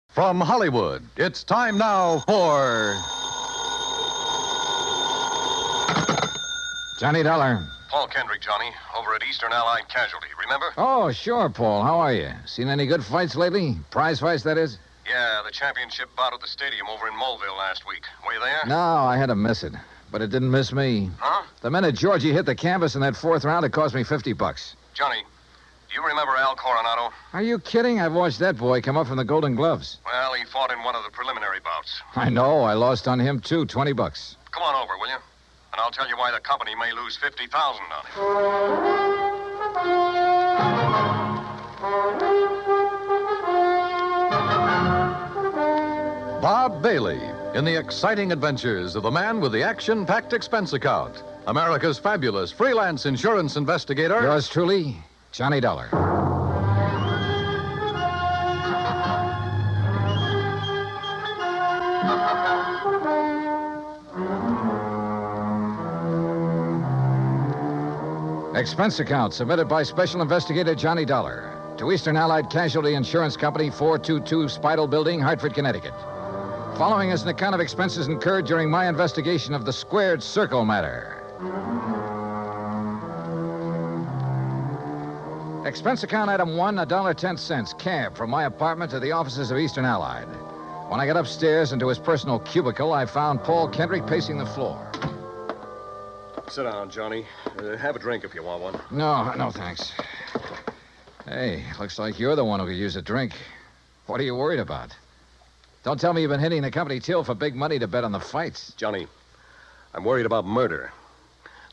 From Hollywood, it's time now for... Johnny Dollar. Paul Kendrick, Johnny, over at Eastern Allied Casualty, remember? Oh, sure, Paul. How are you? Seen any good fights lately? Prize fights, that is? Yeah, the championship bout at the stadium over in Mulville last week. Were you there? No, I had to miss it. But it didn't miss me. Huh? The minute Georgie hit the canvas in that fourth round, it cost me $50. Johnny, do you remember Al Coronado? Are you kidding? I've watched that boy come up from the Golden Gloves. Well, he fought in one of the preliminary bouts. I know. I lost on him, too. $20. Come on over, will you? And I'll tell you why the company may lose $50,000 on Bob Bailey in the exciting adventures of the man with the action-packed expense account. America's fabulous freelance insurance investigator. Yours truly, Johnny Dollar. Expense account submitted by Special Investigator Johnny Dollar to Eastern Allied Casualty Insurance Company, 422 Spidal Building, Hartford, Connecticut. Following is an account of expenses incurred during my investigation of the Squared Circle matter. Expense account item 1, $1.10, cab from my apartment to the offices of Eastern Allied. When I got upstairs into his personal cubicle, I found Paul Kendrick pacing the floor. Sit down, Johnny. Have a drink if you want one. No, thanks. Hey, looks like you're the one who could use a drink. What are you worried about? Don't tell me you've been hitting the company till for big money to bet on the fights. Johnny, I'm worried about murder.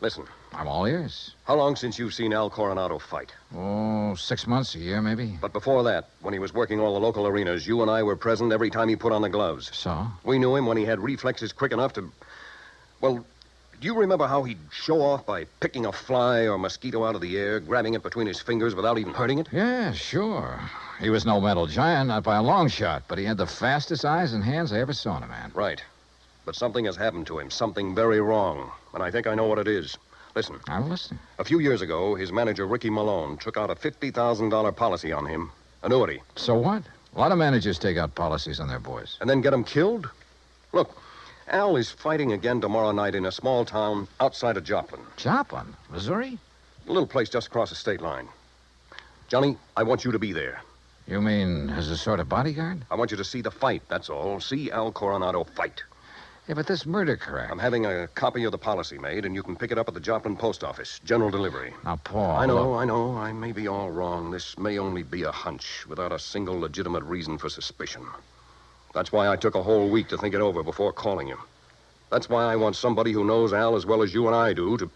Listen. I'm all ears. How long since you've seen Al Coronado fight? Oh, 6 months, a year, maybe. But before that, when he was working all the local arenas, you and I were present every time he put on the gloves. So? We knew him when he had reflexes quick enough to... Well, do you remember how he'd show off by picking a fly or mosquito out of the air, grabbing it between his fingers without even hurting it? Yeah, sure. He was no metal giant, not by a long shot, but he had the fastest eyes and hands I ever saw in a man. Right. But something has happened to him, something very wrong, and I think I know what it is. Listen. I'm listening. A few years ago, his manager, Ricky Malone, took out a $50,000 policy on him. Annuity. So what? A lot of managers take out policies on their boys. And then get him killed? Look, Al is fighting again tomorrow night in a small town outside of Joplin. Joplin? Missouri? A little place just across the state line. Johnny, I want you to be there. You mean as a sort of bodyguard? I want you to see the fight, that's all. See Al Coronado fight. Yeah, but this murder crack... I'm having a copy of the policy made, and you can pick it up at the Joplin post office. General delivery. Now, Paul... I know. I may be all wrong. This may only be a hunch without a single legitimate reason for suspicion. That's why I took a whole week to think it over before calling you. That's why I want somebody who knows Al as well as you and I do to...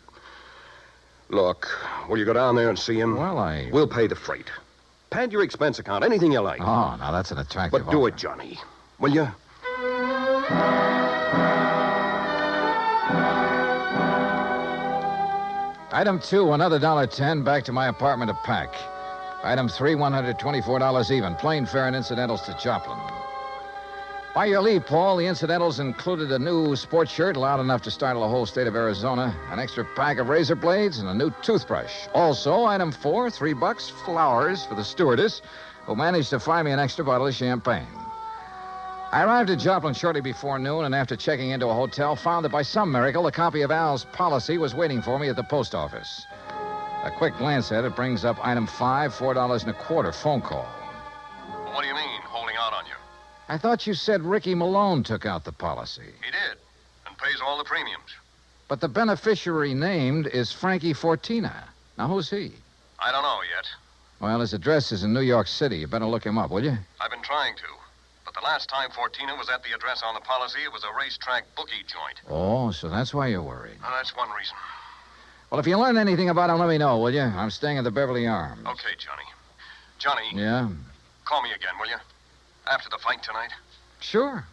Look, will you go down there and see him? Well, We'll pay the freight. Pad your expense account, anything you like. Oh, now that's an attractive But do offer. it, Johnny. Will you? Item 2, another $1.10 back to my apartment to pack. Item 3, $124 even. Plane fare and incidentals to Joplin. By your leave, Paul, the incidentals included a new sports shirt loud enough to startle the whole state of Arizona, an extra pack of razor blades, and a new toothbrush. Also, item 4, $3, flowers for the stewardess, who managed to find me an extra bottle of champagne. I arrived at Joplin shortly before noon, and after checking into a hotel, found that by some miracle, a copy of Al's policy was waiting for me at the post office. A quick glance at it brings up item 5, $4.25 phone call. What do you mean, holding out on you? I thought you said Ricky Malone took out the policy. He did, and pays all the premiums. But the beneficiary named is Frankie Fortina. Now, who's he? I don't know yet. Well, his address is in New York City. You better look him up, will you? I've been trying to. But the last time Fortina was at the address on the policy, it was a racetrack bookie joint. Oh, so that's why you're worried. Well, that's one reason. Well, if you learn anything about him, let me know, will you? I'm staying at the Beverly Arms. Okay, Johnny. Johnny. Yeah? Call me again, will you? After the fight tonight. Sure.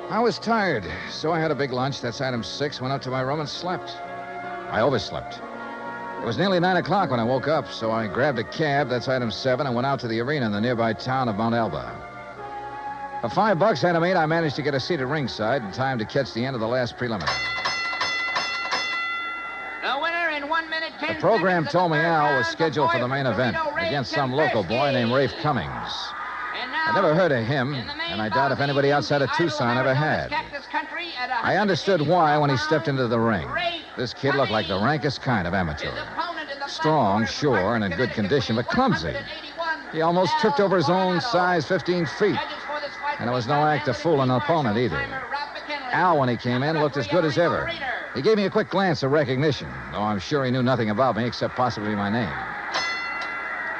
I was tired, so I had a big lunch. That's item 6. Went up to my room and slept. I overslept. It was nearly 9 o'clock when I woke up, so I grabbed a cab, that's item 7, and went out to the arena in the nearby town of Mount Alba. For $5, item 8, I managed to get a seat at ringside in time to catch the end of the last preliminary. The winner in 1 minute, 10 The program seconds told me of the third Al round. was scheduled for the main event against some local boy named Rafe Cummings. I never heard of him, and I doubt if anybody outside of Tucson ever had. I understood why when he stepped into the ring. This kid looked like the rankest kind of amateur. Strong, sure, and in good condition, but clumsy. He almost tripped over his own size 15 feet. And it was no act of fooling an opponent either. Al, when he came in, looked as good as ever. He gave me a quick glance of recognition, though I'm sure he knew nothing about me except possibly my name.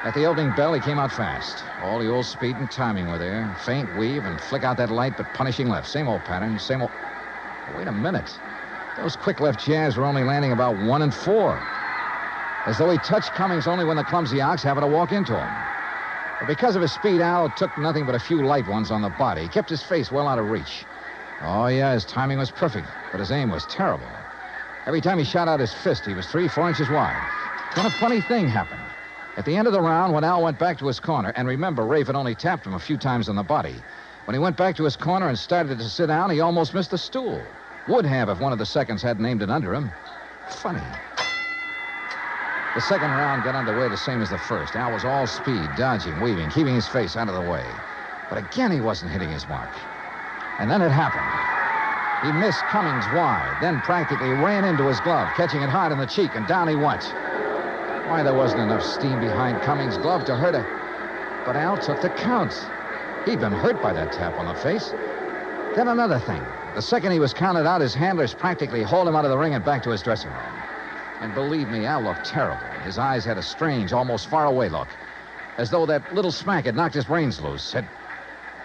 At the opening bell, he came out fast. All the old speed and timing were there. Faint weave and flick out that light, but punishing left. Same old pattern, same old... Wait a minute. Those quick left jabs were only landing about 1 and 4. As though he touched Cummings only when the clumsy ox happened to walk into him. But because of his speed, Al took nothing but a few light ones on the body. He kept his face well out of reach. Oh, yeah, his timing was perfect, but his aim was terrible. Every time he shot out his fist, he was 3-4 inches wide. Then a funny thing happened. At the end of the round, when Al went back to his corner, and remember, Rafe had only tapped him a few times on the body. When he went back to his corner and started to sit down, he almost missed the stool. Would have if one of the seconds hadn't aimed it under him. Funny. The second round got underway the same as the first. Al was all speed, dodging, weaving, keeping his face out of the way. But again, he wasn't hitting his mark. And then it happened. He missed Cummings wide, then practically ran into his glove, catching it hard in the cheek, and down he went. Why, there wasn't enough steam behind Cummings' glove to hurt her. But Al took the count. He'd been hurt by that tap on the face. Then another thing. The second he was counted out, his handlers practically hauled him out of the ring and back to his dressing room. And believe me, Al looked terrible. His eyes had a strange, almost far-away look, as though that little smack had knocked his brains loose.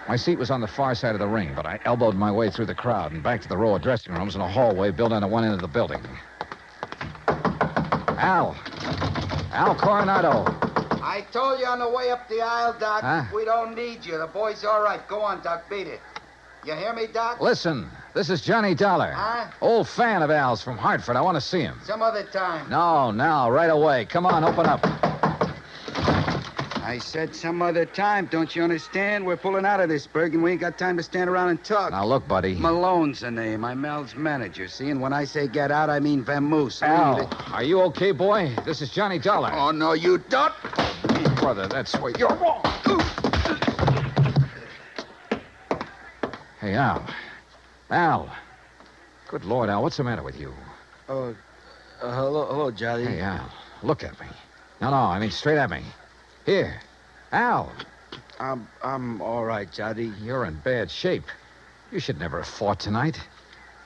My seat was on the far side of the ring, but I elbowed my way through the crowd and back to the row of dressing rooms and a hallway built onto one end of the building. Al Coronado. I told you on the way up the aisle, Doc. Huh? We don't need you. The boy's all right. Go on, Doc. Beat it. You hear me, Doc? Listen, this is Johnny Dollar. Huh? Old fan of Al's from Hartford. I want to see him. Some other time. No, now, right away. Come on, open up. I said some other time. Don't you understand? We're pulling out of this, Berg, and we ain't got time to stand around and talk. Now, look, buddy. Malone's the name. I'm Al's manager, see? And when I say get out, I mean vamoose. Al, are you okay, boy? This is Johnny Dollar. Oh, no, you don't. Brother, that's where you're wrong. Hey, Al. Al. Good Lord, Al, what's the matter with you? Hello, Johnny. Hey, Al, look at me. No, I mean straight at me. Here. Al. I'm all right, Johnny. You're in bad shape. You should never have fought tonight.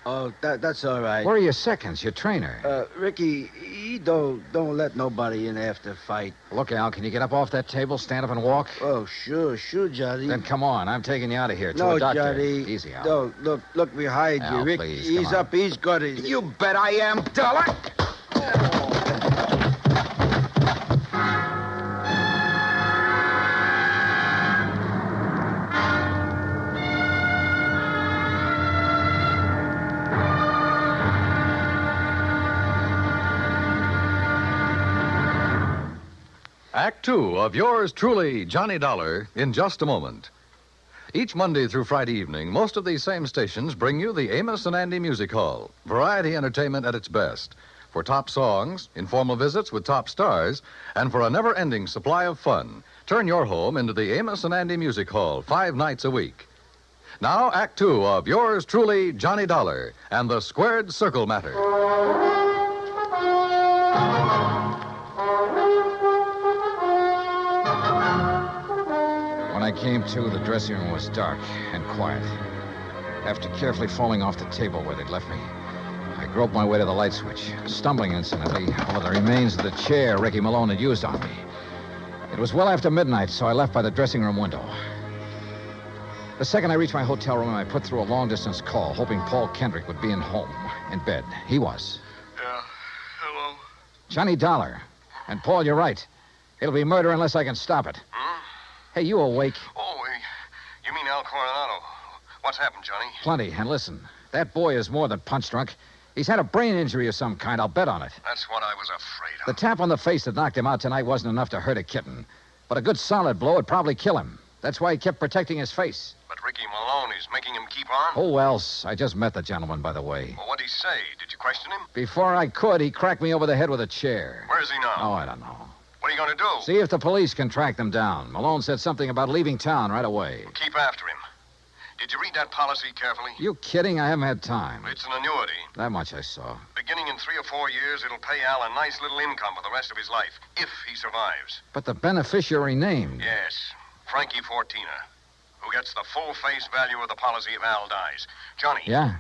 Oh, that's all right. Where are your seconds, your trainer? Ricky, he don't let nobody in after fight. Look, Al, can you get up off that table, stand up and walk? Oh, sure, Johnny. Then come on, I'm taking you out of here to No, a doctor. Johnny. Easy, Al. No, look behind Al, you, Rick. please, He's come on. up, he's got it. You bet I am, Dollar. Act Two of yours truly, Johnny Dollar, in just a moment. Each Monday through Friday evening, most of these same stations bring you the Amos and Andy Music Hall, variety entertainment at its best. For top songs, informal visits with top stars, and for a never-ending supply of fun, turn your home into the Amos and Andy Music Hall 5 nights a week. Now, Act Two of yours truly, Johnny Dollar, and the Squared Circle Matter. When I came to, the dressing room was dark and quiet. After carefully falling off the table where they'd left me, I groped my way to the light switch, stumbling incidentally over the remains of the chair Ricky Malone had used on me. It was well after midnight, so I left by the dressing room window. The second I reached my hotel room, I put through a long-distance call, hoping Paul Kendrick would be in bed. He was. Yeah, hello? Johnny Dollar. And, Paul, you're right. It'll be murder unless I can stop it. Huh? Hey, you awake? Oh, you mean Al Coronado. What's happened, Johnny? Plenty. And listen, that boy is more than punch-drunk. He's had a brain injury of some kind. I'll bet on it. That's what I was afraid The of. tap on the face that knocked him out tonight wasn't enough to hurt a kitten. But a good solid blow would probably kill him. That's why he kept protecting his face. But Ricky Malone is making him keep on? Who else? I just met the gentleman, by the way. Well, what'd he say? Did you question him? Before I could, he cracked me over the head with a chair. Where is he now? Oh, I don't know. What are you going to do? See if the police can track them down. Malone said something about leaving town right away. Keep after him. Did you read that policy carefully? You kidding? I haven't had time. It's an annuity. That much I saw. Beginning in 3 or 4 years, it'll pay Al a nice little income for the rest of his life, if he survives. But the beneficiary named. Yes, Frankie Fortina, who gets the full face value of the policy if Al dies. Johnny. Yeah?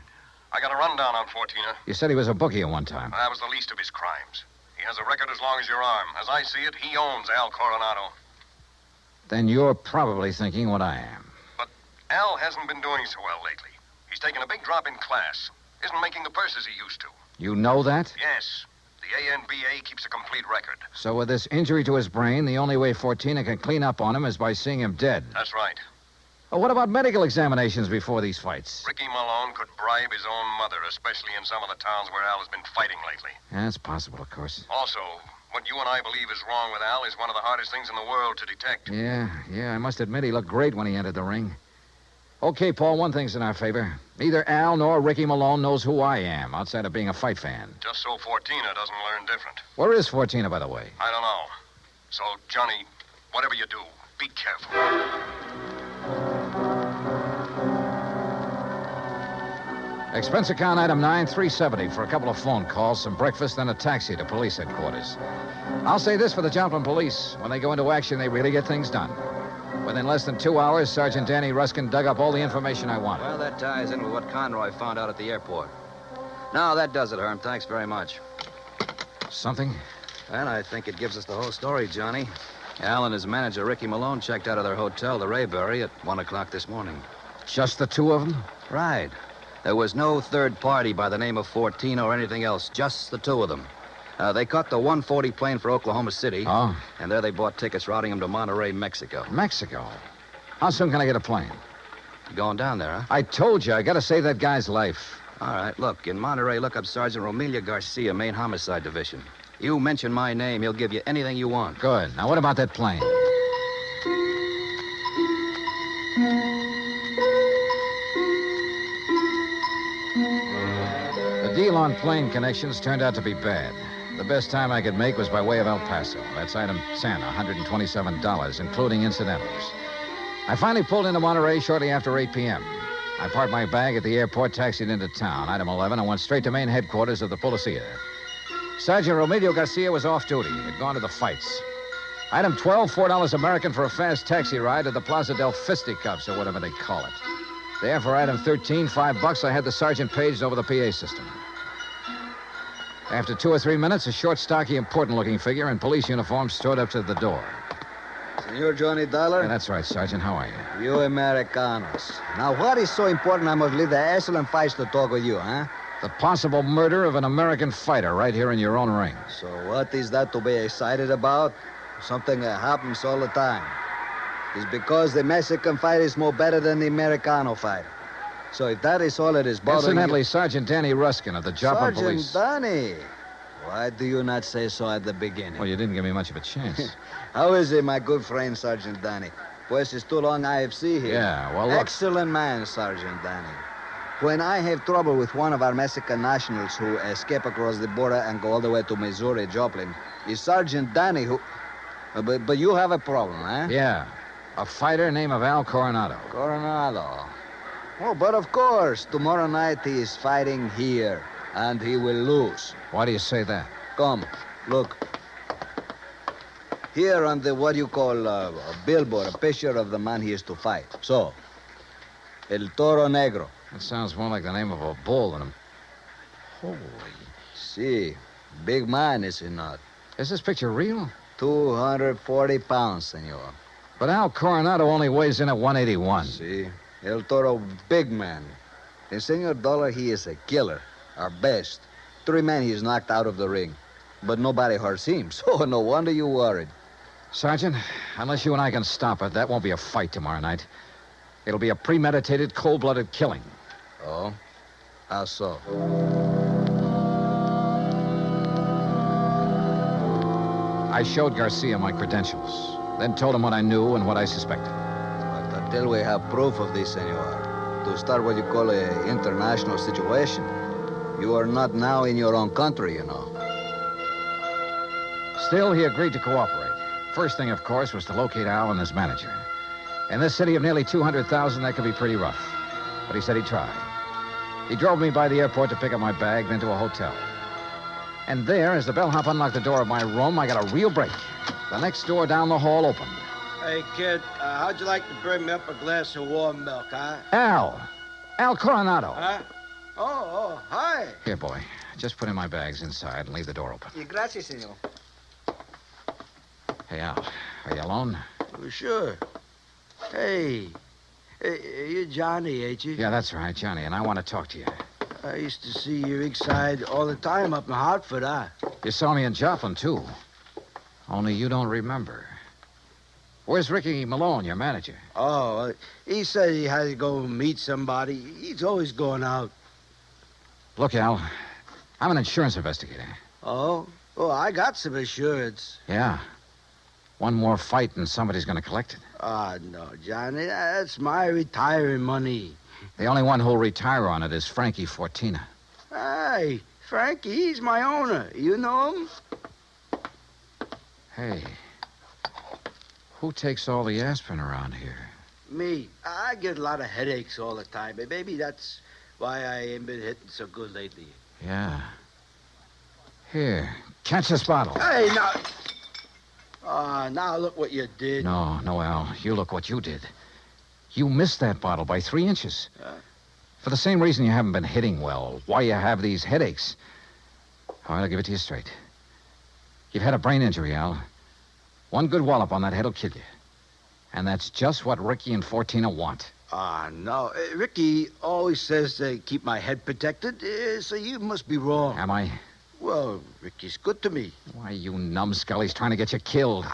I got a rundown on Fortina. You said he was a bookie at one time. That was the least of his crimes. He has a record as long as your arm. As I see it, he owns Al Coronado. Then you're probably thinking what I am. But Al hasn't been doing so well lately. He's taken a big drop in class. Isn't making the purses he used to. You know that? Yes. The ANBA keeps a complete record. So with this injury to his brain, the only way Fortina can clean up on him is by seeing him dead. That's right. Well, what about medical examinations before these fights? Ricky Malone could bribe his own mother, especially in some of the towns where Al has been fighting lately. Yeah, that's possible, of course. Also, what you and I believe is wrong with Al is one of the hardest things in the world to detect. Yeah, I must admit he looked great when he entered the ring. Okay, Paul, one thing's in our favor. Neither Al nor Ricky Malone knows who I am, outside of being a fight fan. Just so Fortina doesn't learn different. Where is Fortina, by the way? I don't know. So, Johnny, whatever you do, be careful. Expense account item 9370 for a couple of phone calls, some breakfast, and a taxi to police headquarters. I'll say this for the Joplin police. When they go into action, they really get things done. Within less than 2 hours, Sergeant Danny Ruskin dug up all the information I wanted. Well, that ties in with what Conroy found out at the airport. Now, that does it, Herm. Thanks very much. Something? And I think it gives us the whole story, Johnny. Al and his manager, Ricky Malone, checked out of their hotel, the Rayberry, at 1 o'clock this morning. Just the two of them? Right. There was no third party by the name of Fortina or anything else, just the two of them. They caught the 140 plane for Oklahoma City. Oh? And there they bought tickets routing them to Monterey, Mexico. Mexico? How soon can I get a plane? You going down there, huh? I told you, I gotta save that guy's life. All right, look, in Monterey, look up Sergeant Romelia Garcia, Main Homicide Division. You mention my name, he'll give you anything you want. Good. Now, what about that plane? The deal on plane connections turned out to be bad. The best time I could make was by way of El Paso. That's item 10, $127, including incidentals. I finally pulled into Monterey shortly after 8 p.m. I parked my bag at the airport, taxied into town. Item 11, I went straight to main headquarters of the Policia. Sergeant Romelio Garcia was off duty. He'd gone to the fights. Item 12, $4 American for a fast taxi ride to the Plaza del Fisticuffs, or whatever they call it. There, for item 13, $5, I had the sergeant paged over the PA system. After 2 or 3 minutes, a short, stocky, important-looking figure in police uniform strode up to the door. Senor Johnny Dollar? Yeah, that's right, Sergeant. How are you? You Americanos. Now, what is so important I must leave the excellent fights to talk with you, huh? The possible murder of an American fighter right here in your own ring. So what is that to be excited about? Something that happens all the time. It's because the Mexican fight is more better than the Americano fight. So if that is all it is bothering Incidentally, you... Sergeant Danny Ruskin of the Joplin Police. Sergeant Danny. Why do you not say so at the beginning? Well, you didn't give me much of a chance. How is it, my good friend, Sergeant Danny? Pues it's too long IFC here. Yeah, well, look. Excellent man, Sergeant Danny. When I have trouble with one of our Mexican nationals who escape across the border and go all the way to Missouri, Joplin, it's Sergeant Danny who... But you have a problem, huh? Yeah. A fighter named Al Coronado. Coronado. Oh, but of course, tomorrow night he is fighting here, and he will lose. Why do you say that? Come, look. Here on the, what you call, a billboard, a picture of the man he is to fight. So, El Toro Negro. That sounds more like the name of a bull than a... Holy... See, big man, is he not? Is this picture real? 240 pounds, senor. But Al Coronado only weighs in at 181. See, El Toro, big man. And Senor Dollar, he is a killer. Our best. 3 men he's knocked out of the ring. But nobody hurts him, so no wonder you're worried. Sergeant, unless you and I can stop it, that won't be a fight tomorrow night. It'll be a premeditated, cold-blooded killing. Oh? How so? I showed Garcia my credentials, then told him what I knew and what I suspected. But Until we have proof of this, senor. To start what you call an international situation. You are not now in your own country, you know. Still, he agreed to cooperate. First thing, of course, was to locate Al and his manager. In this city of nearly 200,000, that could be pretty rough. But he said he'd try. He drove me by the airport to pick up my bag, then to a hotel. And there, as the bellhop unlocked the door of my room, I got a real break. The next door down the hall opened. Hey, kid, how'd you like to bring me up a glass of warm milk, huh? Al Coronado. Huh? Oh, hi. Here, boy. Just put in my bags inside and leave the door open. Gracias, senor. Hey, Al, are you alone? Well, sure. Hey, you're Johnny, ain't you? Yeah, that's right, Johnny, and I want to talk to you. I used to see your rig side all the time up in Hartford, huh? You saw me in Joplin, too. Only you don't remember. Where's Ricky Malone, your manager? Oh, he said he had to go meet somebody. He's always going out. Look, Al, I'm an insurance investigator. Oh? Oh, I got some insurance. Yeah. One more fight and somebody's going to collect it. No, Johnny, that's my retiring money. The only one who'll retire on it is Frankie Fortina. Hey, Frankie, he's my owner. You know him? Hey, who takes all the aspirin around here? Me. I get a lot of headaches all the time. And maybe that's why I ain't been hitting so good lately. Yeah. Here, catch this bottle. Hey, now... now look what you did. No, Al. You look what you did. You missed that bottle by 3 inches. For the same reason you haven't been hitting well. Why you have these headaches. All right, I'll give it to you straight. You've had a brain injury, Al. One good wallop on that head will kill you. And that's just what Ricky and Fortina want. No. Ricky always says to keep my head protected, so you must be wrong. Am I? Well, Ricky's good to me. Why, you numbskull, he's trying to get you killed.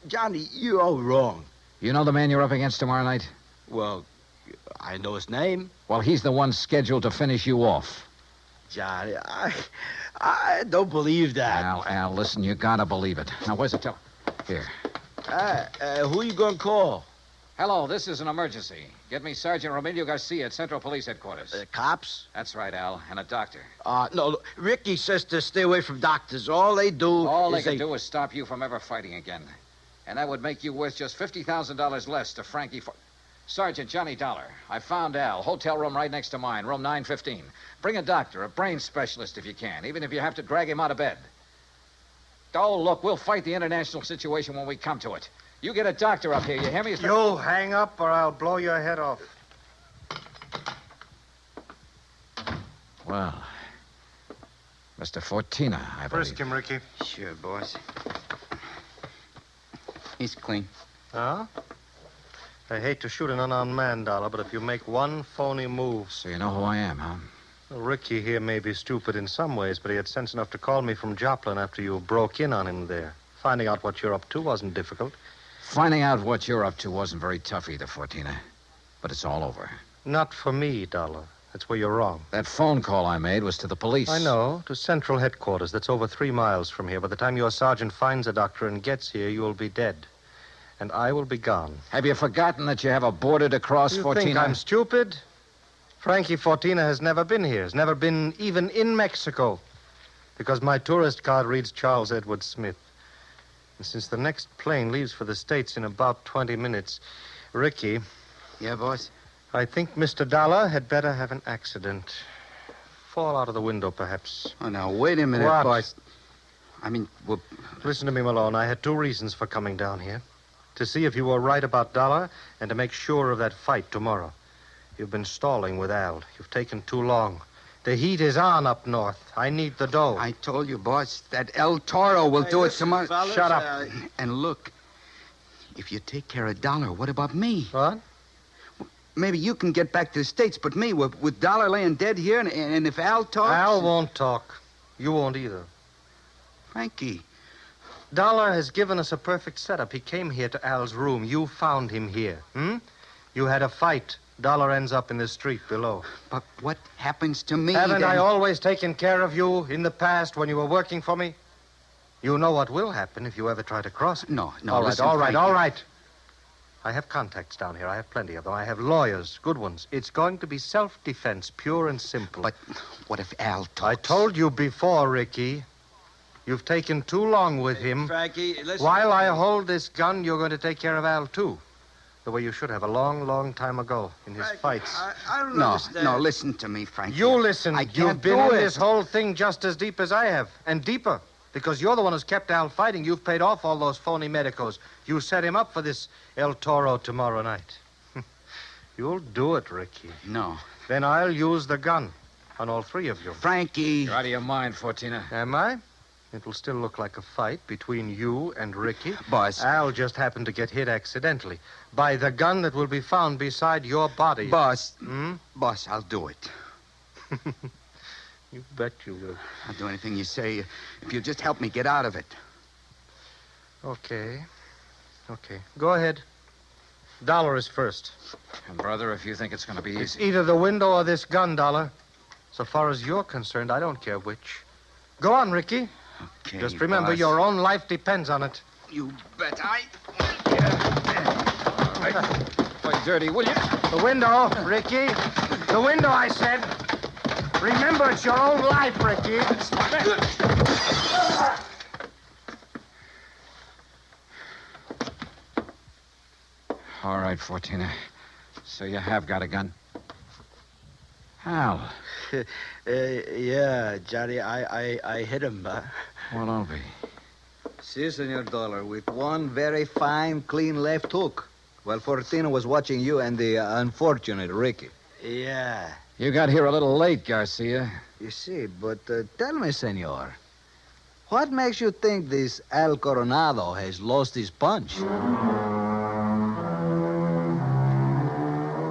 Johnny, you're all wrong. You know the man you're up against tomorrow night? Well, I know his name. Well, he's the one scheduled to finish you off. Johnny, I don't believe that. Al, listen, you gotta believe it. Now, where's the Here. Who you gonna call? Hello, this is an emergency. Get me Sergeant Romilio Garcia at Central Police Headquarters. Cops? That's right, Al, and a doctor. No, look, Ricky says to stay away from doctors. All they can do is stop you from ever fighting again. And that would make you worth just $50,000 less to Frankie Sergeant Johnny Dollar. I found Al. Hotel room right next to mine, room 915. Bring a doctor, a brain specialist if you can, even if you have to drag him out of bed. Oh, look, we'll fight the international situation when we come to it. You get a doctor up here, you hear me? You hang up or I'll blow your head off. Well, Mr. Fortina, I believe. Frisk him, Ricky. Sure, boss. He's clean. Huh? I hate to shoot an unarmed man, Dollar, but if you make one phony move... So you know who I am, huh? Well, Ricky here may be stupid in some ways, but he had sense enough to call me from Joplin after you broke in on him there. Finding out what you're up to wasn't difficult. Finding out what you're up to wasn't very tough either, Fortina. But it's all over. Not for me, Dollar. That's where you're wrong. That phone call I made was to the police. I know, to Central Headquarters. That's over 3 miles from here. By the time your sergeant finds a doctor and gets here, you'll be dead. And I will be gone. Have you forgotten that you have a border to cross, You Fortina? think I'm stupid? Frankie Fortina has never been here. Has never been even in Mexico. Because my tourist card reads Charles Edward Smith. And since the next plane leaves for the States in about 20 minutes, Ricky... Yeah, boss? I think Mr. Dollar had better have an accident. Fall out of the window, perhaps. Oh, now, wait a minute, What? boss. I mean, well... Listen to me, Malone. I had 2 reasons for coming down here. To see if you were right about Dollar and to make sure of that fight tomorrow. You've been stalling with Al. You've taken too long. The heat is on up north. I need the dough. I told you, boss, that El Toro will do it tomorrow. fellas, Shut up. And look, if you take care of Dollar, what about me? What? Maybe you can get back to the States, but me, with Dollar laying dead here, and if Al talks... Al won't talk. You won't either. Frankie. Dollar has given us a perfect setup. He came here to Al's room. You found him here. You had a fight. Dollar ends up in the street below. But what happens to me Haven't then? I always taken care of you in the past when you were working for me? You know what will happen if you ever try to cross me. No, All right, listen, all right, Frankie. all right. I have contacts down here. I have plenty of them. I have lawyers, good ones. It's going to be self-defense, pure and simple. But what if Al talks? I told you before, Ricky. You've taken too long with him. Frankie, listen. While I hold this gun, you're going to take care of Al, too. The way you should have a long, long time ago in his fights. I don't understand. No, listen to me, Frankie. You listen. I can't You've been do in it. this whole thing just as deep as I have, and deeper. Because you're the one who's kept Al fighting. You've paid off all those phony medicos. You set him up for this El Toro tomorrow night. You'll do it, Ricky. No. Then I'll use the gun on all three of you. Frankie. You're out of your mind, Fortina. Am I? It'll still look like a fight between you and Ricky. Boss. Al just happened to get hit accidentally by the gun that will be found beside your body. Boss. Hmm? Boss, I'll do it. You bet you will. I'll do anything you say if you'll just help me get out of it. Okay. Go ahead. Dollar is first. And, brother, if you think it's going to be It's easy... either the window or this gun, Dollar. So far as you're concerned, I don't care which. Go on, Ricky. Okay, Just remember, boss. your own life depends on it. You bet I... Play dirty, will you? The window, Ricky. The window, I said. Remember, it's your own life, Ricky. All right, Fortina. So you have got a gun? Al. Yeah, Johnny, I hit him. Well, I'll be. Si, Senor Dollar, with one very fine, clean left hook. While Fortina was watching you and the unfortunate Ricky. Yeah. You got here a little late, Garcia. You see, but tell me, Senor, what makes you think this Al Coronado has lost his punch?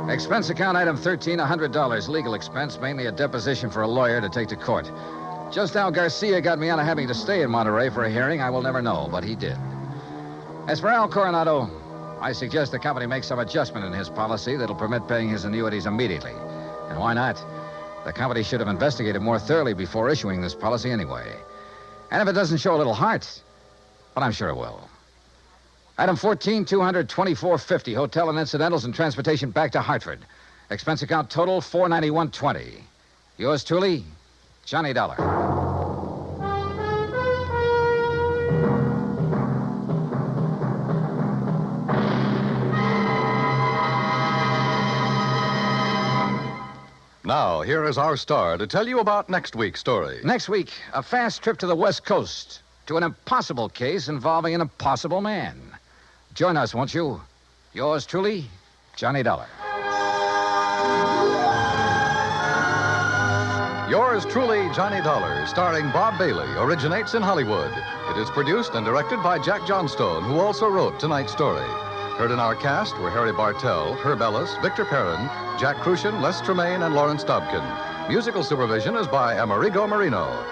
Expense account item 13, $100. Legal expense, mainly a deposition for a lawyer to take to court. Just how Garcia got me out of having to stay in Monterey for a hearing, I will never know, but he did. As for Al Coronado, I suggest the company make some adjustment in his policy that'll permit paying his annuities immediately. And why not? The company should have investigated more thoroughly before issuing this policy anyway. And if it doesn't show a little heart, but I'm sure it will. Item 14, $224.50. Hotel and incidentals and transportation back to Hartford. Expense account total, $491.20. Yours truly, Johnny Dollar. Now, here is our star to tell you about next week's story. Next week, a fast trip to the West Coast to an impossible case involving an impossible man. Join us, won't you? Yours truly, Johnny Dollar. Yours truly, Johnny Dollar, starring Bob Bailey, originates in Hollywood. It is produced and directed by Jack Johnstone, who also wrote tonight's story. Heard in our cast were Harry Bartell, Herb Ellis, Victor Perrin, Jack Crucian, Les Tremaine, and Lawrence Dobkin. Musical supervision is by Amerigo Marino.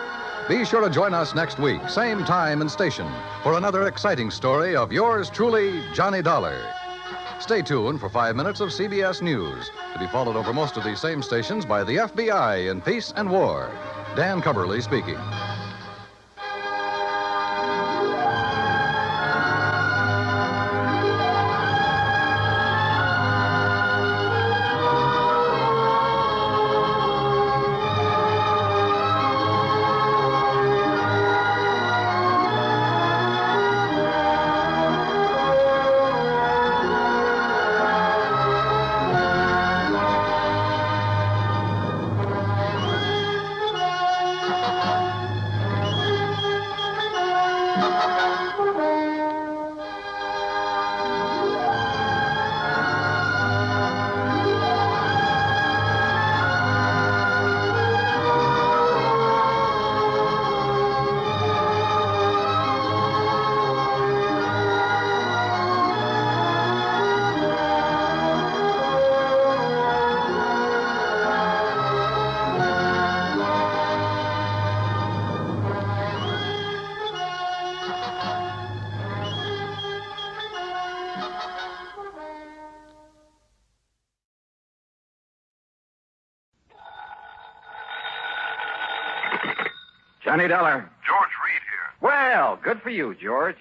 Be sure to join us next week, same time and station, for another exciting story of yours truly, Johnny Dollar. Stay tuned for 5 minutes of CBS News, to be followed over most of these same stations by the FBI in Peace and War. Dan Cubberly speaking. Johnny Dollar. George Reed here. Well, good for you, George.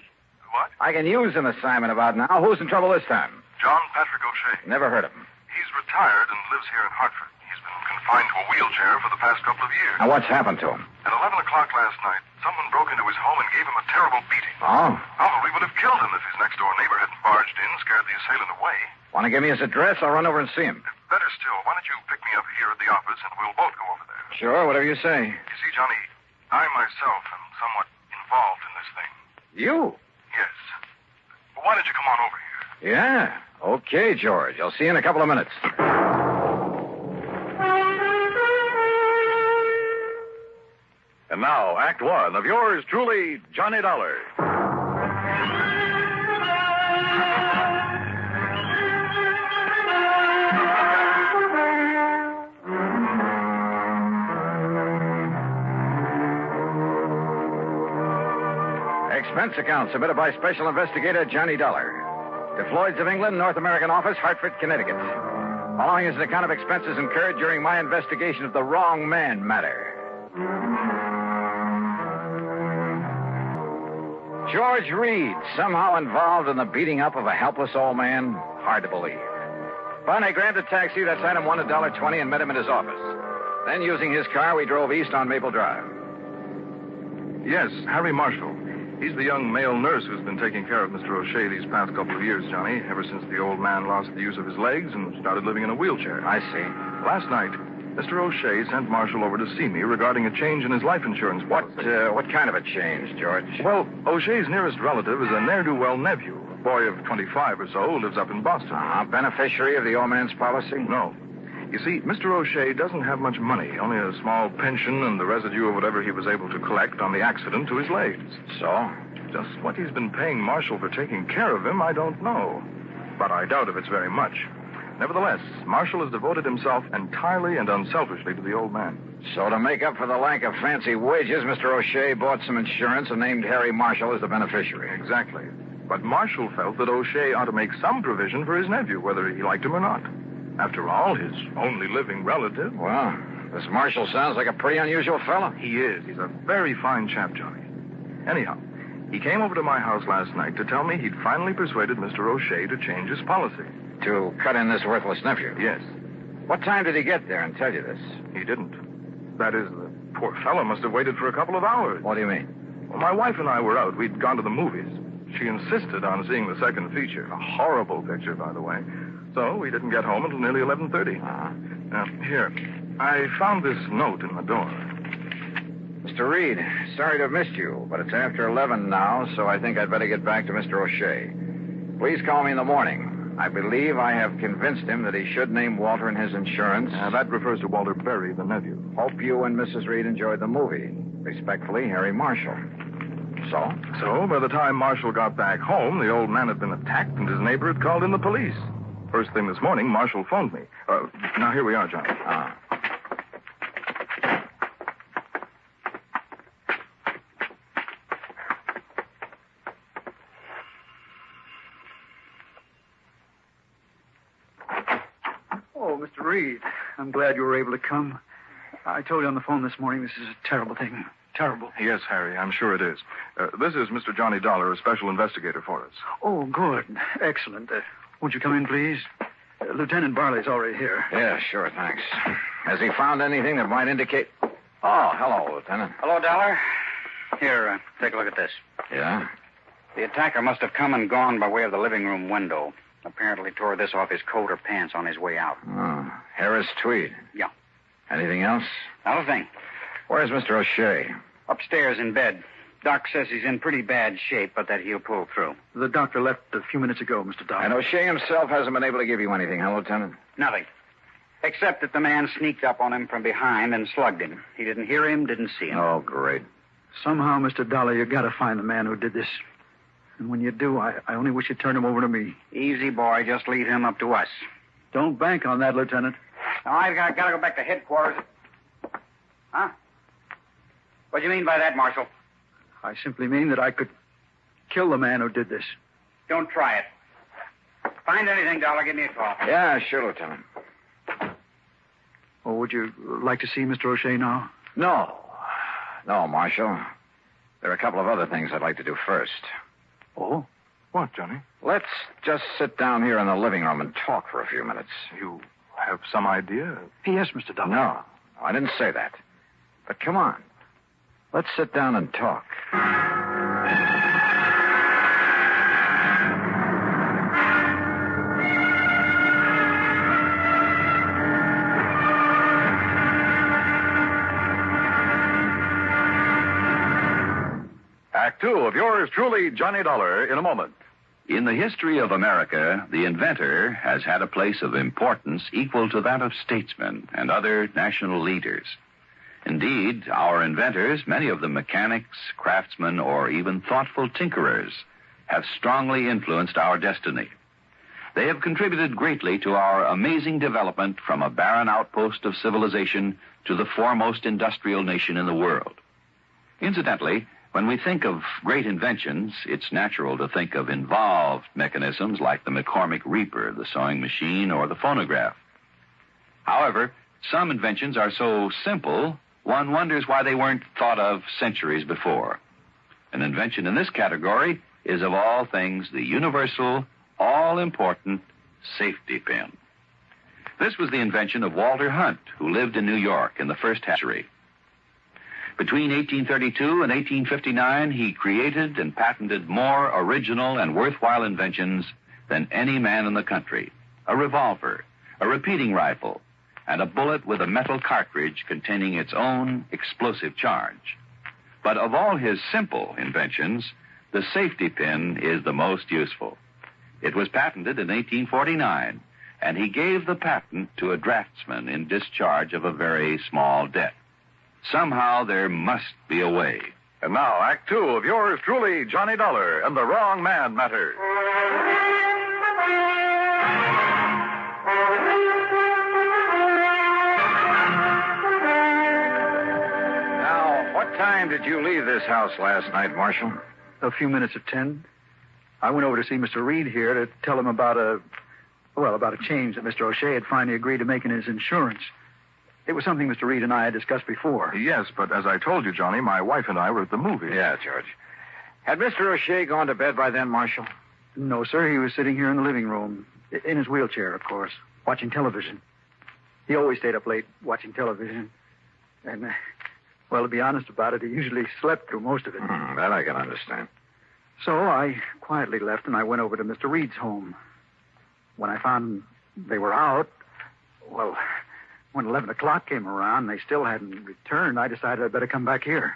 What? I can use an assignment about now. Who's in trouble this time? John Patrick O'Shea. Never heard of him. He's retired and lives here in Hartford. He's been confined to a wheelchair for the past couple of years. Now, what's happened to him? At 11 o'clock last night, someone broke into his home and gave him a terrible beating. Oh? Probably would have killed him if his next-door neighbor hadn't barged in, scared the assailant away. Want to give me his address? I'll run over and see him. Better still, why don't you pick me up here at the office and we'll both go over there. Sure, whatever you say. You see, Johnny, I myself am somewhat involved in this thing. You? Yes. Well, why don't you come on over here? Yeah. Okay, George. I'll see you in a couple of minutes. And now, Act One of yours truly, Johnny Dollar. Expense account submitted by Special Investigator Johnny Dollar. To Floyd's of England, North American Office, Hartford, Connecticut. Following is an account of expenses incurred during my investigation of the wrong man matter. George Reed, somehow involved in the beating up of a helpless old man? Hard to believe. But I grabbed a taxi that's item one at $1.20 and met him at his office. Then, using his car, we drove east on Maple Drive. Yes, Harry Marshall. He's the young male nurse who's been taking care of Mr. O'Shea these past couple of years, Johnny, ever since the old man lost the use of his legs and started living in a wheelchair. I see. Last night, Mr. O'Shea sent Marshall over to see me regarding a change in his life insurance policy. What kind of a change, George? Well, O'Shea's nearest relative is a ne'er-do-well nephew, a boy of 25 or so who lives up in Boston. Beneficiary of the old man's policy? No. You see, Mr. O'Shea doesn't have much money, only a small pension and the residue of whatever he was able to collect on the accident to his legs. So? Just what he's been paying Marshall for taking care of him, I don't know. But I doubt if it's very much. Nevertheless, Marshall has devoted himself entirely and unselfishly to the old man. So to make up for the lack of fancy wages, Mr. O'Shea bought some insurance and named Harry Marshall as the beneficiary. Exactly. But Marshall felt that O'Shea ought to make some provision for his nephew, whether he liked him or not. After all, his only living relative. Well, this Marshall sounds like a pretty unusual fellow. He is. He's a very fine chap, Johnny. Anyhow, he came over to my house last night to tell me he'd finally persuaded Mr. O'Shea to change his policy. To cut in this worthless nephew? Yes. What time did he get there and tell you this? He didn't. That is, the poor fellow must have waited for a couple of hours. What do you mean? Well, my wife and I were out. We'd gone to the movies. She insisted on seeing the second feature. A horrible picture, by the way. So we didn't get home until nearly 11:30. Now, here. I found this note in the door. Mr. Reed, sorry to have missed you, but it's after 11 now, so I think I'd better get back to Mr. O'Shea. Please call me in the morning. I believe I have convinced him that he should name Walter in his insurance. That refers to Walter Berry, the nephew. Hope you and Mrs. Reed enjoyed the movie. Respectfully, Harry Marshall. So, by the time Marshall got back home, the old man had been attacked and his neighbor had called in the police. First thing this morning, Marshall phoned me. Now, here we are, Johnny. Oh, Mr. Reed, I'm glad you were able to come. I told you on the phone this morning this is a terrible thing. Terrible. Yes, Harry, I'm sure it is. This is Mr. Johnny Dollar, a special investigator for us. Oh, good. Excellent. Won't you come in, please? Lieutenant Barley's already here. Yeah, sure, thanks. Has he found anything that might indicate... Oh, hello, Lieutenant. Hello, Dollar. Here, take a look at this. Yeah? The attacker must have come and gone by way of the living room window. Apparently tore this off his coat or pants on his way out. Oh, Harris tweed. Yeah. Anything else? Not a thing. Where's Mr. O'Shea? Upstairs in bed. Doc says he's in pretty bad shape, but that he'll pull through. The doctor left a few minutes ago, Mr. Dollar. And O'Shea himself hasn't been able to give you anything, huh, Lieutenant? Nothing. Except that the man sneaked up on him from behind and slugged him. He didn't hear him, didn't see him. Oh, great. Somehow, Mr. Dollar, you got to find the man who did this. And when you do, I only wish you'd turn him over to me. Easy, boy. Just leave him up to us. Don't bank on that, Lieutenant. Now, I've got to go back to headquarters. Huh? What do you mean by that, Marshal? I simply mean that I could kill the man who did this. Don't try it. Find anything, Dollar, give me a call. Yeah, sure, Lieutenant. Oh, would you like to see Mr. O'Shea now? No, Marshal. There are a couple of other things I'd like to do first. Oh? What, Johnny? Let's just sit down here in the living room and talk for a few minutes. You have some idea? Yes, Mr. Dollar. No, I didn't say that. But come on. Let's sit down and talk. Act two of yours truly, Johnny Dollar, in a moment. In the history of America, the inventor has had a place of importance equal to that of statesmen and other national leaders. Indeed, our inventors, many of them mechanics, craftsmen, or even thoughtful tinkerers, have strongly influenced our destiny. They have contributed greatly to our amazing development from a barren outpost of civilization to the foremost industrial nation in the world. Incidentally, when we think of great inventions, it's natural to think of involved mechanisms like the McCormick Reaper, the sewing machine, or the phonograph. However, some inventions are so simple, one wonders why they weren't thought of centuries before. An invention in this category is, of all things, the universal, all-important safety pin. This was the invention of Walter Hunt, who lived in New York in the first century. Between 1832 and 1859, he created and patented more original and worthwhile inventions than any man in the country. A revolver, a repeating rifle, and a bullet with a metal cartridge containing its own explosive charge. But of all his simple inventions, the safety pin is the most useful. It was patented in 1849, and he gave the patent to a draftsman in discharge of a very small debt. Somehow there must be a way. And now, Act two of yours truly, Johnny Dollar, and the Wrong Man Matter. Now, what time did you leave this house last night, Marshal? A few minutes of 10. I went over to see Mr. Reed here to tell him about a change that Mr. O'Shea had finally agreed to make in his insurance. It was something Mr. Reed and I had discussed before. Yes, but as I told you, Johnny, my wife and I were at the movies. Yeah, George. Had Mr. O'Shea gone to bed by then, Marshal? No, sir. He was sitting here in the living room, in his wheelchair, of course, watching television. He always stayed up late watching television. And, well, to be honest about it, he usually slept through most of it. That I can understand. So I quietly left and I went over to Mr. Reed's home. When I found they were out, well, when 11 o'clock came around and they still hadn't returned, I decided I'd better come back here.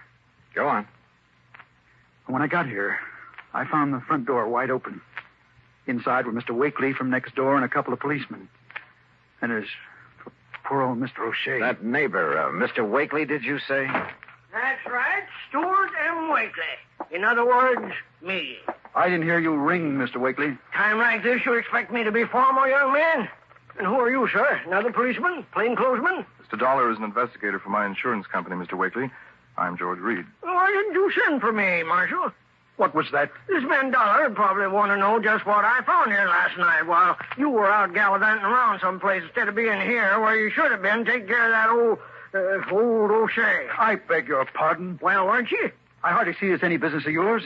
Go on. When I got here, I found the front door wide open. Inside were Mr. Wakely from next door and a couple of policemen. And there's poor old Mr. O'Shea. That neighbor, Mr. Wakely, did you say? That's right, Stewart M. Wakely. In other words, me. I didn't hear you ring, Mr. Wakely. Time like this, you expect me to be formal, young man? And who are you, sir? Another policeman? Plainclothesman? Mr. Dollar is an investigator for my insurance company, Mr. Wakely. I'm George Reed. Why didn't you send for me, Marshal? What was that? This man Dollar would probably want to know just what I found here last night while you were out gallivanting around someplace instead of being here where you should have been taking care of that old O'Shea. I beg your pardon? Well, weren't you? I hardly see it's any business of yours.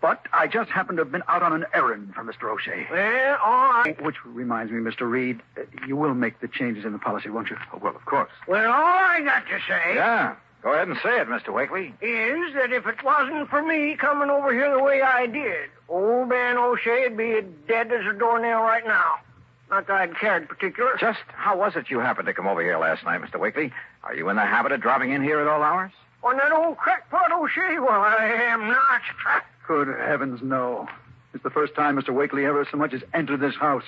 But I just happened to have been out on an errand for Mr. O'Shea. Well, all right. Which reminds me, Mr. Reed, you will make the changes in the policy, won't you? Oh, well, of course. Well, all I got to say... Yeah, go ahead and say it, Mr. Wakely. ...is that if it wasn't for me coming over here the way I did, old man O'Shea'd be as dead as a doornail right now. Not that I'd cared particular. Just how was it you happened to come over here last night, Mr. Wakely? Are you in the habit of dropping in here at all hours? On that old crackpot O'Shea? Well, I am not. Good heavens, no. It's the first time Mr. Wakely ever so much as entered this house.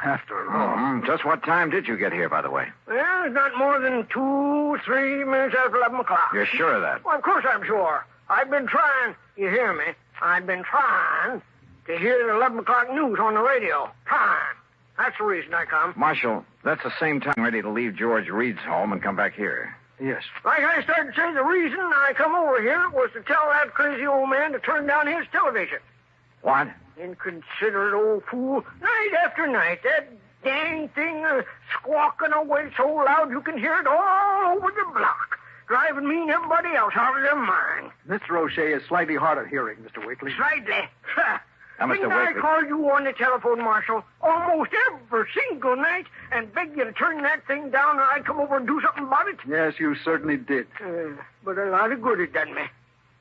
After all. Just what time did you get here, by the way? Well, not more than 2-3 minutes after 11 o'clock. You're sure of that? Well, of course I'm sure. I've been trying, you hear me? I've been trying to hear the 11 o'clock news on the radio. Trying. That's the reason I come. Marshal, that's the same time ready to leave George Reed's home and come back here. Yes. Like I started to say, the reason I come over here was to tell that crazy old man to turn down his television. What? Inconsiderate old fool. Night after night, that dang thing squawking away so loud you can hear it all over the block. driving me and everybody else out of their mind. Mr. O'Shea is slightly hard of hearing, Mr. Wakely. Slightly. Now, Mr. Didn't I Wakely. call you on the telephone, Marshal, almost every single night and beg you to turn that thing down and I'd come over and do something about it? Yes, you certainly did. But a lot of good it done me.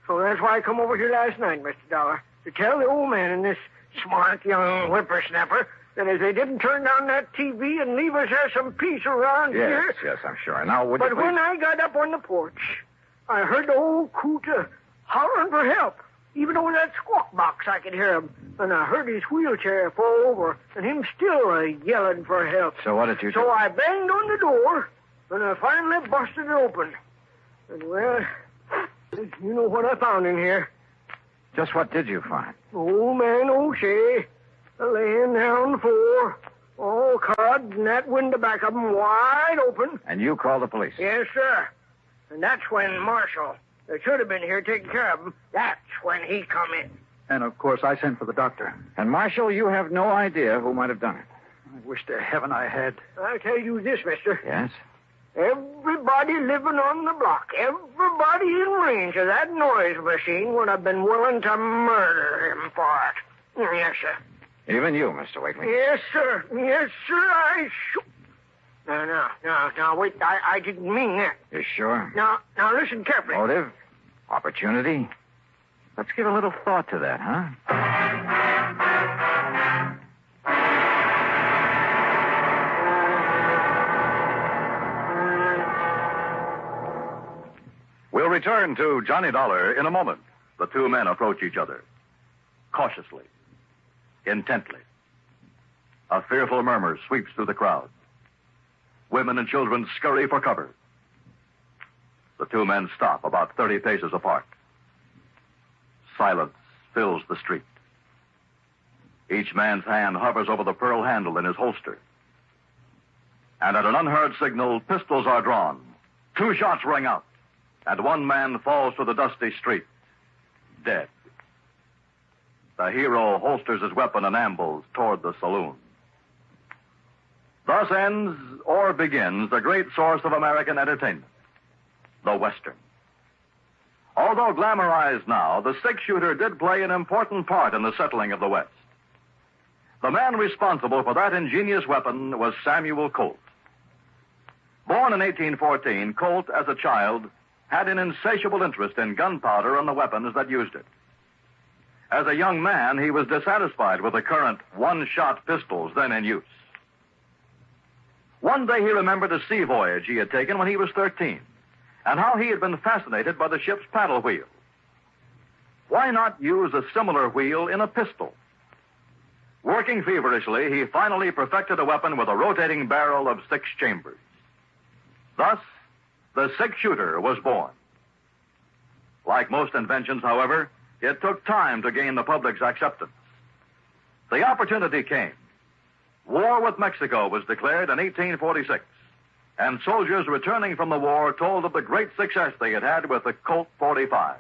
So that's why I come over here last night, Mr. Dollar, to tell the old man and this smart young whippersnapper that if they didn't turn down that TV and leave us there some peace around here... Yes, I'm sure. Now, would But you when I got up on the porch, I heard the old coot hollering for help. Even over that squawk box, I could hear him. And I heard his wheelchair fall over, and him still yelling for help. So what did you do? So I banged on the door, and I finally busted it open. And, well, you know what I found in here. Just what did you find? Old man O'Shea, laying there on the floor, all cod, and that window back of him wide open. And you called the police? Yes, sir. And that's when Marshal, that should have been here taking care of him, that's when he come in. And, of course, I sent for the doctor. And, Marshal, you have no idea who might have done it. I wish to heaven I had. I'll tell you this, mister. Yes? Everybody living on the block, everybody in range of that noise machine would have been willing to murder him for it. Yes, sir. Even you, Mr. Wakely? Yes, sir. Yes, sir, I shoot. No, wait, I didn't mean that. You sure? Now, listen carefully. Motive? Opportunity? Let's give a little thought to that, huh? We'll return to Johnny Dollar in a moment. The two men approach each other. Cautiously. Intently. A fearful murmur sweeps through the crowd. Women and children scurry for cover. The two men stop about 30 paces apart. Silence fills the street. Each man's hand hovers over the pearl handle in his holster. And at an unheard signal, pistols are drawn. 2 shots ring out. And one man falls to the dusty street, dead. The hero holsters his weapon and ambles toward the saloon. Thus ends or begins the great source of American entertainment, the Western. Although glamorized now, the six-shooter did play an important part in the settling of the West. The man responsible for that ingenious weapon was Samuel Colt. Born in 1814, Colt, as a child, had an insatiable interest in gunpowder and the weapons that used it. As a young man, he was dissatisfied with the current one-shot pistols then in use. One day he remembered a sea voyage he had taken when he was 13, and how he had been fascinated by the ship's paddle wheel. Why not use a similar wheel in a pistol? Working feverishly, he finally perfected a weapon with a rotating barrel of 6 chambers. Thus, the six-shooter was born. Like most inventions, however, it took time to gain the public's acceptance. The opportunity came. War with Mexico was declared in 1846, and soldiers returning from the war told of the great success they had had with the Colt 45.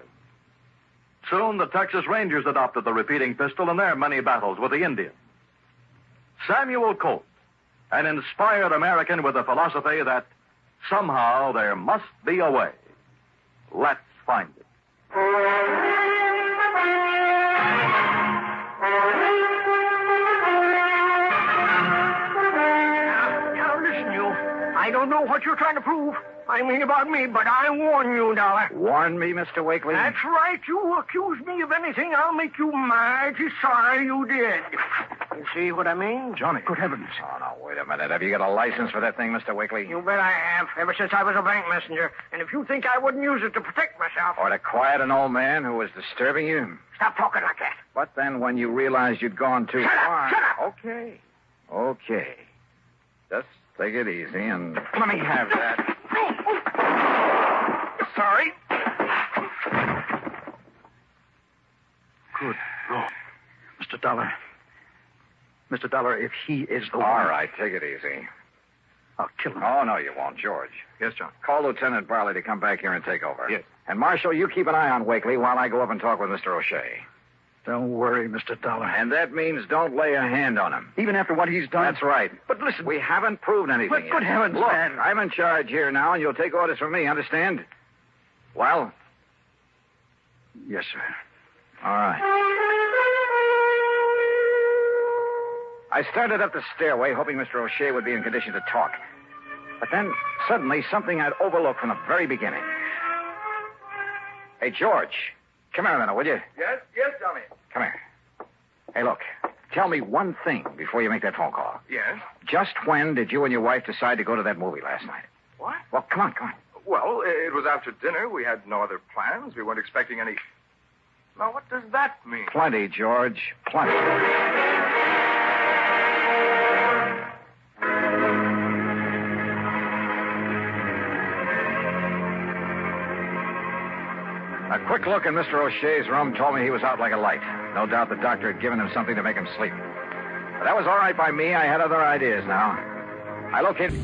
Soon, the Texas Rangers adopted the repeating pistol in their many battles with the Indians. Samuel Colt, an inspired American with a philosophy that somehow there must be a way. Let's find it. Now listen, you. I don't know what you're trying to prove. I mean about me, but I warn you, Dollar. Warn me, Mr. Wakely? That's right. You accuse me of anything, I'll make you mighty sorry you did. You see what I mean? Johnny. Good heavens. Oh, no, wait a minute. Have you got a license for that thing, Mr. Wakely? You bet I have, ever since I was a bank messenger. And if you think I wouldn't use it to protect myself... Or to quiet an old man who was disturbing you? Stop talking like that. But then when you realized you'd gone too far... Shut up! Okay. Just take it easy and let me have that. Sorry. Good Lord. Mr. Dollar. Mr. Dollar, if he is the one... All right, take it easy. I'll kill him. Oh, no, you won't, George. Yes, John. Call Lieutenant Parley to come back here and take over. Yes. And, Marshal, you keep an eye on Wakely while I go up and talk with Mr. O'Shea. Don't worry, Mr. Dollar. And that means don't lay a hand on him. Even after what he's done? That's right. But listen... We haven't proved anything But yet. good heavens, Look, man. I'm in charge here now, and you'll take orders from me, understand? Well? Yes, sir. All right. I started up the stairway, hoping Mr. O'Shea would be in condition to talk. But then, suddenly, something I'd overlooked from the very beginning. Hey, George, come here a minute, will you? Yes, Johnny. Come here. Hey, look, tell me one thing before you make that phone call. Yes? Just when did you and your wife decide to go to that movie last night? What? Well, come on. Well, it was after dinner. We had no other plans. We weren't expecting any... Now, what does that mean? Plenty, George. Plenty. A quick look in Mr. O'Shea's room told me he was out like a light. No doubt the doctor had given him something to make him sleep. But that was all right by me. I had other ideas now. I located...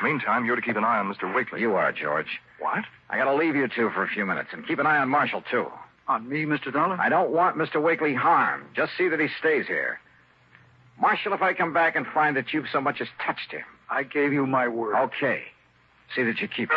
Meantime, you're to keep an eye on Mr. Wakely. You are, George. What? I gotta leave you two for a few minutes, and keep an eye on Marshall, too. On me, Mr. Dollar? I don't want Mr. Wakely harmed. Just see that he stays here. Marshall, if I come back and find that you've so much as touched him... I gave you my word. Okay. See that you keep it.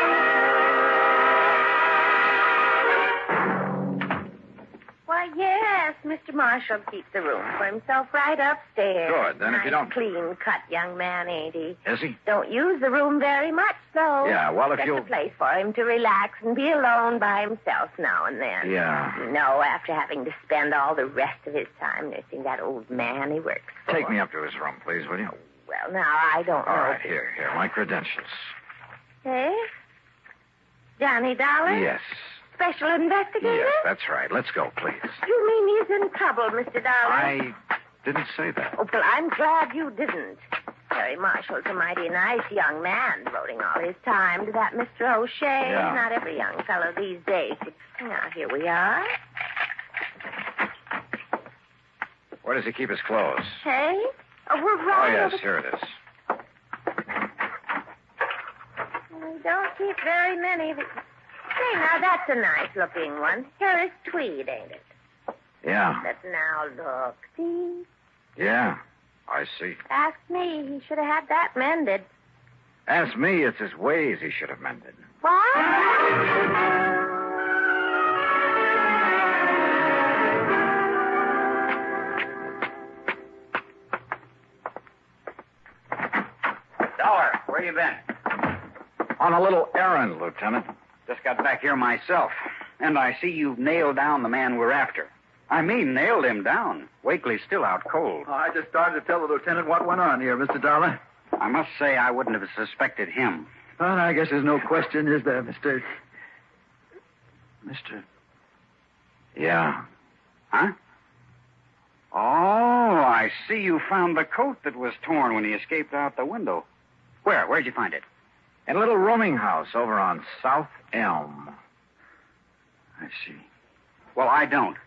Why, yes, Mr. Marshall keeps the room for himself right upstairs. Good. Then if you don't... Clean-cut young man, ain't he? Is he? Don't use the room very much, though. Yeah, well, if Just you'll... a place for him to relax and be alone by himself now and then. Yeah. You know, after having to spend all the rest of his time nursing that old man he works for. Take me up to his room, please, will you? Well, now, I don't know. All right, here, my credentials. Hey? Johnny Dollar? Yes. Special investigator? Yes, that's right. Let's go, please. You mean he's in trouble, Mr. Dollar? I didn't say that. Oh, well, I'm glad you didn't. Terry Marshall's a mighty nice young man, devoting all his time to that Mr. O'Shea. Yeah. Not every young fellow these days. Now, here we are. Where does he keep his clothes? Hey? Oh, we're right. Oh, yes, here it is. We don't keep very many. Say, now, that's a nice-looking one. Harris tweed, ain't it? Yeah. But now, look. See? Yeah, I see. Ask me. He should have had that mended. Ask me, it's his ways he should have mended. What? Where you been? On a little errand, Lieutenant. Just got back here myself. And I see you've nailed down the man we're after. I mean, nailed him down. Wakely's still out cold. Oh, I just started to tell the lieutenant what went on here, Mr. Dollar. I must say I wouldn't have suspected him. Well, I guess there's no question, is there, Mr. Yeah. Huh? Oh, I see you found the coat that was torn when he escaped out the window. Where'd you find it? In a little rooming house over on South Elm. I see. Well, I don't.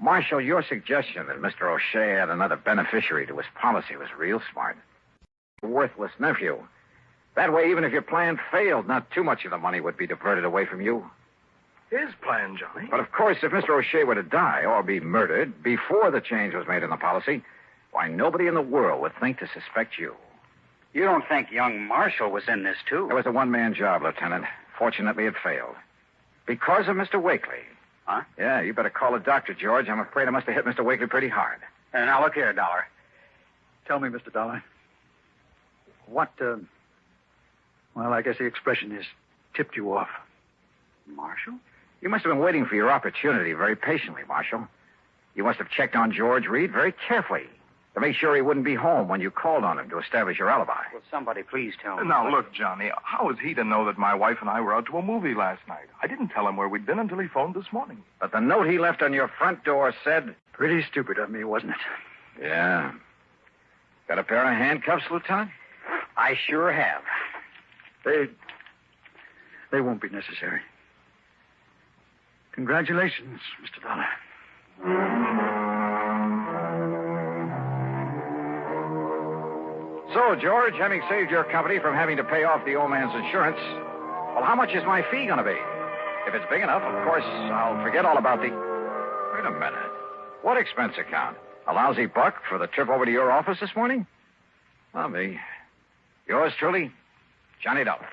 Marshal, your suggestion that Mr. O'Shea had another beneficiary to his policy was real smart. A worthless nephew. That way, even if your plan failed, not too much of the money would be diverted away from you. His plan, Johnny. But, of course, if Mr. O'Shea were to die or be murdered before the change was made in the policy, why, nobody in the world would think to suspect you. You don't think young Marshall was in this, too? It was a one-man job, Lieutenant. Fortunately, it failed. Because of Mr. Wakely. Huh? Yeah, you better call a doctor, George. I'm afraid I must have hit Mr. Wakely pretty hard. Now, look here, Dollar. Tell me, Mr. Dollar. What, well, I guess the expression is tipped you off. Marshall? You must have been waiting for your opportunity very patiently, Marshal. You must have checked on George Reed very carefully to make sure he wouldn't be home when you called on him to establish your alibi. Will somebody please tell me? Now, look, Johnny, how is he to know that my wife and I were out to a movie last night? I didn't tell him where we'd been until he phoned this morning. But the note he left on your front door said... Pretty stupid of me, wasn't it? Yeah. Got a pair of handcuffs, Lieutenant? I sure have. They won't be necessary. Congratulations, Mr. Dollar. So, George, having saved your company from having to pay off the old man's insurance, well, how much is my fee going to be? If it's big enough, of course, I'll forget all about the... Wait a minute. What expense account? A lousy buck for the trip over to your office this morning? Well, me. Yours truly, Johnny Dollar.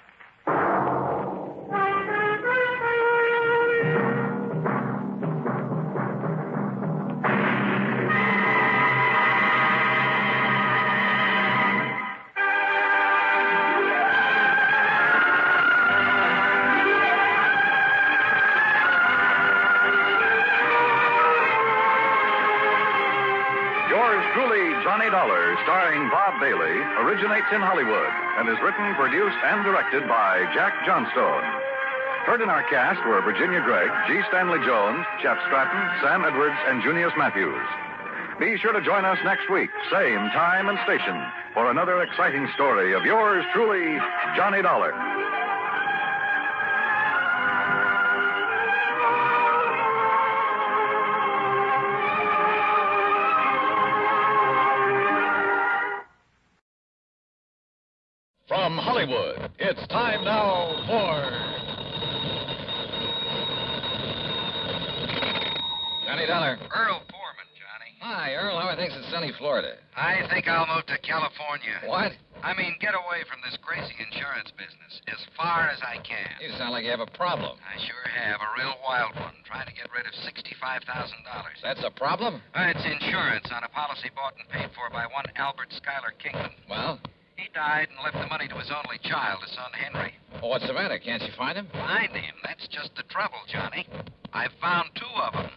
Johnny Dollar, starring Bob Bailey, originates in Hollywood and is written, produced, and directed by Jack Johnstone. Heard in our cast were Virginia Gregg, G. Stanley Jones, Jeff Stratton, Sam Edwards, and Junius Matthews. Be sure to join us next week, same time and station, for another exciting story of yours truly, Johnny Dollar. From Hollywood, it's time now for Johnny Dollar. Earl Foreman, Johnny. Hi, Earl. How are things in sunny Florida? I think I'll move to California. What? I mean, get away from this crazy insurance business as far as I can. You sound like you have a problem. I sure have. A real wild one. Trying to get rid of $65,000. That's a problem? It's insurance on a policy bought and paid for by one Albert Schuyler Kingman. Well? He died and left the money to his only child, his son Henry. Well, what's the matter? Can't you find him? Find him? That's just the trouble, Johnny. I've found two of them.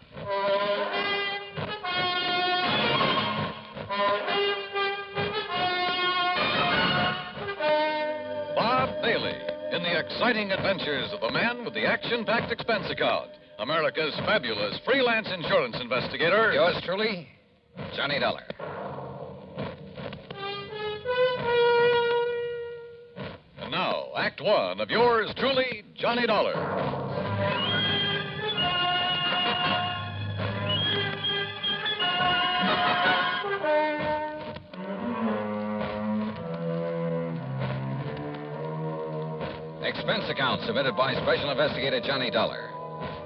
Bob Bailey in the exciting adventures of the man with the action-packed expense account, America's fabulous freelance insurance investigator. Yours truly, Johnny Dollar. And now, Act One of yours truly, Johnny Dollar. Expense account submitted by Special Investigator Johnny Dollar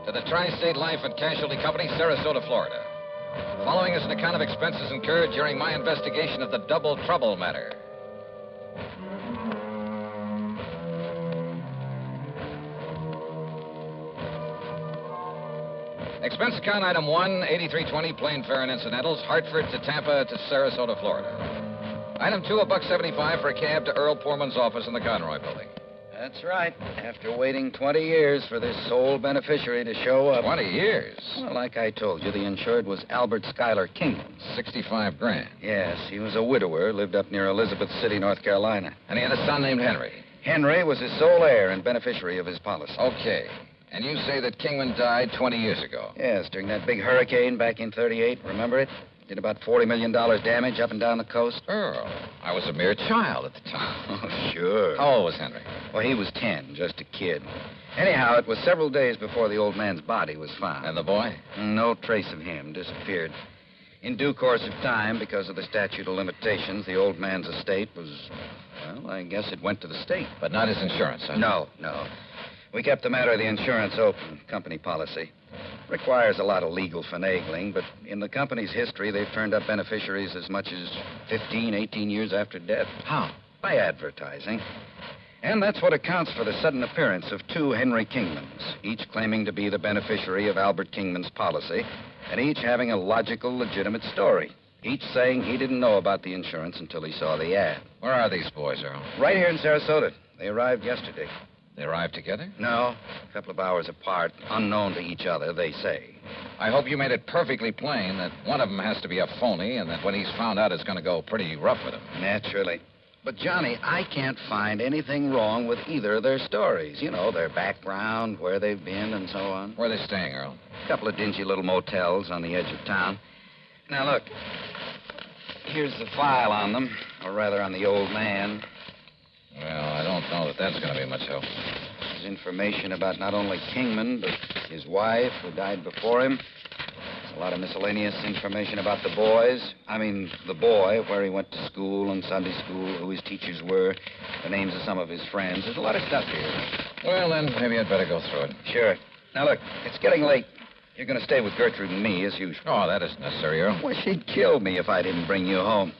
to the Tri-State Life and Casualty Company, Sarasota, Florida. Following is an account of expenses incurred during my investigation of the Double Trouble matter. Expense account item 1, 8320, plane fare and incidentals, Hartford to Tampa to Sarasota, Florida. Item 2, $1.75 for a cab to Earl Poorman's office in the Conroy building. That's right. After waiting 20 years for this sole beneficiary to show up. 20 years? Well, like I told you, the insured was Albert Schuyler Kingman. $65,000. Yes, he was a widower, lived up near Elizabeth City, North Carolina. And he had a son named Henry. Henry was his sole heir and beneficiary of his policy. Okay. And you say that Kingman died 20 years ago? Yes, during that big hurricane back in 38. Remember it? Did about $40 million damage up and down the coast. Earl, I was a mere child at the time. Oh, sure. How old was Henry? Well, he was 10, just a kid. Anyhow, it was several days before the old man's body was found. And the boy? No trace of him. Disappeared. In due course of time, because of the statute of limitations, the old man's estate was, well, I guess it went to the state. But not his insurance, huh? No. We kept the matter of the insurance open, company policy. Requires a lot of legal finagling, but in the company's history, they've turned up beneficiaries as much as 15, 18 years after death. How? By advertising. And that's what accounts for the sudden appearance of two Henry Kingmans, each claiming to be the beneficiary of Albert Kingman's policy, and each having a logical, legitimate story. Each saying he didn't know about the insurance until he saw the ad. Where are these boys, Earl? Right here in Sarasota. They arrived yesterday. They arrived together? No, a couple of hours apart, unknown to each other, they say. I hope you made it perfectly plain that one of them has to be a phony and that when he's found out it's going to go pretty rough with him. Naturally. But, Johnny, I can't find anything wrong with either of their stories. You know, their background, where they've been, and so on. Where are they staying, Earl? A couple of dingy little motels on the edge of town. Now, look. Here's the file on them, or rather on the old man. Well, I don't know that that's going to be much help. There's information about not only Kingman, but his wife, who died before him. There's a lot of miscellaneous information about the boys. The boy, where he went to school and Sunday school, who his teachers were, the names of some of his friends. There's a lot of stuff here. Well, then, maybe I'd better go through it. Sure. Now, look, it's getting late. You're going to stay with Gertrude and me, as usual. Oh, that isn't necessary, Earl. Well, she'd kill me if I didn't bring you home.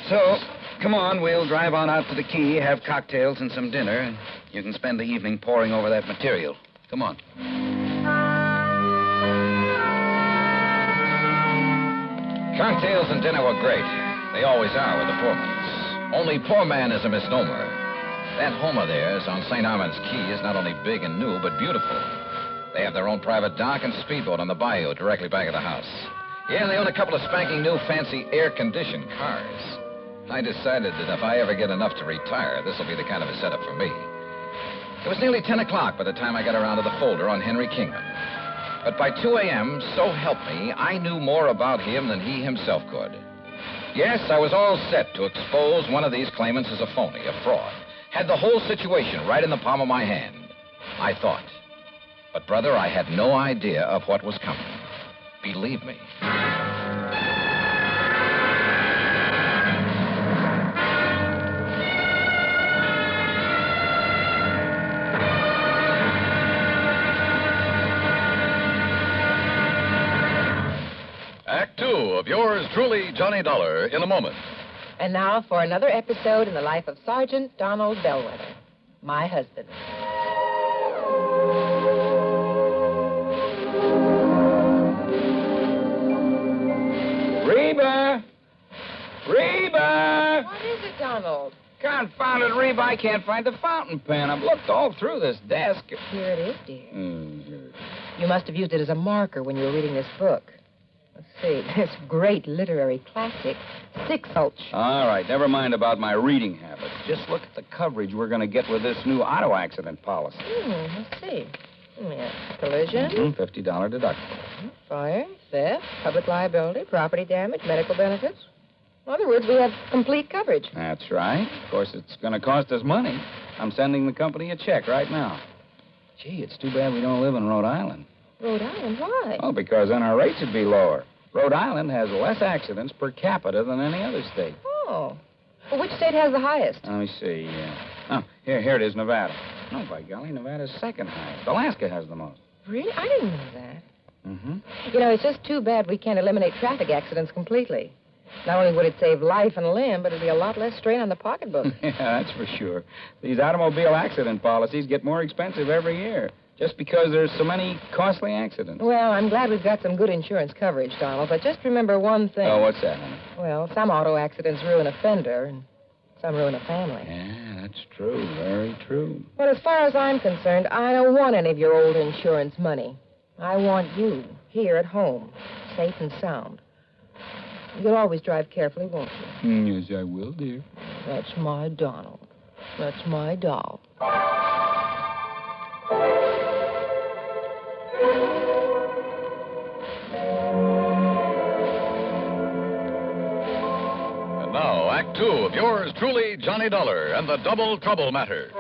So, come on, we'll drive on out to the quay, have cocktails and some dinner, and you can spend the evening poring over that material. Come on. Cocktails and dinner were great. They always are with the Poormans. Only poor man is a misnomer. That home of theirs on St. Armand's Key is not only big and new, but beautiful. They have their own private dock and speedboat on the bayou directly back of the house. Yeah, they own a couple of spanking new fancy air-conditioned cars. I decided that if I ever get enough to retire, this will be the kind of a setup for me. It was nearly 10 o'clock by the time I got around to the folder on Henry Kingman. But by 2 a.m., so help me, I knew more about him than he himself could. Yes, I was all set to expose one of these claimants as a phony, a fraud. Had the whole situation right in the palm of my hand, I thought. But, brother, I had no idea of what was coming. Believe me. Act two of yours truly, Johnny Dollar, in a moment. And now for another episode in the life of Sergeant Donald Bellwether, my husband. Reba! Reba! What is it, Donald? Confounded Reba, I can't find the fountain pen. I've looked all through this desk. Here it is, dear. You must have used it as a marker when you were reading this book. Let's see, this great literary classic, Six Gulch. All right, never mind about my reading habits. Just look at the coverage we're going to get with this new auto accident policy. Let's see. Yeah, collision. $50 deductible. Fire, theft, public liability, property damage, medical benefits. In other words, we have complete coverage. That's right. Of course, it's going to cost us money. I'm sending the company a check right now. Gee, it's too bad we don't live in Rhode Island. Rhode Island? Why? Oh, because then our rates would be lower. Rhode Island has less accidents per capita than any other state. Oh. Well, which state has the highest? Let me see. Here it is, Nevada. Oh, by golly, Nevada's second highest. Alaska has the most. Really? I didn't know that. Mm-hmm. You know, it's just too bad we can't eliminate traffic accidents completely. Not only would it save life and limb, but it'd be a lot less strain on the pocketbook. Yeah, that's for sure. These automobile accident policies get more expensive every year, just because there's so many costly accidents. Well, I'm glad we've got some good insurance coverage, Donald, but just remember one thing. Oh, what's that, honey? Well, some auto accidents ruin a fender, and some ruin a family. Yeah, that's true. Very true. But as far as I'm concerned, I don't want any of your old insurance money. I want you here at home, safe and sound. You'll always drive carefully, won't you? Yes, I will, dear. That's my Donald. That's my doll. And now, Act two of yours truly, Johnny Dollar, and the Double Trouble Matter.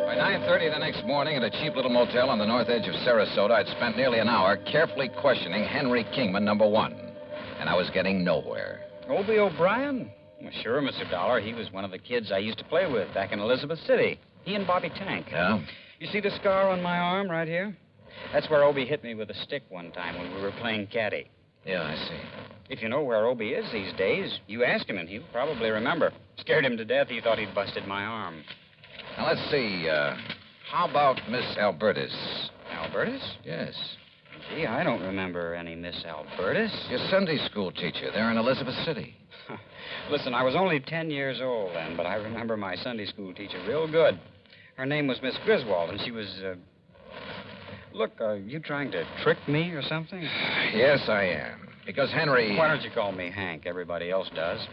By 9:30 the next morning at a cheap little motel on the north edge of Sarasota, I'd spent nearly an hour carefully questioning Henry Kingman, number one. And I was getting nowhere. Obie O'Brien? Well, sure, Mr. Dollar. He was one of the kids I used to play with back in Elizabeth City. He and Bobby Tank. Yeah? You see the scar on my arm right here? That's where Obie hit me with a stick one time when we were playing caddy. Yeah, I see. If you know where Obie is these days, you ask him and he'll probably remember. Scared him to death. He thought he'd busted my arm. Now, let's see. How about Miss Albertus? Albertus? Yes. Gee, I don't remember any Miss Albertus. Your Sunday school teacher there in Elizabeth City. Listen, I was only 10 years old then, but I remember my Sunday school teacher real good. Her name was Miss Griswold, and she was, Look, are you trying to trick me or something? Yes, I am. Because Henry... Why don't you call me Hank? Everybody else does.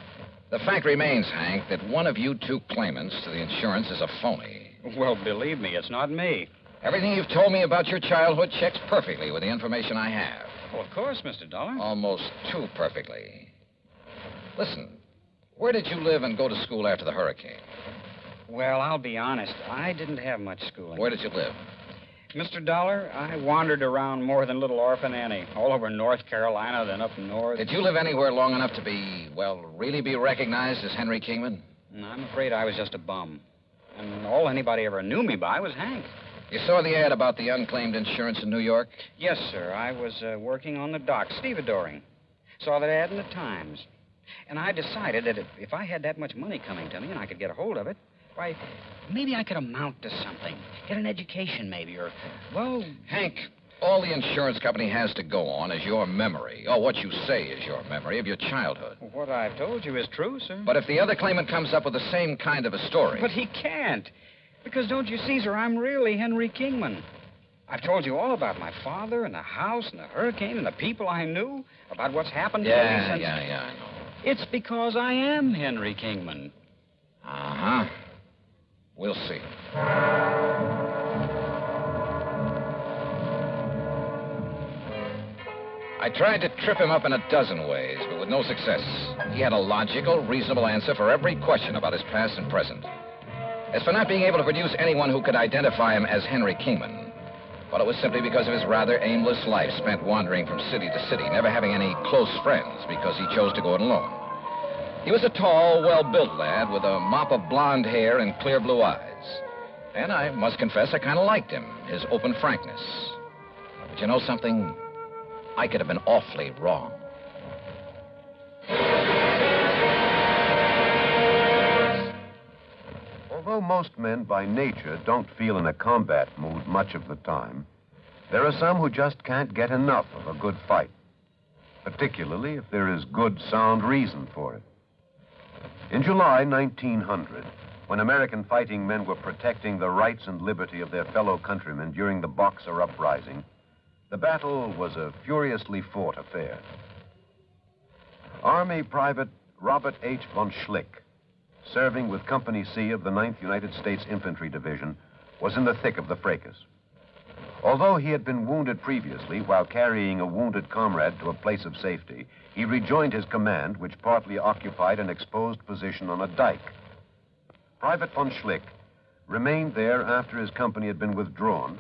The fact remains, Hank, that one of you two claimants to the insurance is a phony. Well, believe me, it's not me. Everything you've told me about your childhood checks perfectly with the information I have. Well, of course, Mr. Dollar. Almost too perfectly. Listen, where did you live and go to school after the hurricane? Well, I'll be honest. I didn't have much schooling. Where did you live? Mr. Dollar, I wandered around more than little Orphan Annie. All over North Carolina, then up north. Did you live anywhere long enough to be, well, really be recognized as Henry Kingman? I'm afraid I was just a bum. And all anybody ever knew me by was Hank. You saw the ad about the unclaimed insurance in New York? Yes, sir. I was working on the dock, stevedoring. Saw that ad in the Times. And I decided that if I had that much money coming to me and I could get a hold of it, why, maybe I could amount to something. Get an education, maybe, or, well... Hank, All the insurance company has to go on is your memory, or what you say is your memory of your childhood. What I've told you is true, sir. But if the other claimant comes up with the same kind of a story... But he can't. Because, don't you see, sir, I'm really Henry Kingman. I've told you all about my father and the house and the hurricane and the people I knew, about what's happened to me since... Yeah, I know. It's because I am Henry Kingman. Uh-huh. We'll see. I tried to trip him up in a dozen ways, but with no success. He had a logical, reasonable answer for every question about his past and present. As for not being able to produce anyone who could identify him as Henry Kingman, well, it was simply because of his rather aimless life spent wandering from city to city, never having any close friends because he chose to go it alone. He was a tall, well-built lad with a mop of blonde hair and clear blue eyes. And I must confess I kind of liked him, his open frankness. But you know something? I could have been awfully wrong. Although most men by nature don't feel in a combat mood much of the time, there are some who just can't get enough of a good fight, particularly if there is good, sound reason for it. In July 1900, when American fighting men were protecting the rights and liberty of their fellow countrymen during the Boxer Uprising, the battle was a furiously fought affair. Army Private Robert H. von Schlick, serving with Company C of the 9th United States Infantry Division, was in the thick of the fracas. Although he had been wounded previously while carrying a wounded comrade to a place of safety, he rejoined his command, which partly occupied an exposed position on a dike. Private von Schlick remained there after his company had been withdrawn,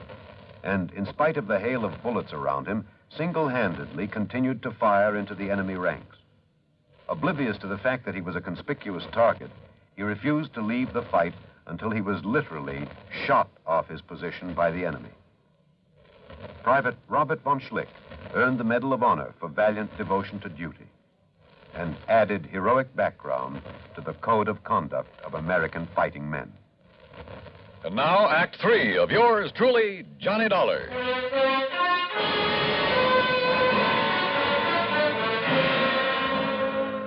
and in spite of the hail of bullets around him, single-handedly continued to fire into the enemy ranks. Oblivious to the fact that he was a conspicuous target, he refused to leave the fight until he was literally shot off his position by the enemy. Private Robert von Schlick earned the Medal of Honor for valiant devotion to duty and added heroic background to the code of conduct of American fighting men. And now, Act 3 of yours truly, Johnny Dollar.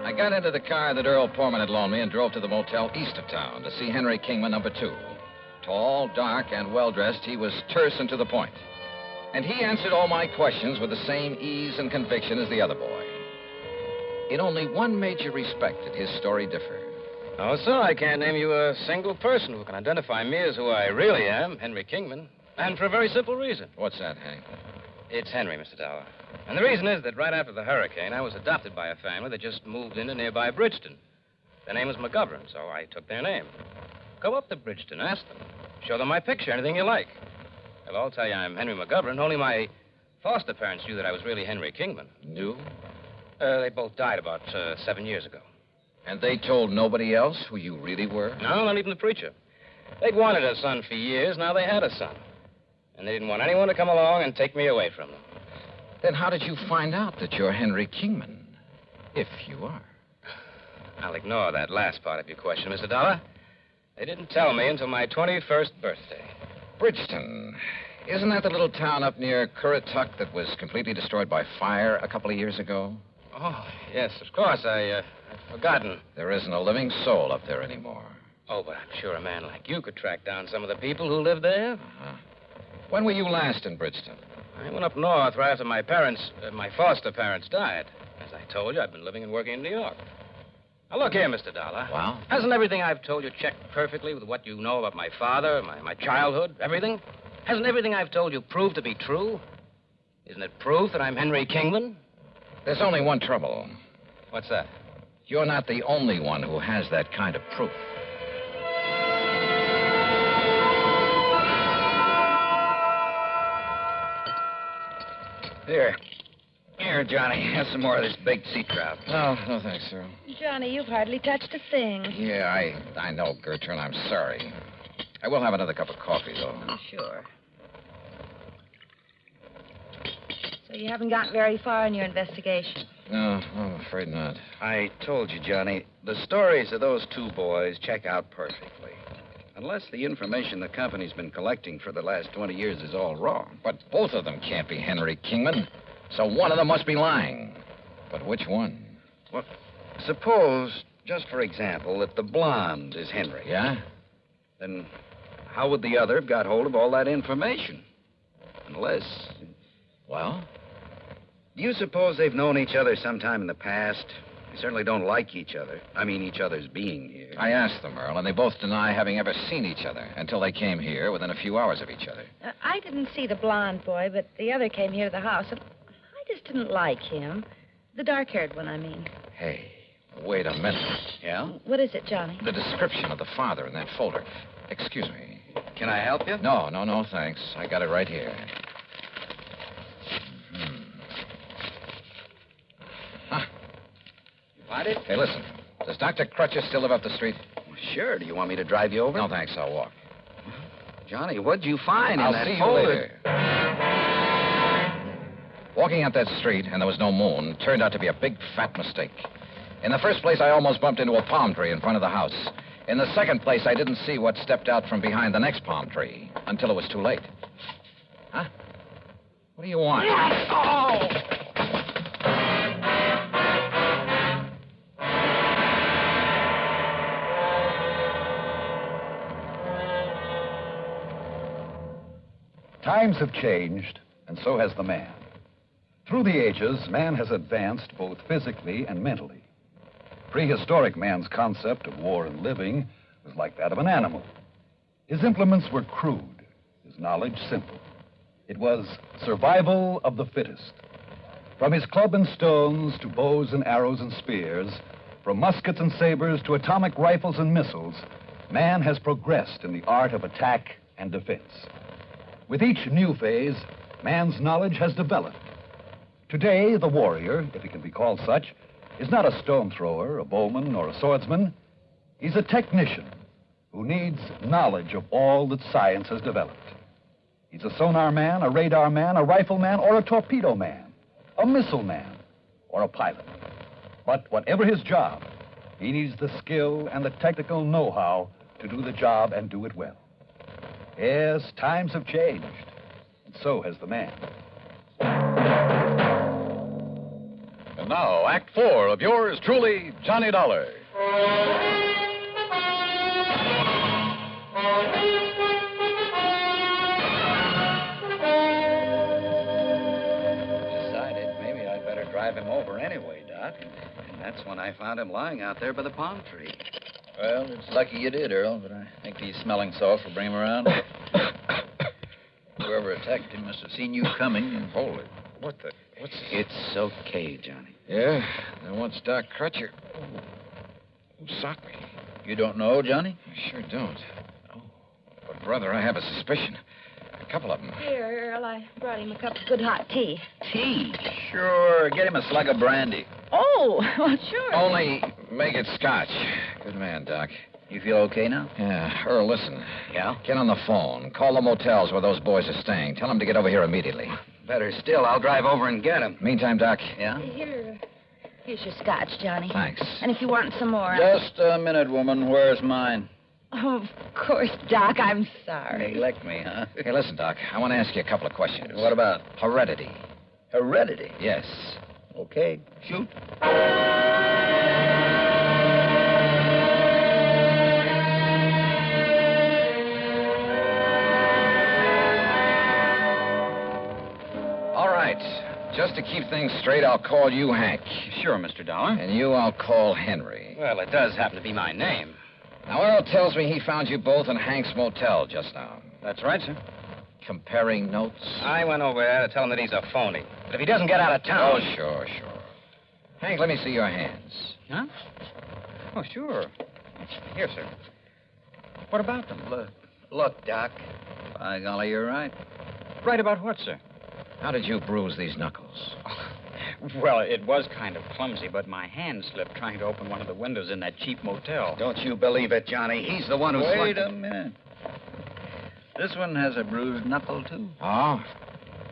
I got into the car that Earl Portman had loaned me and drove to the motel east of town to see Henry Kingman, number 2. Tall, dark, and well-dressed, he was terse and to the point. And he answered all my questions with the same ease and conviction as the other boy. In only one major respect did his story differ. No, sir, I can't name you a single person who can identify me as who I really am, Henry Kingman. And for a very simple reason. What's that, Hank? It's Henry, Mr. Dollar. And the reason is that right after the hurricane, I was adopted by a family that just moved into nearby Bridgeton. Their name was McGovern, so I took their name. Go up to Bridgeton, ask them. Show them my picture, anything you like. They'll all tell you I'm Henry McGovern. Only my foster parents knew that I was really Henry Kingman. Knew? They both died about 7 years ago. And they told nobody else who you really were? No, not even the preacher. They'd wanted a son for years. Now they had a son. And they didn't want anyone to come along and take me away from them. Then how did you find out that you're Henry Kingman? If you are. I'll ignore that last part of your question, Mr. Dollar. They didn't tell me until my 21st birthday. Bridgeton. Isn't that the little town up near Currituck that was completely destroyed by fire a couple of years ago? Oh, yes, of course. I'd forgotten. There isn't a living soul up there anymore. Oh, but I'm sure a man like you could track down some of the people who live there. Uh-huh. When were you last in Bridgeton? I went up north right after my foster parents died. As I told you, I've been living and working in New York. Now, look here, Mr. Dollar. Well? Hasn't everything I've told you checked perfectly with what you know about my father, my childhood, everything? Hasn't everything I've told you proved to be true? Isn't it proof that I'm Henry Kingman? There's only one trouble. What's that? You're not the only one who has that kind of proof. Here, Johnny. Have some more of this baked sea trout. No thanks, sir. Johnny, you've hardly touched a thing. Yeah, I know, Gertrude. I'm sorry. I will have another cup of coffee, though. Sure. So you haven't gotten very far in your investigation? No, I'm afraid not. I told you, Johnny, the stories of those two boys check out perfectly. Unless the information the company's been collecting for the last 20 years is all wrong. But both of them can't be Henry Kingman. So one of them must be lying. But which one? Well, suppose, just for example, that the blonde is Henry. Yeah? Then how would the other have got hold of all that information? Unless... Well? Do you suppose they've known each other sometime in the past? They certainly don't like each other. I mean, each other's being here. I asked them, Earl, and they both deny having ever seen each other until they came here within a few hours of each other. I didn't see the blonde boy, but the other came here to the house, and I just didn't like him. The dark-haired one, I mean. Hey, wait a minute. Yeah? What is it, Johnny? The description of the father in that folder. Excuse me. Can I help you? No, thanks. I got it right here. Huh. You find it? Hey, listen. Does Dr. Crutcher still live up the street? Well, sure. Do you want me to drive you over? No, thanks. I'll walk. Johnny, what'd you find in that I'll see folder? you later. Walking up that street, and there was no moon, turned out to be a big, fat mistake. In the first place, I almost bumped into a palm tree in front of the house. In the second place, I didn't see what stepped out from behind the next palm tree until it was too late. Huh? What do you want? Oh! Times have changed, and so has the man. Through the ages, man has advanced both physically and mentally. Prehistoric man's concept of war and living was like that of an animal. His implements were crude, his knowledge simple. It was survival of the fittest. From his club and stones to bows and arrows and spears, from muskets and sabers to atomic rifles and missiles, man has progressed in the art of attack and defense. With each new phase, man's knowledge has developed. Today, the warrior, if he can be called such, is not a stone thrower, a bowman, or a swordsman. He's a technician who needs knowledge of all that science has developed. He's a sonar man, a radar man, a rifle man, or a torpedo man, a missile man, or a pilot. But whatever his job, he needs the skill and the technical know-how to do the job and do it well. Yes, times have changed, and so has the man. And now, Act 4 of yours truly, Johnny Dollar. Decided maybe I'd better drive him over anyway, Doc. And that's when I found him lying out there by the palm tree. Well, it's lucky you did, Earl, but I think these smelling salts will bring him around. Whoever attacked him must have seen you coming and... Hold it. What's It's okay, Johnny. Yeah, then what's Doc Crutcher? Who socked me? You don't know, Johnny? I sure don't. Oh, but, brother, I have a suspicion. A couple of them. Here, Earl, I brought him a cup of good hot tea. Tea? Sure. Get him a slug of brandy. Oh, well, sure. Only make it scotch. Good man, Doc. You feel okay now? Yeah. Earl, listen. Yeah? Get on the phone. Call the motels where those boys are staying. Tell them to get over here immediately. Better still, I'll drive over and get him. Meantime, Doc. Yeah? Here's your scotch, Johnny. Thanks. And if you want some more... Just a minute, woman. Where's mine? Oh, of course, Doc. I'm sorry. Neglect me, huh? Hey, listen, Doc. I want to ask you a couple of questions. What about? Heredity. Heredity? Yes. Okay. Shoot. All right. Just to keep things straight, I'll call you Hank. Sure, Mr. Dollar. And you, I'll call Henry. Well, it does happen to be my name. Now, Earl tells me he found you both in Hank's motel just now. That's right, sir. Comparing notes? I went over there to tell him that he's a phony. But if he doesn't get out of town... Oh, sure. Hank, let me see your hands. Huh? Oh, sure. Here, sir. What about them? Look, Doc. By golly, you're right. Right about what, sir? How did you bruise these knuckles? Well, it was kind of clumsy, but my hand slipped trying to open one of the windows in that cheap motel. Don't you believe it, Johnny. He's the one who... Wait a minute. This one has a bruised knuckle, too. Oh?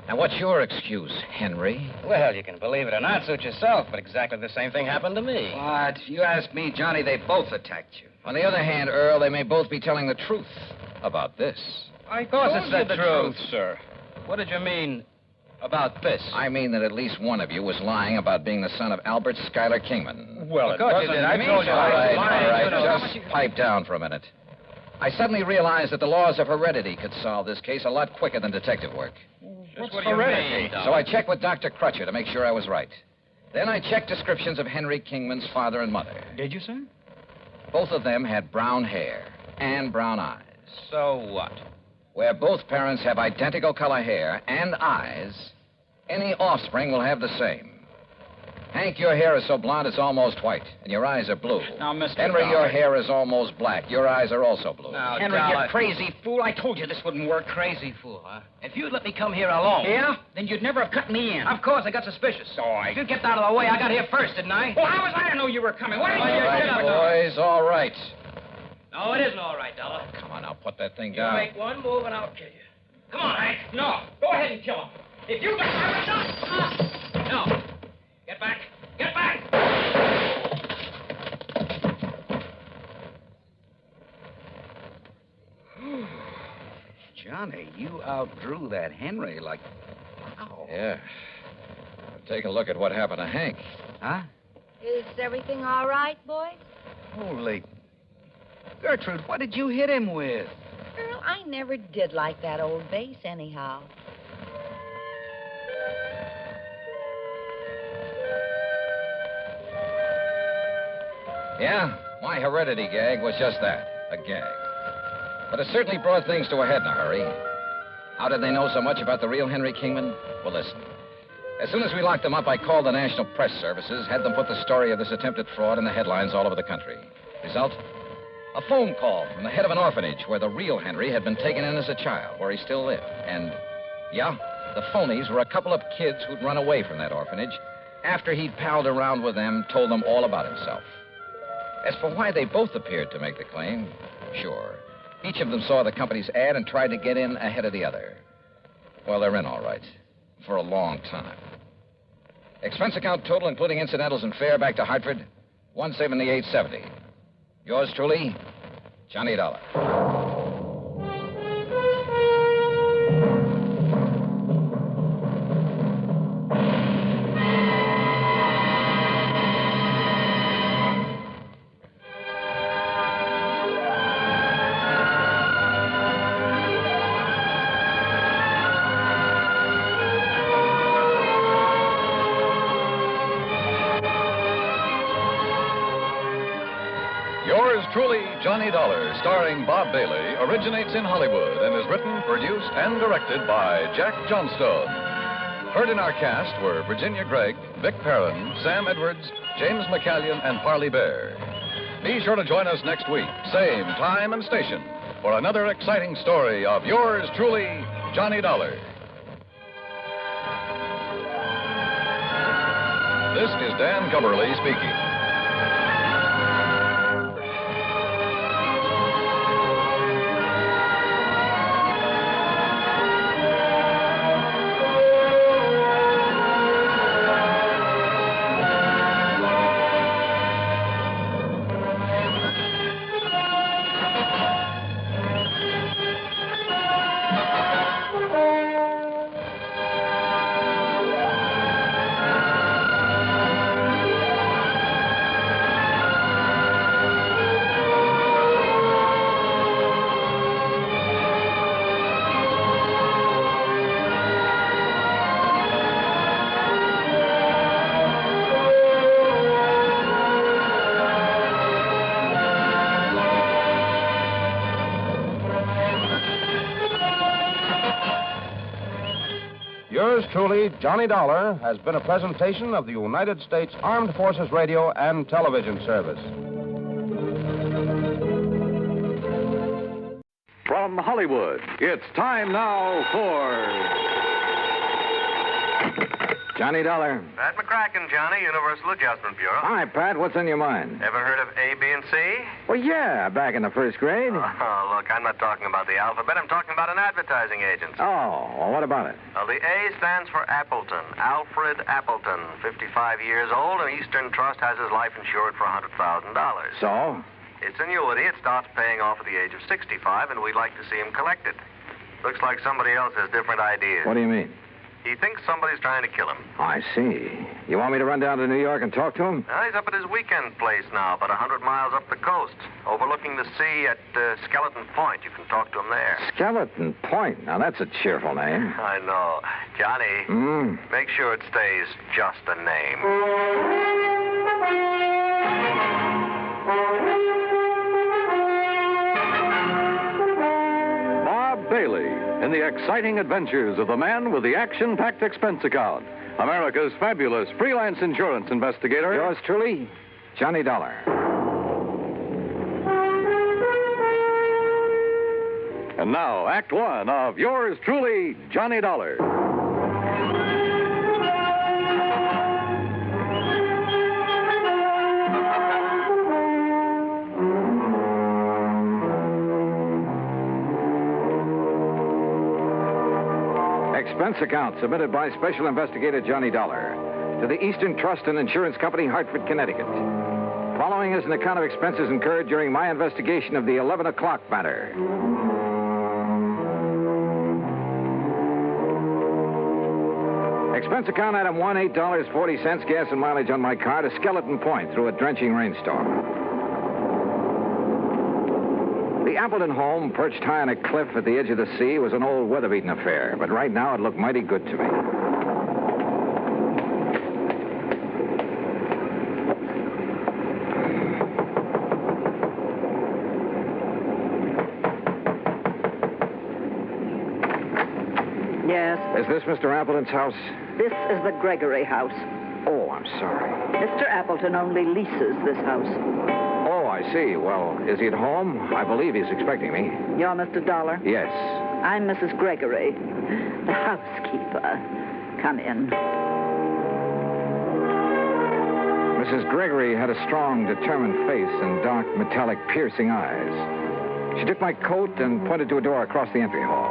Now, what's your excuse, Henry? Well, you can believe it or not, suit yourself, but exactly the same thing happened to me. What? You ask me, Johnny, they both attacked you. On the other hand, Earl, they may both be telling the truth about this. Of course it's the truth, sir. What did you mean about this? I mean that at least one of you was lying about being the son of Albert Schuyler Kingman. Well, of course you did. I told you. All right, just pipe down for a minute. I suddenly realized that the laws of heredity could solve this case a lot quicker than detective work. What's heredity? So I checked with Dr. Crutcher to make sure I was right. Then I checked descriptions of Henry Kingman's father and mother. Did you, sir? Both of them had brown hair and brown eyes. So what? Where both parents have identical color hair and eyes, any offspring will have the same. Hank, your hair is so blonde it's almost white, and your eyes are blue. Now, Mr. Henry, Dollar. your hair is almost black. Your eyes are also blue. Now, Henry, Dollar. you crazy fool. I told you this wouldn't work. Crazy fool, huh? If you'd let me come here alone. Yeah? Then you'd never have cut me in. Of course, I got suspicious. So I... If you kept out of the way, I got here first, didn't I? Well, how was I to know you were coming? Why didn't All you right, shut up? boys, all right. No, it isn't all right, Dollar. Come on, now, put that thing You down. make one move and I'll kill you. Come on, Hank. No, go ahead and kill him. If you got... No. Get back. Get back! Johnny, you outdrew that Henry like... Wow. Yeah. Take a look at what happened to Hank. Huh? Is everything all right, boys? Holy... Gertrude, what did you hit him with? Earl, I never did like that old bass anyhow. Yeah, my heredity gag was just that, a gag. But it certainly brought things to a head in a hurry. How did they know so much about the real Henry Kingman? Well, listen. As soon as we locked them up, I called the National Press Services, had them put the story of this attempted fraud in the headlines all over the country. Result? A phone call from the head of an orphanage where the real Henry had been taken in as a child, where he still lived. And, yeah, the phonies were a couple of kids who'd run away from that orphanage after he'd palled around with them, told them all about himself. As for why they both appeared to make the claim, sure. Each of them saw the company's ad and tried to get in ahead of the other. Well, they're in all right. For a long time. Expense account total, including incidentals and fare back to Hartford, $178.70. Yours truly, Johnny Dollar. Truly, Johnny Dollar, starring Bob Bailey, originates in Hollywood and is written, produced, and directed by Jack Johnstone. Heard in our cast were Virginia Gregg, Vic Perrin, Sam Edwards, James McCallion, and Parley Bear. Be sure to join us next week, same time and station, for another exciting story of yours truly, Johnny Dollar. This is Dan Gubberly speaking. Yours truly, Johnny Dollar, has been a presentation of the United States Armed Forces Radio and Television Service. From Hollywood, it's time now for... Johnny Dollar. Pat McCracken, Johnny, Universal Adjustment Bureau. Hi, Pat. What's on your mind? Ever heard of A, B, and C? Well, yeah, back in the first grade. Oh, look, I'm not talking about the alphabet. I'm talking about an advertising agency. Oh, well, what about it? Well, the A stands for Appleton. Alfred Appleton, 55 years old, and Eastern Trust has his life insured for $100,000. So? It's an annuity. It starts paying off at the age of 65, and we'd like to see him collected. Looks like somebody else has different ideas. What do you mean? He thinks somebody's trying to kill him. I see. You want me to run down to New York and talk to him? He's up at his weekend place now, about 100 miles up the coast, overlooking the sea at Skeleton Point. You can talk to him there. Skeleton Point? Now, that's a cheerful name. I know. Johnny, make sure it stays just a name. Bob Bailey in the exciting adventures of the man with the action-packed expense account. America's fabulous freelance insurance investigator. Yours truly, Johnny Dollar. And now, Act One of yours truly, Johnny Dollar. Expense account submitted by Special Investigator Johnny Dollar to the Eastern Trust and Insurance Company, Hartford, Connecticut. Following is an account of expenses incurred during my investigation of the 11 o'clock matter. Expense account item 1, $8.40, gas and mileage on my car to Skeleton Point through a drenching rainstorm. The Appleton home, perched high on a cliff at the edge of the sea, was an old weather-beaten affair, but right now it looked mighty good to me. Yes? Is this Mr. Appleton's house? This is the Gregory house. Oh, I'm sorry. Mr. Appleton only leases this house. Oh, I see. Well, is he at home? I believe he's expecting me. You're Mr. Dollar? Yes. I'm Mrs. Gregory, the housekeeper. Come in. Mrs. Gregory had a strong, determined face and dark, metallic, piercing eyes. She took my coat and pointed to a door across the entry hall.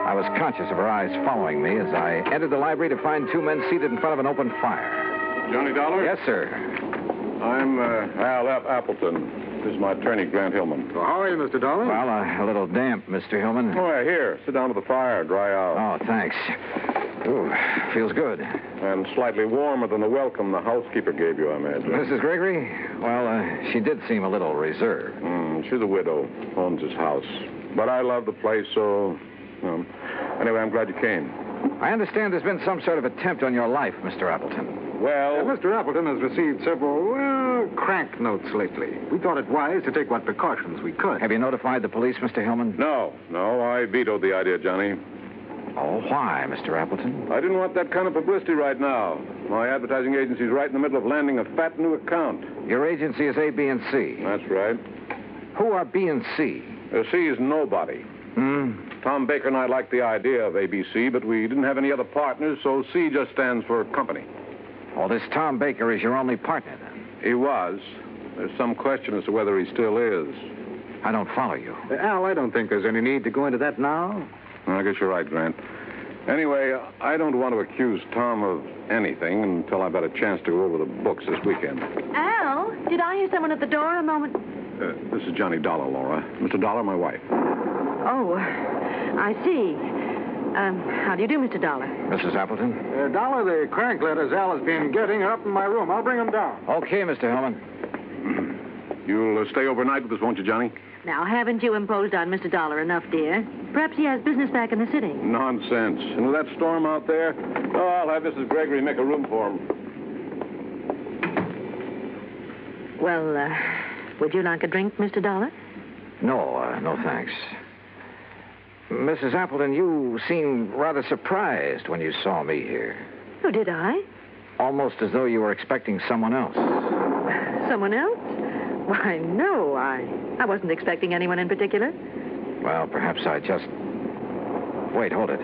I was conscious of her eyes following me as I entered the library to find two men seated in front of an open fire. Johnny Dollar? Yes, sir. I'm Al F. Appleton. This is my attorney, Grant Hillman. Well, how are you, Mr. Dollar? Well, a little damp, Mr. Hillman. Oh, yeah, here. Sit down to the fire, dry out. Oh, thanks. Ooh, feels good. And slightly warmer than the welcome the housekeeper gave you, I imagine. Mrs. Gregory? Well, she did seem a little reserved. She's a widow, owns his house. But I love the place, so... Anyway, I'm glad you came. I understand there's been some sort of attempt on your life, Mr. Appleton. Well... Mr. Appleton has received several, crank notes lately. We thought it wise to take what precautions we could. Have you notified the police, Mr. Hillman? No, I vetoed the idea, Johnny. Oh, why, Mr. Appleton? I didn't want that kind of publicity right now. My advertising agency's right in the middle of landing a fat new account. Your agency is A, B, and C. That's right. Who are B and C? C is nobody. Tom Baker and I liked the idea of ABC, but we didn't have any other partners, so C just stands for company. Oh, this Tom Baker is your only partner, then? He was. There's some question as to whether he still is. I don't follow you. Al, I don't think there's any need to go into that now. I guess you're right, Grant. Anyway, I don't want to accuse Tom of anything until I've had a chance to go over the books this weekend. Al, did I hear someone at the door a moment? This is Johnny Dollar, Laura. Mr. Dollar, my wife. Oh, I see. How do you do, Mr. Dollar? Mrs. Appleton? Dollar, the crank letters Al has been getting are up in my room. I'll bring them down. Okay, Mr. Hillman. You'll stay overnight with us, won't you, Johnny? Now, haven't you imposed on Mr. Dollar enough, dear? Perhaps he has business back in the city. Nonsense. And with that storm out there, I'll have Mrs. Gregory make a room for him. Well, would you like a drink, Mr. Dollar? No, thanks. Mrs. Appleton, you seemed rather surprised when you saw me here. Oh, did I? Almost as though you were expecting someone else. Someone else? Why, no, I wasn't expecting anyone in particular. Well, perhaps I just... Wait, hold it.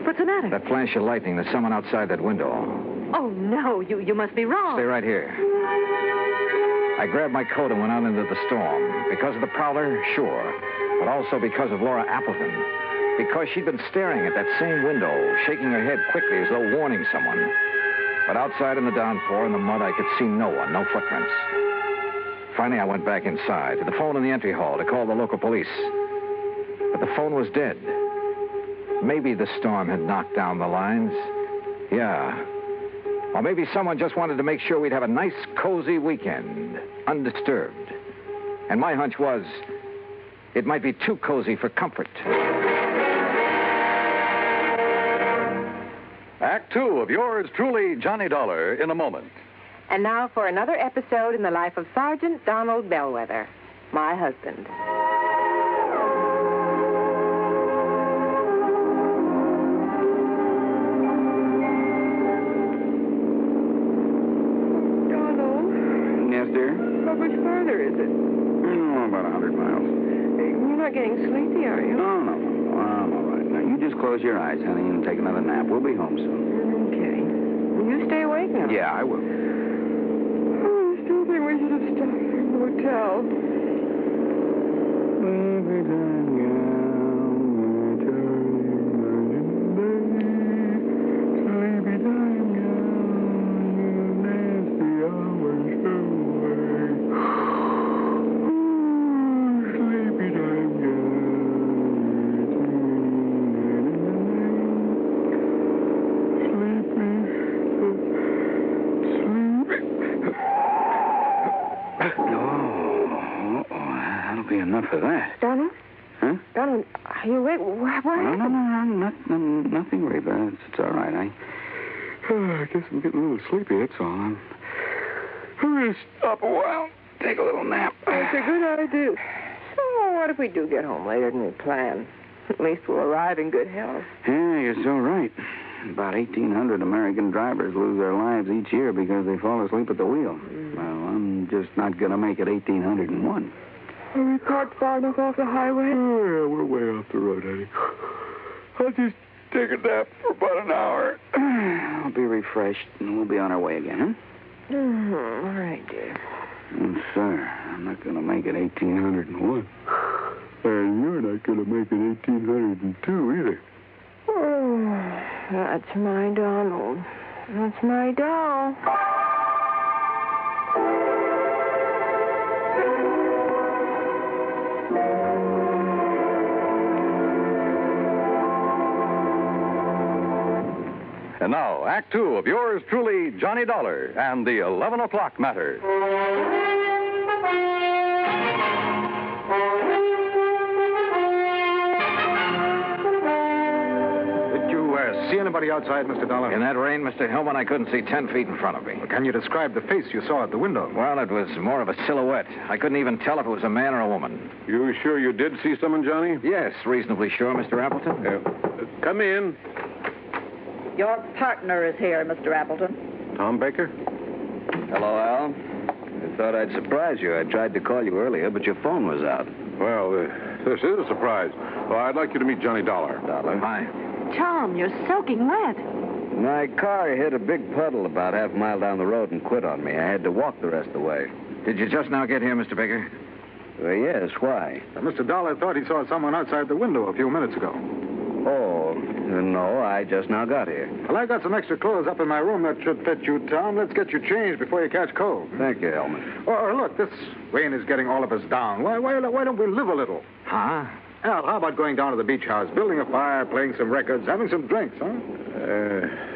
What's the matter? That flash of lightning, there's someone outside that window. Oh, no, you must be wrong. Stay right here. I grabbed my coat and went out into the storm. Because of the prowler, sure. But also because of Laura Appleton. Because she'd been staring at that same window, shaking her head quickly as though warning someone. But outside in the downpour and the mud, I could see no one, no footprints. Finally, I went back inside to the phone in the entry hall to call the local police. But the phone was dead. Maybe the storm had knocked down the lines. Yeah. Or maybe someone just wanted to make sure we'd have a nice, cozy weekend, undisturbed. And my hunch was, it might be too cozy for comfort. Act two of yours truly, Johnny Dollar, in a moment. And now for another episode in the life of Sergeant Donald Bellwether, my husband. Donald? Yes, dear? How much farther is it? About 100 miles. Hey, you're not getting sleepy, are you? No. I'm all right. Now, you just close your eyes, honey, and take another nap. We'll be home soon. Okay. You stay awake now. Yeah, I will. Oh, I still think we should have stopped in the hotel. For that. Donald? Huh? Donald, are you awake? What happened? No, nothing, Reba. It's all right. I guess I'm getting a little sleepy, that's all. I'm going to stop a while, take a little nap. It's a good idea. So what if we do get home later than we planned? At least we'll arrive in good health. Yeah, you're so right. About 1,800 American drivers lose their lives each year because they fall asleep at the wheel. Well, I'm just not going to make it 1,801. Are we parked far enough off the highway? Oh, yeah, we're way off the road, honey. I'll just take a nap for about an hour. I'll be refreshed, and we'll be on our way again, huh? All right, dear. Sir, I'm not going to make it 1,801. And you're not going to make it 1,802 either. Oh, that's my Donald. That's my doll. And now, Act two of yours truly, Johnny Dollar, and the 11 o'clock matter. Did you see anybody outside, Mr. Dollar? In that rain, Mr. Hillman, I couldn't see 10 feet in front of me. Can you describe the face you saw at the window? Well, it was more of a silhouette. I couldn't even tell if it was a man or a woman. You sure you did see someone, Johnny? Yes, reasonably sure, Mr. Appleton. Come in. Your partner is here, Mr. Appleton. Tom Baker? Hello, Al. I thought I'd surprise you. I tried to call you earlier, but your phone was out. Well, this is a surprise. Well, I'd like you to meet Johnny Dollar. Dollar? Hi. Tom, you're soaking wet. My car hit a big puddle about half a mile down the road and quit on me. I had to walk the rest of the way. Did you just now get here, Mr. Baker? Yes, why? Mr. Dollar thought he saw someone outside the window a few minutes ago. Oh, no, I just now got here. Well, I got some extra clothes up in my room that should fit you, Tom. Let's get you changed before you catch cold. Thank you, Hellman. Oh, look, this rain is getting all of us down. Why don't we live a little? Huh? Al, how about going down to the beach house, building a fire, playing some records, having some drinks, huh?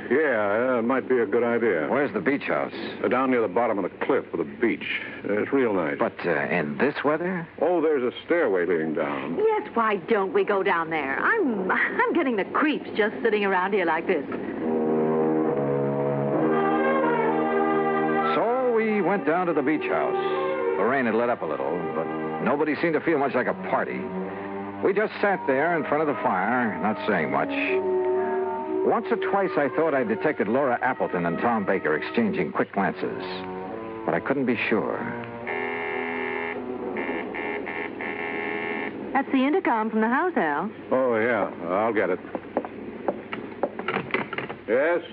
Yeah, it might be a good idea. Where's the beach house? Down near the bottom of the cliff with a beach. It's real nice. But in this weather? Oh, there's a stairway leading down. Yes, why don't we go down there? I'm getting the creeps just sitting around here like this. So we went down to the beach house. The rain had let up a little, but nobody seemed to feel much like a party. We just sat there in front of the fire, not saying much. Once or twice I thought I detected Laura Appleton and Tom Baker exchanging quick glances, but I couldn't be sure. That's the intercom from the house, Al. Oh, yeah. I'll get it. Yes?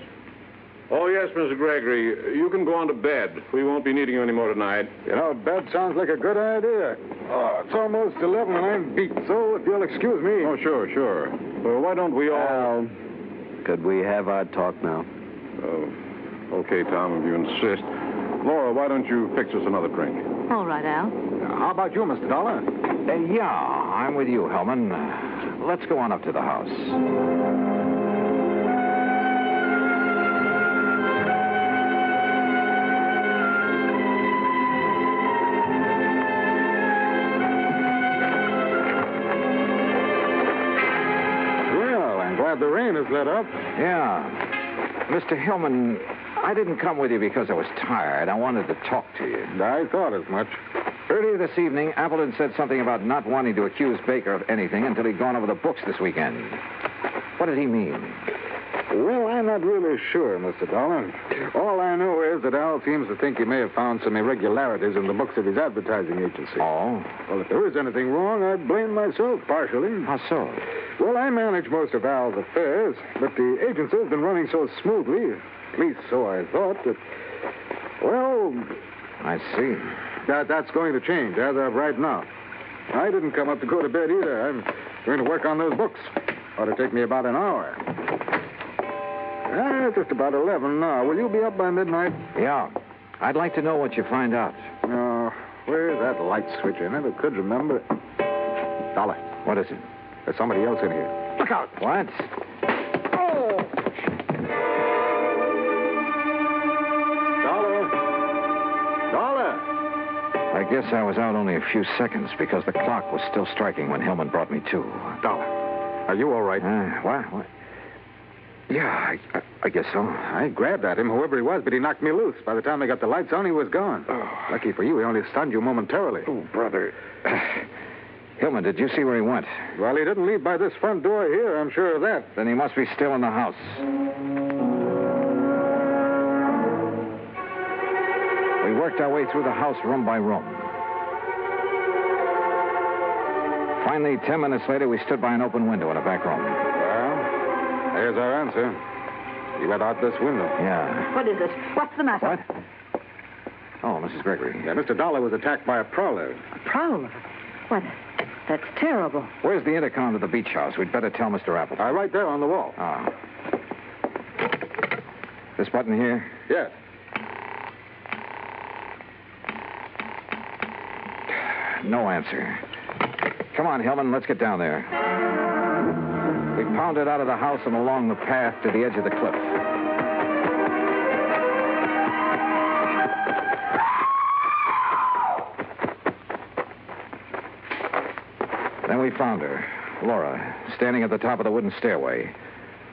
Oh, yes, Mr. Gregory. You can go on to bed. We won't be needing you anymore tonight. You know, bed sounds like a good idea. Oh, it's almost 11 and I'm beat, so if you'll excuse me. Oh, sure. Well, why don't we all... Could we have our talk now? Oh, okay, Tom, if you insist. Laura, why don't you fix us another drink? All right, Al. How about you, Mr. Dollar? Yeah, I'm with you, Hellman. Let's go on up to the house. Well, I'm glad the rain has let up. Yeah. Mr. Hillman, I didn't come with you because I was tired. I wanted to talk to you. I thought as much. Earlier this evening, Appleton said something about not wanting to accuse Baker of anything until he'd gone over the books this weekend. What did he mean? Well, I'm not really sure, Mr. Dollar. All I know is that Al seems to think he may have found some irregularities in the books of his advertising agency. Oh? Well, if there is anything wrong, I'd blame myself partially. How so? Well, I manage most of Al's affairs, but the agency has been running so smoothly, at least so I thought, that, well... I see. That's going to change as of right now. I didn't come up to go to bed either. I'm going to work on those books. Ought to take me about an hour. Just about 11 now. Will you be up by midnight? Yeah. I'd like to know what you find out. Oh, where's that light switch? I never could remember. Dollar. What is it? There's somebody else in here. Look out. What? Oh! Dollar! I guess I was out only a few seconds because the clock was still striking when Hillman brought me to. Dollar, are you all right? What? Yeah, I guess so. I grabbed at him, whoever he was, but he knocked me loose. By the time they got the lights on, he was gone. Oh. Lucky for you, he only stunned you momentarily. Oh, brother. Hillman, did you see where he went? Well, he didn't leave by this front door here, I'm sure of that. Then he must be still in the house. We worked our way through the house room by room. Finally, 10 minutes later, we stood by an open window in a back room. Well, there's our answer. He went out this window. Yeah. What is it? What's the matter? What? Oh, Mrs. Gregory. Yeah, Mr. Dollar was attacked by a prowler. A prowler? What? That's terrible. Where's the intercom to the beach house? We'd better tell Mr. Appleton. Right there on the wall. Ah. This button here? Yes. No answer. Come on, Hillman, let's get down there. We pounded out of the house and along the path to the edge of the cliff. Then we found her, Laura, standing at the top of the wooden stairway.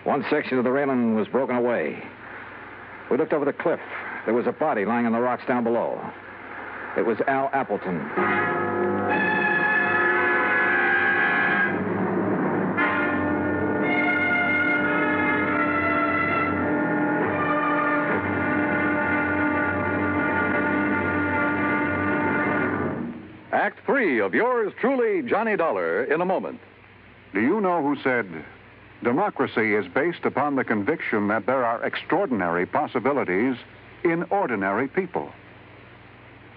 One section of the railing was broken away. We looked over the cliff. There was a body lying on the rocks down below. It was Al Appleton. Act 3 of yours truly, Johnny Dollar, in a moment. Do you know who said, democracy is based upon the conviction that there are extraordinary possibilities in ordinary people?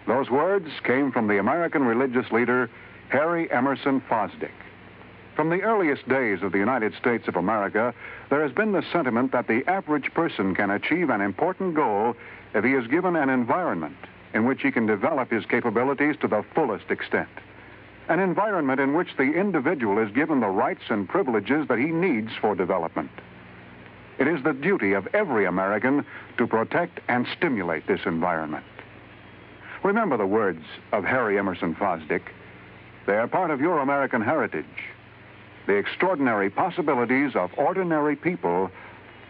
Those words came from the American religious leader, Harry Emerson Fosdick. From the earliest days of the United States of America, there has been the sentiment that the average person can achieve an important goal if he is given an environment in which he can develop his capabilities to the fullest extent. An environment in which the individual is given the rights and privileges that he needs for development. It is the duty of every American to protect and stimulate this environment. Remember the words of Harry Emerson Fosdick. They are part of your American heritage. The extraordinary possibilities of ordinary people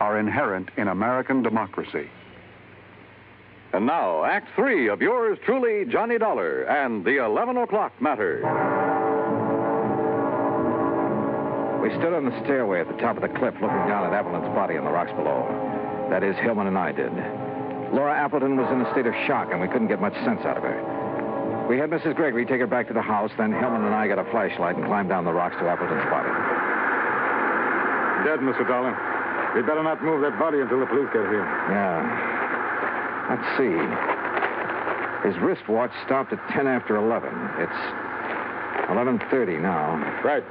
are inherent in American democracy. And now, Act 3 of yours truly, Johnny Dollar, and the 11 o'clock matter. We stood on the stairway at the top of the cliff looking down at Appleton's body on the rocks below. That is, Hillman and I did. Laura Appleton was in a state of shock, and we couldn't get much sense out of her. We had Mrs. Gregory take her back to the house, then Hillman and I got a flashlight and climbed down the rocks to Appleton's body. Dead, Mr. Dollar. We'd better not move that body until the police get here. Yeah. Let's see. His wristwatch stopped at 10 after 11. It's 11:30 now. Right.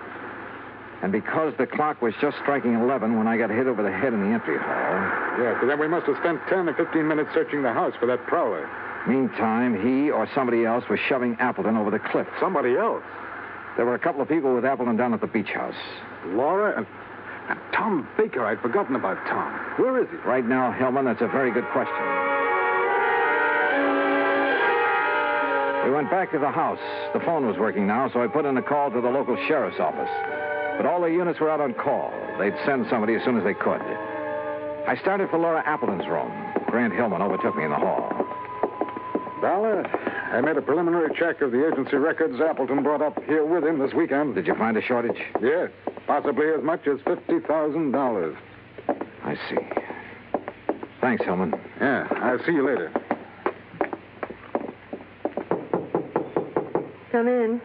And because the clock was just striking 11 when I got hit over the head in the entry hall... Yeah, so then we must have spent 10 or 15 minutes searching the house for that prowler. Meantime, he or somebody else was shoving Appleton over the cliff. Somebody else? There were a couple of people with Appleton down at the beach house. Laura and Tom Baker. I'd forgotten about Tom. Where is he? Right now, Hillman, that's a very good question. We went back to the house. The phone was working now, so I put in a call to the local sheriff's office. But all the units were out on call. They'd send somebody as soon as they could. I started for Laura Appleton's room. Grant Hillman overtook me in the hall. Dollar, I made a preliminary check of the agency records Appleton brought up here with him this weekend. Did you find a shortage? Yes, possibly as much as $50,000. I see. Thanks, Hillman. Yeah, I'll see you later. Come in.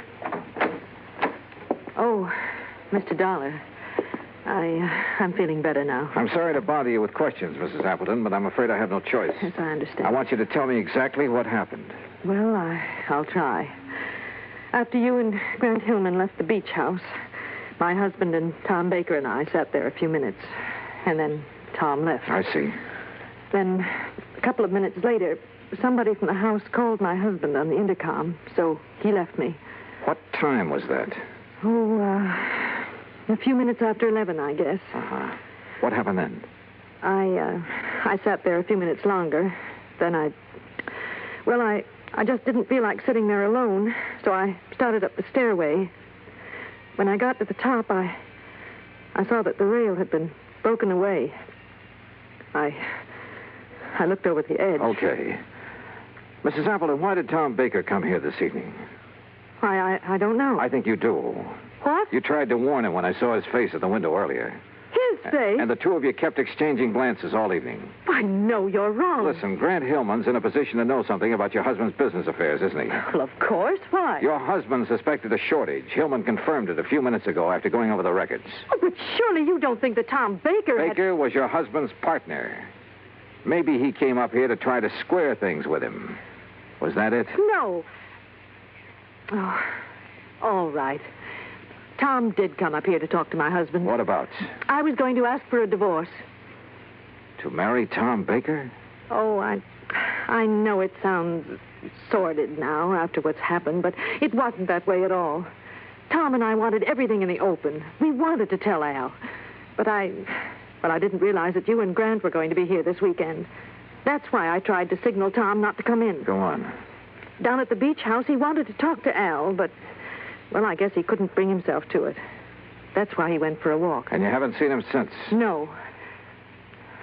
Oh, Mr. Dollar. I'm feeling better now. I'm sorry to bother you with questions, Mrs. Appleton, but I'm afraid I have no choice. Yes, I understand. I want you to tell me exactly what happened. Well, I'll try. After you and Grant Hillman left the beach house, my husband and Tom Baker and I sat there a few minutes, and then Tom left. I see. Then, a couple of minutes later, somebody from the house called my husband on the intercom, so he left me. What time was that? Oh, a few minutes after 11, I guess. Uh-huh. What happened then? I sat there a few minutes longer. Then I just didn't feel like sitting there alone, so I started up the stairway. When I got to the top, I saw that the rail had been broken away. I looked over the edge. Okay. Mrs. Appleton, why did Tom Baker come here this evening? Why, I don't know. I think you do. What? You tried to warn him when I saw his face at the window earlier. His face? And the two of you kept exchanging glances all evening. Why, no, you're wrong. Listen, Grant Hillman's in a position to know something about your husband's business affairs, isn't he? Well, of course. Why? Your husband suspected a shortage. Hillman confirmed it a few minutes ago after going over the records. Oh, but surely you don't think that Tom Baker Baker was your husband's partner. Maybe he came up here to try to square things with him. Was that it? No. Oh, all right. Tom did come up here to talk to my husband. What about? I was going to ask for a divorce. To marry Tom Baker? Oh, I know it sounds sordid now after what's happened, but it wasn't that way at all. Tom and I wanted everything in the open. We wanted to tell Al. But I didn't realize that you and Grant were going to be here this weekend. That's why I tried to signal Tom not to come in. Go on. Down at the beach house, he wanted to talk to Al, but, well, I guess he couldn't bring himself to it. That's why he went for a walk. And you haven't seen him since? No.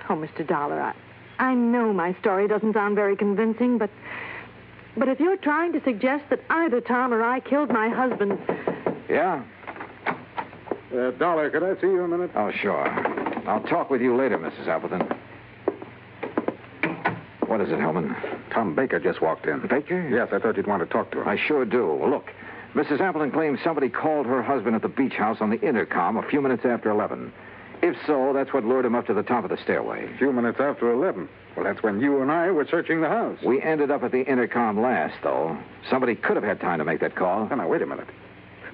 Oh, Mr. Dollar, I know my story doesn't sound very convincing, but if you're trying to suggest that either Tom or I killed my husband... Yeah? Dollar, could I see you a minute? Oh, sure. I'll talk with you later, Mrs. Appleton. What is it, Hellman? Tom Baker just walked in. Baker? Yes, I thought you'd want to talk to him. I sure do. Look, Mrs. Appleton claims somebody called her husband at the beach house on the intercom a few minutes after 11. If so, that's what lured him up to the top of the stairway. A few minutes after 11. Well, that's when you and I were searching the house. We ended up at the intercom last, though. Somebody could have had time to make that call. Now, wait a minute.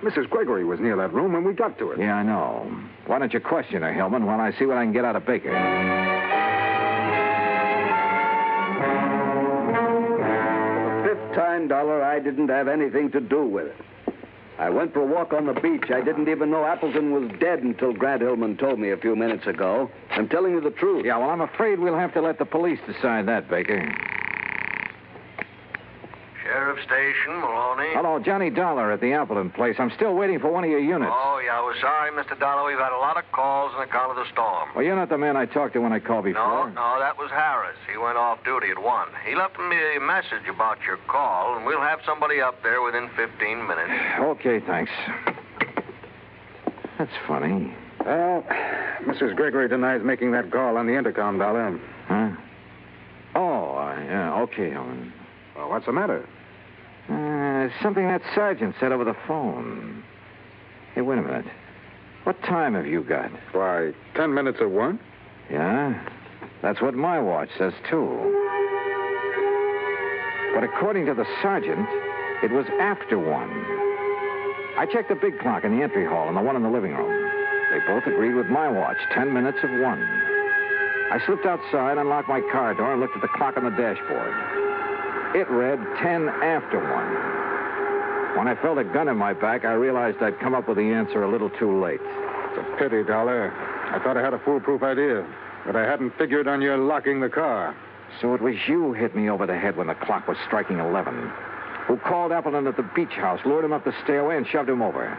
Mrs. Gregory was near that room when we got to it. Yeah, I know. Why don't you question her, Hillman, while I see what I can get out of Baker? For the fifth time, Dollar, I didn't have anything to do with it. I went for a walk on the beach. I didn't even know Appleton was dead until Grant Hillman told me a few minutes ago. I'm telling you the truth. Yeah, well, I'm afraid we'll have to let the police decide that, Baker. Sheriff Station, Maloney. Hello, Johnny Dollar at the Appleton place. I'm still waiting for one of your units. Oh, yeah, we're sorry, Mr. Dollar. We've had a lot of calls on account of the storm. Well, you're not the man I talked to when I called before. No, that was Harris. He went off duty at 1. He left me a message about your call, and we'll have somebody up there within 15 minutes. Okay, thanks. That's funny. Well, Mrs. Gregory denies making that call on the intercom, Dollar. Huh? Oh, yeah, okay, Helen. Well, what's the matter? Something that sergeant said over the phone. Hey, wait a minute. What time have you got? Why, 10 minutes of 1? Yeah? That's what my watch says, too. But according to the sergeant, it was after 1. I checked the big clock in the entry hall and the one in the living room. They both agreed with my watch, 10 minutes of 1. I slipped outside, unlocked my car door, and looked at the clock on the dashboard. It read 10 after 1. When I felt a gun in my back, I realized I'd come up with the answer a little too late. It's a pity, Dollar. I thought I had a foolproof idea, but I hadn't figured on your locking the car. So it was you hit me over the head when the clock was striking 11. Who called Appleton at the beach house, lured him up the stairway, and shoved him over.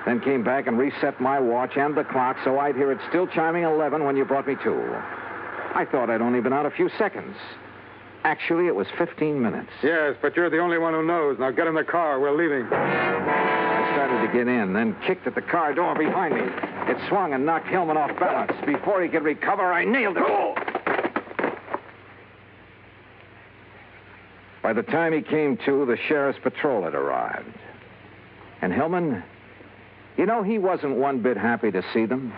Then came back and reset my watch and the clock so I'd hear it still chiming 11 when you brought me to. I thought I'd only been out a few seconds. Actually, it was 15 minutes. Yes, but you're the only one who knows. Now get in the car. We're leaving. I started to get in, then kicked at the car door behind me. It swung and knocked Hillman off balance. Before he could recover, I nailed it. Oh! By the time he came to, the sheriff's patrol had arrived. And Hillman, you know, he wasn't one bit happy to see them.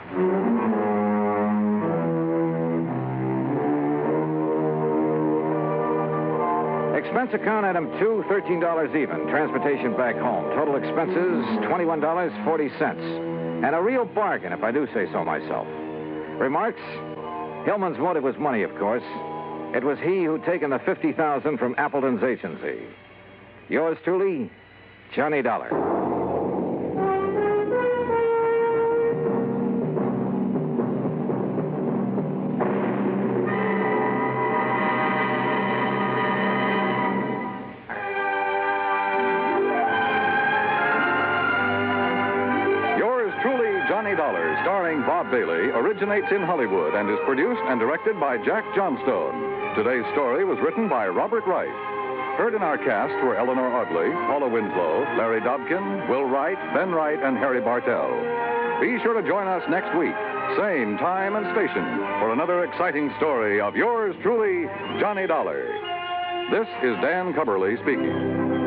Expense account item 2, $13 even. Transportation back home. Total expenses, $21.40. And a real bargain, if I do say so myself. Remarks? Hillman's motive was money, of course. It was he who'd taken the $50,000 from Appleton's agency. Yours truly, Johnny Dollar. Starring Bob Bailey, originates in Hollywood and is produced and directed by Jack Johnstone. Today's story was written by Robert Wright. Heard in our cast were Eleanor Audley, Paula Winslow, Larry Dobkin, Will Wright, Ben Wright, and Harry Bartell. Be sure to join us next week, same time and station, for another exciting story of yours truly, Johnny Dollar. This is Dan Cubberly speaking.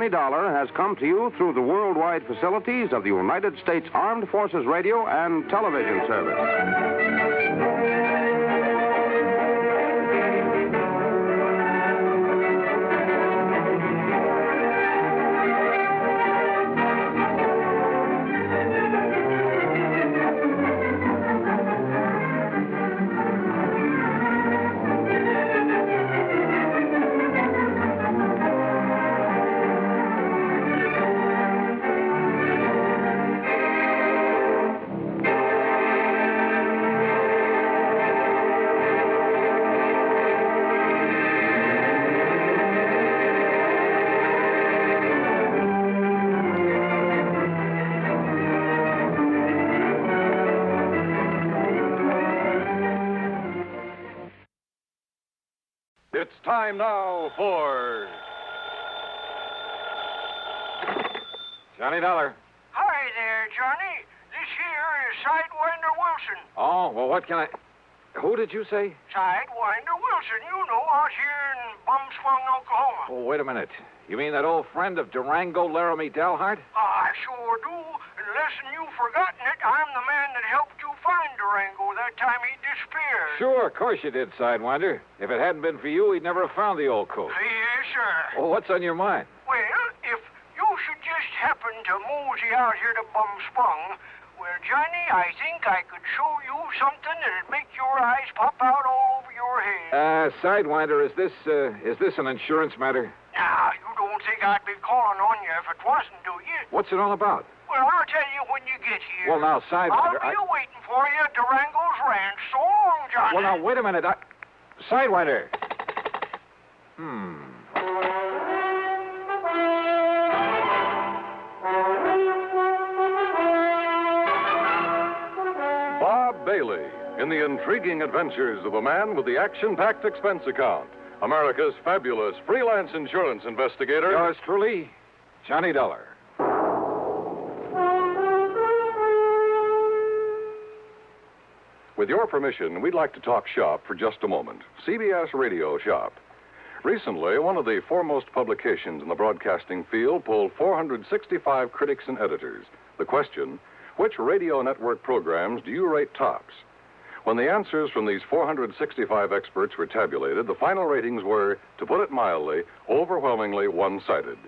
Dollar has come to you through the worldwide facilities of the United States Armed Forces Radio and Television Service. It's time now for Johnny Dollar. Hi there, Johnny. This here is Sidewinder Wilson. Oh, well, what can I... Who did you say? Sidewinder Wilson, you know, out here in Bumswung, Oklahoma. Oh, wait a minute. You mean that old friend of Durango, Laramie Dalhart? I sure do. Unless you've forgotten it, I'm the man that helped you find Durango that time he disappeared. Sure, of course you did, Sidewinder. If it hadn't been for you, we'd never have found the old coat. Yes, sir. Well, what's on your mind? Well, if you should just happen to mosey out here to Bumswung, well, Johnny, I think I could show you something that'd make your eyes pop out all over your head. Sidewinder, is this an insurance matter? Now, you don't think I'd be calling on you if it wasn't, do you? What's it all about? Well, I'll tell you when you get here. Well, now, Sidewinder, I'll be waiting for you at Durango's Ranch. So long, Johnny. Well, now, wait a minute. Sidewinder. Bob Bailey in the intriguing adventures of a man with the action-packed expense account. America's fabulous freelance insurance investigator. Yours truly, Johnny Dollar. With your permission, we'd like to talk shop for just a moment. CBS Radio Shop. Recently, one of the foremost publications in the broadcasting field polled 465 critics and editors. The question, which radio network programs do you rate tops? When the answers from these 465 experts were tabulated, the final ratings were, to put it mildly, overwhelmingly one-sided.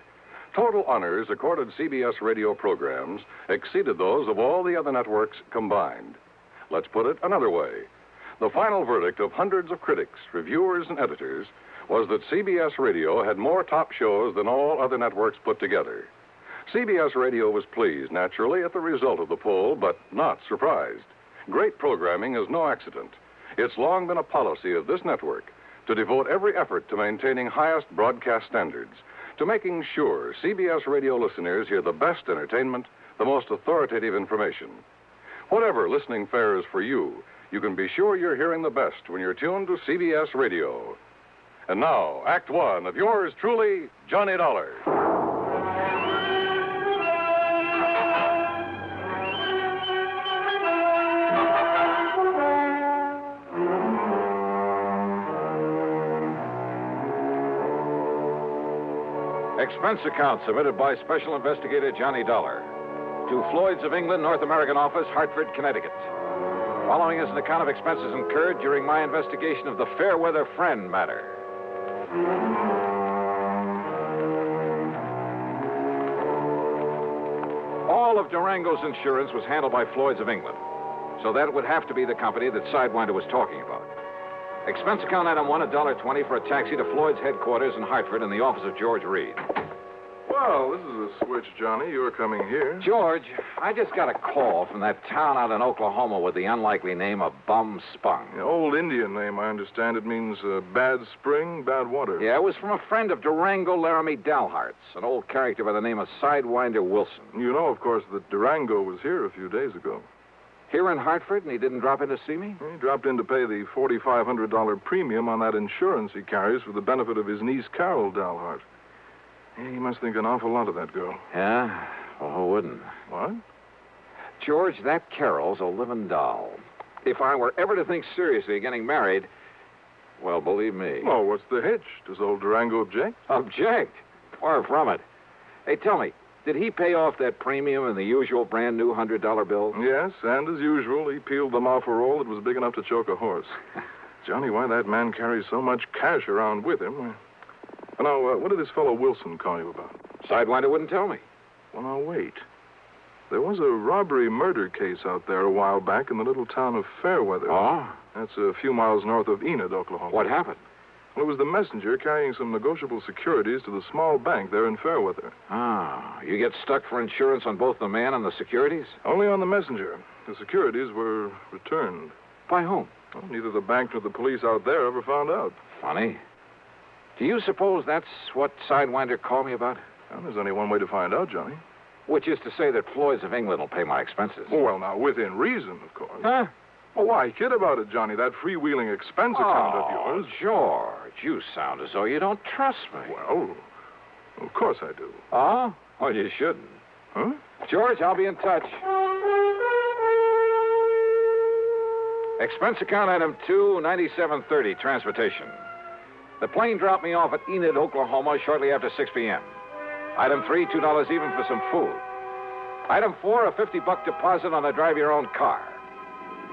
Total honors accorded CBS radio programs exceeded those of all the other networks combined. Let's put it another way. The final verdict of hundreds of critics, reviewers, and editors was that CBS Radio had more top shows than all other networks put together. CBS Radio was pleased, naturally, at the result of the poll, but not surprised. Great programming is no accident. It's long been a policy of this network to devote every effort to maintaining highest broadcast standards, to making sure CBS Radio listeners hear the best entertainment, the most authoritative information. Whatever listening fare is for you, you can be sure you're hearing the best when you're tuned to CBS Radio. And now, Act One of yours truly, Johnny Dollar. Expense account submitted by Special Investigator Johnny Dollar to Floyd's of England, North American Office, Hartford, Connecticut. Following is an account of expenses incurred during my investigation of the Fairweather friend matter. All of Durango's insurance was handled by Floyd's of England, so that would have to be the company that Sidewinder was talking about. Expense account item 1, $1.20 for a taxi to Floyd's headquarters in Hartford in the office of George Reed. Well, this is a switch, Johnny. You're coming here. George, I just got a call from that town out in Oklahoma with the unlikely name of Bum Spung. The old Indian name, I understand. It means bad spring, bad water. Yeah, it was from a friend of Durango Laramie Dalhart's, an old character by the name of Sidewinder Wilson. You know, of course, that Durango was here a few days ago. Here in Hartford, and he didn't drop in to see me? He dropped in to pay the $4,500 premium on that insurance he carries for the benefit of his niece, Carol Dalhart. He must think an awful lot of that girl. Yeah? Well, who wouldn't? What? George, that Carol's a living doll. If I were ever to think seriously of getting married, well, believe me. Oh, what's the hitch? Does old Durango object? Object? Far from it. Hey, tell me, did he pay off that premium in the usual brand new $100 bill? Yes, and as usual, he peeled them off a roll that was big enough to choke a horse. Johnny, why that man carries so much cash around with him? Now, what did this fellow Wilson call you about? Sidewinder wouldn't tell me. Well, now, wait. There was a robbery-murder case out there a while back in the little town of Fairweather. Oh? That's a few miles north of Enid, Oklahoma. What happened? Well, it was the messenger carrying some negotiable securities to the small bank there in Fairweather. Ah, you get stuck for insurance on both the man and the securities? Only on the messenger. The securities were returned. By whom? Well, neither the bank nor the police out there ever found out. Funny. Do you suppose that's what Sidewinder called me about? Well, there's only one way to find out, Johnny. Which is to say that Floyd's of England will pay my expenses. Oh, well, now, within reason, of course. Huh? Well, why kid about it, Johnny? That freewheeling expense account of yours. George, you sound as though you don't trust me. Well, of course I do. Oh? Well, you shouldn't. Huh? George, I'll be in touch. Expense account item 2, 9730, transportation. The plane dropped me off at Enid, Oklahoma, shortly after 6 p.m. Item 3, $2 even for some food. Item 4, a $50 deposit on a drive-your-own car.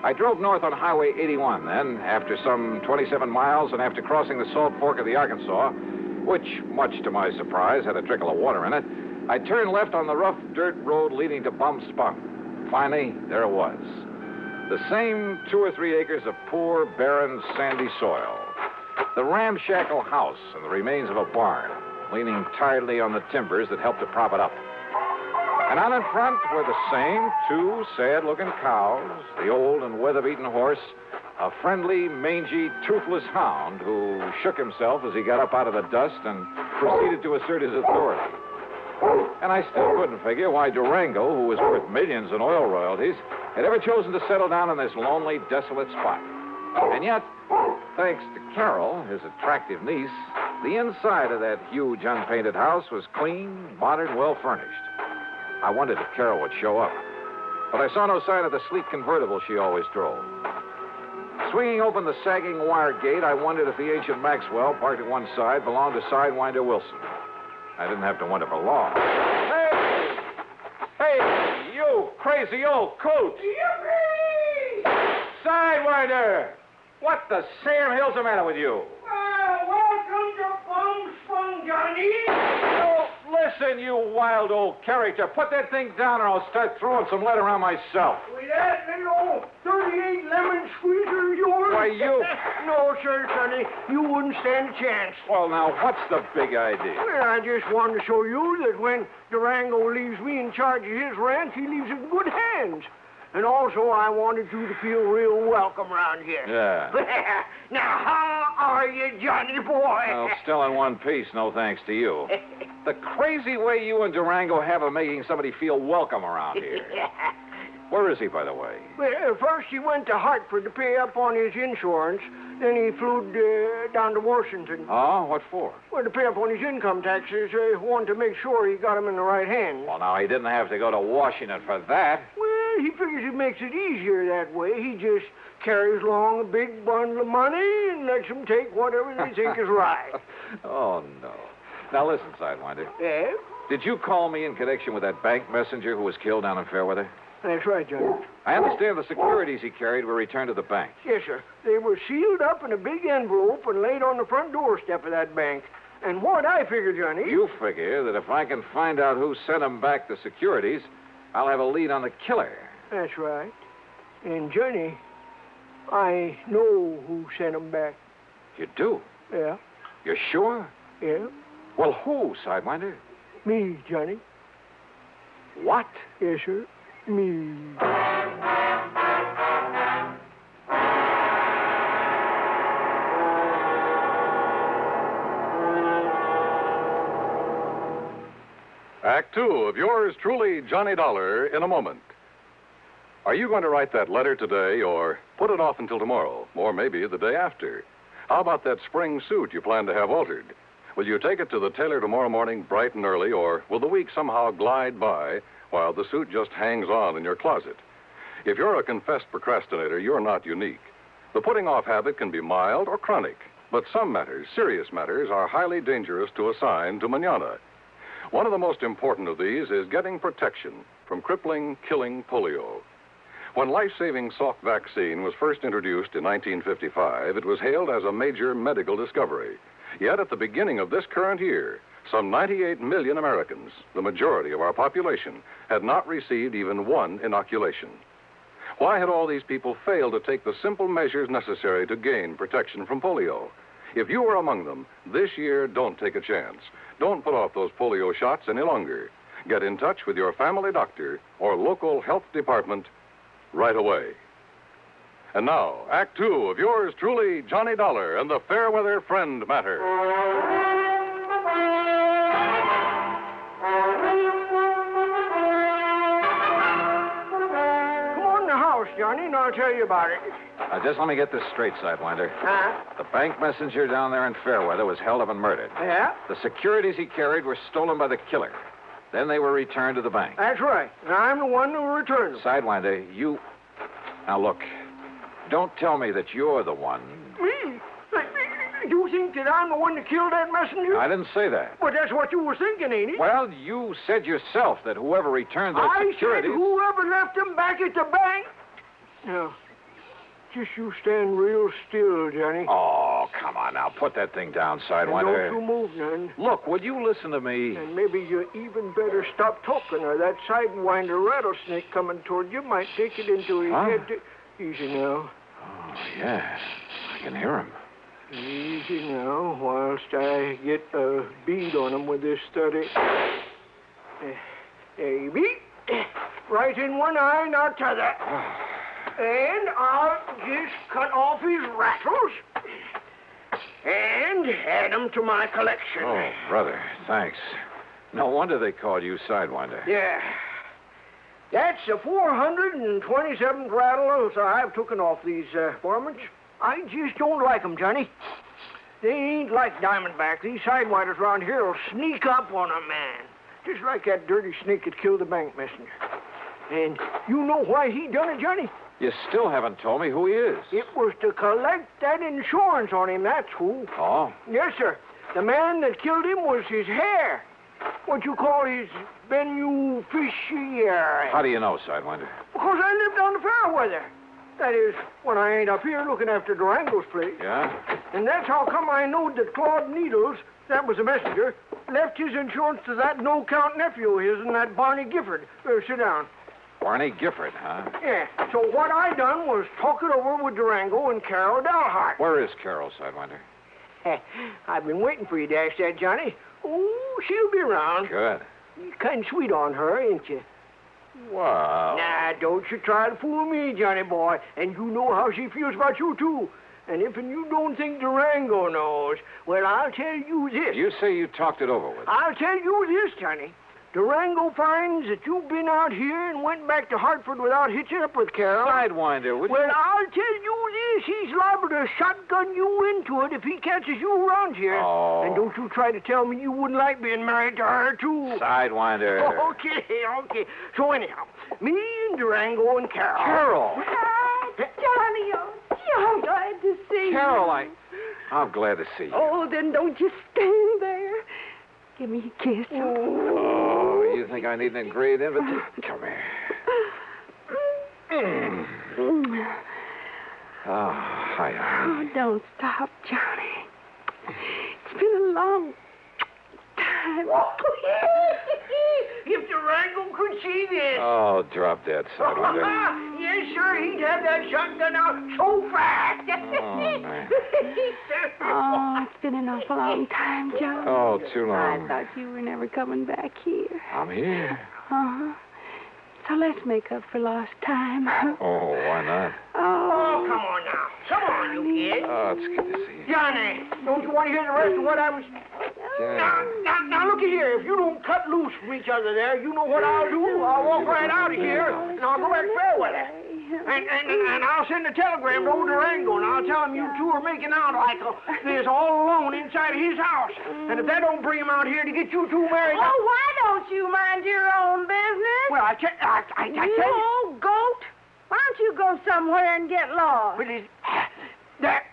I drove north on Highway 81 then, after some 27 miles and after crossing the Salt Fork of the Arkansas, which, much to my surprise, had a trickle of water in it, I turned left on the rough dirt road leading to Bum Spung. Finally, there it was. The same 2 or 3 acres of poor, barren, sandy soil. The ramshackle house and the remains of a barn, leaning tiredly on the timbers that helped to prop it up. And out in front were the same two sad-looking cows, the old and weather-beaten horse, a friendly, mangy, toothless hound who shook himself as he got up out of the dust and proceeded to assert his authority. And I still couldn't figure why Durango, who was worth millions in oil royalties, had ever chosen to settle down in this lonely, desolate spot. And yet, thanks to Carol, his attractive niece, the inside of that huge, unpainted house was clean, modern, well-furnished. I wondered if Carol would show up, but I saw no sign of the sleek convertible she always drove. Swinging open the sagging wire gate, I wondered if the ancient Maxwell, parked at one side, belonged to Sidewinder Wilson. I didn't have to wonder for long. Hey, you crazy old coot! Yippee! Sidewinder! What the Sam Hill's the matter with you? Well, welcome to Bum Spung, Johnny. Oh, listen, you wild old character. Put that thing down or I'll start throwing some lead around myself. With that little 38 lemon squeezer of yours? Why, you... No, sir, Sonny. You wouldn't stand a chance. Well, now, what's the big idea? Well, I just wanted to show you that when Durango leaves me in charge of his ranch, he leaves it in good hands. And also, I wanted you to feel real welcome around here. Yeah. Now, how are you, Johnny boy? Well, still in one piece, no thanks to you. The crazy way you and Durango have of making somebody feel welcome around here. Where is he, by the way? Well, first he went to Hartford to pay up on his insurance. Then he flew down to Washington. Oh, what for? Well, to pay up on his income taxes. Wanted to make sure he got them in the right hands. Well, now, he didn't have to go to Washington for that. Well, he figures it makes it easier that way. He just carries along a big bundle of money and lets them take whatever they think is right. Oh, no. Now, listen, Sidewinder. Yeah? Did you call me in connection with that bank messenger who was killed down in Fairweather? That's right, Johnny. I understand the securities he carried were returned to the bank. Yes, sir. They were sealed up in a big envelope and laid on the front doorstep of that bank. And what I figure, Johnny... You figure that if I can find out who sent them back the securities, I'll have a lead on the killer. That's right. And, Johnny, I know who sent them back. You do? Yeah. You're sure? Yeah. Well, who, Sidewinder? Me, Johnny. What? Yes, sir. Me. Act two of yours truly, Johnny Dollar, in a moment. Are you going to write that letter today or put it off until tomorrow, or maybe the day after? How about that spring suit you plan to have altered? Will you take it to the tailor tomorrow morning bright and early, or will the week somehow glide by while the suit just hangs on in your closet? If you're a confessed procrastinator, you're not unique. The putting off habit can be mild or chronic, but some matters, serious matters, are highly dangerous to assign to manana. One of the most important of these is getting protection from crippling, killing polio. When life-saving Salk vaccine was first introduced in 1955, it was hailed as a major medical discovery. Yet at the beginning of this current year, some 98 million Americans, the majority of our population, had not received even one inoculation. Why had all these people failed to take the simple measures necessary to gain protection from polio? If you were among them, this year, don't take a chance. Don't put off those polio shots any longer. Get in touch with your family doctor or local health department right away. And now, Act Two of yours truly, Johnny Dollar and the Fairweather Friend Matter. Come on in the house, Johnny, and I'll tell you about it. Now, just let me get this straight, Sidewinder. Huh? The bank messenger down there in Fairweather was held up and murdered. Yeah? The securities he carried were stolen by the killer. Then they were returned to the bank. That's right. And I'm the one who returned them. Sidewinder, you... Now, look. Don't tell me that you're the one. Me? You think that I'm the one that killed that messenger? I didn't say that. But that's what you were thinking, ain't it? Well, you said yourself that whoever returned those securities... I said whoever left them back at the bank. Now, just you stand real still, Johnny. Oh, come on now. Put that thing down, Sidewinder. And don't you move none. Look, would you listen to me? And maybe you even better stop talking, or that Sidewinder rattlesnake coming toward you might take it into his head to... Easy now. Oh, yeah. I can hear him. Easy now, whilst I get a bead on him with this study. Maybe. Right in one eye, not t'other. And I'll just cut off his rattles and add them to my collection. Oh, brother, thanks. No wonder they called you Sidewinder. Yeah. That's the 427th rattle I've taken off these varmints. I just don't like 'em, Johnny. They ain't like Diamondback. These sidewinders around here will sneak up on a man. Just like that dirty snake that killed the bank messenger. And you know why he done it, Johnny? You still haven't told me who he is. It was to collect that insurance on him, that's who. Oh? Yes, sir. The man that killed him was his hair. What you call his beneficiary. How do you know, Sidewinder? Because I lived on the Fairweather. That is, when I ain't up here looking after Durango's place. Yeah? And that's how come I knowed that Claude Needles, that was the messenger, left his insurance to that no-count nephew of his and that Barney Gifford. Sit down. Barney Gifford, huh? Yeah. So what I done was talk it over with Durango and Carol Dalhart. Where is Carol, Sidewinder? I've been waiting for you to ask that, Johnny. Oh, she'll be around. Good. You're kind of sweet on her, ain't you? Wow. Nah, don't you try to fool me, Johnny boy. And you know how she feels about you, too. And if you don't think Durango knows, well, I'll tell you this. You say you talked it over with her. I'll tell you this, Johnny. Durango finds that you've been out here and went back to Hartford without hitching up with Carol. Sidewinder, would you... Well, I'll tell you this. He's liable to shotgun you into it if he catches you around here. Oh. And don't you try to tell me you wouldn't like being married to her, too. Sidewinder. Okay. So anyhow, me and Durango and Carol. Carol. Johnny, I'm glad to see you. Carol, I'm glad to see you. Oh, then don't you stand there. Give me a kiss. Oh, you think I need an engraved invitation? Come here. Oh, hi. Oh, don't stop, Johnny. It's been a long time. If Durango could see this. Oh, drop that, Sidewinder. Yes, sir. He'd have that shotgun out so fast. Oh, man. Oh, it's been an awful long time, Johnny. Oh, too long. I thought you were never coming back here. I'm here. Uh-huh. So let's make up for lost time. Oh, why not? Oh, come on now. Come on, you kid. Oh, it's good to see you. Johnny, don't you want to hear the rest of what I was... Now, look here. If you don't cut loose from each other there, you know what I'll do. I'll walk right out of here, and I'll go back to Fairweather. And I'll send a telegram to old Durango, and I'll tell him you two are making out like this all alone inside of his house. And if that don't bring him out here to get you two married... Oh, why don't you mind your own business? Well, I tell you you... old goat. Why don't you go somewhere and get lost? But that's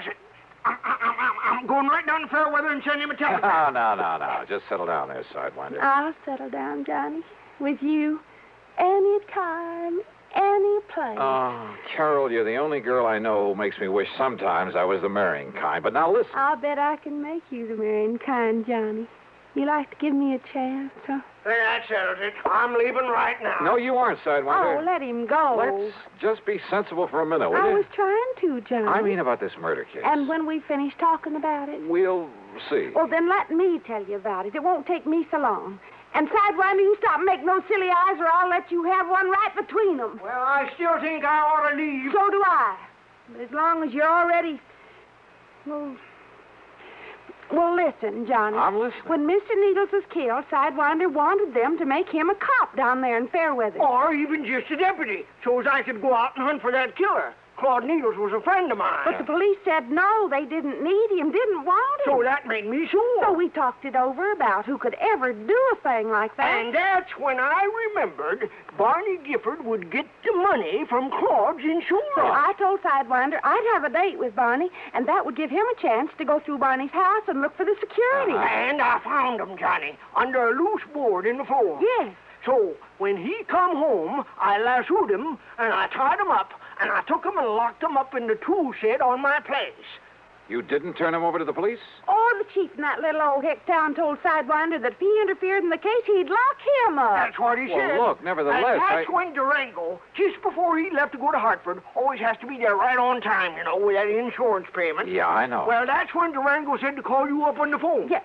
it. I'm going right down to Fairweather and send him a telegram. No. Just settle down there, Sidewinder. I'll settle down, Johnny, with you anytime, any place. Oh, Carol, you're the only girl I know who makes me wish sometimes I was the marrying kind. But now listen. I'll bet I can make you the marrying kind, Johnny. You like to give me a chance, huh? Well, that settles it. I'm leaving right now. No, you aren't, Sidewinder. Oh, let him go. Let's just be sensible for a minute, will I you? was trying to, Johnny. I mean about this murder case. And when we finish talking about it? We'll see. Well, then let me tell you about it. It won't take me so long. And Sidewinder, you stop making those silly eyes or I'll let you have one right between them. Well, I still think I ought to leave. So do I. But as long as you're already... Well, listen, Johnny. I'm listening. When Mr. Needles was killed, Sidewinder wanted them to make him a cop down there in Fairweather. Or even just a deputy, so as I could go out and hunt for that killer. Claude Needles was a friend of mine. But the police said no, they didn't need him, didn't want him. So that made me sure. So we talked it over about who could ever do a thing like that. And that's when I remembered Barney Gifford would get the money from Claude's insurance. So I told Sidewinder I'd have a date with Barney, and that would give him a chance to go through Barney's house and look for the security. And I found him, Johnny, under a loose board in the floor. Yes. So when he come home, I lassoed him, and I tied him up, and I took him and locked him up in the tool shed on my place. You didn't turn him over to the police? Oh, the chief in that little old hick town told Sidewinder that if he interfered in the case, he'd lock him up. That's what he said. Well, look, nevertheless, and that's when Durango, just before he left to go to Hartford, always has to be there right on time, you know, with that insurance payment. Yeah, I know. Well, that's when Durango said to call you up on the phone. Yeah.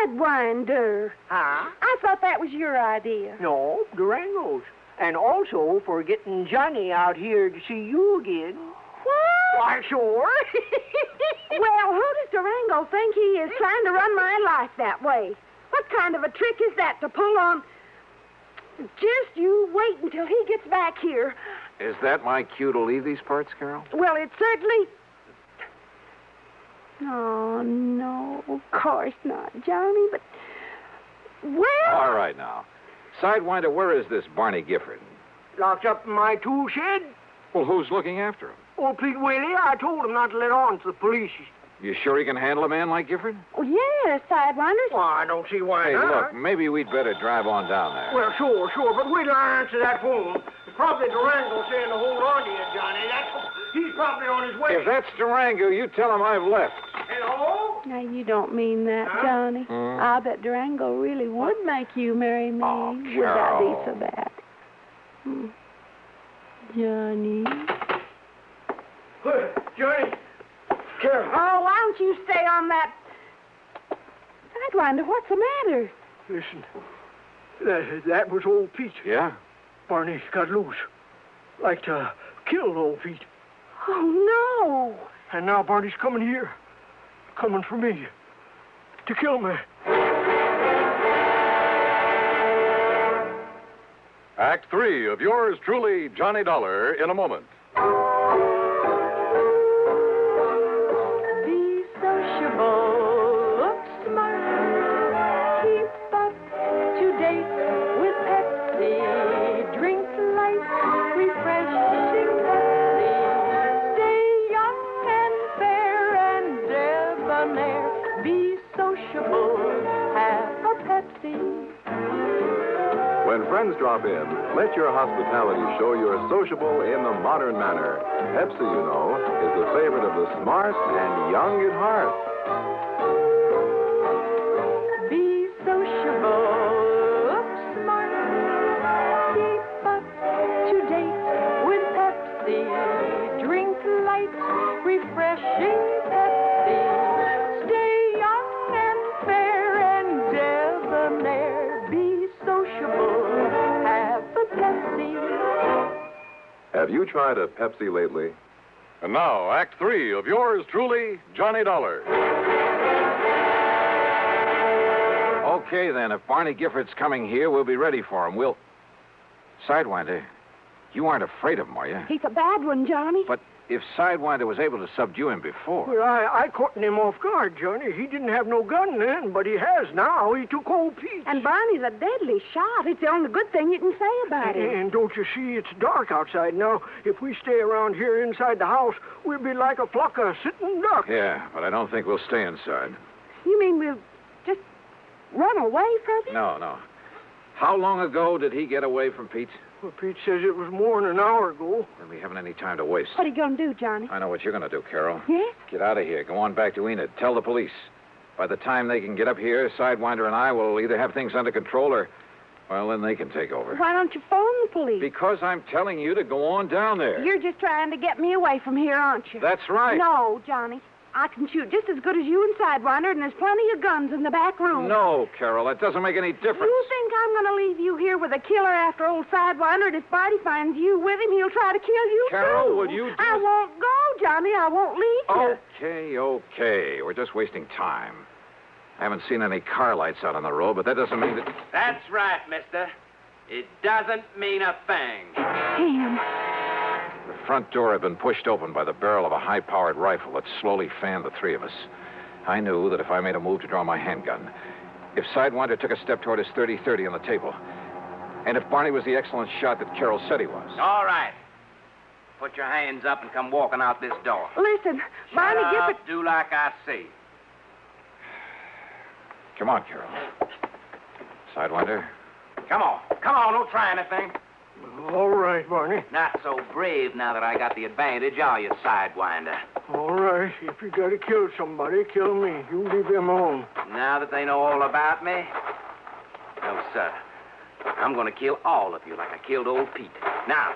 Sidewinder. Huh? I thought that was your idea. No, Durango's. And also for getting Johnny out here to see you again. What? Why, sure. Well, who does Durango think he is trying to run my life that way? What kind of a trick is that to pull on? Just you wait until he gets back here. Is that my cue to leave these parts, Carol? Well, it certainly... Oh, no, of course not, Johnny, but... Well... All right, now. Sidewinder, where is this Barney Gifford? Locked up in my tool shed. Well, who's looking after him? Oh, Pete Willie, I told him not to let on to the police. You sure he can handle a man like Gifford? Oh, yes, Sidewinder. Well, I don't see why Hey, not. look, maybe we'd better drive on down there. Well, sure, but wait till I answer that phone. It's probably Durango saying to hold on to you, Johnny. He's probably on his way. If that's Durango, you tell him I've left. Hello? Now, you don't mean that, Johnny. I bet Durango really would make you marry me. Would that be so bad? Johnny. Johnny. Carol. Oh, why don't you stay on that... Sidewinder, what's the matter? Listen, that was old Pete. Yeah? Barney got loose. Like to kill old Pete. Oh, no. And now Barney's coming here. Coming for me. To kill me. Act 3 of yours truly, Johnny Dollar, in a moment. Be sociable, look smart, keep up to date with Pepsi, drink light, refreshing Pepsi, stay young and fair and debonair, be sociable, have a Pepsi. When friends drop in, let your hospitality show you're sociable in the modern manner. Pepsi, you know, is the favorite of the smart and young at heart. Be sociable, look smart, keep up to date with Pepsi, drink light, refreshing Pepsi, stay young and fair and debonair, be sociable, have a Pepsi. Have you tried a Pepsi lately? And now, Act 3 of yours truly, Johnny Dollar. Okay, then. If Barney Gifford's coming here, we'll be ready for him. We'll... Sidewinder, you aren't afraid of him, are you? He's a bad one, Johnny. But if Sidewinder was able to subdue him before... Well, I caught him off guard, Johnny. He didn't have no gun then, but he has now. He took old Pete. And Barney's a deadly shot. It's the only good thing you can say about him. And don't you see, it's dark outside now. If we stay around here inside the house, we'll be like a flock of sitting ducks. Yeah, but I don't think we'll stay inside. You mean we'll just run away from him? No. How long ago did he get away from Pete? Well, Pete says it was more than an hour ago. Then we haven't any time to waste. What are you going to do, Johnny? I know what you're going to do, Carol. Yes? Get out of here. Go on back to Enid. Tell the police. By the time they can get up here, Sidewinder and I will either have things under control or, well, then they can take over. Why don't you phone the police? Because I'm telling you to go on down there. You're just trying to get me away from here, aren't you? That's right. No, Johnny. I can shoot just as good as you and Sidewinder, and there's plenty of guns in the back room. No, Carol, that doesn't make any difference. You think I'm going to leave you here with a killer after old Sidewinder, and if Barney finds you with him, he'll try to kill you, Carol, too. will you just... I won't go, Johnny. I won't leave you. Okay. We're just wasting time. I haven't seen any car lights out on the road, but that doesn't mean that... That's right, mister. It doesn't mean a thing. Damn. The front door had been pushed open by the barrel of a high-powered rifle that slowly fanned the three of us. I knew that if I made a move to draw my handgun, if Sidewinder took a step toward his .30-30 on the table, and if Barney was the excellent shot that Carol said he was... All right. Put your hands up and come walking out this door. Listen, Barney Shut Gifford... up, do like I say. Come on, Carol. Sidewinder. Come on, don't try anything. All right, Barney. Not so brave now that I got the advantage, are you, Sidewinder? All right. If you got to kill somebody, kill me. You leave them alone. Now that they know all about me? No, sir. I'm going to kill all of you like I killed old Pete. Now,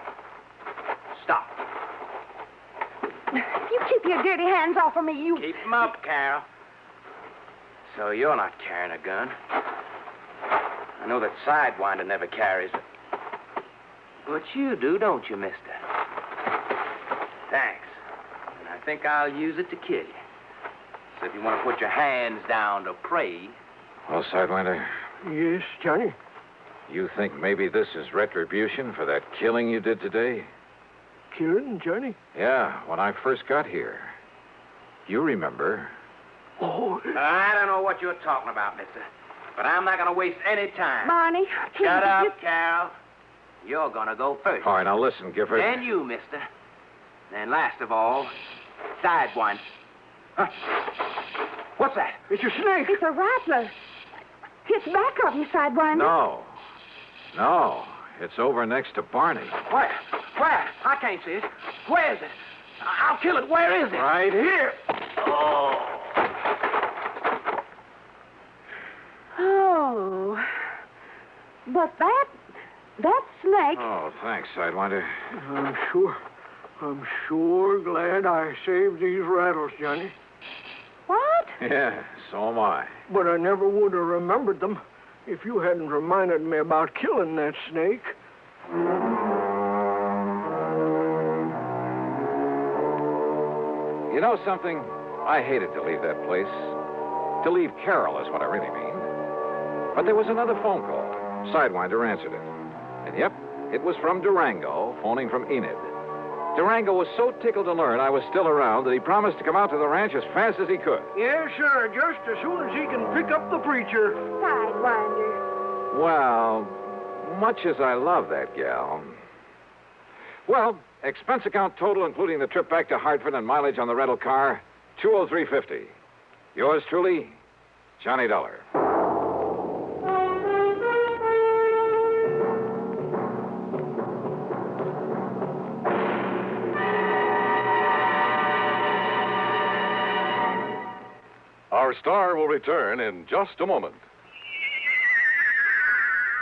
stop. You keep your dirty hands off of me, you... Keep them up, Carol. So you're not carrying a gun. I know that Sidewinder never carries it. But you do, don't you, mister? Thanks. And I think I'll use it to kill you. So if you want to put your hands down to pray... Well, Sidewinder, Yes, Johnny? you think maybe this is retribution for that killing you did today? Killing, Johnny? Yeah, when I first got here. You remember. Oh. I don't know what you're talking about, mister. But I'm not going to waste any time. Barney, please. Shut up, Carol. You're going to go first. All right, now listen, Gifford. Then you, mister. And last of all, Sidewinder. Huh? What's that? It's a snake. It's a rattler. It's back of you, Sidewinder. No, it's over next to Barney. Where? Where? I can't see it. Where is it? I'll kill it. Where is it? Right here. Oh. But that snake... Oh, thanks, Sidewinder. I'm sure glad I saved these rattles, Johnny. What? Yeah, so am I. But I never would have remembered them if you hadn't reminded me about killing that snake. You know something? I hated to leave that place. To leave Carol is what I really mean. But there was another phone call. Sidewinder answered it. And yep, it was from Durango, phoning from Enid. Durango was so tickled to learn I was still around that he promised to come out to the ranch as fast as he could. Yes, sir. Just as soon as he can pick up the preacher. Sidewinder. Well, much as I love that gal. Well, expense account total, including the trip back to Hartford and mileage on the rental car, $203.50. Yours truly, Johnny Dollar. Our star will return in just a moment.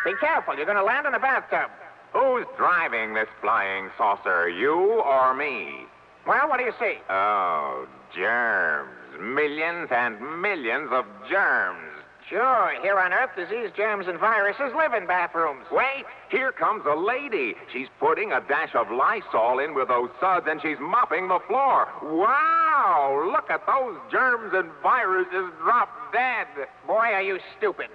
Be careful. You're going to land in a bathtub. Who's driving this flying saucer, you or me? Well, what do you see? Oh, germs. Millions and millions of germs. Sure. Here on Earth, disease, germs, and viruses live in bathrooms. Wait, here comes a lady. She's putting a dash of Lysol in with those suds, and she's mopping the floor. Wow, look at those germs and viruses drop dead. Boy, are you stupid.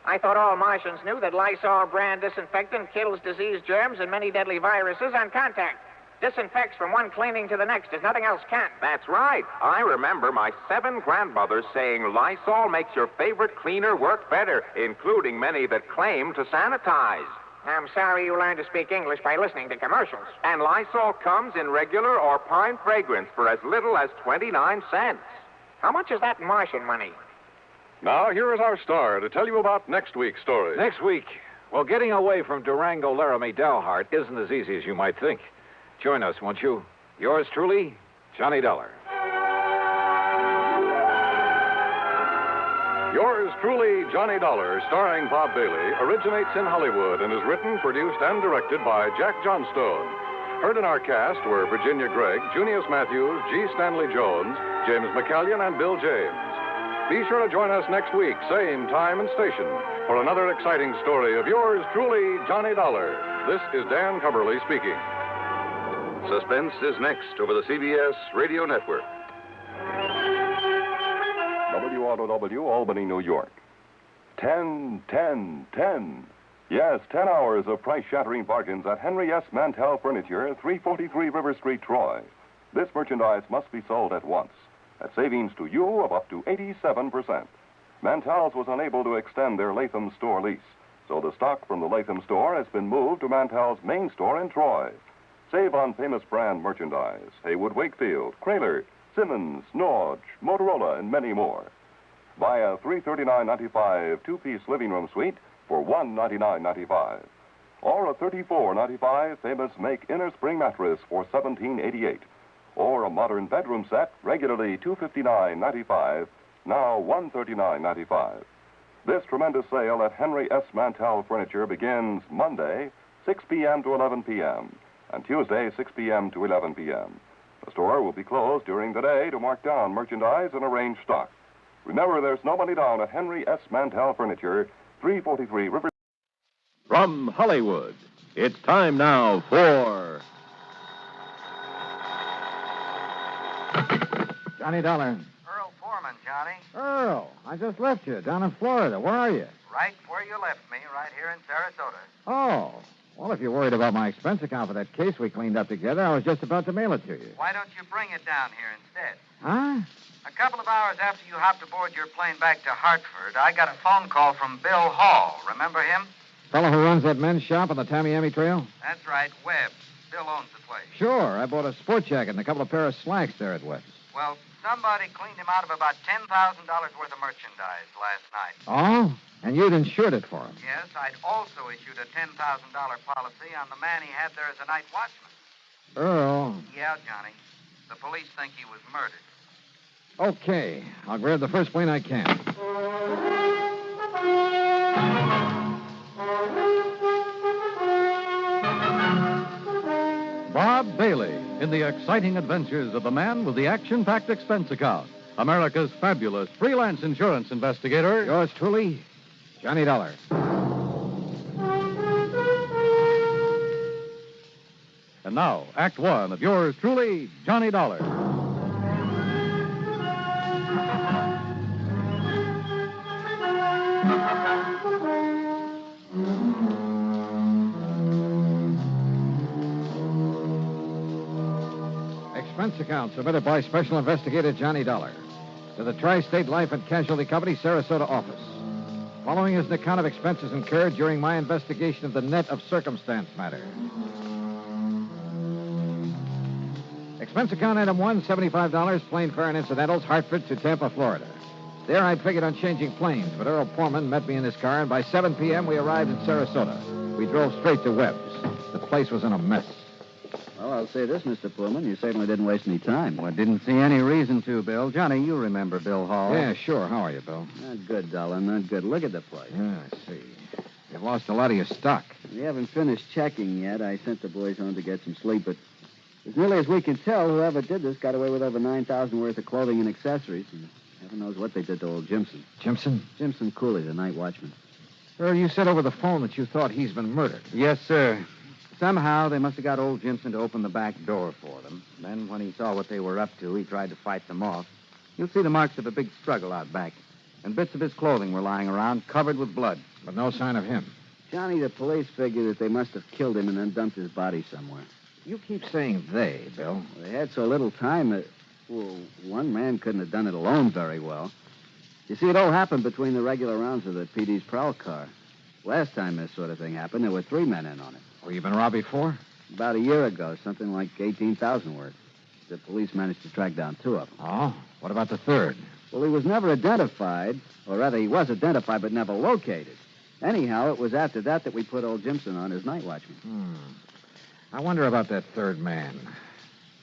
I thought all Martians knew that Lysol brand disinfectant kills disease, germs, and many deadly viruses on contact. Disinfects from one cleaning to the next as nothing else can. That's right. I remember my 7 grandmothers saying Lysol makes your favorite cleaner work better, including many that claim to sanitize. I'm sorry you learned to speak English by listening to commercials. And Lysol comes in regular or pine fragrance for as little as 29 cents. How much is that in Martian money? Now, here is our star to tell you about next week's story. Next week, well, getting away from Durango Laramie Dalhart isn't as easy as you might think. Join us, won't you? Yours truly, Johnny Dollar. Yours truly, Johnny Dollar, starring Bob Bailey, originates in Hollywood and is written, produced, and directed by Jack Johnstone. Heard in our cast were Virginia Gregg, Junius Matthews, G. Stanley Jones, James McCallion, and Bill James. Be sure to join us next week, same time and station, for another exciting story of yours truly, Johnny Dollar. This is Dan Cumberly speaking. Suspense is next over the CBS Radio Network. WROW, Albany, New York. 10. Yes, 10 hours of price-shattering bargains at Henry S. Mantell Furniture, 343 River Street, Troy. This merchandise must be sold at once, at savings to you of up to 87%. Mantell's was unable to extend their Latham store lease, so the stock from the Latham store has been moved to Mantell's main store in Troy. Save on famous brand merchandise, Haywood Wakefield, Kraler, Simmons, Norge, Motorola, and many more. Buy a $339.95 two-piece living room suite for $199.95. Or a $34.95 famous Make Inner Spring mattress for $17.88. Or a modern bedroom set, regularly $259.95, now $139.95. This tremendous sale at Henry S. Mantell Furniture begins Monday, 6 p.m. to 11 p.m., and Tuesday, 6 p.m. to 11 p.m. The store will be closed during the day to mark down merchandise and arrange stock. Remember, there's nobody down at Henry S. Mantell Furniture, 343 River. From Hollywood, it's time now for... Johnny Dollar. Earl Foreman, Johnny. Earl, I just left you down in Florida. Where are you? Right where you left me, right here in Sarasota. Oh, well, if you're worried about my expense account for that case we cleaned up together, I was just about to mail it to you. Why don't you bring it down here instead? Huh? A couple of hours after you hopped aboard your plane back to Hartford, I got a phone call from Bill Hall. Remember him? Fellow who runs that men's shop on the Tamiami Trail? That's right, Webb. Bill owns the place. Sure. I bought a sport jacket and a couple of pair of slacks there at Webb's. Well, somebody cleaned him out of about $10,000 worth of merchandise last night. Oh? And you'd insured it for him? Yes, I'd also issued a $10,000 policy on the man he had there as a night watchman. Earl. Yeah, Johnny. The police think he was murdered. Okay. I'll grab the first plane I can. Bob Bailey in the exciting adventures of the man with the action-packed expense account. America's fabulous freelance insurance investigator. Yours truly, Johnny Dollar. And now, Act One of yours truly, Johnny Dollar. Expense account submitted by Special Investigator Johnny Dollar to the Tri-State Life and Casualty Company, Sarasota office. Following is an account of expenses incurred during my investigation of the net of circumstance matter. Expense account item 1, $75, plane fare and incidentals, Hartford to Tampa, Florida. There I'd figured on changing planes, but Earl Foreman met me in his car, and by 7 p.m. we arrived in Sarasota. We drove straight to Webb's. The place was in a mess. Well, I'll say this, Mr. Pullman. You certainly didn't waste any time. Well, I didn't see any reason to, Bill. Johnny, you remember Bill Hall. Yeah, sure. How are you, Bill? Not good, Dollar. Not good. Look at the place. Yeah, I see. You've lost a lot of your stock. We haven't finished checking yet. I sent the boys home to get some sleep, but as nearly as we can tell, whoever did this got away with over $9,000 worth of clothing and accessories, and heaven knows what they did to old Jimson. Jimson? Jimson Cooley, the night watchman. Earl, you said over the phone that you thought he's been murdered. Yes, sir. Somehow they must have got old Jimson to open the back door for them. Then when he saw what they were up to, he tried to fight them off. You'll see the marks of a big struggle out back. And bits of his clothing were lying around, covered with blood. But no sign of him. Johnny, the police figured that they must have killed him and then dumped his body somewhere. You keep saying they, Bill. They had so little time that, well, one man couldn't have done it alone very well. You see, it all happened between the regular rounds of the PD's prowl car. Last time this sort of thing happened, there were 3 men in on it. Oh, you been robbed before? About a year ago, something like $18,000 worth. The police managed to track down 2 of them. Oh? What about the third? Well, he was never identified, or rather, he was identified but never located. Anyhow, it was after that we put old Jimson on as night watchman. I wonder about that third man.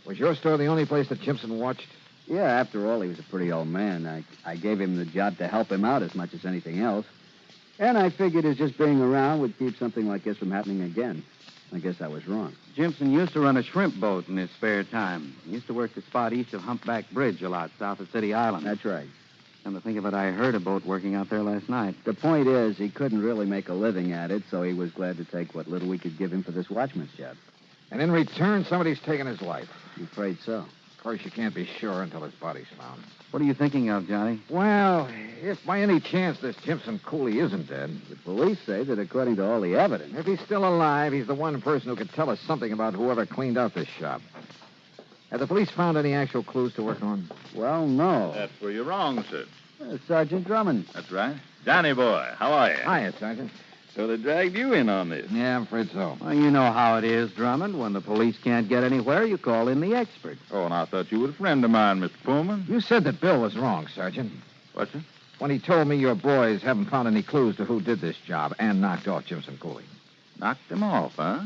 Was your store the only place that Jimson watched? Yeah, after all, he was a pretty old man. I gave him the job to help him out as much as anything else. And I figured his just being around would keep something like this from happening again. I guess I was wrong. Jimson used to run a shrimp boat in his spare time. He used to work the spot east of Humpback Bridge a lot, south of City Island. That's right. Come to think of it, I heard a boat working out there last night. The point is, he couldn't really make a living at it, so he was glad to take what little we could give him for this watchman's job. And in return, somebody's taken his life. I'm afraid so. Of course, you can't be sure until his body's found. What are you thinking of, Johnny? Well, if by any chance this Jimson Cooley isn't dead... The police say that according to all the evidence... If he's still alive, he's the one person who could tell us something about whoever cleaned out this shop. Have the police found any actual clues to work on? Well, no. That's where you're wrong, sir. Sergeant Drummond. That's right. Johnny boy, how are you? Hiya, Sergeant. So they dragged you in on this? Yeah, I'm afraid so. Well, you know how it is, Drummond. When the police can't get anywhere, you call in the expert. Oh, and I thought you were a friend of mine, Mr. Pullman. You said that Bill was wrong, Sergeant. What, sir? When he told me your boys haven't found any clues to who did this job and knocked off Jimson Cooley. Knocked him off, huh?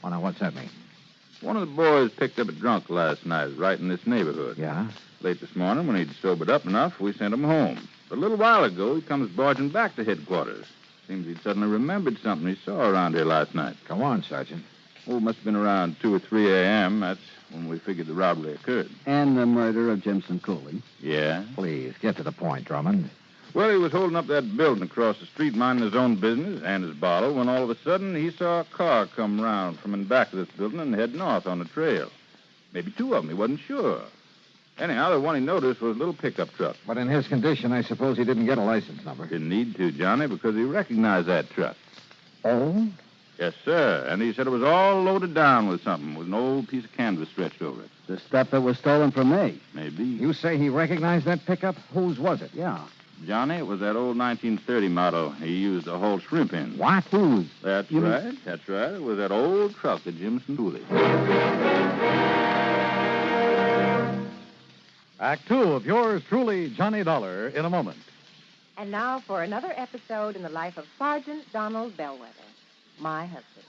Oh, now, what's that mean? One of the boys picked up a drunk last night right in this neighborhood. Yeah? Late this morning, when he'd sobered up enough, we sent him home. But a little while ago, he comes barging back to headquarters. Seems he'd suddenly remembered something he saw around here last night. Go on, Sergeant. Oh, it must have been around 2 or 3 a.m. That's when we figured the robbery occurred. And the murder of Jimson Cooley. Yeah? Please, get to the point, Drummond. Well, he was holding up that building across the street, minding his own business and his bottle, when all of a sudden he saw a car come round from in back of this building and head north on the trail. Maybe 2 of them, he wasn't sure. Anyhow, the one he noticed was a little pickup truck. But in his condition, I suppose he didn't get a license number. Didn't need to, Johnny, because he recognized that truck. Oh? Yes, sir. And he said it was all loaded down with something, with an old piece of canvas stretched over it. The stuff that was stolen from me. Maybe. You say he recognized that pickup? Whose was it? Yeah. Johnny, it was that old 1930 model he used to haul shrimp in. What? Whose? That's right. That's right. It was that old truck of Jimson Cooley. Act 2 of yours truly, Johnny Dollar, in a moment. And now for another episode in the life of Sergeant Donald Bellwether, my husband.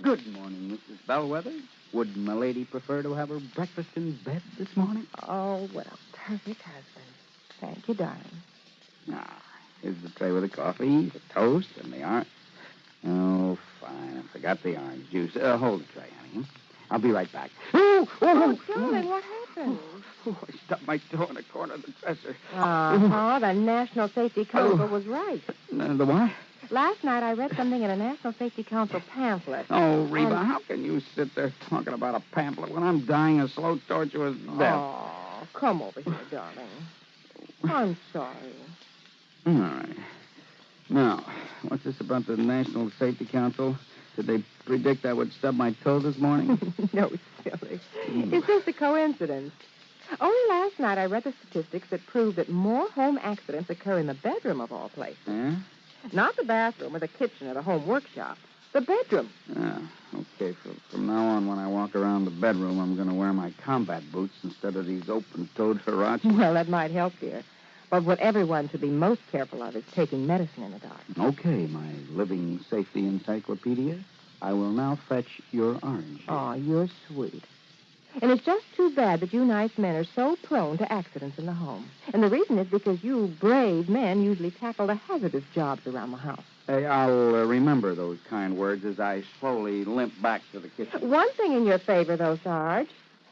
Good morning, Mrs. Bellwether. Would my lady prefer to have her breakfast in bed this morning? Oh, well, perfect husband. Thank you, darling. Ah, here's the tray with the coffee, the toast, and the orange. Oh, fine. I forgot the orange juice. Hold the tray, honey. I'll be right back. Oh, darling, what happened? Oh, I stubbed my toe in the corner of the dresser. The National Safety Council was right. The what? Last night I read something in a National Safety Council pamphlet. Oh, Reba, how can you sit there talking about a pamphlet when I'm dying a slow, tortuous death? Oh, come over here, darling. I'm sorry. All right. Now, what's this about the National Safety Council? Did they predict I would stub my toe this morning? No, silly. It's just a coincidence. Only last night I read the statistics that prove that more home accidents occur in the bedroom of all places. Yeah? Not the bathroom or the kitchen or the home workshop. The bedroom. Yeah. Okay, from now on, when I walk around the bedroom, I'm going to wear my combat boots instead of these open-toed Hirachis. Well, that might help, dear. But what everyone should be most careful of is taking medicine in the dark. Okay, my living safety encyclopedia. I will now fetch your orange. Oh, you're sweet. And it's just too bad that you nice men are so prone to accidents in the home. And the reason is because you brave men usually tackle the hazardous jobs around the house. Hey, I'll remember those kind words as I slowly limp back to the kitchen. One thing in your favor, though, Sarge.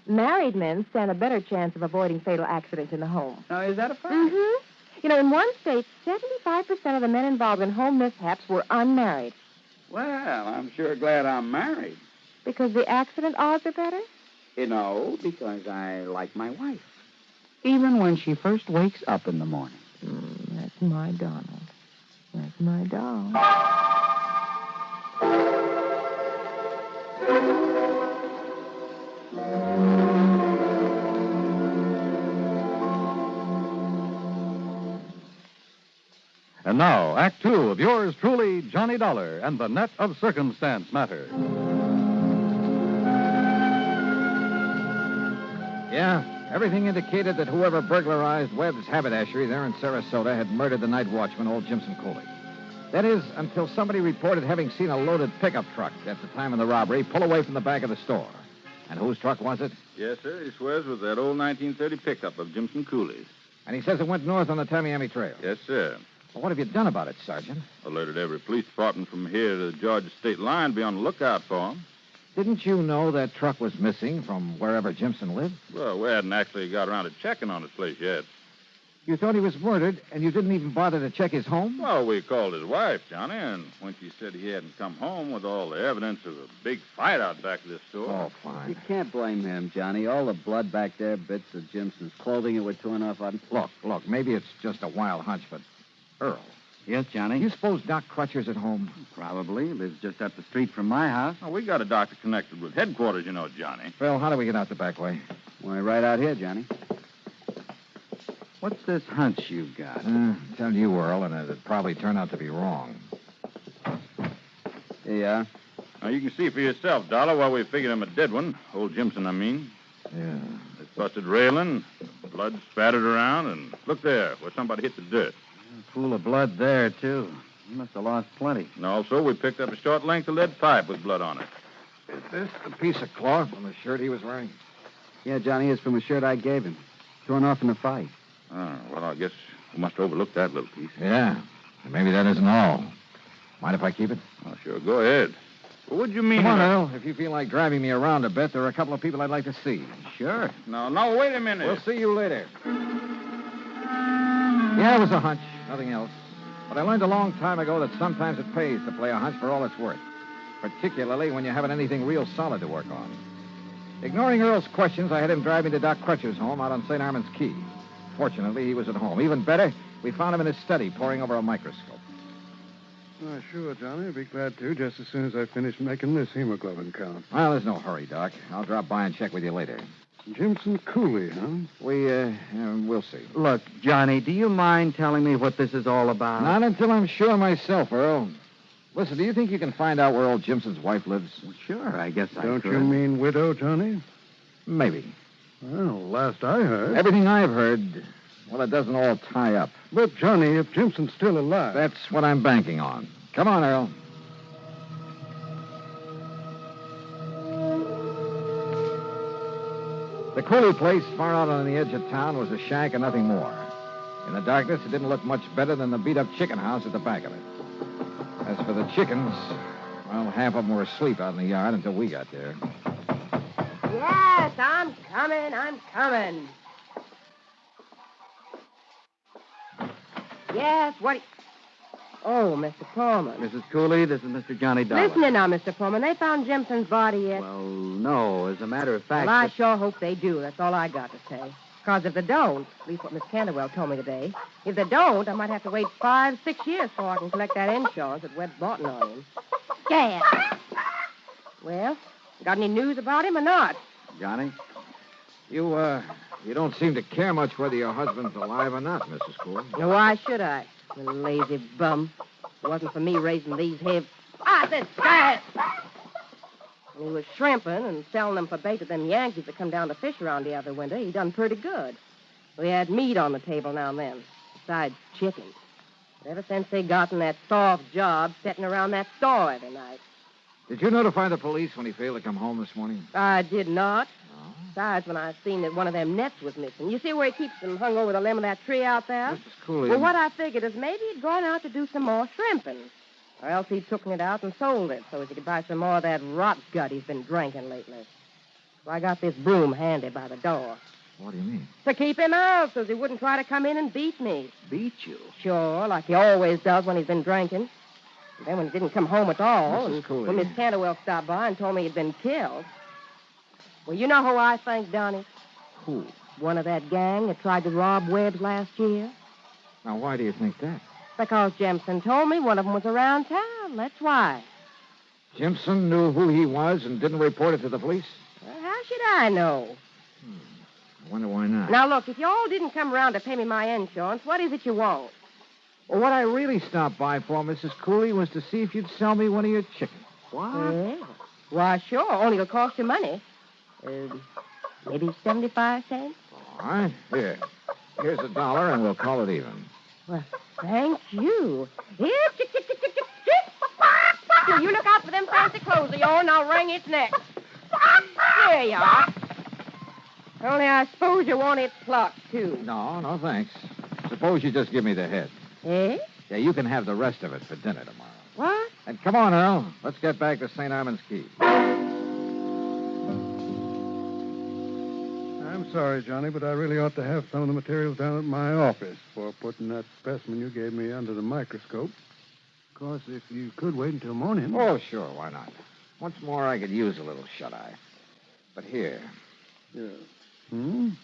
Married men stand a better chance of avoiding fatal accidents in the home. Now, is that a fact? Mm-hmm. You know, in one state, 75% of the men involved in home mishaps were unmarried. Well, I'm sure glad I'm married. Because the accident odds are better? You know, because I like my wife. Even when she first wakes up in the morning. That's my Donald. That's my doll. And now, Act 2 of yours truly, Johnny Dollar, and the Net of Circumstance matter. Yeah, everything indicated that whoever burglarized Webb's haberdashery there in Sarasota had murdered the night watchman, old Jimson Cooley. That is, until somebody reported having seen a loaded pickup truck at the time of the robbery pull away from the back of the store. And whose truck was it? Yes, sir. He swears it was that old 1930 pickup of Jimson Cooley's. And he says it went north on the Tamiami Trail. Yes, sir. Well, what have you done about it, Sergeant? Alerted every police department from here to the Georgia state line to be on the lookout for him. Didn't you know that truck was missing from wherever Jimson lived? Well, we hadn't actually got around to checking on his place yet. You thought he was murdered, and you didn't even bother to check his home? Well, we called his wife, Johnny, and when she said he hadn't come home with all the evidence of a big fight out back of this store... Oh, fine. You can't blame him, Johnny. All the blood back there, bits of Jimson's clothing that were torn off on... Look, maybe it's just a wild hunch, but... Earl. Yes, Johnny? You suppose Doc Crutcher's at home? Probably. Lives just up the street from my house. Oh, we got a doctor connected with headquarters, you know, Johnny. Phil, how do we get out the back way? Why, right out here, Johnny. What's this hunch you've got? Tell you, Earl, and it'd probably turn out to be wrong. Yeah? Now, you can see for yourself, Dollar, why we figured him a dead one. Old Jimson, I mean. Yeah. This busted railing, blood spattered around, and look there, where somebody hit the dirt. A pool of blood there, too. He must have lost plenty. And also, we picked up a short length of lead pipe with blood on it. Is this the piece of cloth from the shirt he was wearing? Yeah, Johnny, it's from a shirt I gave him. Torn off in the fight. Oh, well, I guess we must have overlooked that little piece. Yeah. And maybe that isn't all. Mind if I keep it? Oh, sure. Go ahead. Well, what do you mean? Come on, Earl. If you feel like driving me around a bit, there are a couple of people I'd like to see. Sure. No, wait a minute. We'll see you later. Yeah, it was a hunch. Nothing else. But I learned a long time ago that sometimes it pays to play a hunch for all it's worth. Particularly when you haven't anything real solid to work on. Ignoring Earl's questions, I had him drive me to Doc Crutcher's home out on St. Armand's Key. Fortunately, he was at home. Even better, we found him in his study, poring over a microscope. Sure, Johnny. I'd be glad to, just as soon as I finish making this hemoglobin count. Well, there's no hurry, Doc. I'll drop by and check with you later. Jimson Cooley, huh? We'll see. Look, Johnny, do you mind telling me what this is all about? Not until I'm sure myself, Earl. Listen, do you think you can find out where old Jimson's wife lives? Well, sure, I guess I could. Don't you mean widow, Johnny? Maybe. Well, last I heard. Everything I've heard, well, it doesn't all tie up. But, Johnny, if Jimson's still alive... That's what I'm banking on. Come on, Earl. The Cooley place, far out on the edge of town, was a shack and nothing more. In the darkness, it didn't look much better than the beat-up chicken house at the back of it. As for the chickens, well, half of them were asleep out in the yard until we got there. Yes, I'm coming. Yes, what... Oh, Mr. Pullman. Mrs. Cooley, this is Mr. Johnny Dollar. Listen now, Mr. Pullman. They found Jimson's body yet? Well, no. As a matter of fact... Well, I sure hope they do. That's all I got to say. Because if they don't, at least what Miss Canterwell told me today, if they don't, I might have to wait 5, 6 years before I can collect that insurance that Webb's bought on him. Gad. Well, got any news about him or not? Johnny? You don't seem to care much whether your husband's alive or not, Mrs. Cooley. Now, why should I? You lazy bum. If it wasn't for me raising these heavy... I said, sky! When he was shrimping and selling them for bait to them Yankees that come down to fish around the other winter, he done pretty good. We had meat on the table now and then, besides chicken. But ever since they gotten that soft job sitting around that store every night. Did you notify the police when he failed to come home this morning? I did not. No. Besides, when I seen that one of them nets was missing. You see where he keeps them hung over the limb of that tree out there? Mrs. Cooley... Well, what I figured is maybe he'd gone out to do some more shrimping. Or else he'd taken it out and sold it so as he could buy some more of that rot gut he's been drinking lately. So I got this broom handy by the door. What do you mean? To keep him out so he wouldn't try to come in and beat me. Beat you? Sure, like he always does when he's been drinking. And then when he didn't come home at all, Mrs. Cooley. When Miss Canterwell stopped by and told me he'd been killed. Well, you know who I think done it? Who? One of that gang that tried to rob Webb's last year. Now, why do you think that? Because Jimson told me one of them was around town. That's why. Jimson knew who he was and didn't report it to the police? Well, how should I know? I wonder why not. Now, look, if you all didn't come around to pay me my insurance, what is it you want? Well, what I really stopped by for, Mrs. Cooley, was to see if you'd sell me one of your chickens. What? Yeah. Why, sure. Only it'll cost you money. Maybe 75 cents? All right. Here. Here's $1, and we'll call it even. Well, thank you. Here, chick, chick, chick, chick, chick, chick. Now, you look out for them fancy clothes of yours, and I'll wring its neck. There you are. Only I suppose you want it plucked, too. No, thanks. Suppose you just give me the head. Eh? Yeah, you can have the rest of it for dinner tomorrow. What? And come on, Earl. Let's get back to St. Armand's Key. I'm sorry, Johnny, but I really ought to have some of the materials down at my office for putting that specimen you gave me under the microscope. Of course, if you could wait until morning. Oh, sure, why not? Once more, I could use a little shut-eye. But here. Yeah.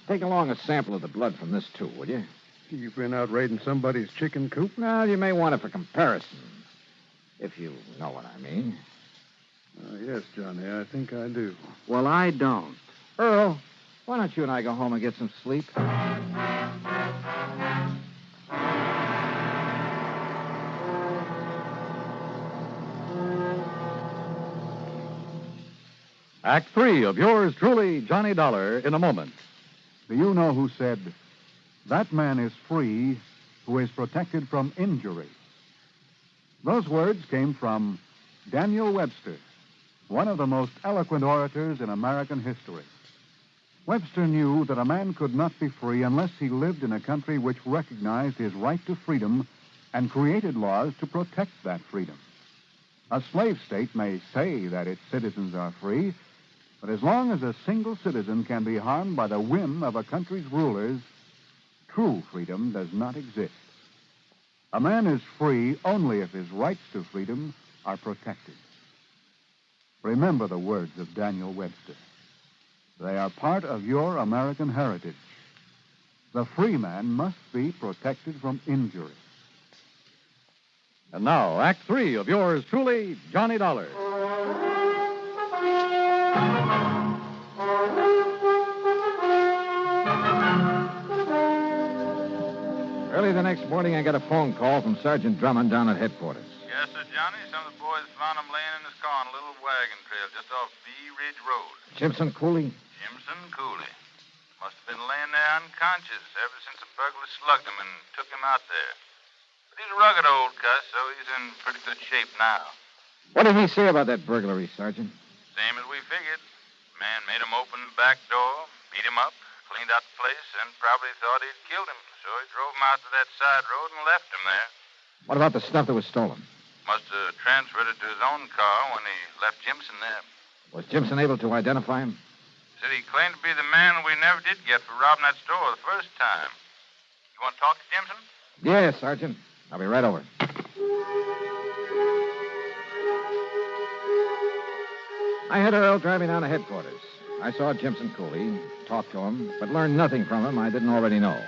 Take along a sample of the blood from this, too, will you? You've been out raiding somebody's chicken coop? Well, you may want it for comparison, if you know what I mean. Yes, Johnny, I think I do. Well, I don't. Earl, why don't you and I go home and get some sleep? Act 3 of yours truly, Johnny Dollar, in a moment. Do you know who said, "That man is free who is protected from injury"? Those words came from Daniel Webster, one of the most eloquent orators in American history. Webster knew that a man could not be free unless he lived in a country which recognized his right to freedom and created laws to protect that freedom. A slave state may say that its citizens are free, but as long as a single citizen can be harmed by the whim of a country's rulers, true freedom does not exist. A man is free only if his rights to freedom are protected. Remember the words of Daniel Webster. They are part of your American heritage. The free man must be protected from injury. And now, Act 3 of yours truly, Johnny Dollar. Early the next morning, I got a phone call from Sergeant Drummond down at headquarters. Yes, sir, Johnny. Some of the boys found him laying in his car on a little wagon trail just off Bee Ridge Road. Jimson Cooley? Jimson Cooley. Must have been laying there unconscious ever since the burglar slugged him and took him out there. But he's a rugged old cuss, so he's in pretty good shape now. What did he say about that burglary, Sergeant? Same as we figured. Man made him open the back door, beat him up, cleaned out the place, and probably thought he'd killed him. So he drove him out to that side road and left him there. What about the stuff that was stolen? Must have transferred it to his own car when he left Jimson there. Was Jimson able to identify him? Said he claimed to be the man we never did get for robbing that store the first time. You want to talk to Jimson? Yes, Sergeant. I'll be right over. I had Earl drive me down to headquarters. I saw Jimson Cooley, talked to him, but learned nothing from him I didn't already know.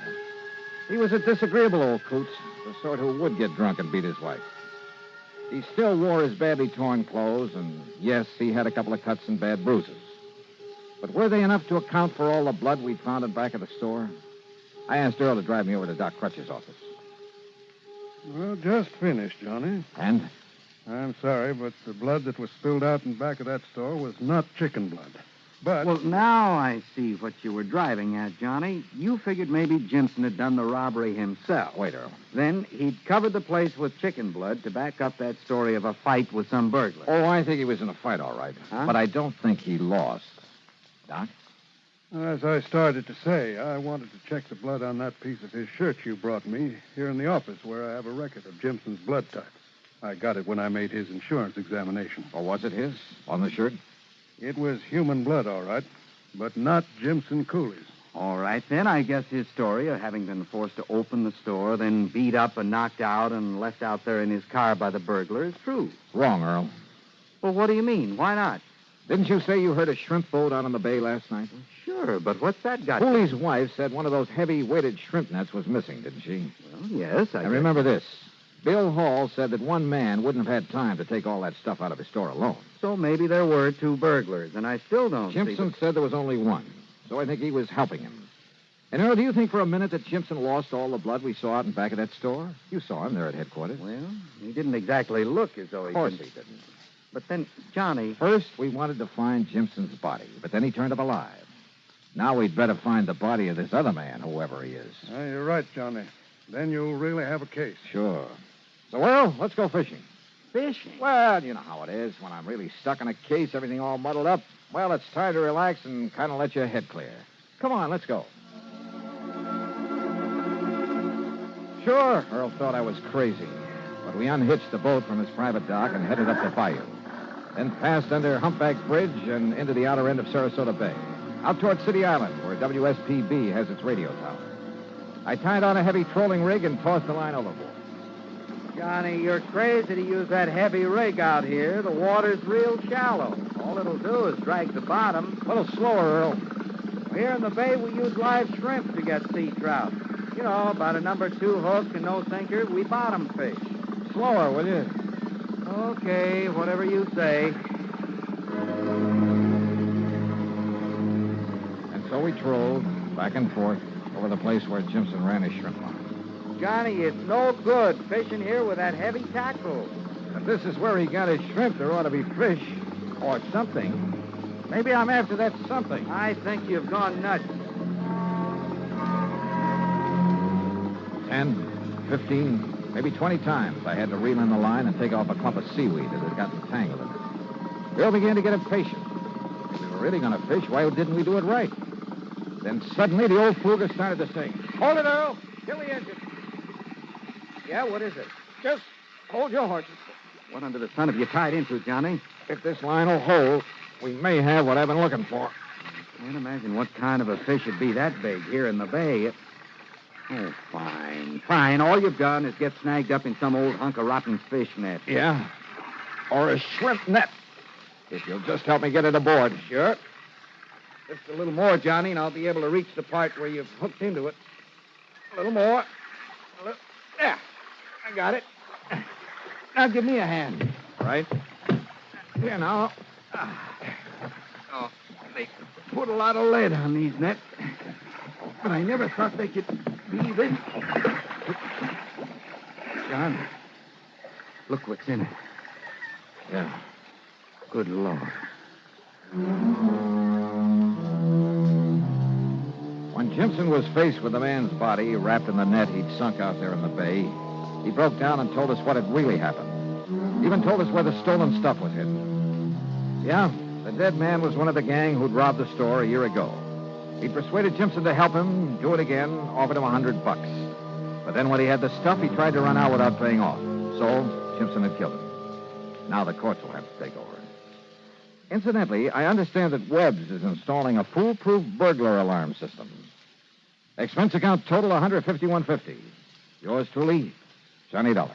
He was a disagreeable old coot, the sort who would get drunk and beat his wife. He still wore his badly torn clothes, and yes, he had a couple of cuts and bad bruises. But were they enough to account for all the blood we'd found in back of the store? I asked Earl to drive me over to Doc Crutch's office. Well, just finished, Johnny. And? I'm sorry, but the blood that was spilled out in back of that store was not chicken blood. But... Well, now I see what you were driving at, Johnny. You figured maybe Jimson had done the robbery himself. Wait, Earl. Then he'd covered the place with chicken blood to back up that story of a fight with some burglar. Oh, I think he was in a fight, all right. Huh? But I don't think he lost. Doc? As I started to say, I wanted to check the blood on that piece of his shirt you brought me here in the office where I have a record of Jimson's blood type. I got it when I made his insurance examination. Oh, was it his? On the shirt? It was human blood, all right, but not Jimson Cooley's. All right, then I guess his story of having been forced to open the store, then beat up and knocked out and left out there in his car by the burglar is true. Wrong, Earl. Well, what do you mean? Why not? Didn't you say you heard a shrimp boat out on the bay last night? Sure, but what's that got Cooley's wife said one of those heavy-weighted shrimp nets was missing, didn't she? Well, yes, I remember this. Bill Hall said that one man wouldn't have had time to take all that stuff out of his store alone. So maybe there were two burglars, and I still don't Jimson said there was only one, so I think he was helping him. And, Earl, do you think for a minute that Jimson lost all the blood we saw out in back of that store? You saw him there at headquarters. Well, he didn't exactly look as though he... Of course he didn't. But then, Johnny... First, we wanted to find Jimson's body, but then he turned up alive. Now we'd better find the body of this other man, whoever he is. You're right, Johnny. Then you'll really have a case. Sure. So, Earl, let's go fishing. Fishing? Well, you know how it is. When I'm really stuck in a case, everything all muddled up. Well, it's time to relax and kind of let your head clear. Come on, let's go. Sure, Earl thought I was crazy. But we unhitched the boat from his private dock and headed up the bayou. Then passed under Humpback Bridge and into the outer end of Sarasota Bay. Out toward City Island, where WSPB has its radio tower. I tied on a heavy trolling rig and tossed the line overboard. Johnny, you're crazy to use that heavy rig out here. The water's real shallow. All it'll do is drag the bottom. A little slower, Earl. Here in the bay, we use live shrimp to get sea trout. You know, about a number 2 hook and no sinker, we bottom fish. Slower, will you? Okay, whatever you say. And so we trolled back and forth over the place where Jimson ran his shrimp line. Johnny, it's no good fishing here with that heavy tackle. If this is where he got his shrimp, there ought to be fish or something. Maybe I'm after that something. I think you've gone nuts. 10, 15, maybe 20 times I had to reel in the line and take off a clump of seaweed that had gotten tangled in it. Earl began to get impatient. If we were really going to fish, why didn't we do it right? Then suddenly the old fluger started to sing. Hold it, Earl. Kill the engine. Yeah, what is it? Just hold your horses. What under the sun have you tied into, Johnny? If this line will hold, we may have what I've been looking for. Can't imagine what kind of a fish would be that big here in the bay. Oh, fine. All you've done is get snagged up in some old hunk of rotten fish net. Yeah, or a shrimp net. If you'll just help me get it aboard. Sure. Just a little more, Johnny, and I'll be able to reach the part where you've hooked into it. A little more. There. I got it. Now give me a hand. Right. Here now. Oh, they put a lot of lead on these nets. But I never thought they could be this. John, look what's in it. Yeah. Good Lord. When Jimson was faced with the man's body wrapped in the net he'd sunk out there in the bay, he broke down and told us what had really happened. Even told us where the stolen stuff was hidden. Yeah, the dead man was one of the gang who'd robbed the store a year ago. He'd persuaded Jimson to help him do it again, offered him $100. But then when he had the stuff, he tried to run out without paying off. So, Jimson had killed him. Now the courts will have to take over. Incidentally, I understand that Webb's is installing a foolproof burglar alarm system. Expense account total $151.50. Yours truly, Johnny Dollar.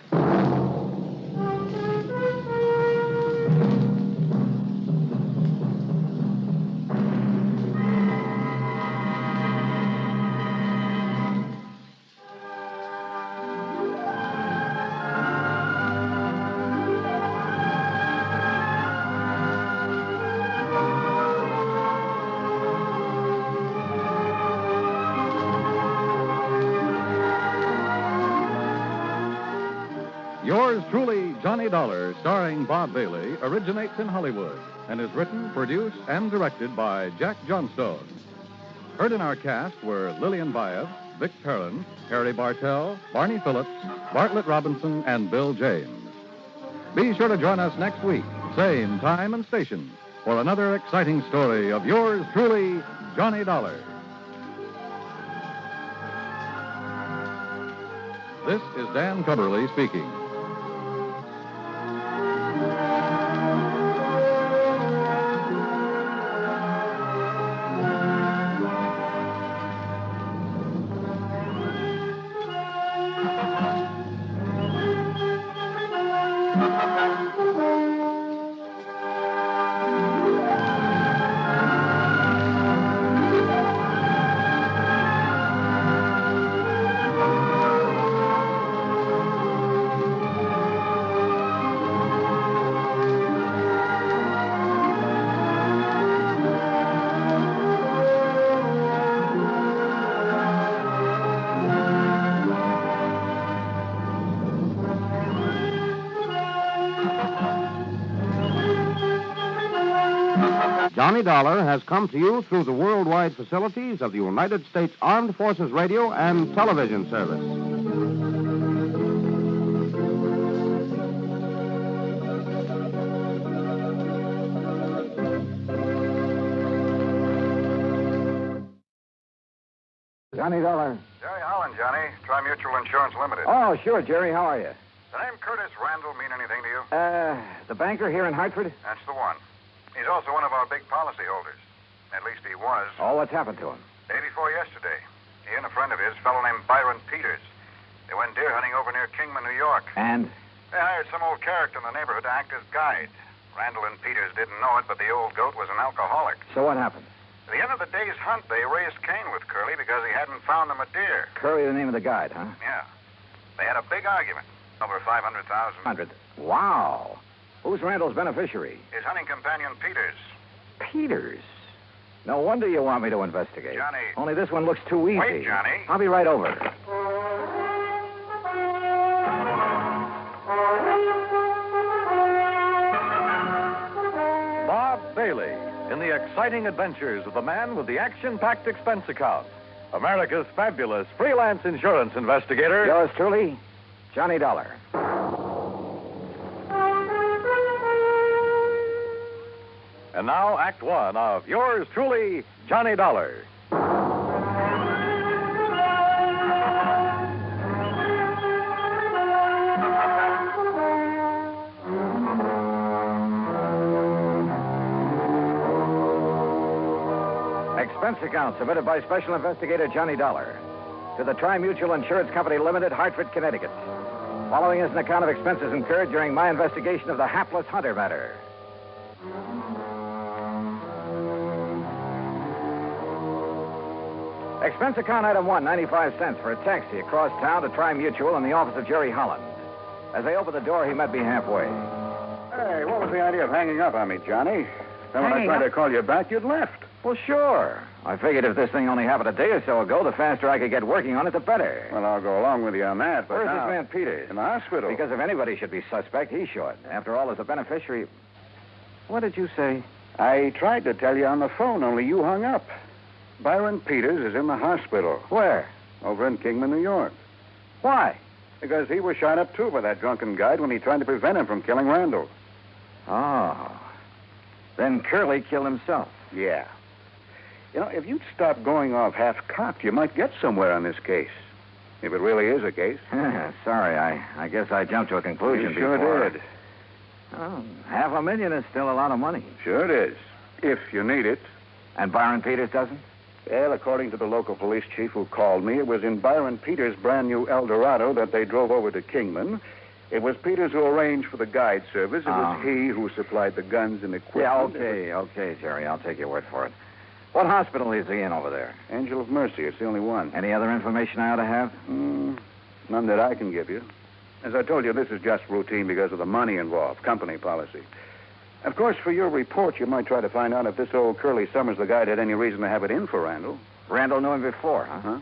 Yours truly, Johnny Dollar, starring Bob Bailey, originates in Hollywood and is written, produced, and directed by Jack Johnstone. Heard in our cast were Lillian Baeff, Vic Perrin, Harry Bartell, Barney Phillips, Bartlett Robinson, and Bill James. Be sure to join us next week, same time and station, for another exciting story of yours truly, Johnny Dollar. This is Dan Cubberly speaking. Johnny Dollar has come to you through the worldwide facilities of the United States Armed Forces Radio and Television Service. Johnny Dollar. Jerry Holland, Johnny. Tri-Mutual Insurance Limited. Oh, sure, Jerry. How are you? The name Curtis Randall mean anything to you? The banker here in Hartford? That's the one. He's also one of our big policyholders. At least he was. Oh, what's happened to him? Day before yesterday, he and a friend of his, a fellow named Byron Peters, they went deer hunting over near Kingman, New York. And? They hired some old character in the neighborhood to act as guide. Randall and Peters didn't know it, but the old goat was an alcoholic. So what happened? At the end of the day's hunt, they raised Cain with Curly because he hadn't found them a deer. Curly, the name of the guide, huh? Yeah. They had a big argument. Over $500,000. 100. Wow. Who's Randall's beneficiary? His hunting companion, Peters. Peters. No wonder you want me to investigate. Johnny. Only this one looks too easy. Wait, Johnny. I'll be right over. Bob Bailey in the exciting adventures of the man with the action-packed expense account. America's fabulous freelance insurance investigator. Yours truly, Johnny Dollar. And now, Act One of yours truly, Johnny Dollar. expense account submitted by Special Investigator Johnny Dollar to the Tri-Mutual Insurance Company Limited, Hartford, Connecticut. Following is an account of expenses incurred during my investigation of the Hapless Hunter matter. Expense account item 1, 95 cents for a taxi across town to Tri-Mutual in the office of Jerry Holland. As I opened the door, he met me halfway. Hey, what was the idea of hanging up on me, Johnny? Then when I tried to call you back, you'd left. Well, sure. I figured if this thing only happened a day or so ago, the faster I could get working on it, the better. Well, I'll go along with you on that, but Where's now... this man Peters? In the hospital. Because if anybody should be suspect, he should. After all, as a beneficiary... What did you say? I tried to tell you on the phone, only you hung up. Byron Peters is in the hospital. Where? Over in Kingman, New York. Why? Because he was shot up, too, by that drunken guide when he tried to prevent him from killing Randall. Oh. Then Curly killed himself. Yeah. You know, if you'd stop going off half-cocked, you might get somewhere on this case. If it really is a case. Sorry, I guess I jumped to a conclusion You sure before. did. Oh, $500,000 is still a lot of money. Sure it is. If you need it. And Byron Peters doesn't? Well, according to the local police chief who called me, it was in Byron Peters' brand new Eldorado that they drove over to Kingman. It was Peters who arranged for the guide service. It was he who supplied the guns and equipment. Yeah, okay, Jerry. I'll take your word for it. What hospital is he in over there? Angel of Mercy. It's the only one. Any other information I ought to have? None that I can give you. As I told you, this is just routine because of the money involved, company policy. Of course, for your report, you might try to find out if this old Curly Summers, the guide, had any reason to have it in for Randall. Randall knew him before, huh? Huh?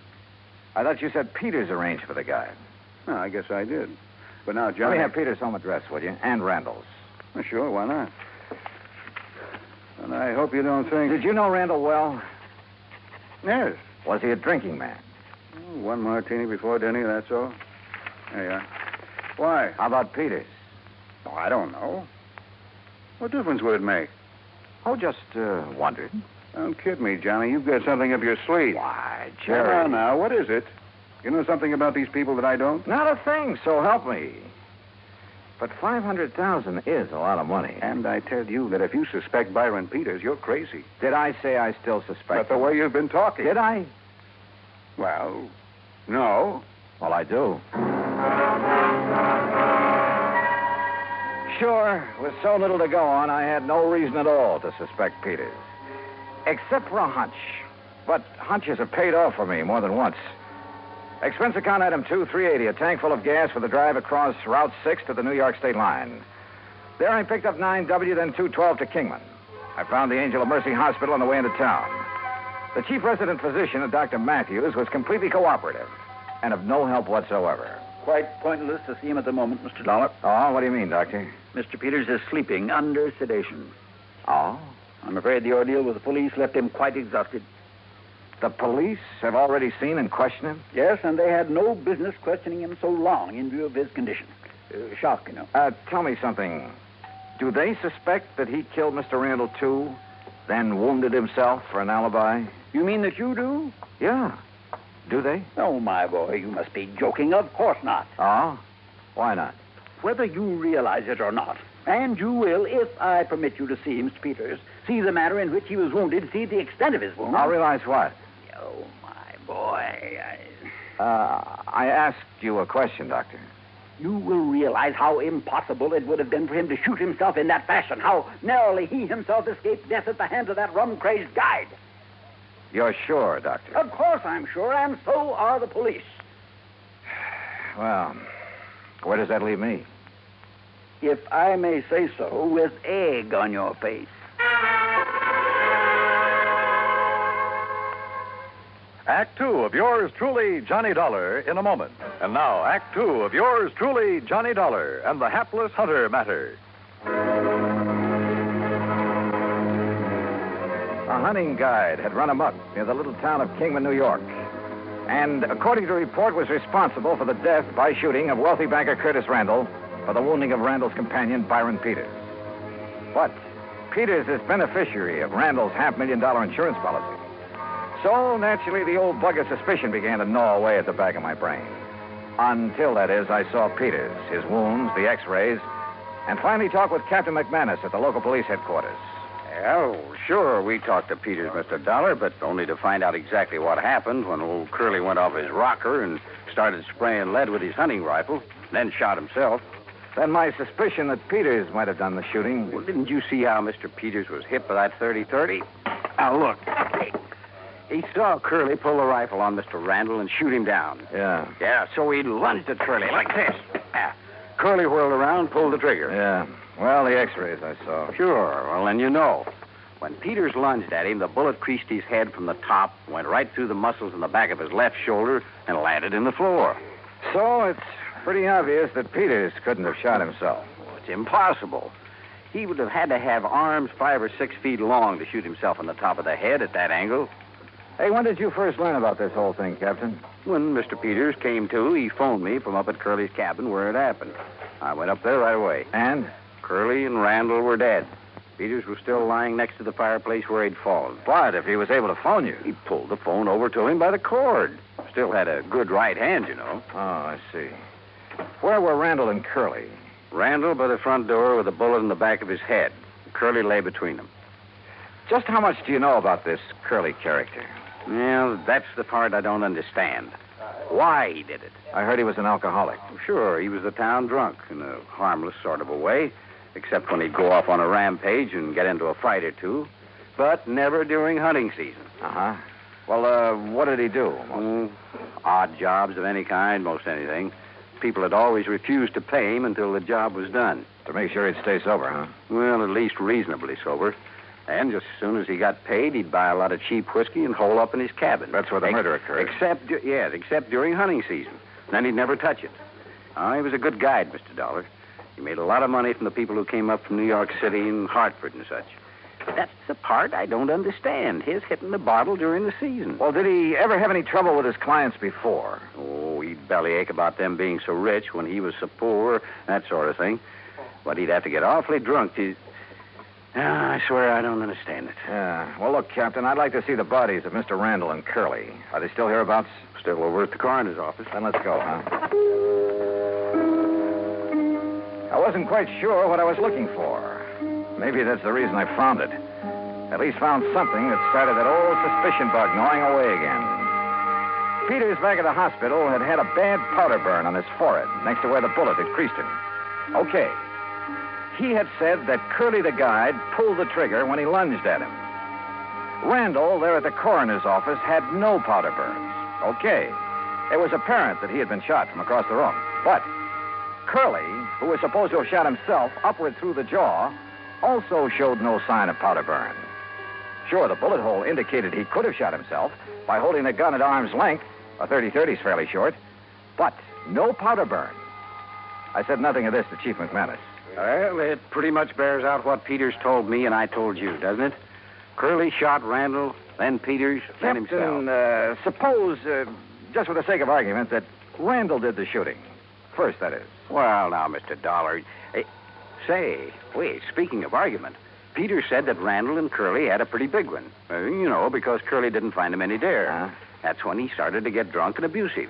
I thought you said Peters arranged for the guy. No, I guess I did. But now, Johnny... Let me have Peters' home address, will you? And Randall's. Well, sure, why not? And I hope you don't think... Did you know Randall well? Yes. Was he a drinking man? Oh, one martini before dinner, that's all. There you are. Why? How about Peters? Oh, I don't know. What difference would it make? Oh, just wondered. Don't kid me, Johnny. You've got something up your sleeve. Why, Jerry... Now, what is it? You know something about these people that I don't? Not a thing, so help me. But $500,000 is a lot of money. And I tell you that if you suspect Byron Peters, you're crazy. Did I say I still suspect But the way you've been talking. Did I? Well, no. Well, I do. Sure, with so little to go on, I had no reason at all to suspect Peters. Except for a hunch. But hunches have paid off for me more than once. Expense account item 2, $380, a tank full of gas for the drive across Route 6 to the New York state line. There I picked up 9W, then 212 to Kingman. I found the Angel of Mercy Hospital on the way into town. The chief resident physician, Dr. Matthews, was completely cooperative and of no help whatsoever. Quite pointless to see him at the moment, Mr. Dollar. Oh, what do you mean, Doctor? Mr. Peters is sleeping under sedation. Oh? I'm afraid the ordeal with the police left him quite exhausted. The police have already seen and questioned him? Yes, and they had no business questioning him so long in view of his condition. Shock, you know. Tell me something. Do they suspect that he killed Mr. Randall, too, then wounded himself for an alibi? You mean that you do? Yeah. Do they? Oh, my boy, you must be joking. Of course not. Oh? Why not? Whether you realize it or not, and you will, if I permit you to see Mr. Peters, see the manner in which he was wounded, see the extent of his wound. I'll realize what? Oh, my boy. I asked you a question, Doctor. You will realize how impossible it would have been for him to shoot himself in that fashion, how narrowly he himself escaped death at the hands of that rum-crazed guide. You're sure, Doctor? Of course I'm sure, and so are the police. Well, where does that leave me? If I may say so, with egg on your face. Act 2 of yours truly, Johnny Dollar, in a moment. And now, Act 2 of yours truly, Johnny Dollar, and the Hapless Hunter matter. A hunting guide had run amok near the little town of Kingman, New York, and, according to report, was responsible for the death by shooting of wealthy banker Curtis Randall for the wounding of Randall's companion, Byron Peters. But Peters is beneficiary of Randall's $500,000 insurance policy. So, naturally, the old bug of suspicion began to gnaw away at the back of my brain. Until, that is, I saw Peters, his wounds, the x-rays, and finally talked with Captain McManus at the local police headquarters. Well, sure, we talked to Peters, Mr. Dollar, but only to find out exactly what happened when old Curly went off his rocker and started spraying lead with his hunting rifle, then shot himself. Then my suspicion that Peters might have done the shooting. Well, didn't you see how Mr. Peters was hit by that 30-30? Now, look. He saw Curly pull the rifle on Mr. Randall and shoot him down. Yeah. Yeah, so he lunged at Curly like this. Curly whirled around, pulled the trigger. Yeah. Well, the x-rays I saw. Sure. Well, then you know. When Peters lunged at him, the bullet creased his head from the top, went right through the muscles in the back of his left shoulder, and landed in the floor. So it's pretty obvious that Peters couldn't have shot himself. Well, it's impossible. He would have had to have arms 5 or 6 feet long to shoot himself in the top of the head at that angle. Hey, when did you first learn about this whole thing, Captain? When Mr. Peters came to, he phoned me from up at Curly's cabin where it happened. I went up there right away. And? Curly and Randall were dead. Peters was still lying next to the fireplace where he'd fallen. But if he was able to phone you? He pulled the phone over to him by the cord. Still had a good right hand, you know. Oh, I see. Where were Randall and Curly? Randall by the front door with a bullet in the back of his head. Curly lay between them. Just how much do you know about this Curly character? Well, that's the part I don't understand. Why he did it. I heard he was an alcoholic. Sure, he was a town drunk in a harmless sort of a way, except when he'd go off on a rampage and get into a fight or two, but never during hunting season. Uh-huh. Well, what did he do? Odd jobs of any kind, most anything. People had always refused to pay him until the job was done. To make sure he'd stay sober, huh? Well, at least reasonably sober. And just as soon as he got paid, he'd buy a lot of cheap whiskey and hole up in his cabin. That's where the murder occurred. Except during hunting season. Then he'd never touch it. He was a good guide, Mr. Dollar. He made a lot of money from the people who came up from New York City and Hartford and such. That's the part I don't understand, his hitting the bottle during the season. Well, did he ever have any trouble with his clients before? Oh, he'd bellyache about them being so rich when he was so poor, that sort of thing. But he'd have to get awfully drunk to... I swear I don't understand it. Yeah. Well, look, Captain, I'd like to see the bodies of Mr. Randall and Curly. Are they still hereabouts? Still over at the coroner's office. Then let's go, huh? I wasn't quite sure what I was looking for. Maybe that's the reason I found it. At least found something that started that old suspicion bug gnawing away again. Peters, back at the hospital, had had a bad powder burn on his forehead, next to where the bullet had creased him. Okay. He had said that Curly the guide pulled the trigger when he lunged at him. Randall, there at the coroner's office, had no powder burns. Okay. It was apparent that he had been shot from across the room. But Curly, who was supposed to have shot himself upward through the jaw, also showed no sign of powder burn. Sure, the bullet hole indicated he could have shot himself by holding the gun at arm's length. A 30-30's fairly short. But no powder burn. I said nothing of this to Chief McManus. Well, it pretty much bears out what Peters told me and I told you, doesn't it? Curly shot Randall, then Peters, then himself. Captain, suppose, just for the sake of argument, that Randall did the shooting. First, that is. Well, now, Mr. Dollar... Wait, speaking of argument, Peters said that Randall and Curly had a pretty big one. Because Curly didn't find him any dare. Huh? That's when he started to get drunk and abusive.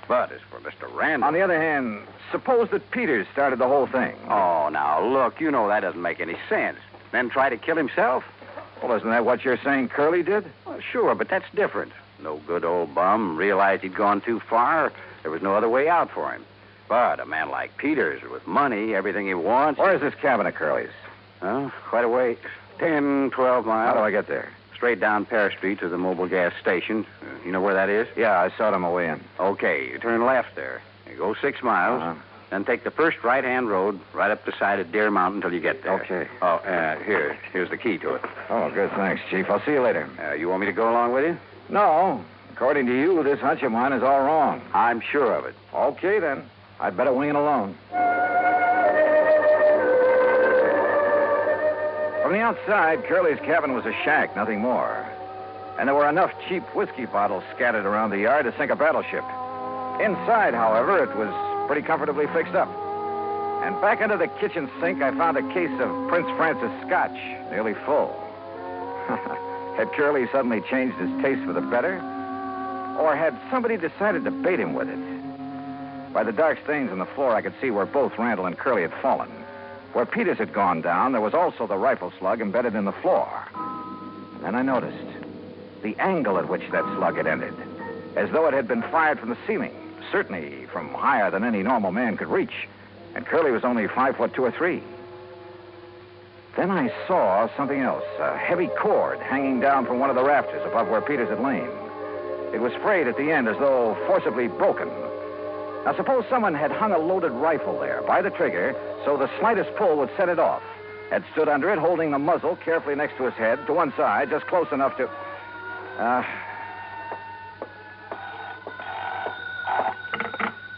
But as for Mr. Randall... On the other hand, suppose that Peters started the whole thing. Oh, now, look, that doesn't make any sense. Then try to kill himself? Well, isn't that what you're saying Curly did? Well, sure, but that's different. No good old bum realized he'd gone too far. There was no other way out for him. But a man like Peters, with money, everything he wants... Where's this cabin of Curly's? Quite a way. 10, 12 miles. How do I get there? Straight down Pear Street to the mobile gas station. You know where that is? Yeah, I saw it on my way in. Okay, you turn left there. You go 6 miles, then take the first right-hand road right up the side of Deer Mountain until you get there. Okay. Oh, here's the key to it. Oh, good, thanks, Chief. I'll see you later. You want me to go along with you? No. According to you, this hunch of mine is all wrong. I'm sure of it. Okay, then. I'd better wing it alone. From the outside, Curly's cabin was a shack, nothing more. And there were enough cheap whiskey bottles scattered around the yard to sink a battleship. Inside, however, it was pretty comfortably fixed up. And back under the kitchen sink, I found a case of Prince Francis Scotch, nearly full. Had Curly suddenly changed his taste for the better? Or had somebody decided to bait him with it? By the dark stains on the floor, I could see where both Randall and Curly had fallen. Where Peters had gone down, there was also the rifle slug embedded in the floor. And then I noticed the angle at which that slug had ended, as though it had been fired from the ceiling, certainly from higher than any normal man could reach. And Curly was only 5 foot 2 or 3. Then I saw something else, a heavy cord hanging down from one of the rafters above where Peters had lain. It was frayed at the end as though forcibly broken. Now, suppose someone had hung a loaded rifle there by the trigger so the slightest pull would set it off, had stood under it holding the muzzle carefully next to his head, to one side, just close enough to...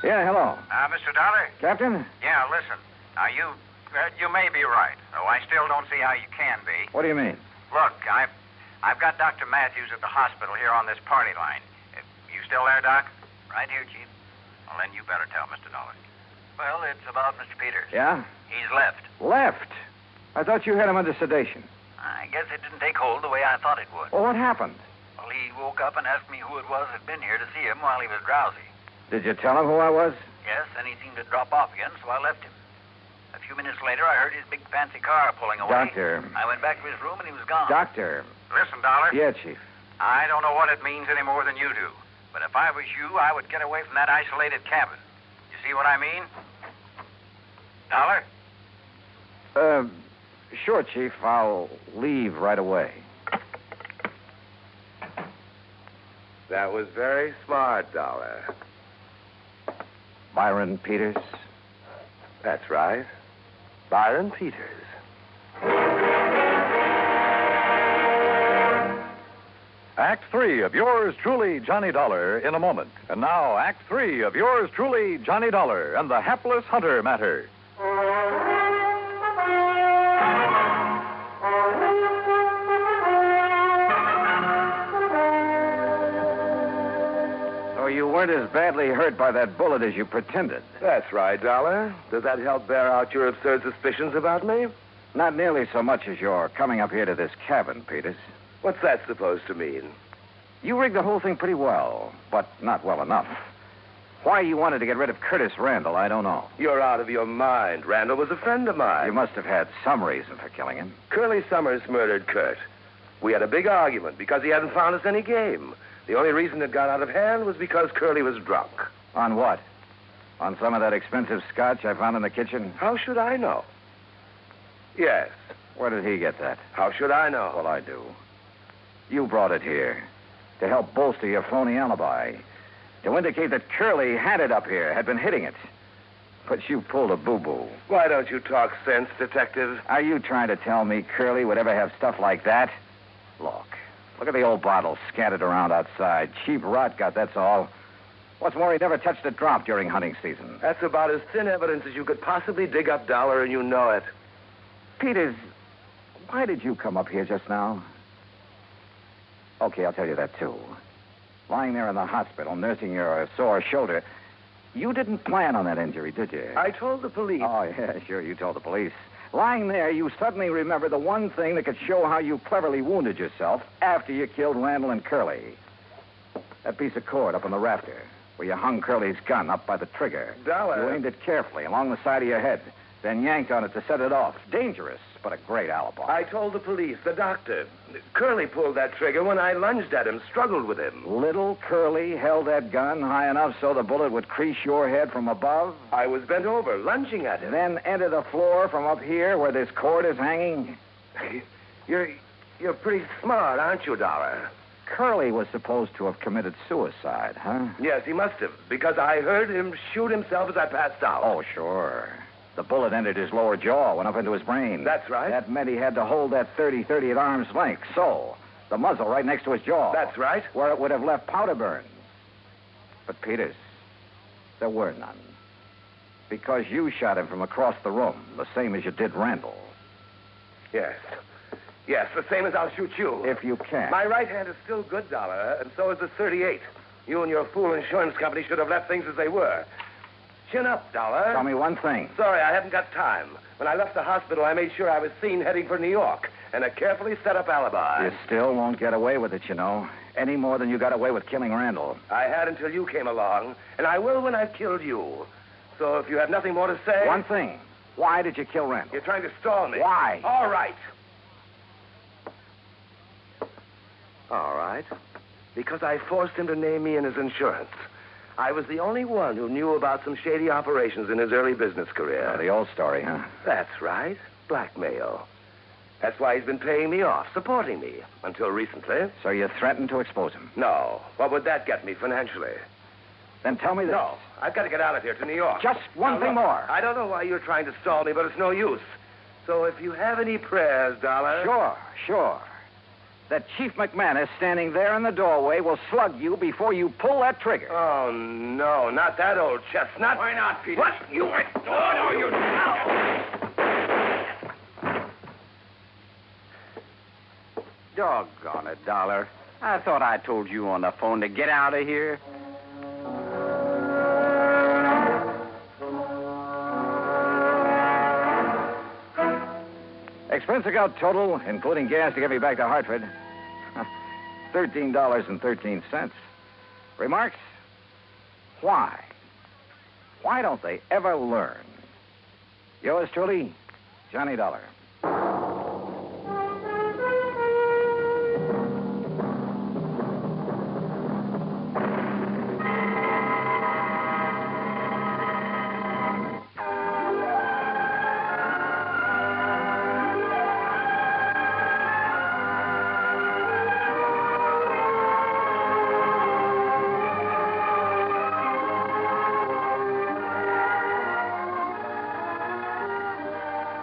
Yeah, hello. Mr. Dollar? Captain? Yeah, listen. Now, you may be right, though I still don't see how you can be. What do you mean? Look, I've got Dr. Matthews at the hospital here on this party line. You still there, Doc? Right here, Chief. Well, then you better tell Mr. Dollar. Well, it's about Mr. Peters. Yeah? He's left. Left? I thought you had him under sedation. I guess it didn't take hold the way I thought it would. Well, what happened? Well, he woke up and asked me who it was that'd been here to see him while he was drowsy. Did you tell him who I was? Yes, then he seemed to drop off again, so I left him. A few minutes later, I heard his big fancy car pulling away. Doctor. I went back to his room and he was gone. Doctor. Listen, Dollar. Yeah, Chief. I don't know what it means any more than you do. But if I was you, I would get away from that isolated cabin. You see what I mean? Dollar? Sure, Chief. I'll leave right away. That was very smart, Dollar. Byron Peters? That's right. Byron Peters. Act 3 of yours truly, Johnny Dollar, in a moment. And now, Act 3 of yours truly, Johnny Dollar, and the Hapless Hunter matter. So you weren't as badly hurt by that bullet as you pretended. That's right, Dollar. Does that help bear out your absurd suspicions about me? Not nearly so much as your coming up here to this cabin, Peters. What's that supposed to mean? You rigged the whole thing pretty well, but not well enough. Why you wanted to get rid of Curtis Randall, I don't know. You're out of your mind. Randall was a friend of mine. You must have had some reason for killing him. Curly Summers murdered Kurt. We had a big argument because he hadn't found us any game. The only reason it got out of hand was because Curly was drunk. On what? On some of that expensive scotch I found in the kitchen? How should I know? Yes. Where did he get that? How should I know? Well, I do. You brought it here to help bolster your phony alibi, to indicate that Curly had it up here, had been hitting it. But you pulled a boo-boo. Why don't you talk sense, Detective? Are you trying to tell me Curly would ever have stuff like that? Look at the old bottle scattered around outside. Cheap rot gut, that's all. What's more, he never touched a drop during hunting season. That's about as thin evidence as you could possibly dig up, Dollar, and you know it. Peters, why did you come up here just now? Okay, I'll tell you that, too. Lying there in the hospital, nursing your sore shoulder, you didn't plan on that injury, did you? I told the police. Oh, yeah, sure, you told the police. Lying there, you suddenly remembered the one thing that could show how you cleverly wounded yourself after you killed Randall and Curly. That piece of cord up on the rafter, where you hung Curly's gun up by the trigger. Dollar. You aimed it carefully along the side of your head, then yanked on it to set it off. Dangerous, but a great alibi. I told the police, the doctor. Curly pulled that trigger when I lunged at him, struggled with him. Little Curly held that gun high enough so the bullet would crease your head from above? I was bent over, lunging at him. Then enter the floor from up here where this cord is hanging? You're pretty smart, aren't you, Dollar? Curly was supposed to have committed suicide, huh? Yes, he must have, because I heard him shoot himself as I passed out. Oh, sure. The bullet entered his lower jaw, went up into his brain. That's right. That meant he had to hold that 30-30 at arm's length, so. The muzzle right next to his jaw. That's right. Where it would have left powder burns. But, Peters, there were none. Because you shot him from across the room, the same as you did Randall. Yes. Yes, the same as I'll shoot you. If you can. My right hand is still good, Dollar, and so is the .38. You and your fool insurance company should have left things as they were. Chin up, Dollar. Tell me one thing. Sorry, I haven't got time. When I left the hospital, I made sure I was seen heading for New York, and a carefully set up alibi. You still won't get away with it, you know. Any more than you got away with killing Randall. I had until you came along, and I will when I've killed you. So if you have nothing more to say... One thing. Why did you kill Randall? You're trying to stall me. Why? All right. All right. Because I forced him to name me in his insurance. I was the only one who knew about some shady operations in his early business career. Oh, the old story, huh? That's right. Blackmail. That's why he's been paying me off, supporting me, until recently. So you threatened to expose him? No. What would that get me financially? Then tell me this. No. I've got to get out of here to New York. Just one thing more. I don't know why you're trying to stall me, but it's no use. So if you have any prayers, Dollar... Sure. That Chief McManus standing there in the doorway will slug you before you pull that trigger. Oh, no, not that old chestnut. Why not, Peter? What? You... No, you... Doggone it, Dollar. I thought I told you on the phone to get out of here. Expense account total, including gas to get me back to Hartford, $13.13. Remarks? Why? Why don't they ever learn? Yours truly, Johnny Dollar.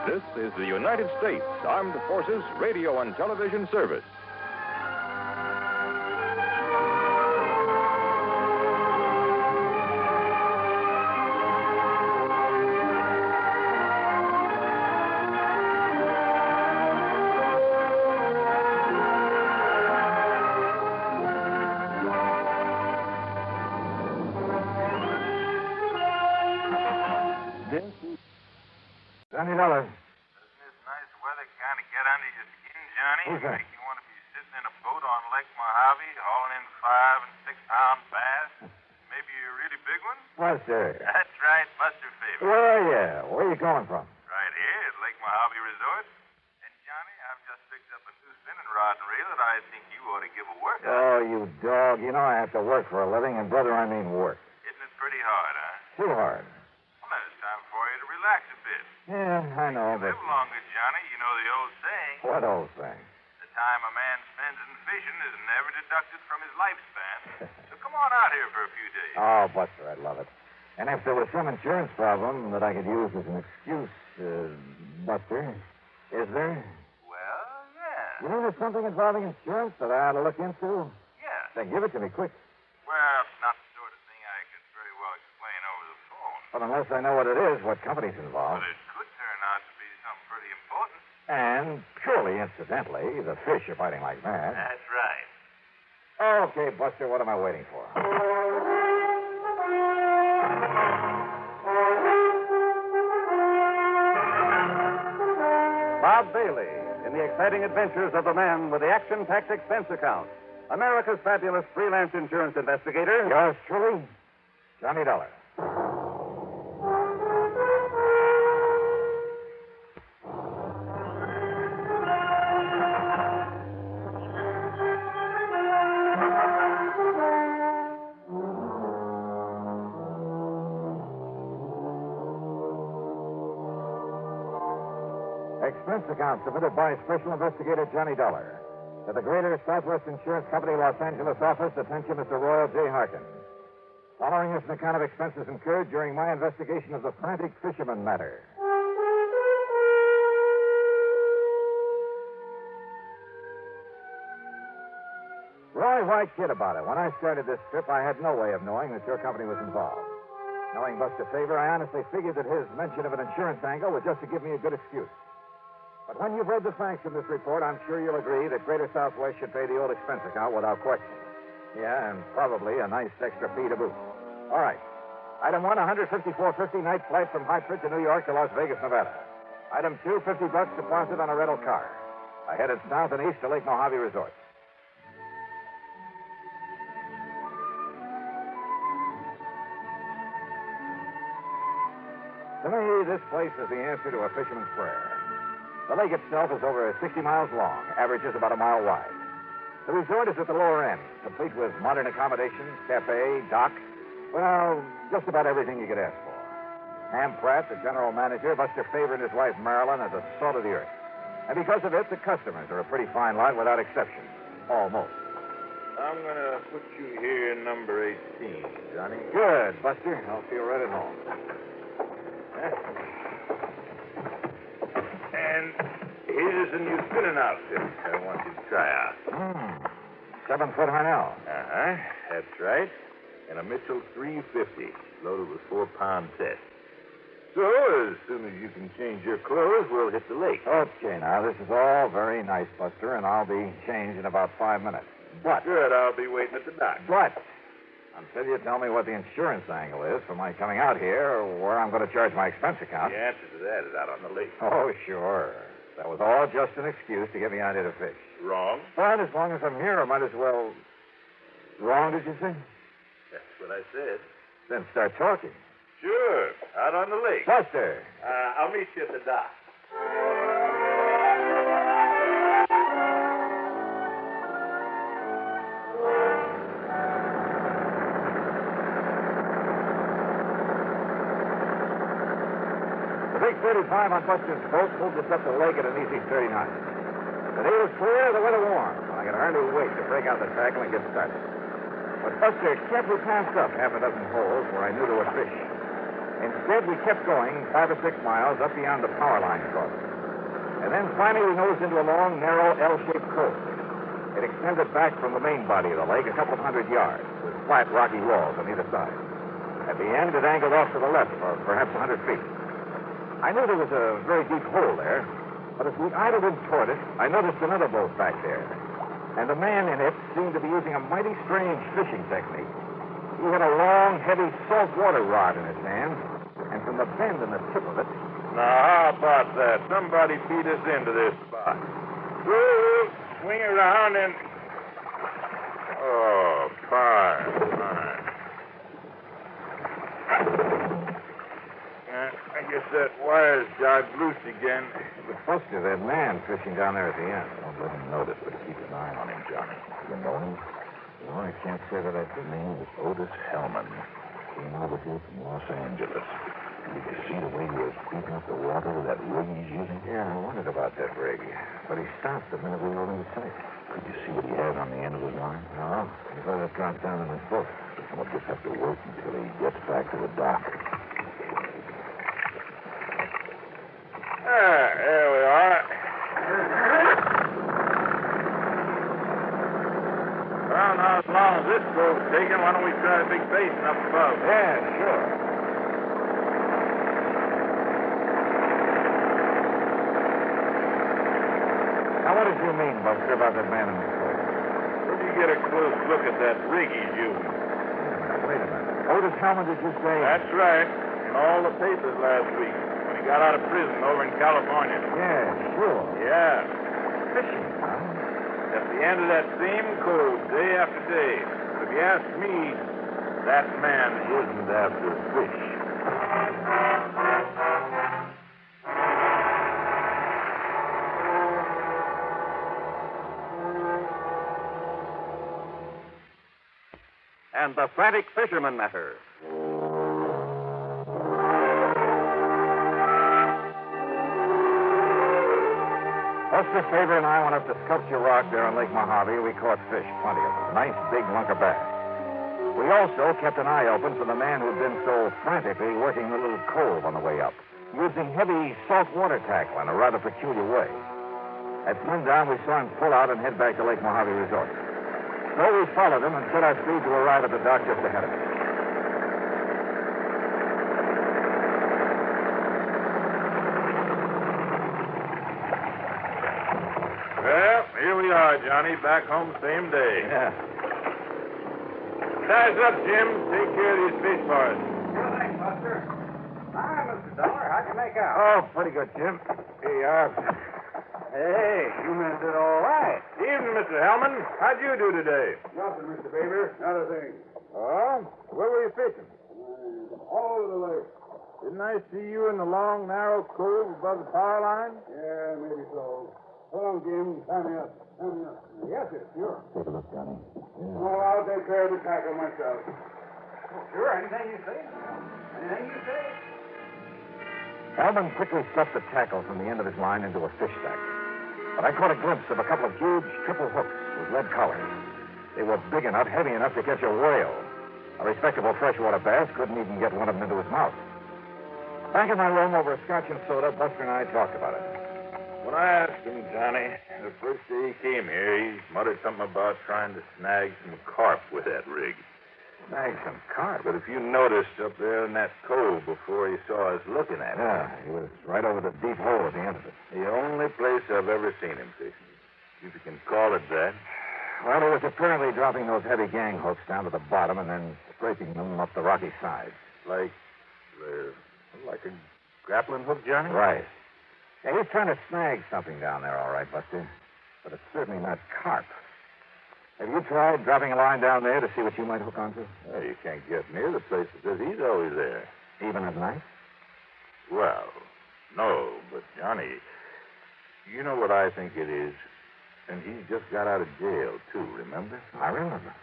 This is the United States Armed Forces Radio and Television Service. Johnny Dollar. Doesn't this nice weather kind of get under your skin, Johnny? Who's that? Make you want to be sitting in a boat on Lake Mojave, hauling in 5- and 6-pound bass? Maybe a really big one? Buster. That's right, Buster Favorite. Where are you? Where are you calling from? Right here at Lake Mojave Resort. And, Johnny, I've just picked up a new spinning rod and reel that I think you ought to give a workout. Oh, you dog. You know I have to work for a living, and brother, I mean work. Isn't it pretty hard, huh? Too hard. Well, then it's time for you to relax a bit. Yeah, I know, but... Live longer, Johnny. You know the old saying. What old thing? The time a man spends in fishing is never deducted from his lifespan. So come on out here for a few days. Oh, Buster, I'd love it. And if there was some insurance problem that I could use as an excuse, Buster, is there? Well, yeah. You know there's something involving insurance that I ought to look into? Yeah. Then give it to me, quick. Well, it's not the sort of thing I could very well explain over the phone. But unless I know what it is, what company's involved. But it could turn out to be something pretty important. And purely incidentally, the fish are biting like mad. That's right. Okay, Buster, what am I waiting for? Bob Bailey in the exciting adventures of the man with the action-packed expense account. America's fabulous freelance insurance investigator. Yours truly, Johnny Dollar. Expense account submitted by Special Investigator Johnny Dollar. To the Greater Southwest Insurance Company, Los Angeles office, attention Mr. Royal J. Harkin. Following is an account of expenses incurred during my investigation of the Frantic Fisherman matter. Roy, why kid about it? When I started this trip, I had no way of knowing that your company was involved. Knowing Buster Favor, I honestly figured that his mention of an insurance angle was just to give me a good excuse. But when you've read the facts in this report, I'm sure you'll agree that Greater Southwest should pay the old expense account without question. Yeah, and probably a nice extra fee to boot. All right. Item 1, $154.50 night flight from Hartford to New York to Las Vegas, Nevada. Item 2, $50 deposit on a rental car. I headed south and east to Lake Mojave Resort. To me, this place is the answer to a fisherman's prayer. The lake itself is over 60 miles long, averages about a mile wide. The resort is at the lower end, complete with modern accommodations, cafe, dock. Well, just about everything you could ask for. Ham Pratt, the general manager, Buster Faber and his wife Marilyn are the salt of the earth. And because of it, the customers are a pretty fine lot without exception. Almost. I'm going to put you here in number 18, Johnny. Good, Buster. I'll feel right at home. And here's a new spinning outfit I want you to try out. 7-foot Harnell. Uh-huh. That's right. And a Mitchell 350, loaded with 4-pound test. So, as soon as you can change your clothes, we'll hit the lake. Okay, now, this is all very nice, Buster, and I'll be changed in about 5 minutes. But... Good, I'll be waiting at the dock. But, until you tell me what the insurance angle is for my coming out here, or where I'm going to charge my expense account... The answer to that is out on the lake. Oh, sure. That was all just an excuse to get me out here to fish. Wrong. But as long as I'm here, I might as well... Wrong, did you say? That's what I said. Then start talking. Sure, out on the lake. Buster. I'll meet you at the dock. The big 35 on Buster's boat pulled us up the lake at an easy 39. The day was clear, the weather warm. I could hardly wait to break out the tackle and get started. But Buster carefully passed up half a dozen holes where I knew there were fish. Instead, we kept going 5 or 6 miles up beyond the power line crossing. And then finally we nosed into a long, narrow, L-shaped cove. It extended back from the main body of the lake a couple of 100 yards, with flat, rocky walls on either side. At the end, it angled off to the left for perhaps 100 feet. I knew there was a very deep hole there, but as we idled in toward it, I noticed another boat back there. And the man in it seemed to be using a mighty strange fishing technique. He had a long, heavy saltwater rod in his hand, and from the bend in the tip of it... Now, how about that? Somebody feed us into this spot. Woo! Swing around and... Oh, fine. I guess that wire's dived loose again. But Buster, that man fishing down there at the end. Don't let him notice, but keep an eye on him, Johnny. You know him? Well, I can't say that I His name is Otis Hellman. Came over here from Los Angeles. Did you see the way he was beating up the water with that rig he's using? Yeah, I wondered about that rig. But he stopped the minute we rolled into sight. Could you see what he has on the end of his line? No. He let it drop down in his boat. We'll just have to wait until he gets back to the dock. There we are. Well, now, as long as this boat's taken, why don't we try a big basin up above? Yeah, sure. Now, what did you mean, Buster, about that man in the boat? Where did you get a close look at that rig he's using? Wait a minute. Otis Hellman, did you say? That's right. In all the papers last week. When he got out of prison over in California. Yeah, sure. Yeah. Fishing, huh? At the end of that same code, day after day. But if you ask me, that man isn't after fish. And the Frantic Fisherman matter. Buster Faber and I went up to Sculpture Rock there on Lake Mojave. We caught fish, plenty of them. Nice big lunker bass. We also kept an eye open for the man who'd been so frantically working the little cove on the way up, using heavy saltwater tackle in a rather peculiar way. At sundown, we saw him pull out and head back to Lake Mojave Resort. So we followed him and set our speed to arrive at the dock just ahead of us. Well, here we are, Johnny. Back home same day. Yeah. Size up, Jim. Take care of these fish for us. Sure thing, Buster. Hi, Mr. Dollar. How'd you make out? Oh, pretty good, Jim. Here you are. Hey, you men did all right. Evening, Mr. Hellman. How'd you do today? Nothing, Mr. Faber. Not a thing. Oh? Where were you fishing? All over the lake. Didn't Didn't I see you in the long, narrow cove above the power line? Yeah, maybe so. Hold on, Jim. Tie me up. Yes, sir. Sure. Take a look, Johnny. Oh, I'll take care of the tackle myself. Sure, anything you say. Anything you say. Hellman quickly stuffed the tackle from the end of his line into a fish stack. But I caught a glimpse of a couple of huge triple hooks with lead collars. They were big enough, heavy enough to catch a whale. A respectable freshwater bass couldn't even get one of them into his mouth. Back in my room over a scotch and soda, Buster and I talked about it. When I asked him, Johnny, the first day he came here, he muttered something about trying to snag some carp with that rig. Snag some carp? But if you noticed up there in that cove before you saw us looking at him. Yeah, he was right over the deep hole at the end of it. The only place I've ever seen him fishing. If you can call it that. Well, he was apparently dropping those heavy gang hooks down to the bottom and then scraping them up the rocky sides. Like a grappling hook, Johnny? Right. Yeah, he's trying to snag something down there, all right, Buster. But it's certainly not carp. Have you tried dropping a line down there to see what you might hook onto? Well, you can't get near the place because he's always there. Even at night? Well, no, but Johnny, you know what I think it is? And he just got out of jail, too, remember? I remember.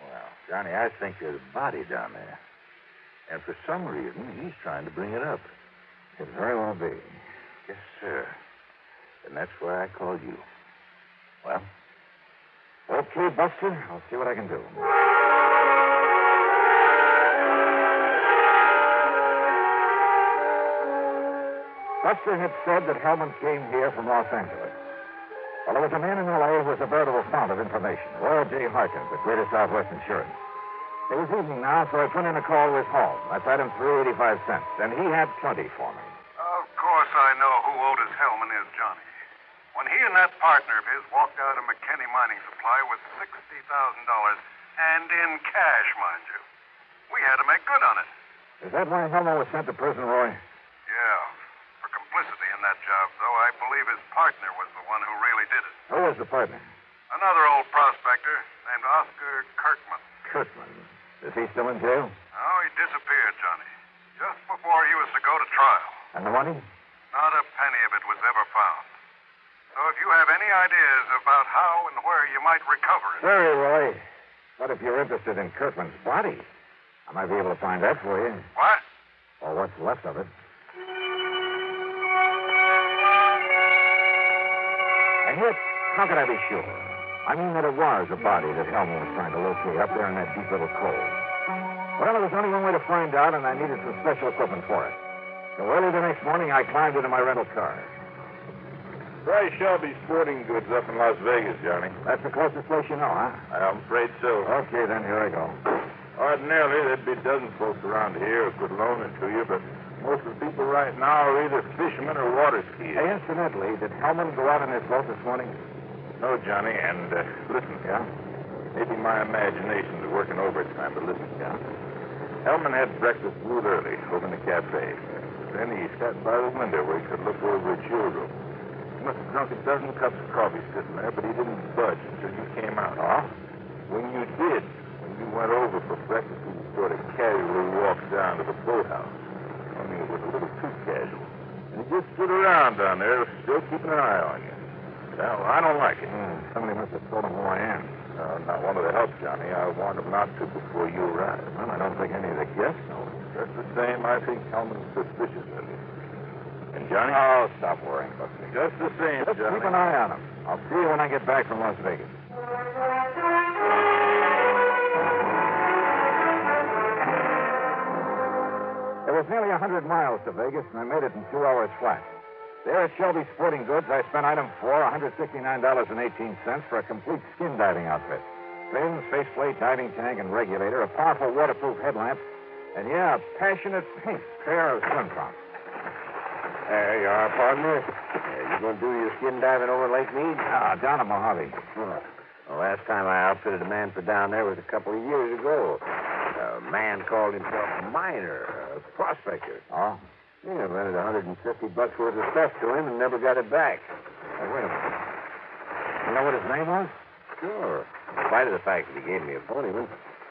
Well, Johnny, I think there's a body down there. And for some reason, he's trying to bring it up. Could very well be. Yes, sir. And that's why I called you. Well, okay, Buster. I'll see what I can do. Buster had said that Hellman came here from Los Angeles. Well, there was a man in L.A. who was a veritable fount of information. Roy J. Harkins, at Greater Southwest Insurance. It was evening now, so I put in a call to his home. That's item 385 cents, and he had plenty for me. Of course I know who Otis Hellman is, Johnny. When he and that partner of his walked out of McKinney Mining Supply with $60,000, and in cash, mind you, we had to make good on it. Is that why Hellman was sent to prison, Roy? Yeah. For complicity in that job, though, I believe his partner was the one who really did it. Who was the partner? Another old prospector named Oscar Kirkman. Kirkman. Is he still in jail? Oh, he disappeared, Johnny. Just before he was to go to trial. And the money? Not a penny of it was ever found. So if you have any ideas about how and where you might recover it... Sorry, Roy. But if you're interested in Kirkman's body, I might be able to find that for you. What? Or what's left of it. And yet, how could I be sure? I mean that it was a body that Hellman was trying to locate up there in that deep little cove. Well, there was only one way to find out, and I needed some special equipment for it. So early the next morning, I climbed into my rental car. Try Shelby Sporting Goods up in Las Vegas, Johnny. That's the closest place you know, huh? I'm afraid so. Okay, then, here I go. Ordinarily, there'd be dozens of folks around here who could loan it to you, but most of the people right now are either fishermen or water skiers. Hey, incidentally, did Hellman go out in his boat this morning? No, Johnny, and listen. Yeah? Maybe my imagination is working overtime, but listen. Yeah? Hellman had breakfast brewed early over in the cafe. Then he sat by the window where he could look over at your room. He must have drunk a dozen cups of coffee sitting there, but he didn't budge until you came out. Oh? When you did, when you went over for breakfast, he sort of casually walked down to the boathouse. I mean, it was a little too casual. And he just stood around down there, still keeping an eye on you. Well, I don't like it. Somebody must have told him who I am. Not one of the help, Johnny. I warned him not to before you arrived. Well, I don't think any of the guests know. Just the same, I think Hellman's suspicious of you. And Johnny? Oh, stop worrying, Buster. Just the same, Just Johnny. keep an eye on him. I'll see you when I get back from Las Vegas. It was nearly 100 miles to Vegas, and I made it in 2 hours flat. There at Shelby Sporting Goods, I spent item 4, $169.18 for a complete skin diving outfit. Fins, faceplate, diving tank, and regulator, a powerful waterproof headlamp, and, yeah, a passionate pink pair of sun trunks. There you are, partner. You going to do your skin diving over Lake Mead? Down at Mojave. Well, last time I outfitted a man for down there was a couple of years ago. A man called himself a miner, a prospector. Oh? Yeah, rented $150 worth of stuff to him and never got it back. Hey, wait a minute. You know what his name was? Sure. In spite of the fact that he gave me a phony one,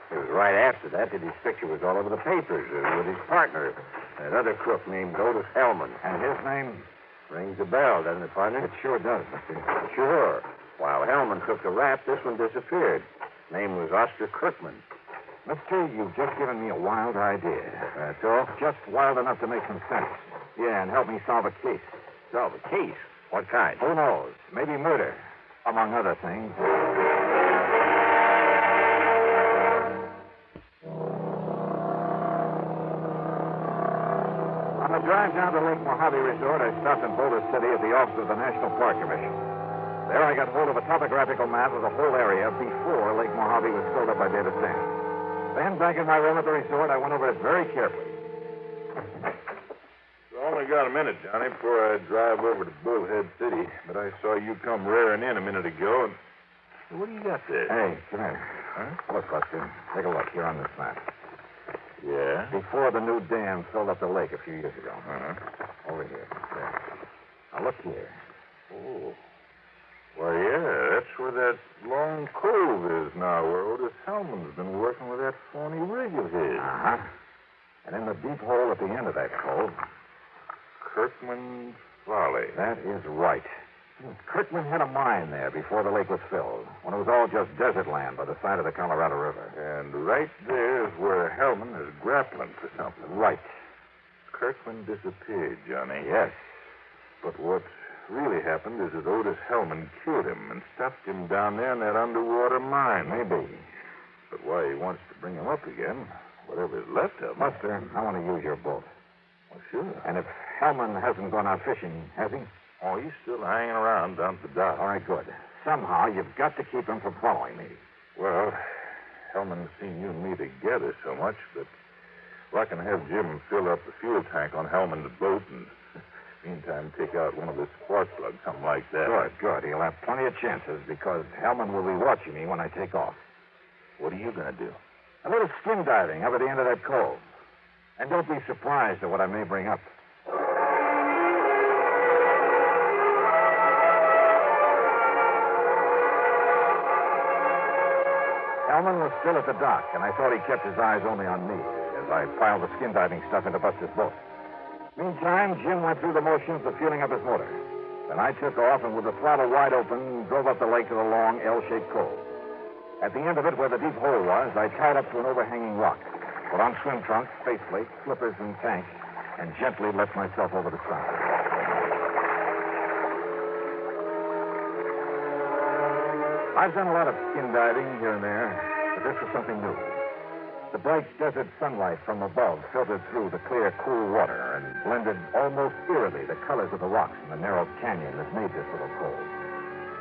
it was right after that his picture was all over the papers with his partner. That other crook named Otis Hellman. And his name? Rings a bell, doesn't it, partner? It sure does. Sure. While Hellman took the rap, this one disappeared. Name was Oscar Kirkman. Mister, you've just given me a wild idea. That's all? Just wild enough to make some sense. Yeah, and help me solve a case. Solve a case? What kind? Who knows? Maybe murder, among other things. On the drive down to Lake Mojave Resort, I stopped in Boulder City at the office of the National Park Commission. There I got hold of a topographical map of the whole area before Lake Mojave was filled up by David Sand. Then, back in my room at the resort, I went over it very carefully. I only got a minute, Johnny, before I drive over to Bullhead City. But I saw you come rearing in a minute ago, and... What do you got there? Hey, come here. Huh? Look, Buster. Take a look here on this map. Yeah? Before the new dam filled up the lake a few years ago. Uh-huh. Over here. There. Now, look here. Oh. Why, yeah, that's where that long cove is now, where Otis Hellman's been working with that phony rig of his. Uh-huh. And in the deep hole at the end of that cove... Kirkman Folly. That is right. Kirkman had a mine there before the lake was filled, when it was all just desert land by the side of the Colorado River. And right there is where Hellman is grappling for something. Right. Kirkman disappeared, Johnny. Yes. But what really happened is that Otis Hellman killed him and stuffed him down there in that underwater mine. Maybe. But why he wants to bring him up again, whatever's left of him. Buster, I want to use your boat. Well, sure. And if Hellman hasn't gone out fishing, has he? Oh, he's still hanging around down at the dock. All right, good. Somehow you've got to keep him from following me. Well, Hellman's seen you and me together so much, but I can have Jim fill up the fuel tank on Hellman's boat and, meantime, take out one of the spark plugs, something like that. Good. He'll have plenty of chances because Hellman will be watching me when I take off. What are you going to do? A little skin diving up at the end of that cove. And don't be surprised at what I may bring up. Hellman was still at the dock, and I thought he kept his eyes only on me as I piled the skin diving stuff into Buster's boat. Meantime, Jim went through the motions of fueling up his motor. Then I took off and with the throttle wide open, drove up the lake to the long L-shaped cove. At the end of it, where the deep hole was, I tied up to an overhanging rock, put on swim trunks, faceplate, slippers, and tank, and gently let myself over the side. I've done a lot of skin diving here and there, but this was something new. The bright desert sunlight from above filtered through the clear, cool water and blended almost eerily the colors of the rocks in the narrow canyon that made this little cove,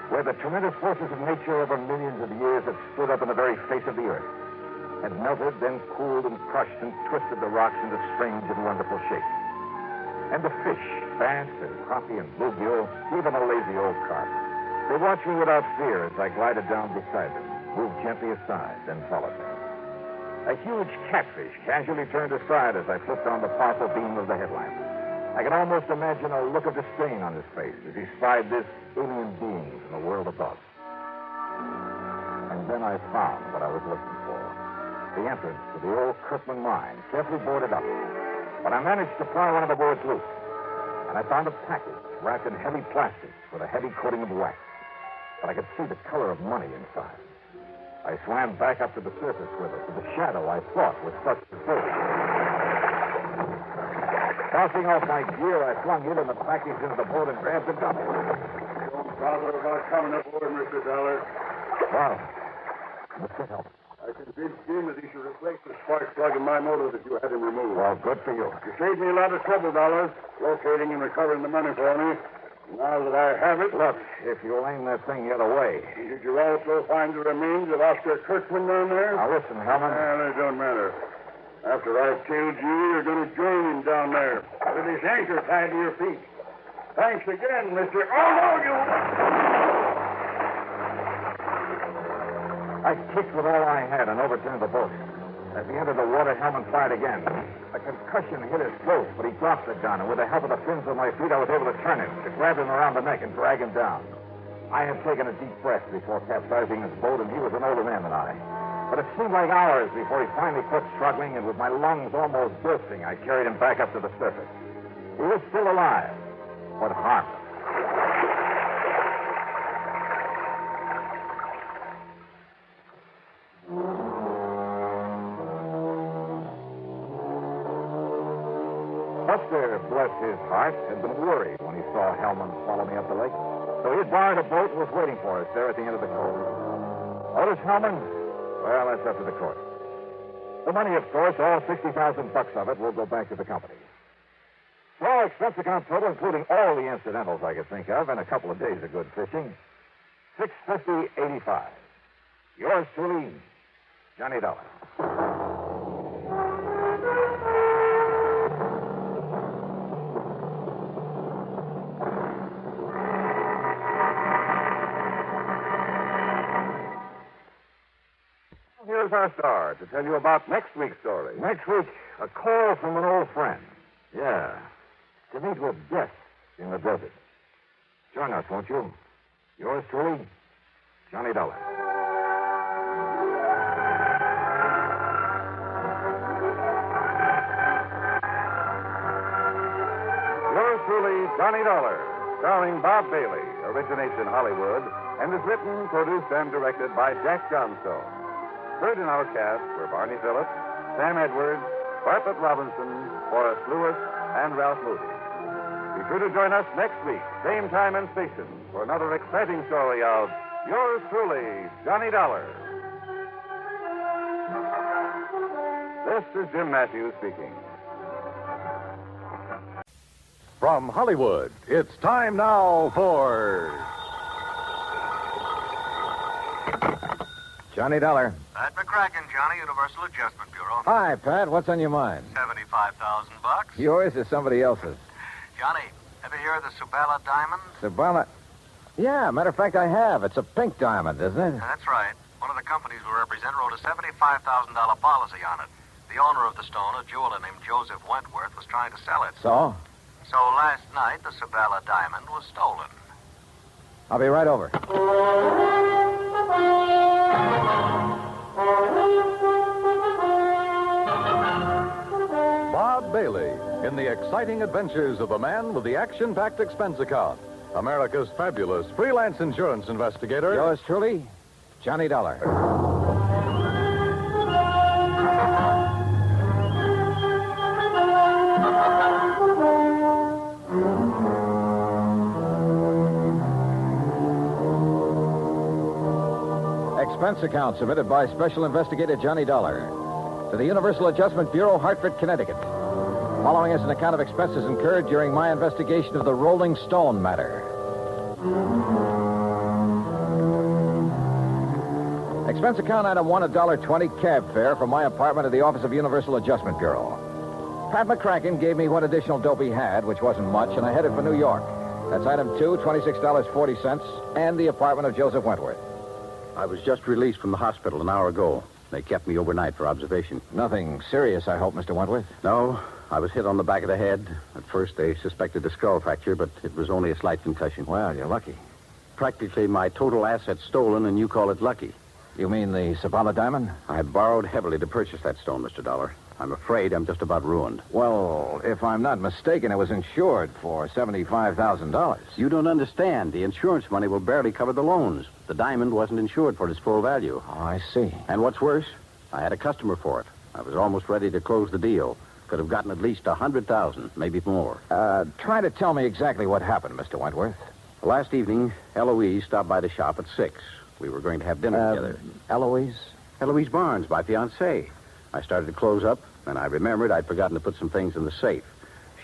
where the tremendous forces of nature over millions of years had stood up in the very face of the earth, had melted, then cooled and crushed and twisted the rocks into strange and wonderful shapes. And the fish, bass and crappie and bluegill, even a lazy old carp, they watched me without fear as I glided down beside them, moved gently aside, then followed them. A huge catfish casually turned aside as I flipped on the powerful beam of the headlamp. I could almost imagine a look of disdain on his face as he spied this alien being from the world above. And then I found what I was looking for. The entrance to the old Kirkman mine, carefully boarded up. But I managed to pry one of the boards loose. And I found a package wrapped in heavy plastic with a heavy coating of wax. But I could see the color of money inside. I swam back up to the surface with it, to the shadow I thought was Buster's boat. Tossing off my gear, I flung it and the package into the boat and grabbed the gun. Don't bother about coming aboard, Mr. Dollar. Well, Mr. Help. I convinced Jim that he should replace the spark plug in my motor that you had him removed. Well, good for you. You saved me a lot of trouble, Dollars, locating and recovering the money for me. Now that I have it... Look, if you'll aim that thing the other way... Did you also find the remains of Oscar Kirkman down there? Now, listen, Hellman. Well, it don't matter. After I've killed you, you're going to join him down there with his anchor tied to your feet. Thanks again, Mr. Oh, no, you... I kicked with all I had and overturned the boat. As he entered the water, Hellman fired again. A concussion hit his throat, but he dropped the gun, and with the help of the fins of my feet, I was able to turn him, to grab him around the neck and drag him down. I had taken a deep breath before capsizing his boat, and he was an older man than I. But it seemed like hours before he finally quit struggling, and with my lungs almost bursting, I carried him back up to the surface. He was still alive, but harmless. Buster, bless his heart, had been worried when he saw Hellman follow me up the lake. So he had borrowed a boat and was waiting for us there at the end of the cove. Otis Hellman? Well, that's up to the court. The money, of course, all $60,000 of it will go back to the company. So expense account total, including all the incidentals I could think of and a couple of days of good fishing, $650.85. Yours truly, Johnny Dollar. Here's our star to tell you about next week's story. Next week, a call from an old friend. Yeah, to meet with death in the desert. Join us, won't you? Yours truly, Johnny Dollar. Yours truly, Johnny Dollar, starring Bob Bailey, originates in Hollywood, and is written, produced, and directed by Jack Johnstone. Heard in our cast were Barney Phillips, Sam Edwards, Bartlett Robinson, Forrest Lewis, and Ralph Moody. Be sure to join us next week, same time and station, for another exciting story of yours truly, Johnny Dollar. This is Jim Matthews speaking. From Hollywood, it's time now for Johnny Dollar. Pat McCracken, Johnny, Universal Adjustment Bureau. Hi, Pat. What's on your mind? $75,000. Yours or somebody else's? Johnny, ever hear of the Sabala diamond? Sabala? Yeah, matter of fact, I have. It's a pink diamond, isn't it? That's right. One of the companies we represent wrote a $75,000 policy on it. The owner of the stone, a jeweler named Joseph Wentworth, was trying to sell it. So? So last night, the Sabala diamond was stolen. I'll be right over. Bob Bailey in the exciting adventures of the man with the action-packed expense account. America's fabulous freelance insurance investigator. Yours truly, Johnny Dollar. Expense account submitted by Special Investigator Johnny Dollar to the Universal Adjustment Bureau, Hartford, Connecticut. Following is an account of expenses incurred during my investigation of the Rolling Stone matter. Expense account item 1, $1.20 cab fare from my apartment to the office of Universal Adjustment Bureau. Pat McCracken gave me what additional dope he had, which wasn't much, and I headed for New York. That's item 2, $26.40, and the apartment of Joseph Wentworth. I was just released from the hospital an hour ago. They kept me overnight for observation. Nothing serious, I hope, Mr. Wentworth? No. I was hit on the back of the head. At first, they suspected a skull fracture, but it was only a slight concussion. Well, you're lucky. Practically my total assets stolen, and you call it lucky. You mean the Sabala diamond? I borrowed heavily to purchase that stone, Mr. Dollar. I'm afraid I'm just about ruined. Well, if I'm not mistaken, it was insured for $75,000. You don't understand. The insurance money will barely cover the loans. The diamond wasn't insured for its full value. Oh, I see. And what's worse, I had a customer for it. I was almost ready to close the deal. Could have gotten at least $100,000, maybe more. Try to tell me exactly what happened, Mr. Wentworth. Last evening, Eloise stopped by the shop at 6. We were going to have dinner together. Eloise? Eloise Barnes, my fiancée. I started to close up, and I remembered I'd forgotten to put some things in the safe.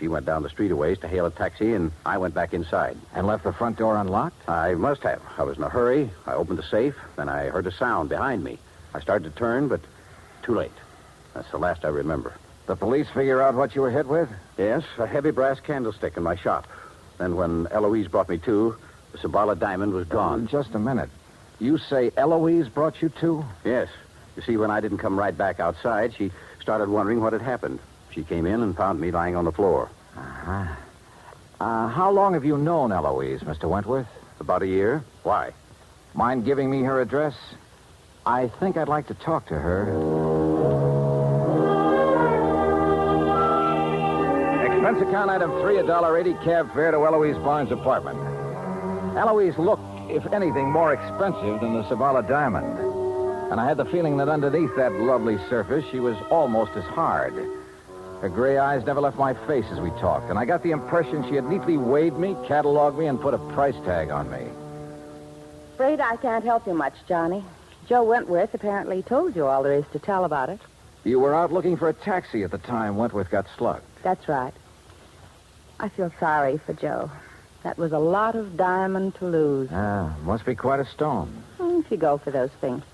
She went down the street a ways to hail a taxi, and I went back inside. And left the front door unlocked? I must have. I was in a hurry. I opened the safe, then I heard a sound behind me. I started to turn, but too late. That's the last I remember. The police figure out what you were hit with? Yes, a heavy brass candlestick in my shop. Then when Eloise brought me to, the Sabala diamond was gone. Just a minute. You say Eloise brought you to? Yes. You see, when I didn't come right back outside, she started wondering what had happened. She came in and found me lying on the floor. Uh-huh. How long have you known Eloise, Mr. Wentworth? About a year. Why? Mind giving me her address? I think I'd like to talk to her. Expense account item 3, $1.80 cab fare to Eloise Barnes' apartment. Eloise looked, if anything, more expensive than the Sabala diamond. And I had the feeling that underneath that lovely surface, she was almost as hard. Her gray eyes never left my face as we talked, and I got the impression she had neatly weighed me, cataloged me, and put a price tag on me. Afraid I can't help you much, Johnny. Joe Wentworth apparently told you all there is to tell about it. You were out looking for a taxi at the time Wentworth got slugged. That's right. I feel sorry for Joe. That was a lot of diamond to lose. Must be quite a stone. If you go for those things.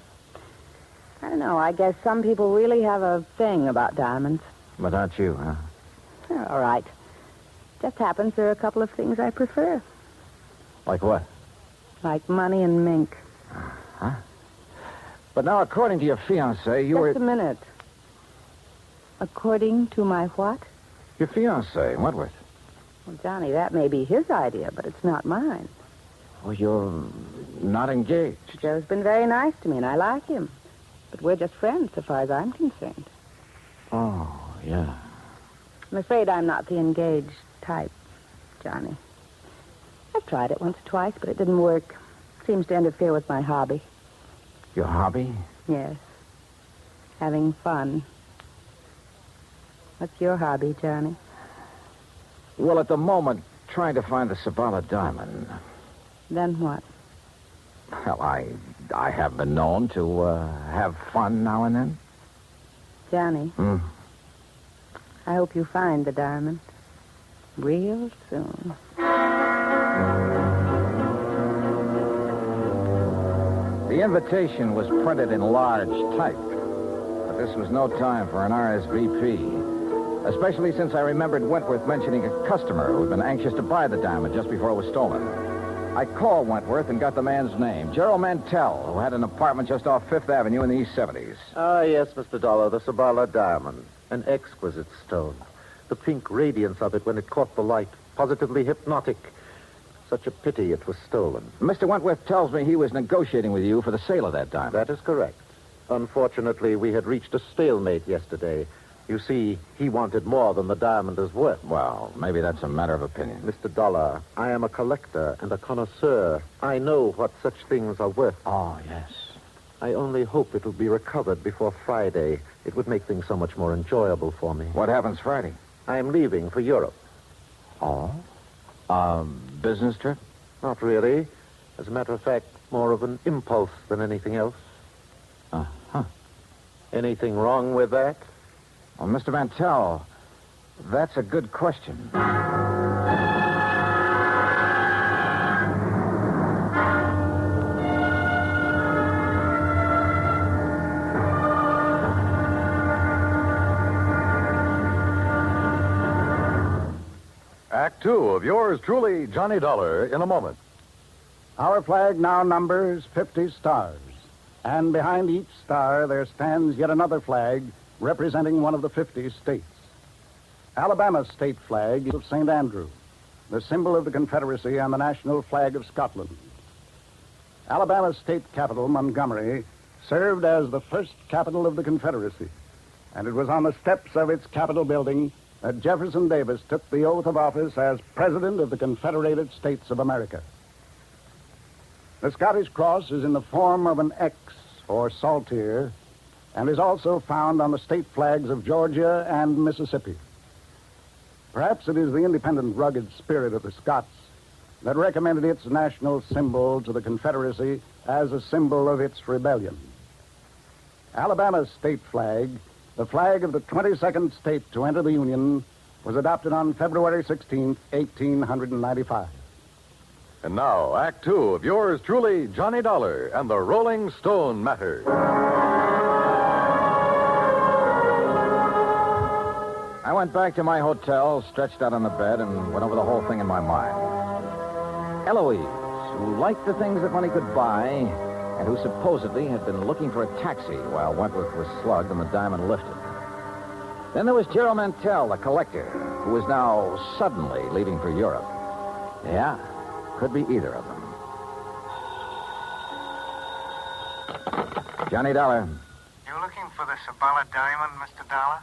I don't know. I guess some people really have a thing about diamonds. But not you, huh? They're all right. Just happens there are a couple of things I prefer. Like what? Like money and mink. Huh? But now, according to your fiancé, you were... Just a minute. According to my what? Your fiancé, Wentworth. Well, Johnny, that may be his idea, but it's not mine. Well, you're not engaged. Joe's been very nice to me, and I like him. But we're just friends, so far as I'm concerned. Oh, yeah. I'm afraid I'm not the engaged type, Johnny. I've tried it once or twice, but it didn't work. Seems to interfere with my hobby. Your hobby? Yes. Having fun. What's your hobby, Johnny? Well, at the moment, trying to find the Sabala diamond. Then what? Well, I have been known to have fun now and then. Johnny. I hope you find the diamond real soon. The invitation was printed in large type, but this was no time for an RSVP, especially since I remembered Wentworth mentioning a customer who had been anxious to buy the diamond just before it was stolen. I called Wentworth and got the man's name, Gerald Mantell, who had an apartment just off Fifth Avenue in the East 70s. Ah, yes, Mr. Dollar, the Sabala diamond. An exquisite stone. The pink radiance of it when it caught the light. Positively hypnotic. Such a pity it was stolen. Mr. Wentworth tells me he was negotiating with you for the sale of that diamond. That is correct. Unfortunately, we had reached a stalemate yesterday. You see, he wanted more than the diamond is worth. Well, maybe that's a matter of opinion. Mr. Dollar, I am a collector and a connoisseur. I know what such things are worth. Oh, yes. I only hope it will be recovered before Friday. It would make things so much more enjoyable for me. What happens Friday? I am leaving for Europe. Oh? Business trip? Not really. As a matter of fact, more of an impulse than anything else. Uh-huh. Anything wrong with that? Well, Mr. Mantell, that's a good question. Act two of yours truly, Johnny Dollar, in a moment. Our flag now numbers 50 stars. And behind each star there stands yet another flag representing one of the 50 states. Alabama's state flag is of St. Andrew, the symbol of the Confederacy and the national flag of Scotland. Alabama's state capital, Montgomery, served as the first capital of the Confederacy, and it was on the steps of its Capitol building that Jefferson Davis took the oath of office as President of the Confederated States of America. The Scottish cross is in the form of an X, or saltire, and is also found on the state flags of Georgia and Mississippi. Perhaps it is the independent, rugged spirit of the Scots that recommended its national symbol to the Confederacy as a symbol of its rebellion. Alabama's state flag, the flag of the 22nd state to enter the Union, was adopted on February 16th, 1895. And now, Act two of yours truly, Johnny Dollar and the Rolling Stone Matter. I went back to my hotel, stretched out on the bed, and went over the whole thing in my mind. Eloise, who liked the things that money could buy, and who supposedly had been looking for a taxi while Wentworth was slugged and the diamond lifted. Then there was Gerald Mantell, the collector, who was now suddenly leaving for Europe. Yeah, could be either of them. Johnny Dollar. You looking for the Sabala diamond, Mr. Dollar?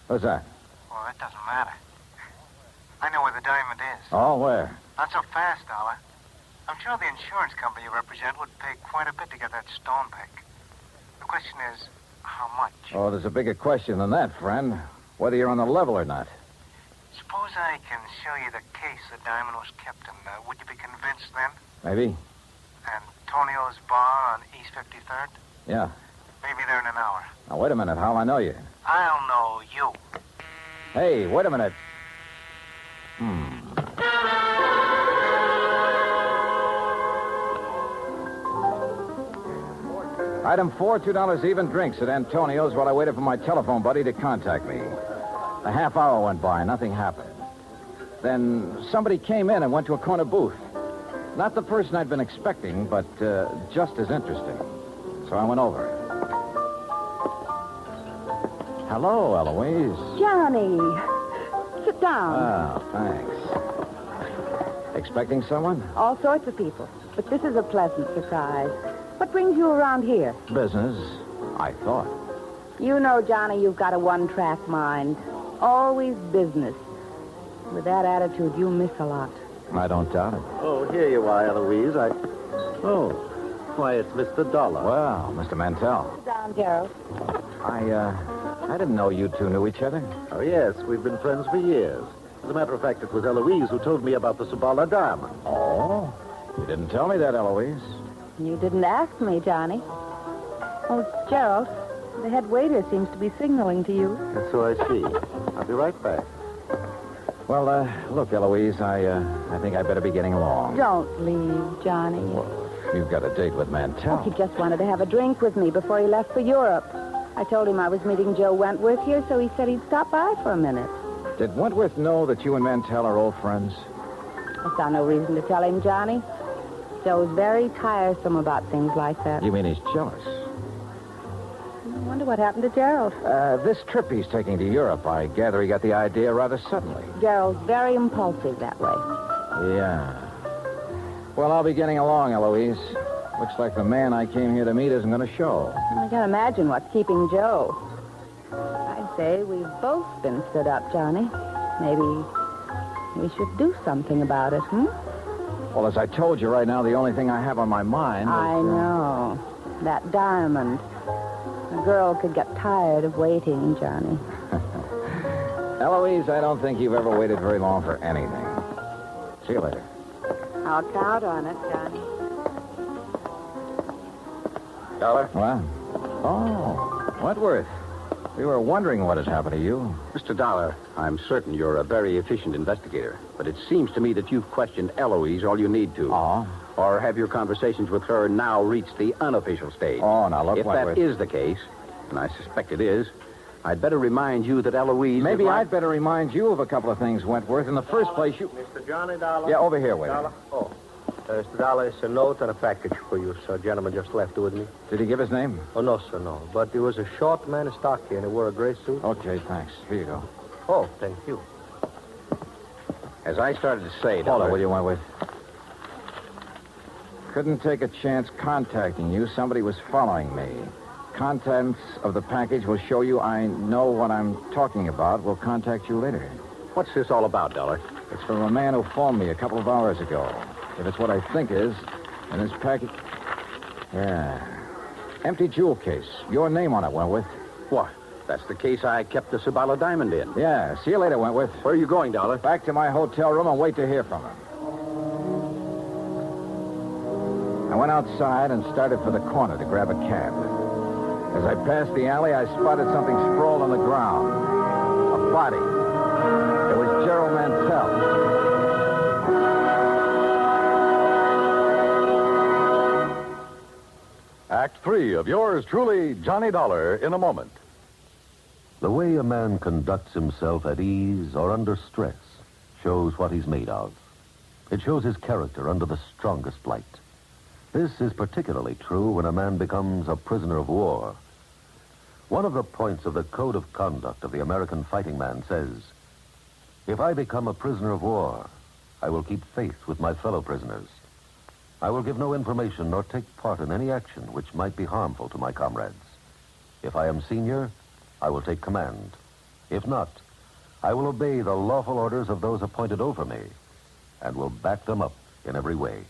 What's that? Well, that doesn't matter. I know where the diamond is. Oh, where? Not so fast, Dollar. I'm sure the insurance company you represent would pay quite a bit to get that stone back. The question is, how much? Oh, there's a bigger question than that, friend. Whether you're on the level or not. Suppose I can show you the case the diamond was kept in. Would you be convinced then? Maybe. Antonio's bar on East 53rd? Yeah. Maybe there in an hour. Now, wait a minute. How'll I know you? I'll know you. Hey, wait a minute. Item 4, $2 even drinks at Antonio's while I waited for my telephone buddy to contact me. A half hour went by. Nothing happened. Then somebody came in and went to a corner booth. Not the person I'd been expecting, but just as interesting. So I went over. Hello, Eloise. Johnny. Sit down. Oh, thanks. Expecting someone? All sorts of people. But this is a pleasant surprise. What brings you around here? Business, I thought. You know, Johnny, you've got a one-track mind. Always business. With that attitude, you miss a lot. I don't doubt it. Oh, here you are, Eloise. Oh, why, it's Mr. Dollar. Well, Mr. Mantell. Sit down, Gerald. I didn't know you two knew each other. Oh, yes, we've been friends for years. As a matter of fact, it was Eloise who told me about the Sabala diamond. Oh? You didn't tell me that, Eloise. You didn't ask me, Johnny. Oh, Gerald, the head waiter seems to be signaling to you. That's so I see. I'll be right back. Well, look, Eloise, I think I better be getting along. Don't leave, Johnny. Well, you've got a date with Mantell. Oh, he just wanted to have a drink with me before he left for Europe. I told him I was meeting Joe Wentworth here, so he said he'd stop by for a minute. Did Wentworth know that you and Mantell are old friends? I saw no reason to tell him, Johnny. Joe's very tiresome about things like that. You mean he's jealous? I wonder what happened to Gerald. This trip he's taking to Europe, I gather he got the idea rather suddenly. Gerald's very impulsive that way. Yeah. Well, I'll be getting along, Eloise. Looks like the man I came here to meet isn't going to show. I can't imagine what's keeping Joe. I'd say we've both been stood up, Johnny. Maybe we should do something about it, Well, as I told you right now, the only thing I have on my mind is... I know. That diamond. A girl could get tired of waiting, Johnny. Eloise, I don't think you've ever waited very long for anything. See you later. I'll count on it, Johnny. Dollar? What? Oh, Wentworth. We were wondering what had happened to you. Mr. Dollar, I'm certain you're a very efficient investigator, but it seems to me that you've questioned Eloise all you need to. Oh? Or have your conversations with her now reached the unofficial stage? Oh, now look, If Wentworth. that is the case, and I suspect it is, I'd better remind you that Eloise... Maybe I'd better remind you of a couple of things, Wentworth. In the first place, you... Mr. Johnny Dollar? Yeah, over here, waiter. Dollar? Oh. Mr. Dollar, it's a note and a package for you, sir. A gentleman just left it with me. Did he give his name? Oh, no, sir, no. But he was a short man in stock here, and he wore a gray suit. Okay, thanks. Here you go. Oh, thank you. As I started to say, Hold Dollar... on, will you, Wentworth? Couldn't take a chance contacting you. Somebody was following me. Contents of the package will show you I know what I'm talking about. We'll contact you later. What's this all about, Dollar? It's from a man who phoned me a couple of hours ago. If it's what I think is, in this package... Yeah. Empty jewel case. Your name on it, Wentworth. What? That's the case I kept the Sabala diamond in. Yeah. See you later, Wentworth. Where are you going, Dollar? Back to my hotel room and wait to hear from him. I went outside and started for the corner to grab a cab. As I passed the alley, I spotted something sprawled on the ground. A body. It was Gerald Mantell. Act 3 of yours truly, Johnny Dollar, in a moment. The way a man conducts himself at ease or under stress shows what he's made of. It shows his character under the strongest light. This is particularly true when a man becomes a prisoner of war. One of the points of the Code of Conduct of the American fighting man says, "If I become a prisoner of war, I will keep faith with my fellow prisoners." I will give no information nor take part in any action which might be harmful to my comrades. If I am senior, I will take command. If not, I will obey the lawful orders of those appointed over me and will back them up in every way.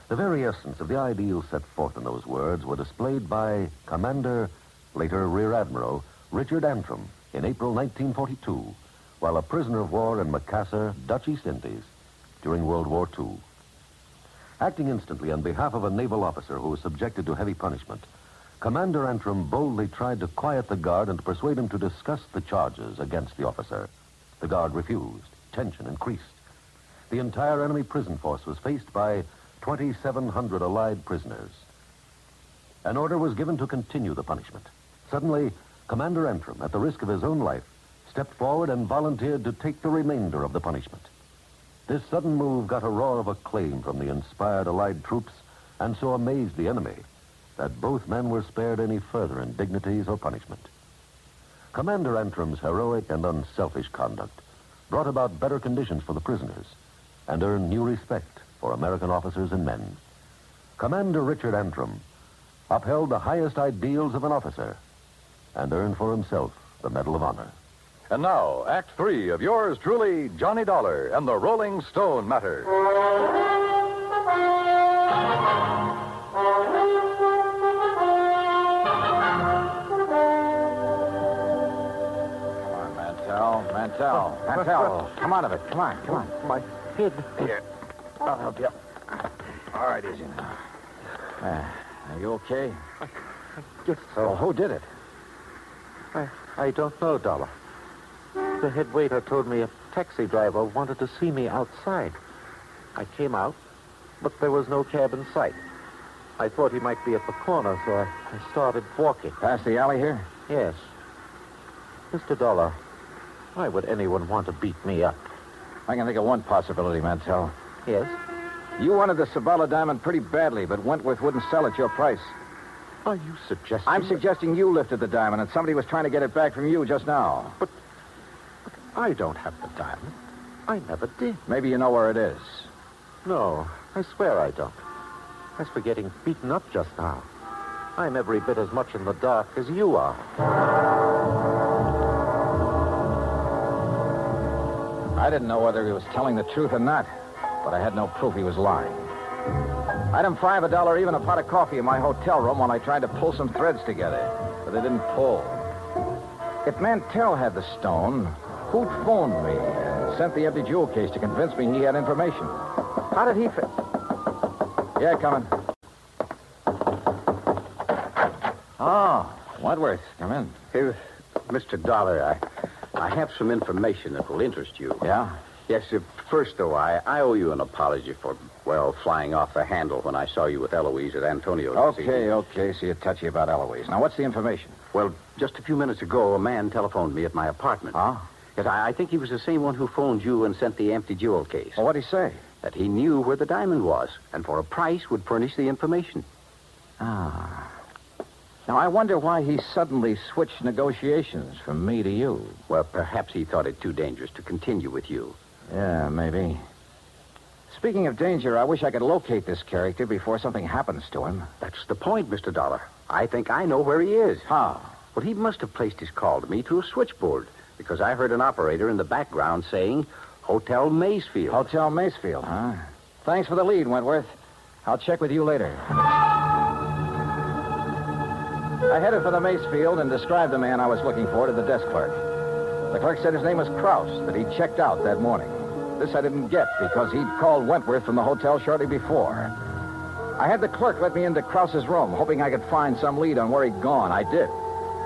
The very essence of the ideals set forth in those words were displayed by Commander, later Rear Admiral, Richard Antrim in April 1942, while a prisoner of war in Macassar, Dutch East Indies, during World War II. Acting instantly on behalf of a naval officer who was subjected to heavy punishment, Commander Antrim boldly tried to quiet the guard and to persuade him to discuss the charges against the officer. The guard refused. Tension increased. The entire enemy prison force was faced by 2,700 Allied prisoners. An order was given to continue the punishment. Suddenly, Commander Antrim, at the risk of his own life, stepped forward and volunteered to take the remainder of the punishment. This sudden move got a roar of acclaim from the inspired Allied troops and so amazed the enemy that both men were spared any further indignities or punishment. Commander Antrim's heroic and unselfish conduct brought about better conditions for the prisoners and earned new respect for American officers and men. Commander Richard Antrim upheld the highest ideals of an officer and earned for himself the Medal of Honor. And now, Act 3 of yours truly, Johnny Dollar and the Rolling Stone Matter. Come on, Mantell. Come out of it. Come on. My head. Here. I'll help you. All right, easy now. Are you okay? So, who did it? I don't know, Dollar. The head waiter told me a taxi driver wanted to see me outside. I came out, but there was no cab in sight. I thought he might be at the corner, so I started walking. Past the alley here? Yes. Mr. Dollar, why would anyone want to beat me up? I can think of one possibility, Mantell. Yes? You wanted the Sabala diamond pretty badly, but Wentworth wouldn't sell at your price. Are you suggesting... I'm suggesting you lifted the diamond and somebody was trying to get it back from you just now. But I don't have the diamond. I never did. Maybe you know where it is. No, I swear I don't. As for getting beaten up just now, I'm every bit as much in the dark as you are. I didn't know whether he was telling the truth or not, but I had no proof he was lying. Item 5, $1 even, a pot of coffee in my hotel room while I tried to pull some threads together, but they didn't pull. If Mantell had the stone, who'd phoned me and sent the empty jewel case to convince me he had information? How did he fit? Yeah, coming. Oh, Wentworth, come in. Here, Mr. Dollar, I have some information that will interest you. Yeah? Yes, first, though, I owe you an apology for, flying off the handle when I saw you with Eloise at Antonio's. Okay, so you're touchy about Eloise. Now, what's the information? Well, just a few minutes ago, a man telephoned me at my apartment. Huh? Yes, I think he was the same one who phoned you and sent the empty jewel case. Well, what'd he say? That he knew where the diamond was, and for a price would furnish the information. Ah. Now, I wonder why he suddenly switched negotiations from me to you. Well, perhaps he thought it too dangerous to continue with you. Yeah, maybe. Speaking of danger, I wish I could locate this character before something happens to him. That's the point, Mr. Dollar. I think I know where he is. How? Well, he must have placed his call to me through a switchboard, because I heard an operator in the background saying, Hotel Maysfield. Hotel Maysfield, huh? Thanks for the lead, Wentworth. I'll check with you later. I headed for the Maysfield and described the man I was looking for to the desk clerk. The clerk said his name was Krause, that he'd checked out that morning. This I didn't get because he'd called Wentworth from the hotel shortly before. I had the clerk let me into Krause's room, hoping I could find some lead on where he'd gone. I did.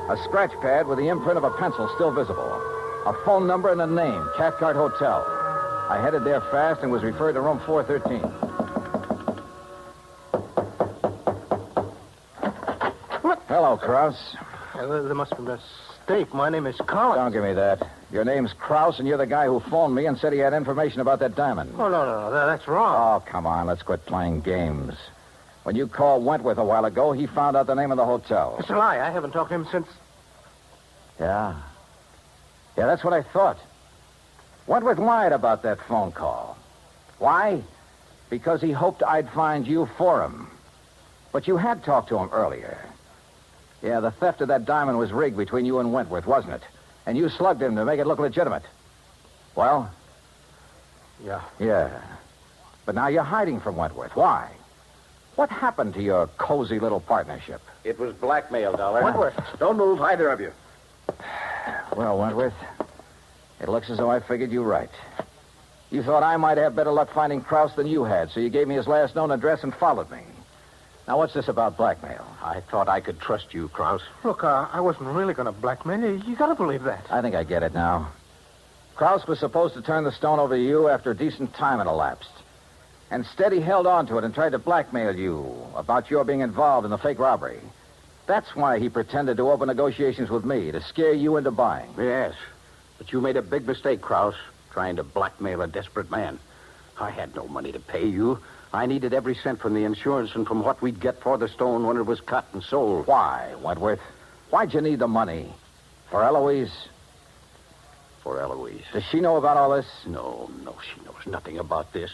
A scratch pad with the imprint of a pencil still visible. A phone number and a name, Cathcart Hotel. I headed there fast and was referred to room 413. What? Hello, Krause. There must be a mistake. My name is Collins. Don't give me that. Your name's Krause, and you're the guy who phoned me and said he had information about that diamond. Oh, no. That's wrong. Oh, come on. Let's quit playing games. When you called Wentworth a while ago, he found out the name of the hotel. It's a lie. I haven't talked to him since... Yeah, that's what I thought. Wentworth lied about that phone call. Why? because he hoped I'd find you for him. But you had talked to him earlier. Yeah, the theft of that diamond was rigged between you and Wentworth, wasn't it? And you slugged him to make it look legitimate. Well? Yeah. But now you're hiding from Wentworth. Why? What happened to your cozy little partnership? It was blackmail, Dollar. Wentworth. Don't move, either of you. Well, Wentworth, it looks as though I figured you right. You thought I might have better luck finding Krause than you had, so you gave me his last known address and followed me. Now, what's this about blackmail? I thought I could trust you, Krause. Look, I wasn't really going to blackmail you. You got to believe that. I think I get it now. Krause was supposed to turn the stone over to you after a decent time had elapsed. Instead, he held on to it and tried to blackmail you about your being involved in the fake robbery. That's why he pretended to open negotiations with me, to scare you into buying. Yes, but you made a big mistake, Krause, trying to blackmail a desperate man. I had no money to pay you. I needed every cent from the insurance and from what we'd get for the stone when it was cut and sold. Why, Wentworth? Why'd you need the money? For Eloise? For Eloise. Does she know about all this? No, she knows nothing about this.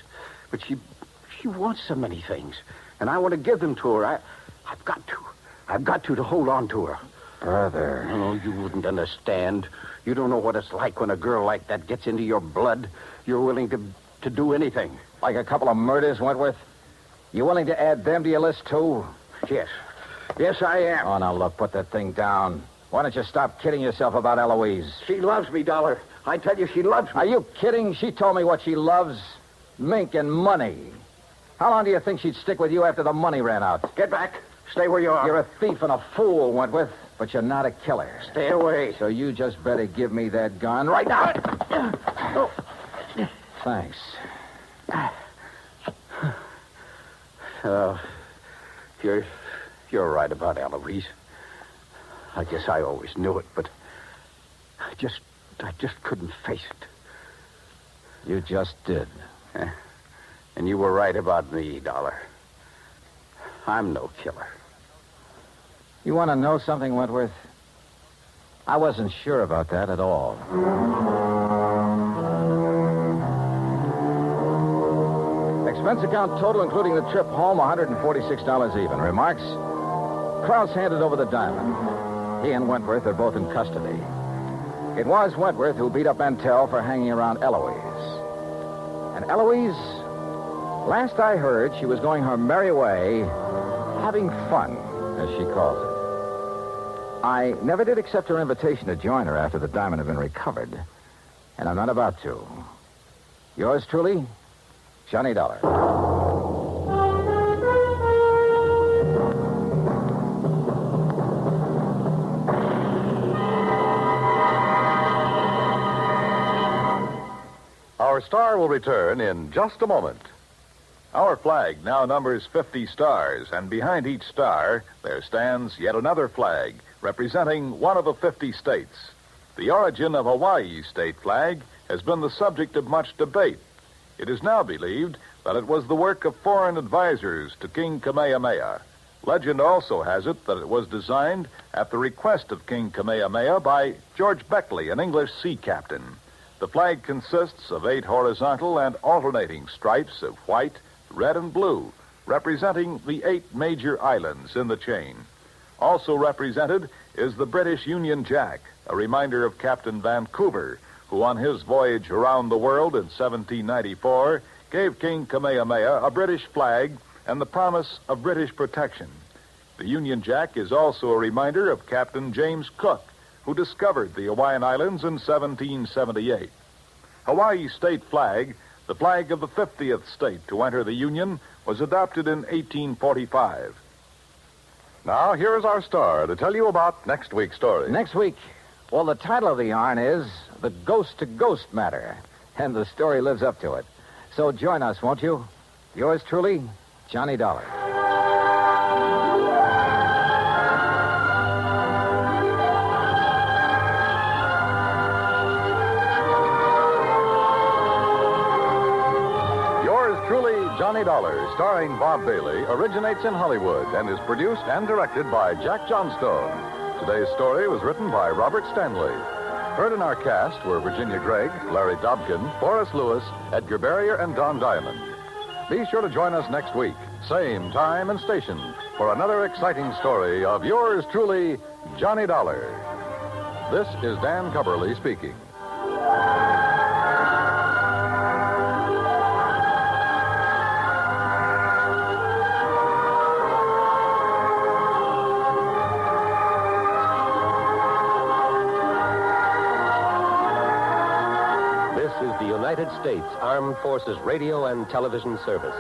But she wants so many things, and I want to give them to her. I've got to hold on to her. Brother. No, you wouldn't understand. You don't know what it's like when a girl like that gets into your blood. You're willing to do anything. Like a couple of murders, Wentworth? You willing to add them to your list, too? Yes. Yes, I am. Oh, now, look, put that thing down. Why don't you stop kidding yourself about Eloise? She loves me, Dollar. I tell you, she loves me. Are you kidding? She told me what she loves. Mink and money. How long do you think she'd stick with you after the money ran out? Get back. Stay where you are. You're a thief and a fool, Wentworth, but you're not a killer. Stay away. So you just better give me that gun right now. Oh. Thanks. You're right about Eloise. I guess I always knew it, but I just couldn't face it. You just did. And you were right about me, Dollar. I'm no killer. You want to know something, Wentworth? I wasn't sure about that at all. Expense account total, including the trip home, $146 even. Remarks? Krause handed over the diamond. He and Wentworth are both in custody. It was Wentworth who beat up Mantell for hanging around Eloise. And Eloise, last I heard, she was going her merry way, having fun, as she calls it. I never did accept her invitation to join her after the diamond had been recovered. And I'm not about to. Yours truly, Johnny Dollar. Our star will return in just a moment. Our flag now numbers 50 stars, and behind each star there stands yet another flag representing one of the 50 states. The origin of Hawaii's state flag has been the subject of much debate. It is now believed that it was the work of foreign advisors to King Kamehameha. Legend also has it that it was designed at the request of King Kamehameha by George Beckley, an English sea captain. The flag consists of 8 horizontal and alternating stripes of white, red, and blue, representing the 8 major islands in the chain. Also represented is the British Union Jack, a reminder of Captain Vancouver, who on his voyage around the world in 1794 gave King Kamehameha a British flag and the promise of British protection. The Union Jack is also a reminder of Captain James Cook, who discovered the Hawaiian Islands in 1778. Hawaii's state flag, the flag of the 50th state to enter the Union, was adopted in 1845. Now, here is our star to tell you about next week's story. Next week, well, the title of the yarn is The Ghost-to-Ghost Matter, and the story lives up to it. So join us, won't you? Yours truly, Johnny Dollar. Johnny Dollar, starring Bob Bailey, originates in Hollywood and is produced and directed by Jack Johnstone. Today's story was written by Robert Stanley. Heard in our cast were Virginia Gregg, Larry Dobkin, Forrest Lewis, Edgar Barrier, and Don Diamond. Be sure to join us next week, same time and station, for another exciting story of yours truly, Johnny Dollar. This is Dan Cubberly speaking. United States Armed Forces Radio and Television Service.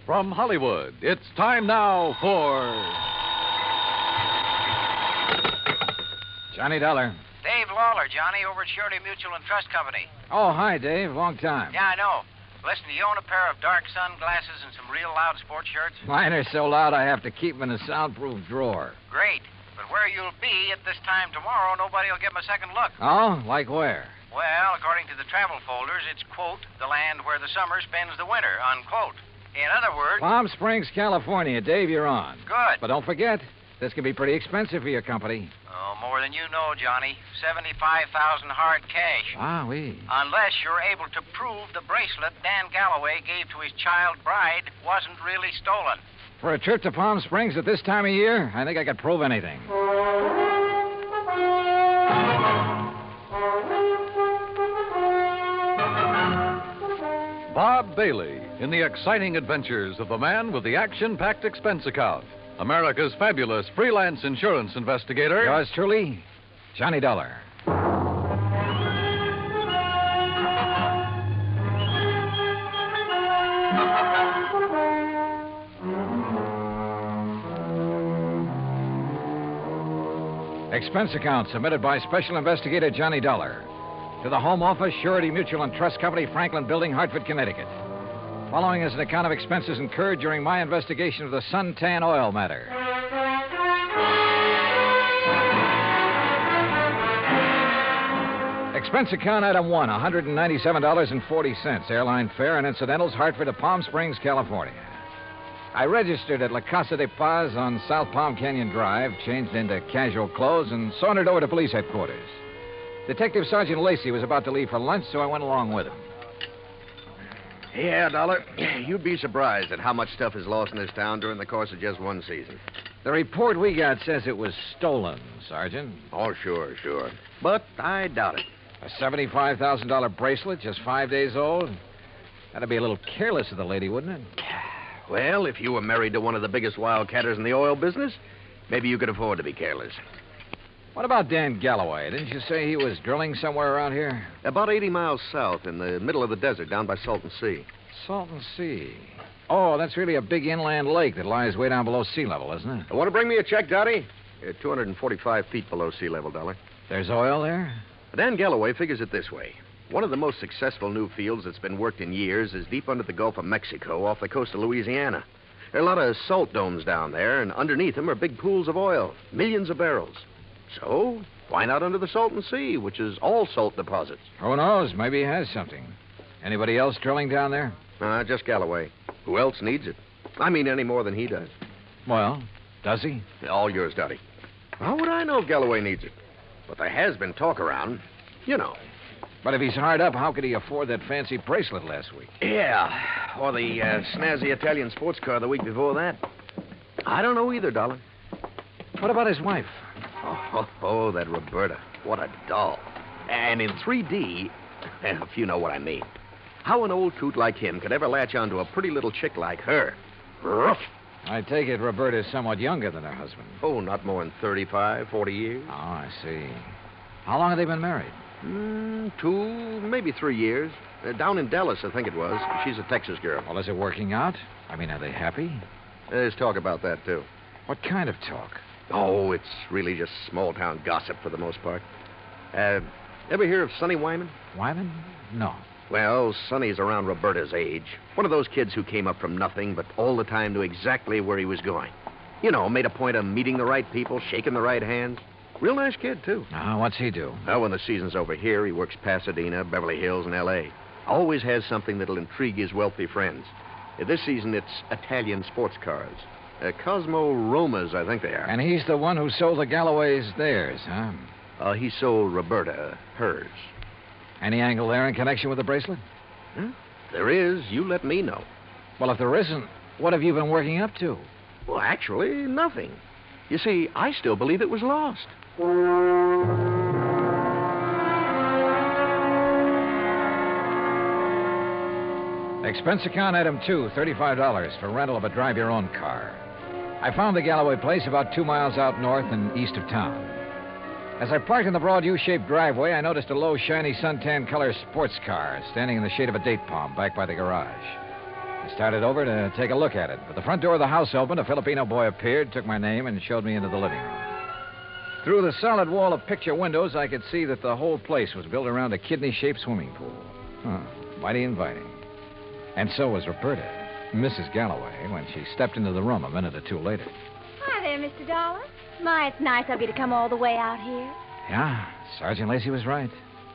From Hollywood, it's time now for... Johnny Dollar. Dave Lawler, Johnny, over at Surety Mutual and Trust Company. Oh, hi, Dave. Long time. Yeah, I know. Listen, do you own a pair of dark sunglasses and some real loud sports shirts? Mine are so loud I have to keep them in a soundproof drawer. Great. But where you'll be at this time tomorrow, nobody will get my second look. Oh? Like where? Well, according to the travel folders, it's, quote, the land where the summer spends the winter, unquote. In other words... Palm Springs, California. Dave, you're on. Good. But don't forget, this can be pretty expensive for your company. Oh, more than you know, Johnny. $75,000 hard cash. Wowee. Unless you're able to prove the bracelet Dan Galloway gave to his child bride wasn't really stolen. For a trip to Palm Springs at this time of year, I think I could prove anything. Bob Bailey in the exciting adventures of the man with the action-packed expense account. America's fabulous freelance insurance investigator. Yours truly, Johnny Dollar. Expense account submitted by Special Investigator Johnny Dollar to the Home Office, Surety Mutual and Trust Company, Franklin Building, Hartford, Connecticut. Following is an account of expenses incurred during my investigation of the Suntan oil matter. Expense account item 1, $197.40. Airline fare and incidentals, Hartford to Palm Springs, California. I registered at La Casa de Paz on South Palm Canyon Drive, changed into casual clothes, and sauntered over to police headquarters. Detective Sergeant Lacey was about to leave for lunch, so I went along with him. Yeah, Dollar. You'd be surprised at how much stuff is lost in this town during the course of just one season. The report we got says it was stolen, Sergeant. Oh, sure. But I doubt it. A $75,000 bracelet, just 5 days old? That'd be a little careless of the lady, wouldn't it? Well, if you were married to one of the biggest wildcatters in the oil business, maybe you could afford to be careless. What about Dan Galloway? Didn't you say he was drilling somewhere around here? About 80 miles south, in the middle of the desert, down by Salton Sea. Salton Sea. Oh, that's really a big inland lake that lies way down below sea level, isn't it? Want to bring me a check, Dottie? 245 feet below sea level, Dollar. There's oil there? Dan Galloway figures it this way. One of the most successful new fields that's been worked in years is deep under the Gulf of Mexico off the coast of Louisiana. There are a lot of salt domes down there, and underneath them are big pools of oil, millions of barrels. So, why not under the Salton Sea, which is all salt deposits? Who knows? Maybe he has something. Anybody else drilling down there? Just Galloway. Who else needs it? I mean, any more than he does. Well, does he? All yours, Dottie. How would I know if Galloway needs it? But there has been talk around. You know. But if he's hard up, how could he afford that fancy bracelet last week? Yeah, or the snazzy Italian sports car the week before that. I don't know either, Dollar. What about his wife? Oh, that Roberta. What a doll. And in 3D, if you know what I mean. How an old coot like him could ever latch onto a pretty little chick like her? Ruff. I take it Roberta's somewhat younger than her husband. Oh, not more than 35, 40 years. Oh, I see. How long have they been married? 2, maybe 3 years. Down in Dallas, I think it was. She's a Texas girl. Well, is it working out? I mean, are they happy? There's talk about that, too. What kind of talk? Oh, it's really just small-town gossip for the most part. Ever hear of Sonny Wyman? Wyman? No. Well, Sonny's around Roberta's age. One of those kids who came up from nothing, but all the time knew exactly where he was going. You know, made a point of meeting the right people, shaking the right hands. Real nice kid, too. What's he do? Well, when the season's over here, he works Pasadena, Beverly Hills, and L.A. Always has something that'll intrigue his wealthy friends. This season, it's Italian sports cars. Cosmo Romas, I think they are. And he's the one who sold the Galloways theirs, huh? He sold Roberta hers. Any angle there in connection with the bracelet? There is. You let me know. Well, if there isn't, what have you been working up to? Well, actually, nothing. You see, I still believe it was lost. Expense account item 2, $35 for rental of a drive-your-own car. I found the Galloway place about 2 miles out north and east of town. As I parked in the broad U-shaped driveway, I noticed a low, shiny suntan color sports car standing in the shade of a date palm back by the garage. I started over to take a look at it, but the front door of the house opened, a Filipino boy appeared, took my name, and showed me into the living room. Through the solid wall of picture windows, I could see that the whole place was built around a kidney-shaped swimming pool. Mighty inviting. And so was Roberta, Mrs. Galloway, when she stepped into the room a minute or two later. Hi there, Mr. Dollar. My, it's nice of you to come all the way out here. Yeah, Sergeant Lacey was right.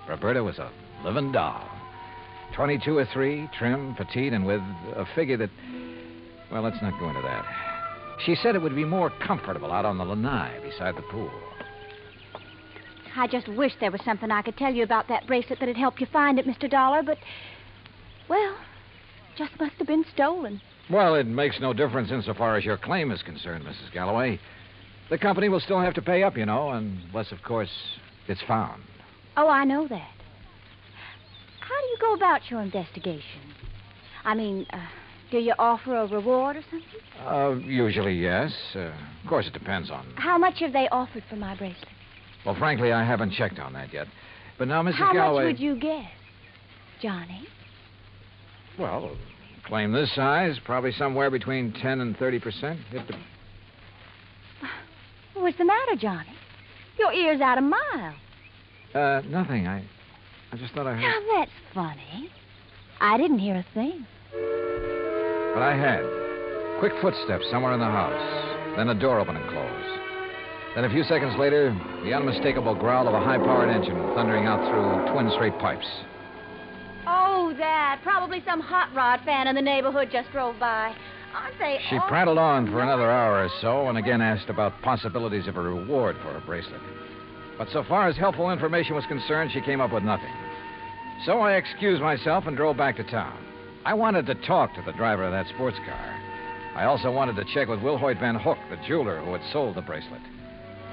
Roberta was a living doll. 22 or 3, trim, petite, and with a figure that... Well, let's not go into that. She said it would be more comfortable out on the lanai beside the pool. I just wish there was something I could tell you about that bracelet that'd help you find it, Mr. Dollar, but... Well, just must have been stolen. Well, it makes no difference insofar as your claim is concerned, Mrs. Galloway. The company will still have to pay up, you know, unless, of course, it's found. Oh, I know that. How do you go about your investigation? I mean, do you offer a reward or something? Usually, yes. Of course, it depends on... How much have they offered for my bracelet? Well, frankly, I haven't checked on that yet. But now, Mrs. How Galloway... much would you guess, Johnny? Well, claim this size, probably somewhere between 10 and 30%. What's the matter, Johnny? Your ear's out a mile. Nothing. I just thought I heard... Now, that's funny. I didn't hear a thing. But I had. Quick footsteps somewhere in the house. Then a door opened and closed. Then a few seconds later, the unmistakable growl of a high-powered engine thundering out through twin straight pipes. Oh, that. Probably some hot rod fan in the neighborhood just drove by. Aren't they She prattled on for another hour or so and again asked about possibilities of a reward for her bracelet. But so far as helpful information was concerned, she came up with nothing. So I excused myself and drove back to town. I wanted to talk to the driver of that sports car. I also wanted to check with Wilhoit Van Hook, the jeweler who had sold the bracelet.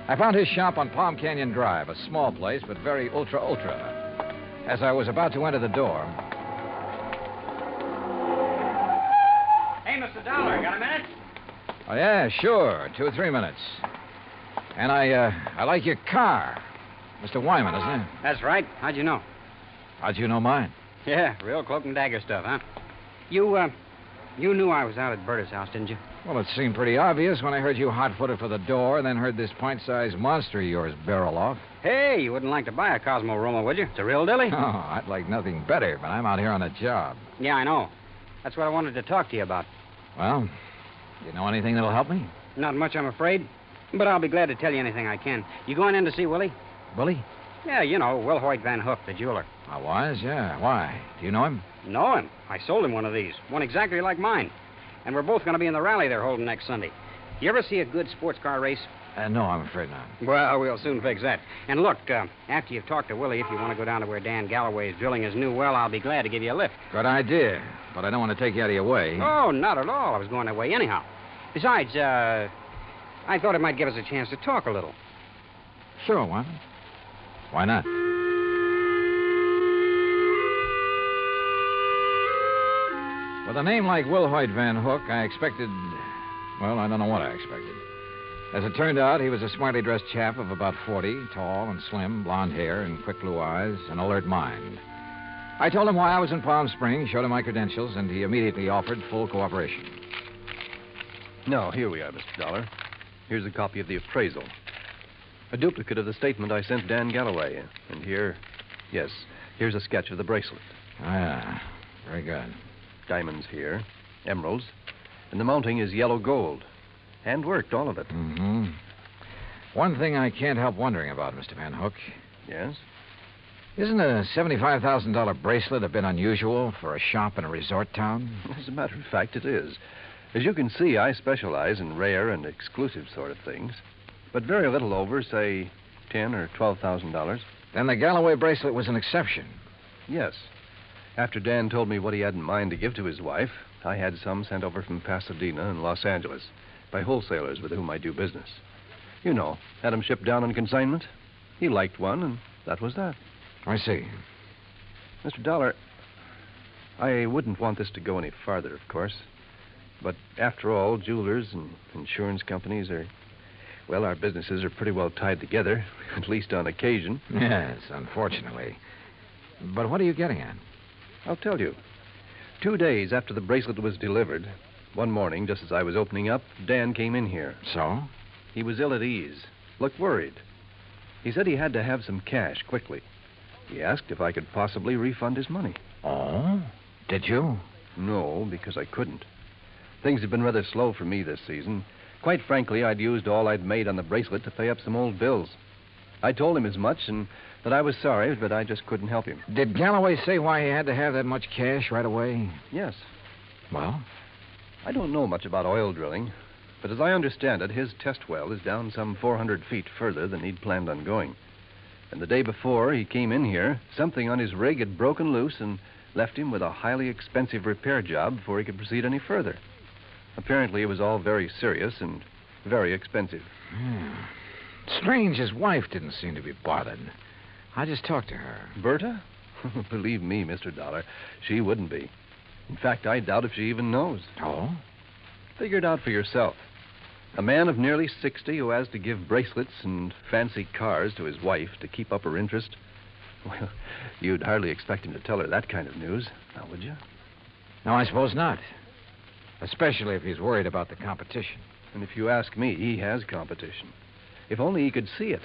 I found his shop on Palm Canyon Drive, a small place, but very ultra. As I was about to enter the door... Hey, Mr. Dollar, got a minute? Oh, yeah, sure. 2 or 3 minutes. And I like your car. Mr. Wyman, isn't it? That's right. How'd you know? How'd you know mine? Yeah, real cloak and dagger stuff, huh? You knew I was out at Berta's house, didn't you? Well, it seemed pretty obvious when I heard you hot-footed for the door and then heard this pint-sized monster of yours barrel off. Hey, you wouldn't like to buy a Cosmo Roma, would you? It's a real dilly. Oh, I'd like nothing better, but I'm out here on a job. Yeah, I know. That's what I wanted to talk to you about. Well, you know anything that'll help me? Not much, I'm afraid. But I'll be glad to tell you anything I can. You going in to see Willie? Willie? Yeah, you know, Wilhoit Van Hook, the jeweler. I was, yeah. Why? Do you know him? Know him. I sold him one of these. One exactly like mine. And we're both going to be in the rally they're holding next Sunday. You ever see a good sports car race? No, I'm afraid not. Well, we'll soon fix that. And look, after you've talked to Willie, if you want to go down to where Dan Galloway's drilling his new well, I'll be glad to give you a lift. Good idea. But I don't want to take you out of your way. Oh, not at all. I was going that way anyhow. Besides, I thought it might give us a chance to talk a little. Sure, why not? Why not? With a name like Wilhoit Van Hook, I expected... Well, I don't know what I expected. As it turned out, he was a smartly dressed chap of about 40, tall and slim, blonde hair and quick blue eyes, an alert mind. I told him why I was in Palm Springs, showed him my credentials, and he immediately offered full cooperation. Now, here we are, Mr. Dollar. Here's a copy of the appraisal. A duplicate of the statement I sent Dan Galloway. And here, yes, here's a sketch of the bracelet. Ah, very good. Diamonds here, emeralds, and the mounting is yellow gold. Hand-worked, all of it. Mm-hmm. One thing I can't help wondering about, Mr. Van Hook. Yes? Isn't a $75,000 bracelet a bit unusual for a shop in a resort town? As a matter of fact, it is. As you can see, I specialize in rare and exclusive sort of things. But very little over, say, $10,000 or $12,000. Then the Galloway bracelet was an exception. Yes. After Dan told me what he had in mind to give to his wife, I had some sent over from Pasadena and Los Angeles by wholesalers with whom I do business. You know, had them shipped down on consignment. He liked one, and that was that. I see. Mr. Dollar, I wouldn't want this to go any farther, of course. But after all, jewelers and insurance companies are... Well, our businesses are pretty well tied together, at least on occasion. Yes, unfortunately. But what are you getting at? I'll tell you. 2 days after the bracelet was delivered, one morning, just as I was opening up, Dan came in here. So? He was ill at ease, looked worried. He said he had to have some cash quickly. He asked if I could possibly refund his money. Oh? Did you? No, because I couldn't. Things have been rather slow for me this season. Quite frankly, I'd used all I'd made on the bracelet to pay up some old bills. I told him as much and that I was sorry, but I just couldn't help him. Did Galloway say why he had to have that much cash right away? Yes. Well? I don't know much about oil drilling, but as I understand it, his test well is down some 400 feet further than he'd planned on going. And the day before he came in here, something on his rig had broken loose and left him with a highly expensive repair job before he could proceed any further. Apparently, it was all very serious and very expensive. Strange his wife didn't seem to be bothered. I just talked to her. Berta? Believe me, Mr. Dollar, she wouldn't be. In fact, I doubt if she even knows. Oh? Figure it out for yourself. A man of nearly 60 who has to give bracelets and fancy cars to his wife to keep up her interest. Well, you'd hardly expect him to tell her that kind of news, now would you? No, I suppose not. Especially if he's worried about the competition. And if you ask me, he has competition. If only he could see it.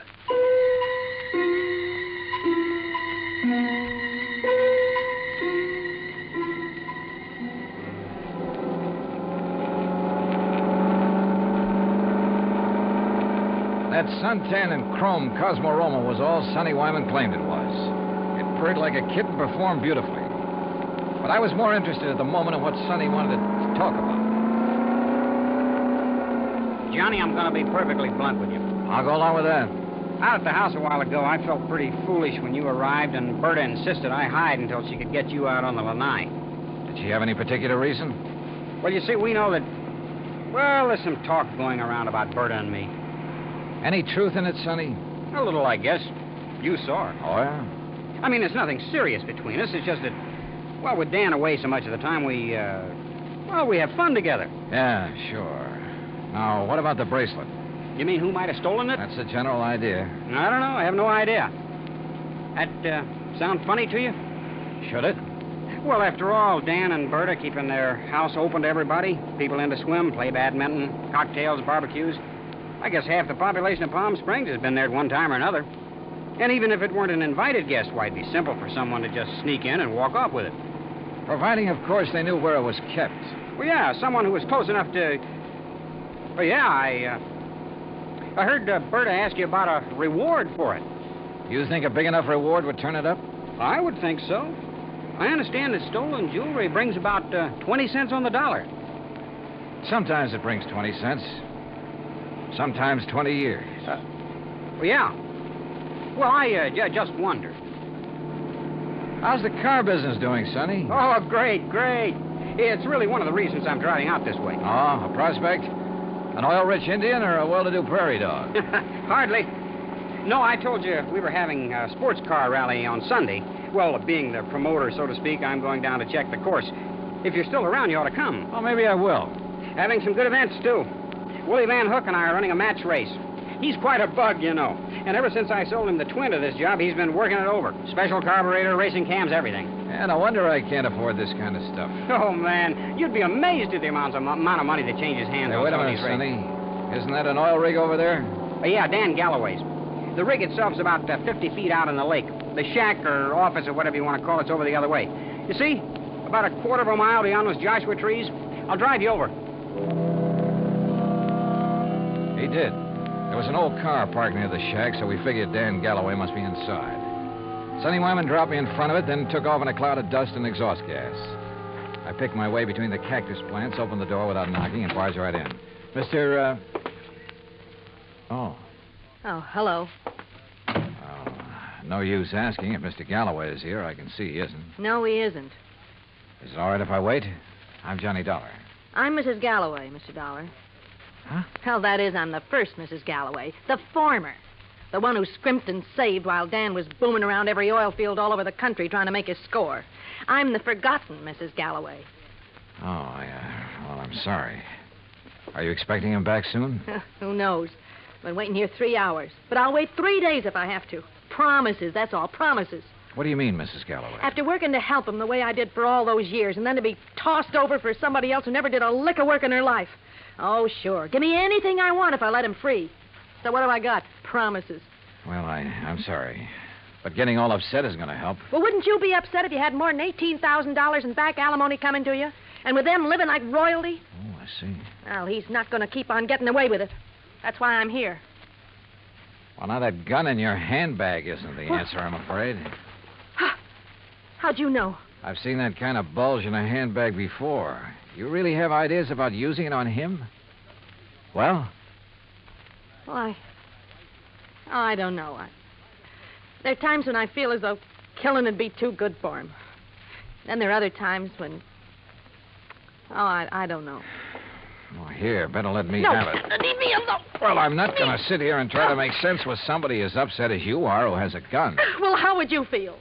That suntan and chrome Cosmorama was all Sonny Wyman claimed it was. It purred like a kitten, performed beautifully. But I was more interested at the moment in what Sonny wanted to talk about. Johnny, I'm going to be perfectly blunt with you. I'll go along with that. Out at the house a while ago, I felt pretty foolish when you arrived, and Berta insisted I hide until she could get you out on the lanai. Did she have any particular reason? Well, you see, we know that... Well, there's some talk going around about Berta and me. Any truth in it, Sonny? A little, I guess. You saw her. Oh, yeah? I mean, there's nothing serious between us. It's just that, well, with Dan away so much of the time, we have fun together. Yeah, sure. Now, what about the bracelet? You mean who might have stolen it? That's the general idea. I don't know. I have no idea. That sound funny to you? Should it? Well, after all, Dan and Berta keeping their house open to everybody. People in to swim, play badminton, cocktails, barbecues. I guess half the population of Palm Springs has been there at one time or another. And even if it weren't an invited guest, why, it'd be simple for someone to just sneak in and walk off with it. Providing, of course, they knew where it was kept. Well, yeah, someone who was close enough to... Well, yeah, I heard Berta ask you about a reward for it. You think a big enough reward would turn it up? I would think so. I understand that stolen jewelry brings about 20 cents on the dollar. Sometimes it brings 20 cents. Sometimes 20 years. Well, yeah. Well, I just wondered. How's the car business doing, Sonny? Oh, great, great. It's really one of the reasons I'm driving out this way. Oh, a prospect? An oil-rich Indian or a well-to-do prairie dog? Hardly. No, I told you we were having a sports car rally on Sunday. Well, being the promoter, so to speak, I'm going down to check the course. If you're still around, you ought to come. Oh, maybe I will. Having some good events, too. Willie Van Hook and I are running a match race. He's quite a bug, you know. And ever since I sold him the twin to this job, he's been working it over. Special carburetor, racing cams, everything. And no wonder I can't afford this kind of stuff. Oh, man, you'd be amazed at the amount of money that changes hands on wait a some of minute, these races. Sonny. Isn't that an oil rig over there? Yeah, Dan Galloway's. The rig itself's about 50 feet out in the lake. The shack or office or whatever you want to call it's over the other way. You see? About a quarter of a mile beyond those Joshua trees. I'll drive you over. He did. There was an old car parked near the shack, so we figured Dan Galloway must be inside. Sonny Wyman dropped me in front of it, then took off in a cloud of dust and exhaust gas. I picked my way between the cactus plants, opened the door without knocking, and barged right in. Mr. Oh, hello. No use asking if Mr. Galloway is here. I can see he isn't. No, he isn't. Is it all right if I wait? I'm Johnny Dollar. I'm Mrs. Galloway, Mr. Dollar. Huh? Hell, that is, I'm the first Mrs. Galloway. The former. The one who scrimped and saved while Dan was booming around every oil field all over the country trying to make his score. I'm the forgotten Mrs. Galloway. Oh, well, I'm sorry. Are you expecting him back soon? Who knows? I've been waiting here 3 hours. But I'll wait 3 days if I have to. Promises, that's all, promises. What do you mean, Mrs. Galloway? After working to help him the way I did for all those years, and then to be tossed over for somebody else who never did a lick of work in her life. Oh, sure. Give me anything I want if I let him free. So what have I got? Promises. Well, I'm sorry. But getting all upset isn't going to help. Well, wouldn't you be upset if you had more than $18,000 in back alimony coming to you? And with them living like royalty? Oh, I see. Well, he's not going to keep on getting away with it. That's why I'm here. Well, now that gun in your handbag isn't the answer, I'm afraid. How'd you know? I've seen that kind of bulge in a handbag before. You really have ideas about using it on him? Well? Well, I don't know. There are times when I feel as though killing would be too good for him. Then there are other times when... I don't know. Oh, here, better let me No, have it. leave me alone. Well, I'm not going to sit here and try to make sense with somebody as upset as you are who has a gun. Well, how would you feel?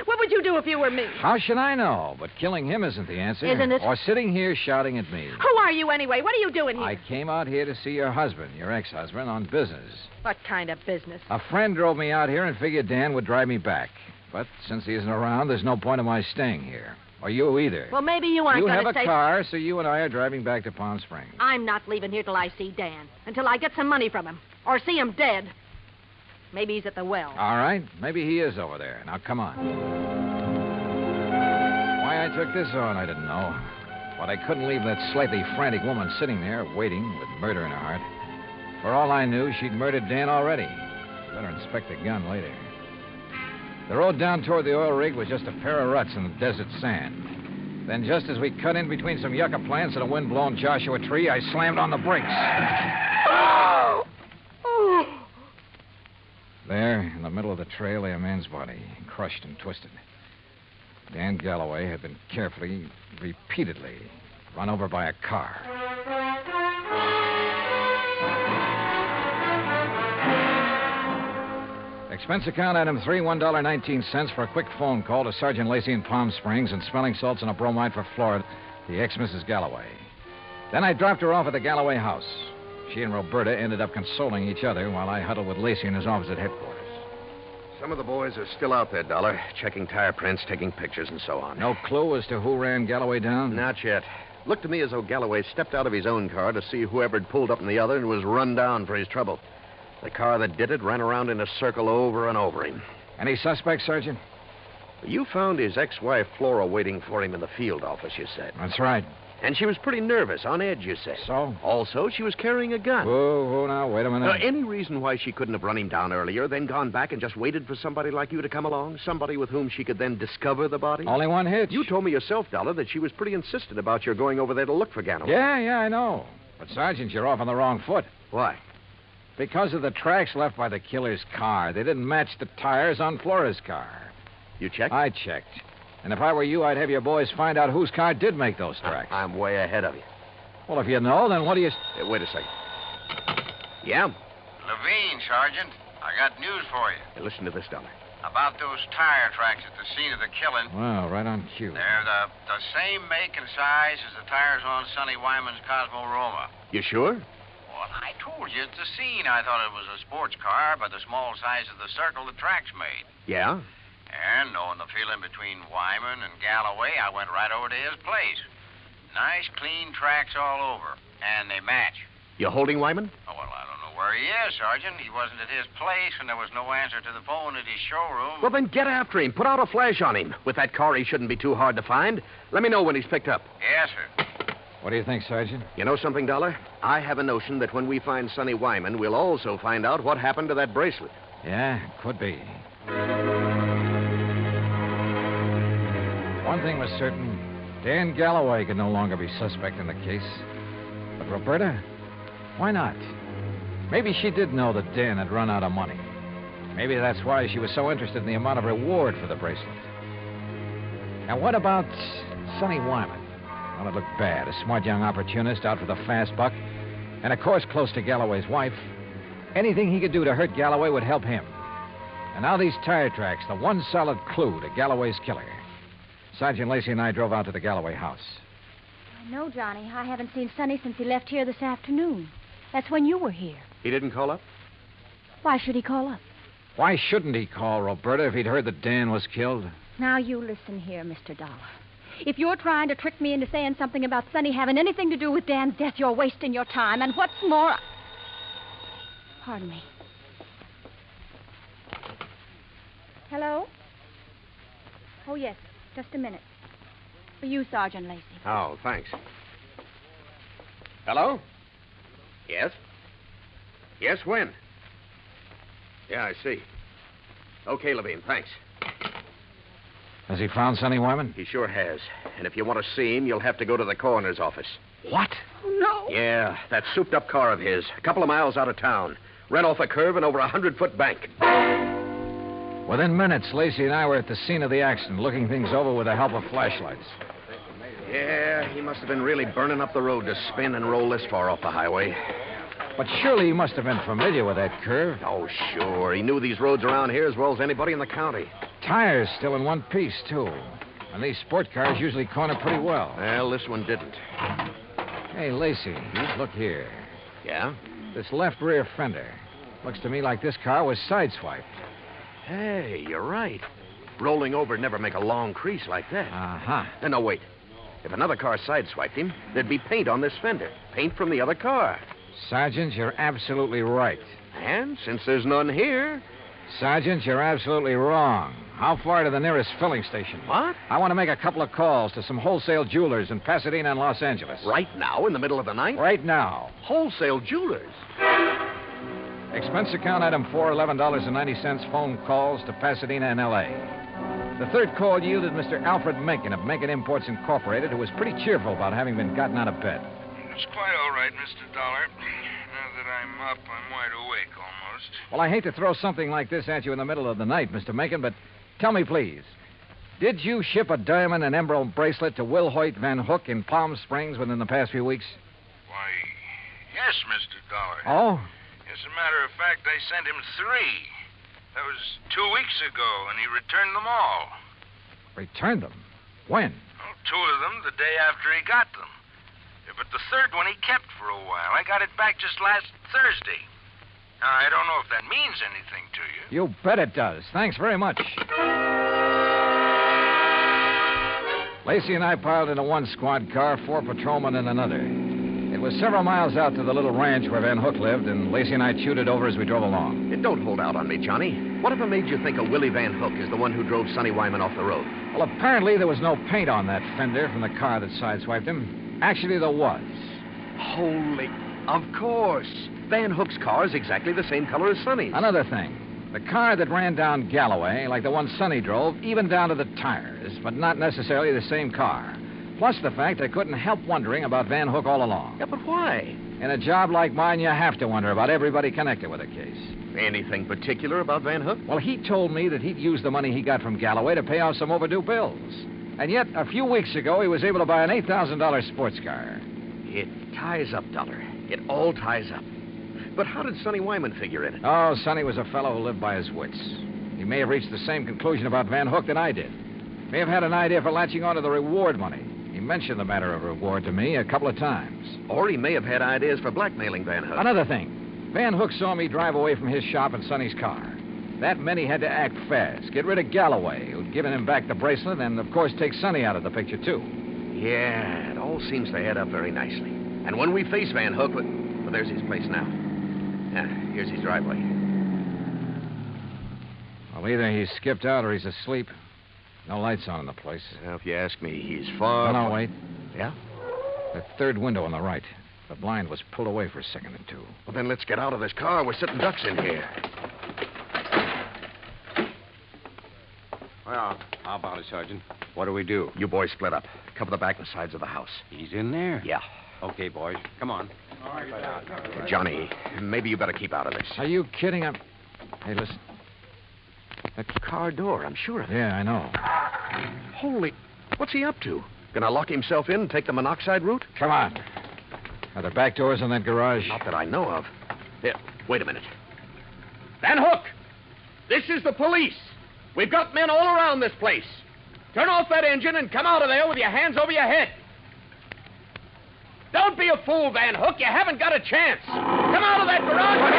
What would you do if you were me? How should I know? But killing him isn't the answer. Isn't it? Or sitting here shouting at me. Who are you anyway? What are you doing here? I came out here to see your husband, your ex-husband, on business. What kind of business? A friend drove me out here and figured Dan would drive me back. But since he isn't around, there's no point in my staying here. Or you either. Well, maybe you aren't You going have to a car, so you and I are driving back to Palm Springs. I'm not leaving here till I see Dan. Until I get some money from him. Or see him dead. Maybe he's at the well. All right. Maybe he is over there. Now, come on. Why I took this on, I didn't know. But I couldn't leave that slightly frantic woman sitting there, waiting, with murder in her heart. For all I knew, she'd murdered Dan already. Better inspect the gun later. The road down toward the oil rig was just a pair of ruts in the desert sand. Then just as we cut in between some yucca plants and a wind-blown Joshua tree, I slammed on the brakes. There, in the middle of the trail, lay a man's body, crushed and twisted. Dan Galloway had been carefully, repeatedly, run over by a car. Expense account item 3, $1.19 for a quick phone call to Sergeant Lacey in Palm Springs and smelling salts and a bromide for Florida, the ex-Mrs. Galloway. Then I dropped her off at the Galloway house. She and Roberta ended up consoling each other while I huddled with Lacey in his office at headquarters. Some of the boys are still out there, Dollar, checking tire prints, taking pictures, and so on. No clue as to who ran Galloway down? Not yet. Looked to me as though Galloway stepped out of his own car to see whoever had pulled up in the other and was run down for his trouble. The car that did it ran around in a circle over and over him. Any suspects, Sergeant? You found his ex-wife, Flora, waiting for him in the field office, you said. That's right. And she was pretty nervous, on edge, you said. So? Also, she was carrying a gun. Whoa, now, wait a minute. Any reason why she couldn't have run him down earlier, then gone back and just waited for somebody like you to come along? Somebody with whom she could then discover the body? Only one hitch. You told me yourself, Dollar, that she was pretty insistent about your going over there to look for Galloway. Yeah, I know. But, Sergeant, you're off on the wrong foot. Why? Because of the tracks left by the killer's car. They didn't match the tires on Flora's car. You checked? I checked. And if I were you, I'd have your boys find out whose car did make those tracks. I'm way ahead of you. Well, if you know, then what do you... Wait a second. Yeah? Levine, Sergeant. I got news for you. Hey, listen to this, Dollar. About those tire tracks at the scene of the killing. Wow, right on cue. They're the same make and size as the tires on Sonny Wyman's Cosmo Roma. You sure? Well, I told you at the scene I thought it was a sports car by the small size of the circle the tracks made. Yeah? And knowing the feeling between Wyman and Galloway, I went right over to his place. Nice, clean tracks all over. And they match. You holding Wyman? Oh, well, I don't know where he is, Sergeant. He wasn't at his place, and there was no answer to the phone at his showroom. Well, then get after him. Put out a flash on him. With that car, he shouldn't be too hard to find. Let me know when he's picked up. Yes, sir. What do you think, Sergeant? You know something, Dollar? I have a notion that when we find Sonny Wyman, we'll also find out what happened to that bracelet. Yeah, could be. One thing was certain. Dan Galloway could no longer be suspect in the case. But Roberta? Why not? Maybe she did know that Dan had run out of money. Maybe that's why she was so interested in the amount of reward for the bracelet. And what about Sonny Wyman? Well, it looked bad. A smart young opportunist out for the fast buck. And, of course, close to Galloway's wife. Anything he could do to hurt Galloway would help him. And now these tire tracks, the one solid clue to Galloway's killer. Sergeant Lacey and I drove out to the Galloway house. No, Johnny. I haven't seen Sonny since he left here this afternoon. That's when you were here. He didn't call up? Why should he call up? Why shouldn't he call, Roberta, if he'd heard that Dan was killed? Now, you listen here, Mr. Dollar. If you're trying to trick me into saying something about Sonny having anything to do with Dan's death, you're wasting your time. And what's more... Pardon me. Hello? Oh, yes. Just a minute. For you, Sergeant Lacey. Oh, thanks. Hello? Yes? Yes, when? Yeah, I see. Okay, Levine, thanks. Has he found Sonny Wyman? He sure has. And if you want to see him, you'll have to go to the coroner's office. What? Oh, no. Yeah, that souped-up car of his. A couple of miles out of town. Ran off a curve and over a 100-foot bank. Within minutes, Lacey and I were at the scene of the accident, looking things over with the help of flashlights. Yeah, he must have been really burning up the road to spin and roll this far off the highway. But surely he must have been familiar with that curve. Oh, sure. He knew these roads around here as well as anybody in the county. Tires still in one piece, too. And these sport cars usually corner pretty well. Well, this one didn't. Hey, Lacey, look here. Yeah? This left rear fender. Looks to me like this car was sideswiped. Hey, you're right. Rolling over would never make a long crease like that. Uh-huh. No, wait. If another car sideswiped him, there'd be paint on this fender. Paint from the other car. Sergeant, you're absolutely right. And since there's none here... Sergeant, you're absolutely wrong. How far to the nearest filling station? What? I want to make a couple of calls to some wholesale jewelers in Pasadena and Los Angeles. Right now, in the middle of the night? Right now. Wholesale jewelers? Expense account item 4, $11.90 phone calls to Pasadena and L.A. The third call yielded Mr. Alfred Mencken of Mencken Imports Incorporated, who was pretty cheerful about having been gotten out of bed. It's quite all right, Mr. Dollar. Now that I'm up, I'm wide awake almost. Well, I hate to throw something like this at you in the middle of the night, Mr. Mencken, but tell me, please, did you ship a diamond and emerald bracelet to Will Hoyt Van Hook in Palm Springs within the past few weeks? Why, yes, Mr. Dollar. Oh? As a matter of fact, I sent him 3. That was 2 weeks ago, and he returned them all. Returned them? When? Well, 2 of them the day after he got them. But the third one he kept for a while. I got it back just last Thursday. Now, I don't know if that means anything to you. You bet it does. Thanks very much. Lacey and I piled into one squad car, 4 patrolmen in another. It was several miles out to the little ranch where Van Hook lived, and Lacey and I chewed it over as we drove along. Don't hold out on me, Johnny. Whatever made you think of Willie Van Hook is the one who drove Sonny Wyman off the road? Well, apparently there was no paint on that fender from the car that sideswiped him. Actually, there was. Holy... Of course. Van Hook's car is exactly the same color as Sonny's. Another thing. The car that ran down Galloway, like the one Sonny drove, even down to the tires, but not necessarily the same car. Plus the fact I couldn't help wondering about Van Hook all along. Yeah, but why? In a job like mine, you have to wonder about everybody connected with a case. Anything particular about Van Hook? Well, he told me that he'd used the money he got from Galloway to pay off some overdue bills. And yet, a few weeks ago, he was able to buy an $8,000 sports car. It ties up, Dollar. It all ties up. But how did Sonny Wyman figure in it? Oh, Sonny was a fellow who lived by his wits. He may have reached the same conclusion about Van Hook that I did. May have had an idea for latching onto the reward money. He mentioned the matter of reward to me a couple of times. Or he may have had ideas for blackmailing Van Hook. Another thing. Van Hook saw me drive away from his shop in Sonny's car. That meant he had to act fast, get rid of Galloway, who'd given him back the bracelet, and, of course, take Sonny out of the picture, too. Yeah, it all seems to add up very nicely. And when we face Van Hook, well, there's his place now. Yeah, here's his driveway. Well, either he's skipped out or he's asleep. No lights on in the place. Well, if you ask me, he's far... No, wait. Yeah? The third window on the right. The blind was pulled away for a second or two. Well, then let's get out of this car. We're sitting ducks in here. Well, how about it, Sergeant? What do we do? You boys split up. Cover the back and sides of the house. He's in there? Yeah. Okay, boys. Come on. Johnny, maybe you better keep out of this. Are you kidding? Hey, listen. That car door, I'm sure of it. Yeah, I know. Holy... What's he up to? Gonna lock himself in and take the monoxide route? Come on. Are there back doors in that garage? Not that I know of. Here, wait a minute. Van Hook! This is the police. We've got men all around this place. Turn off that engine and come out of there with your hands over your head. Don't be a fool, Van Hook. You haven't got a chance. Come out of that garage.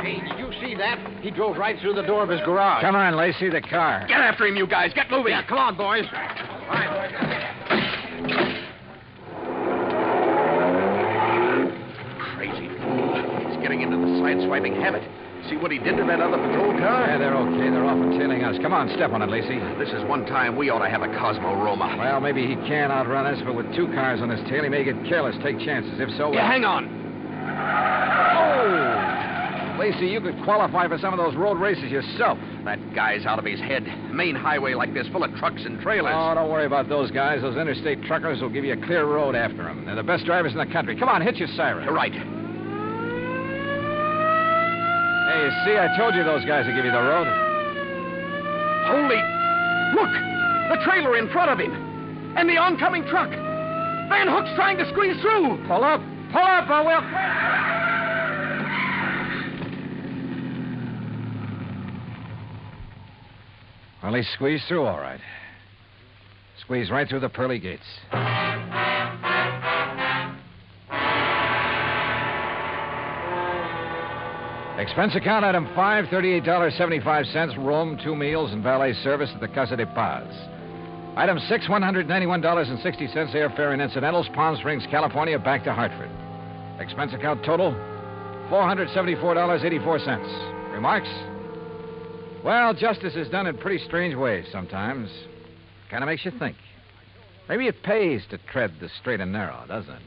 Hey, did you see that? He drove right through the door of his garage. Come on, Lacey, the car. Get after him, you guys. Get moving. Yeah, come on, boys. Crazy fool. He's getting into the side-swiping habit. See what he did to that other patrol car? Yeah, they're okay. They're off and tailing us. Come on, step on it, Lacey. This is one time we ought to have a Cosmo Roma. Well, maybe he can outrun us, but with two cars on his tail, he may get careless, take chances. If so... Yeah, hang on. Oh! Lacey, you could qualify for some of those road races yourself. That guy's out of his head. Main highway like this, full of trucks and trailers. Oh, don't worry about those guys. Those interstate truckers will give you a clear road after them. They're the best drivers in the country. Come on, hit your siren. You're right. Hey, you see, I told you those guys would give you the road. Holy... Look! The trailer in front of him. And the oncoming truck. Van Hook's trying to squeeze through. Pull up, or we'll... Well, he squeezed through all right. Squeezed right through the pearly gates. Expense account item 5, $38.75, room, 2 meals, and valet service at the Casa de Paz. Item 6, $191.60, airfare and incidentals, Palm Springs, California, back to Hartford. Expense account total, $474.84. Remarks? Well, justice is done in pretty strange ways sometimes. Kind of makes you think. Maybe it pays to tread the straight and narrow, doesn't it?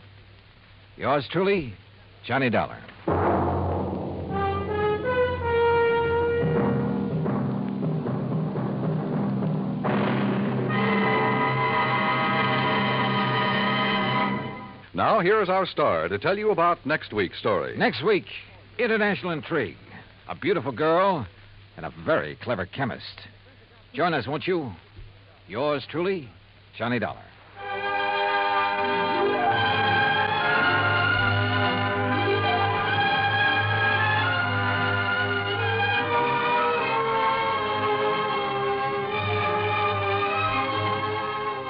Yours truly, Johnny Dollar. Now, here is our star to tell you about next week's story. Next week, international intrigue. A beautiful girl and a very clever chemist. Join us, won't you? Yours truly, Johnny Dollar.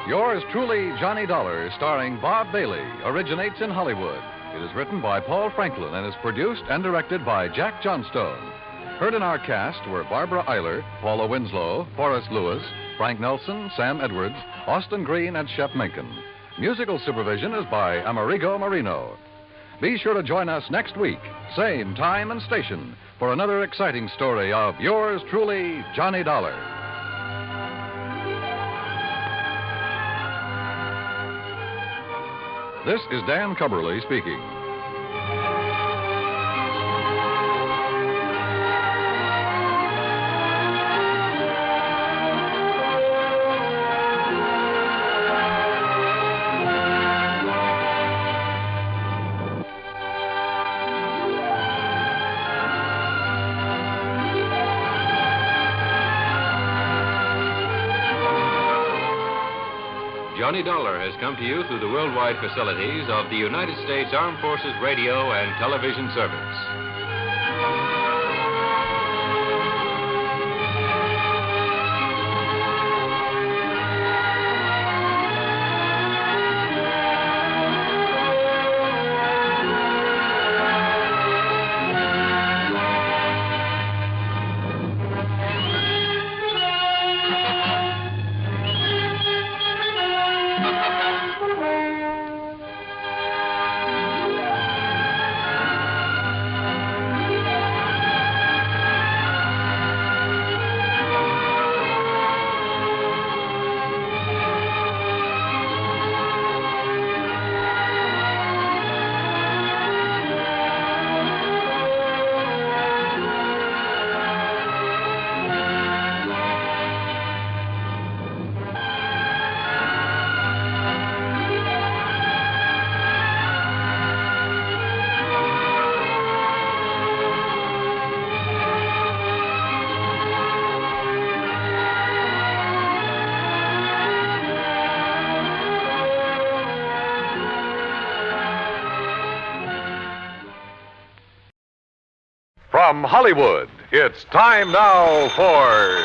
Yours truly, Johnny Dollar, starring Bob Bailey, originates in Hollywood. It is written by Paul Franklin and is produced and directed by Jack Johnstone. Heard in our cast were Barbara Eiler, Paula Winslow, Forrest Lewis, Frank Nelson, Sam Edwards, Austin Green, and Shep Menken. Musical supervision is by Amerigo Marino. Be sure to join us next week, same time and station, for another exciting story of yours truly, Johnny Dollar. This is Dan Cubberly speaking. Johnny Dollar has come to you through the worldwide facilities of the United States Armed Forces Radio and Television Service. From Hollywood, it's time now for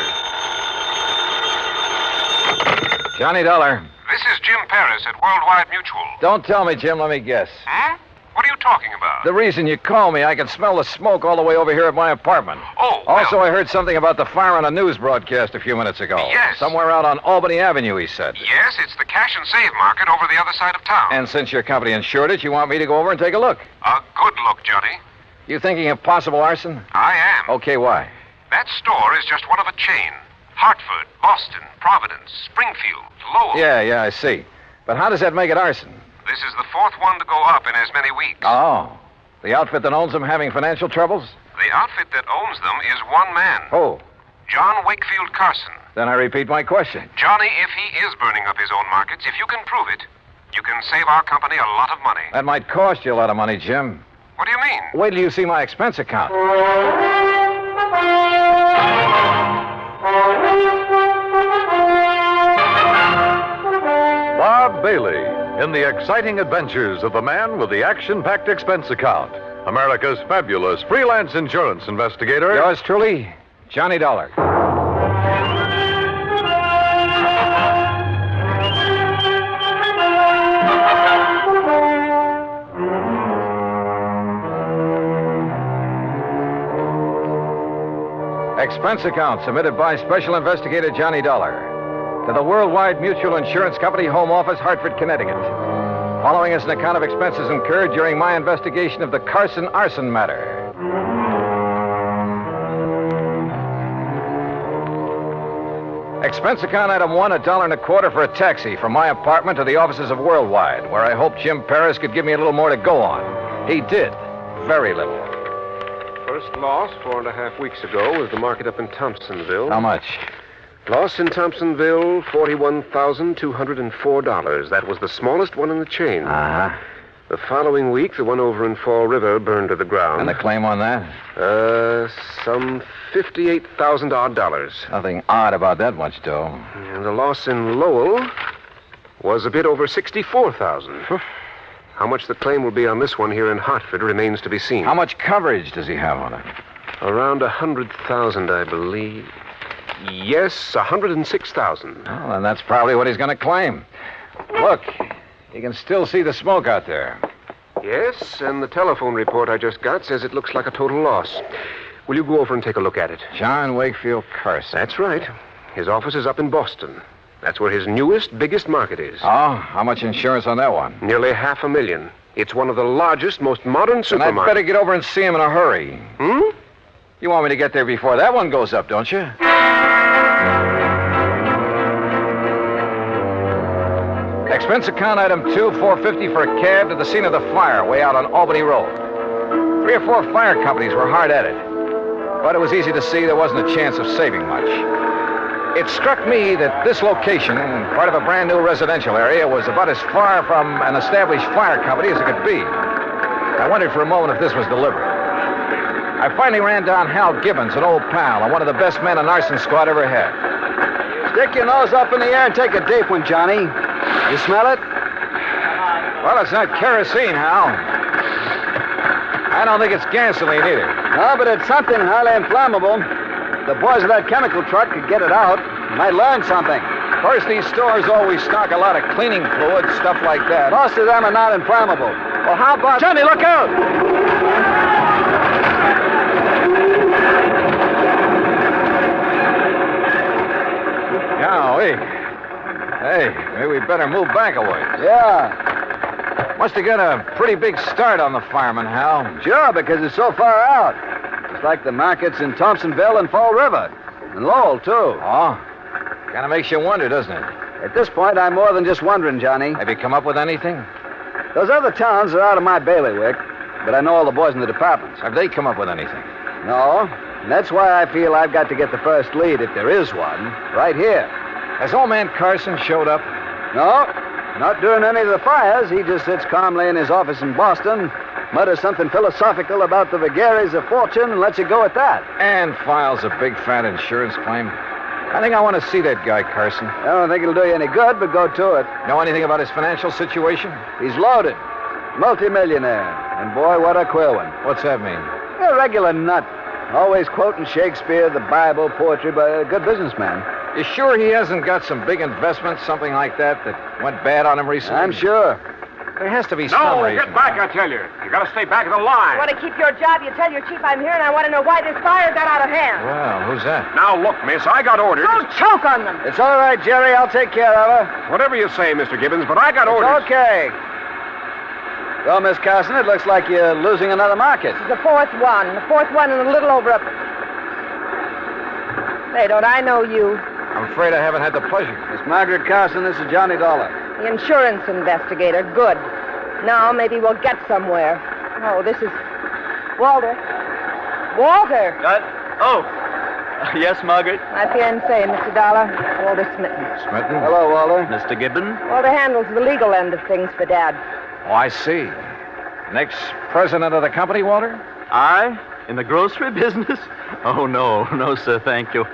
Johnny Dollar. This is Jim Paris at Worldwide Mutual. Don't tell me, Jim. Let me guess. Hmm? What are you talking about? The reason you called me, I can smell the smoke all the way over here at my apartment. Oh, Also, I heard something about the fire on a news broadcast a few minutes ago. Yes. Somewhere out on Albany Avenue, he said. Yes, it's the cash and save market over the other side of town. And since your company insured it, you want me to go over and take a look? A good look, Johnny. You thinking of possible arson? I am. Okay, why? That store is just one of a chain. Hartford, Boston, Providence, Springfield, Lowell. Yeah, I see. But how does that make it arson? This is the fourth one to go up in as many weeks. Oh. The outfit that owns them having financial troubles? The outfit that owns them is one man. Oh. John Wakefield Carson. Then I repeat my question. Johnny, if he is burning up his own markets, if you can prove it, you can save our company a lot of money. That might cost you a lot of money, Jim. What do you mean? Wait till you see my expense account. Bob Bailey in the exciting adventures of the man with the action-packed expense account. America's fabulous freelance insurance investigator. Yours truly, Johnny Dollar. Expense account submitted by Special Investigator Johnny Dollar to the Worldwide Mutual Insurance Company, Home Office, Hartford, Connecticut. Following is an account of expenses incurred during my investigation of the Carson arson matter. Expense account item 1, $1.25 for a taxi from my apartment to the offices of Worldwide, where I hoped Jim Paris could give me a little more to go on. He did. Very little. First loss 4.5 weeks ago was the market up in Thompsonville. How much? Loss in Thompsonville, $41,204. That was the smallest one in the chain. Uh-huh. The following week, the one over in Fall River burned to the ground. And the claim on that? Some $58,000. Nothing odd about that much dough. And the loss in Lowell was a bit over $64,000. How much the claim will be on this one here in Hartford remains to be seen. How much coverage does he have on it? Around $100,000, I believe. Yes, $106,000. Well, then that's probably what he's going to claim. Look, you can still see the smoke out there. Yes, and the telephone report I just got says it looks like a total loss. Will you go over and take a look at it? John Wakefield Carson. That's right. His office is up in Boston. That's where his newest, biggest market is. Oh, how much insurance on that one? Nearly $500,000. It's one of the largest, most modern supermarkets. And I'd better get over and see him in a hurry. You want me to get there before that one goes up, don't you? Expense account item 2, $450 for a cab to the scene of the fire way out on Albany Road. 3 or 4 fire companies were hard at it. But it was easy to see there wasn't a chance of saving much. It struck me that this location, part of a brand new residential area, was about as far from an established fire company as it could be. I wondered for a moment if this was deliberate. I finally ran down Hal Gibbons, an old pal, and one of the best men an arson squad ever had. Stick your nose up in the air and take a deep one, Johnny. You smell it? Well, it's not kerosene, Hal. I don't think it's gasoline either. No, but it's something highly inflammable. The boys of that chemical truck could get it out. Might learn something. Of course, these stores always stock a lot of cleaning fluid, stuff like that. Most of them are not inflammable. Well, how about... Johnny, look out! Golly. Hey, maybe we better move back a ways. Yeah. Must have got a pretty big start on the fireman, Hal. Sure, because it's so far out. It's like the markets in Thompsonville and Fall River. And Lowell, too. Oh? Kind of makes you wonder, doesn't it? At this point, I'm more than just wondering, Johnny. Have you come up with anything? Those other towns are out of my bailiwick, but I know all the boys in the departments. Have they come up with anything? No. And that's why I feel I've got to get the first lead, if there is one, right here. Has old man Carson showed up? No. Not during any of the fires. He just sits calmly in his office in Boston, mutters something philosophical about the vagaries of fortune, and lets it go at that. And files a big fat insurance claim. I think I want to see that guy, Carson. I don't think it'll do you any good, but go to it. Know anything about his financial situation? He's loaded. Multi-millionaire. And boy, what a queer one. What's that mean? A regular nut. Always quoting Shakespeare, the Bible, poetry, but a good businessman. You sure he hasn't got some big investments, something like that went bad on him recently? I'm sure. There has to be some reason. Get back, I tell you. You gotta stay back of the line. You want to keep your job, you tell your chief I'm here, and I want to know why this fire got out of hand. Well, who's that? Now, look, miss, I got orders. Don't choke on them. It's all right, Jerry. I'll take care of her. Whatever you say, Mr. Gibbons, but I got orders. It's okay. Well, Miss Carson, it looks like you're losing another market. This is the fourth one. The fourth one and a little over a... Hey, don't I know you? I'm afraid I haven't had the pleasure. Miss Margaret Carson, this is Johnny Dollar. The insurance investigator. Good. Now maybe we'll get somewhere. Oh, this is... Walter. Walter! Yes, Margaret? My fiancé, Mr. Dollar. Walter Smitten. Smitten? Hello, Walter. Mr. Gibbon? Walter handles the legal end of things for Dad. Oh, I see. Next president of the company, Walter? I? In the grocery business? Oh, no, sir, thank you.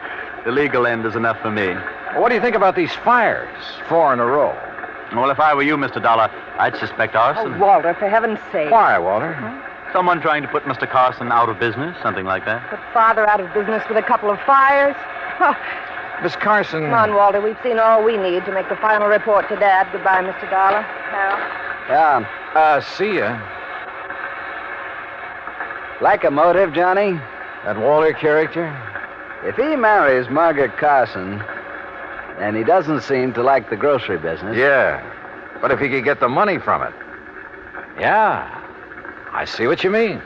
The legal end is enough for me. Well, what do you think about these fires? 4 in a row. Well, if I were you, Mr. Dollar, I'd suspect arson. Oh, Walter, for heaven's sake. Why, Walter? Someone trying to put Mr. Carson out of business, something like that. Put Father out of business with a couple of fires? Miss Carson... Come on, Walter. We've seen all we need to make the final report to Dad. Goodbye, Mr. Dollar. Harold. Yeah. See ya. Like a motive, Johnny? That Walter character? If he marries Margaret Carson, and he doesn't seem to like the grocery business... Yeah, but if he could get the money from it. Yeah, I see what you mean.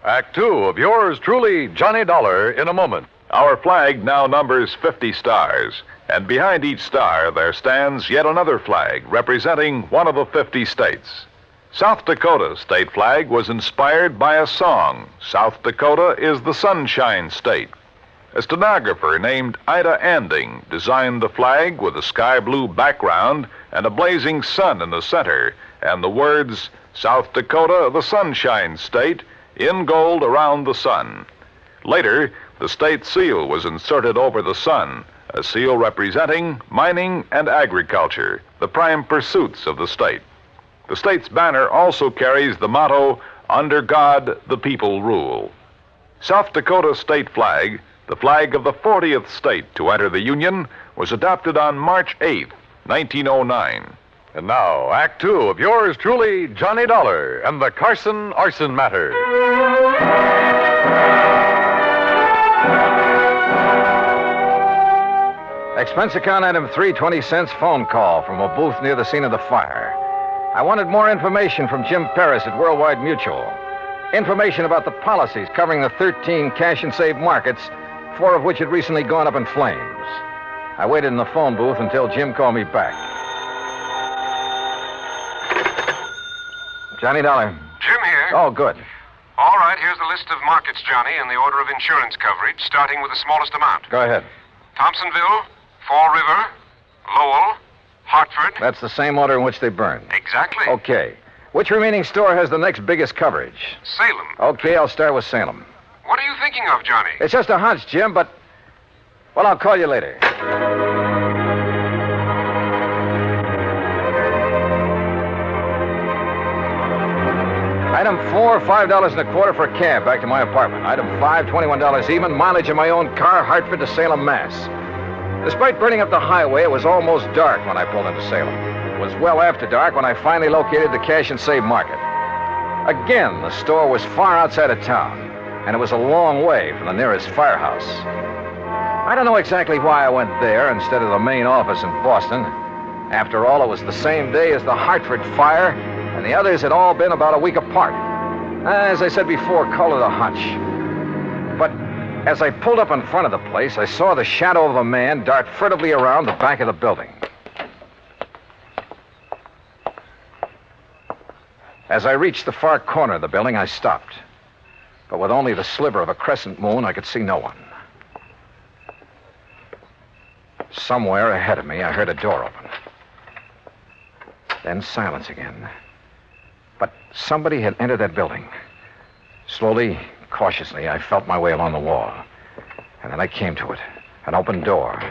Act 2 of yours truly, Johnny Dollar, in a moment. Our flag now numbers 50 stars, and behind each star there stands yet another flag representing one of the 50 states. South Dakota's state flag was inspired by a song. South Dakota is the Sunshine State. A stenographer named Ida Anding designed the flag with a sky blue background and a blazing sun in the center, and the words, South Dakota, the Sunshine State, in gold around the sun. Later, the state seal was inserted over the sun, a seal representing mining and agriculture, the prime pursuits of the state. The state's banner also carries the motto, Under God, the people rule. South Dakota's state flag, the flag of the 40th state to enter the Union, was adopted on March 8, 1909. And now, Act 2 of yours truly, Johnny Dollar, and the Carson arson matter. Expense account item 3, 20 cents, phone call from a booth near the scene of the fire. I wanted more information from Jim Paris at Worldwide Mutual. Information about the policies covering the 13 cash and save markets, 4 of which had recently gone up in flames. I waited in the phone booth until Jim called me back. Johnny Dollar. Jim here. Oh, good. All right, here's the list of markets, Johnny, in the order of insurance coverage, starting with the smallest amount. Go ahead. Thompsonville, Fall River, Lowell, Hartford? That's the same order in which they burned. Exactly. Okay. Which remaining store has the next biggest coverage? Salem. Okay, I'll start with Salem. What are you thinking of, Johnny? It's just a hunch, Jim, but... Well, I'll call you later. Item 4, $5.25 for a cab back to my apartment. Item 5, $21 even. Mileage in my own car, Hartford to Salem, Mass. Despite burning up the highway, it was almost dark when I pulled into Salem. It was well after dark when I finally located the Cash and Save Market. Again, the store was far outside of town, and it was a long way from the nearest firehouse. I don't know exactly why I went there instead of the main office in Boston. After all, it was the same day as the Hartford fire, and the others had all been about a week apart. As I said before, call it a hunch. But as I pulled up in front of the place, I saw the shadow of a man dart furtively around the back of the building. As I reached the far corner of the building, I stopped. But with only the sliver of a crescent moon, I could see no one. Somewhere ahead of me, I heard a door open. Then silence again. But somebody had entered that building. Slowly, cautiously, I felt my way along the wall. And then I came to it. An open door.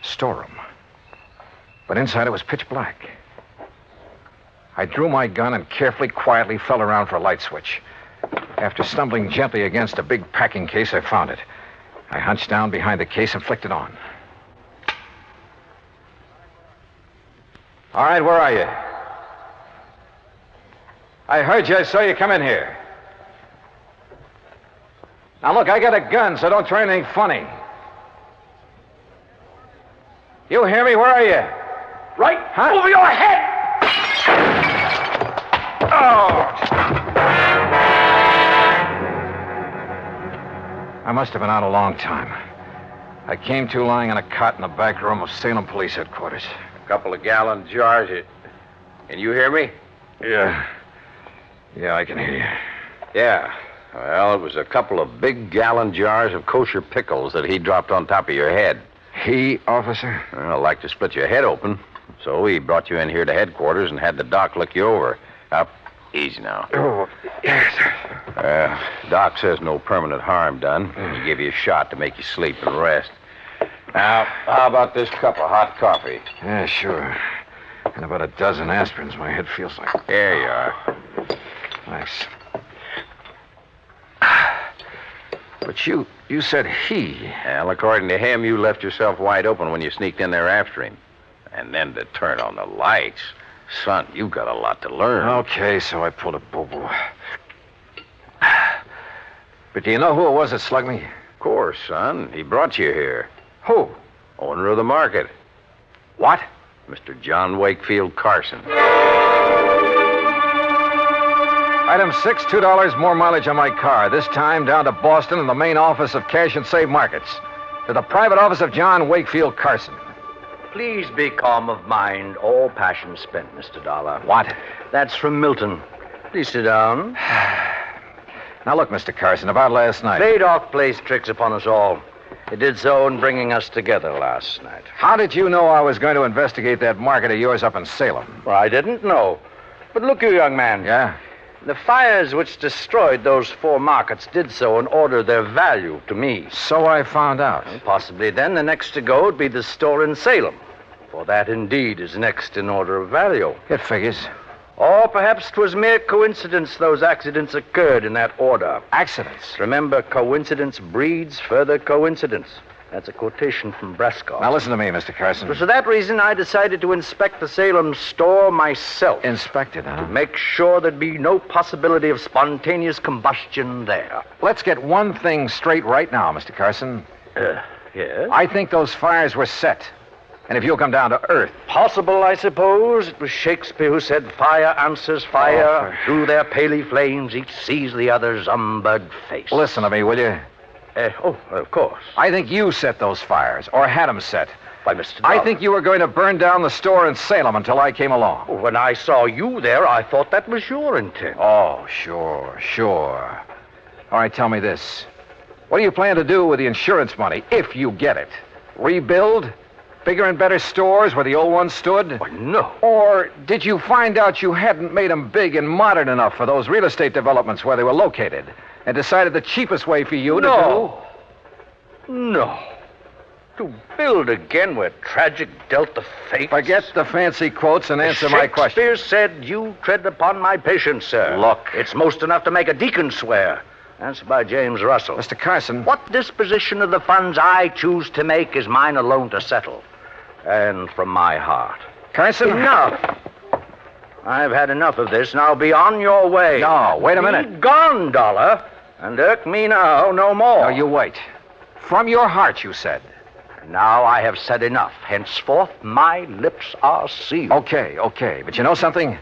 Storeroom. But inside it was pitch black. I drew my gun and carefully, quietly felt around for a light switch. After stumbling gently against a big packing case, I found it. I hunched down behind the case and flicked it on. All right, where are you? I heard you. I saw you come in here. Now, look, I got a gun, so don't try anything funny. You hear me? Where are you? Right over your head! Oh! I must have been out a long time. I came to lying on a cot in the back room of Salem Police Headquarters. A couple of gallon jars. Can you hear me? Yeah. Yeah, I can hear you. Yeah. Well, it was a couple of big gallon jars of kosher pickles that he dropped on top of your head. He, officer? Well, I'd like to split your head open. So he brought you in here to headquarters and had the doc look you over. Up. Easy now. Oh, yes. Doc says no permanent harm done. He gave you a shot to make you sleep and rest. Now, how about this cup of hot coffee? Yeah, sure. And about a dozen aspirins my head feels like. There you are. Thanks. But you said he. Well, according to him, you left yourself wide open when you sneaked in there after him. And then to turn on the lights. Son, you've got a lot to learn. Okay, so I pulled a boo-boo. But do you know who it was that slugged me? Of course, son. He brought you here. Who? Owner of the market. What? Mr. John Wakefield Carson. Item 6, $2 more mileage on my car. This time down to Boston and the main office of Cash and Save Markets. To the private office of John Wakefield Carson. Please be calm of mind, all passion spent, Mr. Dollar. What? That's from Milton. Please sit down. Now look, Mr. Carson, about last night. Baydock plays tricks upon us all. It did so in bringing us together last night. How did you know I was going to investigate that market of yours up in Salem? Well, I didn't know. But look, you young man. Yeah? The fires which destroyed those 4 markets did so in order their value to me. So I found out. And possibly then the next to go would be the store in Salem. For that indeed is next in order of value. It figures. Or perhaps 'twas mere coincidence those accidents occurred in that order. Accidents? Remember, coincidence breeds further coincidence. That's a quotation from Bresco. Now listen to me, Mr. Carson. For that reason, I decided to inspect the Salem store myself. Inspect it, huh? To make sure there'd be no possibility of spontaneous combustion there. Let's get one thing straight right now, Mr. Carson. Yes? I think those fires were set. And if you'll come down to earth. Possible, I suppose. It was Shakespeare who said, fire answers fire. Through their paly flames, each sees the other's umbered face. Listen to me, will you? Of course. I think you set those fires, or had them set. Why, Mr. I think you were going to burn down the store in Salem until I came along. When I saw you there, I thought that was your intent. Oh, sure. All right, tell me this. What do you plan to do with the insurance money, if you get it? Rebuild? bigger and better stores where the old ones stood? No. Or did you find out you hadn't made them big and modern enough for those real estate developments where they were located and decided the cheapest way for you to do? No. To build again where tragic dealt the fate. Forget the fancy quotes and answer my question. Shakespeare said, you tread upon my patience, sir. Look, it's most enough to make a deacon swear. That's by James Russell. Mr. Carson. What disposition of the funds I choose to make is mine alone to settle. And from my heart. Carson? Enough. I've had enough of this. Now be on your way. No, wait a minute. Be gone, Dollar. And irk me now no more. No, you wait. From your heart, you said. Now I have said enough. Henceforth, my lips are sealed. Okay. But you know something?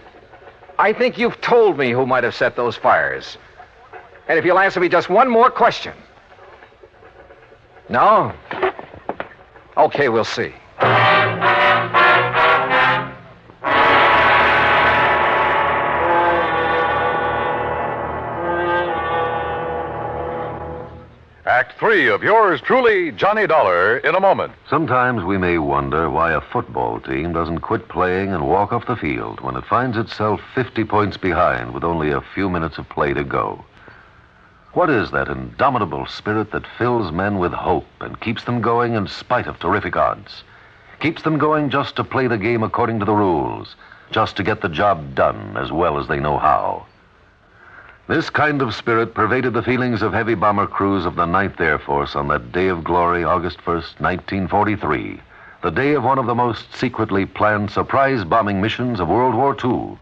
I think you've told me who might have set those fires. And if you'll answer me just one more question. No? Okay, we'll see. Act 3 of yours truly, Johnny Dollar, in a moment. Sometimes we may wonder why a football team doesn't quit playing and walk off the field when it finds itself 50 points behind with only a few minutes of play to go. What is that indomitable spirit that fills men with hope and keeps them going in spite of terrific odds? Keeps them going just to play the game according to the rules, just to get the job done as well as they know how. This kind of spirit pervaded the feelings of heavy bomber crews of the 9th Air Force on that day of glory, August 1st, 1943, the day of one of the most secretly planned surprise bombing missions of World War II,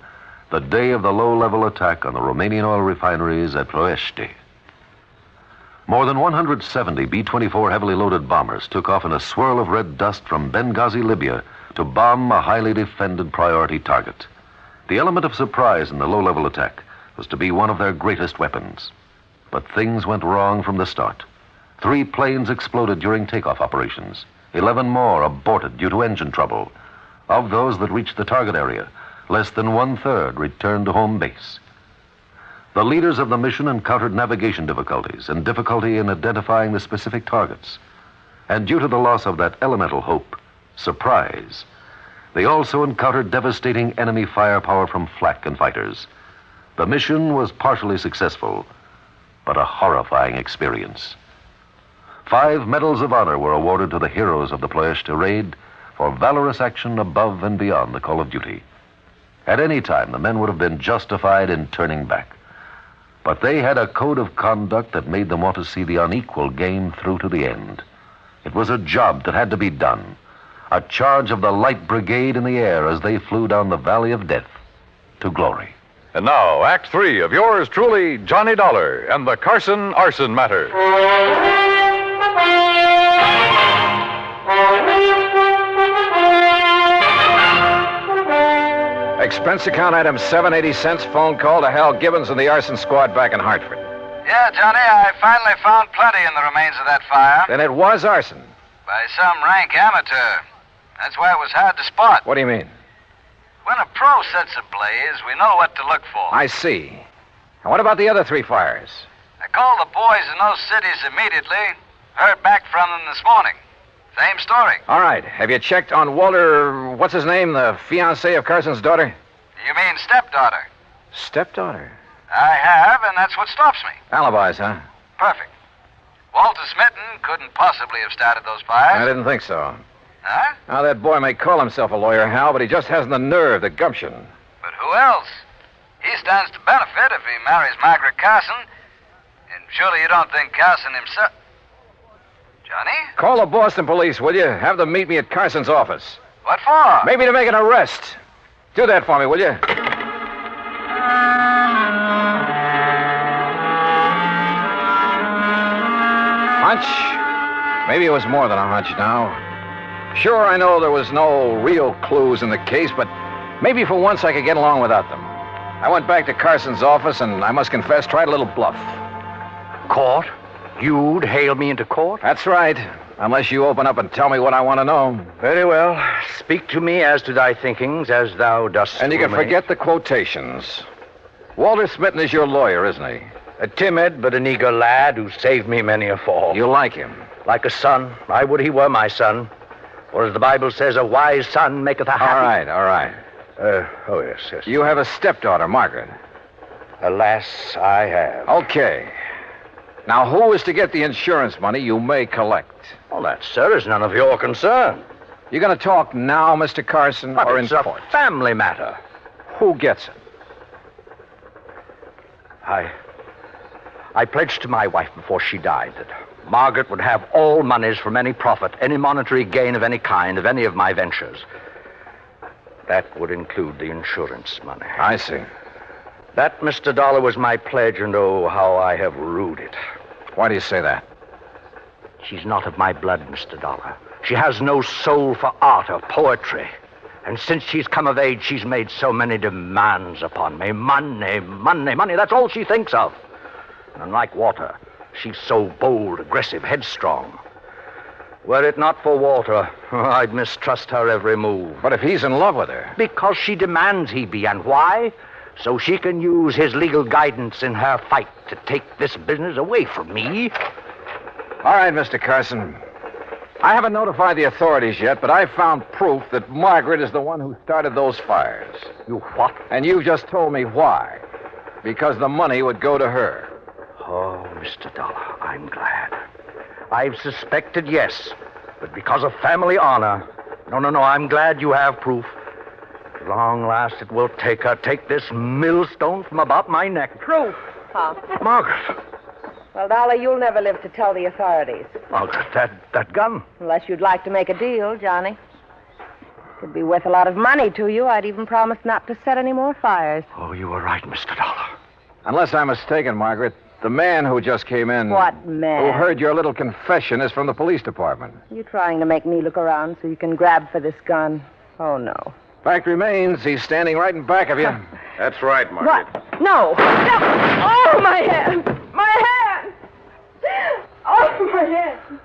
the day of the low-level attack on the Romanian oil refineries at Ploiești. More than 170 B-24 heavily loaded bombers took off in a swirl of red dust from Benghazi, Libya, to bomb a highly defended priority target. The element of surprise in the low-level attack was to be one of their greatest weapons. But things went wrong from the start. 3 planes exploded during takeoff operations. 11 more aborted due to engine trouble. Of those that reached the target area, less than 1/3 returned to home base. The leaders of the mission encountered navigation difficulties and difficulty in identifying the specific targets. And due to the loss of that elemental hope, surprise, they also encountered devastating enemy firepower from flak and fighters. The mission was partially successful, but a horrifying experience. 5 medals of honor were awarded to the heroes of the Ploiești raid for valorous action above and beyond the call of duty. At any time, the men would have been justified in turning back. But they had a code of conduct that made them want to see the unequal game through to the end. It was a job that had to be done, a charge of the Light Brigade in the air as they flew down the Valley of Death to glory. And now, Act 3 of yours truly, Johnny Dollar, and the Carson arson matter. Expense account item 780 cents, phone call to Hal Gibbons and the arson squad back in Hartford. Yeah, Johnny, I finally found plenty in the remains of that fire. Then it was arson. By some rank amateur. That's why it was hard to spot. What do you mean? When a pro sets ablaze, we know what to look for. I see. And what about the other 3 fires? I called the boys in those cities immediately. Heard back from them this morning. Same story. All right. Have you checked on Walter, what's his name, the fiancé of Carson's daughter? You mean stepdaughter? Stepdaughter? I have, and that's what stops me. Alibis, huh? Perfect. Walter Smitten couldn't possibly have started those fires. I didn't think so. Huh? Now, that boy may call himself a lawyer, Hal, but he just hasn't the nerve, the gumption. But who else? He stands to benefit if he marries Margaret Carson. And surely you don't think Carson himself... Johnny? Call the Boston police, will you? Have them meet me at Carson's office. What for? Maybe to make an arrest. Do that for me, will you? Hunch? Maybe it was more than a hunch now. Sure, I know there was no real clues in the case, but maybe for once I could get along without them. I went back to Carson's office and, I must confess, tried a little bluff. Court? You'd hail me into court? That's right. Unless you open up and tell me what I want to know. Very well. Speak to me as to thy thinkings, as thou dost. And you can forget the quotations. Walter Smitten is your lawyer, isn't he? A timid but an eager lad who saved me many a fall. You like him? Like a son. I would he were my son. For as the Bible says, a wise son maketh a happy... All right. Oh, yes. You have a stepdaughter, Margaret. Alas, I have. Okay. Now, who is to get the insurance money you may collect? Well, that, sir, is none of your concern. You going to talk now, Mr. Carson, But or it's in a court? family matter. Who gets it? I pledged to my wife before she died that Margaret would have all monies from any profit, any monetary gain of any kind, of any of my ventures. That would include the insurance money. I see. That, Mr. Dollar, was my pledge, and oh, how I have rued it. Why do you say that? She's not of my blood, Mr. Dollar. She has no soul for art or poetry. And since she's come of age, she's made so many demands upon me. Money. That's all she thinks of. And unlike Walter, she's so bold, aggressive, headstrong. Were it not for Walter, I'd mistrust her every move. But if he's in love with her... Because she demands he be. And why? So she can use his legal guidance in her fight to take this business away from me. All right, Mr. Carson. I haven't notified the authorities yet, but I found proof that Margaret is the one who started those fires. You what? And you just told me why. Because the money would go to her. Oh, Mr. Dollar, I'm glad. I've suspected, yes, but because of family honor. No, I'm glad you have proof. At long last, it will take this millstone from about my neck. Proof, Pop. Margaret. Well, Dollar, you'll never live to tell the authorities. Margaret, that gun. Unless you'd like to make a deal, Johnny. Could be worth a lot of money to you. I'd even promise not to set any more fires. Oh, you were right, Mr. Dollar. Unless I'm mistaken, Margaret, the man who just came in... What man? Who heard your little confession is from the police department. You trying to make me look around so you can grab for this gun? Oh, no. Fact remains, he's standing right in back of you. That's right, Margaret. What? No! Oh, my hand! My hand! Oh, my hand!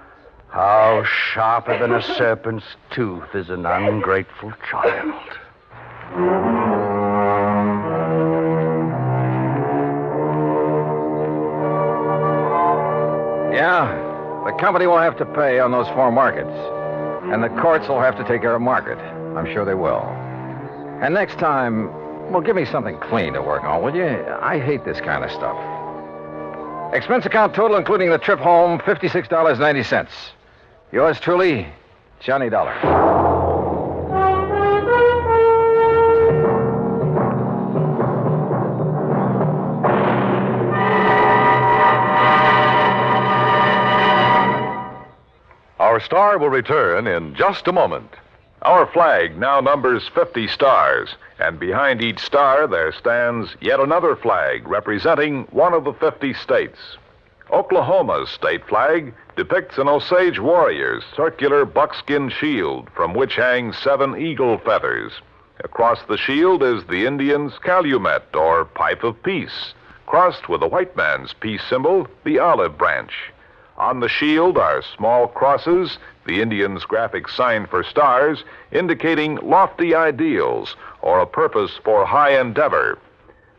How sharper than a serpent's tooth is an ungrateful child. Yeah, the company will have to pay on those 4 markets. And the courts will have to take care of Margaret. I'm sure they will. And next time, well, give me something clean to work on, will you? I hate this kind of stuff. Expense account total, including the trip home, $56.90. Yours truly, Johnny Dollar. Our star will return in just a moment. Our flag now numbers 50 stars, and behind each star there stands yet another flag representing one of the 50 states. Oklahoma's state flag depicts an Osage warrior's circular buckskin shield from which hang 7 eagle feathers. Across the shield is the Indian's calumet, or pipe of peace, crossed with the white man's peace symbol, the olive branch. On the shield are small crosses, the Indian's graphic sign for stars, indicating lofty ideals or a purpose for high endeavor.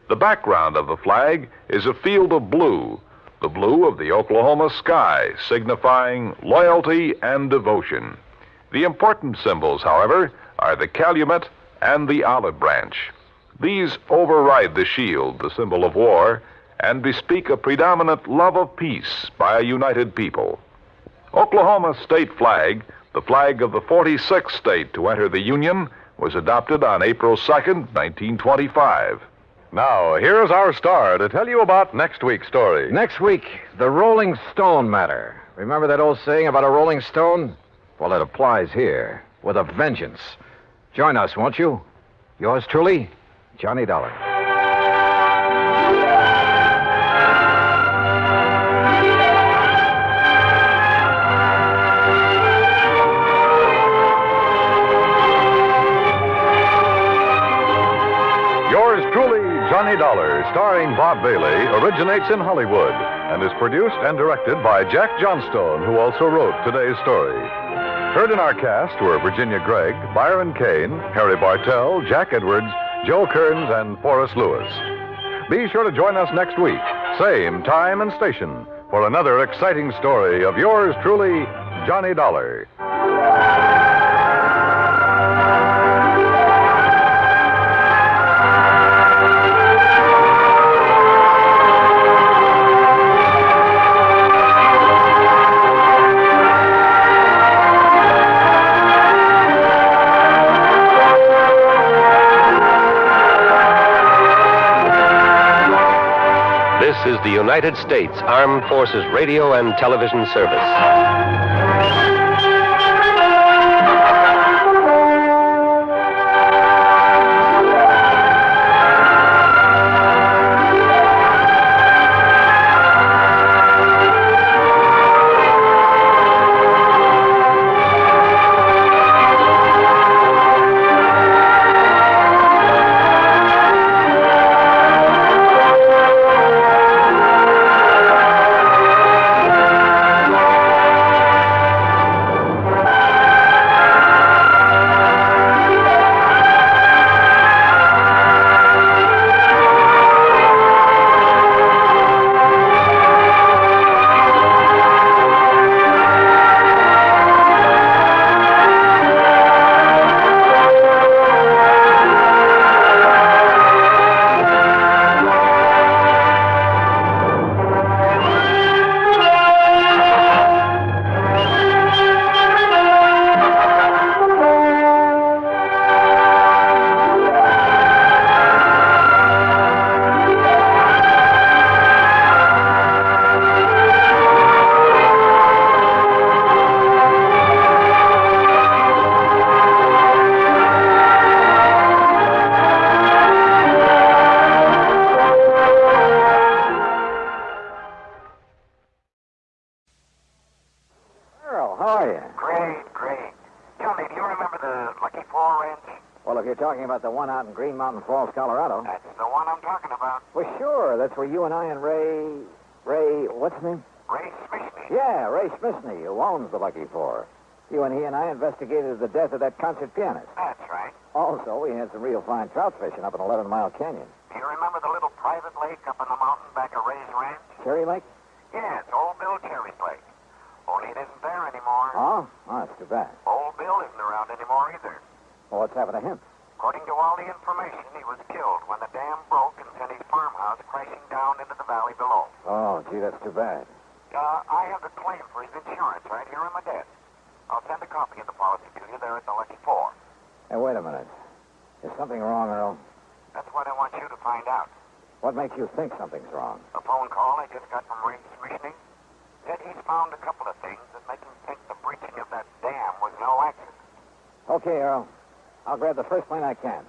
The background of the flag is a field of blue, the blue of the Oklahoma sky, signifying loyalty and devotion. The important symbols, however, are the calumet and the olive branch. These override the shield, the symbol of war, and bespeak a predominant love of peace by a united people. Oklahoma's state flag, the flag of the 46th state to enter the Union, was adopted on April 2nd, 1925. Now, here's our star to tell you about next week's story. Next week, the Rolling Stone matter. Remember that old saying about a rolling stone? Well, it applies here, with a vengeance. Join us, won't you? Yours truly, Johnny Dollar. Johnny Dollar, starring Bob Bailey, originates in Hollywood and is produced and directed by Jack Johnstone, who also wrote today's story. Heard in our cast were Virginia Gregg, Byron Kane, Harry Bartell, Jack Edwards, Joe Kearns, and Forrest Lewis. Be sure to join us next week, same time and station, for another exciting story of yours truly, Johnny Dollar. is the United States Armed Forces Radio and Television Service. About the one out in Green Mountain Falls, Colorado. That's the one I'm talking about. Well, sure. That's where you and I and Ray, what's his name? Ray Smishney. Yeah, Ray Smishney, who owns the Lucky Four. You and he and I investigated the death of that concert pianist. That's right. Also, we had some real fine trout fishing up in 11 Mile Canyon. Do you remember the little private lake up in the mountain back of Ray's ranch? Cherry Lake? Yeah, it's Old Bill Cherry's lake. Only it isn't there anymore. Oh, that's too bad. Old Bill isn't around anymore either. Well, what's happened to him? According to all the information, he was killed when the dam broke and sent his farmhouse crashing down into the valley below. Oh, gee, that's too bad. I have the claim for his insurance right here on my desk. I'll send a copy of the policy to you there at the Lucky Four. Hey, wait a minute. Is something wrong, Earl? That's what I want you to find out. What makes you think something's wrong? A phone call I just got from Ray Smishney said he's found a couple of things that make him think the breaching of that dam was no accident. Okay, Earl. I'll grab the first plane I can.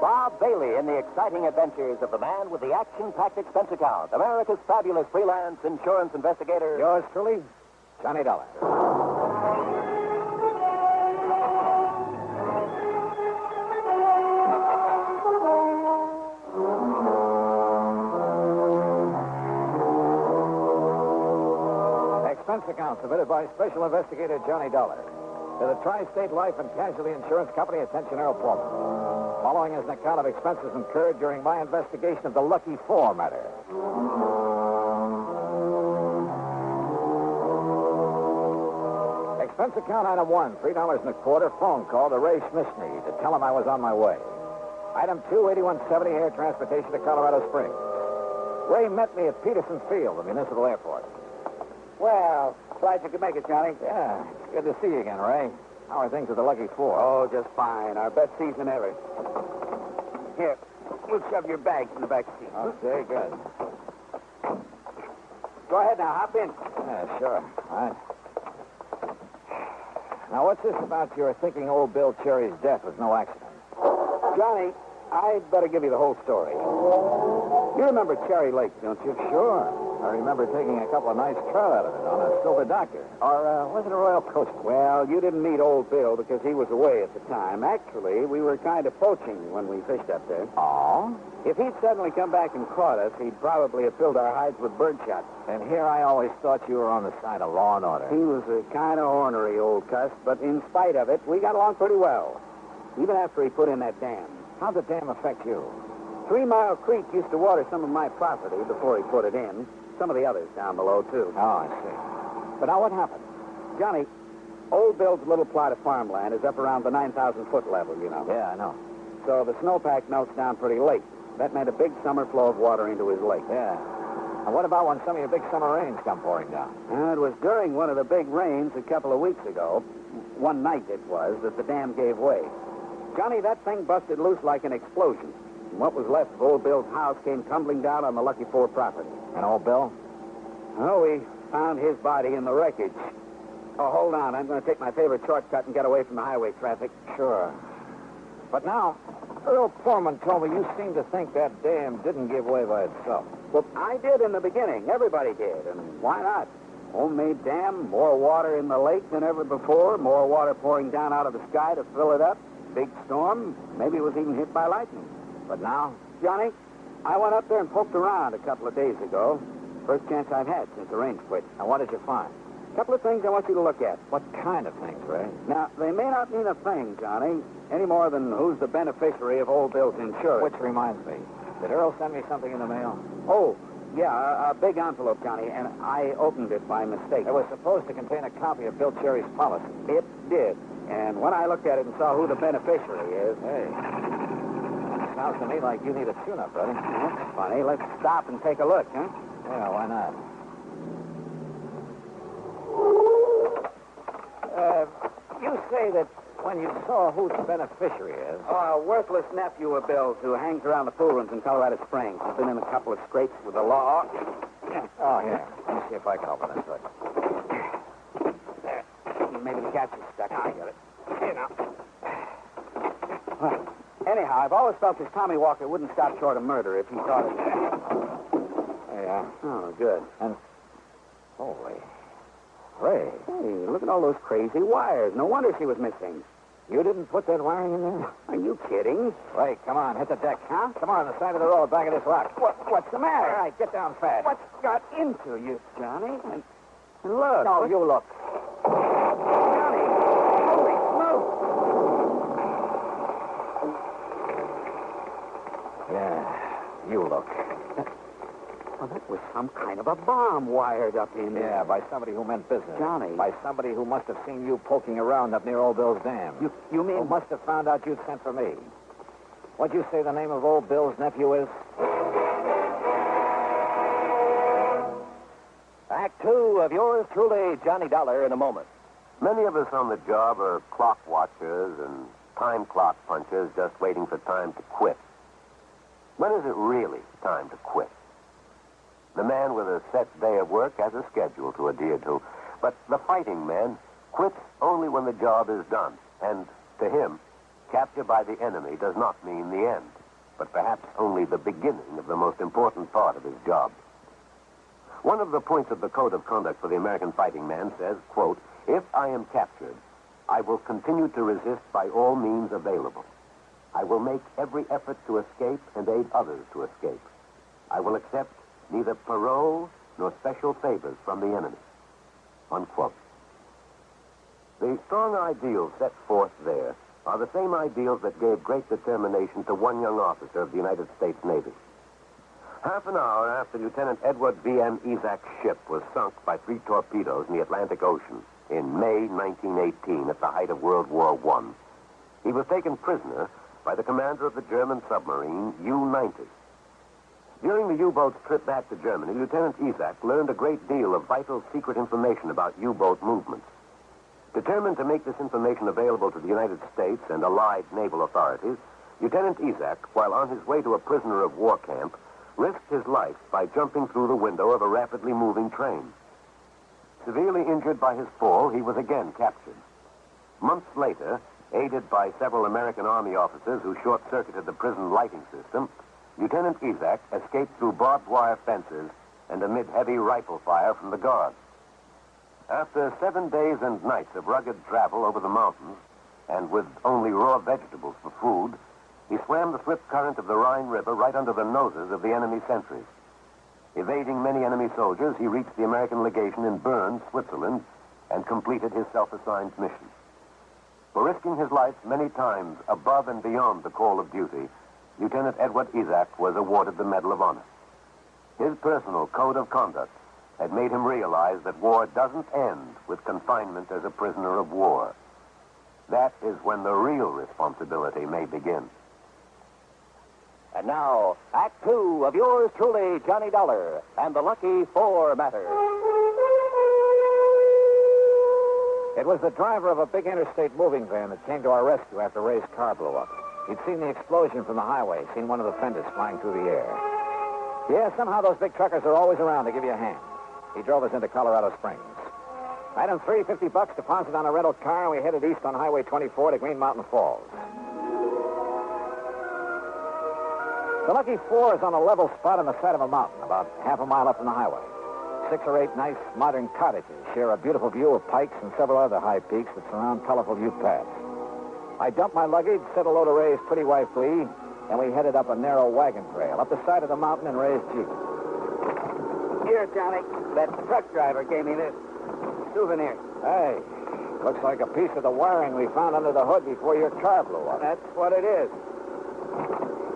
Bob Bailey in the exciting adventures of the man with the action-packed expense account, America's fabulous freelance insurance investigator. Yours truly, Johnny Dollar. Expense account submitted by Special Investigator Johnny Dollar to the Tri-State Life and Casualty Insurance Company. Attention, Earl Pullman. Following is an account of expenses incurred during my investigation of the Lucky Four matter. Expense account item 1, $3.25 phone call to Ray Smishney to tell him I was on my way. Item 2, 8170 air transportation to Colorado Springs. Ray met me at Peterson Field, the municipal airport. Well, glad you could make it, Johnny. Yeah, it's good to see you again, Ray. How are things with the Lucky Four? Oh, just fine. Our best season ever. Here, we'll shove your bags in the back seat. Okay, good. Go ahead now, hop in. Yeah, sure. All right. Now, what's this about your thinking old Bill Cherry's death was no accident? Johnny, I'd better give you the whole story. You remember Cherry Lake, don't you? Sure. I remember taking a couple of nice trout out of it on a Silver Doctor. Or was it a Royal Coast? Well, you didn't meet old Bill because he was away at the time. Actually, we were kind of poaching when we fished up there. Oh? If he'd suddenly come back and caught us, he'd probably have filled our hides with birdshot. And here I always thought you were on the side of law and order. He was a kind of ornery old cuss, but in spite of it, we got along pretty well. Even after he put in that dam. How'd the dam affect you? 3 Mile Creek used to water some of my property before he put it in. Some of the others down below, too. Oh, I see. But now what happened? Johnny, old Bill's little plot of farmland is up around the 9,000-foot level, you know. Yeah, I know. So the snowpack melts down pretty late. That meant a big summer flow of water into his lake. Yeah. And what about when some of your big summer rains come pouring down? It was during one of the big rains a couple of weeks ago, one night it was, that the dam gave way. Johnny, that thing busted loose like an explosion. And what was left of Old Bill's house came tumbling down on the Lucky Four property. And Old Bill? Oh, we found his body in the wreckage. Oh, hold on. I'm going to take my favorite shortcut and get away from the highway traffic. Sure. But now, Earl Foreman told me you seem to think that dam didn't give way by itself. Well, I did in the beginning. Everybody did. And why not? Homemade dam, more water in the lake than ever before, more water pouring down out of the sky to fill it up. Big storm. Maybe it was even hit by lightning. But now? Johnny, I went up there and poked around a couple of days ago. First chance I've had since the rain quit. And what did you find? A couple of things I want you to look at. What kind of things, Ray? Now, they may not mean a thing, Johnny, any more than who's the beneficiary of Old Bill's insurance. Which reminds me, did Earl send me something in the mail? Oh, yeah, a big envelope, Johnny, and I opened it by mistake. It was supposed to contain a copy of Bill Cherry's policy. It did. And when I looked at it and saw who the beneficiary is... Hey, sounds to me like you need a tune-up, buddy. That's funny. Let's stop and take a look, huh? Yeah, why not? You say that when you saw who the beneficiary is... Oh, a worthless nephew of Bill's who hangs around the pool rooms in Colorado Springs. He's been in a couple of scrapes with the law. Oh, here. Let me see if I can open this hood. There. Maybe the catch is stuck. I got it. Here now. Well, anyhow, I've always felt this Tommy Walker wouldn't stop short of murder if he thought it. There you are. Oh, good. And... Holy... Ray. Hey, look at all those crazy wires. No wonder she was missing. You didn't put that wiring in there? Are you kidding? Ray, come on, hit the deck. Huh? Come on the side of the road, back of this rock. What's the matter? All right, get down fast. What's got into you, Johnny? And look. No, you look. Johnny, holy smoke. Yeah, you look. Well, that was some kind of a bomb wired up in there. Yeah, by somebody who meant business. Johnny. By somebody who must have seen you poking around up near Old Bill's dam. You mean... Who must have found out you'd sent for me. What'd you say the name of Old Bill's nephew is? Act 2 of yours truly, Johnny Dollar, in a moment. Many of us on the job are clock watchers and time clock punchers just waiting for time to quit. When is it really time to quit? The man with a set day of work has a schedule to adhere to, but the fighting man quits only when the job is done. And to him, capture by the enemy does not mean the end, but perhaps only the beginning of the most important part of his job. One of the points of the Code of Conduct for the American fighting man says, quote, "If I am captured, I will continue to resist by all means available. I will make every effort to escape and aid others to escape. I will accept neither parole nor special favors from the enemy." Unquote. The strong ideals set forth there are the same ideals that gave great determination to one young officer of the United States Navy. Half an hour after Lieutenant Edward V.M. Isaac's ship was sunk by 3 torpedoes in the Atlantic Ocean in May 1918 at the height of World War I, he was taken prisoner by the commander of the German submarine U-90. During the U-boat's trip back to Germany, Lieutenant Isaac learned a great deal of vital secret information about U-boat movements. Determined to make this information available to the United States and Allied naval authorities, Lieutenant Isaac, while on his way to a prisoner of war camp, risked his life by jumping through the window of a rapidly moving train. Severely injured by his fall, he was again captured. Months later, aided by several American Army officers who short-circuited the prison lighting system, Lieutenant Isaac escaped through barbed wire fences and amid heavy rifle fire from the guards. After 7 days and nights of rugged travel over the mountains, and with only raw vegetables for food, he swam the swift current of the Rhine River right under the noses of the enemy sentries. Evading many enemy soldiers, he reached the American legation in Bern, Switzerland, and completed his self-assigned mission. For risking his life many times above and beyond the call of duty, Lieutenant Edward Isaac was awarded the Medal of Honor. His personal code of conduct had made him realize that war doesn't end with confinement as a prisoner of war. That is when the real responsibility may begin. And now, Act Two of yours truly, Johnny Dollar, and the Lucky Four Matter. It was the driver of a big interstate moving van that came to our rescue after Ray's car blew up. He'd seen the explosion from the highway, seen one of the fenders flying through the air. Yeah, somehow those big truckers are always around to give you a hand. He drove us into Colorado Springs. Item 3, $50 deposit on a rental car, and we headed east on Highway 24 to Green Mountain Falls. The Lucky Four is on a level spot on the side of a mountain, about half a mile up from the highway. 6 or 8 nice modern cottages share a beautiful view of Pikes and several other high peaks that surround colorful Ute Pass. I dumped my luggage, set a load of Ray's pretty wife, Lee, and we headed up a narrow wagon trail up the side of the mountain in Ray's Jeep. Here, Johnny, that truck driver gave me this souvenir. Hey, looks like a piece of the wiring we found under the hood before your car blew up. That's what it is.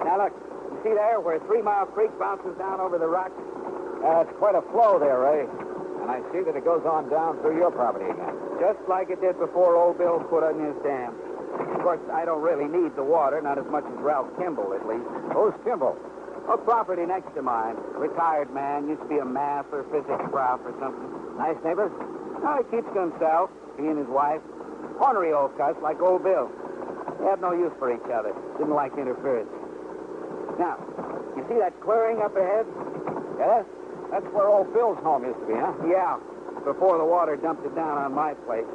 Now, look, you see there where 3 Mile Creek bounces down over the rocks? It's quite a flow there, Ray. And I see that it goes on down through your property again. Just like it did before old Bill put in his dam. Of course, I don't really need the water, not as much as Ralph Kimball, at least. Who's Kimball? A property next to mine. Retired man, used to be a math or physics prof or something. Nice neighbors? No, he keeps to himself, he and his wife. Ornery old cuss like old Bill. They had no use for each other. Didn't like interference. Now, you see that clearing up ahead? Yes? That's where old Bill's home used to be, huh? Yeah, before the water dumped it down on my place.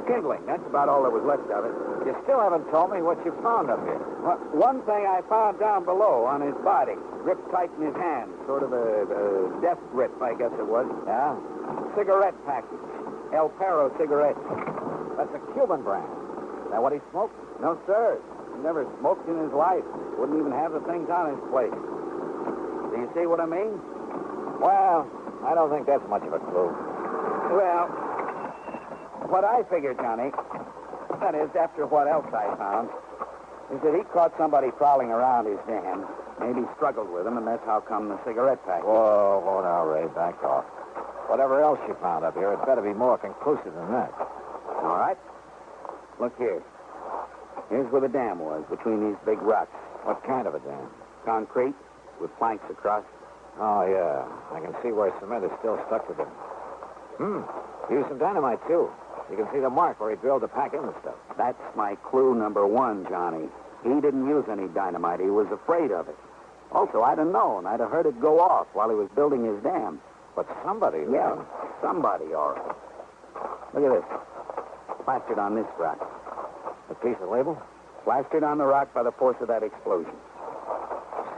Kindling, that's about all that was left of it. You still haven't told me what you found up here. Well, one thing I found down below on his body, gripped tight in his hand, sort of a death grip, I guess it was. Yeah? Cigarette package. El Perro cigarettes. That's a Cuban brand. Is that what he smoked? No, sir. He never smoked in his life. Wouldn't even have the things on his plate. Do you see what I mean? Well, I don't think that's much of a clue. Well, what I figured, Johnny, that is, after what else I found, is that he caught somebody prowling around his dam. Maybe struggled with him, and that's how come the cigarette package. Whoa, now, Ray, back off. Whatever else you found up here, it better be more conclusive than that. All right. Look here. Here's where the dam was, between these big rocks. What kind of a dam? Concrete, with planks across. Oh, yeah. I can see where cement is still stuck to them. Used some dynamite, too. You can see the mark where he drilled to pack in the stuff. That's my clue number 1, Johnny. He didn't use any dynamite. He was afraid of it. Also, I'd have known. I'd have heard it go off while he was building his dam. But somebody... Yeah, somebody, all right. Look at this. Plastered on this rock. A piece of label? Plastered on the rock by the force of that explosion.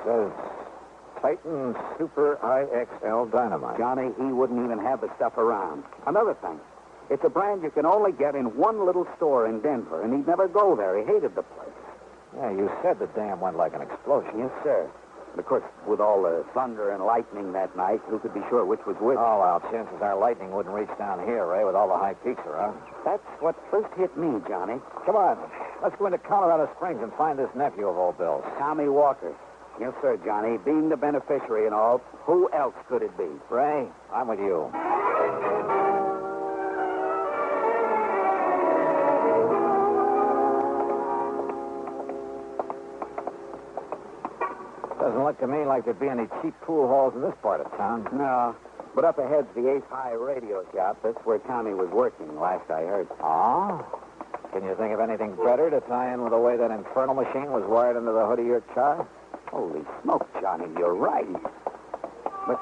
Says... Titan Super IXL Dynamite. Johnny, he wouldn't even have the stuff around. Another thing, it's a brand you can only get in one little store in Denver, and he'd never go there. He hated the place. Yeah, you said the dam went like an explosion. Yes, sir. But of course, with all the thunder and lightning that night, who could be sure which was which? Oh, well, chances are lightning wouldn't reach down here, Ray, with all the high peaks around. That's what first hit me, Johnny. Come on. Let's go into Colorado Springs and find this nephew of old Bill's. Tommy Walker. Yes, sir, Johnny. Being the beneficiary and all, who else could it be? Ray, I'm with you. Doesn't look to me like there'd be any cheap pool halls in this part of town. No. But up ahead's the Ace High radio shop. That's where Tommy was working, last I heard. Oh? Can you think of anything better to tie in with the way that infernal machine was wired into the hood of your car? Holy smoke, Johnny, you're right. But,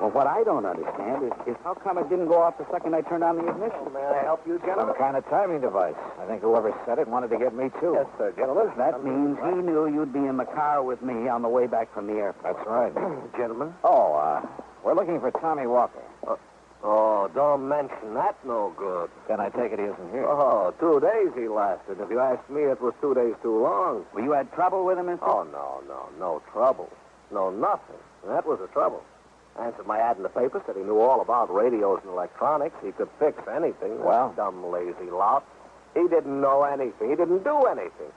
well, what I don't understand is how come it didn't go off the second I turned on the ignition? May I help you, gentlemen? Some kind of timing device. I think whoever said it wanted to get me, too. Yes, sir, gentlemen. That means he knew you'd be in the car with me on the way back from the airport. That's right. Gentlemen? Oh, we're looking for Tommy Walker. Don't mention that, no good. Then I take it he isn't here. Oh, 2 days he lasted. If you ask me, it was 2 days too long. Well, you had trouble with him, Mr.? Oh, no trouble. No, nothing. That was the trouble. Answered my ad in the paper, said he knew all about radios and electronics. He could fix anything. Well? That dumb, lazy lot. He didn't know anything. He didn't do anything.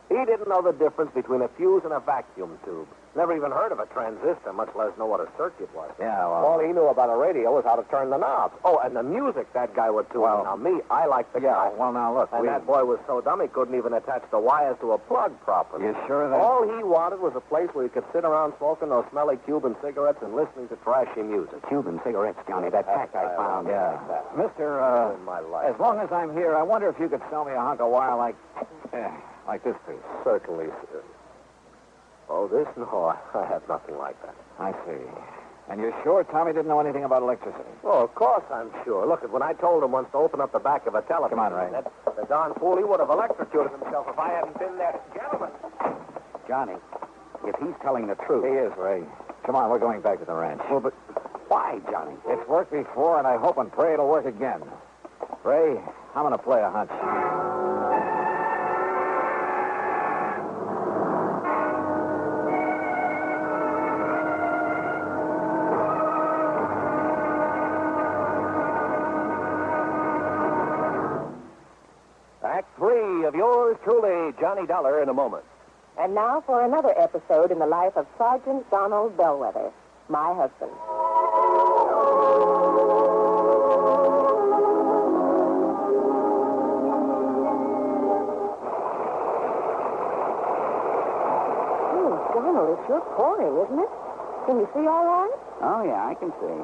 He didn't know the difference between a fuse and a vacuum tube. Never even heard of a transistor, much less know what a circuit was. Yeah, well... All he knew about a radio was how to turn the knobs. Oh, and the music that guy would do. Well, now, me, I like the guy. Well, now, look, And that boy was so dumb he couldn't even attach the wires to a plug properly. You sure of that? All he wanted was a place where he could sit around smoking those smelly Cuban cigarettes and listening to trashy music. Cuban cigarettes, Johnny, that pack I found. Yeah. Mister, In my life. as long as I'm here, I wonder if you could sell me a hunk of wire like this piece. Certainly, sir. Oh, this? No, I have nothing like that. I see. And you're sure Tommy didn't know anything about electricity? Oh, of course I'm sure. Look, when I told him once to open up the back of a telephone... Come on, Ray. The darn fool, he would have electrocuted himself if I hadn't been there. Gentlemen. Johnny, if he's telling the truth... He is, Ray. Come on, we're going back to the ranch. Well, but why, Johnny? It's worked before, and I hope and pray it'll work again. Ray, I'm going to play a hunch. Act 3 of yours truly, Johnny Dollar, in a moment. And now for another episode in the life of Sergeant Donald Bellwether, my husband. Donald, it's sure pouring, isn't it? Can you see all right? Oh, yeah, I can see.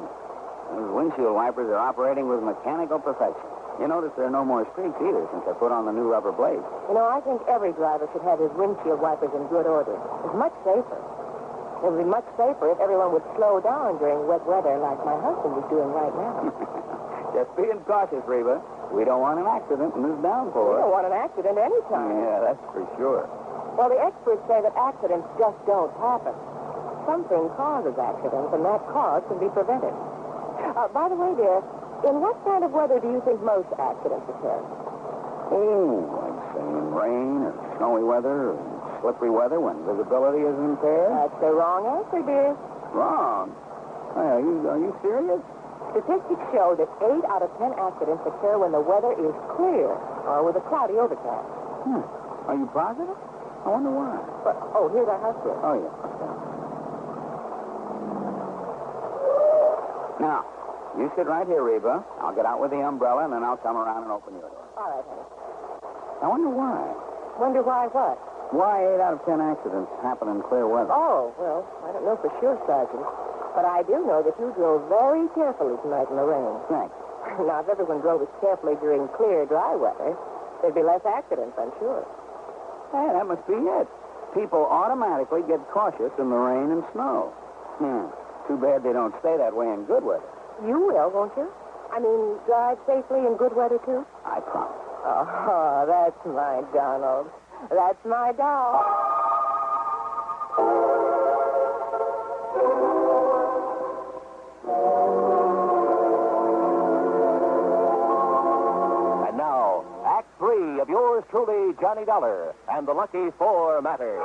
Those windshield wipers are operating with mechanical perfection. You notice there are no more streaks either since I put on the new rubber blades. You know, I think every driver should have his windshield wipers in good order. It's much safer. It would be much safer if everyone would slow down during wet weather like my husband is doing right now. Just being cautious, Reba. We don't want an accident in this downpour. We don't want an accident anytime. Yeah, that's for sure. Well, the experts say that accidents just don't happen. Something causes accidents, and that cause can be prevented. By the way, dear, in what kind of weather do you think most accidents occur? Oh, I'd say in rain or snowy weather or slippery weather when visibility is impaired. That's the wrong answer, dear. Wrong? Are you serious? Statistics show that 8 out of 10 accidents occur when the weather is clear or with a cloudy overcast. Are you positive? I wonder why. Oh, here's our house bill. Oh, yeah. Now, you sit right here, Reba. I'll get out with the umbrella, and then I'll come around and open your door. All right, honey. I wonder why. Wonder why what? Why 8 out of 10 accidents happen in clear weather? Oh, well, I don't know for sure, Sergeant. But I do know that you drove very carefully tonight in the rain. Thanks. Now, if everyone drove as carefully during clear, dry weather, there'd be less accidents, I'm sure. Hey, that must be it. People automatically get cautious in the rain and snow. Too bad they don't stay that way in good weather. You will, won't you? I mean, drive safely in good weather, too? I promise. Oh, that's my Donald. That's my doll. And now, Act 3 of yours truly, Johnny Dollar, and the Lucky Four matter.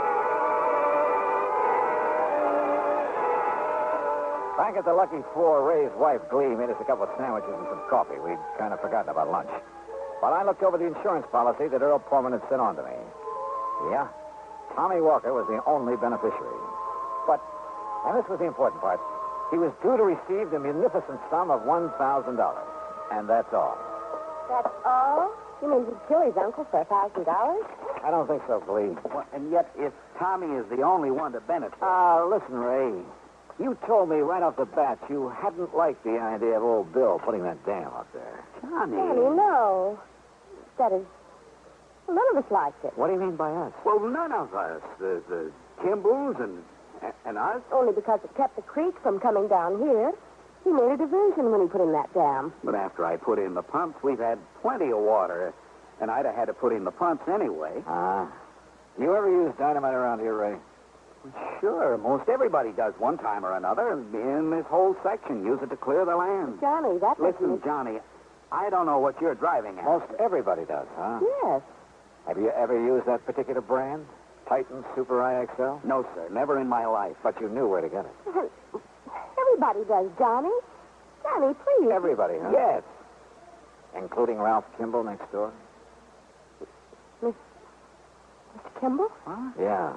Back at the Lucky Four, Ray's wife, Glee, made us a couple of sandwiches and some coffee. We'd kind of forgotten about lunch. But I looked over the insurance policy that Earl Pullman had sent on to me. Yeah, Tommy Walker was the only beneficiary. But, and this was the important part, he was due to receive the munificent sum of $1,000. And that's all. That's all? You mean he'd kill his uncle for $1,000? I don't think so, Glee. Well, and yet, if Tommy is the only one to benefit... Listen, Ray. You told me right off the bat you hadn't liked the idea of old Bill putting that dam up there. Johnny. Johnny, no. That is... None of us liked it. What do you mean by us? Well, none of us. The Kimballs and us. Only because it kept the creek from coming down here. He made a diversion when he put in that dam. But after I put in the pumps, we've had plenty of water. And I'd have had to put in the pumps anyway. You ever use dynamite around here, Ray? Sure. Most everybody does one time or another. In this whole section, use it to clear the land. Johnny, that... Listen, Johnny, I don't know what you're driving at. Most everybody does, huh? Yes. Have you ever used that particular brand? Titan Super IXL? No, sir. Never in my life. But you knew where to get it. Everybody does, Johnny. Johnny, please. Everybody, huh? Yes. Including Ralph Kimball next door? Mr. Kimball? Huh? Yeah.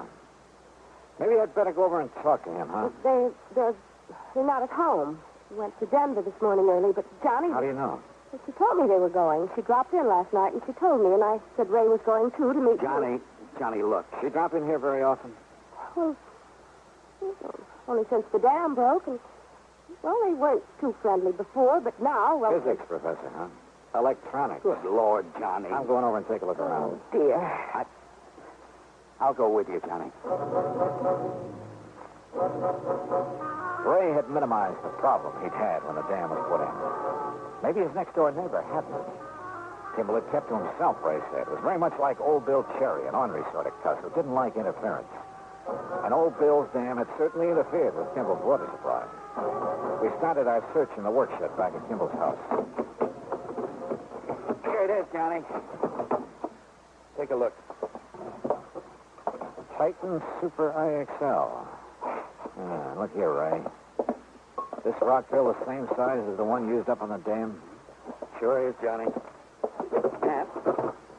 Maybe I'd better go over and talk to him, huh? They're not at home. Went to Denver this morning early, but Johnny... How do you know? She told me they were going. She dropped in last night, and she told me, and I said Ray was going, too, to meet... Johnny, look. She drop in here very often? Well, only since the dam broke, and... Well, they weren't too friendly before, but now... Well, Physics professor, huh? Electronics. Good Lord, Johnny. I'm going over and take a look around. Oh, dear. I'll go with you, Johnny. Ray had minimized the problem he'd had when the dam was put in. Maybe his next-door neighbor hadn't. Kimball had kept to himself, Ray said. It was very much like Old Bill Cherry, an ornery sort of cuss who didn't like interference. And Old Bill's dam had certainly interfered with Kimball's water supply. We started our search in the workshop back at Kimball's house. Here it is, Johnny. Take a look. Titan Super IXL. Look here, Ray. This rock drill the same size as the one used up on the dam? Sure is, Johnny. And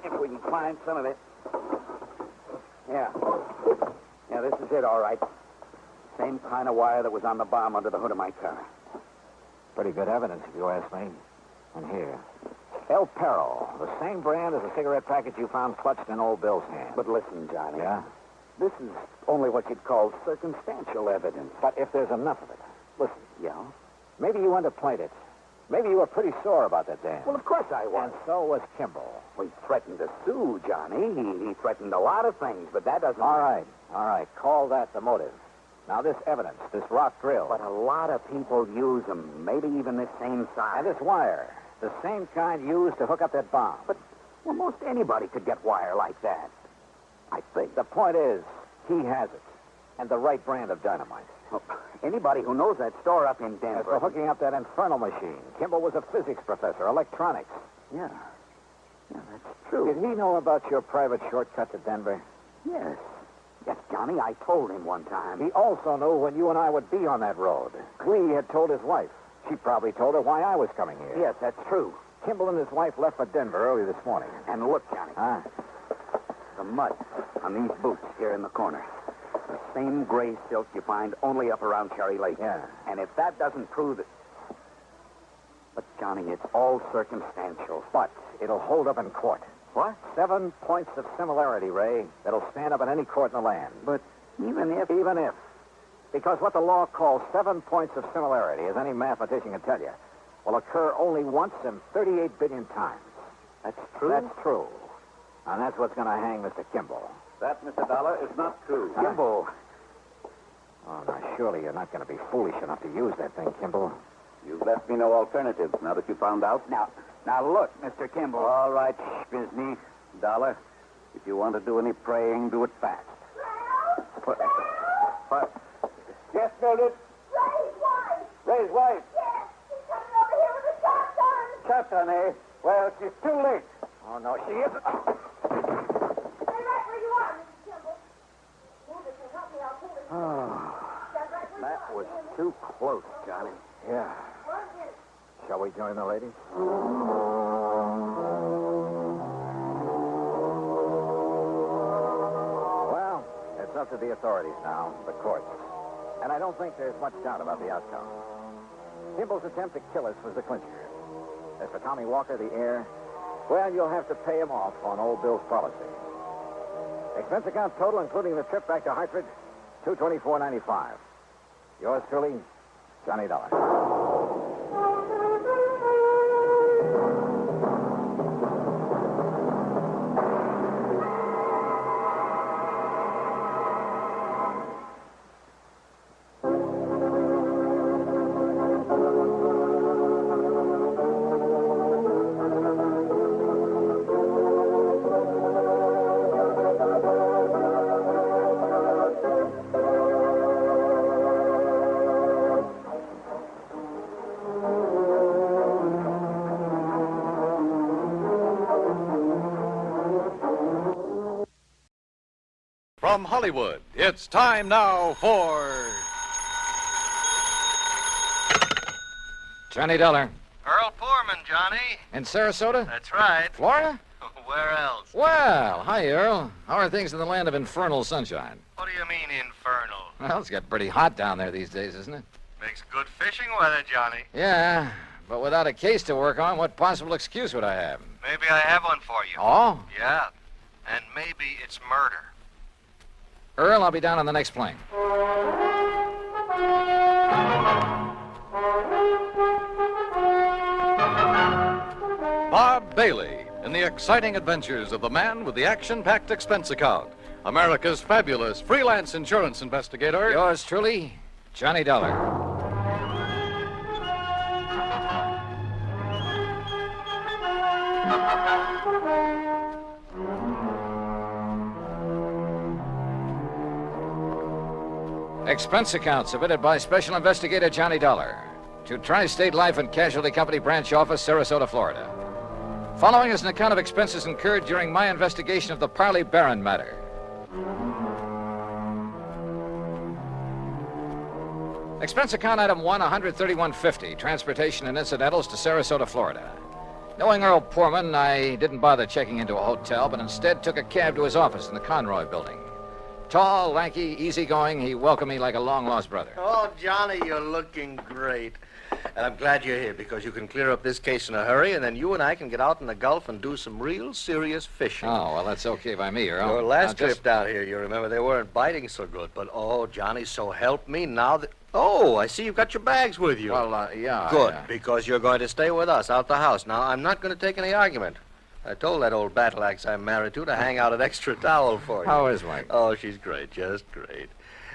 if we can find some of it. Yeah, this is it, all right. Same kind of wire that was on the bomb under the hood of my car. Pretty good evidence, if you ask me. And here. El Payroll, the same brand as the cigarette package you found clutched in Old Bill's hand. But listen, Johnny. Yeah? This is only what you'd call circumstantial evidence. But if there's enough of it. Listen. Yeah? Maybe you underplayed it. Maybe you were pretty sore about that dam. Well, of course I was. And so was Kimball. Well, he threatened to sue, Johnny. He threatened a lot of things, but that doesn't... All right. Call that the motive. Now, this evidence, this rock drill. But a lot of people use them, maybe even the same size. And this wire, the same kind used to hook up that bomb. But, well, most anybody could get wire like that. I think. The point is, he has it. And the right brand of dynamite. Well, anybody who knows that store up in Denver... As for hooking up that infernal machine, Kimball was a physics professor, electronics. Yeah, that's true. Did he know about your private shortcut to Denver? Yes. Yes, Johnny, I told him one time. He also knew when you and I would be on that road. Clee had told his wife. She probably told her why I was coming here. Yes, that's true. Kimball and his wife left for Denver early this morning. And look, Johnny. Huh? The mud on these boots here in the corner. The same gray silk you find only up around Cherry Lake. Yeah. And if that doesn't prove it... But, Johnny, it's all circumstantial. But it'll hold up in court. What? 7 points of similarity, Ray, that'll stand up in any court in the land. But even if... Even if. Because what the law calls 7 points of similarity, as any mathematician can tell you, will occur only once in 38 billion times. That's true? That's true. And that's what's going to hang Mr. Kimball. That, Mr. Dollar, is not true. Huh? Kimball. Oh, now, surely you're not going to be foolish enough to use that thing, Kimball. You've left me no alternatives now that you found out. Now, look, Mr. Kimball. All right, Bizney, Dollar. If you want to do any praying, do it fast. What? Yes, Mildred? Ray's wife. Ray's wife? Yes, she's coming over here with a shotgun. Shotgun, eh? Well, she's too late. Oh, no, she isn't. Stay right where you are, Mr. Kimball. Move it and help me. I'll pull it. Stand right where That you was are. too close, Johnny. Yeah. 1 minute. Shall we join the ladies? Well, it's up to the authorities now, the courts. And I don't think there's much doubt about the outcome. Kimball's attempt to kill us was the clincher. As for Tommy Walker, the heir, well, you'll have to pay him off on Old Bill's policy. Expense account total, including the trip back to Hartford, $224.95. Yours truly, Johnny Dollar. From Hollywood, it's time now for... Johnny Dollar. Earl Foreman, Johnny. In Sarasota? That's right. Florida? Where else? Well, hi, Earl. How are things in the land of infernal sunshine? What do you mean, infernal? Well, it's got pretty hot down there these days, isn't it? Makes good fishing weather, Johnny. Yeah, but without a case to work on, what possible excuse would I have? Maybe I have one for you. Oh? Yeah, and maybe it's murder. Earl, I'll be down on the next plane. Bob Bailey in the exciting adventures of the man with the action-packed expense account, America's fabulous freelance insurance investigator. Yours truly, Johnny Dollar. Expense account submitted by Special Investigator Johnny Dollar to Tri-State Life and Casualty Company Branch Office, Sarasota, Florida. Following is an account of expenses incurred during my investigation of the Parley Barron matter. Expense account item 1, $131.50, transportation and incidentals to Sarasota, Florida. Knowing Earl Poorman, I didn't bother checking into a hotel, but instead took a cab to his office in the Conroy building. Tall, lanky, easygoing, he welcomed me like a long-lost brother. Oh, Johnny, you're looking great. And I'm glad you're here because you can clear up this case in a hurry, and then you and I can get out in the Gulf and do some real serious fishing. Oh, well, that's okay by me, Earl. Your last trip down here, you remember, they weren't biting so good. But, oh, Johnny, so help me now that... Oh, I see you've got your bags with you. Well, yeah. Good, because you're going to stay with us out the house. Now, I'm not going to take any argument. I told that old battle axe I'm married to hang out an extra towel for you. How is Mike? Oh, she's great, just great.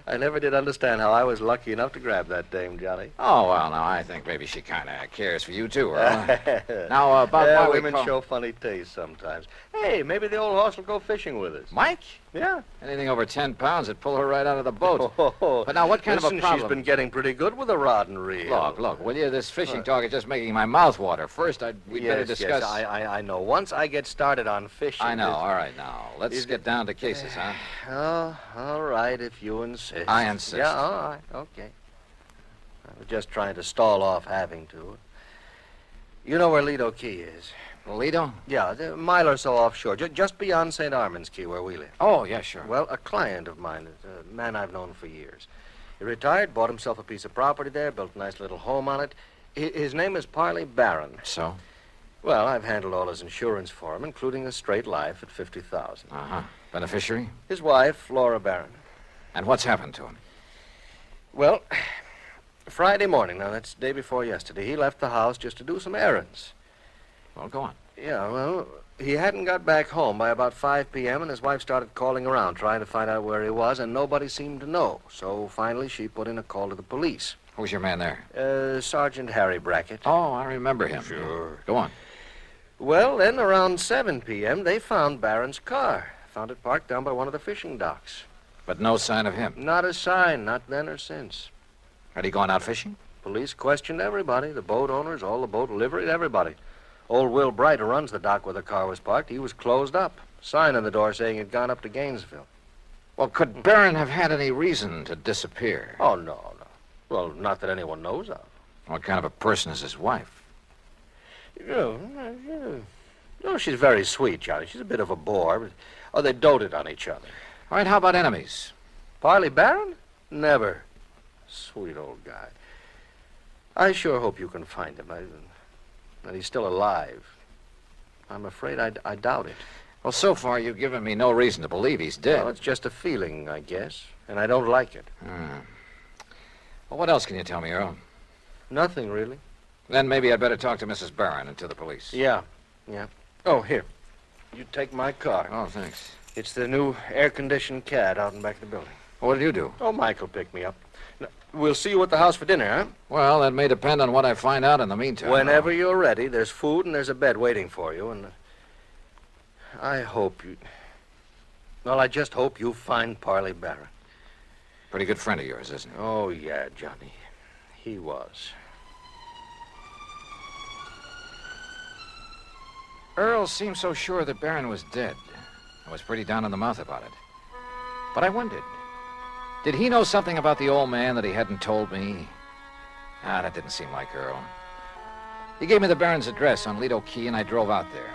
I never did understand how I was lucky enough to grab that dame, Johnny. Oh, well, now, I think maybe she kind of cares for you, too, Earl. Now, about why women show funny taste sometimes. Hey, maybe the old horse will go fishing with us. Mike? Yeah. Anything over 10 pounds would pull her right out of the boat. But now, what kind of a problem? She's been getting pretty good with a rod and reel. Look, will you? This fishing talk is just making my mouth water. First, we'd better discuss... Yes, I know. Once I get started on fishing... I know. All right, now, let's get down to cases, huh? Oh, all right, if you insist. I insist. Yeah, all right, okay. I was just trying to stall off having to. You know where Lido Key is? Lido? Yeah, a mile or so offshore, just beyond St. Armand's Key, where we live. Oh, yeah, sure. Well, a client of mine, a man I've known for years. He retired, bought himself a piece of property there, built a nice little home on it. His name is Parley Barron. So? Well, I've handled all his insurance for him, including a straight life at $50,000. Uh-huh. Beneficiary? His wife, Laura Barron. And what's happened to him? Well, Friday morning, now that's the day before yesterday, he left the house just to do some errands. Well, go on. Yeah, well, he hadn't got back home by about 5 p.m., and his wife started calling around, trying to find out where he was, and nobody seemed to know. So finally, she put in a call to the police. Who's your man there? Sergeant Harry Brackett. Oh, I remember him. Sure. Go on. Well, then around 7 p.m., they found Barron's car. Found it parked down by one of the fishing docks. But no sign of him? Not a sign, not then or since. Had he gone out fishing? Police questioned everybody, the boat owners, all the boat livery, everybody. Old Will Bright, who runs the dock where the car was parked, he was closed up. Sign on the door saying he'd gone up to Gainesville. Well, could Barron have had any reason to disappear? Oh, no. Well, not that anyone knows of. What kind of a person is his wife? No, she's very sweet, Johnny. She's a bit of a bore, but they doted on each other. All right, how about enemies? Parley Barron? Never. Sweet old guy. I sure hope you can find him, that he's still alive. I'm afraid I doubt it. Well, so far you've given me no reason to believe he's dead. Well, it's just a feeling, I guess, and I don't like it. Well, what else can you tell me, Earl? Nothing, really. Then maybe I'd better talk to Mrs. Barron and to the police. Yeah. Oh, here. You take my car. Oh, thanks. It's the new air-conditioned cad out in back of the building. What did you do? Oh, Michael picked me up. Now, we'll see you at the house for dinner, huh? Well, that may depend on what I find out in the meantime. Whenever you're ready, there's food and there's a bed waiting for you, and I hope you... Well, I just hope you find Parley Barron. Pretty good friend of yours, isn't he? Oh, yeah, Johnny. He was. Earl seemed so sure that Barron was dead. I was pretty down in the mouth about it. But I wondered, did he know something about the old man that he hadn't told me? That didn't seem like Earl. He gave me the Barron's address on Lido Key, and I drove out there.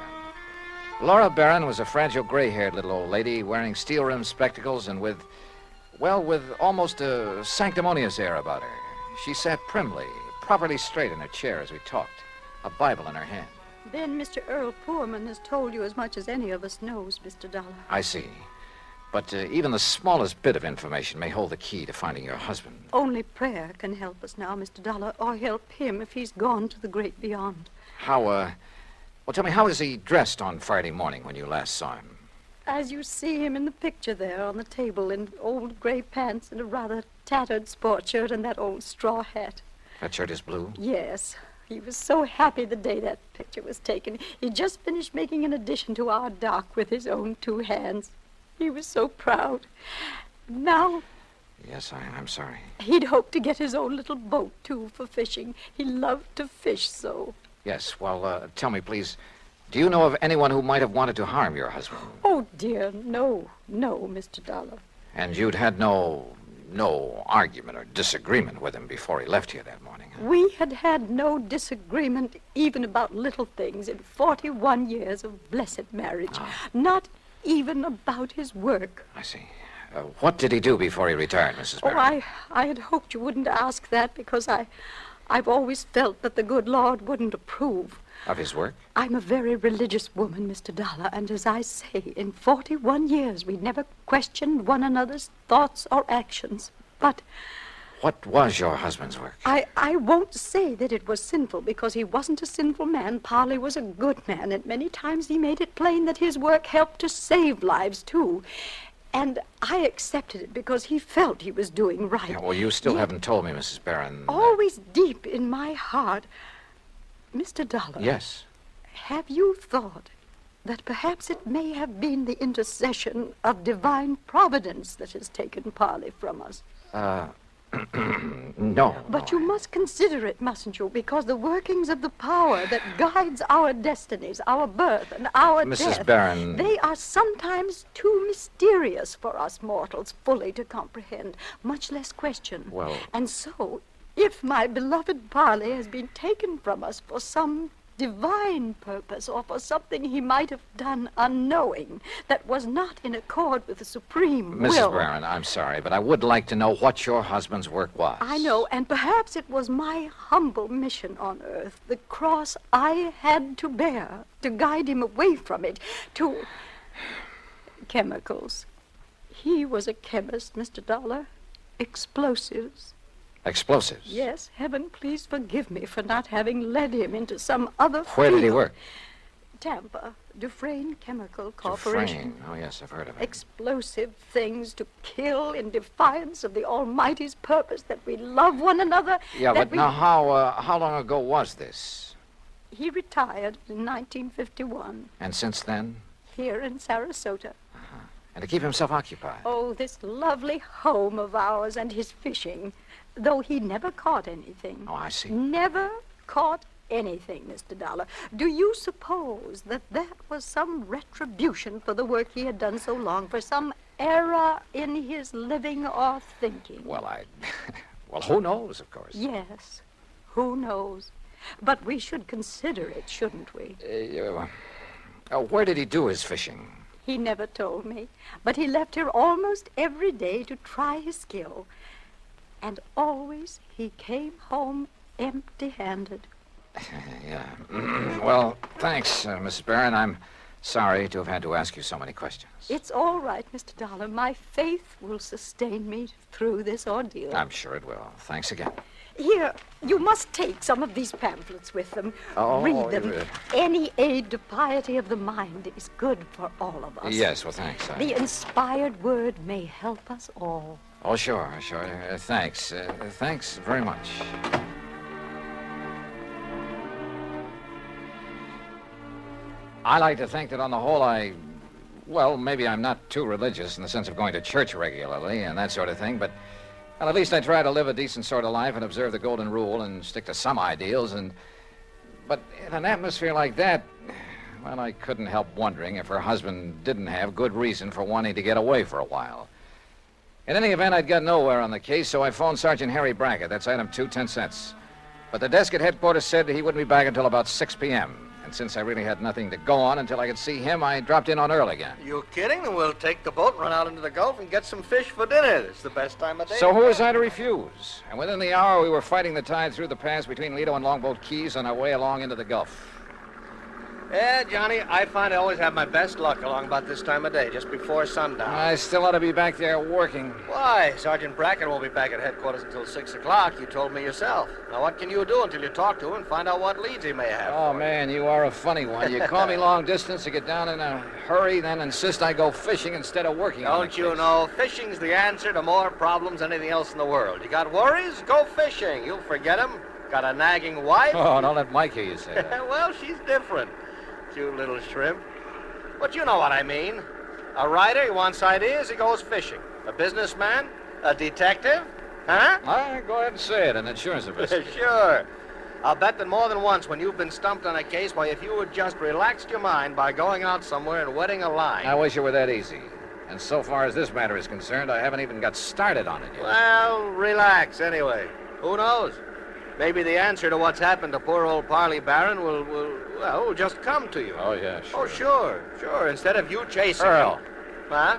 Laura Barron was a fragile, gray-haired little old lady wearing steel-rimmed spectacles and with almost a sanctimonious air about her. She sat primly, properly straight in her chair as we talked, a Bible in her hand. Then Mr. Earl Poorman has told you as much as any of us knows, Mr. Dollar. I see. But even the smallest bit of information may hold the key to finding your husband. Only prayer can help us now, Mr. Dollar, or help him if he's gone to the great beyond. Well, tell me, how was he dressed on Friday morning when you last saw him? As you see him in the picture there on the table in old gray pants and a rather tattered sport shirt and that old straw hat. That shirt is blue? Yes. He was so happy the day that picture was taken. He just finished making an addition to our dock with his own 2 hands. He was so proud. Now... Yes, I'm sorry. He'd hoped to get his own little boat, too, for fishing. He loved to fish so. Yes, well, tell me, please, do you know of anyone who might have wanted to harm your husband? Oh, dear, no, Mr. Dollar. And you'd had no argument or disagreement with him before he left here that morning? We had had no disagreement even about little things in 41 years of blessed marriage. Not even about his work. I see. What did he do before he retired, Mrs. Barron? I had hoped you wouldn't ask that because I've always felt that the good Lord wouldn't approve. Of his work? I'm a very religious woman, Mr. Dollar, and as I say, in 41 years we never questioned one another's thoughts or actions. But... What was your husband's work? I won't say that it was sinful, because he wasn't a sinful man. Parley was a good man, and many times he made it plain that his work helped to save lives, too. And I accepted it because he felt he was doing right. Yeah, well, you still haven't told me, Mrs. Barron. Always deep in my heart. Mr. Dollar. Yes? Have you thought that perhaps it may have been the intercession of divine providence that has taken Parley from us? No. But you must consider it, mustn't you? Because the workings of the power that guides our destinies, our birth and our death... Mrs. Barron... They are sometimes too mysterious for us mortals fully to comprehend, much less question. Well... And so, if my beloved Parley has been taken from us for some divine purpose or for something he might have done unknowing that was not in accord with the supreme will... Mrs. Barron, I'm sorry, but I would like to know what your husband's work was. I know, and perhaps it was my humble mission on earth, the cross I had to bear to guide him away from it, to... chemicals. He was a chemist, Mr. Dollar. Explosives. Explosives? Yes, heaven, please forgive me for not having led him into some other field. Where did he work? Tampa, Dufresne Chemical Corporation. Dufresne. Oh, yes, I've heard of it. Explosive things to kill in defiance of the Almighty's purpose, that we love one another. Yeah, but now how long ago was this? He retired in 1951. And since then? Here in Sarasota. And to keep himself occupied? Oh, this lovely home of ours and his fishing. Though he never caught anything. Oh, I see. Never caught anything, Mr. Dollar. Do you suppose that was some retribution for the work he had done so long, for some error in his living or thinking? Well, well, who knows, of course. Yes, who knows? But we should consider it, shouldn't we? Where did he do his fishing? He never told me, but he left here almost every day to try his skill. And always he came home empty-handed. Yeah. Well, thanks, Mrs. Barron. I'm sorry to have had to ask you so many questions. It's all right, Mr. Dollar. My faith will sustain me through this ordeal. I'm sure it will. Thanks again. Here, you must take some of these pamphlets with them. Oh, read them. Any aid to piety of the mind is good for all of us. Yes, well, thanks. The inspired word may help us all. Oh, sure. Thanks. Thanks very much. I like to think that on the whole maybe I'm not too religious in the sense of going to church regularly and that sort of thing, but, well, at least I try to live a decent sort of life and observe the golden rule and stick to some ideals, but in an atmosphere like that, well, I couldn't help wondering if her husband didn't have good reason for wanting to get away for a while. In any event, I'd got nowhere on the case, so I phoned Sergeant Harry Brackett. That's item 2, 10 cents. But the desk at headquarters said he wouldn't be back until about 6 p.m., And since I really had nothing to go on until I could see him, I dropped in on Earl again. You kidding? Then we'll take the boat, run out into the Gulf, and get some fish for dinner. It's the best time of day. So who was I to refuse? And within the hour, we were fighting the tide through the pass between Lido and Longboat Keys on our way along into the Gulf. Yeah, Johnny, I find I always have my best luck along about this time of day, just before sundown. I still ought to be back there working. Why? Sergeant Brackett won't be back at headquarters until 6 o'clock. You told me yourself. Now, what can you do until you talk to him and find out what leads he may have? Oh, man, you are a funny one. You call me long distance to get down in a hurry, then insist I go fishing instead of working on the Don't you case. know, fishing's the answer to more problems than anything else in the world. You got worries? Go fishing. You'll forget them. Got a nagging wife? Oh, don't let Mike hear you say that. Well, she's different. Cute little shrimp. But you know what I mean. A writer, he wants ideas, he goes fishing. A businessman? A detective? Huh? Go ahead and say it, an insurance official. Sure. I'll bet that more than once when you've been stumped on a case, why, if you had just relaxed your mind by going out somewhere and wetting a line. I wish it were that easy. And so far as this matter is concerned, I haven't even got started on it yet. Well, relax anyway. Who knows? Maybe the answer to what's happened to poor old Parley Barron will just come to you. Oh, yeah, sure. Oh, sure. Instead of you chasing Earl. him. Huh?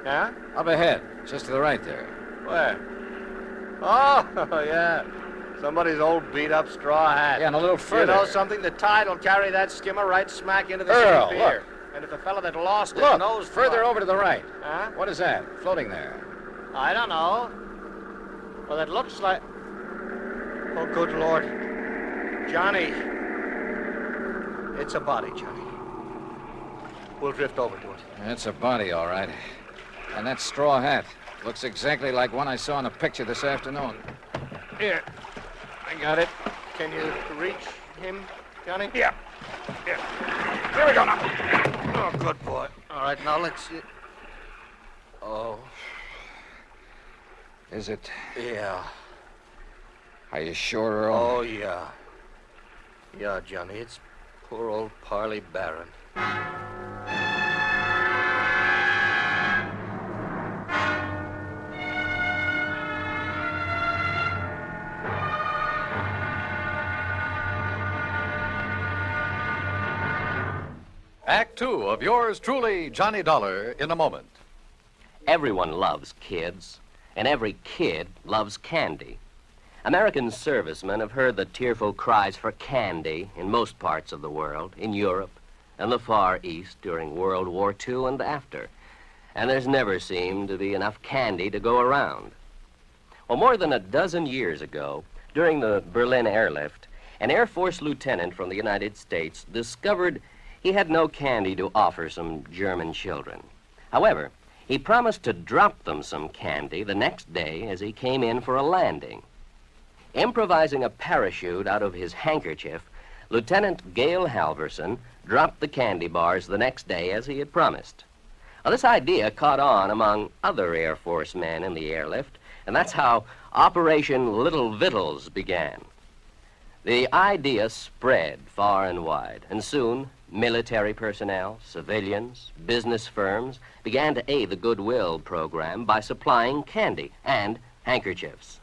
Yeah? Up ahead, just to the right there. Where? Oh, yeah. Somebody's old beat-up straw hat. Yeah, and a little further. You know something? The tide will carry that skimmer right smack into the Earl, same pier. look. And if the fella that lost his Look, nose... further over to the right. Huh? What is that, floating there? I don't know. Well, it looks like... Oh, good Lord. Johnny. It's a body, Johnny. We'll drift over to it. It's a body, all right. And that straw hat looks exactly like one I saw in a picture this afternoon. Here. I got it. Can you reach him, Johnny? Yeah. Here we go now. Oh, good boy. All right, now let's see. Oh. Is it? Yeah. Are you sure, Earl? Oh, yeah. Yeah, Johnny, it's poor old Parley Barron. Act Two of yours truly, Johnny Dollar, in a moment. Everyone loves kids, and every kid loves candy. American servicemen have heard the tearful cries for candy in most parts of the world, in Europe and the Far East during World War II and after. And there's never seemed to be enough candy to go around. Well, more than a dozen years ago, during the Berlin airlift, an Air Force lieutenant from the United States discovered he had no candy to offer some German children. However, he promised to drop them some candy the next day as he came in for a landing. Improvising a parachute out of his handkerchief, Lieutenant Gale Halverson dropped the candy bars the next day as he had promised. Well, this idea caught on among other Air Force men in the airlift, and that's how Operation Little Victuals began. The idea spread far and wide, and soon military personnel, civilians, business firms began to aid the Goodwill program by supplying candy and handkerchiefs.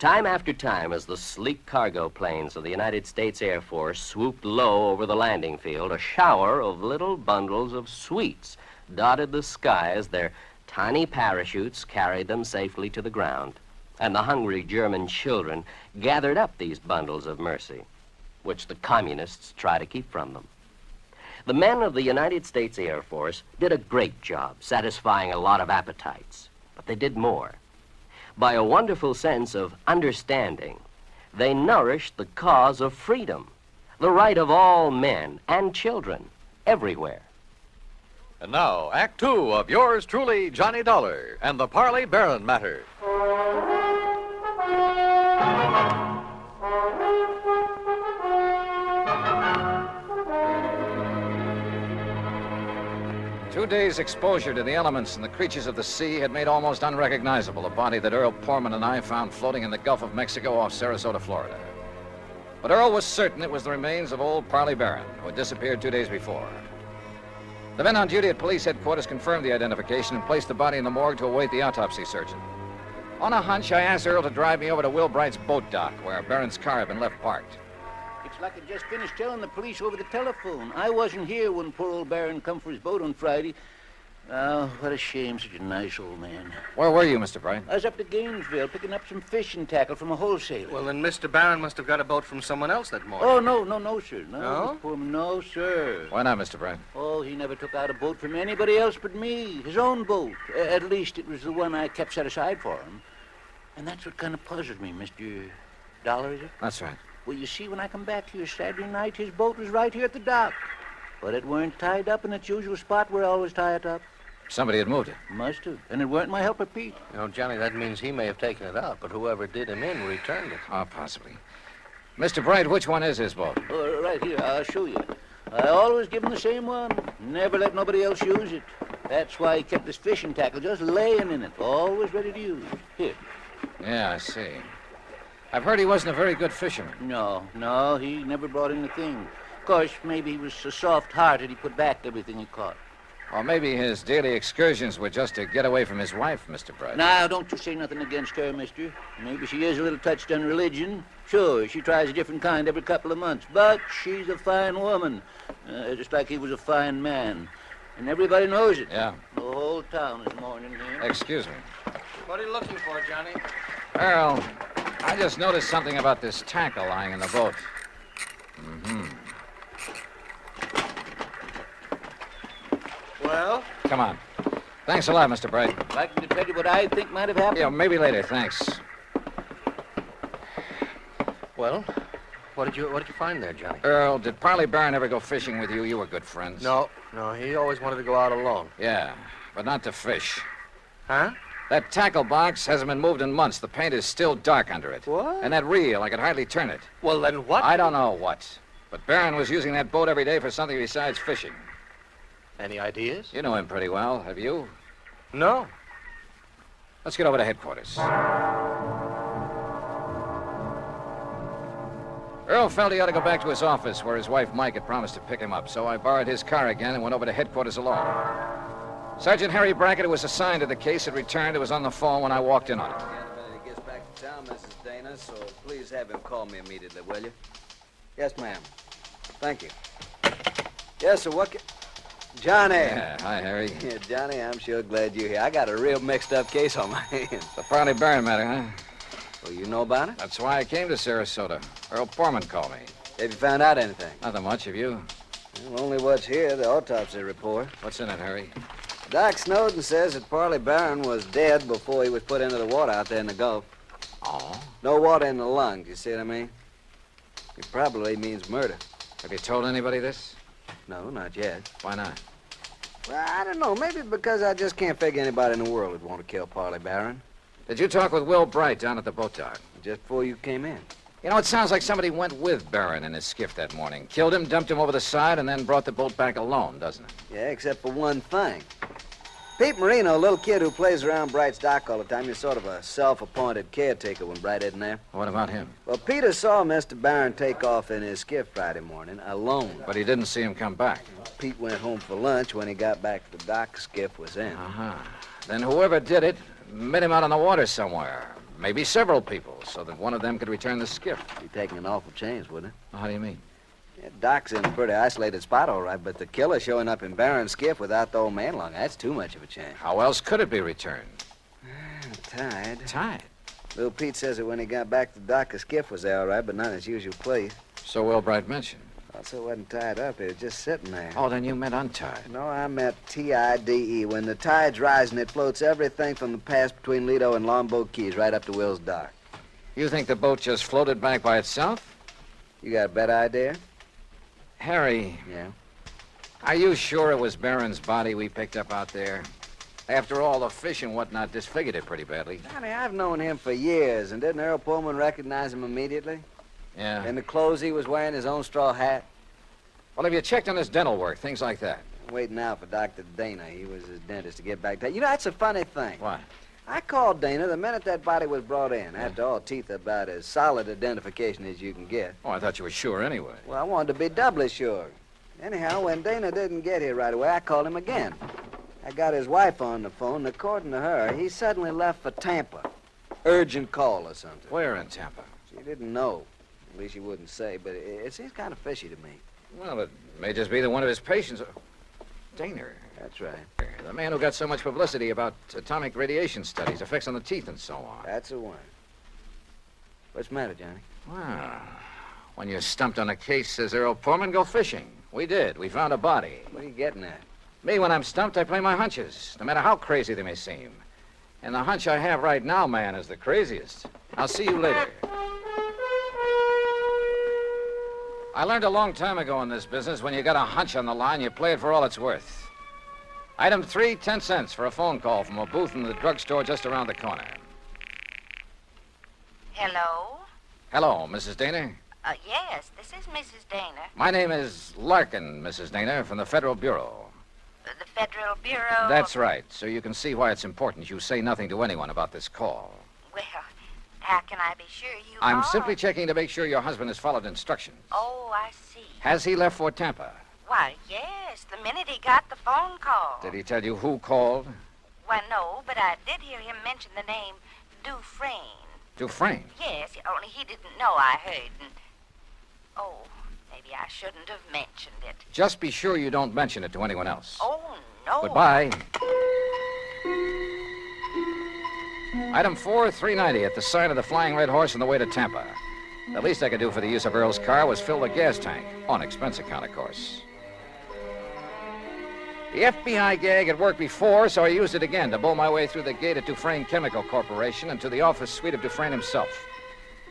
Time after time, as the sleek cargo planes of the United States Air Force swooped low over the landing field, a shower of little bundles of sweets dotted the sky as their tiny parachutes carried them safely to the ground. And the hungry German children gathered up these bundles of mercy, which the communists try to keep from them. The men of the United States Air Force did a great job satisfying a lot of appetites, but they did more. By a wonderful sense of understanding, they nourished the cause of freedom, the right of all men and children everywhere. And now, Act Two of yours truly, Johnny Dollar, and the Parley Barron matter. 2 days' exposure to the elements and the creatures of the sea had made almost unrecognizable a body that Earl Portman and I found floating in the Gulf of Mexico off Sarasota, Florida. But Earl was certain it was the remains of old Parley Barron, who had disappeared 2 days before. The men on duty at police headquarters confirmed the identification and placed the body in the morgue to await the autopsy surgeon. On a hunch, I asked Earl to drive me over to Will Bright's boat dock, where Barron's car had been left parked. He It's like I just finished telling the police over the telephone. I wasn't here when poor old Barron come for his boat on Friday. Oh, what a shame, such a nice old man. Where were you, Mr. Bright? I was up to Gainesville picking up some fishing tackle from a wholesaler. Well, then Mr. Barron must have got a boat from someone else that morning. Oh, no, sir. No? No, sir. Why not, Mr. Bright? Oh, he never took out a boat from anybody else but me. His own boat. At least it was the one I kept set aside for him. And that's what kind of puzzled me, Mr. Dollar, is it? That's right. Well, you see, when I come back here Saturday night, his boat was right here at the dock. But it weren't tied up in its usual spot where I always tie it up. Somebody had moved it. Must have. And it weren't my helper, Pete. You know, Johnny, that means he may have taken it out, but whoever did him in returned it. Oh, possibly. Mr. Bright, which one is his boat? Oh, right here. I'll show you. I always give him the same one. Never let nobody else use it. That's why he kept his fishing tackle just laying in it, always ready to use. Here. Yeah, I see. I've heard he wasn't a very good fisherman. No, he never brought in a thing. Of course, maybe he was so soft-hearted he put back everything he caught. Or maybe his daily excursions were just to get away from his wife, Mr. Bright. Now, don't you say nothing against her, mister. Maybe she is a little touched on religion. Sure, she tries a different kind every couple of months. But she's a fine woman, just like he was a fine man. And everybody knows it. Yeah. The whole town is mourning him. Excuse me. What are you looking for, Johnny? Earl, I just noticed something about this tackle lying in the boat. Mm-hmm. Well? Come on. Thanks a lot, Mr. Bright. I'd like to tell you what I think might have happened. Yeah, maybe later. Thanks. Well, what did you find there, Johnny? Earl, did Parley Barron ever go fishing with you? You were good friends. No, he always wanted to go out alone. Yeah, but not to fish. Huh? That tackle box hasn't been moved in months. The paint is still dark under it. What? And that reel, I could hardly turn it. Well, then what? I don't know what. But Barron was using that boat every day for something besides fishing. Any ideas? You know him pretty well, have you? No. Let's get over to headquarters. Earl felt he ought to go back to his office where his wife Mike had promised to pick him up, so I borrowed his car again and went over to headquarters alone. Sergeant Harry Brackett, who was assigned to the case, had returned. He was on the phone when I walked in on him. He gets back to town, Mrs. Dana, so please have him call me immediately, will you? Yes, ma'am. Thank you. Yes, sir, what Johnny. Yeah, hi, Harry. Yeah, Johnny, I'm sure glad you're here. I got a real mixed-up case on my hands. The Parley Barron matter, huh? Well, you know about it? That's why I came to Sarasota. Earl Portman called me. Have you found out anything? Nothing much, have you? Well, only what's here, the autopsy report. What's in it, Harry? Doc Snowden says that Parley Barron was dead before he was put into the water out there in the Gulf. Oh? No water in the lungs, you see what I mean? It probably means murder. Have you told anybody this? No, not yet. Why not? Well, I don't know. Maybe because I just can't figure anybody in the world would want to kill Parley Barron. Did you talk with Will Bright down at the boat dock? Just before you came in. You know, it sounds like somebody went with Barron in his skiff that morning. Killed him, dumped him over the side, and then brought the boat back alone, doesn't it? Yeah, except for one thing. Pete Marino, a little kid who plays around Bright's dock all the time, he's sort of a self-appointed caretaker when Bright isn't there. What about him? Well, Peter saw Mr. Barron take off in his skiff Friday morning, alone. But he didn't see him come back. Pete went home for lunch. When he got back to the dock, the skiff was in. Uh-huh. Then whoever did it met him out on the water somewhere. Maybe several people, so that one of them could return the skiff. Be taking an awful chance, wouldn't it? How do you mean? Yeah, Doc's in a pretty isolated spot, all right, but the killer showing up in Barron's skiff without the old man along, that's too much of a chance. How else could it be returned? Tied. Tied? Little Pete says that when he got back to the dock, the skiff was there, all right, but not in its usual place. So Will Bright mentioned. Also, it wasn't tied up. It was just sitting there. Oh, then you meant untied. No, I meant T-I-D-E. When the tide's rising, it floats everything from the pass between Lido and Longboat Keys right up to Will's dock. You think the boat just floated back by itself? You got a better idea? Harry. Yeah? Are you sure it was Barron's body we picked up out there? After all, the fish and whatnot disfigured it pretty badly. Johnny, I've known him for years, and didn't Earl Pullman recognize him immediately? Yeah. In the clothes he was wearing, his own straw hat? Well, have you checked on his dental work, things like that? I'm waiting now for Dr. Dana. He was his dentist to get back to. You know, that's a funny thing. What? I called Dana the minute that body was brought in. After all, teeth are about as solid identification as you can get. Oh, I thought you were sure anyway. Well, I wanted to be doubly sure. Anyhow, when Dana didn't get here right away, I called him again. I got his wife on the phone, and according to her, he suddenly left for Tampa. Urgent call or something. Where in Tampa? She didn't know. At least he wouldn't say, but it seems kind of fishy to me. Well, it may just be that one of his patients... Daner. That's right. The man who got so much publicity about atomic radiation studies, effects on the teeth, and so on. That's the one. What's the matter, Johnny? Well, when you're stumped on a case, says Earl Pullman, go fishing. We did. We found a body. What are you getting at? Me, when I'm stumped, I play my hunches, no matter how crazy they may seem. And the hunch I have right now, man, is the craziest. I'll see you later. I learned a long time ago in this business, when you got a hunch on the line, you play it for all it's worth. Item 3, 10 cents for a phone call from a booth in the drugstore just around the corner. Hello? Hello, Mrs. Daner. Yes, this is Mrs. Daner. My name is Larkin, Mrs. Daner, from the Federal Bureau. The Federal Bureau? That's right, so you can see why it's important you say nothing to anyone about this call. Well, how can I be sure you I'm are? simply checking to make sure your husband has followed instructions. Oh, I see. Has he left Fort Tampa? Why, yes, the minute he got the phone call. Did he tell you who called? Why, no, but I did hear him mention the name Dufresne. Dufresne? Yes, only he didn't know I heard. And, oh, maybe I shouldn't have mentioned it. Just be sure you don't mention it to anyone else. Oh, no. Goodbye. Item 4, $3.90 at the sign of the Flying Red Horse on the way to Tampa. The least I could do for the use of Earl's car was fill the gas tank. On expense account, of course. The FBI gag had worked before, so I used it again to bowl my way through the gate at Dufresne Chemical Corporation and to the office suite of Dufresne himself.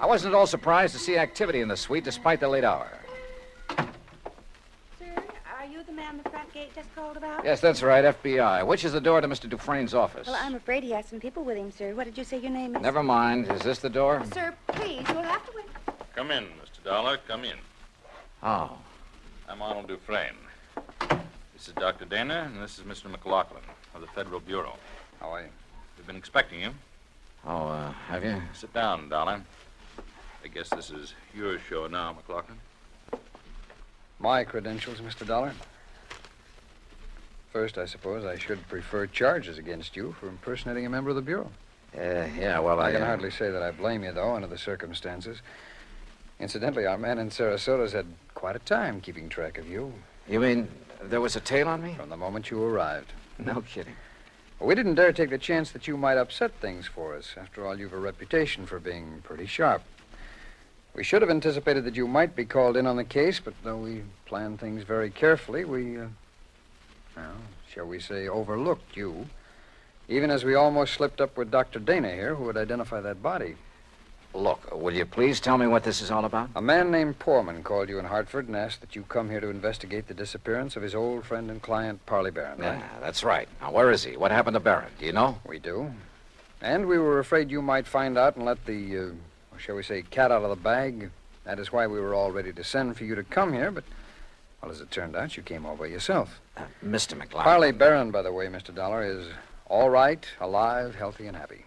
I wasn't at all surprised to see activity in the suite despite the late hour. Sir, are you the man the front gate just called about? Yes, that's right, FBI. Which is the door to Mr. Dufresne's office? Well, I'm afraid he has some people with him, sir. What did you say your name is? Never mind. Is this the door? Sir, please, you'll have to wait. Come in, Mr. Dollar. Come in. Oh. I'm Arnold Dufresne. This is Dr. Dana, and this is Mr. McLaughlin of the Federal Bureau. How are you? We've been expecting you. Oh, have you? Sit down, Dollar. I guess this is your show now, McLaughlin. My credentials, Mr. Dollar. First, I suppose I should prefer charges against you for impersonating a member of the Bureau. Yeah, well, I can hardly say that I blame you, though, under the circumstances. Incidentally, our man in Sarasota's had quite a time keeping track of you. You mean there was a tail on me? From the moment you arrived. No kidding. Well, we didn't dare take the chance that you might upset things for us. After all, you've a reputation for being pretty sharp. We should have anticipated that you might be called in on the case, but though we planned things very carefully, we, shall we say, overlooked you. Even as we almost slipped up with Dr. Dana here, who would identify that body. Look, will you please tell me what this is all about? A man named Poorman called you in Hartford and asked that you come here to investigate the disappearance of his old friend and client, Parley Barron, right? Yeah, that's right. Now, where is he? What happened to Barron? Do you know? We do. And we were afraid you might find out and let the, shall we say, cat out of the bag. That is why we were all ready to send for you to come here, but, well, as it turned out, you came all by yourself. Mr. McLaughlin. Parley Barron, by the way, Mr. Dollar, is all right, alive, healthy, and happy.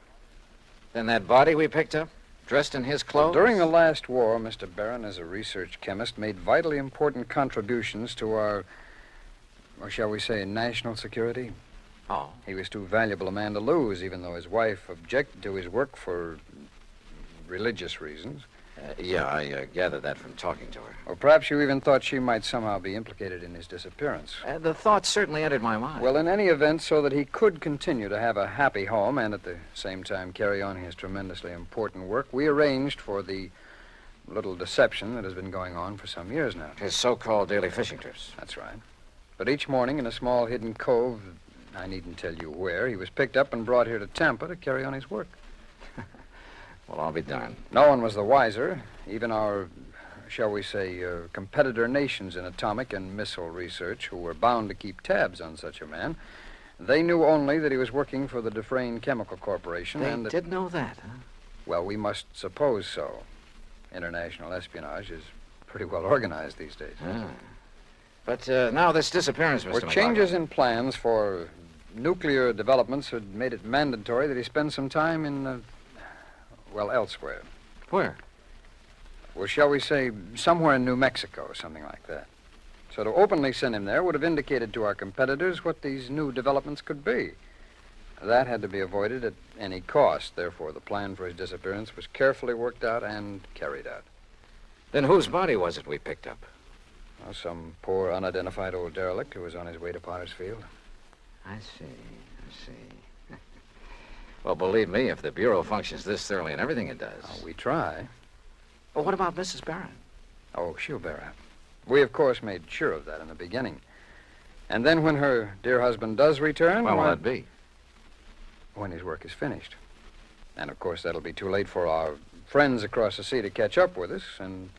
Then that body we picked up? Dressed in his clothes? During the last war, Mr. Barron, as a research chemist, made vitally important contributions to our, or shall we say, national security. Oh. He was too valuable a man to lose, even though his wife objected to his work for religious reasons. Yeah, I gathered that from talking to her. Or perhaps you even thought she might somehow be implicated in his disappearance. The thought certainly entered my mind. Well, in any event, so that he could continue to have a happy home and at the same time carry on his tremendously important work, we arranged for the little deception that has been going on for some years now. His so-called daily fishing trips. That's right. But each morning in a small hidden cove, I needn't tell you where, he was picked up and brought here to Tampa to carry on his work. Well, I'll be darned. No one was the wiser. Even our, shall we say, competitor nations in atomic and missile research, who were bound to keep tabs on such a man, they knew only that he was working for the Dufresne Chemical Corporation. They did know that, huh? Well, we must suppose so. International espionage is pretty well organized these days. Ah. But now this disappearance, Mr. McLaughlin. Changes in plans for nuclear developments had made it mandatory that he spend some time in, elsewhere. Where? Well, shall we say, somewhere in New Mexico or something like that. So to openly send him there would have indicated to our competitors what these new developments could be. That had to be avoided at any cost. Therefore, the plan for his disappearance was carefully worked out and carried out. Then whose body was it we picked up? Well, some poor, unidentified old derelict who was on his way to Potter's Field. I see. Well, believe me, if the Bureau functions this thoroughly in everything it does... We try. Well, what about Mrs. Barron? Oh, she'll bear up. We, of course, made sure of that in the beginning. And then when her dear husband does return... When will that be? When his work is finished. And, of course, that'll be too late for our friends across the sea to catch up with us, and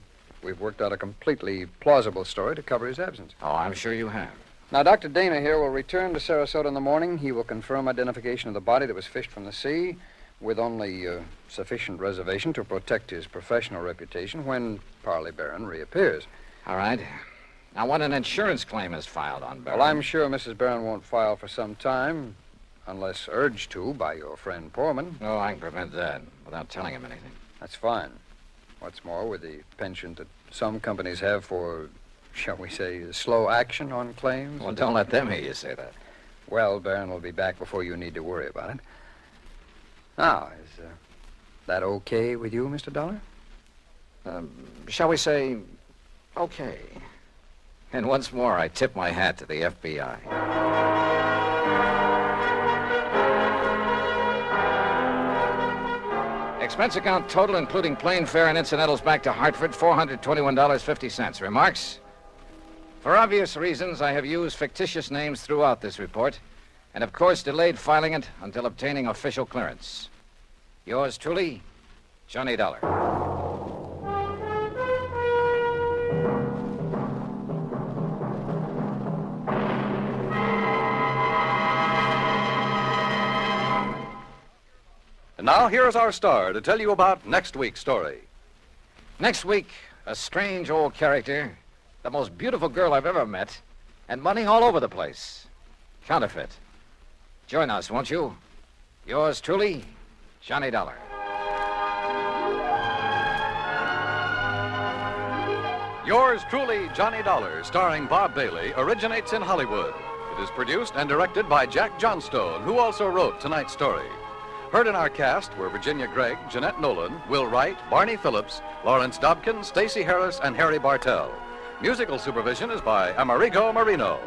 we've worked out a completely plausible story to cover his absence. Oh, I'm sure you have. Now, Dr. Dana here will return to Sarasota in the morning. He will confirm identification of the body that was fished from the sea with only sufficient reservation to protect his professional reputation when Parley Barron reappears. All right. Now, when an insurance claim is filed on Barron... Well, I'm sure Mrs. Barron won't file for some time, unless urged to by your friend Poorman. Oh, I can prevent that without telling him anything. That's fine. What's more, with the penchant that some companies have for... shall we say, slow action on claims? Well, don't let them hear you say that. Well, Barron will be back before you need to worry about it. Now, is that okay with you, Mr. Dollar? Shall we say, okay. And once more, I tip my hat to the FBI. Expense account total, including plane fare and incidentals back to Hartford, $421.50. Remarks? For obvious reasons, I have used fictitious names throughout this report, and of course delayed filing it until obtaining official clearance. Yours truly, Johnny Dollar. And now, here's our star to tell you about next week's story. Next week, a strange old character, the most beautiful girl I've ever met, and money all over the place. Counterfeit. Join us, won't you? Yours truly, Johnny Dollar. Yours truly, Johnny Dollar, starring Bob Bailey, originates in Hollywood. It is produced and directed by Jack Johnstone, who also wrote tonight's story. Heard in our cast were Virginia Gregg, Jeanette Nolan, Will Wright, Barney Phillips, Lawrence Dobkin, Stacey Harris, and Harry Bartell. Musical supervision is by Amerigo Marino.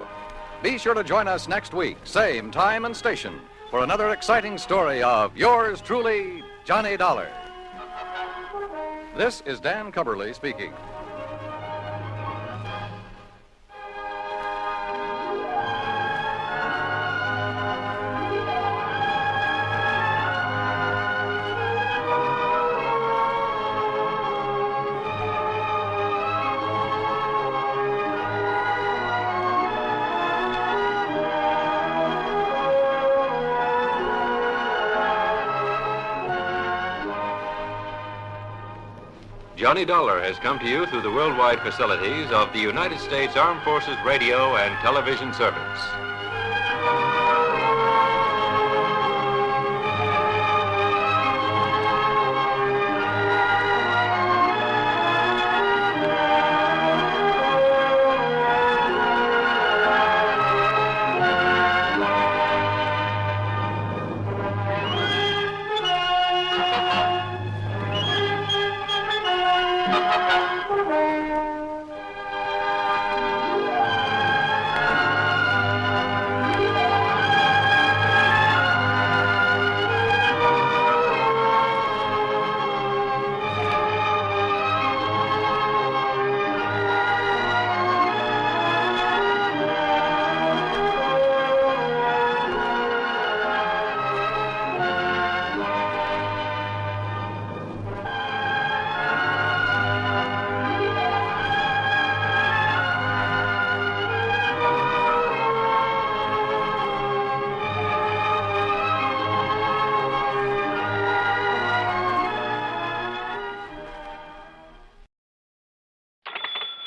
Be sure to join us next week, same time and station, for another exciting story of yours truly, Johnny Dollar. This is Dan Cubberly speaking. Johnny Dollar has come to you through the worldwide facilities of the United States Armed Forces Radio and Television Service.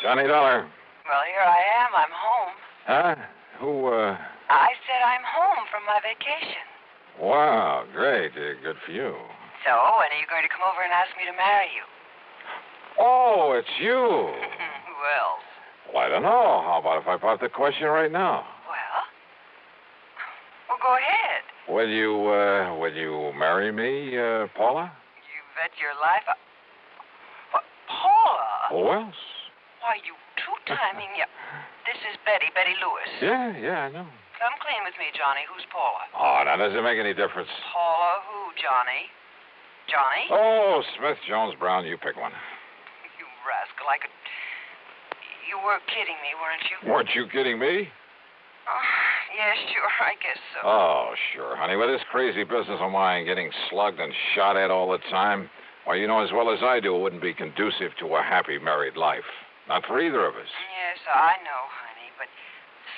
Johnny Dollar. Well, here I am. I'm home. Huh? Who, I said I'm home from my vacation. Wow, great. Good for you. So, when are you going to come over and ask me to marry you? Oh, it's you. Who else? Well, I don't know. How about if I pop the question right now? Well, go ahead. Will you marry me, Paula? You bet your life. Paula! Who else? Why, you two-timing you. This is Betty Lewis. Yeah, I know. Come clean with me, Johnny. Who's Paula? Oh, now, does it make any difference? Paula who, Johnny? Johnny? Oh, Smith, Jones, Brown, you pick one. You rascal, I could... You were kidding me, weren't you? Weren't you kidding me? Oh, yes, sure, I guess so. Oh, sure, honey. With this crazy business of mine getting slugged and shot at all the time, why, you know as well as I do it wouldn't be conducive to a happy married life. Not for either of us. Yes, I know, honey, but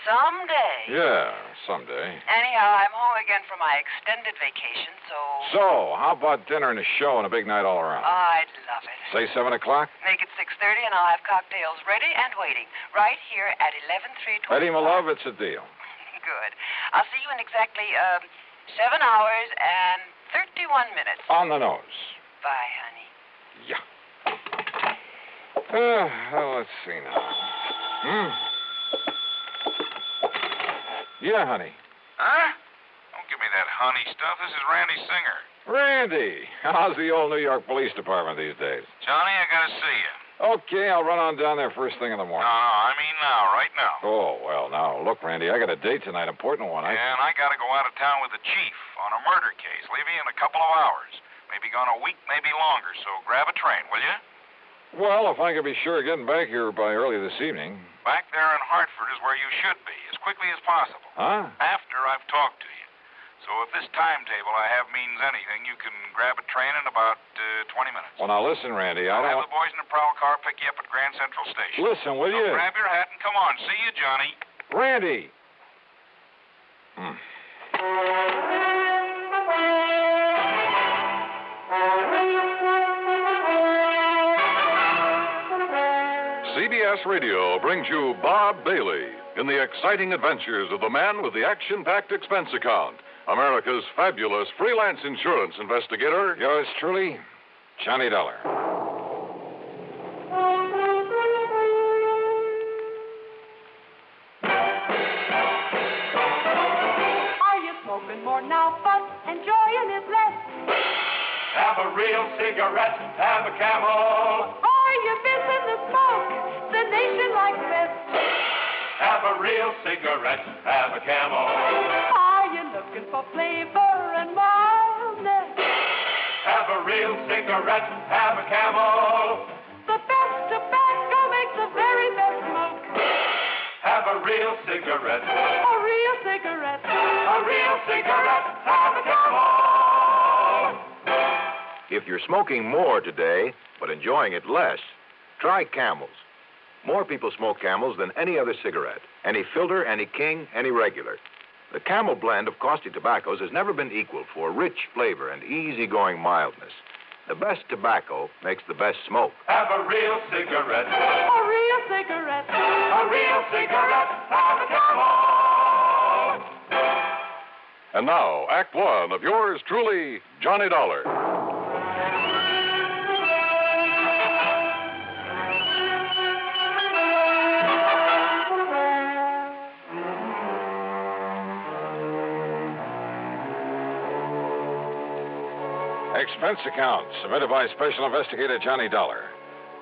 someday... Yeah, someday. Anyhow, I'm home again for my extended vacation, so... So, how about dinner and a show and a big night all around? I'd love it. Say 7 o'clock? Make it 6:30 and I'll have cocktails ready and waiting right here at 11325. Eddie, my love, it's a deal. Good. I'll see you in exactly 7 hours and 31 minutes. On the nose. Bye, honey. Yeah. Well, let's see now. Yeah, honey. Huh? Don't give me that honey stuff. This is Randy Singer. Randy, how's the old New York Police Department these days? Johnny, I gotta see you. Okay, I'll run on down there first thing in the morning. No, I mean now, right now. Oh, well, now, look, Randy, I got a date tonight, important one. Yeah, and I gotta go out of town with the chief on a murder case, leaving in a couple of hours. Maybe gone a week, maybe longer, so grab a train, will you? Well, if I can be sure of getting back here by early this evening. Back there in Hartford is where you should be, as quickly as possible. Huh? After I've talked to you. So if this timetable I have means anything, you can grab a train in about 20 minutes. Well, now, listen, Randy, I'll have the boys in the prowl car pick you up at Grand Central Station. Listen, will So you? grab your hat and come on. See you, Johnny. Randy! CBS Radio brings you Bob Bailey in the exciting adventures of the man with the action-packed expense account, America's fabulous freelance insurance investigator. Yours truly, Johnny Dollar. Are you smoking more now, but enjoying it less? Have a real cigarette, have a Camel. Are you missing the smoke the nation likes best? Have a real cigarette, have a Camel. Are you looking for flavor and mildness? Have a real cigarette, have a Camel. The best tobacco makes the very best smoke. Have a real cigarette. A real cigarette. A real cigarette, have a Camel. If you're smoking more today, but enjoying it less, try Camels. More people smoke Camels than any other cigarette. Any filter, any king, any regular. The Camel blend of costly tobaccos has never been equaled for rich flavor and easygoing mildness. The best tobacco makes the best smoke. Have a real cigarette. A real cigarette. A real cigarette, have a Camel. And now, Act One of yours truly, Johnny Dollar. Expense account submitted by Special Investigator Johnny Dollar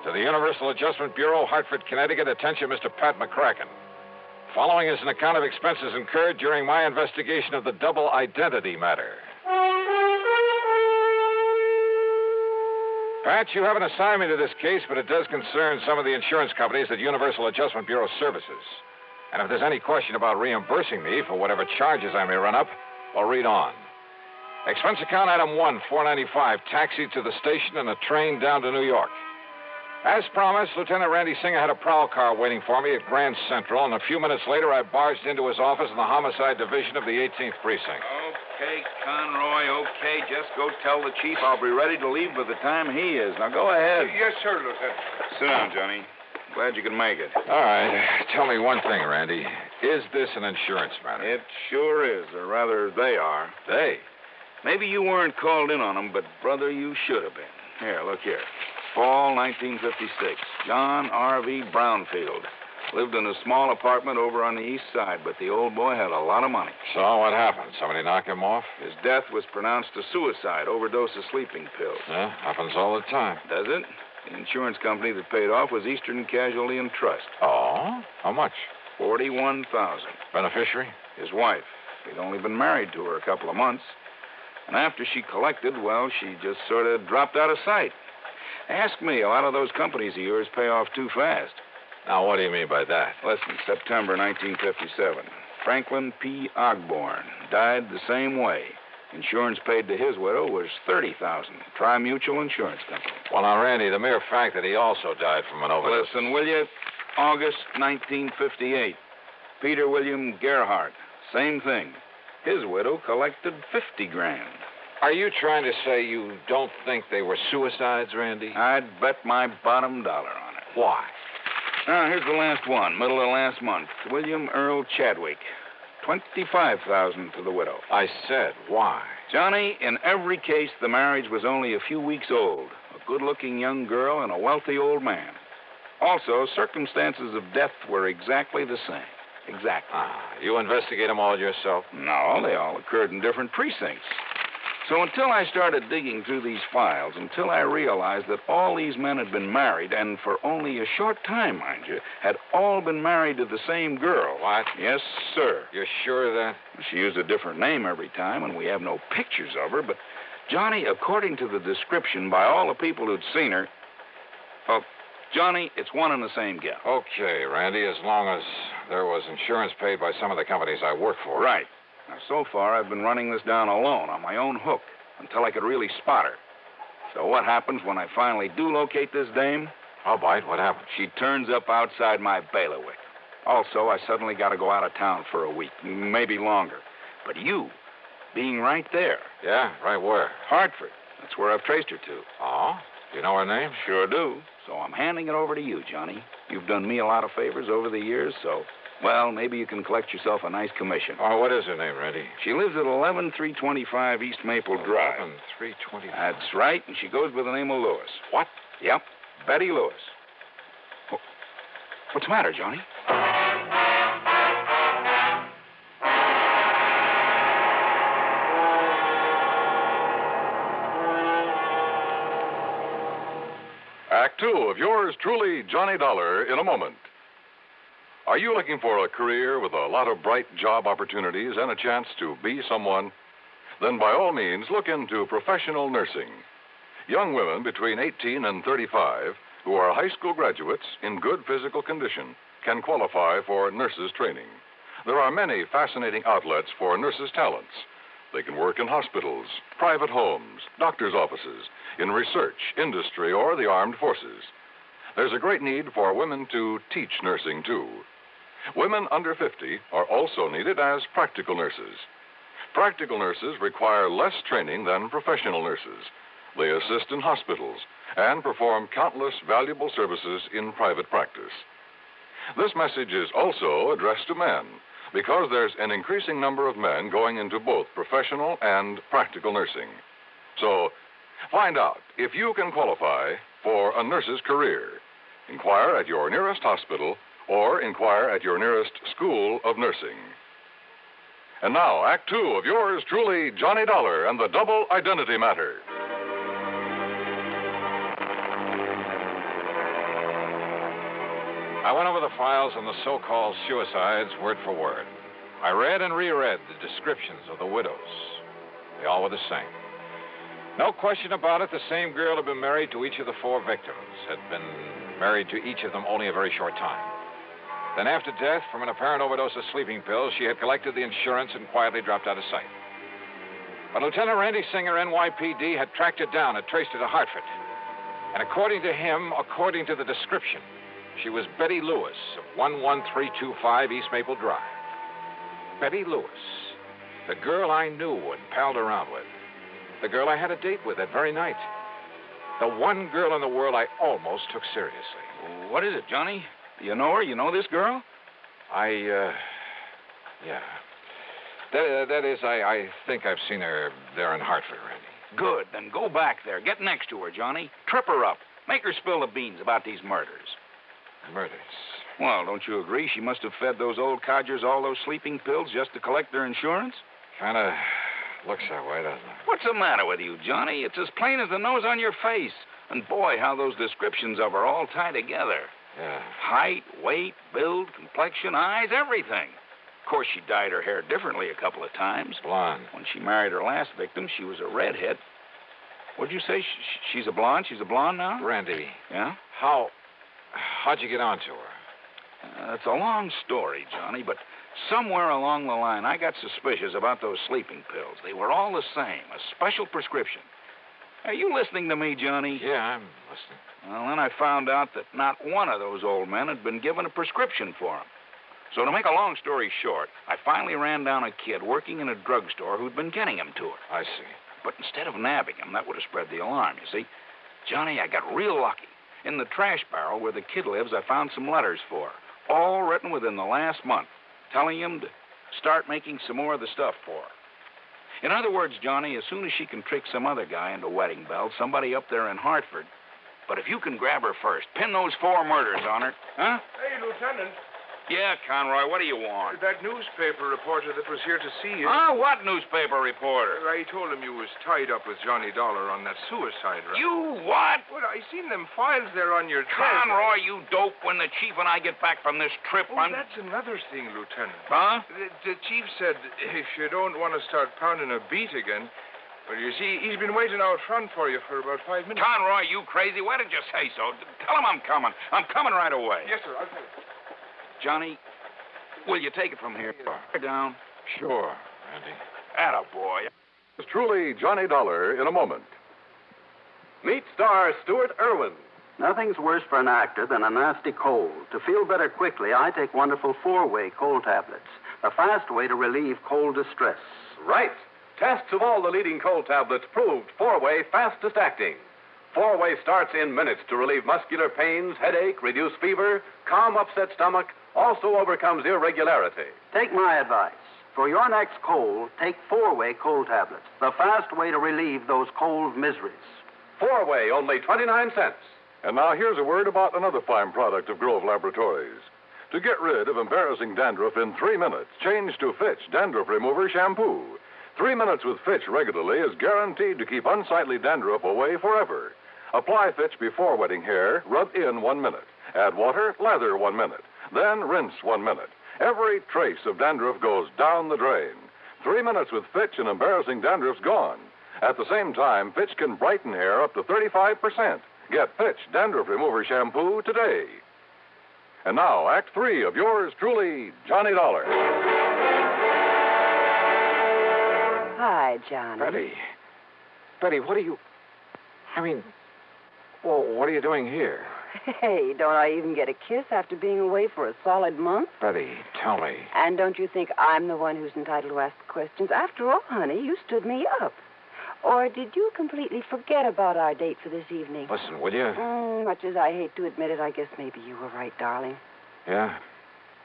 to the Universal Adjustment Bureau, Hartford, Connecticut. Attention, Mr. Pat McCracken. Following is an account of expenses incurred during my investigation of the double identity matter. Pat, you have an assignment to this case, but it does concern some of the insurance companies that Universal Adjustment Bureau services. And if there's any question about reimbursing me for whatever charges I may run up, well, read on. Expense account item 1, $4.95, taxi to the station and a train down to New York. As promised, Lieutenant Randy Singer had a prowl car waiting for me at Grand Central, and a few minutes later I barged into his office in the Homicide Division of the 18th Precinct. Okay, Conroy, okay. Just go tell the chief I'll be ready to leave by the time he is. Now, go ahead. Yes, sir, Lieutenant. Sit down, Johnny. Glad you could make it. All right. Tell me one thing, Randy. Is this an insurance matter? It sure is, or rather, they are. They? Maybe you weren't called in on them, but, brother, you should have been. Here, look here. Fall 1956. John R.V. Brownfield. Lived in a small apartment over on the east side, but the old boy had a lot of money. So what happened? Somebody knock him off? His death was pronounced a suicide, overdose of sleeping pills. Yeah, happens all the time. Does it? The insurance company that paid off was Eastern Casualty and Trust. Oh? How much? $41,000. Beneficiary? His wife. He'd only been married to her a couple of months. And after she collected, well, she just sort of dropped out of sight. Ask me, a lot of those companies of yours pay off too fast. Now, what do you mean by that? Listen, September 1957. Franklin P. Ogborn died the same way. Insurance paid to his widow was $30,000. Tri-Mutual Insurance Company. Well, now, Randy, the mere fact that he also died from an overdose... Listen, will you? August 1958. Peter William Gerhardt. Same thing. His widow collected $50,000. Are you trying to say you don't think they were suicides, Randy? I'd bet my bottom dollar on it. Why? Now, here's the last one, middle of last month. William Earl Chadwick. $25,000 to the widow. I said, why? Johnny, in every case, the marriage was only a few weeks old. A good-looking young girl and a wealthy old man. Also, circumstances of death were exactly the same. Exactly. You investigate them all yourself? No, they all occurred in different precincts. So until I started digging through these files, until I realized that all these men had been married, and for only a short time, mind you, had all been married to the same girl. What? Yes, sir. You're sure of that? She used a different name every time, and we have no pictures of her, but, Johnny, according to the description by all the people who'd seen her, well, Johnny, it's one and the same gal. Okay, Randy, as long as there was insurance paid by some of the companies I work for. Right. Now, so far, I've been running this down alone on my own hook until I could really spot her. So what happens when I finally do locate this dame? I'll bite. What happens? She turns up outside my bailiwick. Also, I suddenly got to go out of town for a week, maybe longer. But you, being right there. Yeah, right where? Hartford. That's where I've traced her to. Oh? Do you know her name? Sure do. So I'm handing it over to you, Johnny. You've done me a lot of favors over the years, so, well, maybe you can collect yourself a nice commission. Oh, what is her name, Randy? She lives at 11325 East Maple Drive. 11325. That's right, and she goes by the name of Lewis. What? Yep, Betty Lewis. Oh, what's the matter, Johnny? Act two of yours truly, Johnny Dollar, in a moment. Are you looking for a career with a lot of bright job opportunities and a chance to be someone? Then by all means, look into professional nursing. Young women between 18 and 35 who are high school graduates in good physical condition can qualify for nurses training. There are many fascinating outlets for nurses' talents. They can work in hospitals, private homes, doctors' offices, in research, industry, or the armed forces. There's a great need for women to teach nursing, too. Women under 50 are also needed as practical nurses. Practical nurses require less training than professional nurses. They assist in hospitals and perform countless valuable services in private practice. This message is also addressed to men, because there's an increasing number of men going into both professional and practical nursing. So, find out if you can qualify for a nurse's career. Inquire at your nearest hospital or inquire at your nearest school of nursing. And now, Act Two of yours truly, Johnny Dollar and the Double Identity Matter. I went over the files on the so-called suicides word for word. I read and reread the descriptions of the widows. They all were the same. No question about it, the same girl had been married to each of the four victims, had been married to each of them only a very short time. Then after death, from an apparent overdose of sleeping pills, she had collected the insurance and quietly dropped out of sight. But Lieutenant Randy Singer, NYPD, had tracked her down and traced her to Hartford. And according to him, according to the description, she was Betty Lewis of 11325 East Maple Drive. Betty Lewis, the girl I knew and palled around with. The girl I had a date with that very night. The one girl in the world I almost took seriously. What is it, Johnny? Do you know her? You know this girl? Yeah. That is, I think I've seen her there in Hartford, Randy. Good. Then go back there. Get next to her, Johnny. Trip her up. Make her spill the beans about these murders. Murders? Well, don't you agree she must have fed those old codgers all those sleeping pills just to collect their insurance? Kind of looks that way, doesn't it? What's the matter with you, Johnny? It's as plain as the nose on your face. And boy, how those descriptions of her all tie together. Yeah. Height, weight, build, complexion, eyes, everything. Of course, she dyed her hair differently a couple of times. Blonde. When she married her last victim, she was a redhead. What'd you say? She's a blonde? She's a blonde now? Randy. Yeah? How'd you get onto her? It's a long story, Johnny, but somewhere along the line, I got suspicious about those sleeping pills. They were all the same, a special prescription. Are you listening to me, Johnny? Yeah, I'm listening. Well, then I found out that not one of those old men had been given a prescription for them. So to make a long story short, I finally ran down a kid working in a drugstore who'd been getting him to her. I see. But instead of nabbing him, that would have spread the alarm, you see. Johnny, I got real lucky. In the trash barrel where the kid lives, I found some letters for her, all written within the last month, telling him to start making some more of the stuff for her. In other words, Johnny, as soon as she can trick some other guy into wedding bells, somebody up there in Hartford. But if you can grab her first, pin those 4 murders on her, huh? Hey, Lieutenant. Yeah, Conroy, what do you want? That newspaper reporter that was here to see you. Huh? What newspaper reporter? I told him you was tied up with Johnny Dollar on that suicide run. You what? Well, I seen them files there on your desk. Conroy, you dope, when the chief and I get back from this trip, Oh, that's another thing, Lieutenant. Huh? The chief said if you don't want to start pounding a beat again, well, you see, he's been waiting out front for you for about 5 minutes. Conroy, you crazy? Why did you say so? Tell him I'm coming. I'm coming right away. Yes, sir, I'll tell you. Johnny, will you take it from here? Down. Sure, Randy. Attaboy. It's truly Johnny Dollar in a moment. Meet star Stuart Irwin. Nothing's worse for an actor than a nasty cold. To feel better quickly, I take wonderful 4-way cold tablets, a fast way to relieve cold distress. Right. Tests of all the leading cold tablets proved 4-way fastest acting. 4-way starts in minutes to relieve muscular pains, headache, reduce fever, calm upset stomach, also overcomes irregularity. Take my advice. For your next cold, take 4-way cold tablets, the fast way to relieve those cold miseries. 4-way, only 29 cents. And now here's a word about another fine product of Grove Laboratories. To get rid of embarrassing dandruff in 3 minutes, change to Fitch Dandruff Remover Shampoo. 3 minutes with Fitch regularly is guaranteed to keep unsightly dandruff away forever. Apply Fitch before wetting hair, rub in 1 minute. Add water, lather 1 minute. Then rinse 1 minute. Every trace of dandruff goes down the drain. 3 minutes with Fitch and embarrassing dandruff's gone. At the same time, Fitch can brighten hair up to 35%. Get Fitch Dandruff Remover Shampoo today. And now, Act 3 of yours truly, Johnny Dollar. Hi, Johnny. Betty, what are you... what are you doing here? Hey, don't I even get a kiss after being away for a solid month? Betty, tell me. And don't you think I'm the one who's entitled to ask the questions? After all, honey, you stood me up. Or did you completely forget about our date for this evening? Listen, will you? Much as I hate to admit it, I guess maybe you were right, darling. Yeah?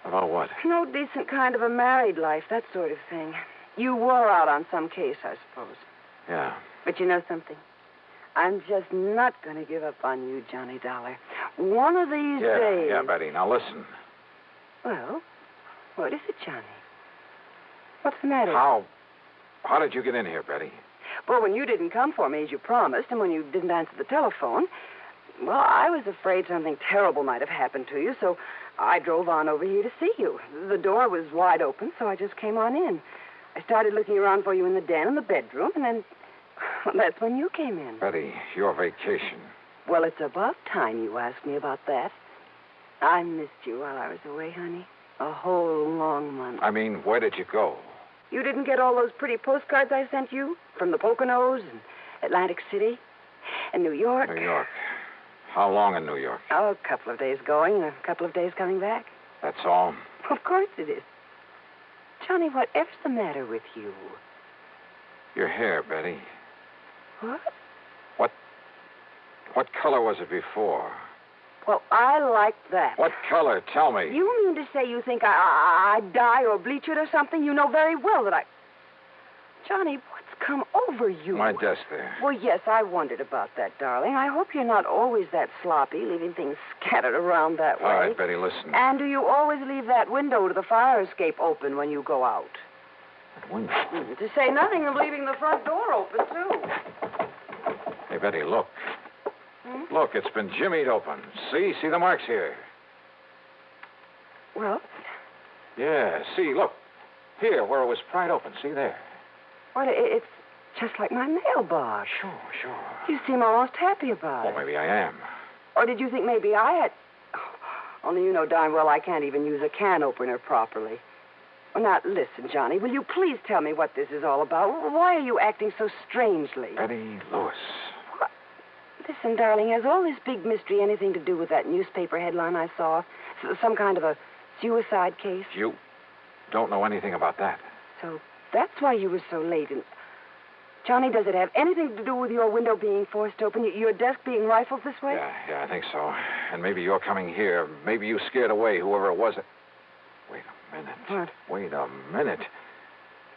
About what? No decent kind of a married life, that sort of thing. You wore out on some case, I suppose. Yeah. But you know something? I'm just not going to give up on you, Johnny Dollar. One of these days... Yeah, Betty. Now, listen. Well, what is it, Johnny? What's the matter? How did you get in here, Betty? Well, when you didn't come for me as you promised, and when you didn't answer the telephone, well, I was afraid something terrible might have happened to you, so I drove on over here to see you. The door was wide open, so I just came on in. I started looking around for you in the den and the bedroom, and then... Well, that's when you came in. Betty, your vacation. Well, it's about time you asked me about that. I missed you while I was away, honey. A whole long month. I mean, where did you go? You didn't get all those pretty postcards I sent you? From the Poconos and Atlantic City and New York? New York. How long in New York? Oh, a couple of days going and a couple of days coming back. That's all? Of course it is. Johnny, whatever's the matter with you? Your hair, Betty. What? What color was it before? Well, I like that. What color? Tell me. You mean to say you think I'd dye or bleach it or something? You know very well that I... Johnny, what's come over you? My desk there. Well, yes, I wondered about that, darling. I hope you're not always that sloppy, leaving things scattered around that way. All right, Betty, listen. And do you always leave that window to the fire escape open when you go out? That window? To say nothing of leaving the front door open, too. Hey, Betty, look. Look, it's been jimmied open. See the marks here. Well? Yeah, see, look. Here, where it was pried open. See there. Well, it's just like my mailbox. Sure. You seem almost happy about it. Well, maybe I am. Or did you think maybe I had... Only you know darn well I can't even use a can opener properly. Well, now, listen, Johnny, will you please tell me what this is all about? Why are you acting so strangely? Betty Lewis. What? Listen, darling, has all this big mystery anything to do with that newspaper headline I saw? Some kind of a suicide case? You don't know anything about that. So that's why you were so late. And Johnny, does it have anything to do with your window being forced open, your desk being rifled this way? Yeah, I think so. And maybe you're coming here. Maybe you scared away whoever it was. Wait a minute. What? Wait a minute.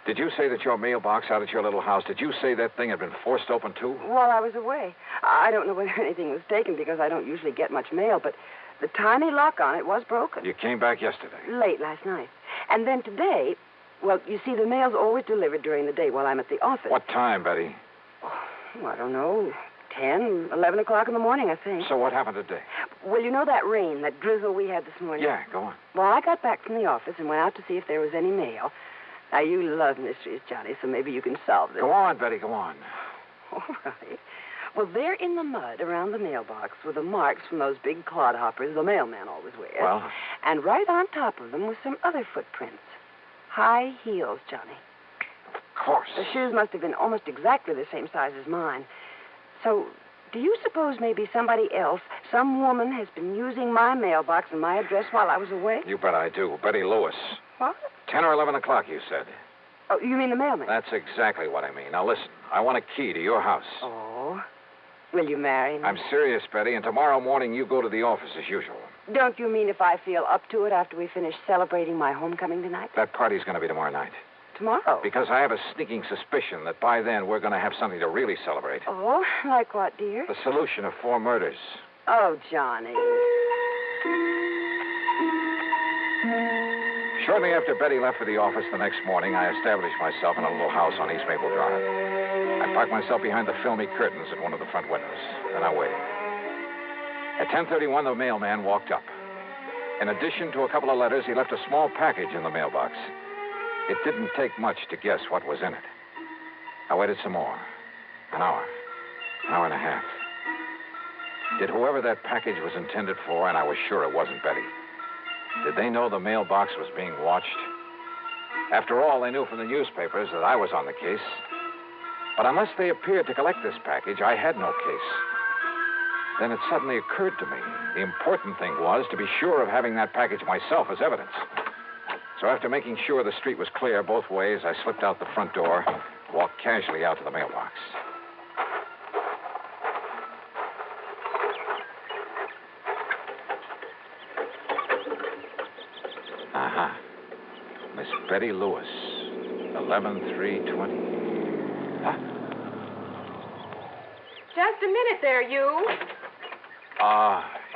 Did you say that your mailbox out at your little house, did you say that thing had been forced open, too? While I was away. I don't know whether anything was taken because I don't usually get much mail, but the tiny lock on it was broken. You came back yesterday. Late last night. And then today, well, you see, the mail's always delivered during the day while I'm at the office. What time, Betty? Oh, I don't know. 10, 11 o'clock in the morning, I think. So what happened today? Well, you know that rain, that drizzle we had this morning? Yeah, go on. Well, I got back from the office and went out to see if there was any mail. Now, you love mysteries, Johnny, so maybe you can solve this. Go on, Betty, go on. All right. Well, there in the mud around the mailbox were the marks from those big clodhoppers the mailman always wears. Well? And right on top of them were some other footprints. High heels, Johnny. Of course. The shoes must have been almost exactly the same size as mine. So, do you suppose maybe somebody else, some woman, has been using my mailbox and my address while I was away? You bet I do. Betty Lewis. What? 10 or 11 o'clock, you said. Oh, you mean the mailman? That's exactly what I mean. Now, listen. I want a key to your house. Oh. Will you marry me? I'm serious, Betty, and tomorrow morning you go to the office as usual. Don't you mean if I feel up to it after we finish celebrating my homecoming tonight? That party's going to be tomorrow night. Tomorrow? Because I have a sneaking suspicion that by then we're going to have something to really celebrate. Oh, like what, dear? The solution of 4 murders. Oh, Johnny. Shortly after Betty left for the office the next morning, I established myself in a little house on East Maple Drive. I parked myself behind the filmy curtains at one of the front windows. Then I waited. At 10:31, the mailman walked up. In addition to a couple of letters, he left a small package in the mailbox. It didn't take much to guess what was in it. I waited some more. An hour and a half. Did whoever that package was intended for, and I was sure it wasn't Betty, did they know the mailbox was being watched? After all, they knew from the newspapers that I was on the case. But unless they appeared to collect this package, I had no case. Then it suddenly occurred to me the important thing was to be sure of having that package myself as evidence. So after making sure the street was clear both ways, I slipped out the front door, walked casually out to the mailbox. Aha. Miss Betty Lewis, 11/3/20. Huh? Just a minute there, you.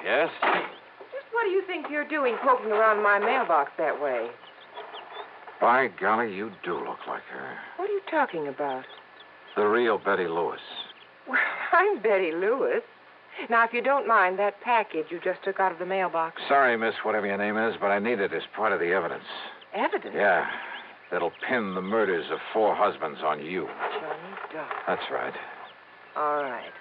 Yes? Just what do you think you're doing poking around my mailbox that way? By golly, you do look like her. What are you talking about? The real Betty Lewis. Well, I'm Betty Lewis. Now, if you don't mind, that package you just took out of the mailbox. Sorry, miss, whatever your name is, but I need it as part of the evidence. Evidence? Yeah. That'll pin the murders of 4 husbands on you. Johnny Doe. That's right. All right.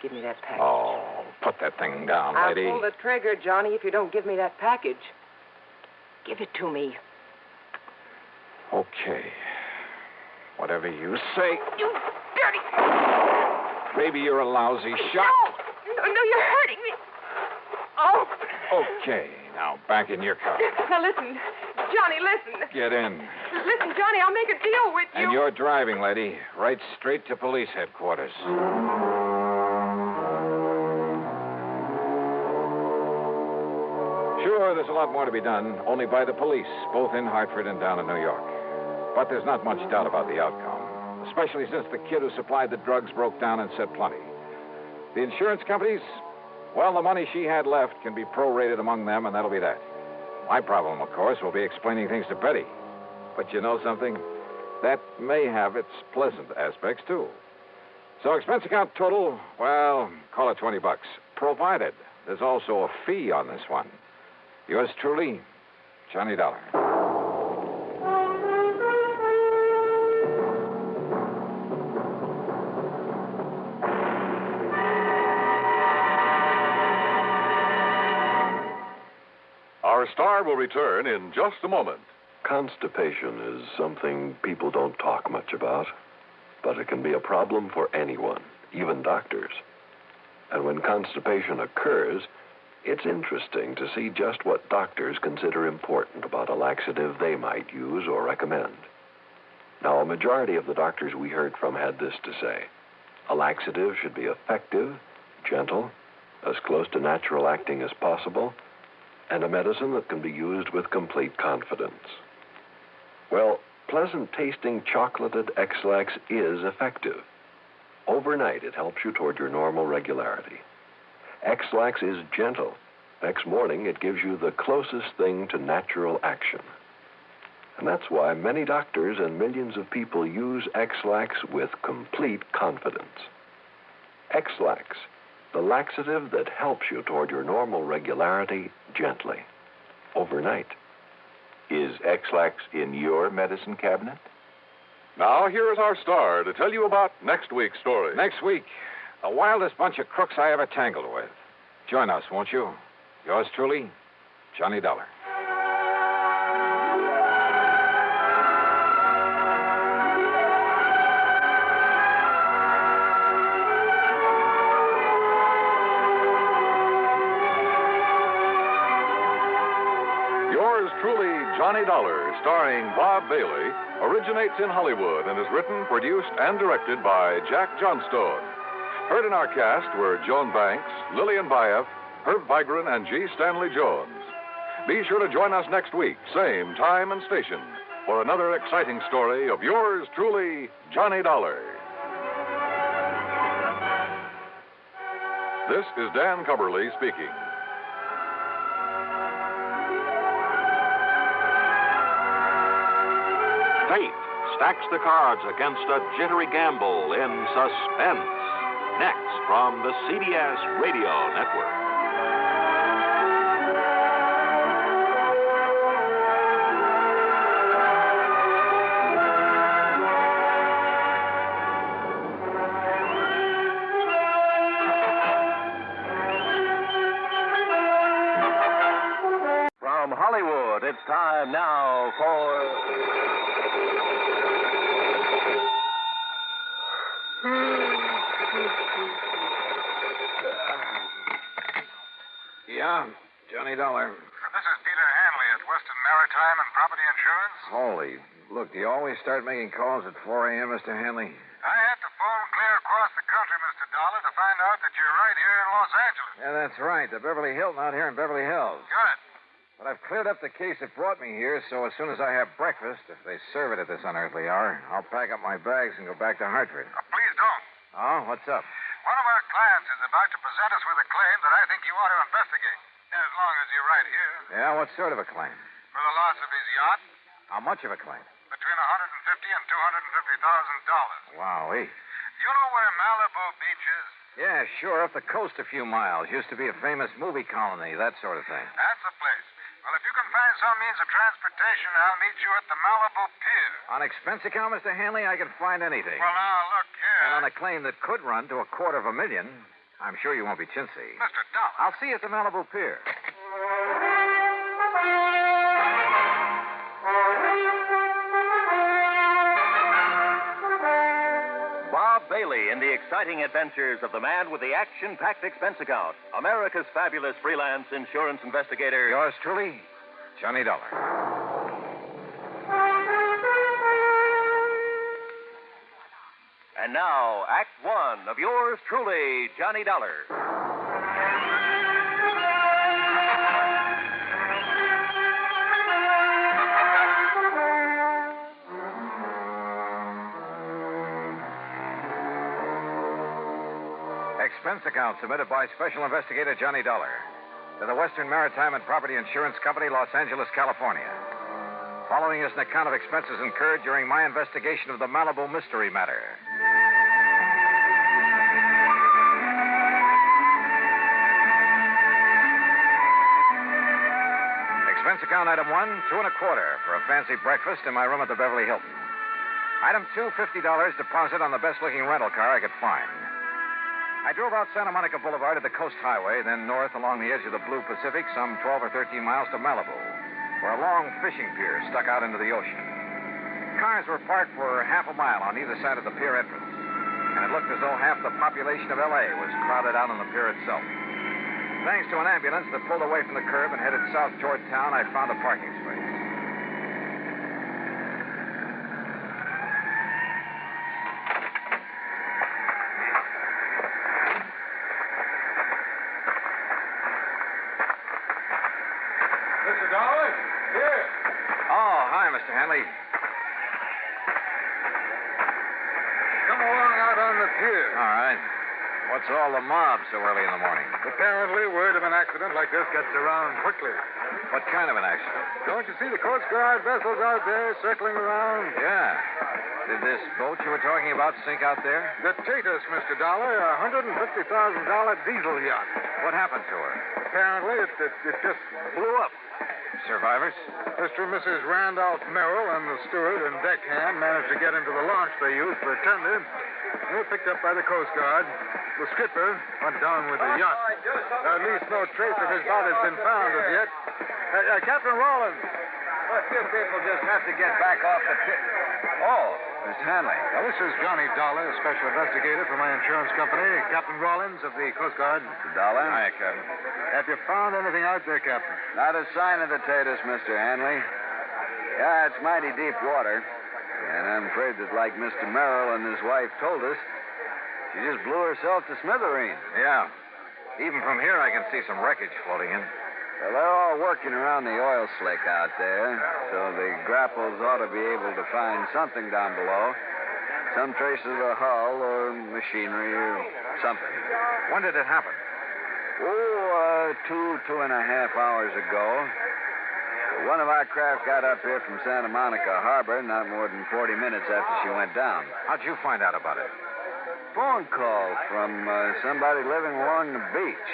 Give me that package. Oh, put that thing down, lady. I'll pull the trigger, Johnny, if you don't give me that package. Give it to me. Okay. Whatever you say. You dirty... Maybe you're a lousy shot. No, you're hurting me. Oh. Okay, now back in your car. Now, listen. Johnny, listen. Get in. Listen, Johnny, I'll make a deal with you. And you're driving, lady. Right straight to police headquarters. Sure, there's a lot more to be done, only by the police, both in Hartford and down in New York. But there's not much doubt about the outcome, especially since the kid who supplied the drugs broke down and said plenty. The insurance companies, well, the money she had left can be prorated among them, and that'll be that. My problem, of course, will be explaining things to Betty. But you know something? That may have its pleasant aspects, too. So expense account total, well, call it $20. Provided there's also a fee on this one. Yours truly, Johnny Dollar. Our star will return in just a moment. Constipation is something people don't talk much about, but it can be a problem for anyone, even doctors. And when constipation occurs, it's interesting to see just what doctors consider important about a laxative they might use or recommend. Now, a majority of the doctors we heard from had this to say. A laxative should be effective, gentle, as close to natural acting as possible, and a medicine that can be used with complete confidence. Well, pleasant-tasting chocolated X-Lax is effective. Overnight, it helps you toward your normal regularity. X-Lax is gentle. Next morning, it gives you the closest thing to natural action. And that's why many doctors and millions of people use X-Lax with complete confidence. X-Lax, the laxative that helps you toward your normal regularity gently, overnight. Is X-Lax in your medicine cabinet? Now, here is our star to tell you about next week's story. Next week, the wildest bunch of crooks I ever tangled with. Join us, won't you? Yours truly, Johnny Dollar. Yours truly, Johnny Dollar, starring Bob Bailey, originates in Hollywood and is written, produced, and directed by Jack Johnstone. Heard in our cast were Joan Banks, Lillian Baeff, Herb Vigran, and G. Stanley Jones. Be sure to join us next week, same time and station, for another exciting story of yours truly, Johnny Dollar. This is Dan Cubberly speaking. Fate stacks the cards against a jittery gamble in Suspense. Next from the CBS Radio Network. From Hollywood, it's time now for... Yeah, Johnny Dollar. This is Peter Hanley at Western Maritime and Property Insurance. Holy, look, do you always start making calls at 4 a.m., Mr. Hanley? I had to phone clear across the country, Mr. Dollar, to find out that you're right here in Los Angeles. Yeah, that's right. The Beverly Hilton out here in Beverly Hills. Good. But I've cleared up the case that brought me here, so as soon as I have breakfast, if they serve it at this unearthly hour, I'll pack up my bags and go back to Hartford. Please don't. Oh, what's up? One of our clients is about to present us with a claim that I think you ought to investigate. As long as you're right here. Yeah, what sort of a claim? For the loss of his yacht. How much of a claim? Between $150,000 and $250,000. Wowee. You know where Malibu Beach is? Yeah, sure, up the coast a few miles. Used to be a famous movie colony, that sort of thing. That's the place. Well, if you can find some means of transportation, I'll meet you at the Malibu Pier. On expense account, Mr. Hanley, I can find anything. Well, now, look here. And on a claim that could run to $250,000, I'm sure you won't be chintzy. Mr. Dollar. I'll see you at the Malibu Pier. Bob Bailey in the exciting adventures of the man with the action-packed expense account, America's fabulous freelance insurance investigator. Yours truly, Johnny Dollar. And now, Act One of yours truly, Johnny Dollar. Expense account submitted by Special Investigator Johnny Dollar to the Western Maritime and Property Insurance Company, Los Angeles, California. Following is an account of expenses incurred during my investigation of the Malibu mystery matter. Expense account item 1, $2.25 for a fancy breakfast in my room at the Beverly Hilton. Item 2, $50 deposit on the best-looking rental car I could find. I drove out Santa Monica Boulevard at the Coast Highway, then north along the edge of the Blue Pacific, some 12 or 13 miles to Malibu, where a long fishing pier stuck out into the ocean. Cars were parked for half a mile on either side of the pier entrance, and it looked as though half the population of L.A. was crowded out on the pier itself. Thanks to an ambulance that pulled away from the curb and headed south toward town, I found a parking space. Mr. Dollar? Here. Oh, hi, Mr. Hanley. Come along out on the pier. All right. What's all the mob so early in the morning? Apparently, word of an accident like this gets around quickly. What kind of an accident? Don't you see the Coast Guard vessels out there circling around? Yeah. Did this boat you were talking about sink out there? The Tatus, Mr. Dollar, a $150,000 diesel yacht. What happened to her? Apparently, it just blew up. Survivors? Mr. and Mrs. Randolph Merrill and the steward and deckhand managed to get into the launch they used for tender. They were picked up by the Coast Guard. The skipper went down with the yacht. At least no trace of his body's been found as yet. Captain Rollins. Well, you people just have to get back off the pit. Oh, Mr. Hanley. Now, this is Johnny Dollar, special investigator for my insurance company. Captain Rollins of the Coast Guard. Mr. Dollar? Hi, Captain. Have you found anything out there, Captain? Not a sign of the Tatus, Mr. Hanley. Yeah, it's mighty deep water. And I'm afraid that, like Mr. Merrill and his wife told us, she just blew herself to smithereens. Yeah. Even from here, I can see some wreckage floating in. Well, they're all working around the oil slick out there, so the grapples ought to be able to find something down below. Some trace of the hull or machinery or something. When did it happen? Oh, 2.5 hours ago. One of our craft got up here from Santa Monica Harbor not more than 40 minutes after she went down. How'd you find out about it? Phone call from somebody living along the beach.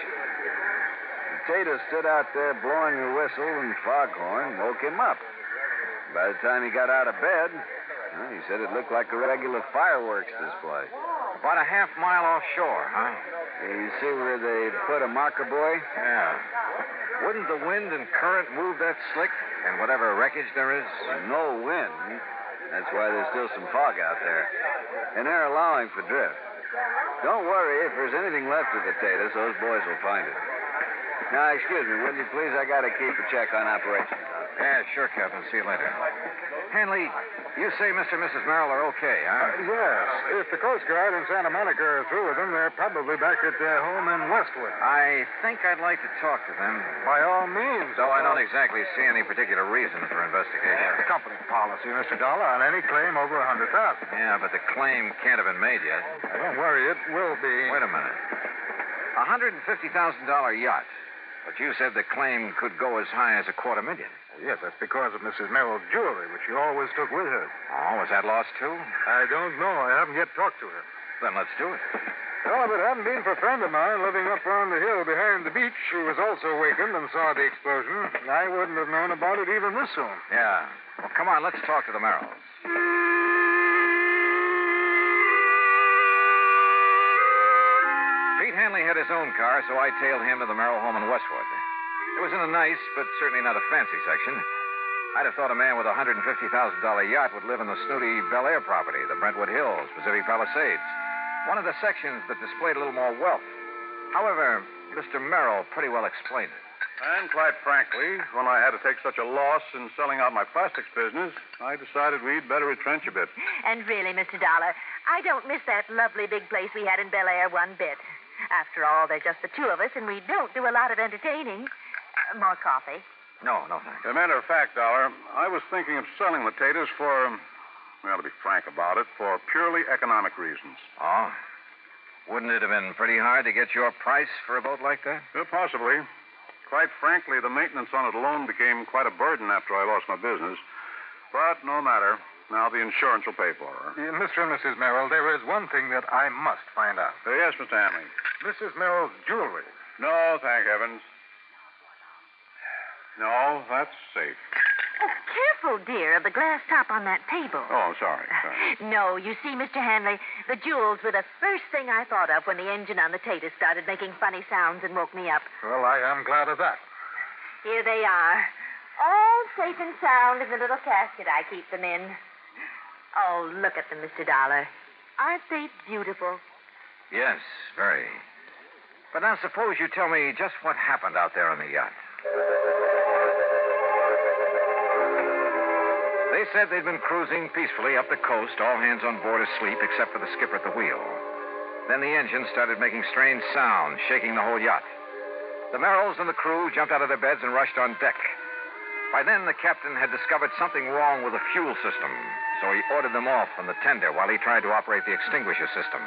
Tatus stood out there blowing a whistle and foghorn, woke him up. By the time he got out of bed, well, he said it looked like a regular fireworks display. About a half mile offshore, huh? You see where they put a marker buoy? Yeah. Wouldn't the wind and current move that slick and whatever wreckage there is? No wind. That's why there's still some fog out there. And they're allowing for drift. Don't worry, if there's anything left of the Tatus, those boys will find it. Now, excuse me, will you please? I gotta keep a check on operations out there. Yeah, sure, Captain. See you later. Hanley, you say Mr. and Mrs. Merrill are okay, huh? Yes. If the Coast Guard in Santa Monica are through with them, they're probably back at their home in Westwood. I think I'd like to talk to them. By all means. Though I don't exactly see any particular reason for investigation. It's company policy, Mr. Dollar, on any claim over $100,000. Yeah, but the claim can't have been made yet. Don't worry, it will be. Wait a minute. $150,000 yacht. But you said the claim could go as high as $250,000. Yes, that's because of Mrs. Merrill's jewelry, which she always took with her. Oh, was that lost, too? I don't know. I haven't yet talked to her. Then let's do it. Well, if it hadn't been for a friend of mine living up on the hill behind the beach who was also wakened and saw the explosion, I wouldn't have known about it even this soon. Yeah. Well, come on, let's talk to the Merrills. Pete Hanley had his own car, so I tailed him to the Merrill home in Westwood. It was in a nice, but certainly not a fancy section. I'd have thought a man with a $150,000 yacht would live in the snooty Bel Air property, the Brentwood Hills, Pacific Palisades. One of the sections that displayed a little more wealth. However, Mr. Merrill pretty well explained it. And quite frankly, when I had to take such a loss in selling out my plastics business, I decided we'd better retrench a bit. And really, Mr. Dollar, I don't miss that lovely big place we had in Bel Air one bit. After all, they're just the two of us, and we don't do a lot of entertaining. More coffee? No, thanks. As a matter of fact, Dollar, I was thinking of selling the taters for, well, to be frank about it, for purely economic reasons. Oh? Wouldn't it have been pretty hard to get your price for a boat like that? Possibly. Quite frankly, the maintenance on it alone became quite a burden after I lost my business. But no matter. Now the insurance will pay for her. Mr. and Mrs. Merrill, there is one thing that I must find out. Yes, Mr. Hanley. Mrs. Merrill's jewelry. No, thank heavens. No, that's safe. Oh, careful, dear, of the glass top on that table. Oh, sorry. No, you see, Mr. Hanley, the jewels were the first thing I thought of when the engine on the Tatus started making funny sounds and woke me up. Well, I am glad of that. Here they are, all safe and sound in the little casket I keep them in. Oh, look at them, Mr. Dollar. Aren't they beautiful? Yes, very. But now suppose you tell me just what happened out there on the yacht. They said they'd been cruising peacefully up the coast, all hands on board asleep except for the skipper at the wheel. Then the engine started making strange sounds, shaking the whole yacht. The Merrills and the crew jumped out of their beds and rushed on deck. By then, the captain had discovered something wrong with the fuel system, so he ordered them off from the tender while he tried to operate the extinguisher system.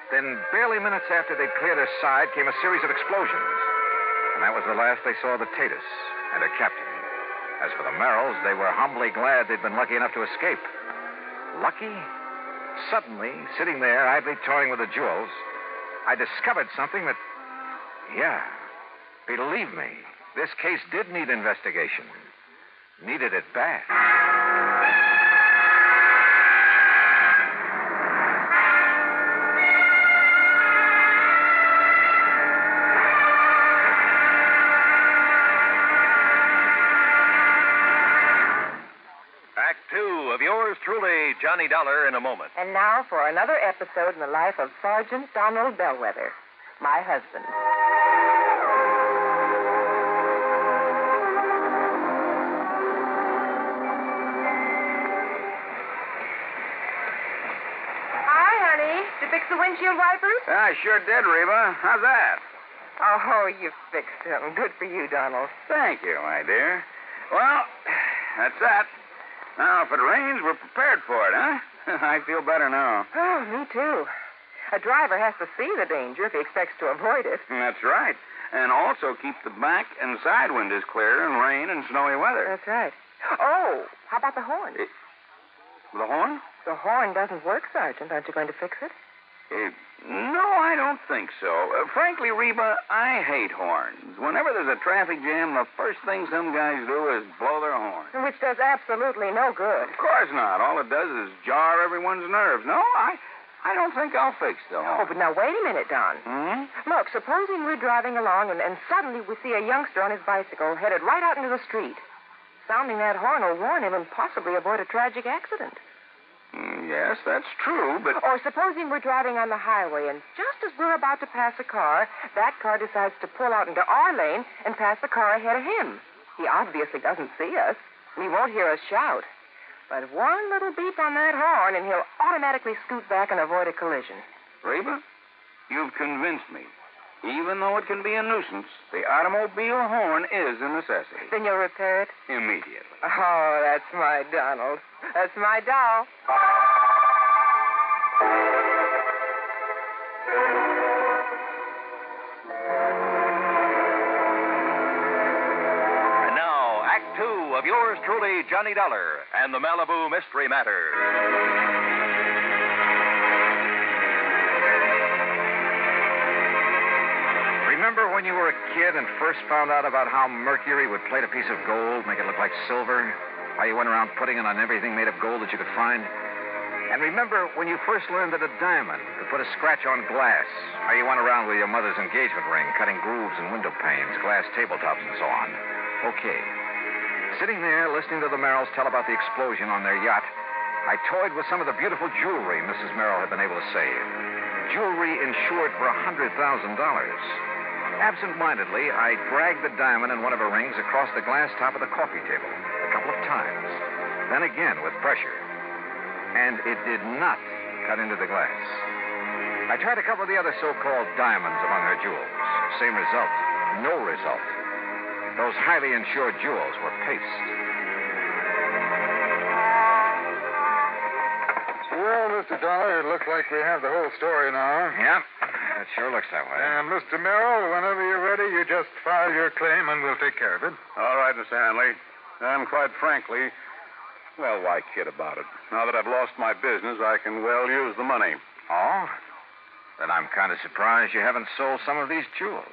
Then, barely minutes after they'd cleared her side, came a series of explosions. And that was the last they saw of the Tatus and her captain. As for the Merrills, they were humbly glad they'd been lucky enough to escape. Lucky? Suddenly, sitting there, idly toying with the jewels, I discovered something that... Yeah, believe me, this case did need investigation. Needed it bad. Act 2 of yours truly, Johnny Dollar, in a moment. And now for another episode in the life of Sergeant Donald Bellwether, my husband. Hi, honey. Did you fix the windshield wipers? I sure did, Reba. How's that? Oh, you fixed them. Good for you, Donald. Thank you, my dear. Well, that's that. Now, if it rains, we're prepared for it, huh? I feel better now. Oh, me too. A driver has to see the danger if he expects to avoid it. That's right. And also keep the back and side windows clear in rain and snowy weather. That's right. Oh, how about the horn? The horn? The horn doesn't work, Sergeant. Aren't you going to fix it? No, I don't think so. Frankly, Reba, I hate horns. Whenever there's a traffic jam, the first thing some guys do is blow their horn. Which does absolutely no good. Of course not. All it does is jar everyone's nerves. No, I don't think I'll fix the horn. Oh, but now wait a minute, Don. Look, supposing we're driving along and suddenly we see a youngster on his bicycle headed right out into the street. Sounding that horn will warn him and possibly avoid a tragic accident. Yes, that's true, but... Or supposing we're driving on the highway, and just as we're about to pass a car, that car decides to pull out into our lane and pass the car ahead of him. He obviously doesn't see us, and he won't hear us shout. But one little beep on that horn, and he'll automatically scoot back and avoid a collision. Reba, you've convinced me. Even though it can be a nuisance, the automobile horn is a necessity. Then you'll repair it? Immediately. Oh, that's my Donald. That's my doll. And now, Act 2 of yours truly, Johnny Dollar, and the Malibu Mystery Matter. Remember when you were a kid and first found out about how mercury would plate a piece of gold, make it look like silver? How you went around putting it on everything made of gold that you could find? And remember when you first learned that a diamond could put a scratch on glass? How you went around with your mother's engagement ring, cutting grooves in window panes, glass tabletops, and so on? Okay. Sitting there, listening to the Merrills tell about the explosion on their yacht, I toyed with some of the beautiful jewelry Mrs. Merrill had been able to save. Jewelry insured for $100,000. Absent-mindedly, I dragged the diamond in one of her rings across the glass top of the coffee table a couple of times. Then again with pressure. And it did not cut into the glass. I tried a couple of the other so-called diamonds among her jewels. Same result. No result. Those highly insured jewels were paste. Well, Mr. Dollar, it looks like we have the whole story now. Yeah, it sure looks that way. And, Mr. Merrill, whenever you're ready, you just file your claim and we'll take care of it. All right, Mr. Hanley. And quite frankly, well, why kid about it? Now that I've lost my business, I can well use the money. Oh? Then I'm kind of surprised you haven't sold some of these jewels.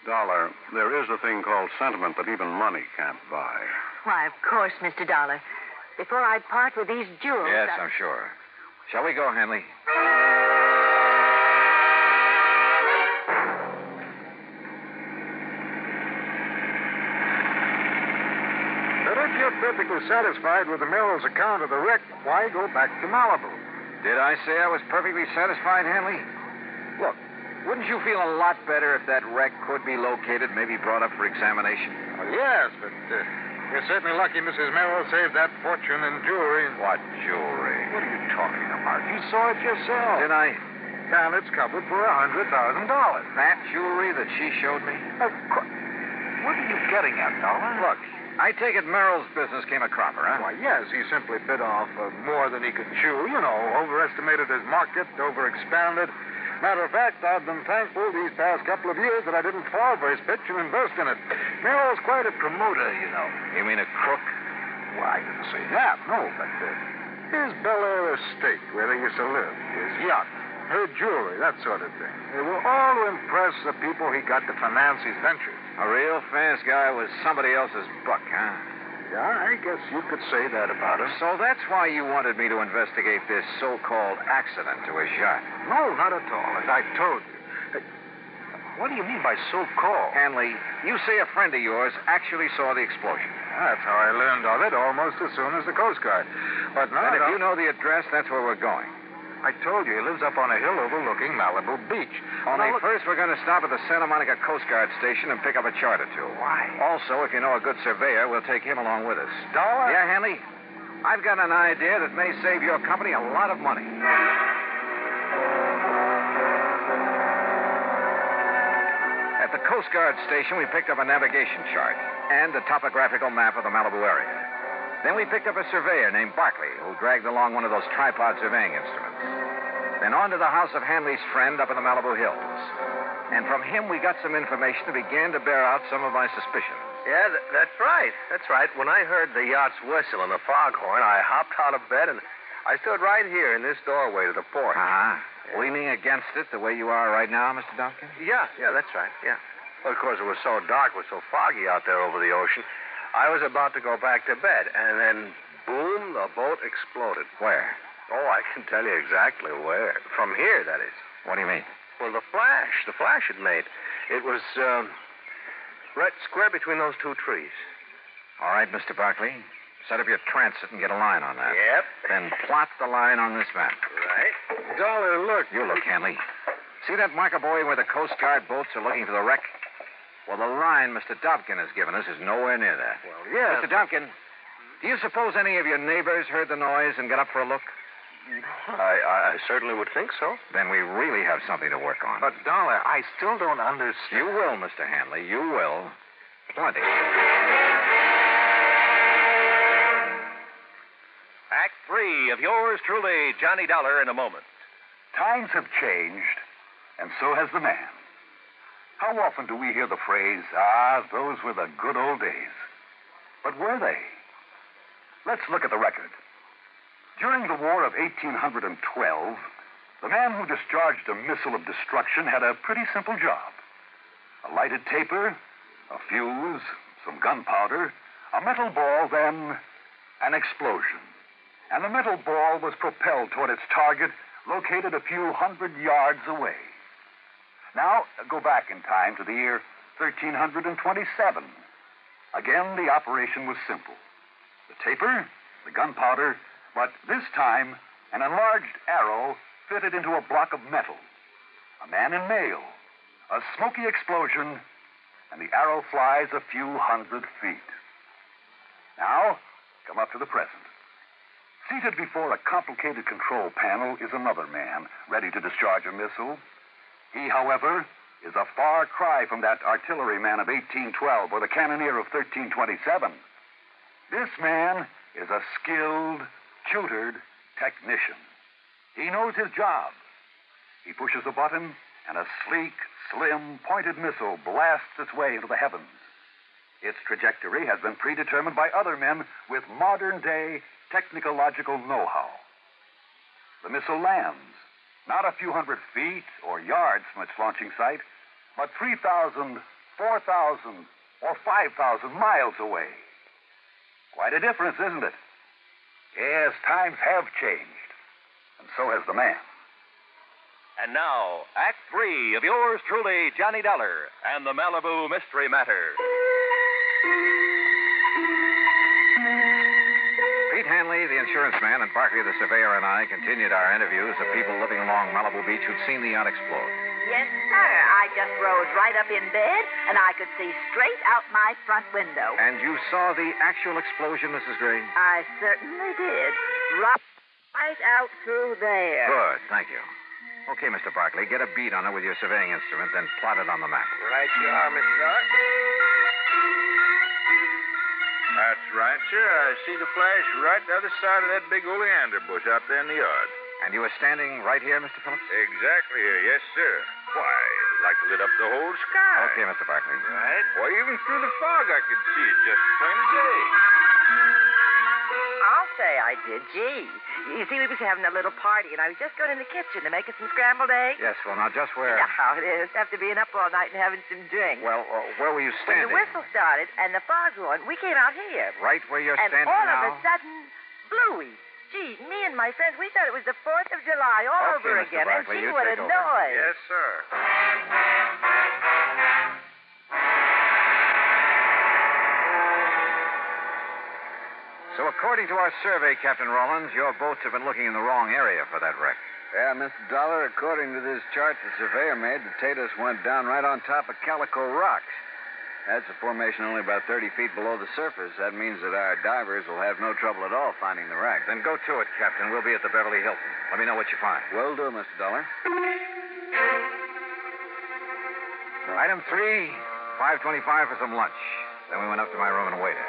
Dollar, there is a thing called sentiment that even money can't buy. Why, of course, Mr. Dollar. Before I part with these jewels... Yes, I'm sure. Shall we go, Hanley? But if you're perfectly satisfied with the Merrill's account of the wreck, why go back to Malibu? Did I say I was perfectly satisfied, Hanley? Look, wouldn't you feel a lot better if that wreck could be located, maybe brought up for examination? Well, yes, but you're certainly lucky Mrs. Merrill saved that fortune in jewelry. What jewelry? What are you talking about? You saw it yourself. Did I? And it's covered for $100,000. That jewelry that she showed me? Of course. What are you getting at, Dollar? Look, I take it Merrill's business came a cropper, huh? Why, yes, he simply bit off more than he could chew. You know, overestimated his market, overexpanded. Matter of fact, I've been thankful these past couple of years that I didn't fall for his pitch and invest in it. Merrill's quite a promoter, you know. You mean a crook? Well, I didn't say that, no, but his Bel Air estate, where they used to live, his yacht, her jewelry, that sort of thing. They were all to impress the people he got to finance his ventures. A real fast guy was somebody else's buck, huh? Yeah, I guess you could say that about him. So that's why you wanted me to investigate this so-called accident to his yacht. No, not at all, as I told you. What do you mean by so-called? Hanley, you say a friend of yours actually saw the explosion. That's how I learned of it almost as soon as the Coast Guard. But now... And if you know the address, that's where we're going. I told you, he lives up on a hill overlooking Malibu Beach. Only first we're going to stop at the Santa Monica Coast Guard station and pick up a chart or two. Why? Also, if you know a good surveyor, we'll take him along with us. Dollar? Yeah, Hanley? I've got an idea that may save your company a lot of money. At the Coast Guard station, we picked up a navigation chart and a topographical map of the Malibu area. Then we picked up a surveyor named Barkley, who dragged along one of those tripod surveying instruments. Then on to the house of Hanley's friend up in the Malibu Hills. And from him, we got some information that began to bear out some of my suspicions. Yeah, that's right. That's right. When I heard the yacht's whistle and the foghorn, I hopped out of bed and I stood right here in this doorway to the port. Uh-huh. Leaning against it the way you are right now, Mr. Duncan? Yeah, that's right, yeah. Well, of course, it was so dark, it was so foggy out there over the ocean. I was about to go back to bed, and then, boom, the boat exploded. Where? Oh, I can tell you exactly where. From here, that is. What do you mean? Well, the flash it made. It was, right square between those two trees. All right, Mr. Barkley. Set up your transit and get a line on that. Yep. Then plot the line on this map. Right. Dollar, look. You look, Hanley. See that marker buoy where the Coast Guard boats are looking for the wreck? Well, the line Mr. Dobkin has given us is nowhere near that. Well, yes. Mr. Dobkin, do you suppose any of your neighbors heard the noise and got up for a look? I certainly would think so. Then we really have something to work on. But, Dollar, I still don't understand. You will, Mr. Hanley. You will. Plenty. Act 3 of yours truly, Johnny Dollar, in a moment. Times have changed, and so has the man. How often do we hear the phrase, those were the good old days? But were they? Let's look at the record. During the War of 1812, the man who discharged a missile of destruction had a pretty simple job. A lighted taper, a fuse, some gunpowder, a metal ball, then an explosion. And the metal ball was propelled toward its target, located a few hundred yards away. Now, go back in time to the year 1327. Again, the operation was simple. The taper, the gunpowder, but this time, an enlarged arrow fitted into a block of metal. A man in mail, a smoky explosion, and the arrow flies a few hundred feet. Now, come up to the present. Seated before a complicated control panel is another man, ready to discharge a missile. He, however, is a far cry from that artilleryman of 1812 or the cannoneer of 1327. This man is a skilled, tutored technician. He knows his job. He pushes a button, and a sleek, slim, pointed missile blasts its way into the heavens. Its trajectory has been predetermined by other men with modern-day technological know-how. The missile lands, not a few hundred feet or yards from its launching site, but 3,500 4,000 or 5,000 miles away. Quite a difference, isn't it? Yes, times have changed. And so has the man. And now, Act 3 of yours truly, Johnny Dollar, and the Malibu Mystery Matter. Pete Hanley, the insurance man, and Barkley, the surveyor, and I continued our interviews of people living along Malibu Beach who'd seen the yacht explode. Yes, sir. I just rose right up in bed, and I could see straight out my front window. And you saw the actual explosion, Mrs. Gray? I certainly did. Right out through there. Good, thank you. Okay, Mr. Barkley, get a bead on it with your surveying instrument, then plot it on the map. Right you are, Mr. Doc. That's right, sir. I see the flash right the other side of that big oleander bush out there in the yard. And you were standing right here, Mr. Phillips? Exactly here, yes, sir. Why, it like lit up the whole sky. Okay, Mr. Barkley. Right? Why, even through the fog I could see it just plain as day. I'll say I did. Gee. You see, we was having a little party, and I was just going in the kitchen to make us some scrambled eggs. Yes, well, now, just where... You know how it is, after being up all night and having some drink. Well, where were you standing? When the whistle started and the fog went, we came out here. Right where you're and standing all now? of a sudden, bluey. Gee, me and my friends, we thought it was the 4th of July all over Mr. again. Barkley, And gee, you what a take over. noise. Yes, sir. So according to our survey, Captain Rollins, your boats have been looking in the wrong area for that wreck. Yeah, Mr. Dollar, according to this chart the surveyor made, the Tatus went down right on top of Calico Rocks. That's a formation only about 30 feet below the surface. That means that our divers will have no trouble at all finding the wreck. Then go to it, Captain. We'll be at the Beverly Hilton. Let me know what you find. Will do, Mr. Dollar. Item 3, $5.25 for some lunch. Then we went up to my room and waited.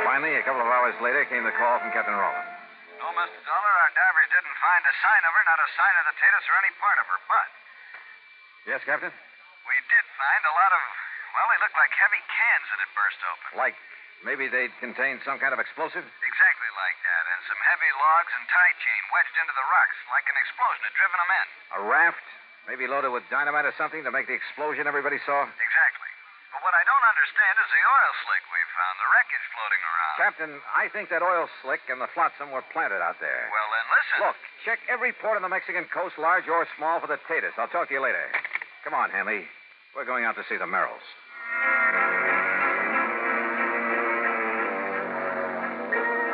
Finally, a couple of hours later, came the call from Captain Rollins. No, Mr. Dollar, our divers didn't find a sign of her, not a sign of the Tatus or any part of her, but Yes, Captain? we did find a lot of, well, they looked like heavy cans that had burst open. Like maybe they'd contained some kind of explosive? Exactly like that, and some heavy logs and tie chain wedged into the rocks, like an explosion had driven them in. A raft? Maybe loaded with dynamite or something to make the explosion everybody saw? Exactly. But what I don't understand is the oil slick we found, the wreckage floating around. Captain, I think that oil slick and the flotsam were planted out there. Well, then listen. Look, check every port on the Mexican coast, large or small, for the Tatus. I'll talk to you later. Come on, Hanley. We're going out to see the Merrills.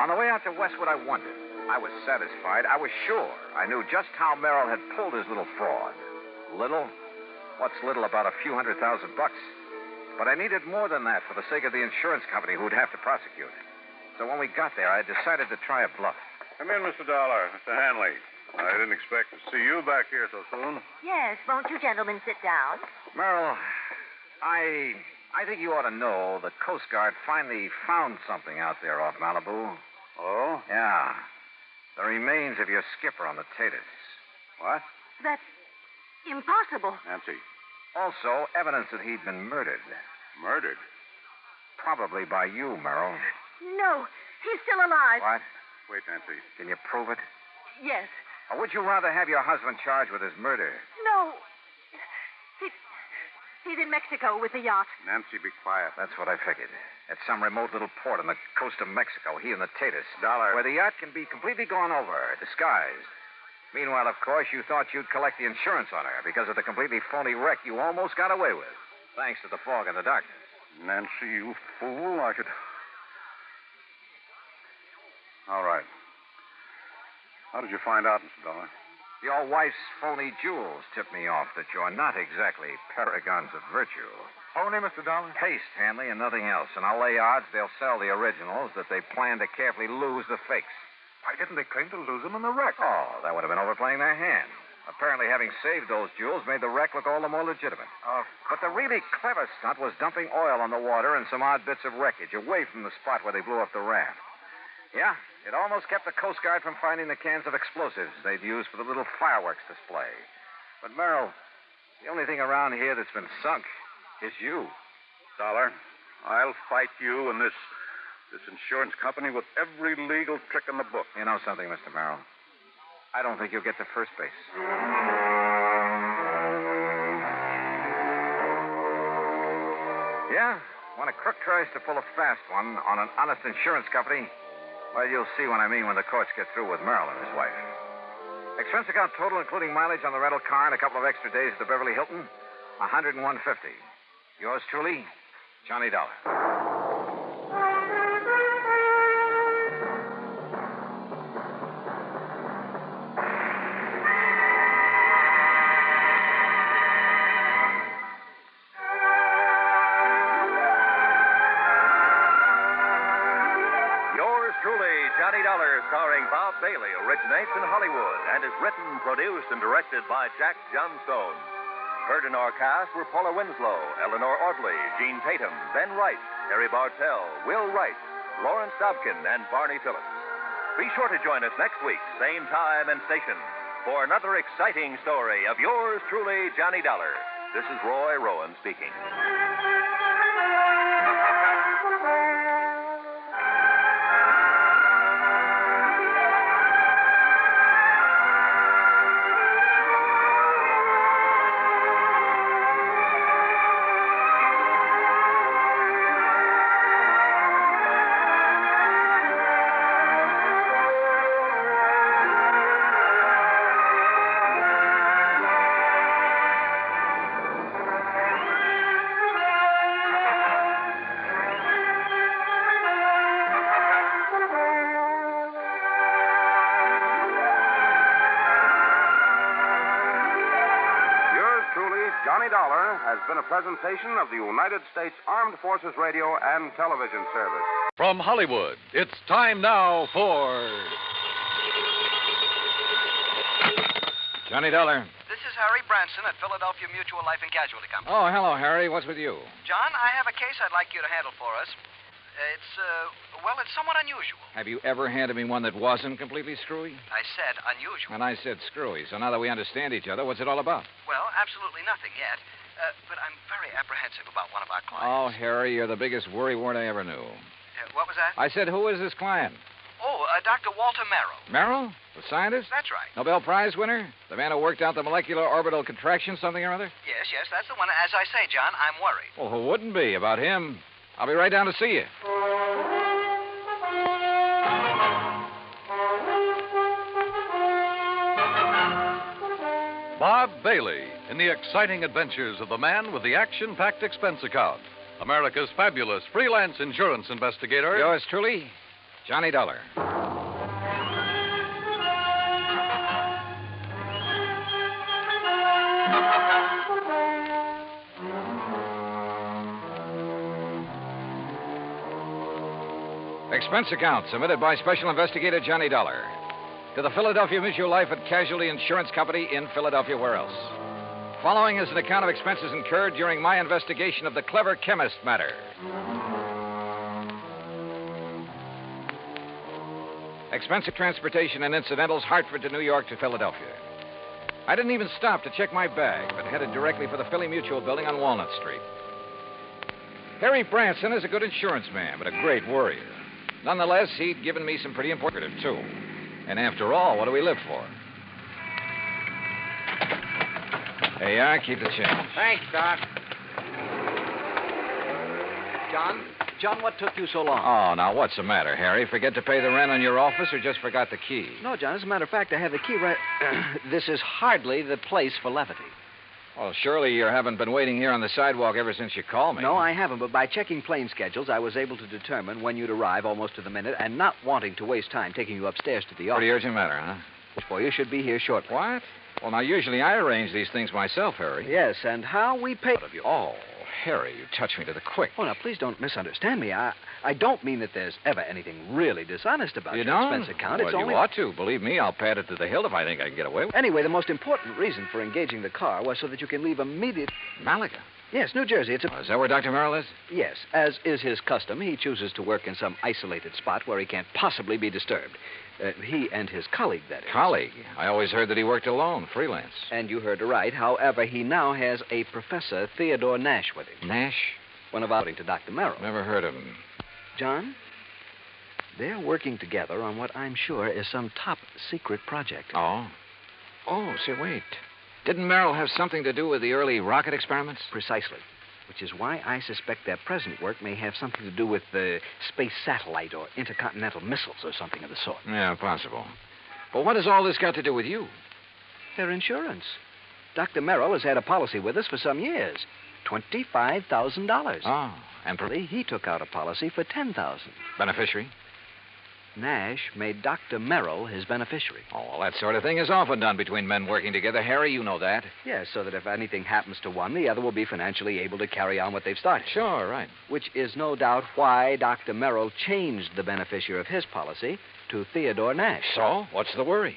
On the way out to Westwood, I wondered. I was satisfied. I was sure. I knew just how Merrill had pulled his little fraud. Little? What's little about a few $100,000? But I needed more than that for the sake of the insurance company who'd have to prosecute. So when we got there, I decided to try a bluff. Come in, Mr. Dollar. Mr. Hanley. I didn't expect to see you back here so soon. Yes, won't you gentlemen sit down? Merrill, I think you ought to know the Coast Guard finally found something out there off Malibu. Oh? Yeah. The remains of your skipper on the Tatus. What? That's impossible. Nancy. Also, evidence that he'd been murdered. Murdered? Probably by you, Merrill. No, he's still alive. What? Wait, Nancy. Can you prove it? Yes. Or would you rather have your husband charged with his murder? No. He's in Mexico with the yacht. Nancy, be quiet. That's what I figured. At some remote little port on the coast of Mexico, he and the Tatus. Dollar. Where the yacht can be completely gone over, disguised. Meanwhile, of course, you thought you'd collect the insurance on her because of the completely phony wreck you almost got away with, thanks to the fog and the darkness. Nancy, you fool. I could... All right. How did you find out, Mr. Dollar? Your wife's phony jewels tipped me off that you're not exactly paragons of virtue. Phony, Mr. Dollar? Paste, Hanley, and nothing else. And I'll lay odds they'll sell the originals, that they plan to carefully lose the fakes. Why didn't they claim to lose them in the wreck? Oh, that would have been overplaying their hand. Apparently, having saved those jewels made the wreck look all the more legitimate. But the really clever stunt was dumping oil on the water and some odd bits of wreckage away from the spot where they blew up the raft. Yeah, it almost kept the Coast Guard from finding the cans of explosives they'd used for the little fireworks display. But, Merrill, the only thing around here that's been sunk is you. Dollar, I'll fight you and this insurance company with every legal trick in the book. You know something, Mr. Merrill? I don't think you'll get to first base. Yeah? When a crook tries to pull a fast one on an honest insurance company, well, you'll see what I mean when the courts get through with Merrill and his wife. Expense account total, including mileage on the rental car and a couple of extra days at the Beverly Hilton, $101.50. Yours truly, Johnny Dollar. Johnny Dollar, starring Bob Bailey, originates in Hollywood and is written, produced, and directed by Jack Johnstone. Heard in our cast were Paula Winslow, Eleanor Audley, Gene Tatum, Ben Wright, Harry Bartell, Will Wright, Lawrence Dobkin, and Barney Phillips. Be sure to join us next week, same time and station, for another exciting story of yours truly, Johnny Dollar. This is Roy Rowan speaking. Johnny Dollar has been a presentation of the United States Armed Forces Radio and Television Service. From Hollywood, it's time now for... Johnny Dollar. This is Harry Branson at Philadelphia Mutual Life and Casualty Company. Oh, hello, Harry. What's with you? John, I have a case I'd like you to handle for us. It's somewhat unusual. Have you ever handed me one that wasn't completely screwy? I said unusual. And I said screwy. So now that we understand each other, what's it all about? Well, absolutely nothing yet. But I'm very apprehensive about one of our clients. Oh, Harry, you're the biggest worrywart I ever knew. What was that? I said, who is this client? Oh, Dr. Walter Merrill. Merrill? The scientist? That's right. Nobel Prize winner? The man who worked out the molecular orbital contraction, something or other? Yes, that's the one. As I say, John, I'm worried. Well, who wouldn't be about him? I'll be right down to see you. Bob Bailey in the exciting adventures of the man with the action-packed expense account. America's fabulous freelance insurance investigator. Yours truly, Johnny Dollar. Expense account submitted by Special Investigator Johnny Dollar to the Philadelphia Mutual Life and Casualty Insurance Company in Philadelphia. Where else? Following is an account of expenses incurred during my investigation of the clever chemist matter. Expense of transportation and incidentals, Hartford to New York to Philadelphia. I didn't even stop to check my bag, but headed directly for the Philly Mutual building on Walnut Street. Harry Branson is a good insurance man, but a great worrier. Nonetheless, he'd given me some pretty important, too. And after all, what do we live for? There you are. Keep the change. Thanks, Doc. John, what took you so long? Oh, now, what's the matter, Harry? Forget to pay the rent on your office or just forgot the key? No, John, as a matter of fact, I have the key right... This is hardly the place for levity. Well, surely you haven't been waiting here on the sidewalk ever since you called me. No, I haven't, but by checking plane schedules, I was able to determine when you'd arrive almost to the minute, and not wanting to waste time taking you upstairs to the office. Pretty urgent matter, huh? Well, you should be here shortly. What? Well, now, usually I arrange these things myself, Harry. Yes, and how we pay... Oh, Harry, you touched me to the quick. Oh, now, please don't misunderstand me. I don't mean that there's ever anything really dishonest about your expense account. Well, it's only... you ought to. Believe me, I'll pad it to the hilt if I think I can get away with it. Anyway, the most important reason for engaging the car was so that you can leave immediate... Malaga? Yes, New Jersey. It's Oh, is that where Dr. Merrill is? Yes. As is his custom, he chooses to work in some isolated spot where he can't possibly be disturbed. He and his colleague, that is. Colleague? I always heard that he worked alone, freelance. And you heard right. However, he now has a Professor Theodore Nash with him. Nash? One of according to Dr. Merrill. Never heard of him. John, they're working together on what I'm sure is some top secret project. Oh? Oh, say, wait. Didn't Merrill have something to do with the early rocket experiments? Precisely. which is why I suspect their present work may have something to do with the space satellite or intercontinental missiles or something of the sort. Yeah, possible. But what has all this got to do with you? Their insurance. Dr. Merrill has had a policy with us for some years. $25,000. Oh, and he took out a policy for $10,000. Beneficiary? Nash made Dr. Merrill his beneficiary. Oh, well, that sort of thing is often done between men working together, Harry. You know that. Yes, so that if anything happens to one, the other will be financially able to carry on what they've started. Sure, right. Which is no doubt why Dr. Merrill changed the beneficiary of his policy to Theodore Nash. So, what's the worry?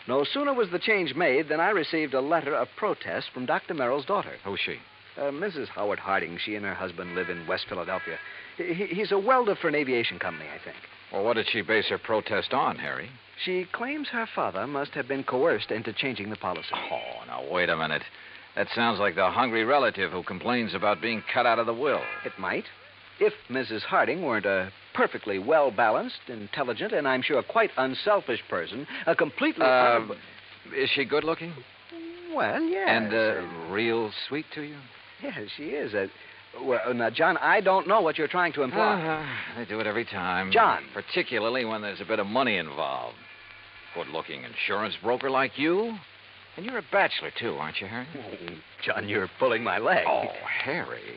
No sooner was the change made than I received a letter of protest from Dr. Merrill's daughter. Who's she? Mrs. Howard Harding. She and her husband live in West Philadelphia. He's a welder for an aviation company, I think. Well, what did she base her protest on, Harry? She claims her father must have been coerced into changing the policy. Oh, now, wait a minute. That sounds like the hungry relative who complains about being cut out of the will. It might. If Mrs. Harding weren't a perfectly well-balanced, intelligent, and I'm sure quite unselfish person, a completely... Is she good-looking? Well, yes. And real sweet to you? Yes, she is. Well, now, John, I don't know what you're trying to imply. They do it every time. John. Particularly when there's a bit of money involved. Good-looking insurance broker like you. And you're a bachelor, too, aren't you, Harry? Oh, John, you're pulling my leg. Oh, Harry.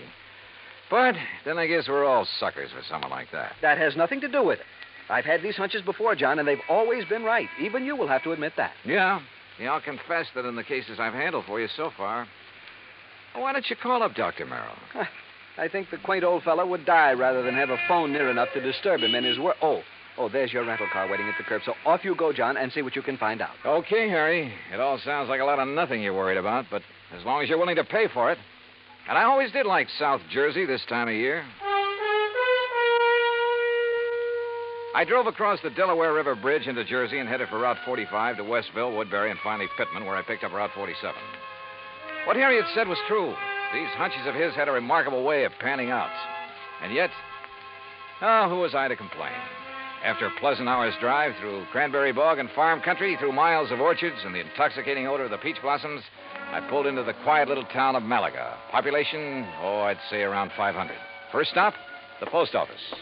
But then I guess we're all suckers for someone like that. That has nothing to do with it. I've had these hunches before, John, and they've always been right. Even you will have to admit that. Yeah, I'll confess that in the cases I've handled for you so far. Well, why don't you call up Dr. Merrill? I think the quaint old fellow would die rather than have a phone near enough to disturb him in his work. Oh, there's your rental car waiting at the curb. So off you go, John, and see what you can find out. Okay, Harry. It all sounds like a lot of nothing you're worried about, but as long as you're willing to pay for it. And I always did like South Jersey this time of year. I drove across the Delaware River Bridge into Jersey and headed for Route 45 to Westville, Woodbury, and finally Pittman, where I picked up Route 47. What Harry had said was true. These hunches of his had a remarkable way of panning out. And yet, who was I to complain? After a pleasant hour's drive through cranberry bog and farm country, through miles of orchards and the intoxicating odor of the peach blossoms, I pulled into the quiet little town of Malaga. Population, I'd say around 500. First stop, the post office.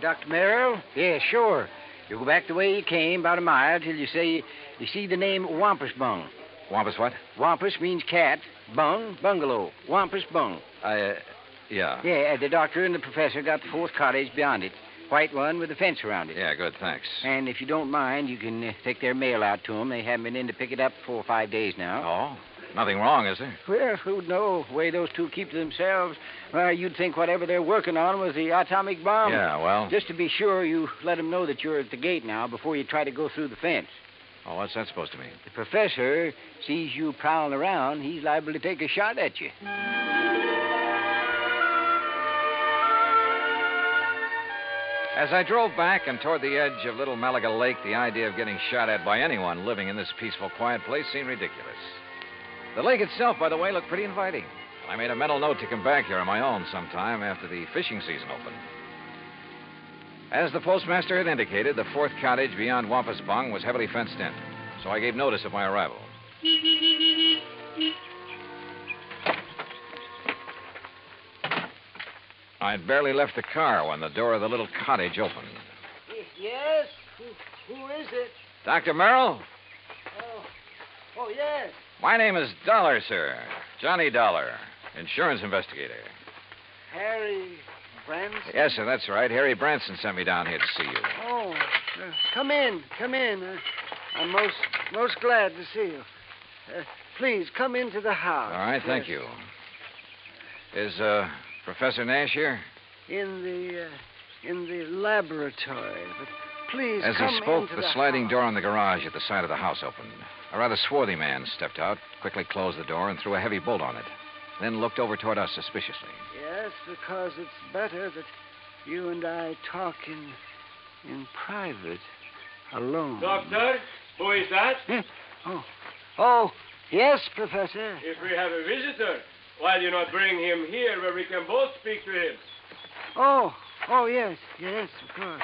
Dr. Merrill? Yeah, sure. You go back the way you came, about a mile, till you see the name Wampus Bung. Wampus what? Wampus means cat. Bung, bungalow. Wampus Bung. Yeah. Yeah, the doctor and the professor got the fourth cottage beyond it. White one with a fence around it. Yeah, good, thanks. And if you don't mind, you can take their mail out to them. They haven't been in to pick it up for 4 or 5 days now. Oh, nothing wrong, is there? Well, who'd know? The way those two keep to themselves. Well, you'd think whatever they're working on was the atomic bomb. Yeah, well... Just to be sure, you let them know that you're at the gate now before you try to go through the fence. Oh, what's that supposed to mean? The professor sees you prowling around, he's liable to take a shot at you. As I drove back and toward the edge of Little Malaga Lake, the idea of getting shot at by anyone living in this peaceful, quiet place seemed ridiculous. The lake itself, by the way, looked pretty inviting. I made a mental note to come back here on my own sometime after the fishing season opened. As the postmaster had indicated, the fourth cottage beyond Wampus Bung was heavily fenced in, so I gave notice of my arrival. I'd barely left the car when the door of the little cottage opened. Yes? Who is it? Dr. Merrill? Oh, yes. My name is Dollar, sir. Johnny Dollar, insurance investigator. Harry Branson? Yes, sir, that's right. Harry Branson sent me down here to see you. Oh, come in. I'm most glad to see you. Please, come into the house. All right, thank you. Is, Professor Nash here? In the laboratory. But please, As come he spoke, into the the sliding house. door on the garage at the side of the house opened. A rather swarthy man stepped out, quickly closed the door, and threw a heavy bolt on it. Then looked over toward us suspiciously. Yes, because it's better that you and I talk in private, alone. Doctor, who is that? Oh, yes, Professor. If we have a visitor, why do you not bring him here where we can both speak to him? Oh, yes, of course.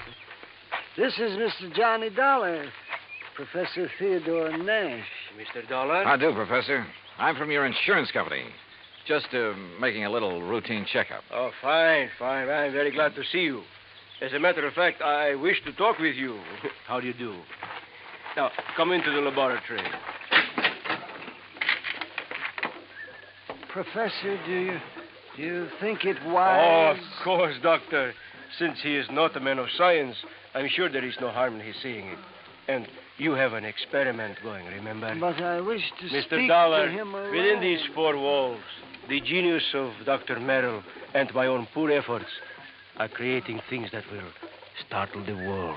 This is Mr. Johnny Dollar, Professor Theodore Nash. Mr. Dollar? How do, Professor? I'm from your insurance company. Just making a little routine checkup. Oh, fine. I'm very glad to see you. As a matter of fact, I wish to talk with you. How do you do? Now, come into the laboratory. Professor, do you think it Oh, wise? of course, Doctor. Since he is not a man of science, I'm sure there is no harm in his seeing it. And you have an experiment going, remember? But I wish to Mr. speak Dollar, to him alone. within these four walls, the genius of Dr. Merrill and my own poor efforts are creating things that will startle the world.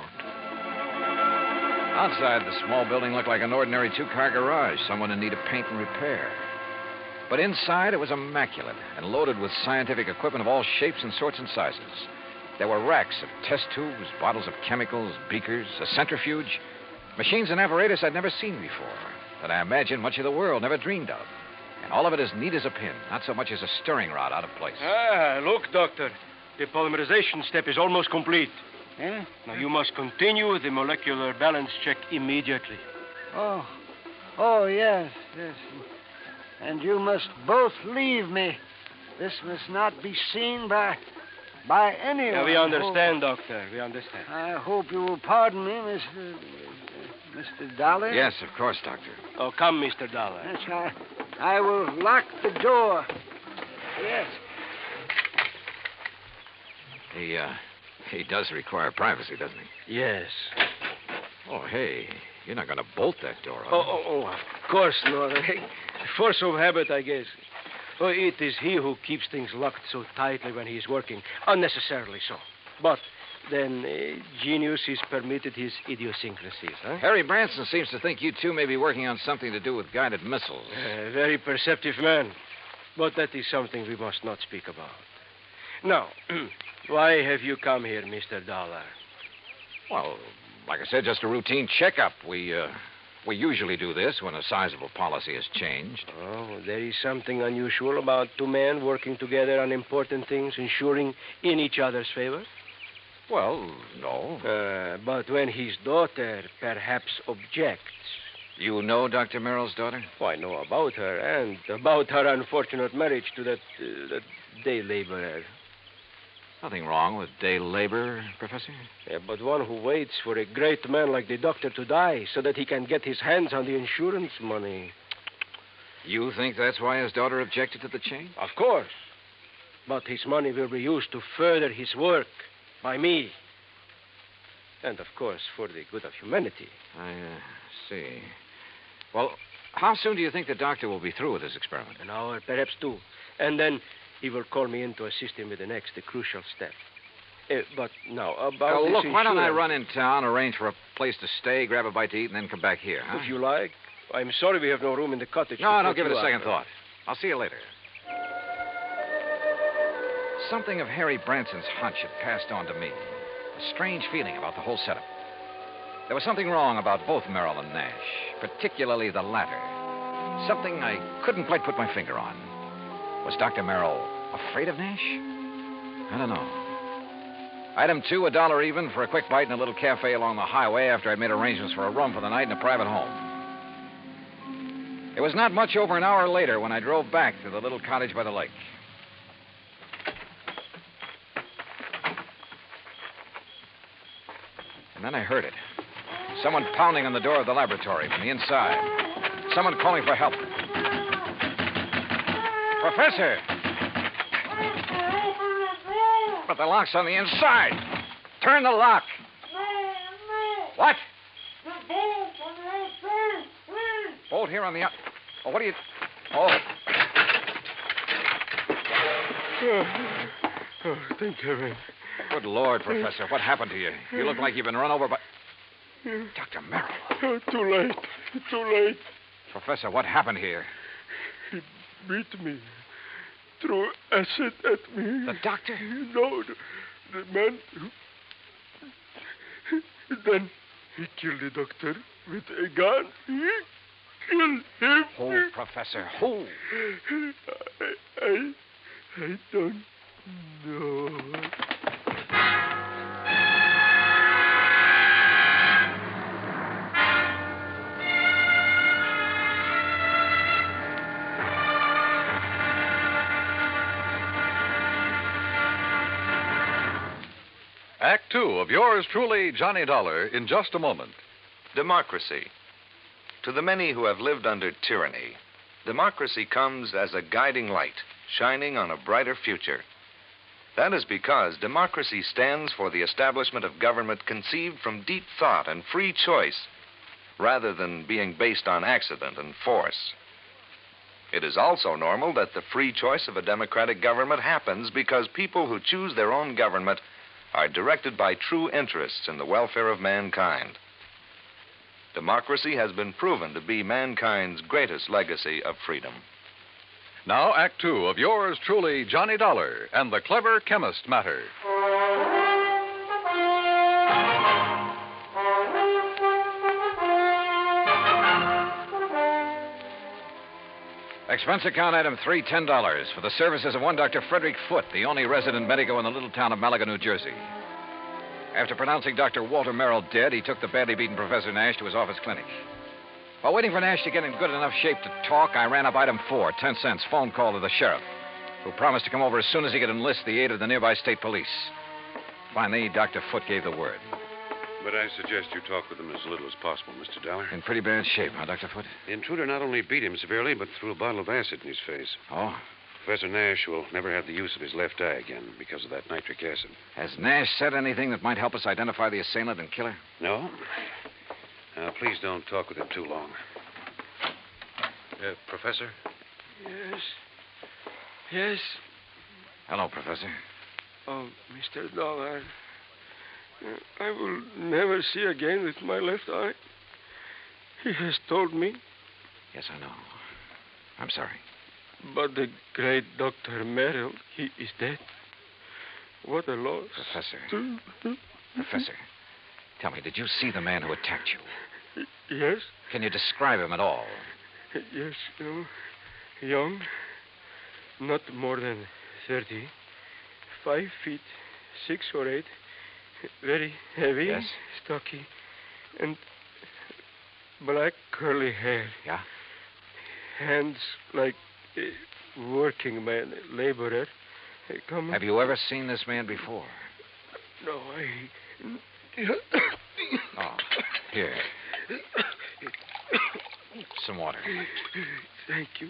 Outside, the small building looked like an ordinary two-car garage, someone in need of paint and repair. But inside, it was immaculate and loaded with scientific equipment of all shapes and sorts and sizes. There were racks of test tubes, bottles of chemicals, beakers, a centrifuge, machines and apparatus I'd never seen before, that I imagine much of the world never dreamed of. And all of it as neat as a pin, not so much as a stirring rod out of place. Ah, look, Doctor. The polymerization step is almost complete. Eh? Now, you must continue the molecular balance check immediately. Oh, yes. And you must both leave me. This must not be seen by anyone. Yeah, we understand, Doctor. We understand. I hope you will pardon me, Mr. Dollar. Yes, of course, Doctor. Oh, come, Mr. Dollar. Yes, I will lock the door. Yes. He does require privacy, doesn't he? Yes. Oh, hey, you're not going to bolt that door, are you? Oh, of course not. Force of habit, I guess. Oh, it is he who keeps things locked so tightly when he is working, unnecessarily so. But then genius is permitted his idiosyncrasies, huh? Harry Branson seems to think you two may be working on something to do with guided missiles. A very perceptive man. But that is something we must not speak about. Now, why have you come here, Mr. Dollar? Well, like I said, just a routine checkup. We usually do this when a sizable policy has changed. Oh, there is something unusual about two men working together on important things, ensuring in each other's favor? Well, no. But when his daughter perhaps objects. You know Dr. Merrill's daughter? Oh, I know about her, and about her unfortunate marriage to that day laborer. Nothing wrong with day labor, Professor? Yeah, but one who waits for a great man like the doctor to die so that he can get his hands on the insurance money. You think that's why his daughter objected to the change? Of course. But his money will be used to further his work by me. And, of course, for the good of humanity. I see. Well, how soon do you think the doctor will be through with his experiment? An hour, perhaps two. And then he will call me in to assist him with the next, the crucial step. But now, about this look, why don't I insurance- run in town, arrange for a place to stay, grab a bite to eat, and then come back here, huh? If you like. I'm sorry we have no room in the cottage. No, to don't put give it you a up. second thought. I'll see you later. Something of Harry Branson's hunch had passed on to me. A strange feeling about the whole setup. There was something wrong about both Merrill and Nash, particularly the latter. Something I couldn't quite put my finger on. Was Dr. Merrill afraid of Nash? I don't know. Item 2, $1 even for a quick bite in a little cafe along the highway after I'd made arrangements for a room for the night in a private home. It was not much over an hour later when I drove back to the little cottage by the lake. And then I heard it. Someone pounding on the door of the laboratory from the inside. Someone calling for help. Professor! But the lock's on the inside. Turn the lock. What? Bolt here on the... Oh, what are you... Oh. Oh, thank heaven. Good Lord, Professor. What happened to you? You look like you've been run over by... Dr. Merrill. Oh, too late. Too late. Professor, what happened here? He beat me. Threw acid at me. The doctor? No, the man who... Then he killed the doctor with a gun. He killed him. Who, Professor? Who? I don't know. Act Two of yours truly, Johnny Dollar, in just a moment. Democracy. To the many who have lived under tyranny, democracy comes as a guiding light, shining on a brighter future. That is because democracy stands for the establishment of government conceived from deep thought and free choice, rather than being based on accident and force. It is also normal that the free choice of a democratic government happens because people who choose their own government are directed by true interests in the welfare of mankind. Democracy has been proven to be mankind's greatest legacy of freedom. Now, Act Two of yours truly, Johnny Dollar, and the clever chemist matter. Expense account item 3, $10 for the services of one Dr. Frederick Foote, the only resident medico in the little town of Malaga, New Jersey. After pronouncing Dr. Walter Merrill dead, he took the badly beaten Professor Nash to his office clinic. While waiting for Nash to get in good enough shape to talk, I ran up item 4, 10 cents, phone call to the sheriff, who promised to come over as soon as he could enlist the aid of the nearby state police. Finally, Dr. Foote gave the word. But I suggest you talk with him as little as possible, Mr. Dollar. In pretty bad shape, huh, Dr. Foote? The intruder not only beat him severely, but threw a bottle of acid in his face. Oh? Professor Nash will never have the use of his left eye again because of that nitric acid. Has Nash said anything that might help us identify the assailant and killer? No? Now, please don't talk with him too long. Professor? Yes. Yes. Hello, Professor. Oh, Mr. Dollar, I will never see again with my left eye. He has told me. Yes, I know. I'm sorry. But the great Dr. Merrill, he is dead. What a loss. Professor. Professor, tell me, did you see the man who attacked you? Yes. Can you describe him at all? Yes, young, not more than 30, 5 feet, 6 or 8, very heavy, yes, stocky, and black curly hair. Yeah? Hands like a working man, laborer. Have you ever seen this man before? No, Oh, here. Some water. Thank you.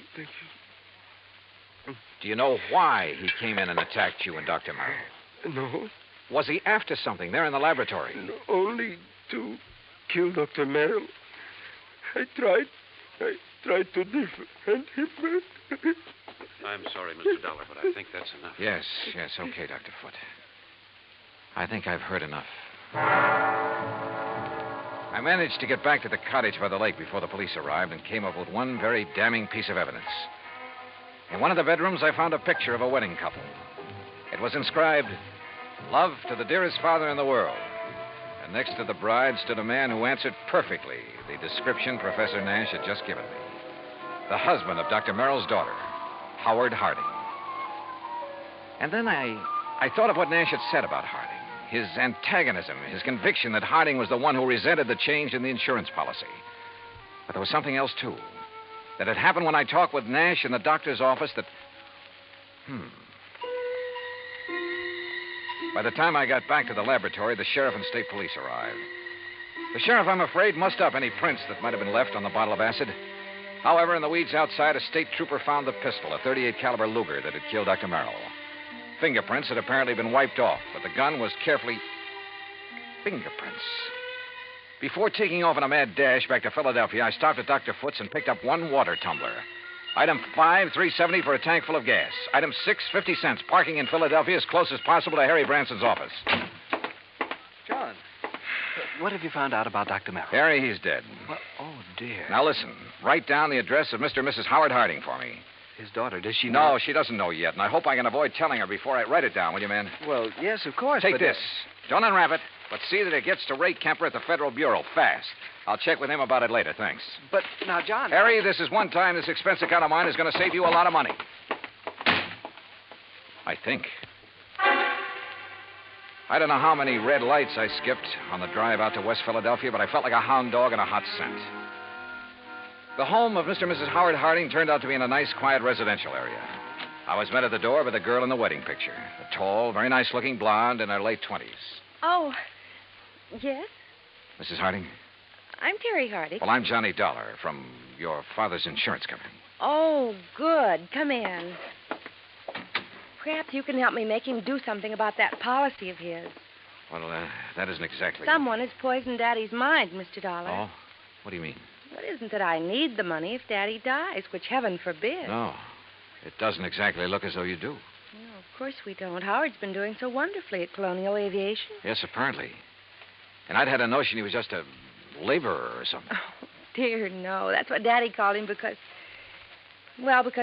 Do you know why he came in and attacked you and Dr. Merrill? No. Was he after something there in the laboratory? No, only to kill Dr. Merrill. I tried to defend him. I'm sorry, Mr. Dollar, but I think that's enough. Yes, okay, Dr. Foote. I think I've heard enough. I managed to get back to the cottage by the lake before the police arrived and came up with one very damning piece of evidence. In one of the bedrooms, I found a picture of a wedding couple. It was inscribed, "Love to the dearest father in the world." And next to the bride stood a man who answered perfectly the description Professor Nash had just given me. The husband of Dr. Merrill's daughter, Howard Harding. And then I thought of what Nash had said about Harding. His antagonism, his conviction that Harding was the one who resented the change in the insurance policy. But there was something else, too. That had happened when I talked with Nash in the doctor's office that... By the time I got back to the laboratory, the sheriff and state police arrived. The sheriff, I'm afraid, mussed up any prints that might have been left on the bottle of acid. However, in the weeds outside, a state trooper found the pistol, a .38 caliber Luger that had killed Dr. Merrill. Fingerprints had apparently been wiped off, but the gun was carefully... Fingerprints. Before taking off on a mad dash back to Philadelphia, I stopped at Dr. Foote's and picked up one water tumbler. Item 5, $3.70 for a tank full of gas. Item 6, 50 cents. Parking in Philadelphia as close as possible to Harry Branson's office. John, what have you found out about Dr. Merrill? Harry, he's dead. Well, oh, dear. Now, listen. Write down the address of Mr. and Mrs. Howard Harding for me. His daughter, does she know? No, she doesn't know yet, and I hope I can avoid telling her before I write it down, will you, man? Well, yes, of course. Take this. Don't unwrap it, but see that it gets to Ray Kemper at the Federal Bureau fast. I'll check with him about it later, thanks. But now, John... Harry, this is one time this expense account of mine is going to save you a lot of money. I think. I don't know how many red lights I skipped on the drive out to West Philadelphia, but I felt like a hound dog in a hot scent. The home of Mr. and Mrs. Howard Harding turned out to be in a nice, quiet residential area. I was met at the door by the girl in the wedding picture, a tall, very nice-looking blonde in her late 20s. Oh, yes? Mrs. Harding? I'm Terry Hardy. Well, I'm Johnny Dollar from your father's insurance company. Oh, good. Come in. Perhaps you can help me make him do something about that policy of his. Well, that isn't exactly... Someone has poisoned Daddy's mind, Mr. Dollar. Oh? What do you mean? It isn't that I need the money if Daddy dies, which heaven forbid. No. It doesn't exactly look as though you do. No, of course we don't. Howard's been doing so wonderfully at Colonial Aviation. Yes, apparently. And I'd had a notion he was just a laborer or something. Oh, dear, no. That's what Daddy called him because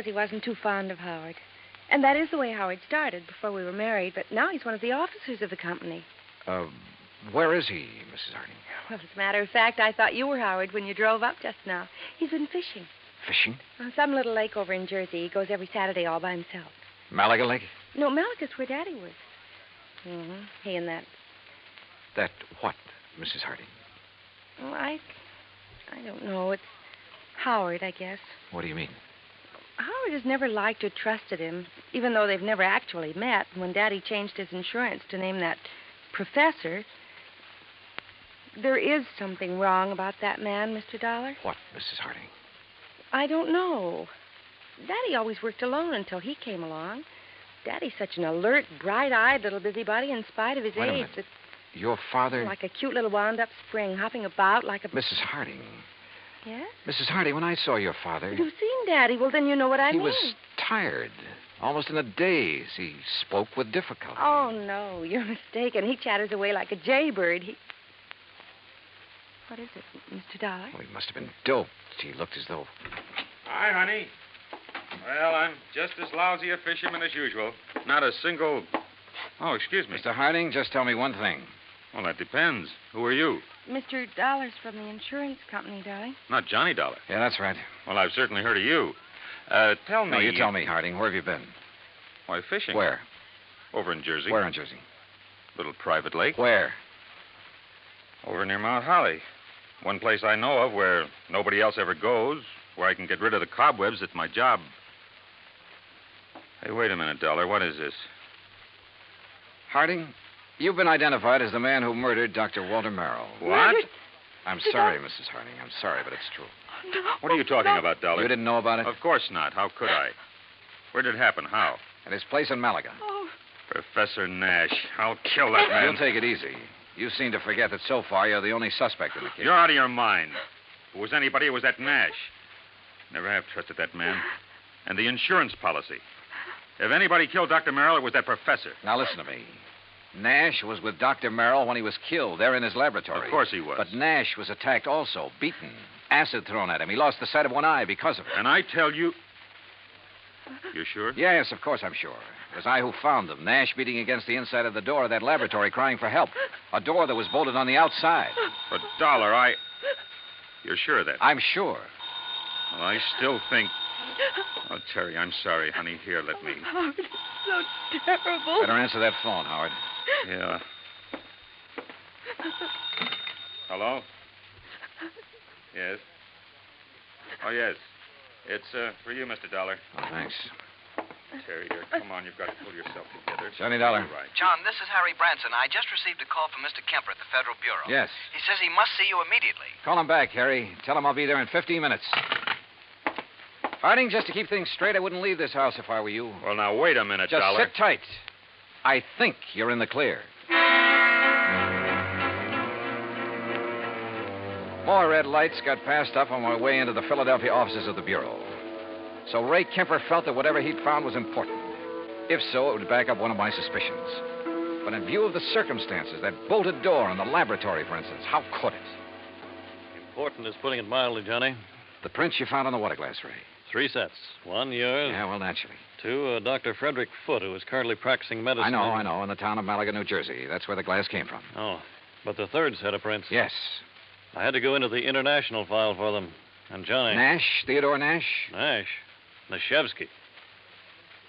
he wasn't too fond of Howard. And that is the way Howard started before we were married, but now he's one of the officers of the company. Where is he, Mrs. Harding? Well, as a matter of fact, I thought you were Howard when you drove up just now. He's been fishing. Fishing? On some little lake over in Jersey. He goes every Saturday all by himself. Malaga Lake? No, Malacca's where Daddy was. Mm-hmm. He and that. That what, Mrs. Harding? Well, I don't know. It's Howard, I guess. What do you mean? Howard has never liked or trusted him, even though they've never actually met. When Daddy changed his insurance to name that professor, there is something wrong about that man, Mr. Dollar. What, Mrs. Harding? I don't know. Daddy always worked alone until he came along. Daddy's such an alert, bright-eyed little busybody in spite of his Wait a age. minute. Your father... Like a cute little wound-up spring, hopping about like a... Mrs. Harding. Yes? Mrs. Harding, when I saw your father... You've seen Daddy. Well, then you know what I mean. He was tired. Almost in a daze. He spoke with difficulty. Oh, no. You're mistaken. He chatters away like a jaybird. What is it, Mr. Dollar? Oh, he must have been doped. He looked as though... Hi, honey. Well, I'm just as lousy a fisherman as usual. Not a single... Oh, excuse me. Mr. Harding, just tell me one thing. Well, that depends. Who are you? Mr. Dollar's from the insurance company, darling. Not Johnny Dollar. Yeah, that's right. Well, I've certainly heard of you. Tell me... No, you tell me, Harding. Where have you been? Why, fishing. Where? Over in Jersey. Where in Jersey? Little private lake. Where? Over near Mount Holly. One place I know of where nobody else ever goes, where I can get rid of the cobwebs at my job. Hey, wait a minute, Dollar. What is this? Harding, you've been identified as the man who murdered Dr. Walter Merrill. What? I'm sorry, Mrs. Harding. I'm sorry, but it's true. No, what are you talking about, Dollar? You didn't know about it? Of course not. How could I? Where did it happen? How? At his place in Malaga. Oh. Professor Nash. I'll kill that man. You'll take it easy. You seem to forget that so far you're the only suspect in the case. You're out of your mind. If it was anybody, it was that Nash. Never have trusted that man. And the insurance policy. If anybody killed Dr. Merrill, it was that professor. Now listen to me. Nash was with Dr. Merrill when he was killed there in his laboratory. Of course he was. But Nash was attacked also, beaten, acid thrown at him. He lost the sight of one eye because of it. And I tell you... You sure? Yes, of course I'm sure. It was I who found them. Nash beating against the inside of the door of that laboratory crying for help. A door that was bolted on the outside. But, Dollar, You're sure of that? I'm sure. Well, I still think... Oh, Terry, I'm sorry, honey. Here, let me... Howard, it's so terrible. Better answer that phone, Howard. Yeah. Hello? Yes? Oh, yes. It's for you, Mr. Dollar. Oh, thanks. Terry, here, come on. You've got to pull yourself together. Johnny Dollar. Right. John, this is Harry Branson. I just received a call from Mr. Kemper at the Federal Bureau. Yes. He says he must see you immediately. Call him back, Harry. Tell him I'll be there in 15 minutes. Harding, just to keep things straight, I wouldn't leave this house if I were you. Well, now, wait a minute, Just Dollar. sit tight. I think you're in the clear. More red lights got passed up on my way into the Philadelphia offices of the Bureau. So Ray Kemper felt that whatever he'd found was important. If so, it would back up one of my suspicions. But in view of the circumstances, that bolted door in the laboratory, for instance, how could it? Important is putting it mildly, Johnny. The prints you found on the water glass, Ray. 3 sets. 1, yours. Yeah, well, naturally. 2, Dr. Frederick Foote, who is currently practicing medicine. I know, in the town of Malaga, New Jersey. That's where the glass came from. Oh, but the 3rd set of prints. Yes. I had to go into the international file for them. And Johnny... Nash? Theodore Nash? Nash. Nashevsky.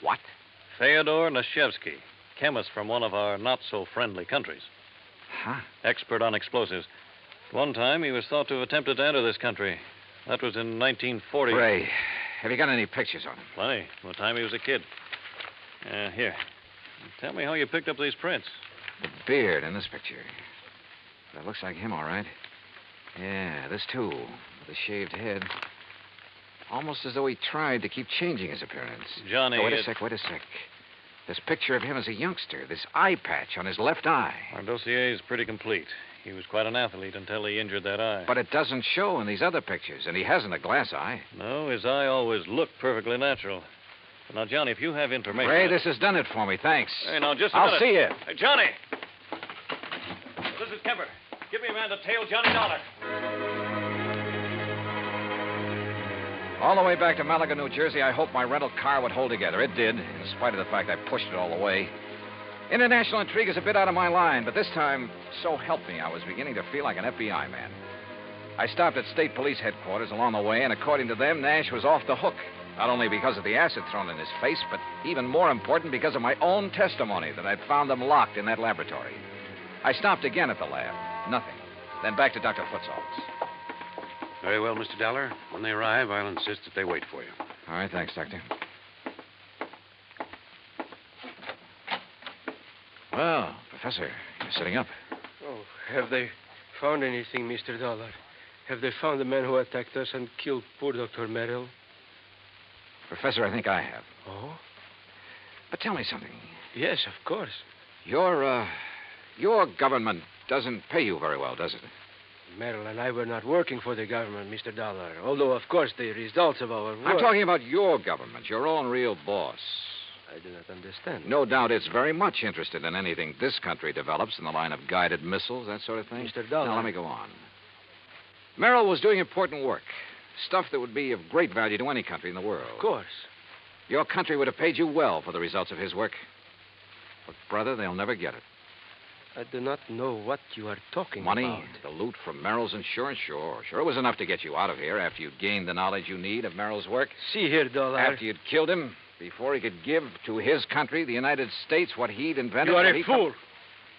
What? Theodore Nashevsky, chemist from one of our not-so-friendly countries. Huh? Expert on explosives. At one time, he was thought to have attempted to enter this country. That was in 1940. Ray, have you got any pictures on him? Plenty. From the time he was a kid. Here. Tell me how you picked up these prints. The beard in this picture. That looks like him, all right. Yeah, this too, with a shaved head. Almost as though he tried to keep changing his appearance. Johnny, Oh, wait a sec. This picture of him as a youngster, this eye patch on his left eye. Our dossier is pretty complete. He was quite an athlete until he injured that eye. But it doesn't show in these other pictures, and he hasn't a glass eye. No, his eye always looked perfectly natural. But now, Johnny, if you have information... Ray, this has done it for me, thanks. Hey, now, just a I'll minute. see you. Hey, Johnny! This is Kemper. Give me a man to tail Johnny Dollar. All the way back to Malibu, New Jersey, I hoped my rental car would hold together. It did, in spite of the fact I pushed it all the way. International intrigue is a bit out of my line, but this time, so help me, I was beginning to feel like an FBI man. I stopped at state police headquarters along the way, and according to them, Nash was off the hook. Not only because of the acid thrown in his face, but even more important, because of my own testimony that I'd found them locked in that laboratory. I stopped again at the lab. Nothing. Then back to Dr. Foote's office. Very well, Mr. Dollar. When they arrive, I'll insist that they wait for you. All right, thanks, Doctor. Well, Professor, you're sitting up. Oh, have they found anything, Mr. Dollar? Have they found the man who attacked us and killed poor Dr. Merrill? Professor, I think I have. Oh? But tell me something. Yes, of course. Your government doesn't pay you very well, does it? Merrill and I were not working for the government, Mr. Dollar. Although, of course, the results of our work... I'm talking about your government, your own real boss. I do not understand. No doubt it's very much interested in anything this country develops in the line of guided missiles, that sort of thing. Mr. Dollar... Now, let me go on. Merrill was doing important work. Stuff that would be of great value to any country in the world. Of course. Your country would have paid you well for the results of his work. But, brother, they'll never get it. I do not know what you are talking Money, about. the loot from Merrill's insurance, sure. Sure, it was enough to get you out of here after you'd gained the knowledge you need of Merrill's work. See here, Dollar. After you'd killed him, before he could give to his country, the United States, what he'd invented. You are a fool.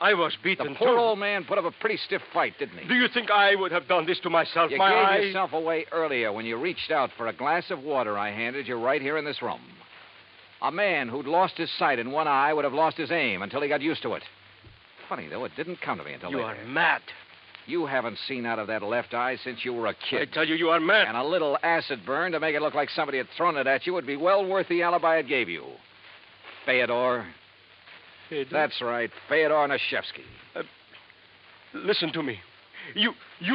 I was beaten, The poor too. old man put up a pretty stiff fight, didn't he? Do you think I would have done this to myself? You My gave eye... yourself away earlier when you reached out for a glass of water I handed you right here in this room. A man who'd lost his sight in one eye would have lost his aim until he got used to it. Funny, though, it didn't come to me until You later. are mad. You haven't seen out of that left eye since you were a kid. I tell you, you are mad. And a little acid burn to make it look like somebody had thrown it at you would be well worth the alibi it gave you. Fyodor. That's right, Fyodor Nashevsky. Listen to me. You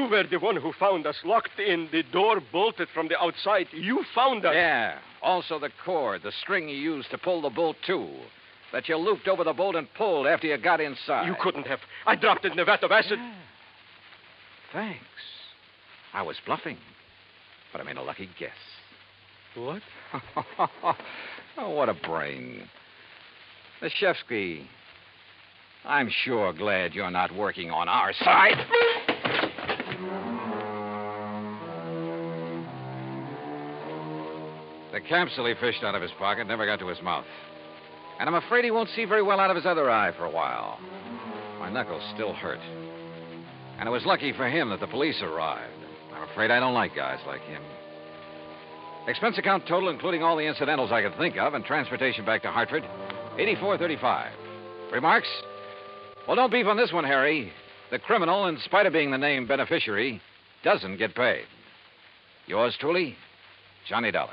were the one who found us locked in, the door bolted from the outside. You found us. Yeah. Also the cord, the string you used to pull the bolt to. That you looped over the bolt and pulled after you got inside. You couldn't have. I dropped it in the vat of acid. Yeah. Thanks. I was bluffing. But I made a lucky guess. What? Oh, what a brain. Nashevsky, I'm sure glad you're not working on our side. The capsule he fished out of his pocket never got to his mouth. And I'm afraid he won't see very well out of his other eye for a while. My knuckles still hurt. And it was lucky for him that the police arrived. I'm afraid I don't like guys like him. Expense account total, including all the incidentals I could think of, and transportation back to Hartford, $84.35. Remarks? Well, don't beef on this one, Harry. The criminal, in spite of being the named beneficiary, doesn't get paid. Yours truly, Johnny Dollar.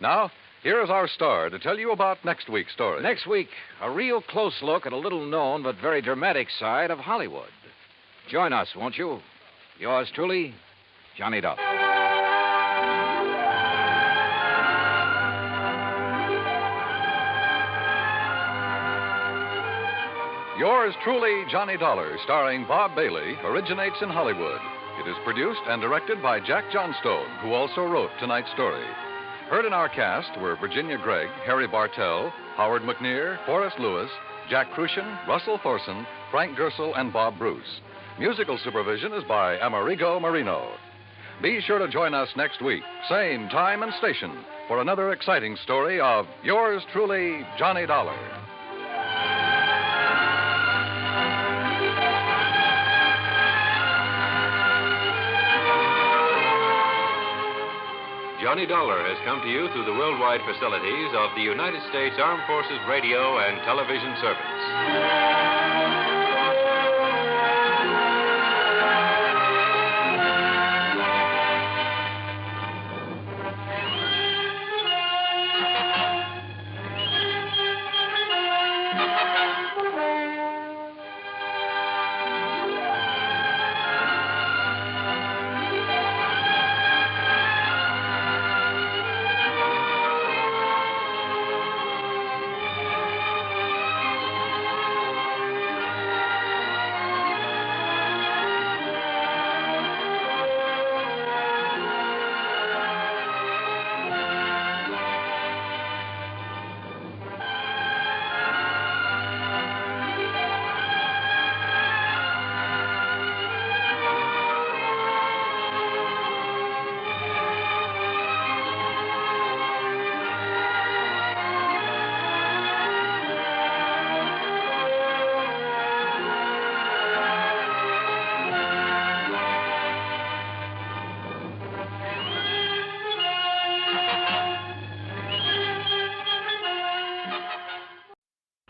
Now, here is our star to tell you about next week's story. Next week, a real close look at a little-known but very dramatic side of Hollywood. Join us, won't you? Yours truly, Johnny Dollar. Yours truly, Johnny Dollar, starring Bob Bailey, originates in Hollywood. It is produced and directed by Jack Johnstone, who also wrote tonight's story. Heard in our cast were Virginia Gregg, Harry Bartell, Howard McNear, Forrest Lewis, Jack Crucian, Russell Thorson, Frank Gersel, and Bob Bruce. Musical supervision is by Amerigo Marino. Be sure to join us next week, same time and station, for another exciting story of yours truly, Johnny Dollar. Johnny Dollar has come to you through the worldwide facilities of the United States Armed Forces Radio and Television Service.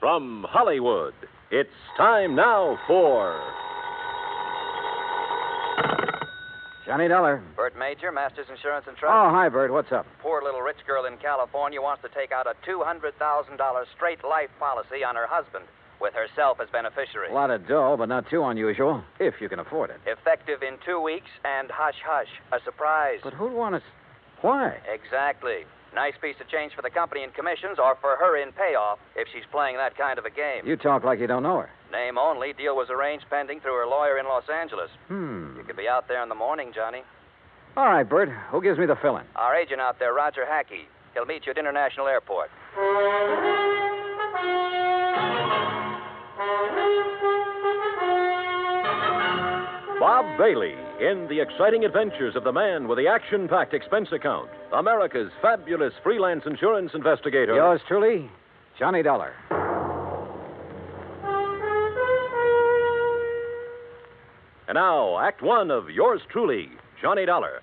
From Hollywood, it's time now for... Johnny Dollar. Bert Major, Masters Insurance and Trust. Oh, hi, Bert. What's up? Poor little rich girl in California wants to take out a $200,000 straight life policy on her husband, with herself as beneficiary. A lot of dough, but not too unusual, if you can afford it. Effective in 2 weeks, and hush-hush, a surprise. But who'd want to... Why? Exactly. Nice piece of change for the company in commissions, or for her in payoff, if she's playing that kind of a game. You talk like you don't know her. Name only. Deal was arranged pending through her lawyer in Los Angeles. You could be out there in the morning, Johnny. All right, Bert. Who gives me the fill-in? Our agent out there, Roger Hackey. He'll meet you at International Airport. Bob Bailey in the exciting adventures of the man with the action-packed expense account, America's fabulous freelance insurance investigator. Yours truly, Johnny Dollar. And now, Act One of yours truly, Johnny Dollar.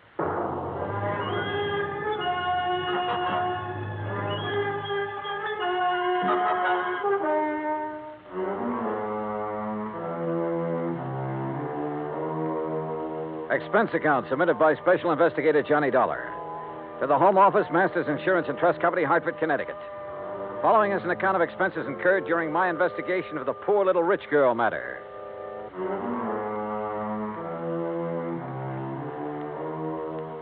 Expense account submitted by Special Investigator Johnny Dollar to the Home Office, Masters Insurance and Trust Company, Hartford, Connecticut. Following is an account of expenses incurred during my investigation of the poor little rich girl matter.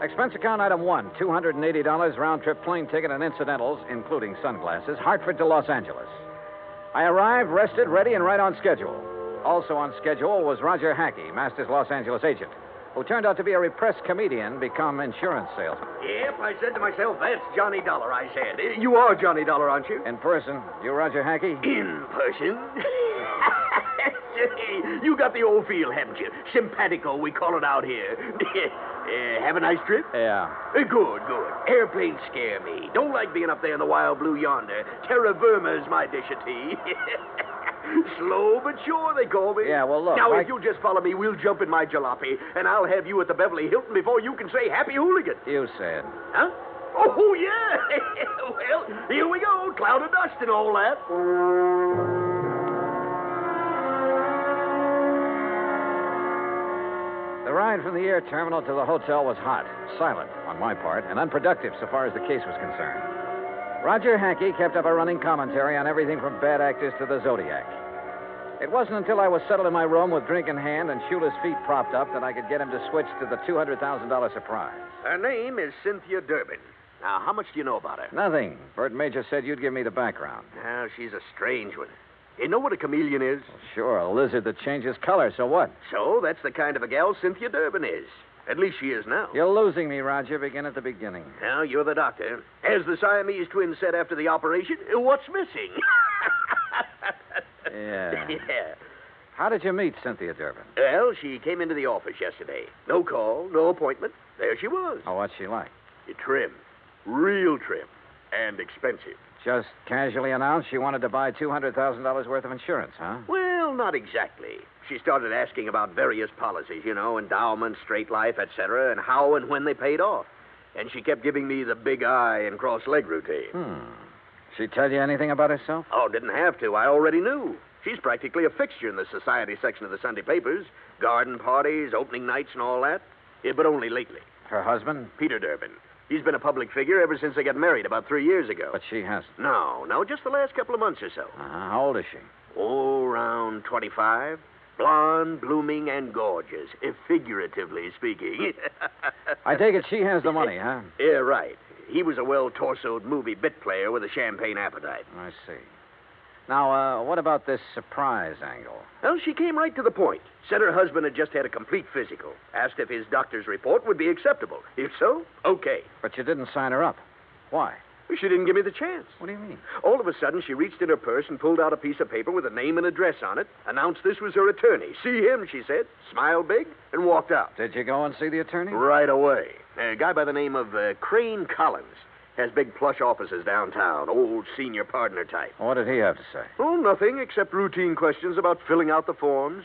Expense account item 1, $280 round-trip plane ticket and incidentals, including sunglasses, Hartford to Los Angeles. I arrived, rested, ready, and right on schedule. Also on schedule was Roger Hackey, Masters Los Angeles agent, who turned out to be a repressed comedian become insurance salesman. Yep, I said to myself, that's Johnny Dollar, I said. You are Johnny Dollar, aren't you? In person. You Roger Hackey? In person? You got the old feel, haven't you? Simpatico, we call it out here. Have a nice trip? Yeah. Good, good. Airplanes scare me. Don't like being up there in the wild blue yonder. Terra firma's my dish of tea. Slow but sure, they call me. Yeah, well, look. Now, if you'll just follow me, we'll jump in my jalopy, and I'll have you at the Beverly Hilton before you can say happy hooligan. You said. Huh? Oh, yeah. Well, here we go. Cloud of dust and all that. The ride from the air terminal to the hotel was hot, silent on my part, and unproductive so far as the case was concerned. Roger Hackey kept up a running commentary on everything from bad actors to the Zodiac. It wasn't until I was settled in my room with drink in hand and shoeless feet propped up that I could get him to switch to the $200,000 surprise. Her name is Cynthia Durbin. Now, how much do you know about her? Nothing. Bert Major said you'd give me the background. Now, she's a strange one. You know what a chameleon is? Well, sure, a lizard that changes color, so what? So, that's the kind of a gal Cynthia Durbin is. At least she is now. You're losing me, Roger. Begin at the beginning. Now, you're the doctor. As the Siamese twins said after the operation, what's missing? Yeah. Yeah. How did you meet Cynthia Durbin? Well, she came into the office yesterday. No call, no appointment. There she was. Oh, what's she like? Trim. Real trim. And expensive. Just casually announced she wanted to buy $200,000 worth of insurance, huh? Well, not exactly. She started asking about various policies, endowment, straight life, etc., and how and when they paid off. And she kept giving me the big eye and cross-leg routine. She tell you anything about herself? Oh, didn't have to. I already knew. She's practically a fixture in the society section of the Sunday papers. Garden parties, opening nights, and all that. Yeah, but only lately. Her husband? Peter Durbin. He's been a public figure ever since they got married about 3 years ago. But she hasn't. No, just the last couple of months or so. How old is she? Oh, around 25. Blonde, blooming, and gorgeous, figuratively speaking. I take it she has the money, huh? Yeah, right. He was a well-torsoed movie bit player with a champagne appetite. I see. Now, what about this surprise angle? Well, she came right to the point. Said her husband had just had a complete physical. Asked if his doctor's report would be acceptable. If so, okay. But you didn't sign her up. Why? She didn't give me the chance. What do you mean? All of a sudden, she reached in her purse and pulled out a piece of paper with a name and address on it, announced this was her attorney. See him, she said, smiled big, and walked out. Did you go and see the attorney? Right away. A guy by the name of Crane Collins. Has big plush offices downtown, old senior partner type. What did he have to say? Oh, nothing except routine questions about filling out the forms,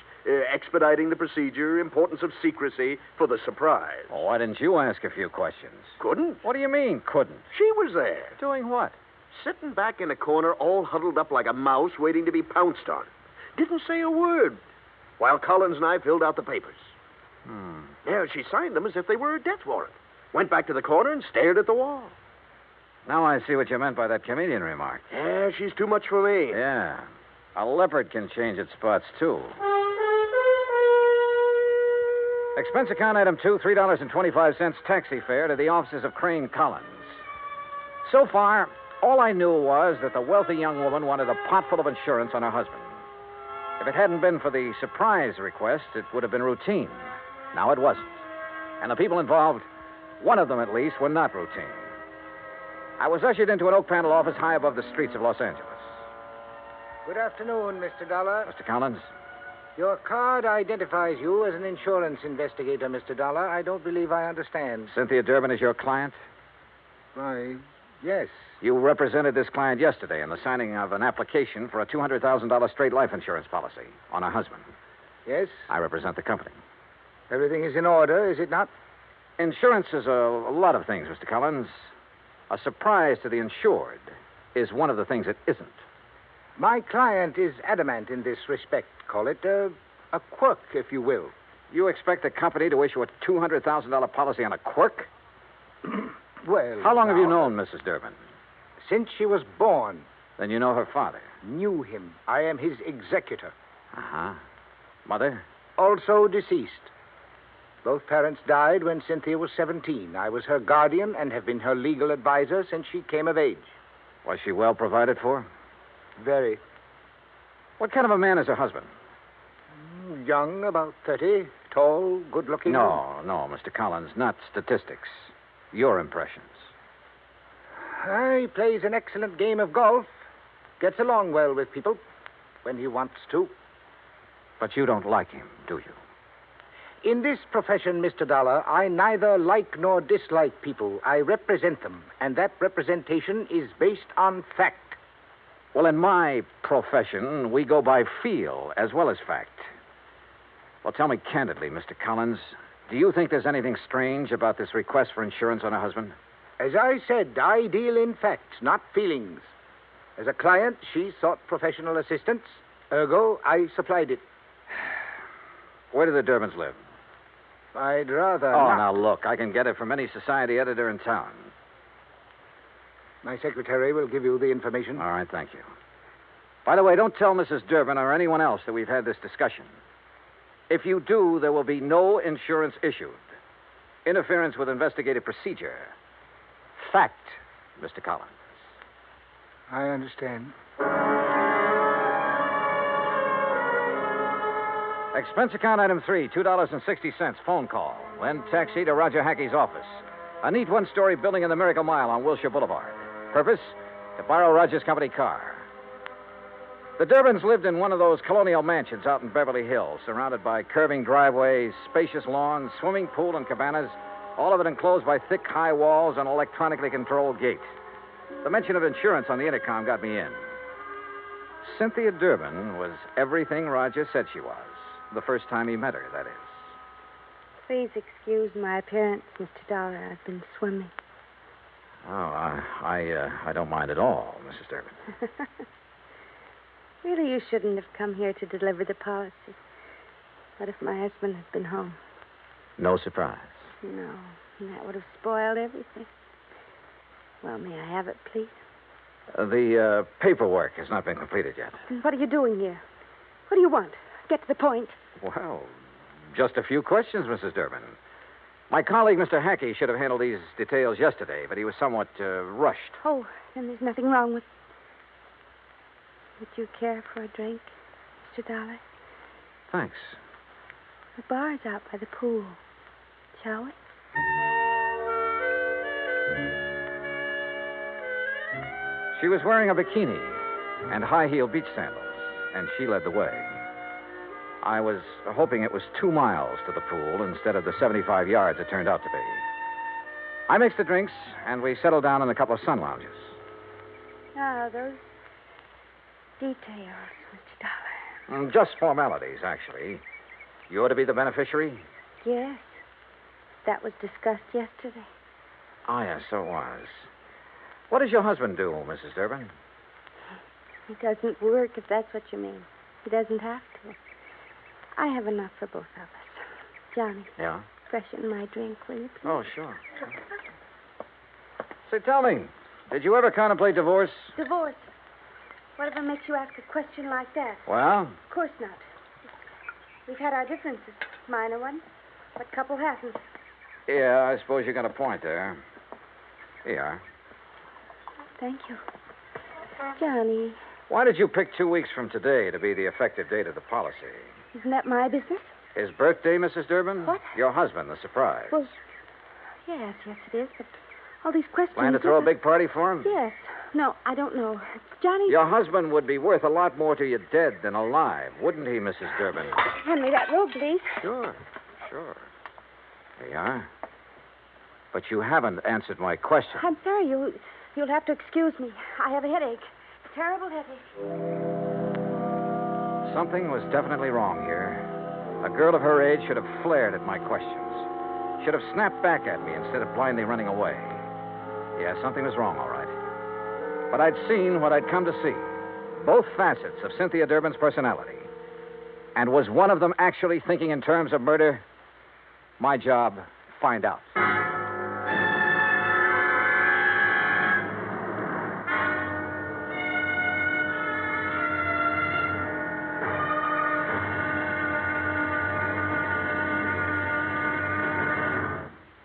expediting the procedure, importance of secrecy for the surprise. Well, why didn't you ask a few questions? Couldn't. What do you mean, couldn't? She was there. Doing what? Sitting back in a corner, all huddled up like a mouse waiting to be pounced on. Didn't say a word, while Collins and I filled out the papers. Yeah, she signed them as if they were a death warrant. Went back to the corner and stared at the wall. Now I see what you meant by that comedian remark. Yeah, she's too much for me. Yeah. A leopard can change its spots, too. Expense account item 2, $3.25 taxi fare to the offices of Crane Collins. So far, all I knew was that the wealthy young woman wanted a pot full of insurance on her husband. If it hadn't been for the surprise request, it would have been routine. Now it wasn't. And the people involved, one of them at least, were not routine. I was ushered into an oak panel office high above the streets of Los Angeles. Good afternoon, Mr. Dollar. Mr. Collins? Your card identifies you as an insurance investigator, Mr. Dollar. I don't believe I understand. Cynthia Durbin is your client? Why, yes. You represented this client yesterday in the signing of an application for a $200,000 straight life insurance policy on her husband. Yes? I represent the company. Everything is in order, is it not? Insurance is a lot of things, Mr. Collins. A surprise to the insured is one of the things it isn't. My client is adamant in this respect. Call it a quirk, if you will. You expect the company to issue a $200,000 policy on a quirk? Well, how long have you known Mrs. Durbin? Since she was born. Then you know her father? Knew him. I am his executor. Uh-huh. Mother? Also deceased. Both parents died when Cynthia was 17. I was her guardian and have been her legal advisor since she came of age. Was she well provided for? Very. What kind of a man is her husband? Young, about 30. Tall, good-looking. No, Mr. Collins, not statistics. Your impressions. He plays an excellent game of golf. Gets along well with people when he wants to. But you don't like him, do you? In this profession, Mr. Dollar, I neither like nor dislike people. I represent them, and that representation is based on fact. Well, in my profession, we go by feel as well as fact. Well, tell me candidly, Mr. Collins, do you think there's anything strange about this request for insurance on her husband? As I said, I deal in facts, not feelings. As a client, she sought professional assistance. Ergo, I supplied it. Where do the Durbins live? I'd rather Oh, not. now look, I can get it from any society editor in town. My secretary will give you the information. All right, thank you. By the way, don't tell Mrs. Durbin or anyone else that we've had this discussion. If you do, there will be no insurance issued. Interference with investigative procedure. Fact, Mr. Collins. I understand. Expense account item 3, $2.60, phone call. Then taxi to Roger Hackey's office. A neat one-story building in the Miracle Mile on Wilshire Boulevard. Purpose? To borrow Roger's company car. The Durbins lived in one of those colonial mansions out in Beverly Hills, surrounded by curving driveways, spacious lawns, swimming pool, and cabanas, all of it enclosed by thick, high walls and electronically controlled gates. The mention of insurance on the intercom got me in. Cynthia Durbin was everything Roger said she was. The first time he met her, that is. Please excuse my appearance, Mr. Dollar. I've been swimming. Oh, I don't mind at all, Mrs. Durbin. Really, you shouldn't have come here to deliver the policy. What if my husband had been home? No surprise. No, that would have spoiled everything. Well, may I have it, please? The paperwork has not been completed yet. Then what are you doing here? What do you want? Get to the point. Well, just a few questions, Mrs. Durbin. My colleague, Mr. Hackey, should have handled these details yesterday, but he was somewhat rushed. Oh, then there's nothing wrong with... Would you care for a drink, Mr. Dollar? Thanks. The bar's out by the pool. Shall we? She was wearing a bikini and high-heeled beach sandals, and she led the way. I was hoping it was 2 miles to the pool instead of the 75 yards it turned out to be. I mixed the drinks, and we settled down in a couple of sun lounges. Ah, those details, Mr. Dollar. Just formalities, actually. You're to be the beneficiary? Yes. That was discussed yesterday. Oh, yes, so it was. What does your husband do, Mrs. Durbin? He doesn't work, if that's what you mean. He doesn't have to. I have enough for both of us. Johnny. Yeah? Freshen my drink, will you, please? Oh, sure. Say, tell me, did you ever contemplate divorce? Divorce? Whatever makes you ask a question like that? Well? Of course not. We've had our differences, minor ones. What couple hasn't? Yeah, I suppose you got a point there. Here you are. Thank you. Johnny. Why did you pick 2 weeks from today to be the effective date of the policy? Isn't that my business? His birthday, Mrs. Durbin? What? Your husband, the surprise. Well, yes, it is, but all these questions... Plan to throw a big party for him? Yes. No, I don't know. Johnny... Your husband would be worth a lot more to you dead than alive, wouldn't he, Mrs. Durbin? Hand me that robe, please. Sure. There you are. But you haven't answered my question. I'm sorry, you'll have to excuse me. I have a headache. A terrible headache. Something was definitely wrong here. A girl of her age should have flared at my questions. Should have snapped back at me instead of blindly running away. Yeah, something was wrong, all right. But I'd seen what I'd come to see. Both facets of Cynthia Durbin's personality. And was one of them actually thinking in terms of murder? My job, find out.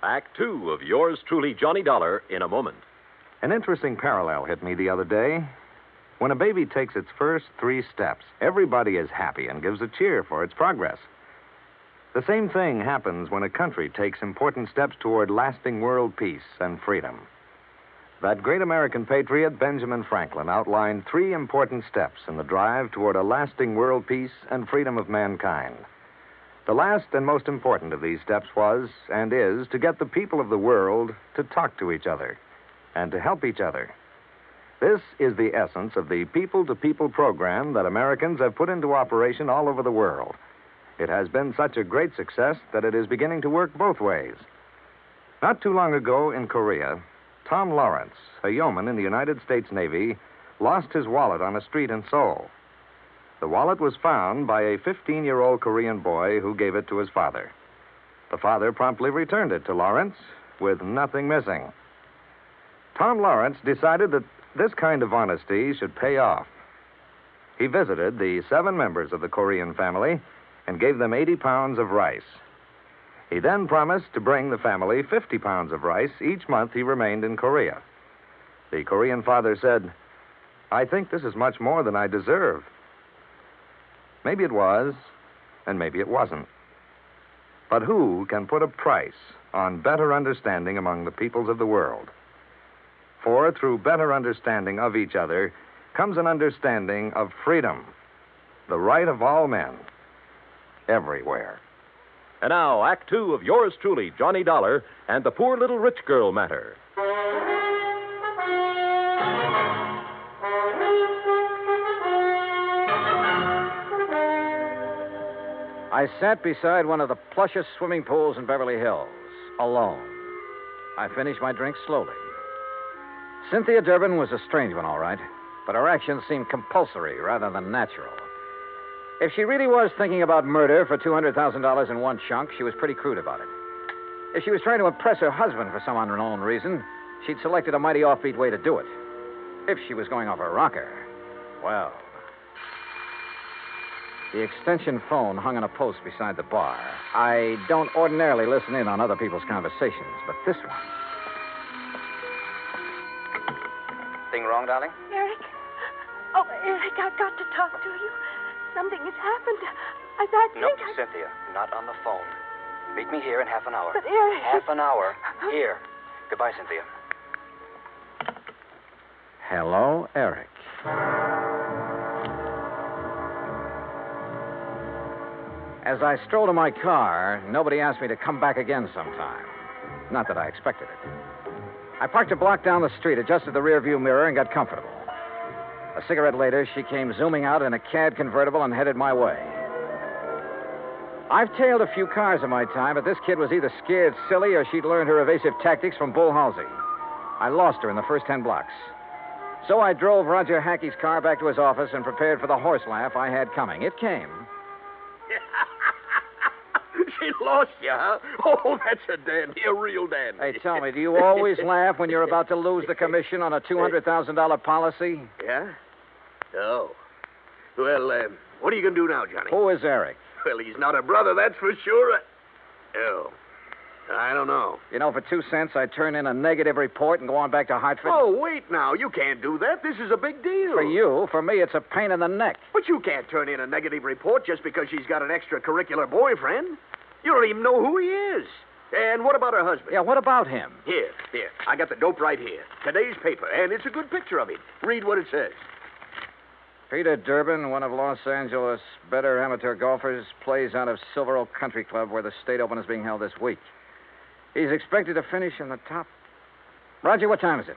Act 2 of yours truly, Johnny Dollar, in a moment. An interesting parallel hit me the other day. When a baby takes its first 3 steps, everybody is happy and gives a cheer for its progress. The same thing happens when a country takes important steps toward lasting world peace and freedom. That great American patriot, Benjamin Franklin, outlined 3 important steps in the drive toward a lasting world peace and freedom of mankind. The last and most important of these steps was, and is, to get the people of the world to talk to each other and to help each other. This is the essence of the people-to-people program that Americans have put into operation all over the world. It has been such a great success that it is beginning to work both ways. Not too long ago in Korea, Tom Lawrence, a yeoman in the United States Navy, lost his wallet on a street in Seoul. The wallet was found by a 15-year-old Korean boy who gave it to his father. The father promptly returned it to Lawrence with nothing missing. Tom Lawrence decided that this kind of honesty should pay off. He visited the 7 members of the Korean family and gave them 80 pounds of rice. He then promised to bring the family 50 pounds of rice each month he remained in Korea. The Korean father said, "I think this is much more than I deserve." Maybe it was, and maybe it wasn't. But who can put a price on better understanding among the peoples of the world? For through better understanding of each other comes an understanding of freedom, the right of all men, everywhere. And now, Act 2 of yours truly, Johnny Dollar, and the Poor Little Rich Girl Matter. I sat beside one of the plushest swimming pools in Beverly Hills, alone. I finished my drink slowly. Cynthia Durbin was a strange one, all right, but her actions seemed compulsory rather than natural. If she really was thinking about murder for $200,000 in one chunk, she was pretty crude about it. If she was trying to impress her husband for some unknown reason, she'd selected a mighty offbeat way to do it. If she was going off her rocker, well... The extension phone hung on a post beside the bar. I don't ordinarily listen in on other people's conversations, but this one... Thing wrong, darling? Eric? Oh, Eric, I've got to talk to you. Something has happened. I think No, Cynthia, not on the phone. Meet me here in half an hour. But, Eric... Half an hour. Here. Goodbye, Cynthia. Hello, Eric. As I strolled to my car, nobody asked me to come back again sometime. Not that I expected it. I parked a block down the street, adjusted the rearview mirror, and got comfortable. A cigarette later, she came zooming out in a CAD convertible and headed my way. I've tailed a few cars in my time, but this kid was either scared silly or she'd learned her evasive tactics from Bull Halsey. I lost her in the first 10 blocks. So I drove Roger Hackey's car back to his office and prepared for the horse laugh I had coming. It came. She lost you, huh? Oh, that's a dandy, a real dandy. Hey, tell me, do you always laugh when you're about to lose the commission on a $200,000 policy? Yeah? Oh. Well, what are you going to do now, Johnny? Who is Eric? Well, he's not a brother, that's for sure. Oh. I don't know. You know, for 2 cents, I'd turn in a negative report and go on back to Hartford. Oh, wait now. You can't do that. This is a big deal. For you. For me, it's a pain in the neck. But you can't turn in a negative report just because she's got an extracurricular boyfriend. You don't even know who he is. And what about her husband? Yeah, what about him? Here. I got the dope right here. Today's paper, and it's a good picture of him. Read what it says. Peter Durbin, one of Los Angeles' better amateur golfers, plays out of Silver Oak Country Club, where the state open is being held this week. He's expected to finish in the top... Roger, what time is it?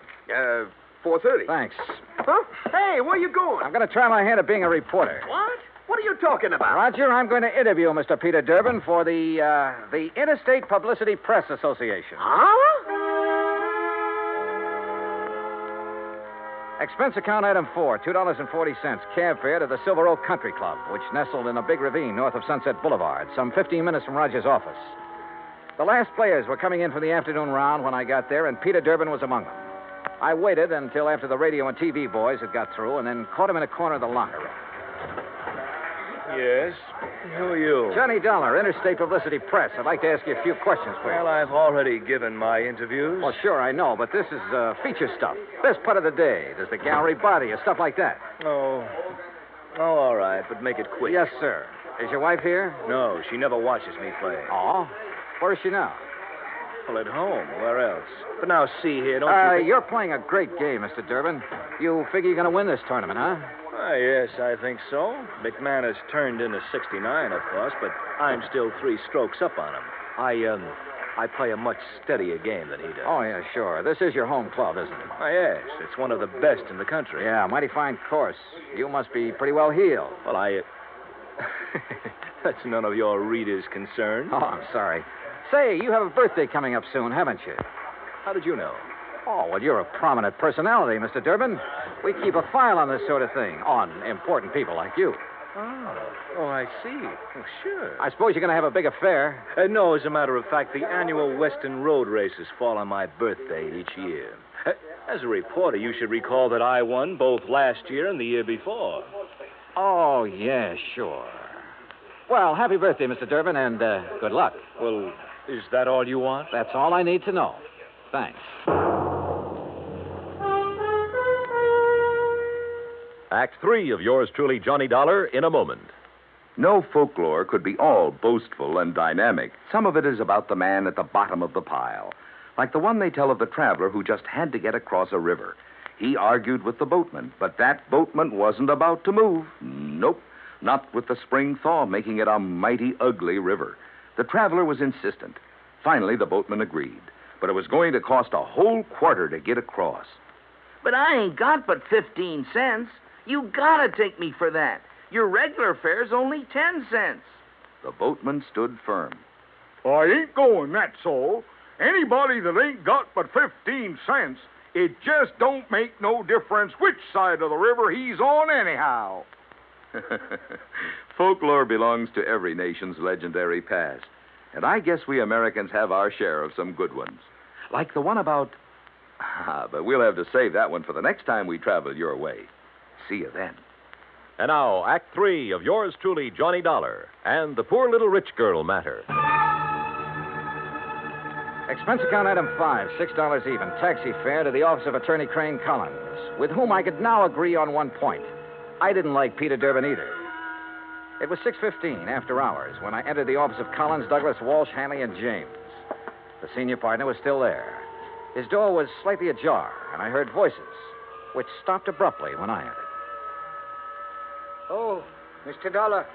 4:30. Thanks. Huh? Hey, where you going? I'm going to try my hand at being a reporter. What? What are you talking about? Roger, I'm going to interview Mr. Peter Durbin for the Interstate Publicity Press Association. Huh? Expense account item 4, $2.40, cab fare to the Silver Oak Country Club, which nestled in a big ravine north of Sunset Boulevard, some 15 minutes from Roger's office. The last players were coming in for the afternoon round when I got there, and Peter Durbin was among them. I waited until after the radio and TV boys had got through, and then caught him in a corner of the locker room. Yes? Who are you? Johnny Dollar, Interstate Publicity Press. I'd like to ask you a few questions, please. Well, I've already given my interviews. Well, sure, I know, but this is feature stuff. Best part of the day. There's the gallery body or stuff like that. Oh, all right, but make it quick. Yes, sir. Is your wife here? No, she never watches me play. Oh? Where is she now? Well, at home. Where else? But now, see here, don't you think... You're playing a great game, Mr. Durbin. You figure you're going to win this tournament, huh? Yes, I think so. McMahon has turned into 69, of course, but I'm still 3 strokes up on him. I play a much steadier game than he does. Oh, yeah, sure. This is your home club, isn't it? Oh, yes. It's one of the best in the country. Yeah, mighty fine course. You must be pretty well heeled. Well, That's none of your readers' concern. Oh, I'm sorry. Say, you have a birthday coming up soon, haven't you? How did you know? Oh, well, you're a prominent personality, Mr. Durbin. We keep a file on this sort of thing, on important people like you. Oh, I see. Oh, sure. I suppose you're going to have a big affair. No, as a matter of fact, the annual Western Road races fall on my birthday each year. As a reporter, you should recall that I won both last year and the year before. Oh, yeah, sure. Well, happy birthday, Mr. Durbin, and good luck. Well, is that all you want? That's all I need to know. Thanks. Act 3 of yours truly, Johnny Dollar, in a moment. No folklore could be all boastful and dynamic. Some of it is about the man at the bottom of the pile. Like the one they tell of the traveler who just had to get across a river. He argued with the boatman, but that boatman wasn't about to move. Nope. Not with the spring thaw making it a mighty ugly river. The traveler was insistent. Finally, the boatman agreed. But it was going to cost a whole quarter to get across. But I ain't got but 15 cents. You gotta take me for that. Your regular fare's only 10 cents. The boatman stood firm. I ain't going, that's all. Anybody that ain't got but 15 cents, it just don't make no difference which side of the river he's on anyhow. Folklore belongs to every nation's legendary past. And I guess we Americans have our share of some good ones. Like the one about... but we'll have to save that one for the next time we travel your way. See you then. And now, Act 3 of yours truly, Johnny Dollar, and the Poor Little Rich Girl matter. Expense account item 5, $6 even. Taxi fare to the office of Attorney Crane Collins, with whom I could now agree on one point. I didn't like Peter Durbin either. It was 6:15 after hours when I entered the office of Collins, Douglas, Walsh, Hanley, and James. The senior partner was still there. His door was slightly ajar, and I heard voices, which stopped abruptly when I entered. Oh, Mr. Dollar.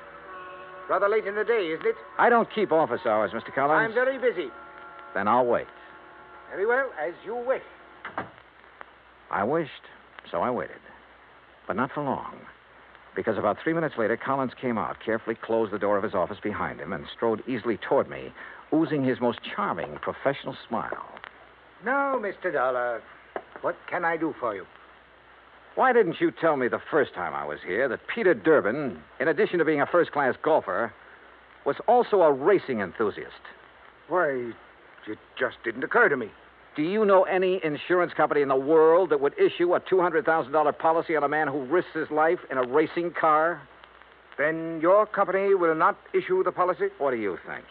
Rather late in the day, isn't it? I don't keep office hours, Mr. Collins. I'm very busy. Then I'll wait. Very well, as you wish. I wished, so I waited. But not for long. Because about 3 minutes later, Collins came out, carefully closed the door of his office behind him, and strode easily toward me, oozing his most charming professional smile. Now, Mr. Dollar, what can I do for you? Why didn't you tell me the first time I was here that Peter Durbin, in addition to being a first-class golfer, was also a racing enthusiast? Why, it just didn't occur to me. Do you know any insurance company in the world that would issue a $200,000 policy on a man who risks his life in a racing car? Then your company will not issue the policy? What do you think?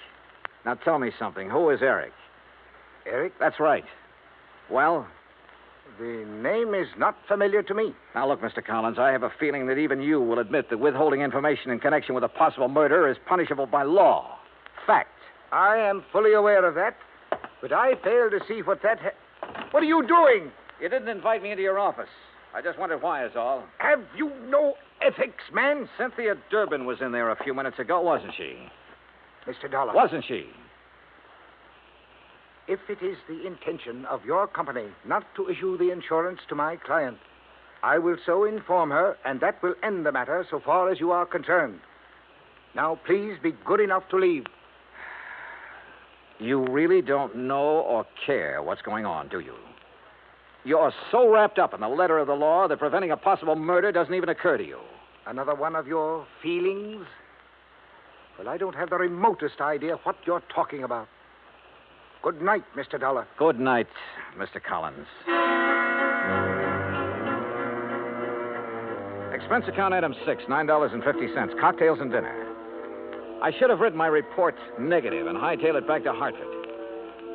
Now tell me something. Who is Eric? Eric? That's right. Well? The name is not familiar to me. Now, look, Mr. Collins, I have a feeling that even you will admit that withholding information in connection with a possible murder is punishable by law. Fact. I am fully aware of that, but I fail to see what that... What are you doing? You didn't invite me into your office. I just wondered why is all. Have you no ethics, man? Cynthia Durbin was in there a few minutes ago, wasn't she? Mr. Dollar. Wasn't she? If it is the intention of your company not to issue the insurance to my client, I will so inform her, and that will end the matter so far as you are concerned. Now, please be good enough to leave. You really don't know or care what's going on, do you? You're so wrapped up in the letter of the law that preventing a possible murder doesn't even occur to you. Another one of your feelings? Well, I don't have the remotest idea what you're talking about. Good night, Mr. Dollar. Good night, Mr. Collins. Expense account item 6, $9.50, cocktails and dinner. I should have written my report negative and hightailed it back to Hartford.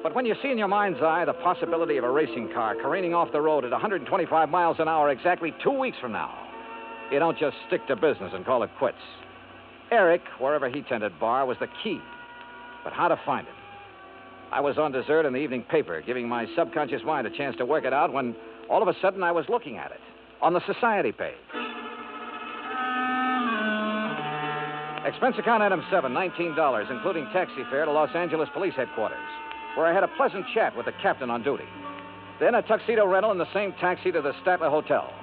But when you see in your mind's eye the possibility of a racing car careening off the road at 125 miles an hour exactly 2 weeks from now, you don't just stick to business and call it quits. Eric, wherever he tended bar, was the key. But how to find it? I was on dessert in the evening paper, giving my subconscious mind a chance to work it out when all of a sudden I was looking at it on the society page. Expense account item 7, $19, including taxi fare to Los Angeles Police Headquarters, where I had a pleasant chat with the captain on duty. Then a tuxedo rental in the same taxi to the Statler Hotel.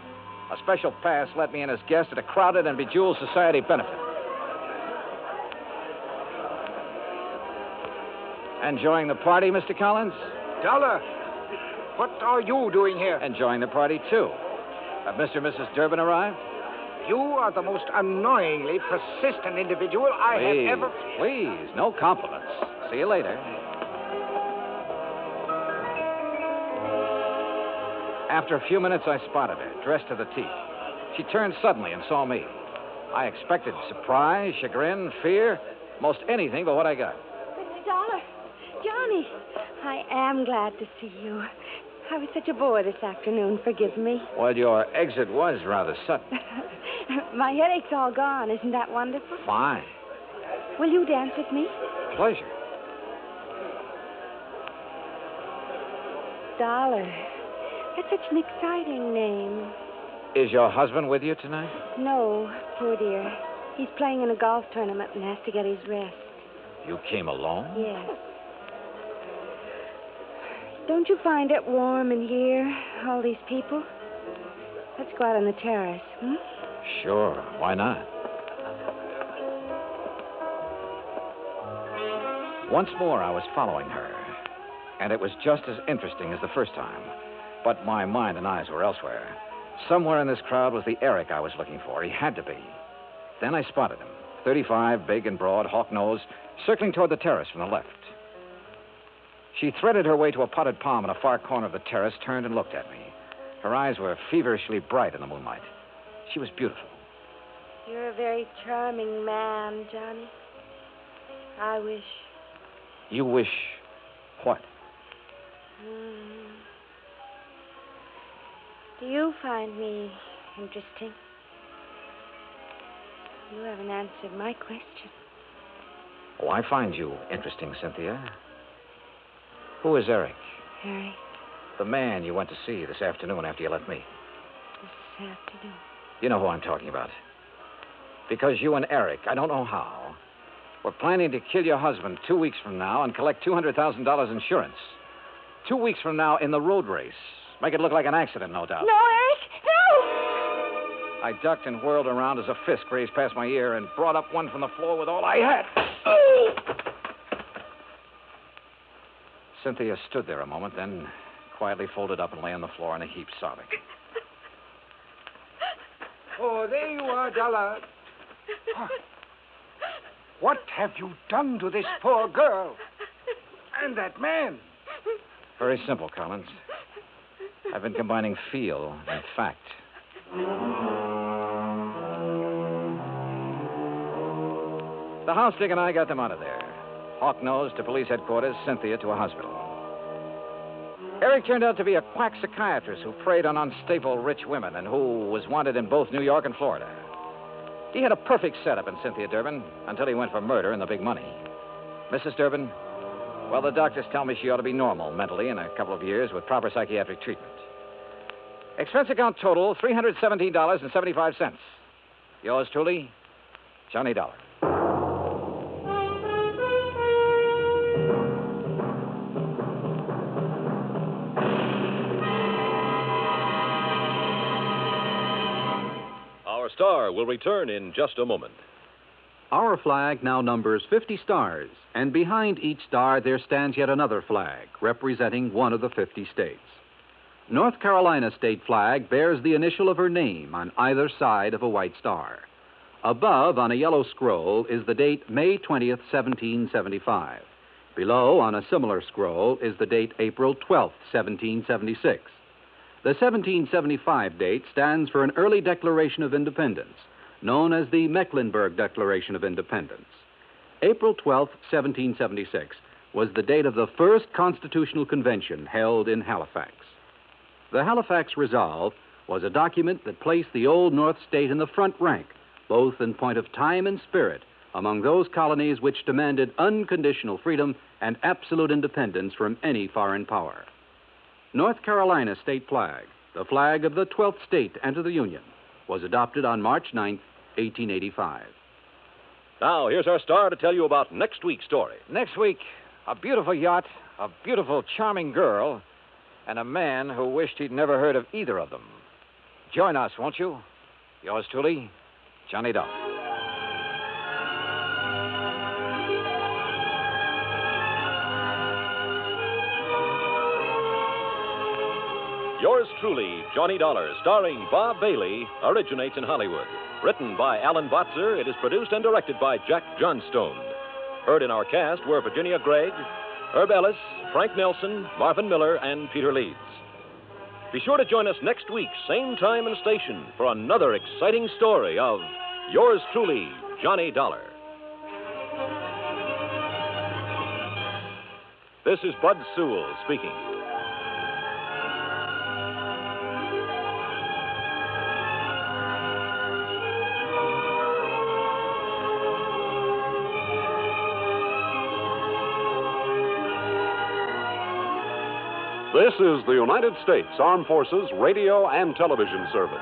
A special pass let me in as guest at a crowded and bejeweled society benefit. Enjoying the party, Mr. Collins? Dollar, what are you doing here? Enjoying the party, too. Have Mr. and Mrs. Durbin arrived? You are the most annoyingly persistent individual I have ever... Please, no compliments. See you later. After a few minutes, I spotted her, dressed to the teeth. She turned suddenly and saw me. I expected surprise, chagrin, fear, most anything but what I got. Mr. Dollar, Johnny, I am glad to see you. I was such a bore this afternoon. Forgive me. Well, your exit was rather sudden. My headache's all gone. Isn't that wonderful? Fine. Will you dance with me? Pleasure. Dollar. That's such an exciting name. Is your husband with you tonight? No, poor dear. He's playing in a golf tournament and has to get his rest. You came alone? Yes. Don't you find it warm in here, all these people? Let's go out on the terrace, hmm? Sure. Why not? Once more, I was following her, and it was just as interesting as the first time. But my mind and eyes were elsewhere. Somewhere in this crowd was the Eric I was looking for. He had to be. Then I spotted him, 35, big and broad, hawk nose, circling toward the terrace from the left. She threaded her way to a potted palm in a far corner of the terrace, turned and looked at me. Her eyes were feverishly bright in the moonlight. She was beautiful. You're a very charming man, Johnny. I wish. You wish what? Do you find me interesting? You haven't answered my question. Oh, I find you interesting, Cynthia. Who is Eric? Eric? The man you went to see this afternoon after you left me. This afternoon? You know who I'm talking about. Because you and Eric, I don't know how, we're planning to kill your husband 2 weeks from now and collect $200,000 insurance. 2 weeks from now in the road race. Make it look like an accident, no doubt. No, Eric! No! I ducked and whirled around as a fist grazed past my ear and brought up one from the floor with all I had. Oh! Cynthia stood there a moment, then quietly folded up and lay on the floor in a heap, sobbing. Oh, there you are, Dollar. What have you done to this poor girl? And that man? Very simple, Collins. I've been combining feel and fact. The house dick and I got them out of there. Hawk-nosed to police headquarters, Cynthia to a hospital. Eric turned out to be a quack psychiatrist who preyed on unstable rich women and who was wanted in both New York and Florida. He had a perfect setup in Cynthia Durbin until he went for murder and the big money. Mrs. Durbin, well, the doctors tell me she ought to be normal mentally in a couple of years with proper psychiatric treatment. Expense account total, $317.75. Yours truly, Johnny Dollar. Our star will return in just a moment. Our flag now numbers 50 stars, and behind each star there stands yet another flag, representing one of the 50 states. North Carolina's state flag bears the initial of her name on either side of a white star. Above, on a yellow scroll, is the date May 20th, 1775. Below, on a similar scroll, is the date April 12th, 1776. The 1775 date stands for an early Declaration of Independence, known as the Mecklenburg Declaration of Independence. April 12, 1776, was the date of the first Constitutional Convention held in Halifax. The Halifax Resolve was a document that placed the Old North State in the front rank, both in point of time and spirit, among those colonies which demanded unconditional freedom and absolute independence from any foreign power. North Carolina's state flag, the flag of the 12th state to enter the Union, was adopted on March 9th, 1885. Now, here's our star to tell you about next week's story. Next week, a beautiful yacht, a beautiful, charming girl, and a man who wished he'd never heard of either of them. Join us, won't you? Yours truly, Johnny Dollar. Yours truly, Johnny Dollar, starring Bob Bailey, originates in Hollywood. Written by Alan Botzer, it is produced and directed by Jack Johnstone. Heard in our cast were Virginia Gregg, Herb Ellis, Frank Nelson, Marvin Miller, and Peter Leeds. Be sure to join us next week, same time and station, for another exciting story of Yours truly, Johnny Dollar. This is Bud Sewell speaking. This is the United States Armed Forces Radio and Television Service.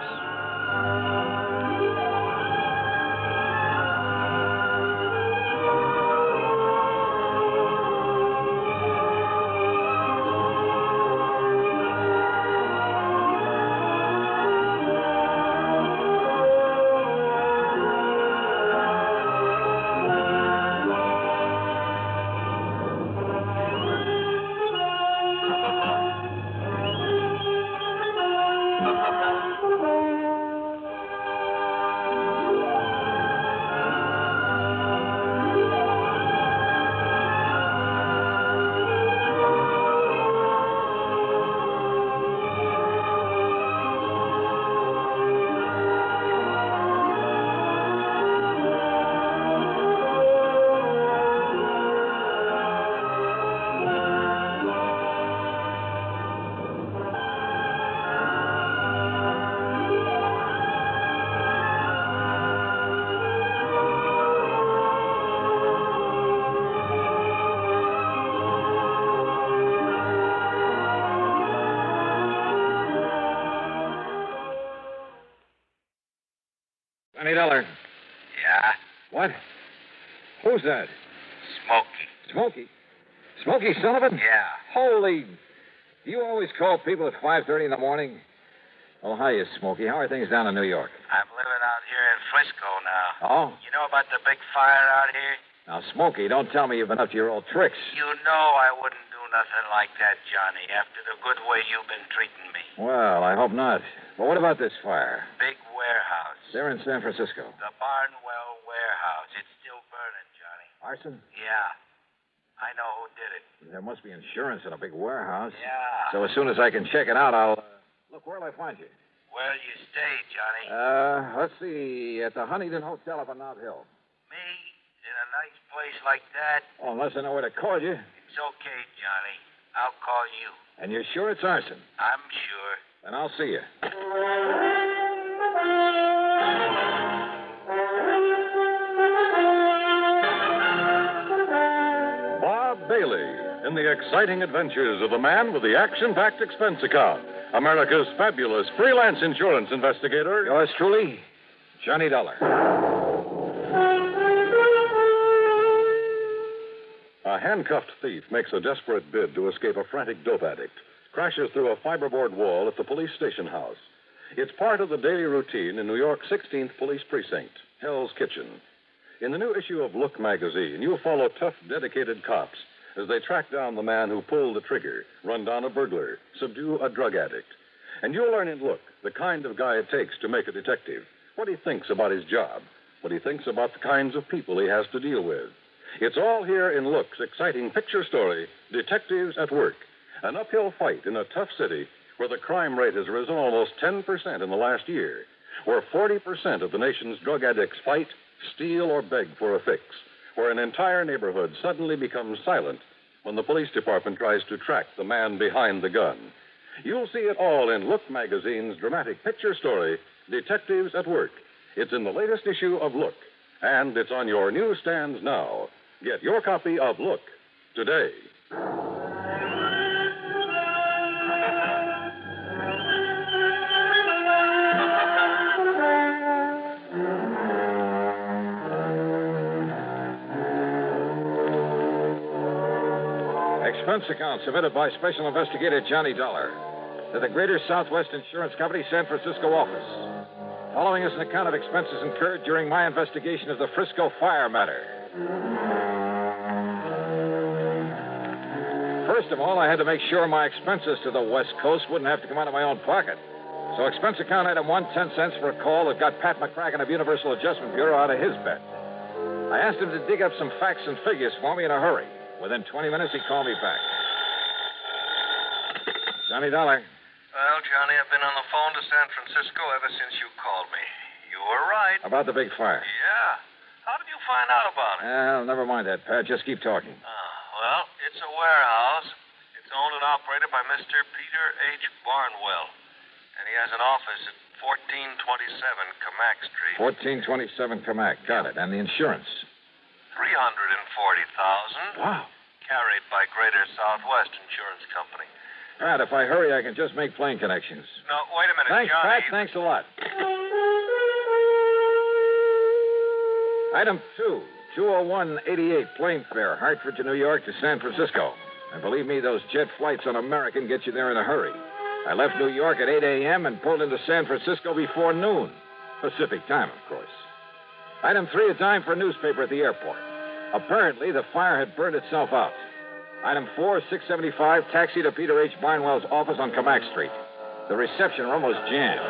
$20. Yeah? What? Who's that? Smokey. Smokey Sullivan? Yeah. Holy... Do you always call people at 5:30 in the morning? Oh, hiya, Smokey. How are things down in New York? I'm living out here in Frisco now. Oh? You know about the big fire out here? Now, Smokey, don't tell me you've been up to your old tricks. You know I wouldn't do nothing like that, Johnny, after the good way you've been treating me. Well, I hope not. But what about this fire? Big warehouse. They're in San Francisco. The Barnwell warehouse. It's still burning, Johnny. Arson? Yeah. I know who did it. There must be insurance in a big warehouse. Yeah. So as soon as I can check it out, I'll... Look, where'll I find you? Where'll you stay, Johnny? Let's see. At the Huntington Hotel up on Nob Hill. Me? In a nice place like that? Oh, unless I know where to call you. It's okay, Johnny. I'll call you. And you're sure it's Arson? I'm sure. Then I'll see you. Bob Bailey in the exciting adventures of the man with the action-packed expense account. America's fabulous freelance insurance investigator. Yours truly, Johnny Dollar. A handcuffed thief makes a desperate bid to escape a frantic dope addict, crashes through a fiberboard wall at the police station house. It's part of the daily routine in New York's 16th Police Precinct, Hell's Kitchen. In the new issue of Look magazine, you'll follow tough, dedicated cops as they track down the man who pulled the trigger, run down a burglar, subdue a drug addict. And you'll learn in Look the kind of guy it takes to make a detective, what he thinks about his job, what he thinks about the kinds of people he has to deal with. It's all here in Look's exciting picture story, Detectives at Work, an uphill fight in a tough city where the crime rate has risen almost 10% in the last year, where 40% of the nation's drug addicts fight, steal, or beg for a fix, where an entire neighborhood suddenly becomes silent when the police department tries to track the man behind the gun. You'll see it all in Look magazine's dramatic picture story, Detectives at Work. It's in the latest issue of Look, and it's on your newsstands now. Get your copy of Look today. Expense account submitted by Special Investigator Johnny Dollar to the Greater Southwest Insurance Company, San Francisco office. Following is an account of expenses incurred during my investigation of the Frisco fire matter. First of all, I had to make sure my expenses to the West Coast wouldn't have to come out of my own pocket. So expense account item 1, 10 cents for a call that got Pat McCracken of Universal Adjustment Bureau out of his bed. I asked him to dig up some facts and figures for me in a hurry. Within 20 minutes, he called me back. Johnny Dollar. Well, Johnny, I've been on the phone to San Francisco ever since you called me. You were right. About the big fire. Yeah. How did you find out about it? Well, never mind that, Pat. Just keep talking. Well, it's a warehouse. It's owned and operated by Mr. Peter H. Barnwell. And he has an office at 1427 Camac Street. 1427 Camac. Got it. And the insurance? $340,000. Wow. Carried by Greater Southwest Insurance Company. Pat, if I hurry, I can just make plane connections. No, wait a minute, Thanks, Johnny. Pat. Thanks a lot. Item 2, 20188 plane fare, Hartford to New York to San Francisco. And believe me, those jet flights on American get you there in a hurry. I left New York at 8 a.m. and pulled into San Francisco before noon. Pacific time, of course. Item 3, a dime for a newspaper at the airport. Apparently, the fire had burned itself out. Item 4, 675, taxi to Peter H. Barnwell's office on Camac Street. The reception room was jammed.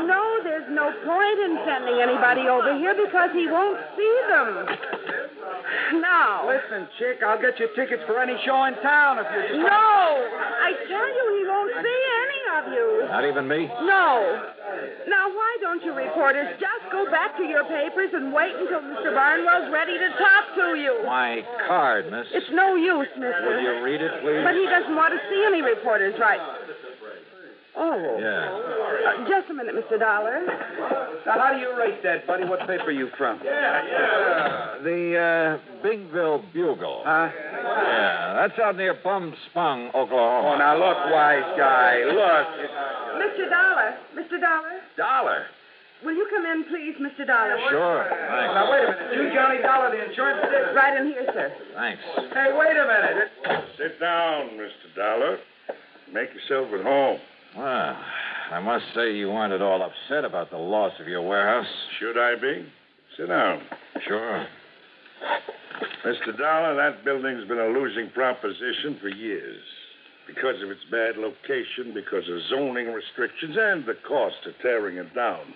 No, there's no point in sending anybody over here because he won't see them. Now. Listen, chick, I'll get you tickets for any show in town if you just... No! I tell you, he won't see any of you. Not even me? No. Now, why don't you reporters just go back to your papers and wait until Mr. Barnwell's ready to talk to you? My card, miss. It's no use, mister. Will you read it, please? But he doesn't want to see any reporters, right? Oh. Yeah. Just a minute, Mr. Dollar. Now, how do you rate that, buddy? What paper you from? The Bigville Bugle. Huh? Yeah, that's out near Bum Spung, Oklahoma. Oh, now, look, wise guy. Look. Mr. Dollar. Mr. Dollar. Dollar? Will you come in, please, Mr. Dollar? Sure. Thanks. Now, wait a minute. You Johnny Dollar, the insurance agent? Right in here, sir. Thanks. Hey, wait a minute. Sit down, Mr. Dollar. Make yourself at home. Well, I must say you weren't at all upset about the loss of your warehouse. Should I be? Sit down. Sure. Mr. Dollar, that building's been a losing proposition for years. Because of its bad location, because of zoning restrictions, and the cost of tearing it down.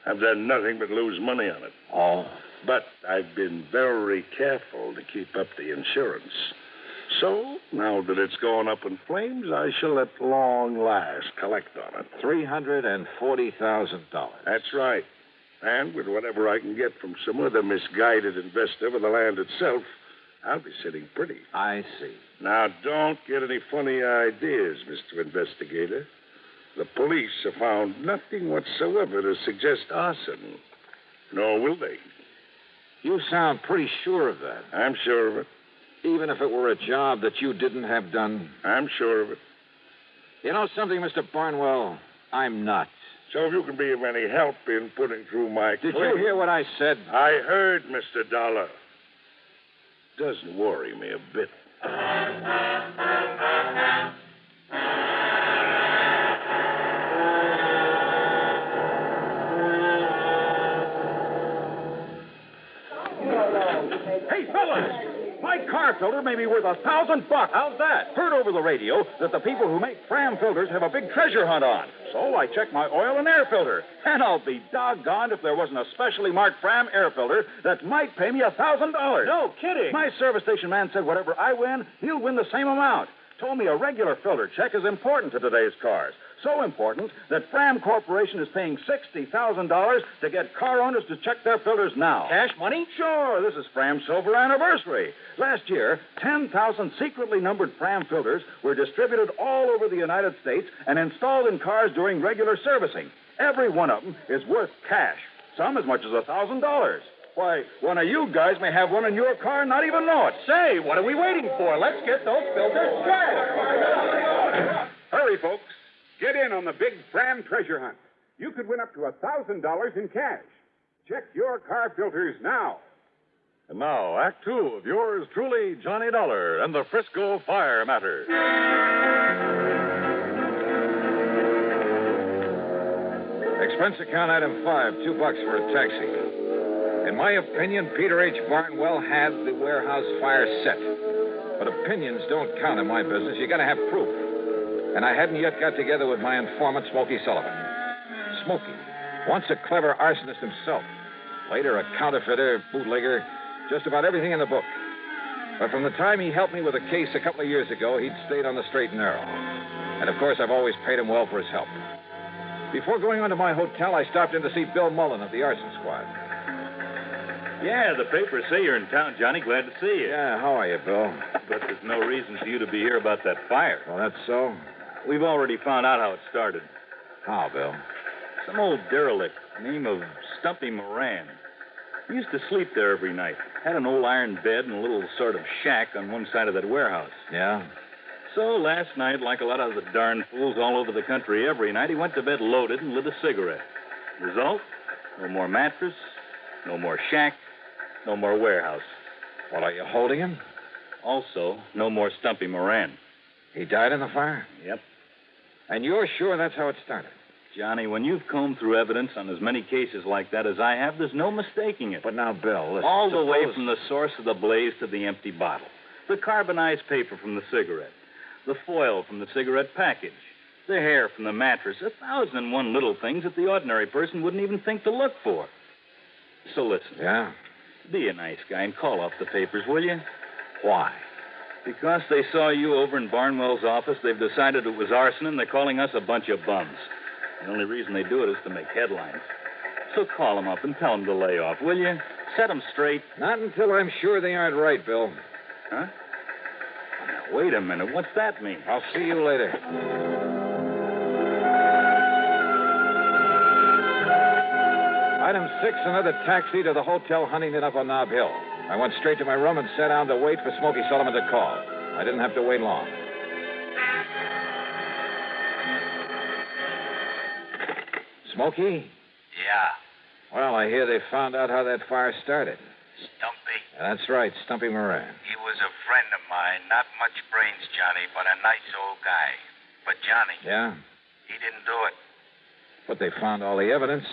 I've done nothing but lose money on it. Oh? But I've been very careful to keep up the insurance. So, now that it's gone up in flames, I shall at long last collect on it. $340,000. That's right. And with whatever I can get from some other misguided investor for the land itself, I'll be sitting pretty. I see. Now, don't get any funny ideas, Mr. Investigator. The police have found nothing whatsoever to suggest arson. Nor will they. You sound pretty sure of that. I'm sure of it. Even if it were a job that you didn't have done? I'm sure of it. You know something, Mr. Barnwell? I'm not. So if you can be of any help in putting through my Did claim... you hear what I said? I heard, Mr. Dollar. Doesn't worry me a bit. Hey, fellas! My car filter may be worth $1,000. How's that? Heard over the radio that the people who make Fram filters have a big treasure hunt on. So I checked my oil and air filter. And I'll be doggone if there wasn't a specially marked Fram air filter that might pay me $1,000. No kidding. My service station man said whatever I win, he'll win the same amount. Told me a regular filter check is important to today's cars. So important that Fram Corporation is paying $60,000 to get car owners to check their filters now. Cash money? Sure. This is Fram's silver anniversary. Last year, 10,000 secretly numbered Fram filters were distributed all over the United States and installed in cars during regular servicing. Every one of them is worth cash, some as much as $1,000. Why, one of you guys may have one in your car and not even know it. Say, what are we waiting for? Let's get those filters checked. Hurry, folks. Get in on the big Fram treasure hunt. You could win up to $1,000 in cash. Check your car filters now. And now, Act Two of yours truly, Johnny Dollar and the Frisco Fire Matter. Expense account item 5, $2 for a taxi. In my opinion, Peter H. Barnwell had the warehouse fire set. But opinions don't count in my business. You gotta have proof. And I hadn't yet got together with my informant, Smoky Sullivan. Smoky, once a clever arsonist himself. Later, a counterfeiter, bootlegger, just about everything in the book. But from the time he helped me with a case a couple of years ago, he'd stayed on the straight and narrow. And, of course, I've always paid him well for his help. Before going on to my hotel, I stopped in to see Bill Mullen of the Arson Squad. Yeah, the papers say you're in town, Johnny. Glad to see you. Yeah, how are you, Bill? But there's no reason for you to be here about that fire. Well, that's so? We've already found out how it started. How, Bill? Some old derelict, name of Stumpy Moran. He used to sleep there every night. Had an old iron bed and a little sort of shack on one side of that warehouse. Yeah? So last night, like a lot of the darn fools all over the country every night, he went to bed loaded and lit a cigarette. Result? No more mattress, no more shack, no more warehouse. Well, are you holding him? Also, no more Stumpy Moran. He died in the fire? Yep. And you're sure that's how it started? Johnny, when you've combed through evidence on as many cases like that as I have, there's no mistaking it. But now, Bill, listen, all the way from the source of the blaze to the empty bottle. The carbonized paper from the cigarette. The foil from the cigarette package. The hair from the mattress. 1,001 little things that the ordinary person wouldn't even think to look for. So listen. Yeah? Be a nice guy and call off the papers, will you? Why? Because they saw you over in Barnwell's office, they've decided it was arson, and they're calling us a bunch of bums. The only reason they do it is to make headlines. So call them up and tell them to lay off, will you? Set them straight. Not until I'm sure they aren't right, Bill. Huh? Now, wait a minute. What's that mean? I'll see you later. Item 6, another taxi to the Hotel Huntington up on Nob Hill. I went straight to my room and sat down to wait for Smoky Sullivan to call. I didn't have to wait long. Smokey? Yeah. Well, I hear they found out how that fire started. Stumpy. That's right, Stumpy Moran. He was a friend of mine. Not much brains, Johnny, but a nice old guy. But, Johnny. Yeah? He didn't do it. But they found all the evidence.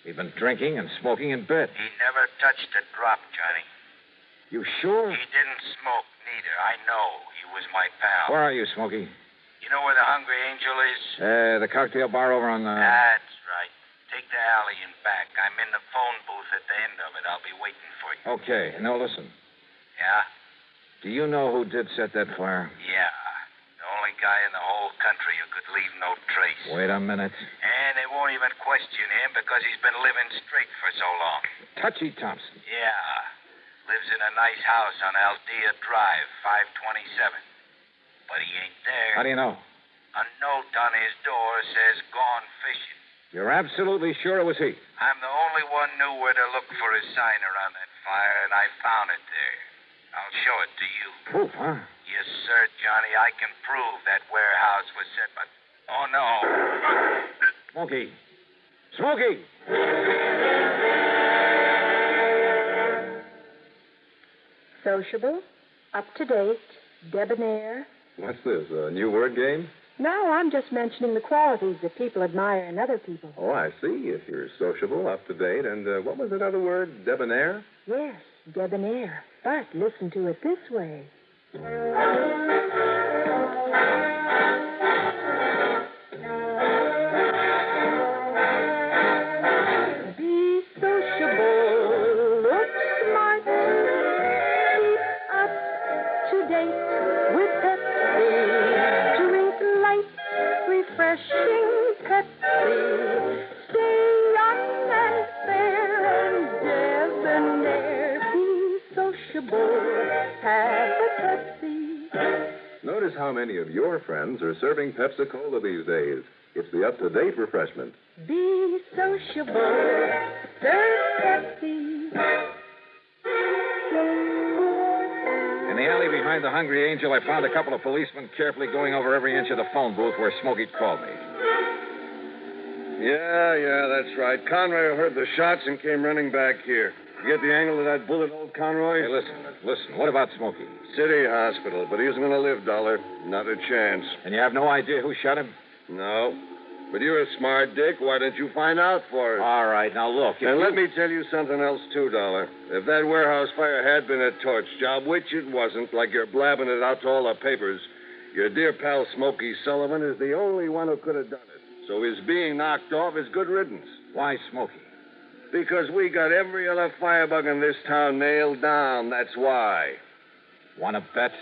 He'd been drinking and smoking in bed. He never touched a drop, Johnny. You sure? He didn't smoke, neither. I know. He was my pal. Where are you, Smokey? You know where the Hungry Angel is? The cocktail bar over on the... That's right. Take the alley and back. I'm in the phone booth at the end of it. I'll be waiting for you. Okay. Now, listen. Yeah? Do you know who did set that fire? Yeah. The only guy in the whole country who could leave no trace. Wait a minute. And they won't even question him because he's been living straight for so long. Touchy Thompson. Yeah. Lives in a nice house on Aldea Drive, 527. But he ain't there. How do you know? A note on his door says gone fishing. You're absolutely sure it was he? I'm the only one knew where to look for a sign around that fire, and I found it there. I'll show it to you. Proof, huh? Yes, sir, Johnny. I can prove that warehouse was set by... Oh, no. Smokey. Smokey! Sociable, up-to-date, debonair. What's this, a new word game? No, I'm just mentioning the qualities that people admire in other people. Oh, I see. If you're sociable, up-to-date, and what was another word? Debonair? Yes, debonair. But listen to it this way. Be sociable, look smart, keep up-to-date with Pepsi, drink light, refreshing Pepsi, stay young and fair and debonair, be sociable, have a Pepsi. Notice how many of your friends are serving Pepsi-Cola these days. It's the up-to-date refreshment. Be sociable, serve Pepsi. In the alley behind the Hungry Angel, I found a couple of policemen carefully going over every inch of the phone booth where Smokey called me. Yeah, that's right. Conroy heard the shots and came running back here. You get the angle of that bullet, old Conroy? Hey, listen. What about Smokey? City hospital, but he isn't going to live, Dollar. Not a chance. And you have no idea who shot him? No. But you're a smart dick. Why don't you find out for us? All right, now look. And let me tell you something else, too, Dollar. If that warehouse fire had been a torch job, which it wasn't, like you're blabbing it out to all the papers, your dear pal Smokey Sullivan is the only one who could have done it. So his being knocked off is good riddance. Why Smokey? Because we got every other firebug in this town nailed down. That's why. Want to bet?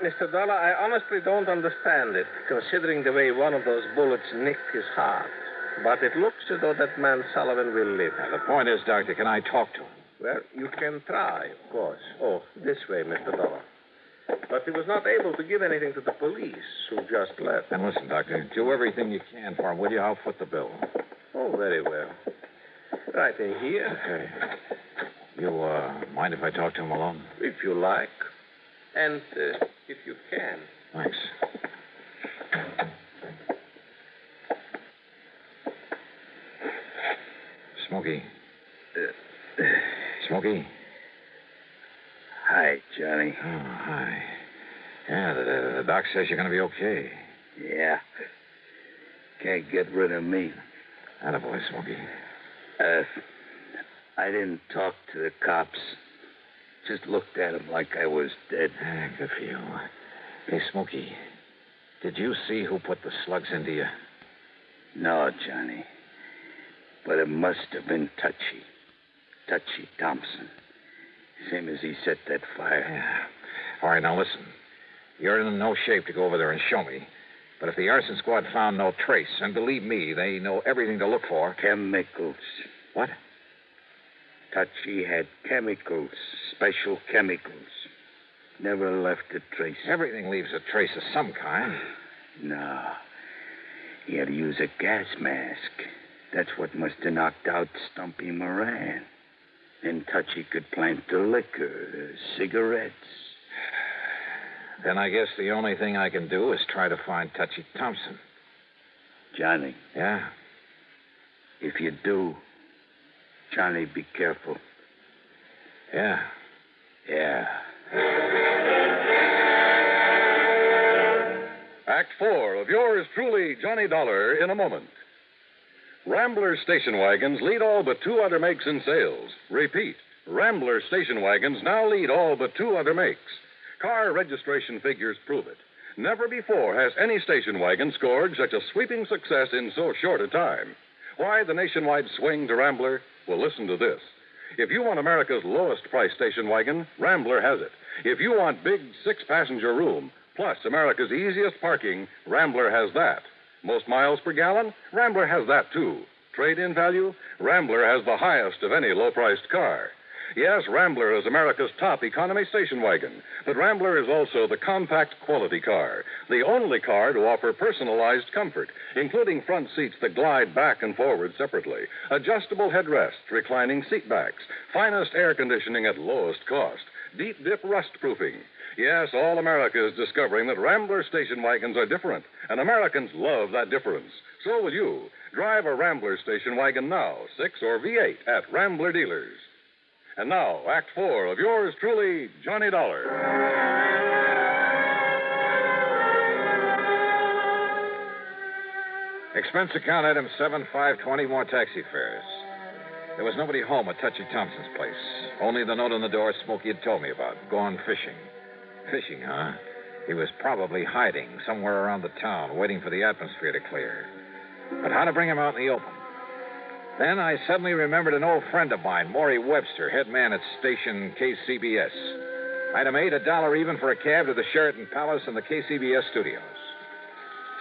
Mr. Dollar, I honestly don't understand it, considering the way one of those bullets nicked his heart. But it looks as though that man Sullivan will live. Now, the point is, Doctor, can I talk to him? Well, you can try, of course. Oh, this way, Mr. Dollar. But he was not able to give anything to the police, who just left. And listen, Doctor, do everything you can for him, will you? I'll foot the bill. Oh, very well. Right in here. Okay. You, mind if I talk to him alone? If you like. And if you can. Thanks. Smokey. Smokey? Hi, Johnny. Oh, hi. Yeah, the doc says you're going to be okay. Yeah. Can't get rid of me. Attaboy, Smokey. I didn't talk to the cops. Just looked at them like I was dead. Good for you. Hey, Smokey, did you see who put the slugs into you? No, Johnny. But it must have been Touchy. Touchy Thompson. Same as he set that fire. Yeah. All right, now listen. You're in no shape to go over there and show me. But if the arson squad found no trace, and believe me, they know everything to look for. Chemicals. What? Touchy had chemicals, special chemicals. Never left a trace. Everything leaves a trace of some kind. No. He had to use a gas mask. That's what must have knocked out Stumpy Moran. Then Touchy could plant the liquor, the cigarettes. Then I guess the only thing I can do is try to find Touchy Thompson. Johnny. Yeah? If you do, Johnny, be careful. Yeah. Yeah. Act 4 of yours truly, Johnny Dollar, in a moment. Rambler station wagons lead all but 2 other makes in sales. Repeat, Rambler station wagons now lead all but 2 other makes. Car registration figures prove it. Never before has any station wagon scored such a sweeping success in so short a time. Why the nationwide swing to Rambler? Well, listen to this. If you want America's lowest price station wagon, Rambler has it. If you want big 6-passenger room, plus America's easiest parking, Rambler has that. Most miles per gallon? Rambler has that, too. Trade-in value? Rambler has the highest of any low-priced car. Yes, Rambler is America's top economy station wagon, but Rambler is also the compact quality car, the only car to offer personalized comfort, including front seats that glide back and forward separately, adjustable headrests, reclining seat backs, finest air conditioning at lowest cost, deep dip rust proofing. Yes, all America is discovering that Rambler station wagons are different, and Americans love that difference. So will you. Drive a Rambler station wagon now, 6 or V8 at Rambler dealers. And now, Act 4 of yours truly, Johnny Dollar. Expense account item 7520, more taxi fares. There was nobody home at Touchy Thompson's place. Only the note on the door Smokey had told me about. Gone fishing. Fishing, huh? He was probably hiding somewhere around the town, waiting for the atmosphere to clear. But how to bring him out in the open? Then I suddenly remembered an old friend of mine, Maury Webster, head man at station KCBS. I'd have made $1 even for a cab to the Sheraton Palace and the KCBS studios.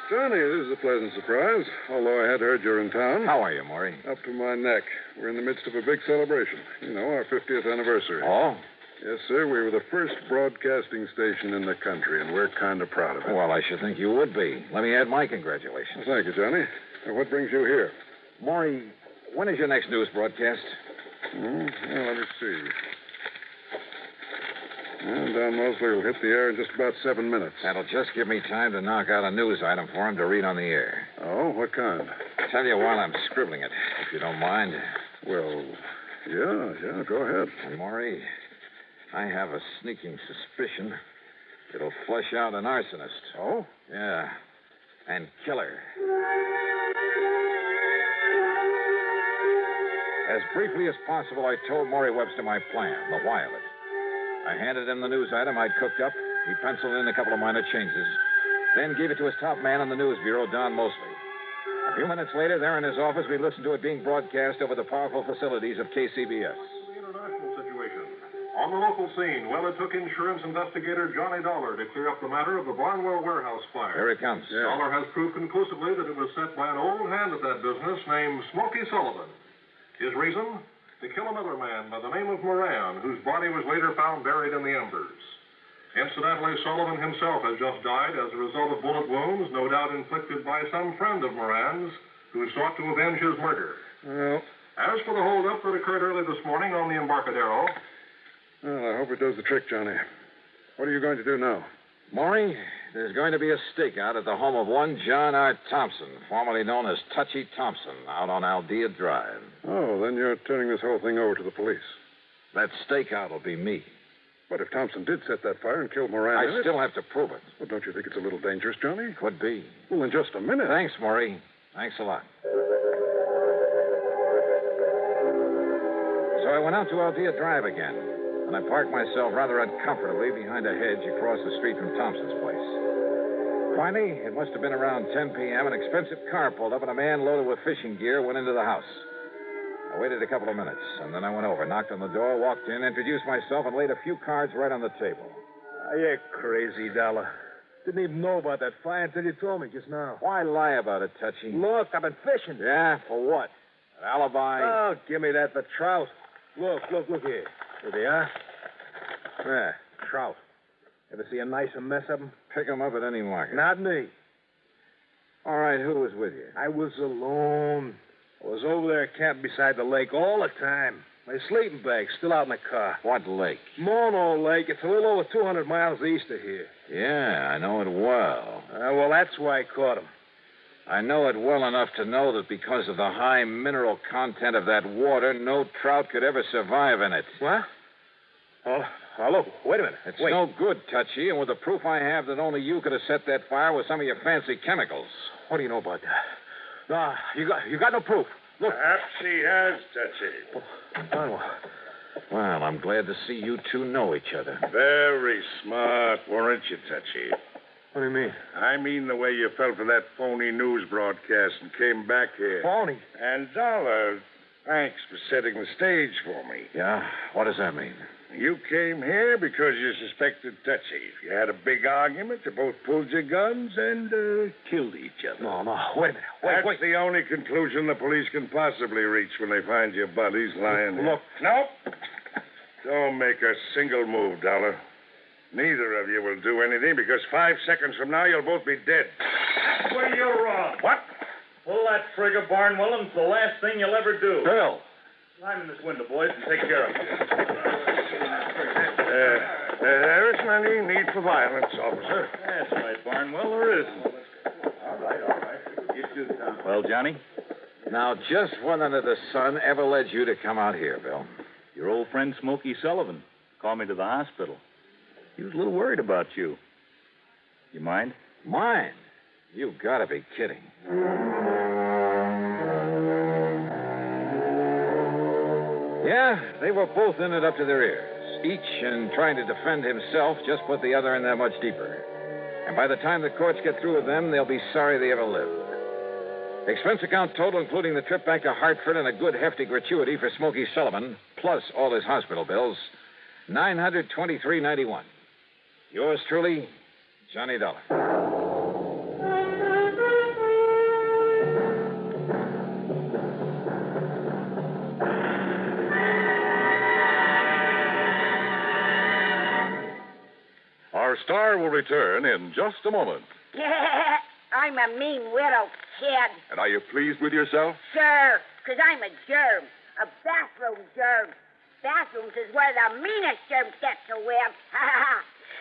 Johnny, this is a pleasant surprise, although I had heard you're in town. How are you, Maury? Up to my neck. We're in the midst of a big celebration. You know, our 50th anniversary. Oh? Yes, sir. We were the first broadcasting station in the country, and we're kind of proud of it. Well, I should think you would be. Let me add my congratulations. Well, thank you, Johnny. What brings you here? Maury, when is your next news broadcast? Well, let me see. Well, Don Mosley will hit the air in just about 7 minutes. That'll just give me time to knock out a news item for him to read on the air. Oh, what kind? Tell you while I'm scribbling it, if you don't mind. Well, yeah, go ahead. And Maury, I have a sneaking suspicion it'll flush out an arsonist. Oh? Yeah, and killer. As briefly as possible, I told Maury Webster my plan, the why of it. I handed him the news item I'd cooked up. He penciled in a couple of minor changes, then gave it to his top man in the news bureau, Don Mosley. A few minutes later, there in his office, we listened to it being broadcast over the powerful facilities of KCBS. The international situation. On the local scene, Weathertook insurance investigator Johnny Dollar to clear up the matter of the Barnwell warehouse fire. Here it comes. Yeah. Dollar has proved conclusively that it was set by an old hand at that business named Smoky Sullivan. His reason? To kill another man by the name of Moran, whose body was later found buried in the embers. Incidentally, Sullivan himself has just died as a result of bullet wounds, no doubt inflicted by some friend of Moran's, who sought to avenge his murder. Well, as for the holdup that occurred early this morning on the Embarcadero... Well, I hope it does the trick, Johnny. What are you going to do now? Maury, there's going to be a stakeout at the home of one John R. Thompson, formerly known as Touchy Thompson, out on Aldea Drive. Oh, then you're turning this whole thing over to the police. That stakeout will be me. But if Thompson did set that fire and kill Moran... I still have to prove it. Well, don't you think it's a little dangerous, Johnny? Could be. Well, in just a minute. Thanks, Maury. Thanks a lot. So I went out to Aldea Drive again, and I parked myself rather uncomfortably behind a hedge across the street from Thompson's place. Finally, it must have been around 10 p.m., an expensive car pulled up, and a man loaded with fishing gear went into the house. I waited a couple of minutes, and then I went over, knocked on the door, walked in, introduced myself, and laid a few cards right on the table. You're crazy, Dollar. Didn't even know about that fire until you told me just now. Why lie about it, Touchy? Look, I've been fishing. Yeah, for what? An alibi? Oh, give me that for trout. Look here. Here they are. There, trout. Ever see a nicer mess of them? Pick them up at any market. Not me. All right, who was with you? I was alone. I was over there camped beside the lake all the time. My sleeping bag's still out in the car. What lake? Mono Lake. It's a little over 200 miles east of here. Yeah, I know it well. Well, that's why I caught him. I know it well enough to know that because of the high mineral content of that water, no trout could ever survive in it. What? Oh, look, wait a minute. It's no good, Touchy, and with the proof I have that only you could have set that fire with some of your fancy chemicals. What do you know about that? No, you got no proof. Look. Perhaps he has, Touchy. Well, I'm glad to see you two know each other. Very smart, weren't you, Touchy? What do you mean? I mean the way you fell for that phony news broadcast and came back here. Phony? And Dollar, thanks for setting the stage for me. Yeah? What does that mean? You came here because you suspected Touchy. You had a big argument. You both pulled your guns and killed each other. No, wait a minute. That's the only conclusion the police can possibly reach when they find your bodies lying here. Look. Nope. Don't make a single move, Dollar. Neither of you will do anything because 5 seconds from now you'll both be dead. Well, you're wrong. What? Pull that trigger, Barnwell, and it's the last thing you'll ever do. Bill. Climb in this window, boys, and take care of it. There isn't any need for violence, officer. That's right, Barnwell, there isn't. All right. You too, Tom. Well, Johnny? Now, just what under the sun ever led you to come out here, Bill? Your old friend Smokey Sullivan called me to the hospital. He was a little worried about you. You mind? Mind? You've got to be kidding. Yeah, they were both in it up to their ears. Each, in trying to defend himself, just put the other in there much deeper. And by the time the courts get through with them, they'll be sorry they ever lived. Expense account total, including the trip back to Hartford and a good hefty gratuity for Smokey Sullivan, plus all his hospital bills, $923.91. Yours truly, Johnny Dollar. Our star will return in just a moment. I'm a mean widow, kid. And are you pleased with yourself? Sure, because I'm a germ. A bathroom germ. Bathrooms is where the meanest germs get to live.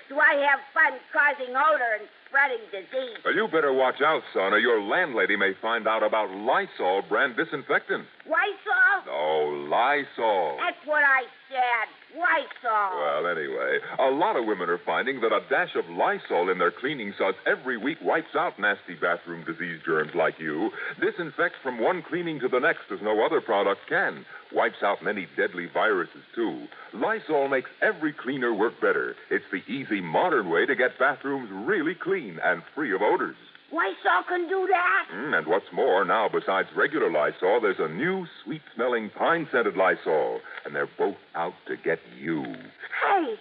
Do I have fun causing odor and spreading disease? Well, you better watch out, son, or your landlady may find out about Lysol brand disinfectant. Lysol? No, Lysol. That's what I said. Lysol. Well, anyway, a lot of women are finding that a dash of Lysol in their cleaning suds every week wipes out nasty bathroom disease germs like you. Disinfects from one cleaning to the next as no other product can. Wipes out many deadly viruses, too. Lysol makes every cleaner work better. It's the easy, modern way to get bathrooms really clean and free of odors. Lysol can do that? And what's more, now, besides regular Lysol, there's a new sweet-smelling pine-scented Lysol. And they're both out to get you. Hey,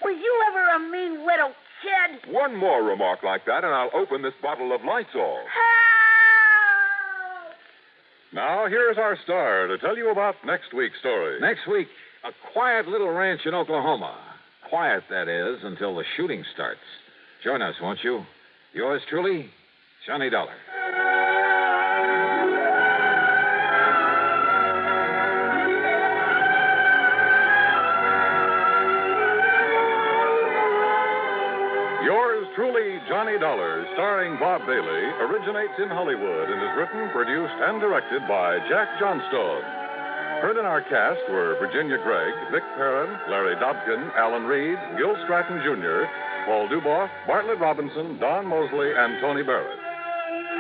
was you ever a mean little kid? One more remark like that, and I'll open this bottle of Lysol. Now, here's our star to tell you about next week's story. Next week, a quiet little ranch in Oklahoma. Quiet, that is, until the shooting starts. Join us, won't you? Yours truly, Johnny Dollar. Yours truly, Johnny Dollar, starring Bob Bailey, originates in Hollywood and is written, produced, and directed by Jack Johnstone. Heard in our cast were Virginia Gregg, Vic Perrin, Larry Dobkin, Alan Reed, Gil Stratton Jr., Paul Duboff, Bartlett Robinson, Don Mosley, and Tony Barrett.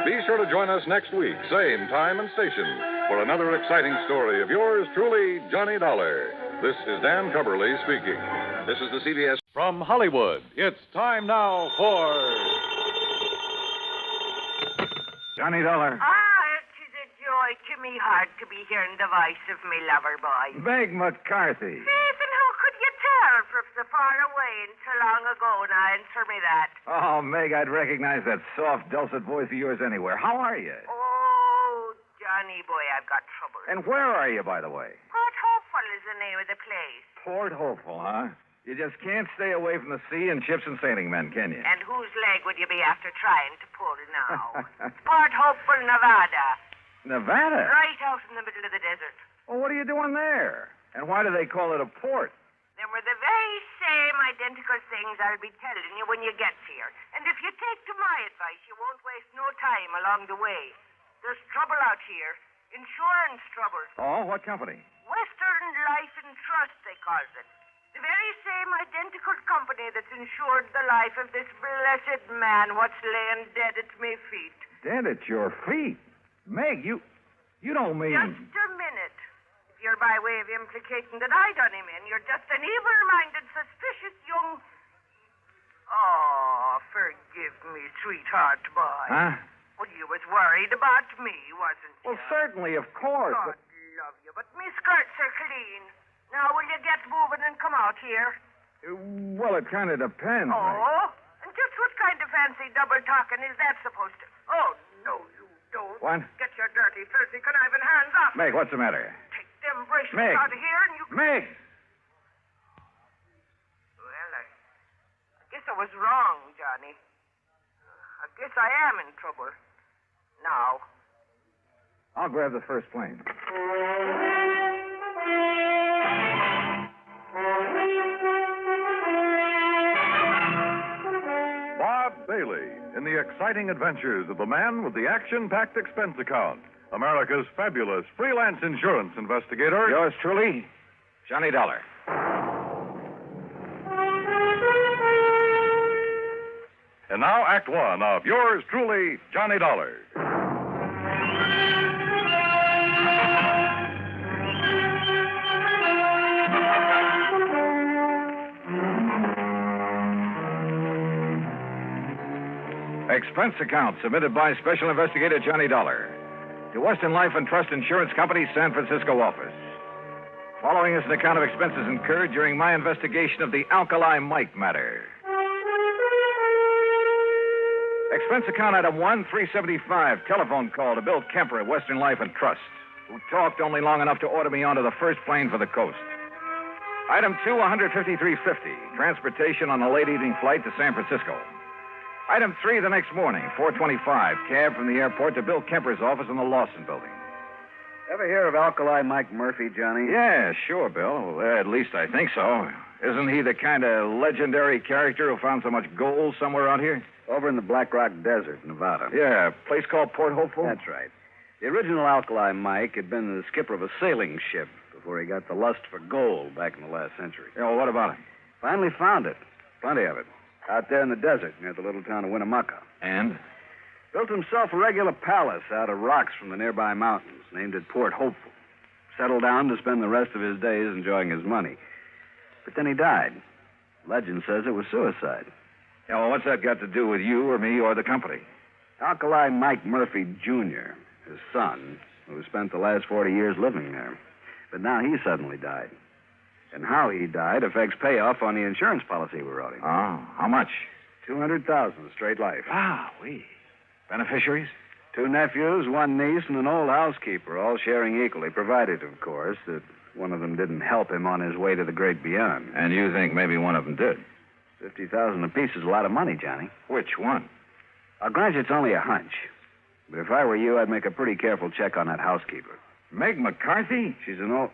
Be sure to join us next week, same time and station, for another exciting story of yours truly, Johnny Dollar. This is Dan Cumberly speaking. This is the CBS. From Hollywood, it's time now for... Johnny Dollar. It is a joy to me heart to be hearing the voice of me lover boy. Meg McCarthy. Yes, and who could you tell from so far away and so long ago? Now answer me that. Oh, Meg, I'd recognize that soft, dulcet voice of yours anywhere. How are you? Oh, Johnny boy, I've got trouble. And where are you, by the way? Port Hopeful is the name of the place. Port Hopeful, huh? You just can't stay away from the sea and ships and sailing men, can you? And whose leg would you be after trying to pull now? Port Hopeful, Nevada. Nevada? Right out in the middle of the desert. Well, what are you doing there? And why do they call it a port? Them were the very same identical things I'll be telling you when you get here. And if you take to my advice, you won't waste no time along the way. There's trouble out here. Insurance trouble. Oh, what company? Western Life and Trust, they calls it. The very same identical company that's insured the life of this blessed man what's laying dead at me feet. Dead at your feet? Meg, you don't mean... Just a minute. If you're by way of implicating that I done him in, you're just an evil-minded, suspicious young... Oh, forgive me, sweetheart boy. Huh? Well, you was worried about me, wasn't you? Well, certainly, of course. God love you, but me skirts are clean. Now, will you get moving and come out here? Well, it kind of depends. Oh? Meg. And just what kind of fancy double talking is that supposed to... Oh, no, you don't. What? Get your dirty, filthy, conniving hands off. Meg, what's the matter? Take them bracelets Meg. out of here and you... Meg! Well, I guess I was wrong, Johnny. I guess I am in trouble. Now. I'll grab the first plane. Bob Bailey in the exciting adventures of the man with the action-packed expense account. America's fabulous freelance insurance investigator. Yours truly, Johnny Dollar. And now, Act One of yours truly, Johnny Dollar. Expense account submitted by Special Investigator Johnny Dollar to Western Life and Trust Insurance Company's San Francisco office. Following is an account of expenses incurred during my investigation of the Alkali Mike matter. Expense account item 1, 375, telephone call to Bill Kemper at Western Life and Trust, who talked only long enough to order me onto the first plane for the coast. Item 2, 153.50, transportation on a late evening flight to San Francisco. Item 3, the next morning, 4:25, cab from the airport to Bill Kemper's office in the Lawson building. Ever hear of Alkali Mike Murphy, Johnny? Yeah, sure, Bill. Well, at least I think so. Isn't he the kind of legendary character who found so much gold somewhere out here? Over in the Black Rock Desert, Nevada. Yeah, a place called Port Hopeful? That's right. The original Alkali Mike had been the skipper of a sailing ship before he got the lust for gold back in the last century. Yeah, well, what about him? Finally found it. Plenty of it. Out there in the desert near the little town of Winnemucca. And? Built himself a regular palace out of rocks from the nearby mountains, named it Port Hopeful. Settled down to spend the rest of his days enjoying his money. But then he died. Legend says it was suicide. Yeah, well, what's that got to do with you or me or the company? Alkali Mike Murphy, Jr., his son, who spent the last 40 years living there. But now he suddenly died. And how he died affects payoff on the insurance policy we wrote him. Oh, how much? $200,000 straight life. Ah, we. Beneficiaries? 2 nephews, 1 niece, and an old housekeeper, all sharing equally, provided, of course, that one of them didn't help him on his way to the great beyond. And you think maybe one of them did? $50,000 apiece is a lot of money, Johnny. Which one? I'll grant you it's only a hunch. But if I were you, I'd make a pretty careful check on that housekeeper. Meg McCarthy? She's an old...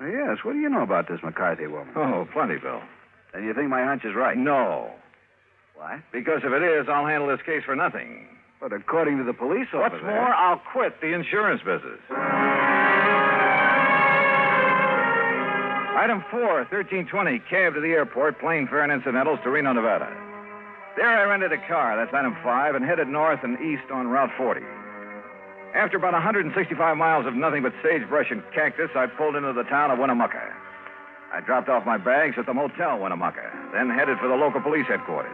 Oh, yes, what do you know about this McCarthy woman? Oh, plenty, Bill. Then you think my hunch is right? No. What? Because if it is, I'll handle this case for nothing. But according to the police officer... What's more, I'll quit the insurance business. Item 4, 1320, cab to the airport, plane fare and incidentals to Reno, Nevada. There I rented a car, that's item 5, and headed north and east on Route 40. After about 165 miles of nothing but sagebrush and cactus, I pulled into the town of Winnemucca. I dropped off my bags at the Motel Winnemucca, then headed for the local police headquarters.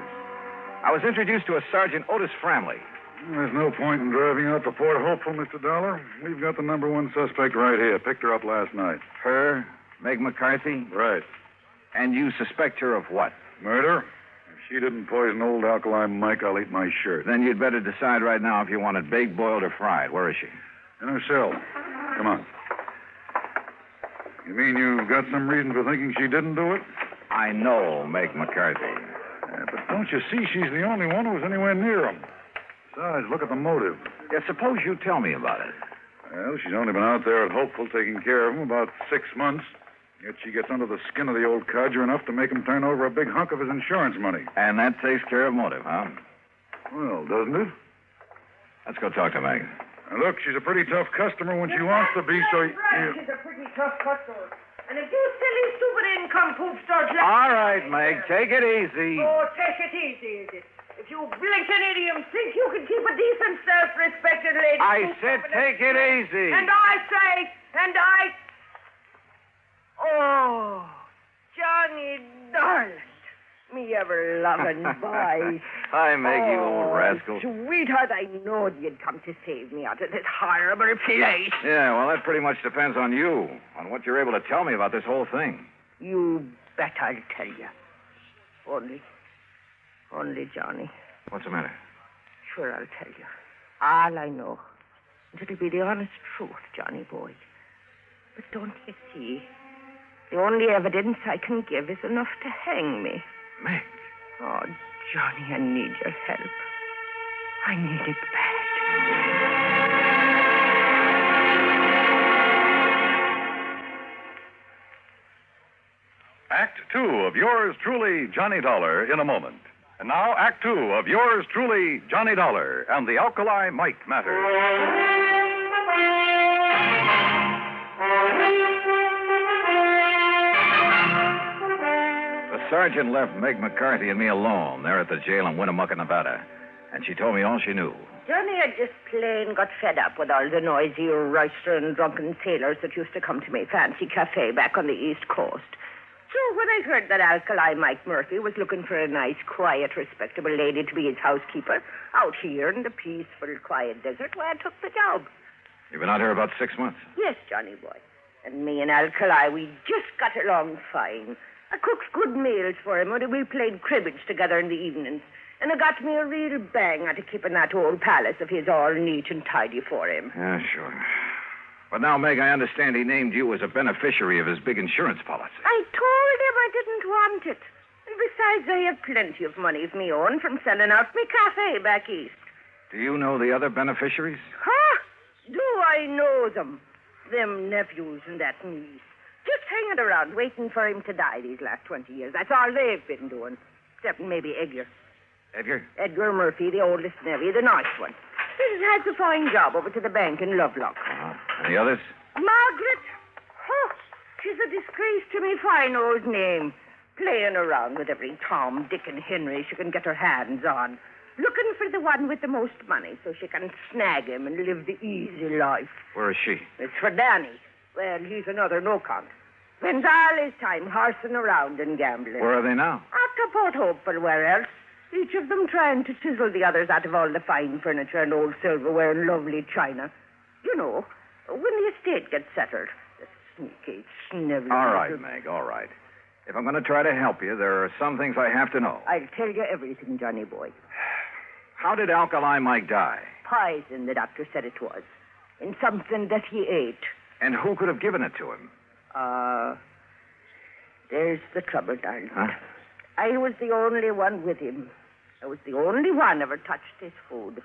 I was introduced to a Sergeant Otis Framley. There's no point in driving out to Port Hopeful, Mr. Dollar. We've got the number 1 suspect right here. Picked her up last night. Her? Meg McCarthy? Right. And you suspect her of what? Murder. If she didn't poison old Alkali Mike, I'll eat my shirt. Then you'd better decide right now if you want it baked, boiled, or fried. Where is she? In her cell. Come on. You mean you've got some reason for thinking she didn't do it? I know Meg McCarthy. Yeah, but don't you see she's the only one who was anywhere near him? Besides, look at the motive. Yeah, suppose you tell me about it. Well, she's only been out there at Hopeful taking care of him about 6 months. Yet she gets under the skin of the old codger enough to make him turn over a big hunk of his insurance money. And that takes care of motive, huh? Well, doesn't it? Let's go talk to Meg. Now, look, she's a pretty tough customer when she wants to be, so... Right, she's a pretty tough customer. And if you silly, stupid income poop starts... All right, Meg, take it easy. Oh, take it easy, is it? If you blinking idiom think you can keep a decent, self-respected lady... I said take it easy. And I say, Oh, Johnny, darling. Me ever-loving boy. Hi, Meg, you old rascal. Sweetheart, I knowed you'd come to save me out of this horrible place. Yeah, well, that pretty much depends on you, on what you're able to tell me about this whole thing. You bet I'll tell you. Only, Johnny. What's the matter? Sure, I'll tell you. All I know. And it'll be the honest truth, Johnny boy. But don't you see? The only evidence I can give is enough to hang me. Meg. Oh, Johnny, I need your help. I need it bad. Act 2 of yours truly, Johnny Dollar, in a moment. And now, Act 2 of yours truly, Johnny Dollar, and the Alkali Mike matter. The sergeant left Meg McCarthy and me alone there at the jail in Winnemucca, Nevada. And she told me all she knew. Johnny had just plain got fed up with all the noisy, roistering, drunken sailors that used to come to my fancy cafe back on the East Coast. So when I heard that Alkali Mike Murphy was looking for a nice, quiet, respectable lady to be his housekeeper out here in the peaceful, quiet desert, well, I took the job. You've been out here about 6 months. Yes, Johnny boy. And me and Alkali, we just got along fine. I cooked good meals for him, and we played cribbage together in the evenings. And it got me a real bang out of keeping that old palace of his all neat and tidy for him. Yeah, sure. But now, Meg, I understand he named you as a beneficiary of his big insurance policy. I told him I didn't want it. And besides, I have plenty of money of me own from selling out me cafe back east. Do you know the other beneficiaries? Huh? Do I know them? Them nephews and that niece. Just hanging around waiting for him to die these last 20 years. That's all they've been doing. Except maybe Edgar. Edgar? Edgar Murphy, the oldest nephew, the nice one. He has a fine job over to the bank in Lovelock. And the others? Margaret. Oh, she's a disgrace to me fine old name. Playing around with every Tom, Dick, and Henry she can get her hands on. Looking for the one with the most money so she can snag him and live the easy life. Where is she? It's for Danny. Well, he's another no-count. Spends all his time horsing around and gambling. Where are they now? Up to Port Hopeful, where else? Each of them trying to chisel the others out of all the fine furniture and old silverware and lovely china. You know, when the estate gets settled, the sneaky, sniveling... All right, Meg, all right. If I'm going to try to help you, there are some things I have to know. I'll tell you everything, Johnny boy. How did Alkali Mike die? Poison, the doctor said it was. In something that he ate. And who could have given it to him? There's the trouble, darling. Huh? I was the only one with him. I was the only one ever touched his food.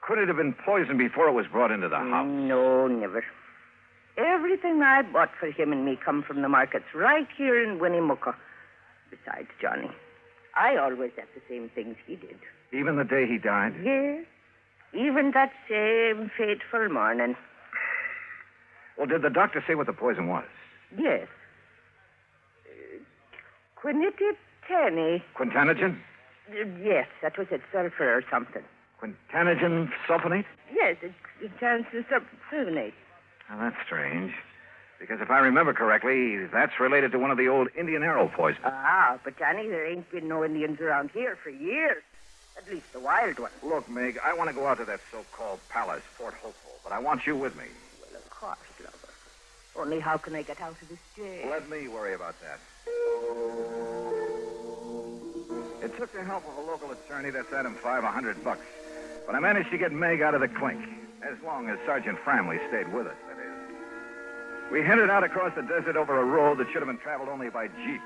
Could it have been poisoned before it was brought into the house? No, never. Everything I bought for him and me come from the markets right here in Winnemucca. Besides, Johnny, I always had the same things he did. Even the day he died? Yes. Even that same fateful morning. Well, did the doctor say what the poison was? Yes. Quinititani. Quintanogen? Yes, that was it. Sulfur or something. Quintanogen sulfonate? Yes, it turns to sulfonate. Now, that's strange. Because if I remember correctly, that's related to one of the old Indian arrow poisons. But Johnny, there ain't been no Indians around here for years. At least the wild ones. Look, Meg, I want to go out to that so-called palace, Fort Hopeful, but I want you with me. Well, of course, lover. Only how can I get out of this jail? Let me worry about that. It took the help of a local attorney that set him $500. But I managed to get Meg out of the clink, as long as Sergeant Framley stayed with us, that is. We headed out across the desert over a road that should have been traveled only by jeep.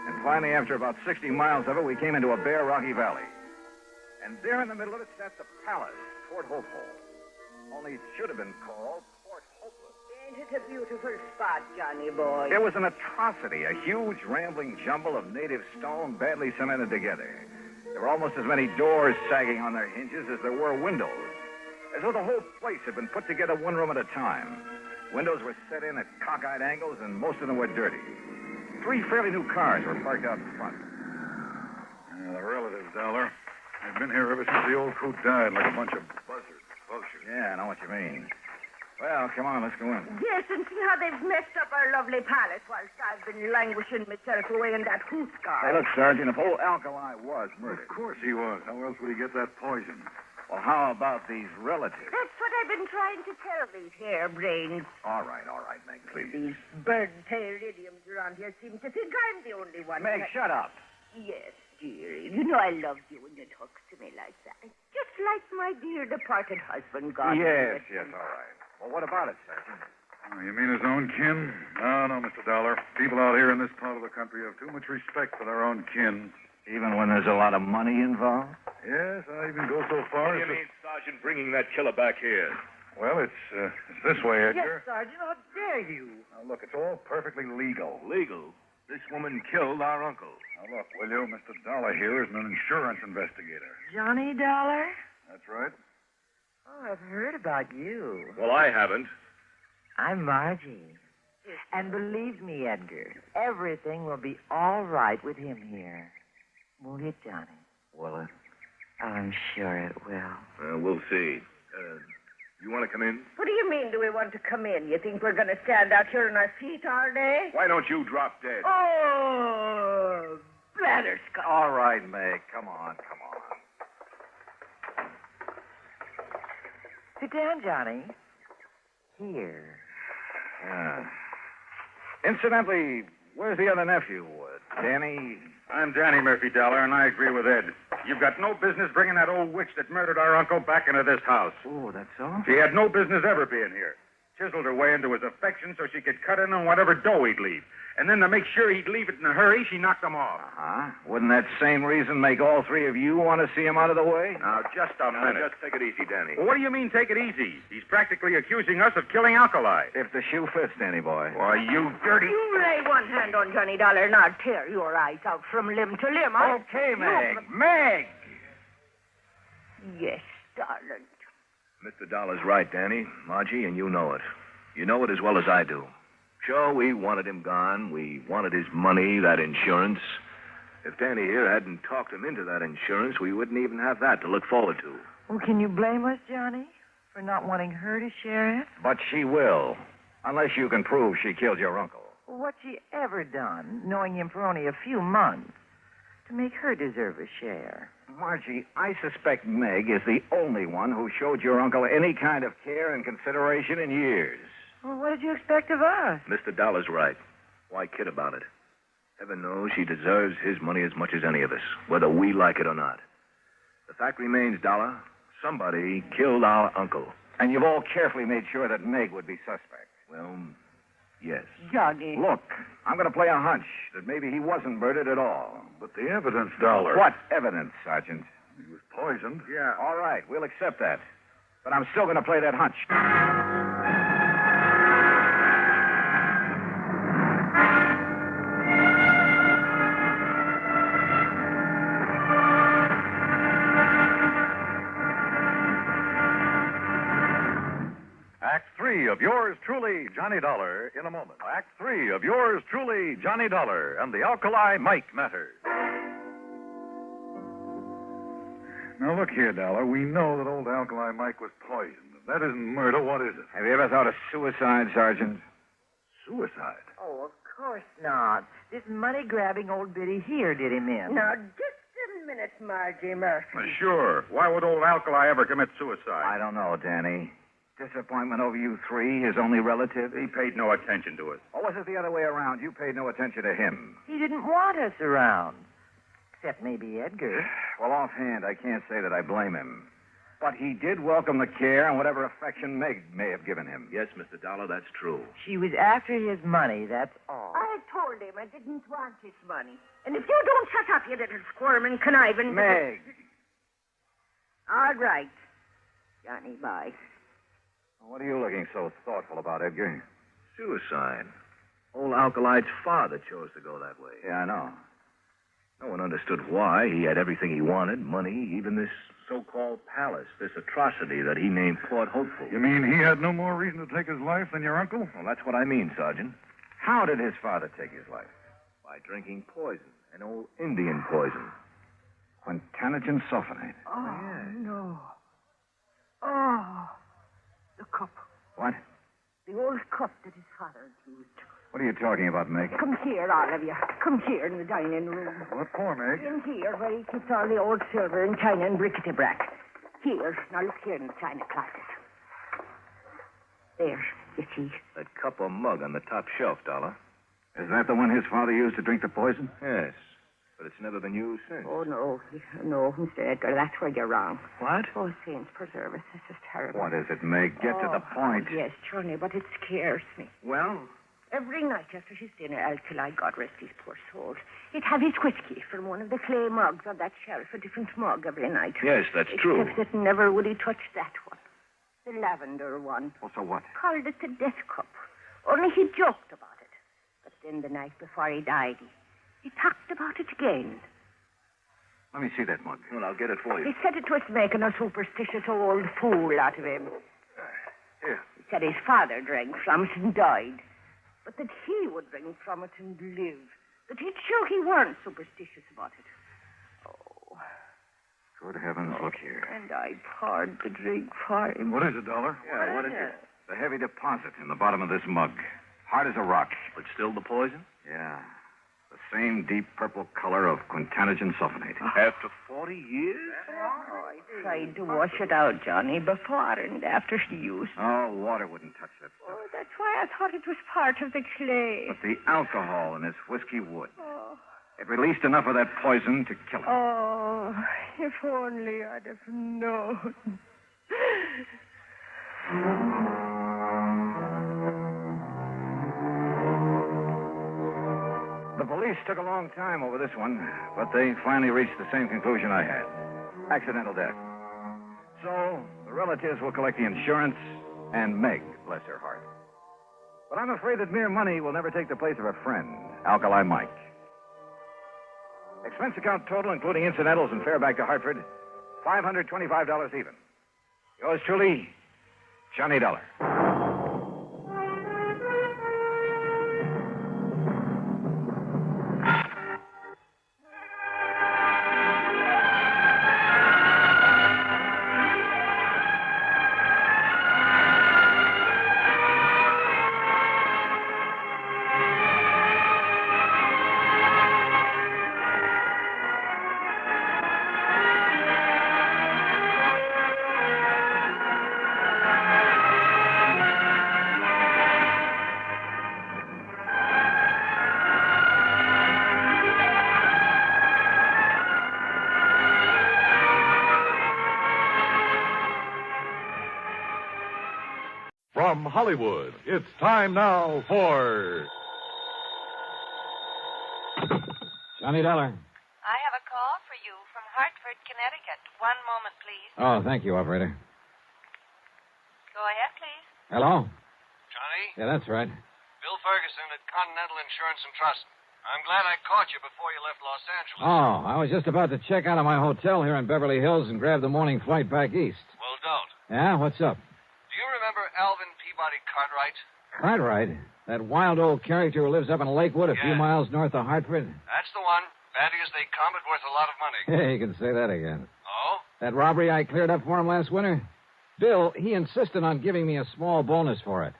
And finally, after about 60 miles of it, we came into a bare, rocky valley. And there in the middle of it sat the palace, Fort Hopeful. Only it should have been called Fort Hopeless. Ain't it a beautiful spot, Johnny boy? It was an atrocity, a huge, rambling jumble of native stone badly cemented together. There were almost as many doors sagging on their hinges as there were windows, as though the whole place had been put together one room at a time. Windows were set in at cockeyed angles, and most of them were dirty. 3 fairly new cars were parked out in front. Yeah, the relatives, Dollar. They've been here ever since the old coot died, like a bunch of buzzards. Vultures. Yeah, I know what you mean. Well, come on, let's go in. Yes, and see how they've messed up our lovely palace whilst I've been languishing myself away in that hoot car. Hey, look, Sergeant, if old Alkali was murdered. Of course he was. How else would he get that poison? Well, how about these relatives? That's what I've been trying to tell these harebrains. All right, Meg, please. These bird-tailed idioms around here seem to think I'm the only one. Meg, shut up. Yes, dearie. You know I love you when you talk to me like that. Just like my dear departed husband, God. Yes, all right. Well, what about it, Sergeant? Oh, you mean his own kin? No, Mr. Dollar. People out here in this part of the country have too much respect for their own kin. Even when there's a lot of money involved? Yes, I even go so far What do you mean, Sergeant, bringing that killer back here? Well, it's this way, Edgar. Yes, Sergeant, how dare you? Now, look, it's all perfectly legal. Legal? This woman killed our uncle. Now, look, will you? Mr. Dollar here is an insurance investigator. Johnny Dollar? That's right. Oh, I've heard about you. Well, I haven't. I'm Margie. And believe me, Edgar, everything will be all right with him here. Won't it, Johnny? Will it? I'm sure it will. We'll see. You want to come in? What do you mean, do we want to come in? You think we're going to stand out here on our feet all day? Why don't you drop dead? Oh, blatterscotch. All right, Meg, come on. Sit down, Johnny. Here. Incidentally, where's the other nephew, Danny? I'm Danny Murphy, Dollar, and I agree with Ed. You've got no business bringing that old witch that murdered our uncle back into this house. Oh, that's so? She had no business ever being here. Chiseled her way into his affection so she could cut in on whatever dough he'd leave. And then to make sure he'd leave it in a hurry, she knocked him off. Uh-huh. Wouldn't that same reason make all 3 of you want to see him out of the way? Now, just a minute. Just take it easy, Danny. Well, what do you mean, take it easy? He's practically accusing us of killing Alkali. If the shoe fits, Danny boy. Why, you dirty... You lay one hand on Johnny Dollar and I'll tear your eyes out from limb to limb. Okay, Meg. Meg! Yes, darling. Mr. Dollar's right, Danny. Margie, and you know it. You know it as well as I do. Sure, we wanted him gone. We wanted his money, that insurance. If Danny here hadn't talked him into that insurance, we wouldn't even have that to look forward to. Well, can you blame us, Johnny, for not wanting her to share it? But she will, unless you can prove she killed your uncle. Well, what's she ever done, knowing him for only a few months, to make her deserve a share? Margie, I suspect Meg is the only one who showed your uncle any kind of care and consideration in years. Well, what did you expect of us? Mr. Dollar's right. Why kid about it? Heaven knows she deserves his money as much as any of us, whether we like it or not. The fact remains, Dollar, somebody killed our uncle. And you've all carefully made sure that Meg would be suspect. Well, yes. Johnny. Look, I'm going to play a hunch that maybe he wasn't murdered at all. But the evidence, Dollar. What evidence, Sergeant? He was poisoned. Yeah. All right, we'll accept that. But I'm still going to play that hunch. Act 3 of yours truly, Johnny Dollar, in a moment. Act 3 of yours truly, Johnny Dollar, and the Alkali Mike matter. Now, look here, Dollar. We know that old Alkali Mike was poisoned. If that isn't murder, what is it? Have you ever thought of suicide, Sergeant? Suicide? Oh, of course not. This money-grabbing old biddy here did him in. Now, just a minute, Margie Murphy. Sure. Why would old Alkali ever commit suicide? I don't know, Danny. Disappointment over you 3, his only relative? He paid no attention to us. Or was it the other way around? You paid no attention to him. He didn't want us around. Except maybe Edgar. Well, offhand, I can't say that I blame him. But he did welcome the care and whatever affection Meg may have given him. Yes, Mr. Dollar, that's true. She was after his money, that's all. I told him I didn't want his money. And if you don't shut up, you little squirming conniving... Meg! All right. Johnny, bye. What are you looking so thoughtful about, Edgar? Suicide. Old Alkali's father chose to go that way. Yeah, I know. No one understood why. He had everything he wanted, money, even this so-called palace, this atrocity that he named Port Hopeful. You mean he had no more reason to take his life than your uncle? Well, that's what I mean, Sergeant. How did his father take his life? By drinking poison, an old Indian poison. Quintanogen sulfonate. Oh, no. Oh, the cup. What? The old cup that his father had used. What are you talking about, Meg? Come here, all of you. Come here in the dining room. What for, Meg? In here, where he keeps all the old silver and china and bric-a-brac. Here. Now look here in the china closet. There, you see. That cup or mug on the top shelf, Dollar. Is that the one his father used to drink the poison? Yes, but it's never been used since. Oh, no. No, Mr. Edgar, that's where you're wrong. What? Oh, saints preserve us. This is terrible. What is it, Meg? Get to the point. Yes, Johnny, but it scares me. Well? Every night after his dinner, Alkali, God rest his poor soul, he'd have his whiskey from one of the clay mugs on that shelf, a different mug every night. Yes, that's true. Except that never would he touch that one. The lavender one. Well, so what? Called it the death cup. Only he joked about it. But then the night before he died, he talked about it again. Let me see that mug. Well, I'll get it for you. He said it was making a superstitious old fool out of him. Here. He said his father drank from it and died. But that he would drink from it and live. That he'd show he weren't superstitious about it. Oh. Good heavens, look here. And I poured the drink for him. What is it, Dollar? Yeah, what is it? The heavy deposit in the bottom of this mug. Hard as a rock. But still the poison? Yeah. The same deep purple color of quintanogen sulfonate. After 40 years? Oh, I tried to wash it out, Johnny, before and after use. Oh, water wouldn't touch that stuff. Oh, that's why I thought it was part of the clay. But the alcohol in his whiskey would. Oh. It released enough of that poison to kill him. Oh, if only I'd have known. The police took a long time over this one, but they finally reached the same conclusion I had. Accidental death. So, the relatives will collect the insurance, and Meg, bless her heart. But I'm afraid that mere money will never take the place of a friend, Alkali Mike. Expense account total, including incidentals and fare back to Hartford, $525 even. Yours truly, Johnny Dollar. From Hollywood, it's time now for... Johnny Dollar. I have a call for you from Hartford, Connecticut. One moment, please. Oh, thank you, operator. Go ahead, please. Hello? Johnny? Yeah, that's right. Bill Ferguson at Continental Insurance and Trust. I'm glad I caught you before you left Los Angeles. Oh, I was just about to check out of my hotel here in Beverly Hills and grab the morning flight back east. Well, don't. Yeah? What's up? Do you remember Alvin Peabody Cartwright? Cartwright? That wild old character who lives up in Lakewood a few miles north of Hartford? That's the one. Bandy as they come, but worth a lot of money. Hey, you can say that again. Oh? That robbery I cleared up for him last winter? Bill, he insisted on giving me a small bonus for it.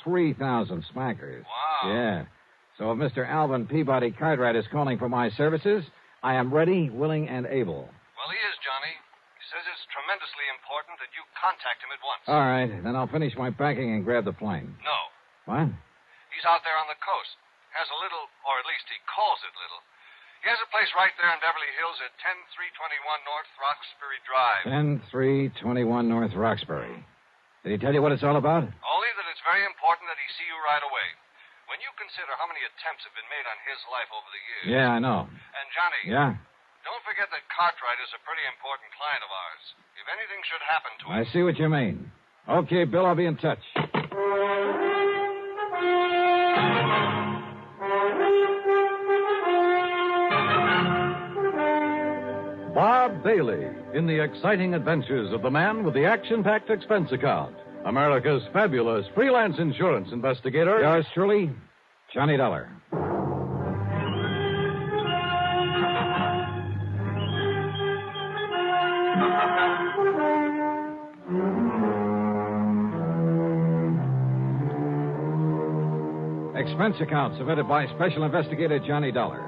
3,000 smackers. Wow. Yeah. So if Mr. Alvin Peabody Cartwright is calling for my services, I am ready, willing, and able. Well, he is, Johnny. He says it's tremendously important that you contact him at once. All right. Then I'll finish my packing and grab the plane. No. What? He's out there on the coast. Has a little, or at least he calls it little. He has a place right there in Beverly Hills at 10321 North Roxbury Drive. 10321 North Roxbury. Did he tell you what it's all about? Only that it's very important that he see you right away. When you consider how many attempts have been made on his life over the years. Yeah, I know. And, Johnny. Yeah? Don't forget that Cartwright is a pretty important client of ours. If anything should happen to him... I see what you mean. Okay, Bill, I'll be in touch. Bob Bailey in the exciting adventures of the man with the action-packed expense account. America's fabulous freelance insurance investigator. Yours truly, Johnny Dollar. Expense account submitted by Special Investigator Johnny Dollar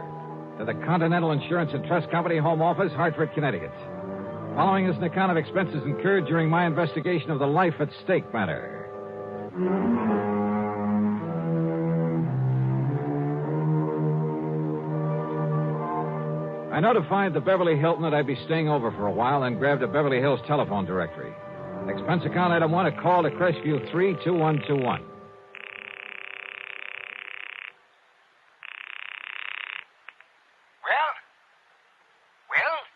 to the Continental Insurance and Trust Company Home Office, Hartford, Connecticut. Following is an account of expenses incurred during my investigation of the life at stake matter. I notified the Beverly Hilton that I'd be staying over for a while and grabbed a Beverly Hills telephone directory. Expense account item 1, a call to Crestview 32121.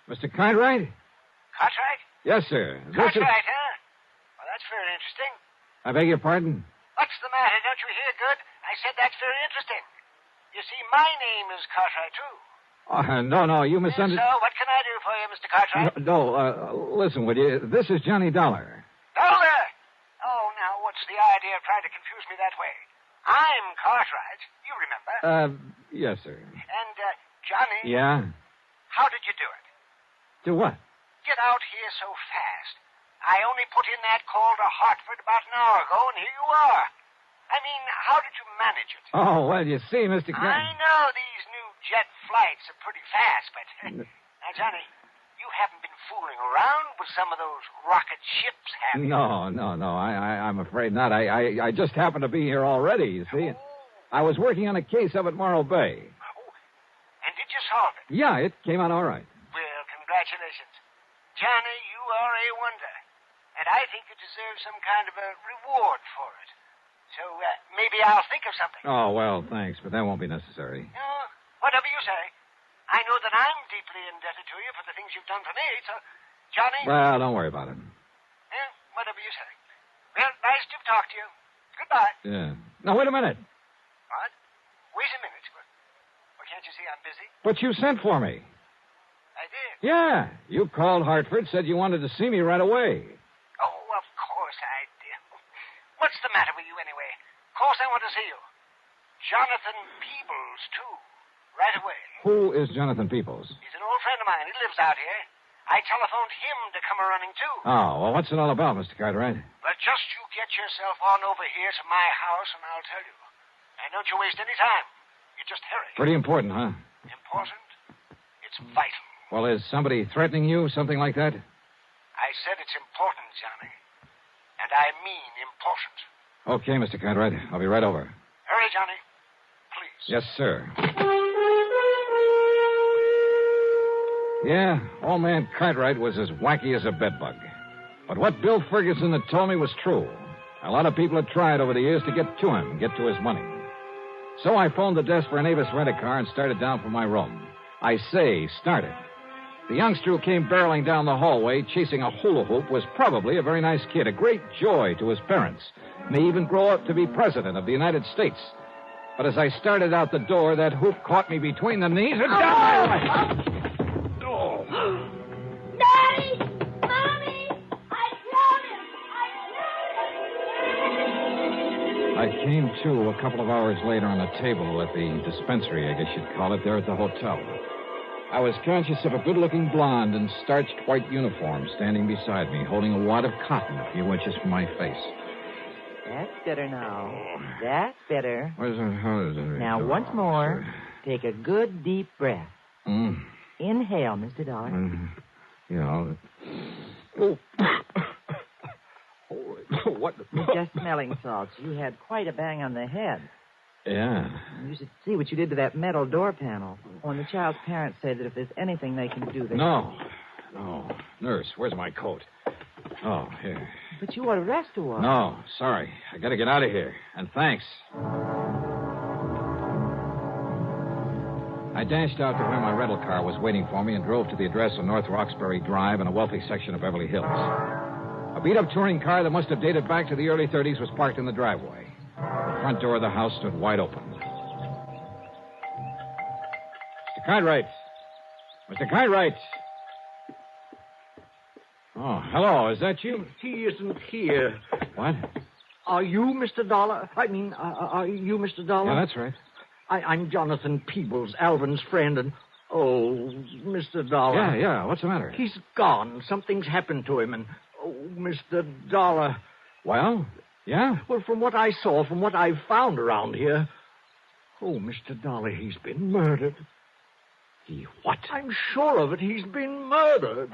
Mr. Cartwright? Cartwright? Yes, sir. Cartwright, huh? Well, that's very interesting. I beg your pardon? What's the matter? Don't you hear good? I said that's very interesting. You see, my name is Cartwright, too. No, you misunderstood. So, what can I do for you, Mr. Cartwright? Listen, would you? This is Johnny Dollar. Dollar? Oh, now, what's the idea of trying to confuse me that way? I'm Cartwright. You remember? Yes, sir. And, Johnny? Yeah? How did you do it? Do what? Get out here so fast. I only put in that call to Hartford about an hour ago, and here you are. I mean, how did you manage it? Oh, well, you see, Mr. I know these new jet flights are pretty fast, but... Now, Johnny, you haven't been fooling around with some of those rocket ships, have you? No. I'm afraid not. I just happened to be here already, you see. I was working on a case up at Morro Bay. Oh, and did you solve it? Yeah, it came out all right. Well, congratulations. Johnny, you are a wonder. And I think you deserve some kind of a reward for it. So, maybe I'll think of something. Oh, well, thanks, but that won't be necessary. Whatever you say. I know that I'm deeply indebted to you for the things you've done for me, so, Johnny... Well, don't worry about it. Whatever you say. Well, nice to talk to you. Goodbye. Yeah. Now, wait a minute. What? Wait a minute. Well, can't you see I'm busy? But you sent for me. I did. Yeah. You called Hartford, said you wanted to see me right away. Oh, of course I did. What's the matter with you, anyway? Of course I want to see you. Jonathan Peebles, too. Right away. Who is Jonathan Peebles? He's an old friend of mine. He lives out here. I telephoned him to come a-running, too. Oh, well, what's it all about, Mr. Cartwright? Well, just you get yourself on over here to my house, and I'll tell you. And don't you waste any time. You just hurry. Pretty important, huh? Important? It's vital. Well, is somebody threatening you, something like that? I said it's important, Johnny. And I mean important. Okay, Mr. Cartwright. I'll be right over. Hurry, Johnny. Please. Yes, sir. Yeah, old man Cartwright was as wacky as a bedbug. But what Bill Ferguson had told me was true. A lot of people had tried over the years to get to him, get to his money. So I phoned the desk for an Avis rent-a-car and started down from my room. I say started. The youngster who came barreling down the hallway chasing a hula hoop was probably a very nice kid, a great joy to his parents. May even grow up to be president of the United States. But as I started out the door, that hoop caught me between the knees and down my leg. Daddy! Mommy! I killed him! I came to a couple of hours later on a table at the dispensary, I guess you'd call it, there at the hotel. I was conscious of a good-looking blonde in starched white uniform standing beside me, holding a wad of cotton a few inches from my face. That's better now. That's better. How is it? Now, once more, take a good, deep breath. Inhale, Mr. Dollar. Oh. What? Just smelling salts. You had quite a bang on the head. Yeah. You should see what you did to that metal door panel. When the child's parents say that if there's anything they can do, they... No. Nurse, where's my coat? Oh, here. But you ought to rest a while. No, sorry. I gotta get out of here. And thanks. I dashed out to where my rental car was waiting for me and drove to the address on North Roxbury Drive in a wealthy section of Beverly Hills. A beat-up touring car that must have dated back to the early 30s was parked in the driveway. front door of the house stood wide open. Mr. Cartwright. Mr. Cartwright. Oh, hello. Is that you? He isn't here. What? Are you Mr. Dollar? Are you Mr. Dollar? Yeah, that's right. I'm Jonathan Peebles, Alvin's friend, and... Oh, Mr. Dollar. Yeah. What's the matter? He's gone. Something's happened to him, and... Oh, Mr. Dollar. Well, yeah? Well, from what I saw, from what I've found around here... Oh, Mr. Dollar, he's been murdered. He what? I'm sure of it. He's been murdered.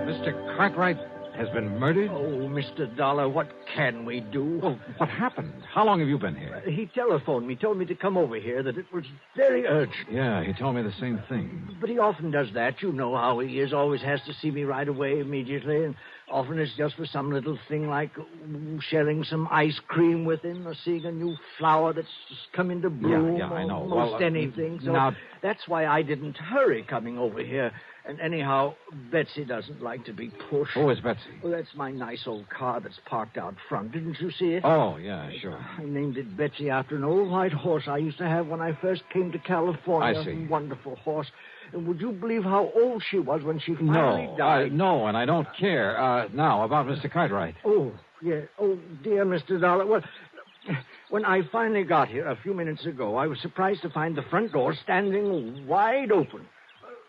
Mr. Cartwright has been murdered? Oh, Mr. Dollar, what can we do? Well, what happened? How long have you been here? He telephoned me, told me to come over here, that it was very urgent. Yeah, he told me the same thing. But he often does that. You know how he is. Always has to see me right away, immediately. And often it's just for some little thing like sharing some ice cream with him or seeing a new flower that's just come into bloom. Yeah, I know. Almost anything. So now... that's why I didn't hurry coming over here. And anyhow, Betsy doesn't like to be pushed. Who is Betsy? Well, that's my nice old car that's parked out front. Didn't you see it? Oh, yeah, sure. I named it Betsy after an old white horse I used to have when I first came to California. I see. A wonderful horse. And would you believe how old she was when she finally died? No, and I don't care. Now, about Mr. Cartwright. Oh, yeah. Oh, dear Mr. Dollar. Well, when I finally got here a few minutes ago, I was surprised to find the front door standing wide open.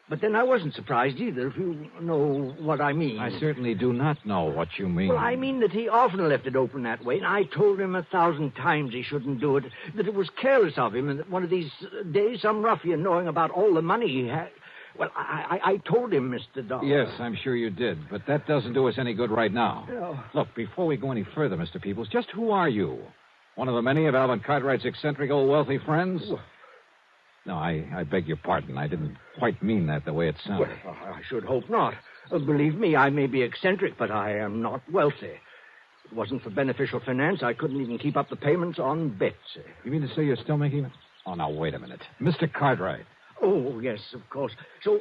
But then I wasn't surprised either, if you know what I mean. I certainly do not know what you mean. Well, I mean that he often left it open that way, and I told him 1,000 times he shouldn't do it, that it was careless of him, and that one of these days some ruffian, knowing about all the money he had... Well, I told him, Mr. Dollar. Yes, I'm sure you did, but that doesn't do us any good right now. No. Look, before we go any further, Mr. Peebles, just who are you? One of the many of Alvin Cartwright's eccentric old wealthy friends? No, I beg your pardon. I didn't quite mean that the way it sounded. Well, I should hope not. Believe me, I may be eccentric, but I am not wealthy. If it wasn't for beneficial finance, I couldn't even keep up the payments on Betsy. You mean to say you're still making... Oh, now, wait a minute. Mr. Cartwright. Oh, yes, of course. So,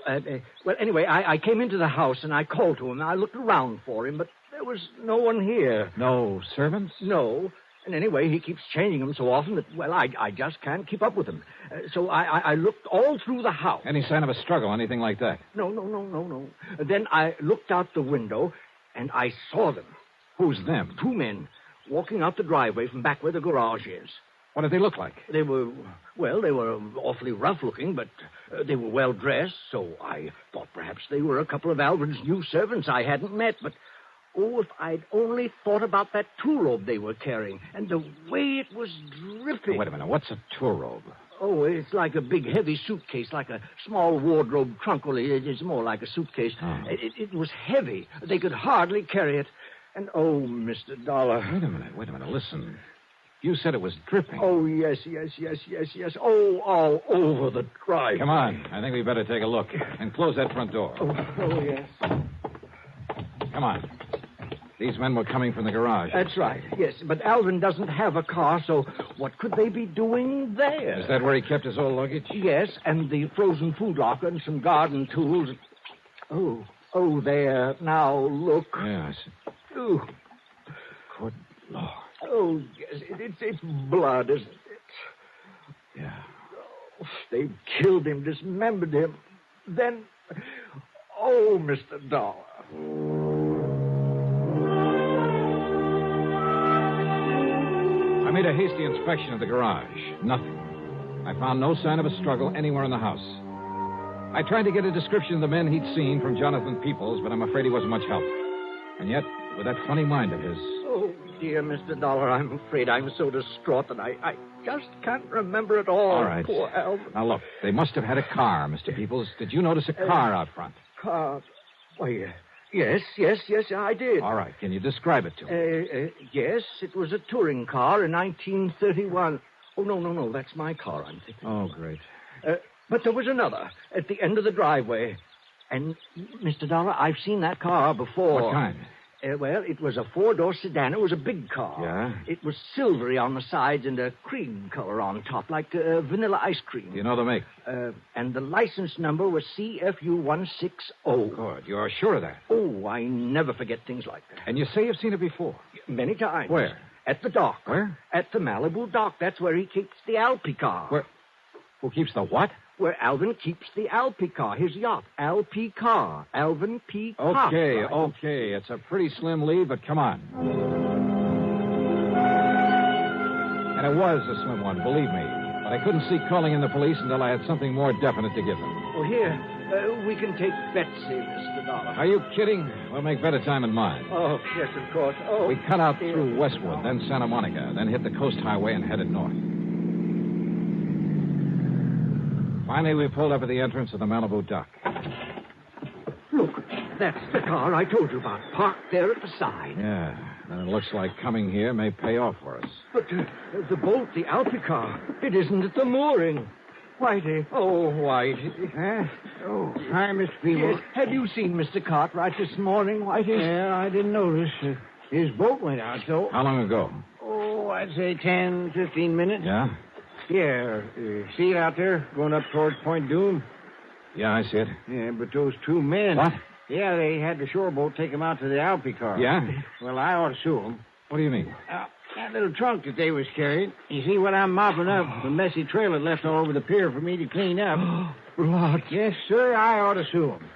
well, anyway, I came into the house and I called to him. I looked around for him, but there was no one here. No servants? No. And anyway, he keeps changing them so often that, well, I just can't keep up with him. So I looked all through the house. Any sign of a struggle, anything like that? No. Then I looked out the window, and I saw them. Who's them? 2 men walking out the driveway from back where the garage is. What did they look like? They were awfully rough-looking, but they were well-dressed, so I thought perhaps they were a couple of Alvin's new servants I hadn't met, but... Oh, if I'd only thought about that tool robe they were carrying, and the way it was dripping. Oh, wait a minute. What's a tool robe? Oh, it's like a big, heavy suitcase, like a small wardrobe trunk. Well, it's more like a suitcase. Oh. It was heavy. They could hardly carry it. And, oh, Mr. Dollar. Wait a minute. Listen. You said it was dripping. Oh, yes. Oh, all over the drive. Come on. I think we better take a look. And close that front door. Oh, yes. Come on. These men were coming from the garage. That's right, yes. But Alvin doesn't have a car, so what could they be doing there? Is that where he kept his old luggage? Yes, and the frozen food locker and some garden tools. Oh, there. Now, look. Yes. Oh. Good Lord. Oh, yes. It's blood, isn't it? Yeah. Oh, they've killed him, dismembered him. Then... Oh, Mr. Dollar. I made a hasty inspection of the garage. Nothing. I found no sign of a struggle anywhere in the house. I tried to get a description of the men he'd seen from Jonathan Peebles, but I'm afraid he wasn't much help. And yet, with that funny mind of his... Oh, dear Mr. Dollar, I'm afraid I'm so distraught that I just can't remember it all. All right. Poor Alvin. Now, look, they must have had a car, Mr. Peebles. Did you notice a car out front? Car? Why, yes, I did. All right. Can you describe it to me? Yes, it was a touring car in 1931. Oh, no, that's my car, I'm thinking. Oh, great. But there was another at the end of the driveway. And, Mr. Dollar, I've seen that car before. What kind? Well, it was a four-door sedan. It was a big car. Yeah? It was silvery on the sides and a cream color on top, like vanilla ice cream. You know the make? And the license number was CFU160. Good. You're sure of that? Oh, I never forget things like that. And you say you've seen it before? Many times. Where? At the dock. Where? At the Malibu dock. That's where he keeps the Alpi car. Where? Who keeps the what? Where Alvin keeps the Alpi car, his yacht. Alpi car. Alvin P. Cox, Okay, right? okay. It's a pretty slim lead, but come on. And it was a slim one, believe me. But I couldn't see calling in the police until I had something more definite to give them. Oh, here. We can take Betsy, Mr. Dollar. Are you kidding? We'll make better time in mine. Oh, yes, of course. Oh. We cut out through Westwood, then Santa Monica, then hit the coast highway and headed north. Finally, we pulled up at the entrance of the Malibu dock. Look, that's the car I told you about, parked there at the side. Yeah, and it looks like coming here may pay off for us. But the boat, the Alpi car, it isn't at the mooring. Whitey. Oh, Whitey. Huh? Oh, hi, Mr. Peebles. Yes. Have you seen Mr. Cartwright this morning, Whitey? Yeah, I didn't notice. His boat went out, so... How long ago? Oh, I'd say 10, 15 minutes. Yeah? Yeah. See it out there, going up towards Point Doom? Yeah, I see it. Yeah, but those two men... What? Yeah, they had the shore boat take them out to the Alpi car. Yeah? Well, I ought to sue them. What do you mean? That little trunk that they was carrying. You see what I'm mopping up? The messy trail it left all over the pier for me to clean up. Blood. Yes, sir, I ought to sue them.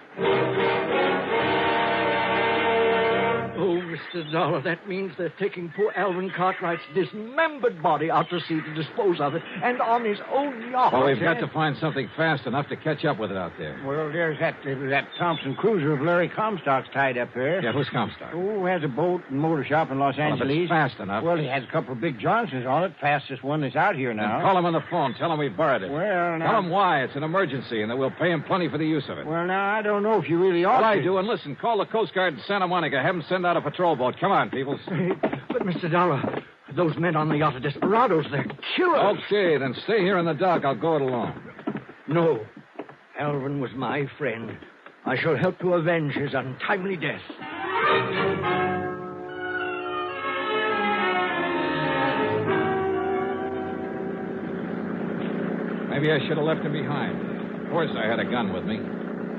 Oh, Mr. Dollar, that means they're taking poor Alvin Cartwright's dismembered body out to sea to dispose of it, and on his own yacht. Well, we've got to find something fast enough to catch up with it out there. Well, there's that Thompson cruiser of Larry Comstock's tied up there. Yeah, who's Comstock? Oh, has a boat and motor shop in Los Angeles. If it's fast enough. Well, he has a couple of big Johnsons on it. Fastest one that's out here now. Then call him on the phone. Tell him we borrowed it. Well, now... Tell him why. It's an emergency, and that we'll pay him plenty for the use of it. Well, now, I don't know if you really ought Well, to. I do. And listen, call the Coast Guard in Santa Monica. Have them send out a patrol boat. Come on, peoples. But, Mr. Dollar, those men on the yacht are desperados. They're killers. Okay, then stay here in the dock. I'll go it alone. No. Alvin was my friend. I shall help to avenge his untimely death. Maybe I should have left him behind. Of course, I had a gun with me.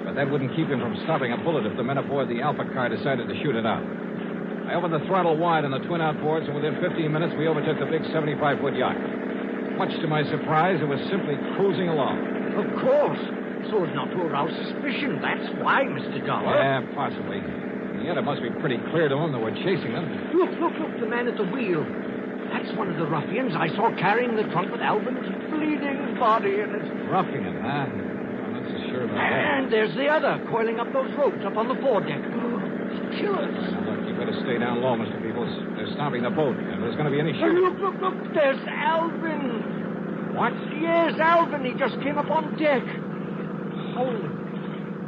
But that wouldn't keep him from stopping a bullet if the men aboard the Alpha car decided to shoot it out. I opened the throttle wide on the twin outboards, and within 15 minutes, we overtook the big 75-foot yacht. Much to my surprise, it was simply cruising along. Of course. So as not to arouse suspicion. That's why, Mr. Dollar. Yeah, possibly. And yet it must be pretty clear to him that we're chasing them. Look, the man at the wheel. That's one of the ruffians I saw carrying the trunk with Alvin's bleeding body in it. Ruffian, huh? I'm not so sure about that. And there's the other, coiling up those ropes up on the foredeck. Killers. Now, look, you better stay down low, Mr. Peoples. They're stopping the boat. If there's going to be any shooting... Look, there's Alvin. What? Yes, Alvin. He just came up on deck. Holy...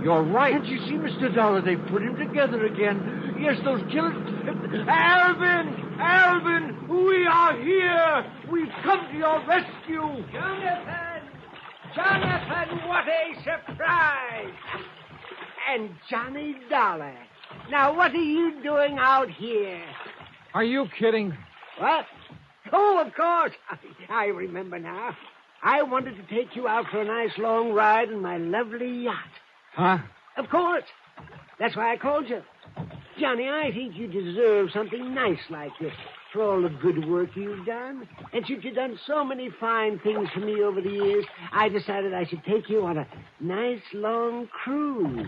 You're right. Can't you see, Mr. Dollar? They've put him together again. Yes, those killers... Alvin, we are here. We've come to your rescue. Jonathan, what a surprise. And Johnny Dollar. Now, what are you doing out here? Are you kidding? What? Oh, of course. I remember now. I wanted to take you out for a nice long ride in my lovely yacht. Huh? Of course. That's why I called you. Johnny, I think you deserve something nice like this for all the good work you've done. And since you've done so many fine things for me over the years, I decided I should take you on a nice long cruise.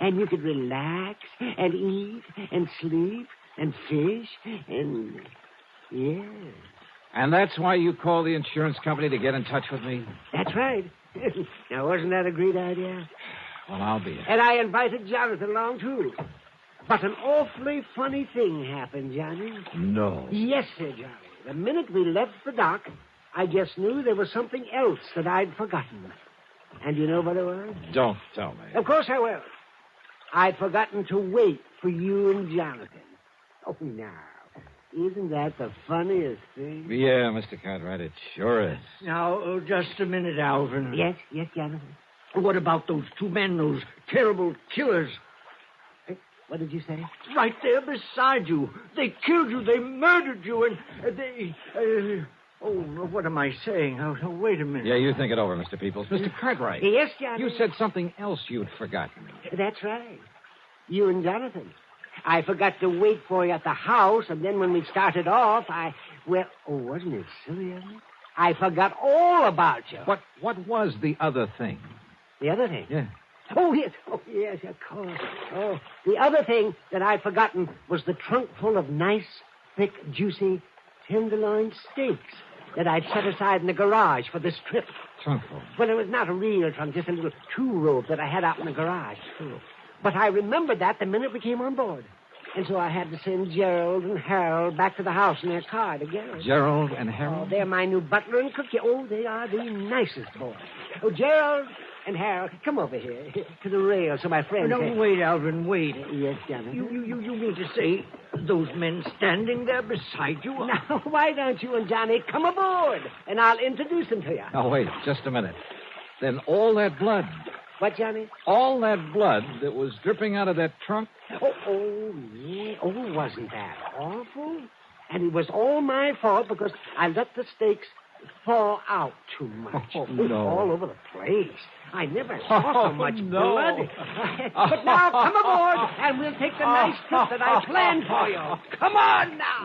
And you could relax and eat and sleep and fish and... yeah. And that's why you called the insurance company to get in touch with me? That's right. Now, wasn't that a great idea? Well, I'll be it. And I invited Jonathan along, too. But an awfully funny thing happened, Johnny. No. Yes, sir, Johnny. The minute we left the dock, I just knew there was something else that I'd forgotten. And you know what it was? Don't tell me. Of course I will. I'd forgotten to wait for you and Jonathan. Oh, now, isn't that the funniest thing? Yeah, Mr. Cartwright, it sure is. Now, just a minute, Alvin. Yes, Jonathan. What about those two men, those terrible killers? What did you say? Right there beside you. They killed you. They murdered you. And they... oh, what am I saying? Oh, wait a minute. Yeah, you think it over, Mr. Peoples. Mr. Cartwright. Yes, Johnny. You said something else you'd forgotten. That's right. You and Jonathan. I forgot to wait for you at the house, and then when we started off, wasn't it silly of me? I forgot all about you. What was the other thing? The other thing? Yeah. Oh, yes, of course. Oh, the other thing that I'd forgotten was the trunk full of nice, thick, juicy tenderloin steaks that I'd set aside in the garage for this trip. Trunk full? Well, it was not a real trunk, just a little two-rope that I had out in the garage. But I remembered that the minute we came on board. And so I had to send Gerald and Harold back to the house in their car together. Gerald and Harold? Oh, they're my new butler and cook. Oh, they are the nicest boys. Oh, Gerald and Harold, come over here to the rail so my friends... No, wait, Alvin, wait. Yes, Jonathan? You mean to say those men standing there beside you are... Now, why don't you and Johnny come aboard, and I'll introduce them to you. Now, wait, just a minute. Then all that blood... What, Johnny? All that blood that was dripping out of that trunk? Yeah. Oh, wasn't that awful? And it was all my fault because I let the steaks fall out too much. Oh, no. All over the place. I never saw so much blood. But now, come aboard, and we'll take the nice trip that I planned for you. Come on now.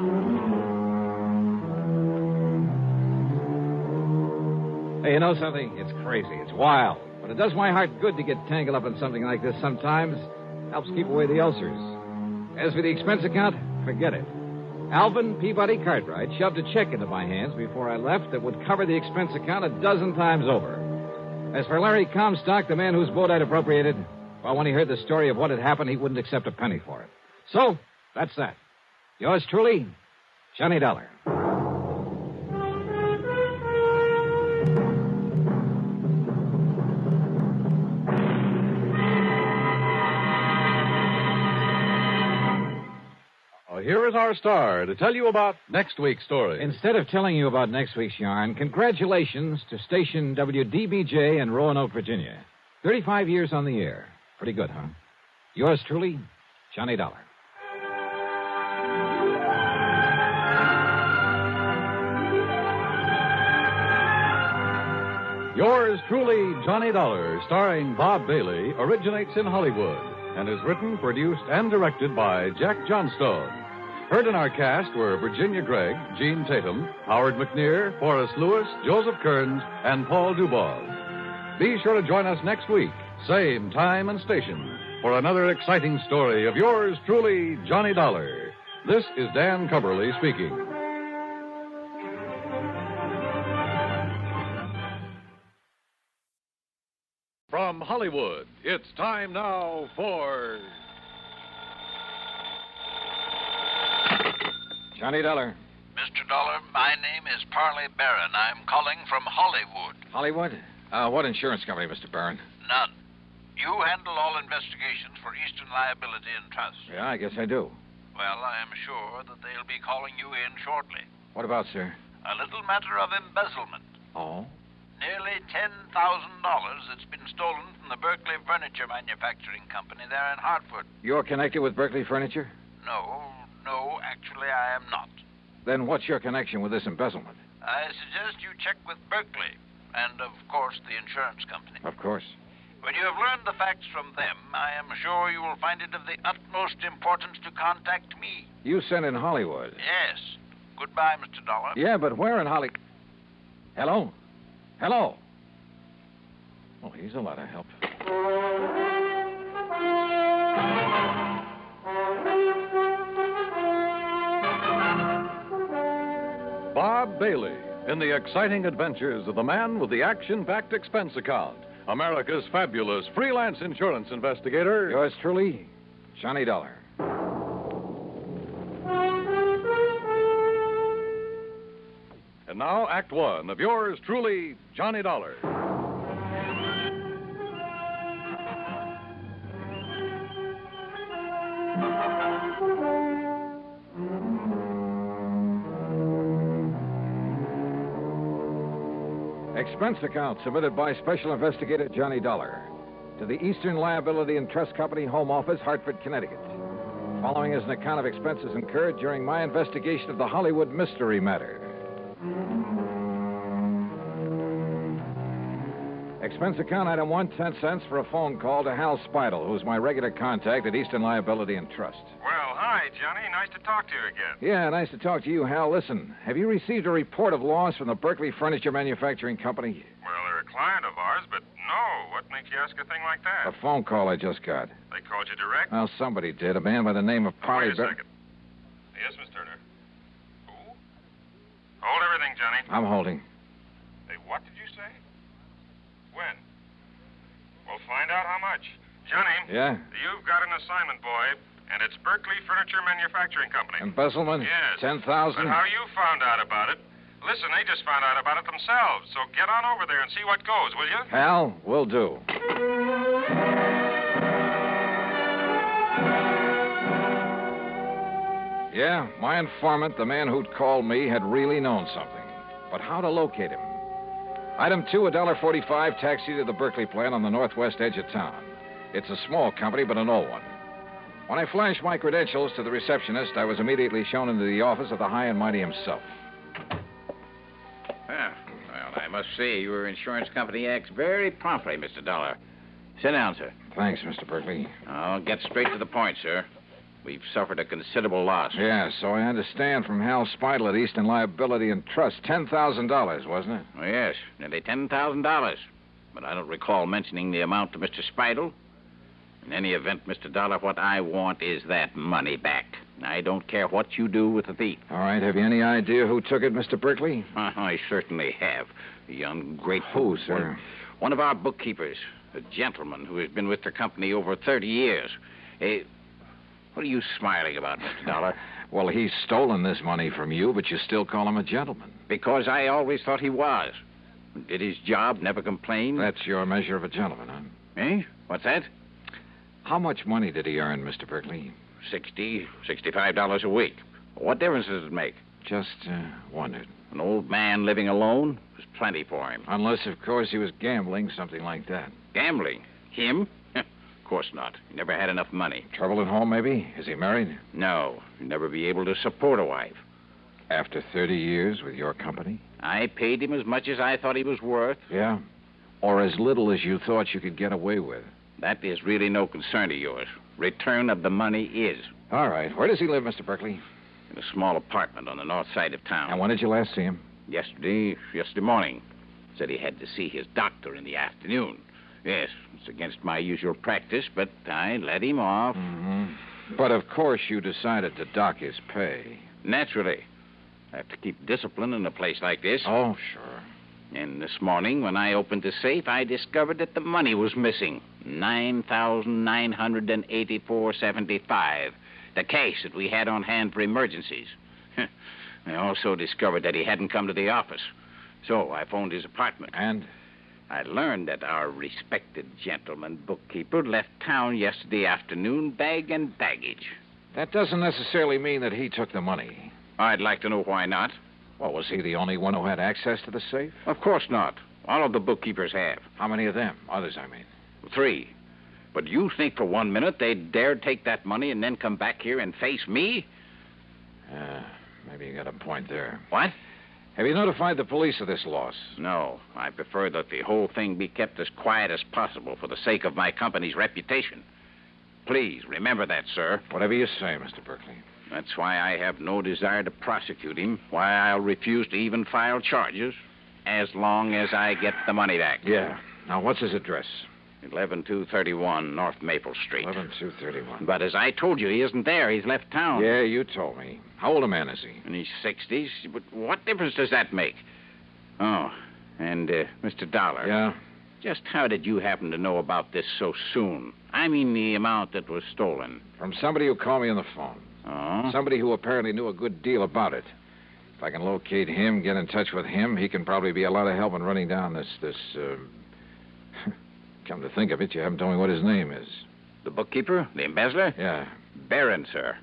Hey, you know something? It's crazy. It's wild. But it does my heart good to get tangled up in something like this sometimes. Helps keep away the ulcers. As for the expense account, forget it. Alvin Peabody Cartwright shoved a check into my hands before I left that would cover the expense account 12 times over. As for Larry Comstock, the man whose boat I'd appropriated, well, when he heard the story of what had happened, he wouldn't accept a penny for it. So, that's that. Yours truly, Johnny Dollar. Here is our star to tell you about next week's story. Instead of telling you about next week's yarn, congratulations to station WDBJ in Roanoke, Virginia. 35 years on the air. Pretty good, huh? Yours truly, Johnny Dollar. Yours truly, Johnny Dollar, starring Bob Bailey, originates in Hollywood and is written, produced, and directed by Jack Johnstone. Heard in our cast were Virginia Gregg, Gene Tatum, Howard McNear, Forrest Lewis, Joseph Kearns, and Paul Dubov. Be sure to join us next week, same time and station, for another exciting story of yours truly, Johnny Dollar. This is Dan Cumberly speaking. From Hollywood, it's time now for... Johnny Dollar. Mr. Dollar, my name is Parley Barron. I'm calling from Hollywood. Hollywood? What insurance company, Mr. Barron? None. You handle all investigations for Eastern Liability and Trust. Yeah, I guess I do. Well, I am sure that they'll be calling you in shortly. What about, sir? A little matter of embezzlement. Oh? Nearly $10,000 that's been stolen from the Berkeley Furniture Manufacturing Company there in Hartford. You're connected with Berkeley Furniture? No, actually I am not. Then what's your connection with this embezzlement? I suggest you check with Berkeley and, of course, the insurance company. Of course. When you have learned the facts from them, I am sure you will find it of the utmost importance to contact me. You sent in Hollywood? Yes. Goodbye, Mr. Dollar. Yeah, but where in Hollywood? Hello? Hello? Oh, he's a lot of help. Bob Bailey in the exciting adventures of the man with the action-packed expense account, America's fabulous freelance insurance investigator. Yours truly, Johnny Dollar. And now, Act One of yours truly, Johnny Dollar. Expense account submitted by Special Investigator Johnny Dollar to the Eastern Liability and Trust Company, Home Office, Hartford, Connecticut. following is an account of expenses incurred during my investigation of the Hollywood mystery matter. Expense account item 1, 10 cents for a phone call to Hal Speidel, who's my regular contact at Eastern Liability and Trust. Well, hi, Johnny. Nice to talk to you again. Yeah, nice to talk to you, Hal. Listen, have you received a report of loss from the Berkeley Furniture Manufacturing Company? Well, they're a client of ours, but no. What makes you ask a thing like that? A phone call I just got. They called you direct? Well, somebody did. A man by the name of Parley. Wait a second. Yes, Miss Turner. Who? Hold everything, Johnny. I'm holding. Hey, what did you say? When? We'll find out how much. Johnny. Yeah? You've got an assignment, boy, and it's Berkeley Furniture Manufacturing Company. Embezzlement? Yes. 10,000? But how you found out about it? Listen, they just found out about it themselves, so get on over there and see what goes, will you? Hal, will do. Yeah, my informant, the man who'd called me, had really known something. But how to locate him? Item 2, $1.45 taxi to the Berkeley plant on the northwest edge of town. It's a small company, but an old one. When I flashed my credentials to the receptionist, I was immediately shown into the office of the high and mighty himself. Well, I must say, your insurance company acts very promptly, Mr. Dollar. Sit down, sir. Thanks, Mr. Berkeley. I'll get straight to the point, sir. We've suffered a considerable loss. Yeah, so I understand from Hal Speidel at Eastern Liability and Trust. $10,000, wasn't it? Oh, yes, nearly $10,000. But I don't recall mentioning the amount to Mr. Speidel. In any event, Mr. Dollar, what I want is that money back. I don't care what you do with the thief. All right, have you any idea who took it, Mr. Berkeley? I certainly have. The ungrateful... Who, sir? One of our bookkeepers, a gentleman who has been with the company over 30 years. What are you smiling about, Mr. Dollar? Well, he's stolen this money from you, but you still call him a gentleman. Because I always thought he was. Did his job, never complained. That's your measure of a gentleman, huh? Eh? What's that? How much money did he earn, Mr. Berkeley? $65 a week. What difference does it make? Just wondered. An old man living alone was plenty for him. Unless, of course, he was gambling, something like that. Gambling? Him? Of course not. He never had enough money. Trouble at home, maybe? Is he married? No. He'd never be able to support a wife. After 30 years with your company? I paid him as much as I thought he was worth. Yeah? Or as little as you thought you could get away with? That is really no concern of yours. Return of the money is. All right. Where does he live, Mr. Berkeley? In a small apartment on the north side of town. And when did you last see him? Yesterday morning. Said he had to see his doctor in the afternoon. Yes, it's against my usual practice, but I let him off. Mm-hmm. But, of course, you decided to dock his pay. Naturally. I have to keep discipline in a place like this. Oh, sure. And this morning, when I opened the safe, I discovered that the money was missing. $9,984.75. The cash that we had on hand for emergencies. I also discovered that he hadn't come to the office. So I phoned his apartment. And? I learned that our respected gentleman bookkeeper left town yesterday afternoon, bag and baggage. That doesn't necessarily mean that he took the money. I'd like to know why not. Well, was he the only one who had access to the safe? Of course not. All of the bookkeepers have. How many of them? Others, I mean. 3. But you think for 1 minute they'd dare take that money and then come back here and face me? Maybe you got a point there. What? Have you notified the police of this loss? No. I prefer that the whole thing be kept as quiet as possible for the sake of my company's reputation. Please, remember that, sir. Whatever you say, Mr. Berkeley. That's why I have no desire to prosecute him, why I'll refuse to even file charges, as long as I get the money back. Yeah. Now, what's his address? 11231 North Maple Street. 11231. But as I told you, he isn't there. He's left town. Yeah, you told me. How old a man is he? In his 60s. But what difference does that make? Oh, and, Mr. Dollar. Yeah? Just how did you happen to know about this so soon? I mean the amount that was stolen. From somebody who called me on the phone. Oh? Somebody who apparently knew a good deal about it. If I can locate him, get in touch with him, he can probably be a lot of help in running down this Come to think of it, you haven't told me what his name is. The bookkeeper? The embezzler? Yeah. Barron, sir.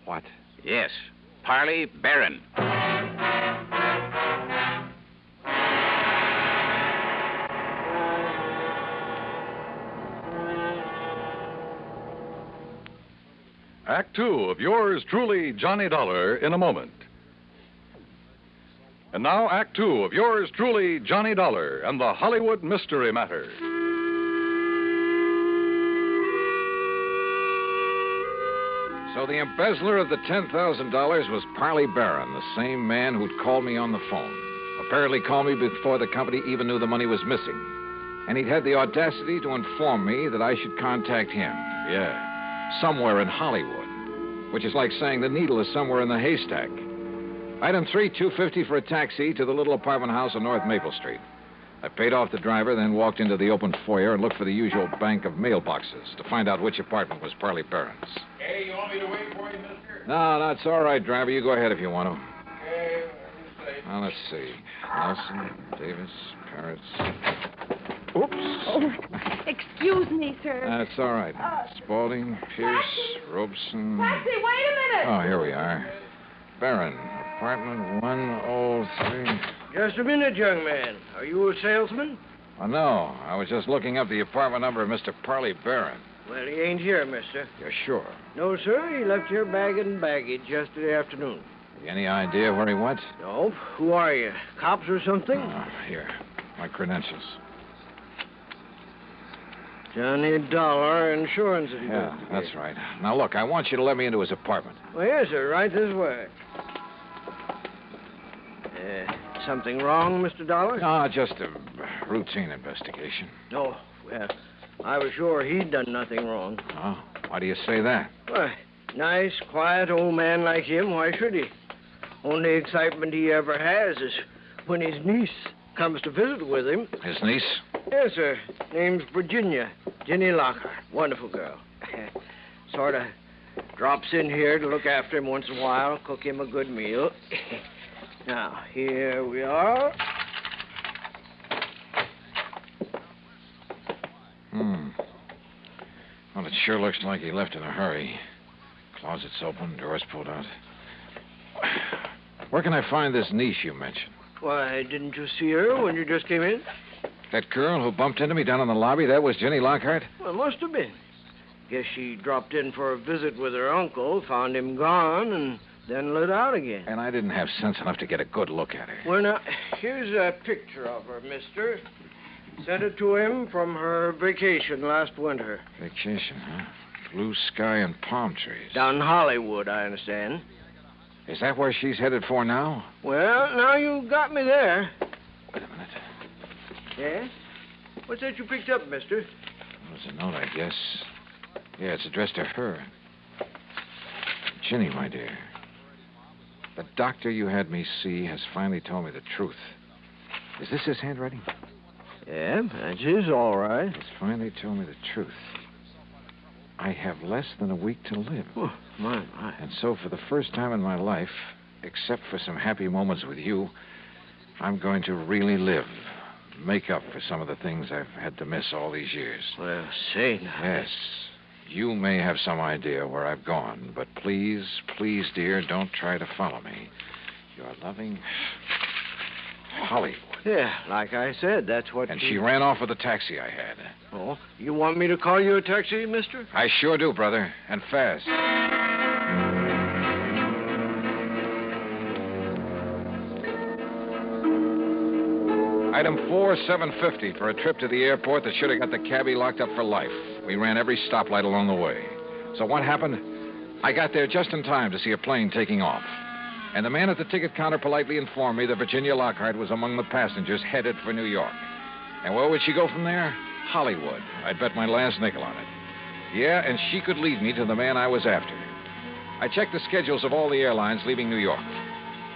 What? Yes. Parley Barron. Act Two of yours truly, Johnny Dollar, in a moment. And now, Act Two of yours truly, Johnny Dollar, and the Hollywood Mystery Matter. So the embezzler of the $10,000 was Parley Barron, the same man who'd called me on the phone. Apparently called me before the company even knew the money was missing. And he'd had the audacity to inform me that I should contact him. Yeah, somewhere in Hollywood. Which is like saying the needle is somewhere in the haystack. Item 3, $250 for a taxi to the little apartment house on North Maple Street. I paid off the driver, then walked into the open foyer and looked for the usual bank of mailboxes to find out which apartment was Parley Barron's. Hey, you want me to wait for you, mister? No, it's all right, driver. You go ahead if you want to. Okay, Now, let's see. Nelson, Davis, Parrots. Oops. Oh, excuse me, sir. That's all right. Spaulding, Pierce, Robeson. Taxi, wait a minute. Oh, here we are. Barron, apartment 103. Just a minute, young man. Are you a salesman? Oh, no. I was just looking up the apartment number of Mr. Parley Barron. Well, he ain't here, mister. You're sure? No, sir. He left here bag and baggage yesterday afternoon. Any idea where he went? No. Who are you? Cops or something? Here. My credentials. Johnny Dollar Insurance. Yeah, that's right. Now, look, I want you to let me into his apartment. Well, yes, sir. Right this way. Something wrong, Mr. Dollar? No, just a routine investigation. Oh, well, I was sure he'd done nothing wrong. Oh, why do you say that? Why, nice, quiet old man like him, why should he? Only excitement he ever has is when his niece comes to visit with him. His niece? Yes, sir. Name's Virginia. Jenny Lockhart. Wonderful girl. Sort of drops in here to look after him once in a while, cook him a good meal. Now, here we are. Well, it sure looks like he left in a hurry. Closet's open, doors pulled out. Where can I find this niece you mentioned? Why, didn't you see her when you just came in? That girl who bumped into me down in the lobby, that was Jenny Lockhart? Well, must have been. Guess she dropped in for a visit with her uncle, found him gone, and then lit out again. And I didn't have sense enough to get a good look at her. Well, now, here's a picture of her, mister. Sent it to him from her vacation last winter. Vacation, huh? Blue sky and palm trees. Down in Hollywood, I understand. Is that where she's headed for now? Well, now you got me there. Wait a minute. Yeah? What's that you picked up, mister? It was a note, I guess. Yeah, it's addressed to her. Ginny, my dear. The doctor you had me see has finally told me the truth. Is this his handwriting? Yeah, that's his, all right. He's finally told me the truth. I have less than a week to live. Oh, my. And so for the first time in my life, except for some happy moments with you, I'm going to really live. Make up for some of the things I've had to miss all these years. Well, say now. Yes. You may have some idea where I've gone, but please, please, dear, don't try to follow me. Your loving Hollywood. Yeah, like I said, that's what And she ran off with the taxi I had. Oh, you want me to call you a taxi, mister? I sure do, brother, and fast. Item 4, $750 for a trip to the airport that should have got the cabbie locked up for life. We ran every stoplight along the way. So what happened? I got there just in time to see a plane taking off. And the man at the ticket counter politely informed me that Virginia Lockhart was among the passengers headed for New York. And where would she go from there? Hollywood. I'd bet my last nickel on it. Yeah, and she could lead me to the man I was after. I checked the schedules of all the airlines leaving New York.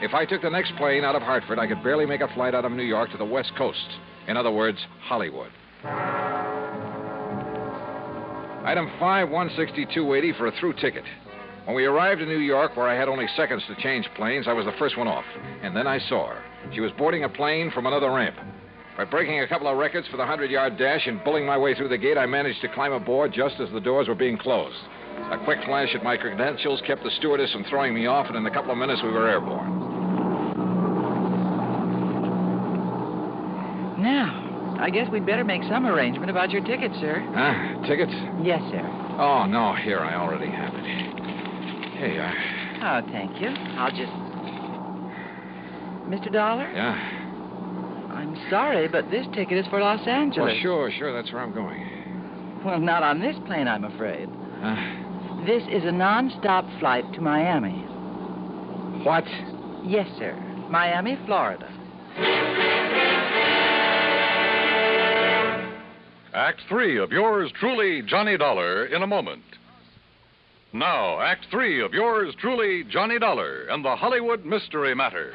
If I took the next plane out of Hartford, I could barely make a flight out of New York to the West Coast. In other words, Hollywood. Item 5, $162.80 for a through ticket. When we arrived in New York, where I had only seconds to change planes, I was the first one off. And then I saw her. She was boarding a plane from another ramp. By breaking a couple of records for the 100-yard dash and bulling my way through the gate, I managed to climb aboard just as the doors were being closed. A quick flash at my credentials kept the stewardess from throwing me off, and in a couple of minutes we were airborne. Now, I guess we'd better make some arrangement about your ticket, sir. Huh? Tickets? Yes, sir. Oh, no, here, I already have it. Hey, Oh, thank you. I'll just... Mr. Dollar? Yeah? I'm sorry, but this ticket is for Los Angeles. Well, sure. That's where I'm going. Well, not on this plane, I'm afraid. This is a non-stop flight to Miami. What? Yes, sir. Miami, Florida. Act 3 of yours truly, Johnny Dollar, in a moment. Now, Act 3 of yours truly, Johnny Dollar, and the Hollywood Mystery Matter.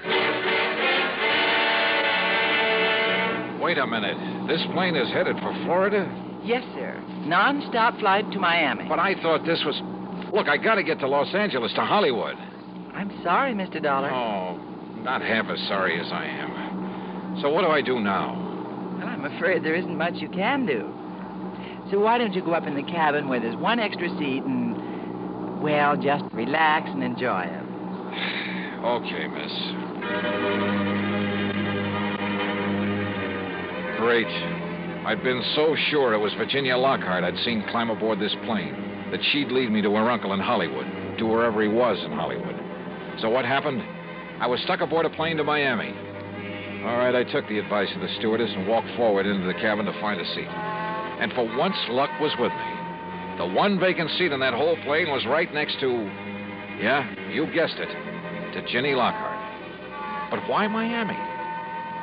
Wait a minute. This plane is headed for Florida? Yes, sir. Non-stop flight to Miami. But I thought this was... Look, I got to get to Los Angeles, to Hollywood. I'm sorry, Mr. Dollar. Oh, not half as sorry as I am. So what do I do now? Well, I'm afraid there isn't much you can do. So why don't you go up in the cabin where there's one extra seat and, well, just relax and enjoy it. Okay, miss. Great. I'd been so sure it was Virginia Lockhart I'd seen climb aboard this plane, that she'd lead me to her uncle in Hollywood, to wherever he was in Hollywood. So what happened? I was stuck aboard a plane to Miami. All right, I took the advice of the stewardess and walked forward into the cabin to find a seat. And for once, luck was with me. The one vacant seat in that whole plane was right next to, yeah, you guessed it, to Ginny Lockhart. But why Miami?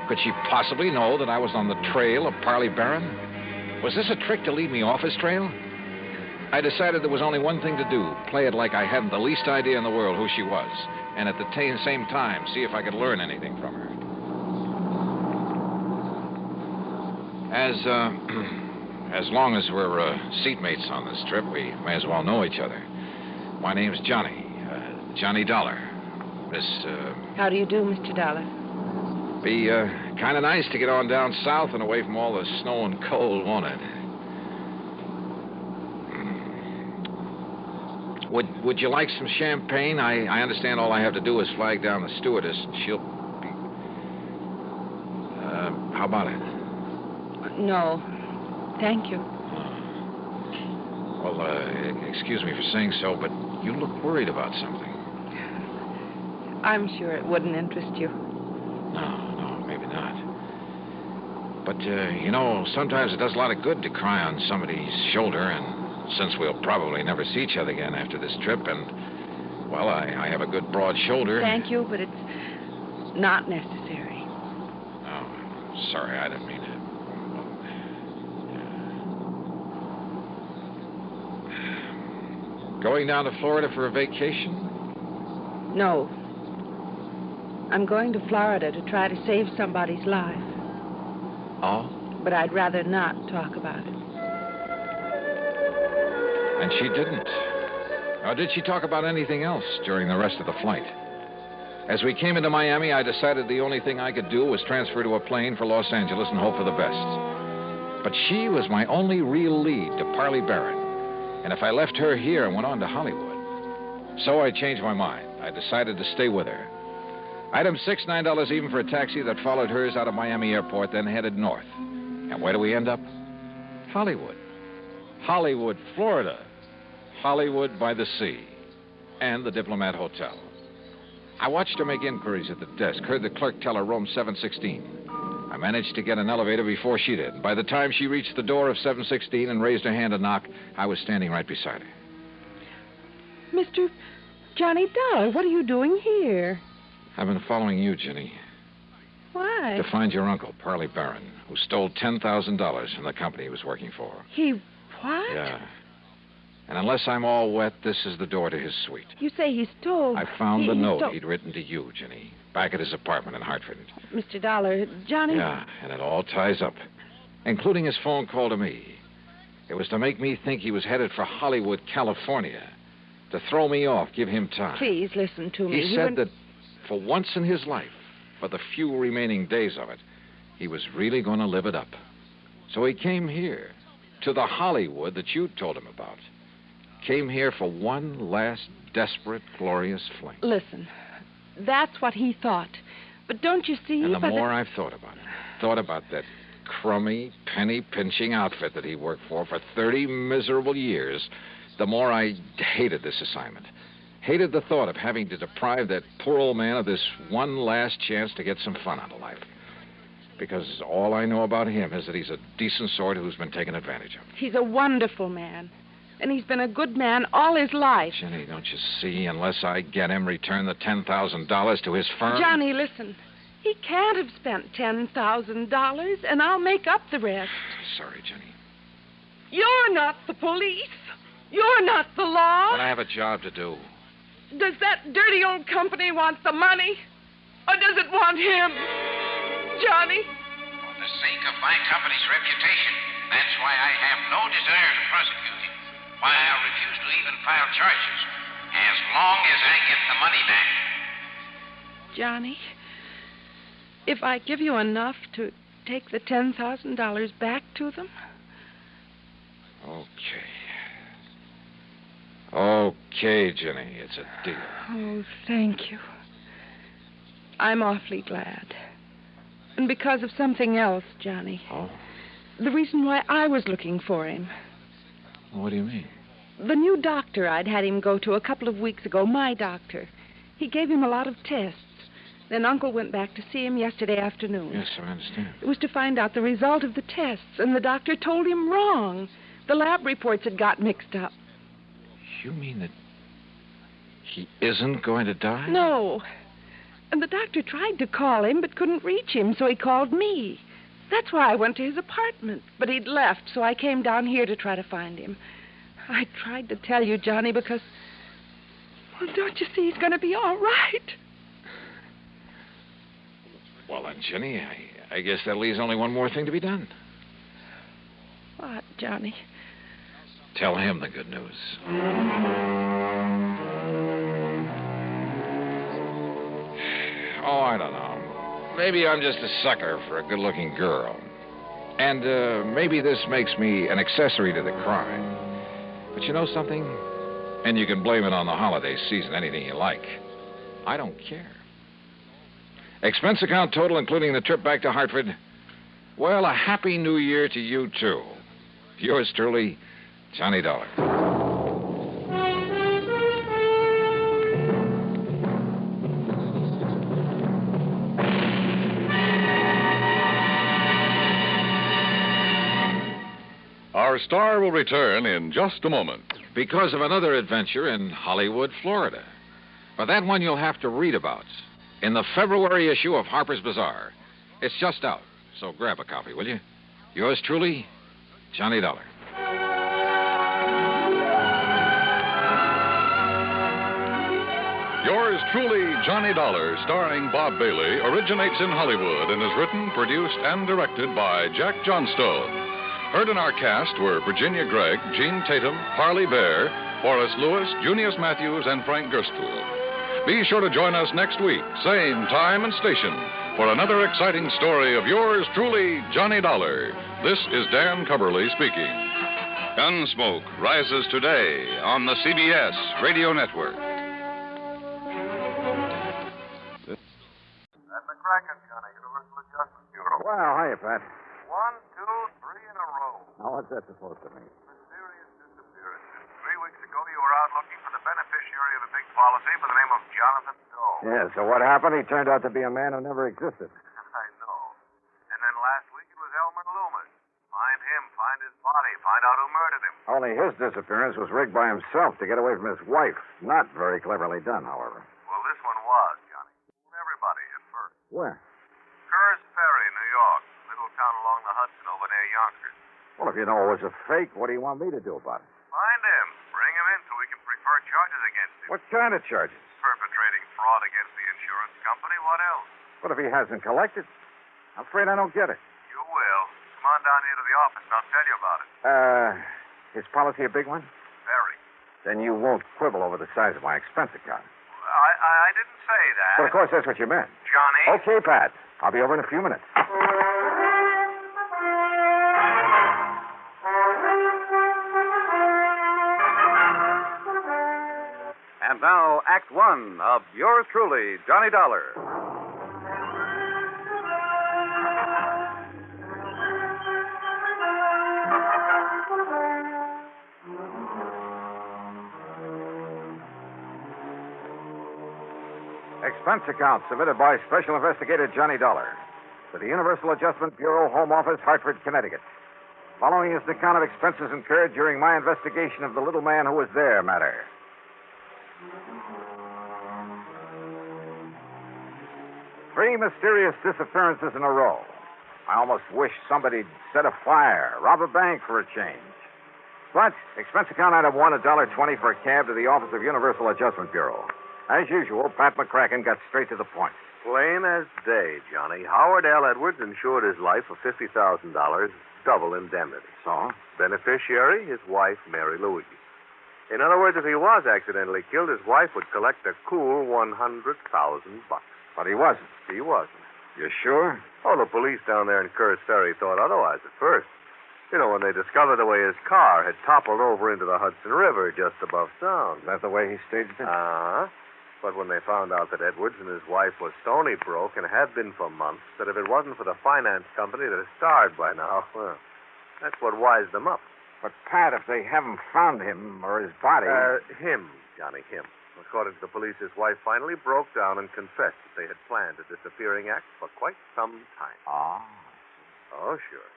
Could she possibly know that I was on the trail of Parley Barron? Was this a trick to lead me off his trail? I decided there was only one thing to do, play it like I hadn't the least idea in the world who she was, and at the same time, see if I could learn anything from her. As long as we're seatmates on this trip, we may as well know each other. My name's Johnny, Johnny Dollar. How do you do, Mr. Dollar? Be kind of nice to get on down south and away from all the snow and cold, won't it? Would you like some champagne? I understand all I have to do is flag down the stewardess, and she'll be... how about it? No, thank you. Well, excuse me for saying so, but you look worried about something. I'm sure it wouldn't interest you. No, maybe not. But, sometimes it does a lot of good to cry on somebody's shoulder, and since we'll probably never see each other again after this trip, and, well, I have a good broad shoulder. Thank you, but it's not necessary. Oh, sorry, I didn't mean to. Going down to Florida for a vacation? No. I'm going to Florida to try to save somebody's life. Oh? But I'd rather not talk about it. And she didn't. Or did she talk about anything else during the rest of the flight? As we came into Miami, I decided the only thing I could do was transfer to a plane for Los Angeles and hope for the best. But she was my only real lead to Parley Barron. And if I left her here and went on to Hollywood. So I changed my mind. I decided to stay with her. Item 6, $9 even for a taxi that followed hers out of Miami Airport, then headed north. And where do we end up? Hollywood. Hollywood, Florida. Hollywood by the sea. And the Diplomat Hotel. I watched her make inquiries at the desk, heard the clerk tell her room 716. I managed to get an elevator before she did. By the time she reached the door of 716 and raised her hand to knock, I was standing right beside her. Mr. Johnny Dollar, what are you doing here? I've been following you, Ginny. Why? To find your uncle, Parley Barron, who stole $10,000 from the company he was working for. He what? Yeah. And unless I'm all wet, this is the door to his suite. You say he stole... I found the note he'd written to you, Ginny, back at his apartment in Hartford. Mr. Dollar, Johnny... Yeah, and it all ties up, including his phone call to me. It was to make me think he was headed for Hollywood, California, to throw me off, give him time. Please listen to me. He said that for once in his life, for the few remaining days of it, he was really going to live it up. So he came here, to the Hollywood that you told him about. Came here for one last desperate, glorious fling. Listen, that's what he thought. But don't you see... And the more I've thought about it, thought about that crummy, penny-pinching outfit that he worked for 30 miserable years, the more I hated this assignment. Hated the thought of having to deprive that poor old man of this one last chance to get some fun out of life. Because all I know about him is that he's a decent sort who's been taken advantage of. He's a wonderful man. And he's been a good man all his life. Jenny, don't you see? Unless I get him return the $10,000 to his firm... Johnny, listen. He can't have spent $10,000, and I'll make up the rest. Sorry, Jenny. You're not the police. You're not the law. But I have a job to do. Does that dirty old company want the money? Or does it want him? Johnny? For the sake of my company's reputation, that's why I have no desire to prosecute him. Why I'll refuse to even file charges as long as I get the money back. Johnny, if I give you enough to take the $10,000 back to them? Okay, Jenny, it's a deal. Oh, thank you. I'm awfully glad. And because of something else, Johnny. Oh? The reason why I was looking for him. What do you mean? The new doctor I'd had him go to a couple of weeks ago, my doctor. He gave him a lot of tests. Then Uncle went back to see him yesterday afternoon. Yes, I understand. It was to find out the result of the tests, and the doctor told him wrong. The lab reports had got mixed up. You mean that he isn't going to die? No. And the doctor tried to call him, but couldn't reach him, so he called me. That's why I went to his apartment. But he'd left, so I came down here to try to find him. I tried to tell you, Johnny, because... Well, don't you see he's going to be all right? Well, then, Jenny, I guess that leaves only one more thing to be done. What, Johnny? Tell him the good news. Oh, I don't know. Maybe I'm just a sucker for a good-looking girl. And maybe this makes me an accessory to the crime. But you know something? And you can blame it on the holiday season, anything you like. I don't care. Expense account total, including the trip back to Hartford. Well, a happy new year to you, too. Yours truly, Johnny Dollar. Our star will return in just a moment. Because of another adventure in Hollywood, Florida. But that one you'll have to read about in the February issue of Harper's Bazaar. It's just out, so grab a copy, will you? Yours truly, Johnny Dollar. Yours truly, Johnny Dollar, starring Bob Bailey, originates in Hollywood and is written, produced, and directed by Jack Johnstone. Heard in our cast were Virginia Gregg, Gene Tatum, Parley Bear, Horace Lewis, Junius Matthews, and Frank Gerstl. Be sure to join us next week, same time and station, for another exciting story of yours truly, Johnny Dollar. This is Dan Cubberly speaking. Gunsmoke rises today on the CBS Radio Network. That's a Kraken, Johnny. Universal Adjustment Bureau. Wow, hiya, Pat. 1, 2, 3 in a row. Now, what's that supposed to mean? Mysterious disappearance. 3 weeks ago, you were out looking for the beneficiary of a big policy by the name of Jonathan Doe. Yeah, so what happened? He turned out to be a man who never existed. I know. And then last week, it was Elmer Leumas. Find him, find his body, find out who murdered him. Only his disappearance was rigged by himself to get away from his wife. Not very cleverly done, however. Well, this one was, Johnny. Everybody at first. Where? Kerr's Ferry, New York. Little town along the Hudson over near Yonkers. Well, if you know it was a fake, what do you want me to do about it? Find him. Bring him in so we can prefer charges against him. What kind of charges? Perpetrating fraud against the insurance company. What else? What if he hasn't collected? I'm afraid I don't get it. You will. Come on down here to the office and I'll tell you about it. Is policy a big one? Very. Then you won't quibble over the size of my expense account. I didn't say that. Well, of course, that's what you meant. Johnny? Okay, Pat. I'll be over in a few minutes. And now, Act One of yours truly, Johnny Dollar. Expense account submitted by Special Investigator Johnny Dollar to the Universal Adjustment Bureau, Home Office, Hartford, Connecticut. Following is an account of expenses incurred during my investigation of the little man who was there matter. Three mysterious disappearances in a row. I almost wish somebody'd set a fire, rob a bank for a change. But expense account item 1, $1.20 for a cab to the office of Universal Adjustment Bureau. As usual, Pat McCracken got straight to the point. Plain as day, Johnny. Howard L. Edwards insured his life for $50,000, double indemnity. So? Beneficiary, his wife, Mary Louise. In other words, if he was accidentally killed, his wife would collect a cool $100,000. But he wasn't. He wasn't. You sure? Oh, the police down there in Curtis Ferry thought otherwise at first. You know, when they discovered the way his car had toppled over into the Hudson River just above Sound. Is that the way he staged it? Uh-huh. But when they found out that Edwards and his wife were stony broke and had been for months, that if it wasn't for the finance company that had starved by now, well, that's what wised them up. But, Pat, if they haven't found him or his body... Him, Johnny, him. According to the police, his wife finally broke down and confessed that they had planned a disappearing act for quite some time. Ah. Oh, sure.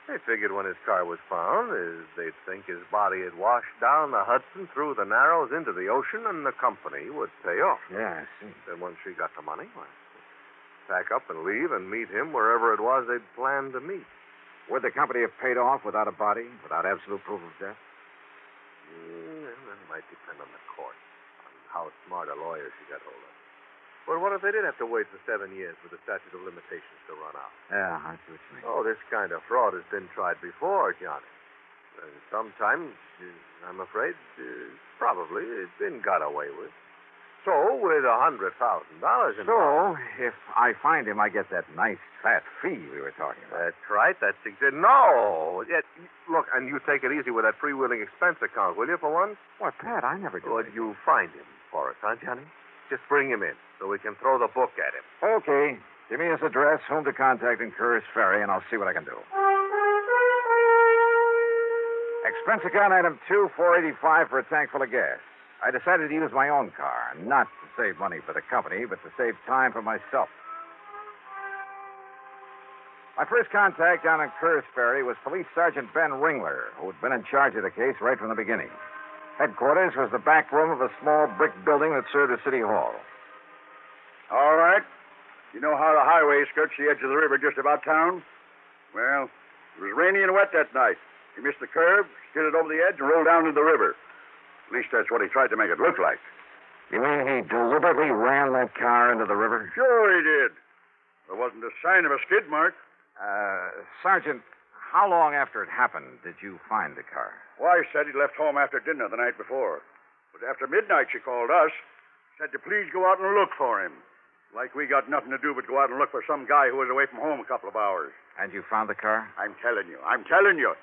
They figured when his car was found, they'd think his body had washed down the Hudson through the Narrows into the ocean, and the company would pay off. Yeah, I see. Then once she got the money, well, pack up and leave and meet him wherever it was they'd planned to meet. Would the company have paid off without a body, without absolute proof of death? That might depend on the court, on how smart a lawyer she got hold of. But what if they did have to wait for 7 years for the statute of limitations to run out? Yeah, I see what you mean. Oh, this kind of fraud has been tried before, Johnny. And sometimes, I'm afraid, probably it's been got away with. So, with $100,000 in So, if I find him, I get that nice fat fee we were talking about. That's right. That's exactly... No! Look, and you take it easy with that freewheeling expense account, will you, for once? What, Pat, I never did. Would you find him for us, huh, Johnny? Just bring him in so we can throw the book at him. Okay. Give me his address, whom to contact in Curtis Ferry, and I'll see what I can do. Expense account item 2, $4.85 for a tank full of gas. I decided to use my own car, not to save money for the company, but to save time for myself. My first contact down in Curtis Ferry was Police Sergeant Ben Ringler, who had been in charge of the case right from the beginning. Headquarters was the back room of a small brick building that served as City Hall. All right. You know how the highway skirts the edge of the river just about town? Well, it was rainy and wet that night. He missed the curve, skidded over the edge, and rolled down into the river. At least that's what he tried to make it look like. You mean he deliberately ran that car into the river? Sure he did. There wasn't a sign of a skid mark. Sergeant, how long after it happened did you find the car? Wife said he'd left home after dinner the night before. But after midnight, she called us. Said to please go out and look for him. Like we got nothing to do but go out and look for some guy who was away from home a couple of hours. And you found the car? I'm telling you.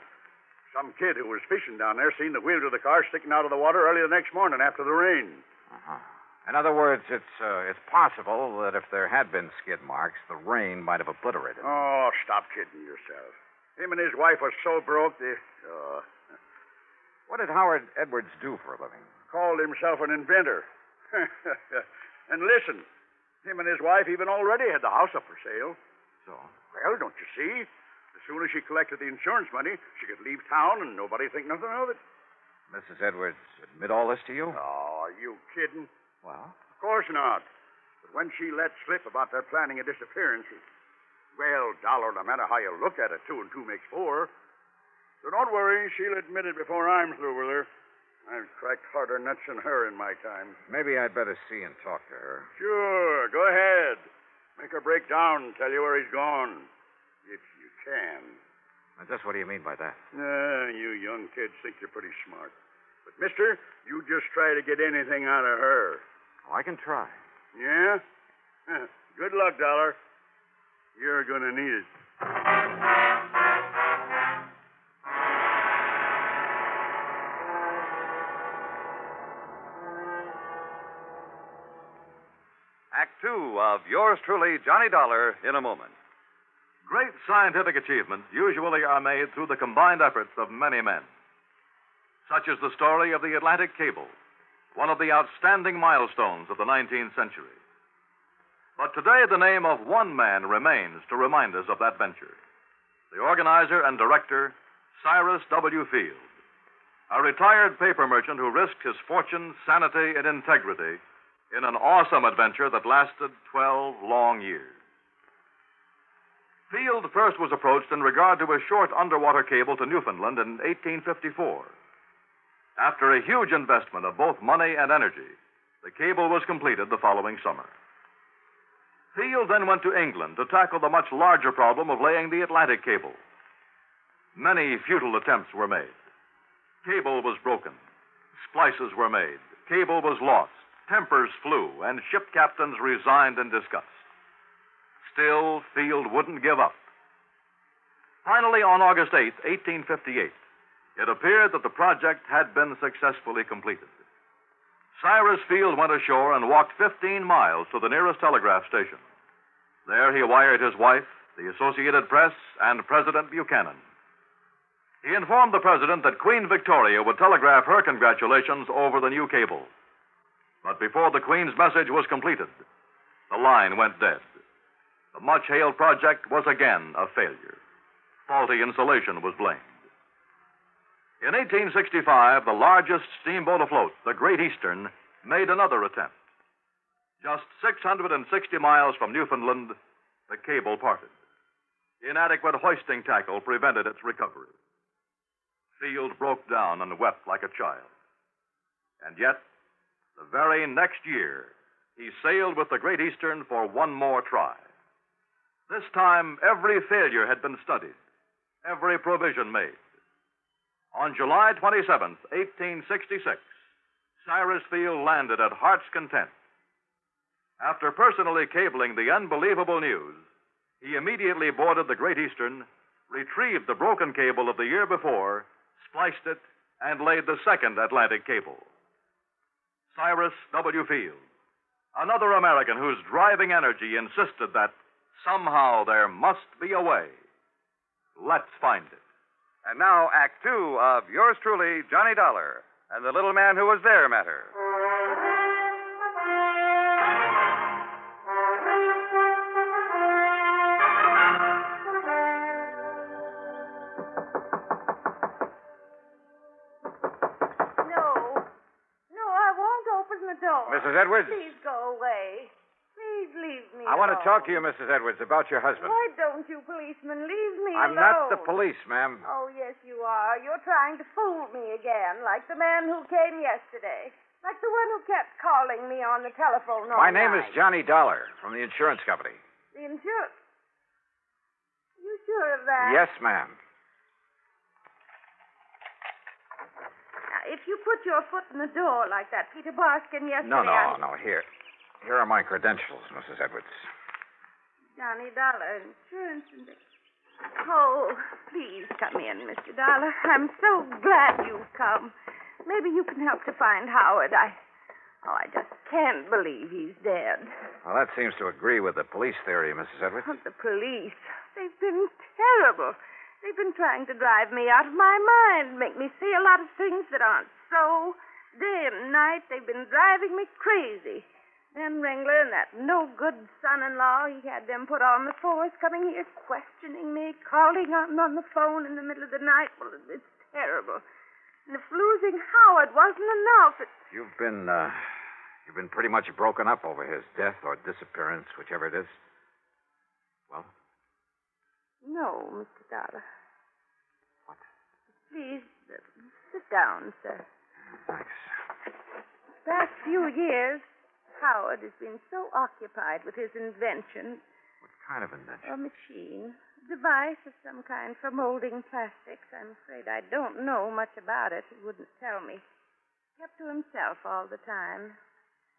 Some kid who was fishing down there seen the wheels of the car sticking out of the water early the next morning after the rain. Uh-huh. In other words, it's possible that if there had been skid marks, the rain might have obliterated them. Oh, stop kidding yourself. Him and his wife were so broke they... What did Howard Edwards do for a living? Called himself an inventor. And listen, him and his wife even already had the house up for sale. So? Well, don't you see? As soon as she collected the insurance money, she could leave town and nobody think nothing of it. Mrs. Edwards admit all this to you? Oh, are you kidding? Well? Of course not. But when she let slip about their planning a disappearance, well, Dollar, no matter how you look at it, 2 and 2 makes 4. So don't worry, she'll admit it before I'm through with her. I've cracked harder nuts than her in my time. Maybe I'd better see and talk to her. Sure, go ahead. Make her break down and tell you where he's gone. If you can. Now, just what do you mean by that? You young kids think you're pretty smart. But, mister, you just try to get anything out of her. Oh, I can try. Yeah? Good luck, Dollar. You're going to need it. Act 2 of yours truly, Johnny Dollar, in a moment. Great scientific achievements usually are made through the combined efforts of many men. Such is the story of the Atlantic Cable, one of the outstanding milestones of the 19th century. But today, the name of one man remains to remind us of that venture. The organizer and director, Cyrus W. Field, a retired paper merchant who risked his fortune, sanity, and integrity in an awesome adventure that lasted 12 long years. Field first was approached in regard to a short underwater cable to Newfoundland in 1854. After a huge investment of both money and energy, the cable was completed the following summer. Field then went to England to tackle the much larger problem of laying the Atlantic cable. Many futile attempts were made. Cable was broken. Splices were made. Cable was lost. Tempers flew, and ship captains resigned in disgust. Still, Field wouldn't give up. Finally, on August 8, 1858, it appeared that the project had been successfully completed. Cyrus Field went ashore and walked 15 miles to the nearest telegraph station. There he wired his wife, the Associated Press, and President Buchanan. He informed the president that Queen Victoria would telegraph her congratulations over the new cable. But before the Queen's message was completed, the line went dead. The much-hailed project was again a failure. Faulty insulation was blamed. In 1865, the largest steamboat afloat, the Great Eastern, made another attempt. Just 660 miles from Newfoundland, the cable parted. Inadequate hoisting tackle prevented its recovery. Field broke down and wept like a child. And yet, the very next year, he sailed with the Great Eastern for one more try. This time, every failure had been studied, every provision made. On July 27th, 1866, Cyrus Field landed at Heart's Content. After personally cabling the unbelievable news, he immediately boarded the Great Eastern, retrieved the broken cable of the year before, spliced it, and laid the second Atlantic cable. Cyrus W. Field, another American whose driving energy insisted that somehow there must be a way. Let's find it. And now, Act Two of yours truly, Johnny Dollar, and the little man who was there matter. No, I won't open the door. Mrs. Edwards? Please go away. Please leave me I want to alone. talk to you, Mrs. Edwards, about your husband. Why don't you, policeman, leave me I'm alone? not the police, ma'am. Oh, yes, you are. You're trying to fool me again, like the man who came yesterday. Like the one who kept calling me on the telephone all My name is night. Johnny Dollar from the insurance company. The insurance. You sure of that? Yes, ma'am. Now, if you put your foot in the door like that Peter Barskin yesterday... No. Here are my credentials, Mrs. Edwards. Johnny Dollar, insurance and... Oh, please come in, Mr. Dollar. I'm so glad you've come. Maybe you can help to find Howard. I just can't believe he's dead. Well, that seems to agree with the police theory, Mrs. Edwards. Oh, the police. They've been terrible. They've been trying to drive me out of my mind, make me see a lot of things that aren't so. Day and night, they've been driving me crazy. Then Ringler and that no-good son-in-law, he had them put on the force, coming here, questioning me, calling on the phone in the middle of the night. Well, it's terrible. And if losing Howard wasn't enough, You've been pretty much broken up over his death or disappearance, whichever it is. Well? No, Mr. Dollar. What? Please, sit down, sir. Thanks. The past few years, Howard has been so occupied with his invention. What kind of invention? A machine. A device of some kind for molding plastics. I'm afraid I don't know much about it. He wouldn't tell me. Kept to himself all the time.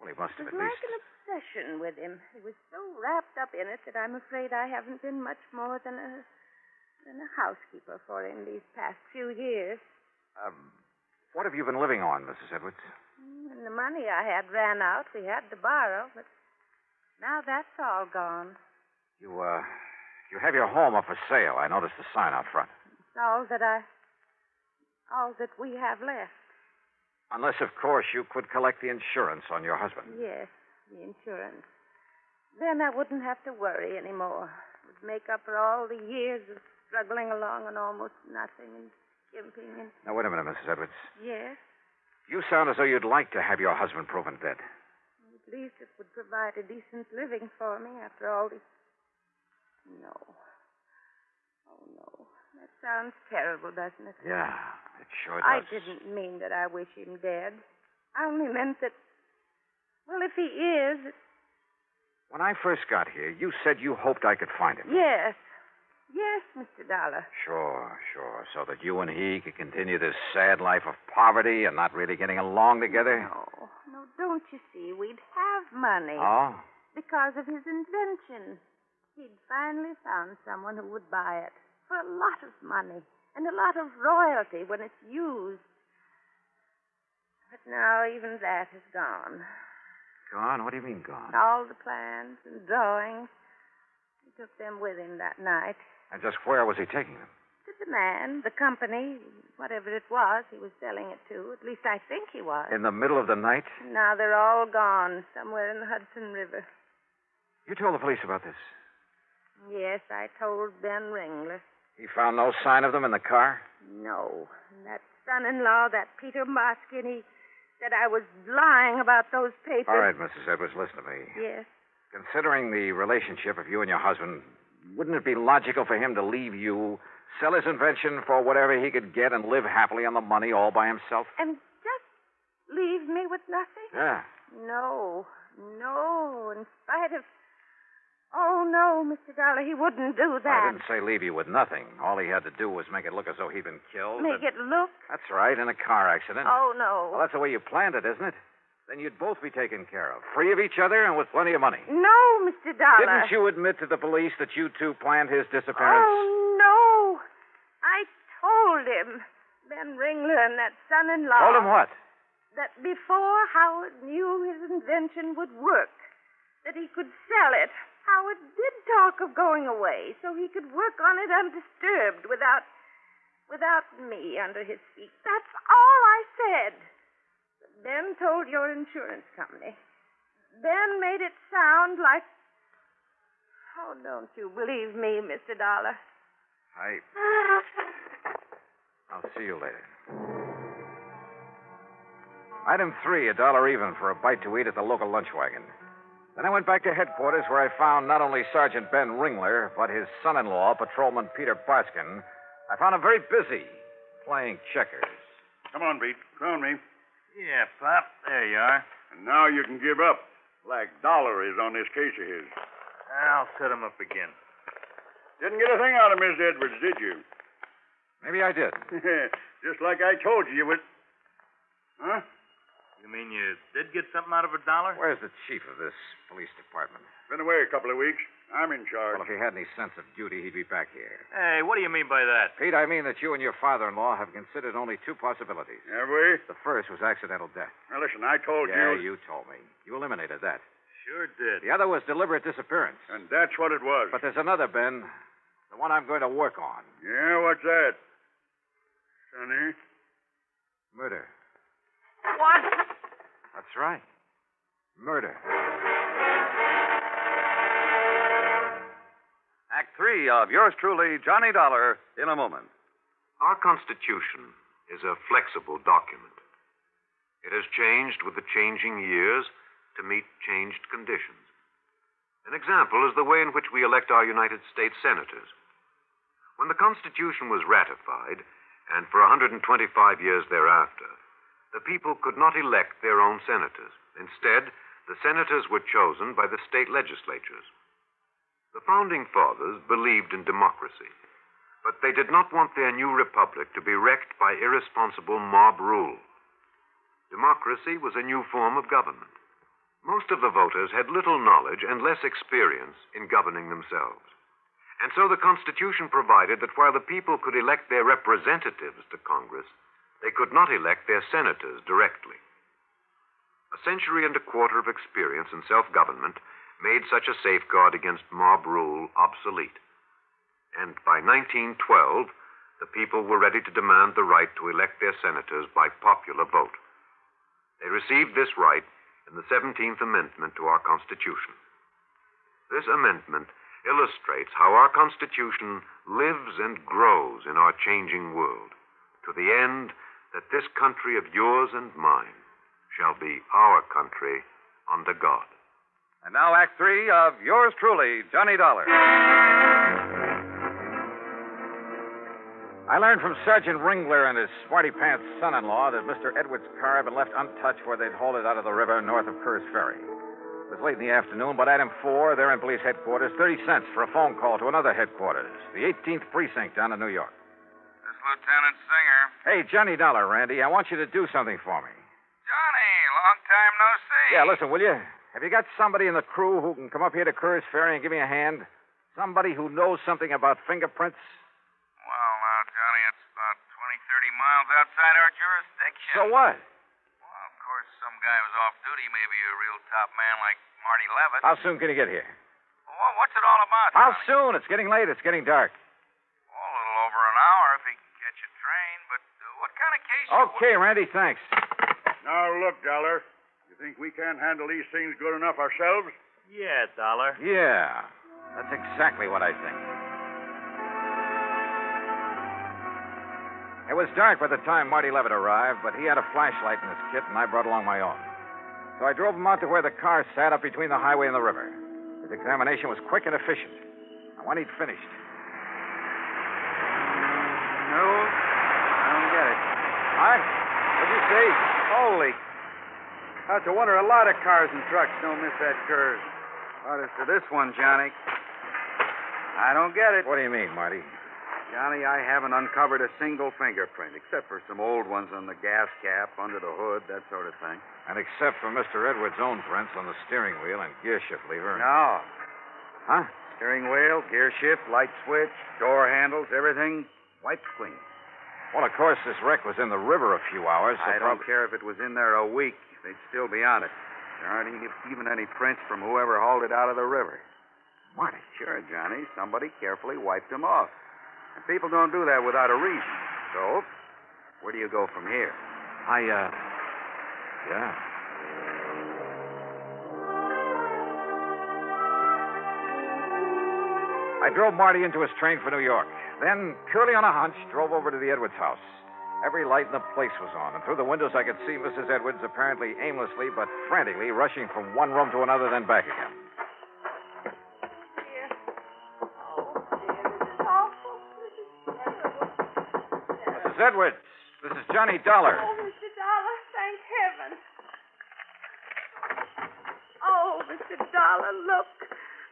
Well, he must have It at was least... like an obsession with him. He was so wrapped up in it that I'm afraid I haven't been much more than a housekeeper for him these past few years. What have you been living on, Mrs. Edwards? When the money I had ran out, we had to borrow, but now that's all gone. You have your home up for sale. I noticed the sign out front. It's all that we have left. Unless, of course, you could collect the insurance on your husband. Yes, the insurance. Then I wouldn't have to worry anymore. It would make up for all the years of struggling along on almost nothing and skimping and... Now, wait a minute, Mrs. Edwards. Yes? You sound as though you'd like to have your husband proven dead. At least it would provide a decent living for me after all these... No. Oh, no. That sounds terrible, doesn't it? Yeah, it sure does. I didn't mean that I wish him dead. I only meant that... Well, if he is... When I first got here, you said you hoped I could find him. Yes. Yes, Mr. Dollar. Sure. So that you and he could continue this sad life of poverty and not really getting along together? No, don't you see? We'd have money. Oh? Because of his invention. He'd finally found someone who would buy it for a lot of money and a lot of royalty when it's used. But now even that is gone. Gone? What do you mean gone? All the plans and drawings. He took them with him that night. And just where was he taking them? To the man, the company, whatever it was he was selling it to. At least I think he was. In the middle of the night? Now they're all gone, somewhere in the Hudson River. You told the police about this? Yes, I told Ben Ringler. He found no sign of them in the car? No. And that son-in-law, that Peter Moskin, he said I was lying about those papers. All right, Mrs. Edwards, listen to me. Yes? Considering the relationship of you and your husband, wouldn't it be logical for him to leave you, sell his invention for whatever he could get, and live happily on the money all by himself? And just leave me with nothing? Yeah. No, in spite of... Oh, no, Mr. Dollar, he wouldn't do that. I didn't say leave you with nothing. All he had to do was make it look as though he'd been killed. Make it look? That's right, in a car accident. Oh, no. Well, that's the way you planned it, isn't it? Then you'd both be taken care of, free of each other and with plenty of money. No, Mr. Dollar. Didn't you admit to the police that you two planned his disappearance? Oh, no. I told him, Ben Ringler and that son-in-law... Told him what? That before Howard knew his invention would work, that he could sell it, Howard did talk of going away so he could work on it undisturbed without me under his feet. That's all I said. But Ben told your insurance company. Ben made it sound like... Oh, don't you believe me, Mr. Dollar? I'll see you later. Item 3, $1 even for a bite to eat at the local lunch wagon. Then I went back to headquarters where I found not only Sergeant Ben Ringler, but his son-in-law, Patrolman Peter Barskin. I found him very busy playing checkers. Come on, Pete. Crown me. Yeah, Pop. There you are. And now you can give up, like Dollar is on this case of his. I'll set him up again. Didn't get a thing out of Miss Edwards, did you? Maybe I did. Just like I told you would. Huh? You mean you did get something out of $1? Where's the chief of this police department? Been away a couple of weeks. I'm in charge. Well, if he had any sense of duty, he'd be back here. Hey, what do you mean by that? Pete, I mean that you and your father-in-law have considered only 2 possibilities. Have we? The first was accidental death. Now, listen, I told you... Yeah, you told me. You eliminated that. Sure did. The other was deliberate disappearance. And that's what it was. But there's another, Ben. The one I'm going to work on. Yeah, what's that? Sonny? Murder. What? That's right. Murder. Act 3 of yours truly, Johnny Dollar, in a moment. Our Constitution is a flexible document. It has changed with the changing years to meet changed conditions. An example is the way in which we elect our United States senators. When the Constitution was ratified, and for 125 years thereafter, the people could not elect their own senators. Instead, the senators were chosen by the state legislatures. The Founding Fathers believed in democracy, but they did not want their new republic to be wrecked by irresponsible mob rule. Democracy was a new form of government. Most of the voters had little knowledge and less experience in governing themselves. And so the Constitution provided that while the people could elect their representatives to Congress, they could not elect their senators directly. A century and a quarter of experience in self-government made such a safeguard against mob rule obsolete. And by 1912, the people were ready to demand the right to elect their senators by popular vote. They received this right in the 17th Amendment to our Constitution. This amendment illustrates how our Constitution lives and grows in our changing world, to the end that this country of yours and mine shall be our country under God. And now, Act 3 of yours truly, Johnny Dollar. I learned from Sergeant Ringler and his smarty-pants son-in-law that Mr. Edwards' car had been left untouched where they'd hauled it out of the river north of Kerr's Ferry. It was late in the afternoon, but item 4, there in police headquarters, 30 cents for a phone call to another headquarters, the 18th Precinct down in New York. This Lieutenant Singer. Hey, Johnny Dollar, Randy, I want you to do something for me. Johnny, long time no see. Yeah, listen, will you? Have you got somebody in the crew who can come up here to Kerr's Ferry and give me a hand? Somebody who knows something about fingerprints? Well, now, Johnny, it's about 20, 30 miles outside our jurisdiction. So what? Well, of course, some guy who's off duty, maybe a real top man like Marty Levitt. How soon can you get here? Well, what's it all about, How Johnny? soon? It's getting late. It's getting dark. Well, a little over an hour if he can catch a train. But what kind of case... Okay, Randy, thanks. Now, look, Dollar. You think we can't handle these things good enough ourselves? Yeah, Dollar. Yeah, that's exactly what I think. It was dark by the time Marty Levitt arrived, but he had a flashlight in his kit, and I brought along my own. So I drove him out to where the car sat up between the highway and the river. His examination was quick and efficient. And when he'd finished... No, I don't get it. What? What'd you say? Holy. That's a wonder a lot of cars and trucks don't miss that curve. What is to this one, Johnny? I don't get it. What do you mean, Marty? Johnny, I haven't uncovered a single fingerprint, except for some old ones on the gas cap, under the hood, that sort of thing. And except for Mr. Edwards' own prints on the steering wheel and gear shift lever. No. Huh? Steering wheel, gear shift, light switch, door handles, everything wiped clean. Well, of course, this wreck was in the river a few hours. So I don't care if it was in there a week. They'd still be on it. There aren't even any prints from whoever hauled it out of the river. Marty? Sure, Johnny. Somebody carefully wiped them off. And people don't do that without a reason. So, where do you go from here? Yeah. I drove Marty into his train for New York. Then, purely on a hunch, drove over to the Edwards house. Every light in the place was on, and through the windows I could see Mrs. Edwards apparently aimlessly but frantically rushing from one room to another, then back again. Dear. Oh, dear, this is awful. This is terrible. Mrs. Edwards, this is Johnny Dollar. Oh, Mr. Dollar, thank heaven. Oh, Mr. Dollar, look.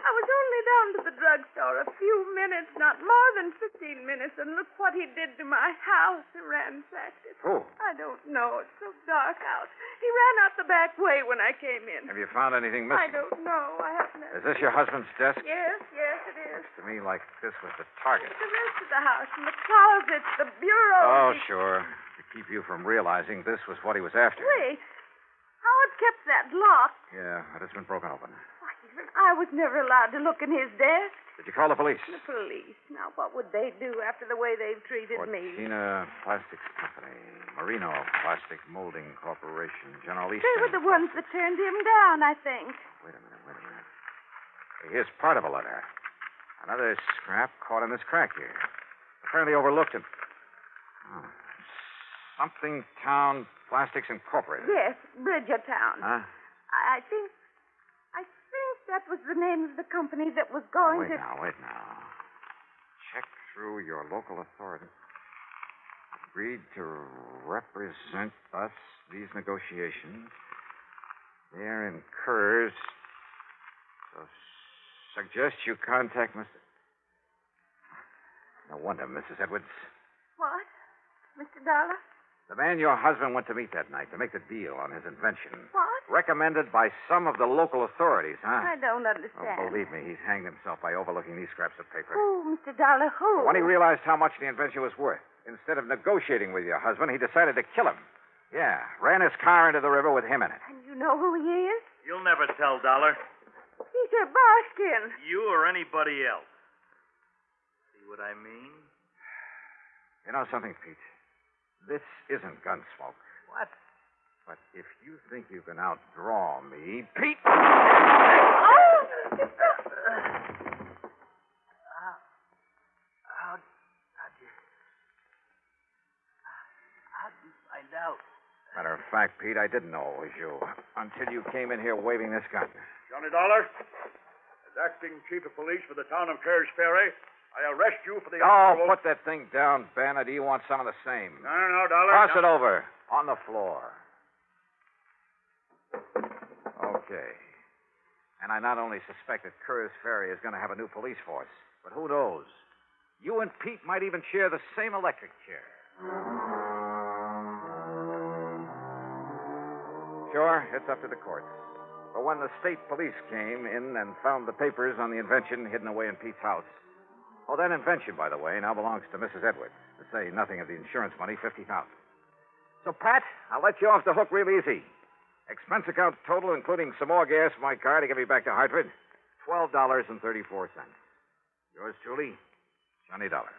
I was only down to the drugstore a few minutes, not more than 15 minutes, and look what he did to my house. He ransacked it. Who? I don't know. It's so dark out. He ran out the back way when I came in. Have you found anything I missing? don't know. I haven't. Is this your husband's desk? Yes, it is. To me, like this was the target. The rest of the house, and the closets, the bureau. Oh, sure. To keep you from realizing this was what he was after. Wait. Howard kept that locked. Yeah, but it's been broken open. Why, even I was never allowed to look in his desk. Did you call the police? The police. Now, what would they do after the way they've treated me? Cortina Plastics Company, Marino Plastic Molding Corporation, General Eastern. They were the ones that turned him down, I think. Wait a minute. Here's part of a letter. Another scrap caught in this crack here. Apparently overlooked it. Oh. Something Town Plastics Incorporated. Yes, Bridgertown. Huh? I think that was the name of the company that was going Wait to... now. Check through your local authority. Agreed to represent us these negotiations. They're incurs. So suggest you contact Mr. No wonder, Mrs. Edwards. What? Mr. Dollar? The man your husband went to meet that night to make the deal on his invention. What? Recommended by some of the local authorities, huh? I don't understand. Oh, believe me, he's hanged himself by overlooking these scraps of paper. Who, Mr. Dollar, who? When he realized how much the invention was worth, instead of negotiating with your husband, he decided to kill him. Yeah, ran his car into the river with him in it. And you know who he is? You'll never tell, Dollar. Peter Barskin. You or anybody else. See what I mean? You know something, Pete? This isn't Gunsmoke. What? But if you think you can outdraw me, Pete... How'd you find out? Matter of fact, Pete, I didn't know it was you until you came in here waving this gun. Johnny Dollar, as acting chief of police for the town of Cares Ferry, I arrest you for the... Oh, put that thing down, Ben, or do you want some of the same? No, Dollar. Toss it over. On the floor. Okay. And I not only suspect that Cares Ferry is going to have a new police force, but who knows? You and Pete might even share the same electric chair. Sure, it's up to the courts. But when the state police came in and found the papers on the invention hidden away in Pete's house... Oh, that invention, by the way, now belongs to Mrs. Edwards. To say nothing of the insurance money, $50,000. So, Pat, I'll let you off the hook real easy. Expense account total, including some more gas for my car to get me back to Hartford, $12.34. Yours truly, Johnny Dollar.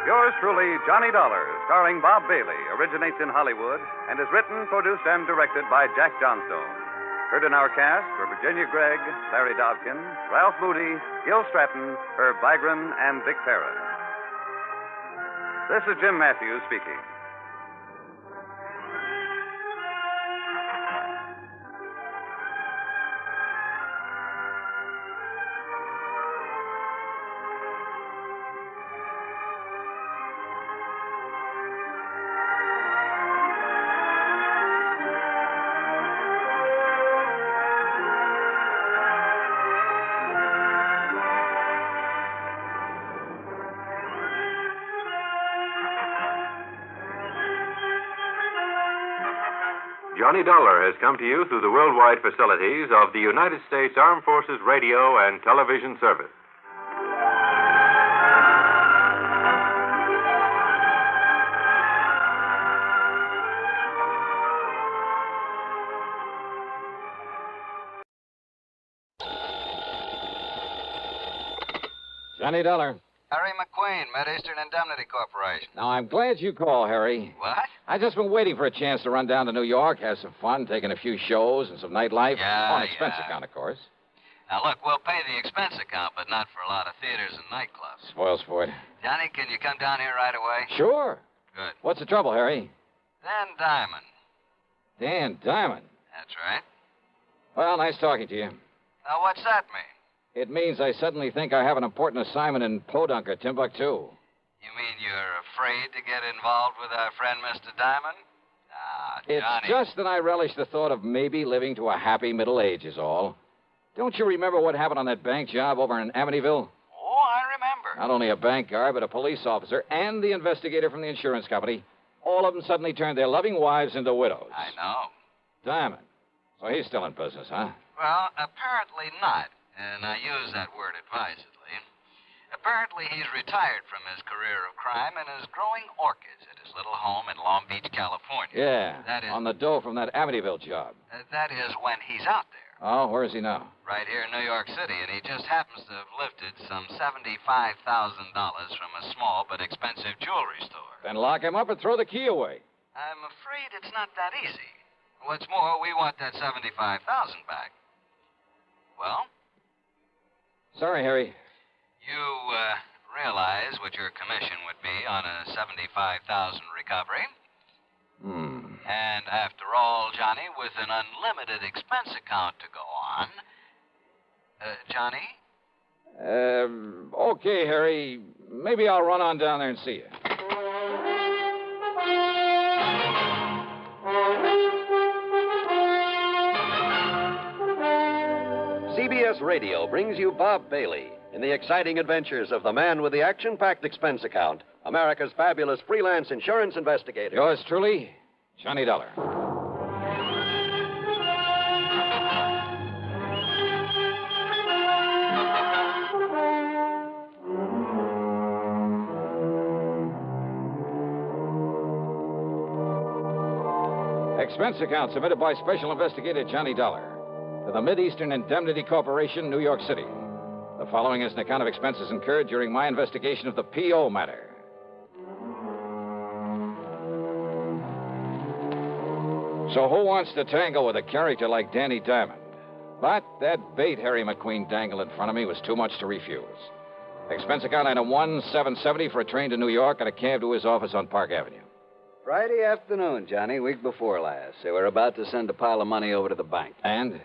Yours truly, Johnny Dollar, starring Bob Bailey, originates in Hollywood and is written, produced, and directed by Jack Johnstone. Heard in our cast were Virginia Gregg, Larry Dobkin, Ralph Moody, Gil Stratton, Herb Vigran, and Vic Ferris. This is Jim Matthews speaking. Johnny Dollar has come to you through the worldwide facilities of the United States Armed Forces Radio and Television Service. Johnny Dollar. Harry McQueen, Mid-Eastern Indemnity Corporation. Now, I'm glad you called, Harry. What? I've just been waiting for a chance to run down to New York, have some fun, taking a few shows and some nightlife. On expense account, of course. Now, look, we'll pay the expense account, but not for a lot of theaters and nightclubs. Spoil sport. Johnny, can you come down here right away? Sure. Good. What's the trouble, Harry? Dan Diamond. Dan Diamond? That's right. Well, nice talking to you. Now, what's that mean? It means I suddenly think I have an important assignment in Podunk or Timbuktu. You mean you're afraid to get involved with our friend Mr. Diamond? Ah, Johnny. It's just that I relish the thought of maybe living to a happy middle age is all. Don't you remember what happened on that bank job over in Amityville? Oh, I remember. Not only a bank guard, but a police officer and the investigator from the insurance company. All of them suddenly turned their loving wives into widows. I know. Diamond. So he's still in business, huh? Well, apparently not. And I use that word advisedly. Apparently, he's retired from his career of crime and is growing orchids at his little home in Long Beach, California. Yeah, That is, on the dough from that Amityville job. That is when he's out there. Oh, where is he now? Right here in New York City, and he just happens to have lifted some $75,000 from a small but expensive jewelry store. Then lock him up and throw the key away. I'm afraid it's not that easy. What's more, we want that $75,000 back. Well? Sorry, Harry. You realize what your commission would be on a $75,000 recovery. And after all, Johnny, with an unlimited expense account to go on... Johnny? Okay, Harry. Maybe I'll run on down there and see you. CBS Radio brings you Bob Bailey in the exciting adventures of the man with the action-packed expense account, America's fabulous freelance insurance investigator. Yours truly, Johnny Dollar. Expense account submitted by Special Investigator Johnny Dollar to the Mid-Eastern Indemnity Corporation, New York City. The following is an account of expenses incurred during my investigation of the P.O. matter. So who wants to tangle with a character like Danny Diamond? But that bait Harry McQueen dangled in front of me was too much to refuse. Expense account item 1, $770 for a train to New York and a cab to his office on Park Avenue. Friday afternoon, Johnny, week before last. They were about to send a pile of money over to the bank. And?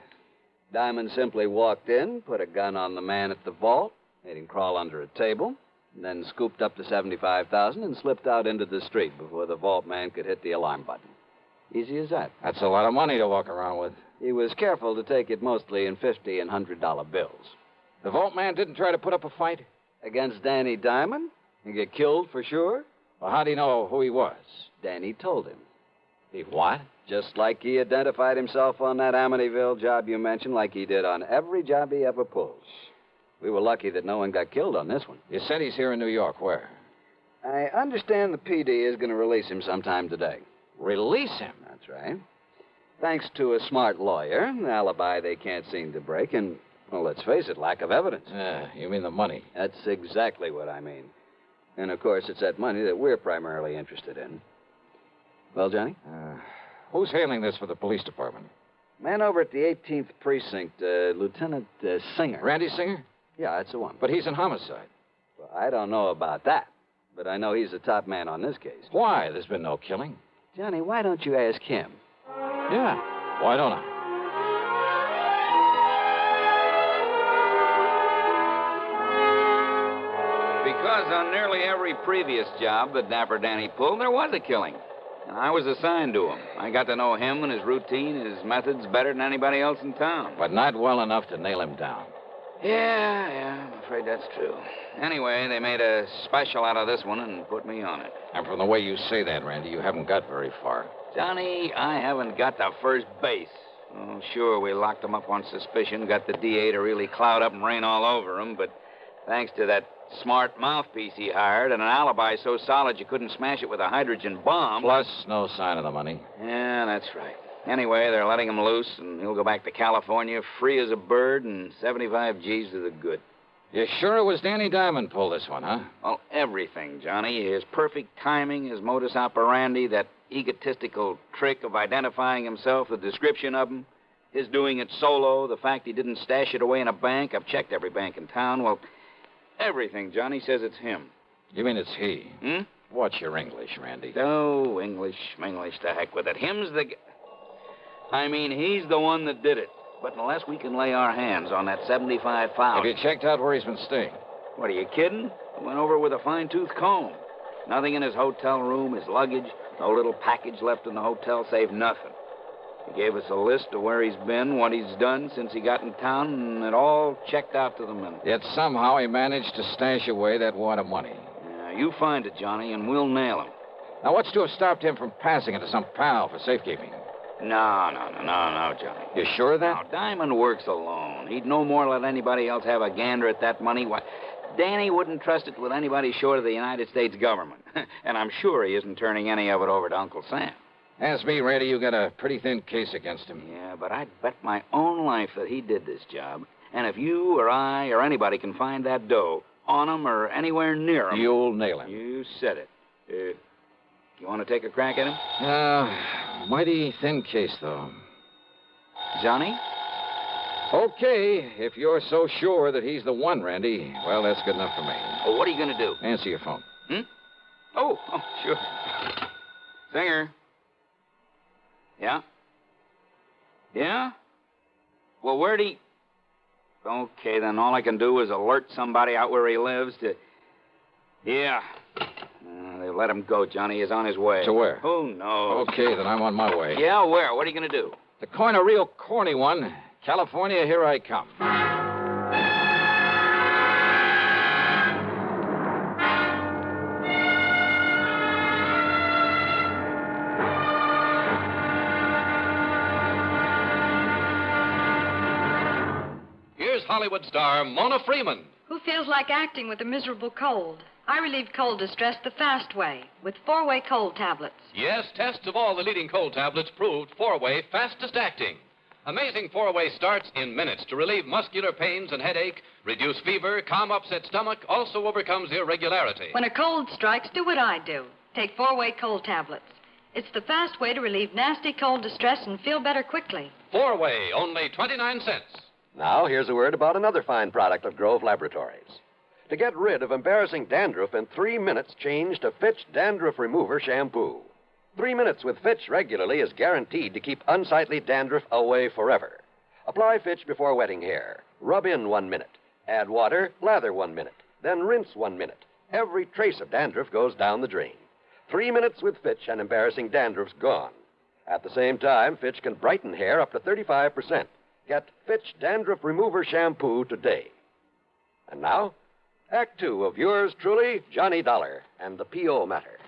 Diamond simply walked in, put a gun on the man at the vault, made him crawl under a table, then scooped up the $75,000 and slipped out into the street before the vault man could hit the alarm button. Easy as that. That's a lot of money to walk around with. He was careful to take it mostly in $50 and $100 bills. The vault man didn't try to put up a fight? Against Danny Diamond? He get killed for sure? Well, how do you know who he was? Danny told him. He what? Just like he identified himself on that Amityville job you mentioned, like he did on every job he ever pulled. We were lucky that no one got killed on this one. You said he's here in New York. Where? I understand the PD is going to release him sometime today. Release him? That's right. Thanks to a smart lawyer, an alibi they can't seem to break, and, well, let's face it, lack of evidence. You mean the money? That's exactly what I mean. And, of course, it's that money that we're primarily interested in. Well, Johnny? Who's handling this for the police department? Man over at the 18th Precinct, Lieutenant Singer. Randy Singer? Yeah, that's the one. But he's in homicide. Well, I don't know about that, but I know he's the top man on this case. Why? There's been no killing. Johnny, why don't you ask him? Yeah, why don't I? Because on nearly every previous job that Dapper Danny pulled, there was a killing. And I was assigned to him. I got to know him and his routine, his methods better than anybody else in town. But not well enough to nail him down. Yeah, I'm afraid that's true. Anyway, they made a special out of this one and put me on it. And from the way you say that, Randy, you haven't got very far. Johnny, I haven't got to first base. Oh, sure, we locked him up on suspicion, got the DA to really cloud up and rain all over him, but thanks to that smart mouthpiece he hired and an alibi so solid you couldn't smash it with a hydrogen bomb. Plus, no sign of the money. Yeah, that's right. Anyway, they're letting him loose, and he'll go back to California free as a bird, and 75 G's to the good. You sure it was Danny Diamond pulled this one, huh? Well, everything, Johnny. His perfect timing, his modus operandi, that egotistical trick of identifying himself, the description of him, his doing it solo, the fact he didn't stash it away in a bank. I've checked every bank in town. Well, everything, Johnny, says it's him. You mean it's he? Hmm? What's your English, Randy? Oh, English, to heck with it. Him's the... I mean, he's the one that did it. But unless we can lay our hands on that $75,000... Have you checked out where he's been staying? What, are you kidding? Went over with a fine-tooth comb. Nothing in his hotel room, his luggage, no little package left in the hotel, save nothing. He gave us a list of where he's been, what he's done since he got in town, and it all checked out to the minute. Yet somehow he managed to stash away that wad of money. Yeah, you find it, Johnny, and we'll nail him. Now, what's to have stopped him from passing it to some pal for safekeeping? No, Johnny. You sure of that? No, Diamond works alone. He'd no more let anybody else have a gander at that money. Why, Danny wouldn't trust it with anybody short of the United States government. And I'm sure he isn't turning any of it over to Uncle Sam. Ask me, Randy, you got a pretty thin case against him. Yeah, but I'd bet my own life that he did this job. And if you or I or anybody can find that dough on him or anywhere near him... You'll nail him. You said it. You want to take a crack at him? Mighty thin case, though. Johnny? Okay, if you're so sure that he's the one, Randy, well, that's good enough for me. Oh, what are you going to do? Answer your phone. Oh, sure. Singer. Yeah? Yeah? Well, where'd he... Okay, then all I can do is alert somebody out where he lives to... Yeah. They let him go, Johnny. He's on his way. To where? Who knows? Okay, then I'm on my way. Yeah, where? What are you going to do? To coin a real corny one. California, here I come. Here's Hollywood star Mona Freeman. Who feels like acting with a miserable cold? I relieve cold distress the fast way with 4-way cold tablets. Yes, tests of all the leading cold tablets proved 4-way fastest acting. Amazing 4-way starts in minutes to relieve muscular pains and headache, reduce fever, calm upset stomach, also overcomes irregularity. When a cold strikes, do what I do. Take 4-way cold tablets. It's the fast way to relieve nasty cold distress and feel better quickly. 4-way, only 29 cents. Now, here's a word about another fine product of Grove Laboratories. To get rid of embarrassing dandruff in 3 minutes, change to Fitch Dandruff Remover Shampoo. 3 minutes with Fitch regularly is guaranteed to keep unsightly dandruff away forever. Apply Fitch before wetting hair. Rub in 1 minute. Add water, lather 1 minute. Then rinse 1 minute. Every trace of dandruff goes down the drain. 3 minutes with Fitch and embarrassing dandruff's gone. At the same time, Fitch can brighten hair up to 35%. Get Fitch Dandruff Remover Shampoo today. And now, Act 2 of yours truly, Johnny Dollar, and the P.O. Matter.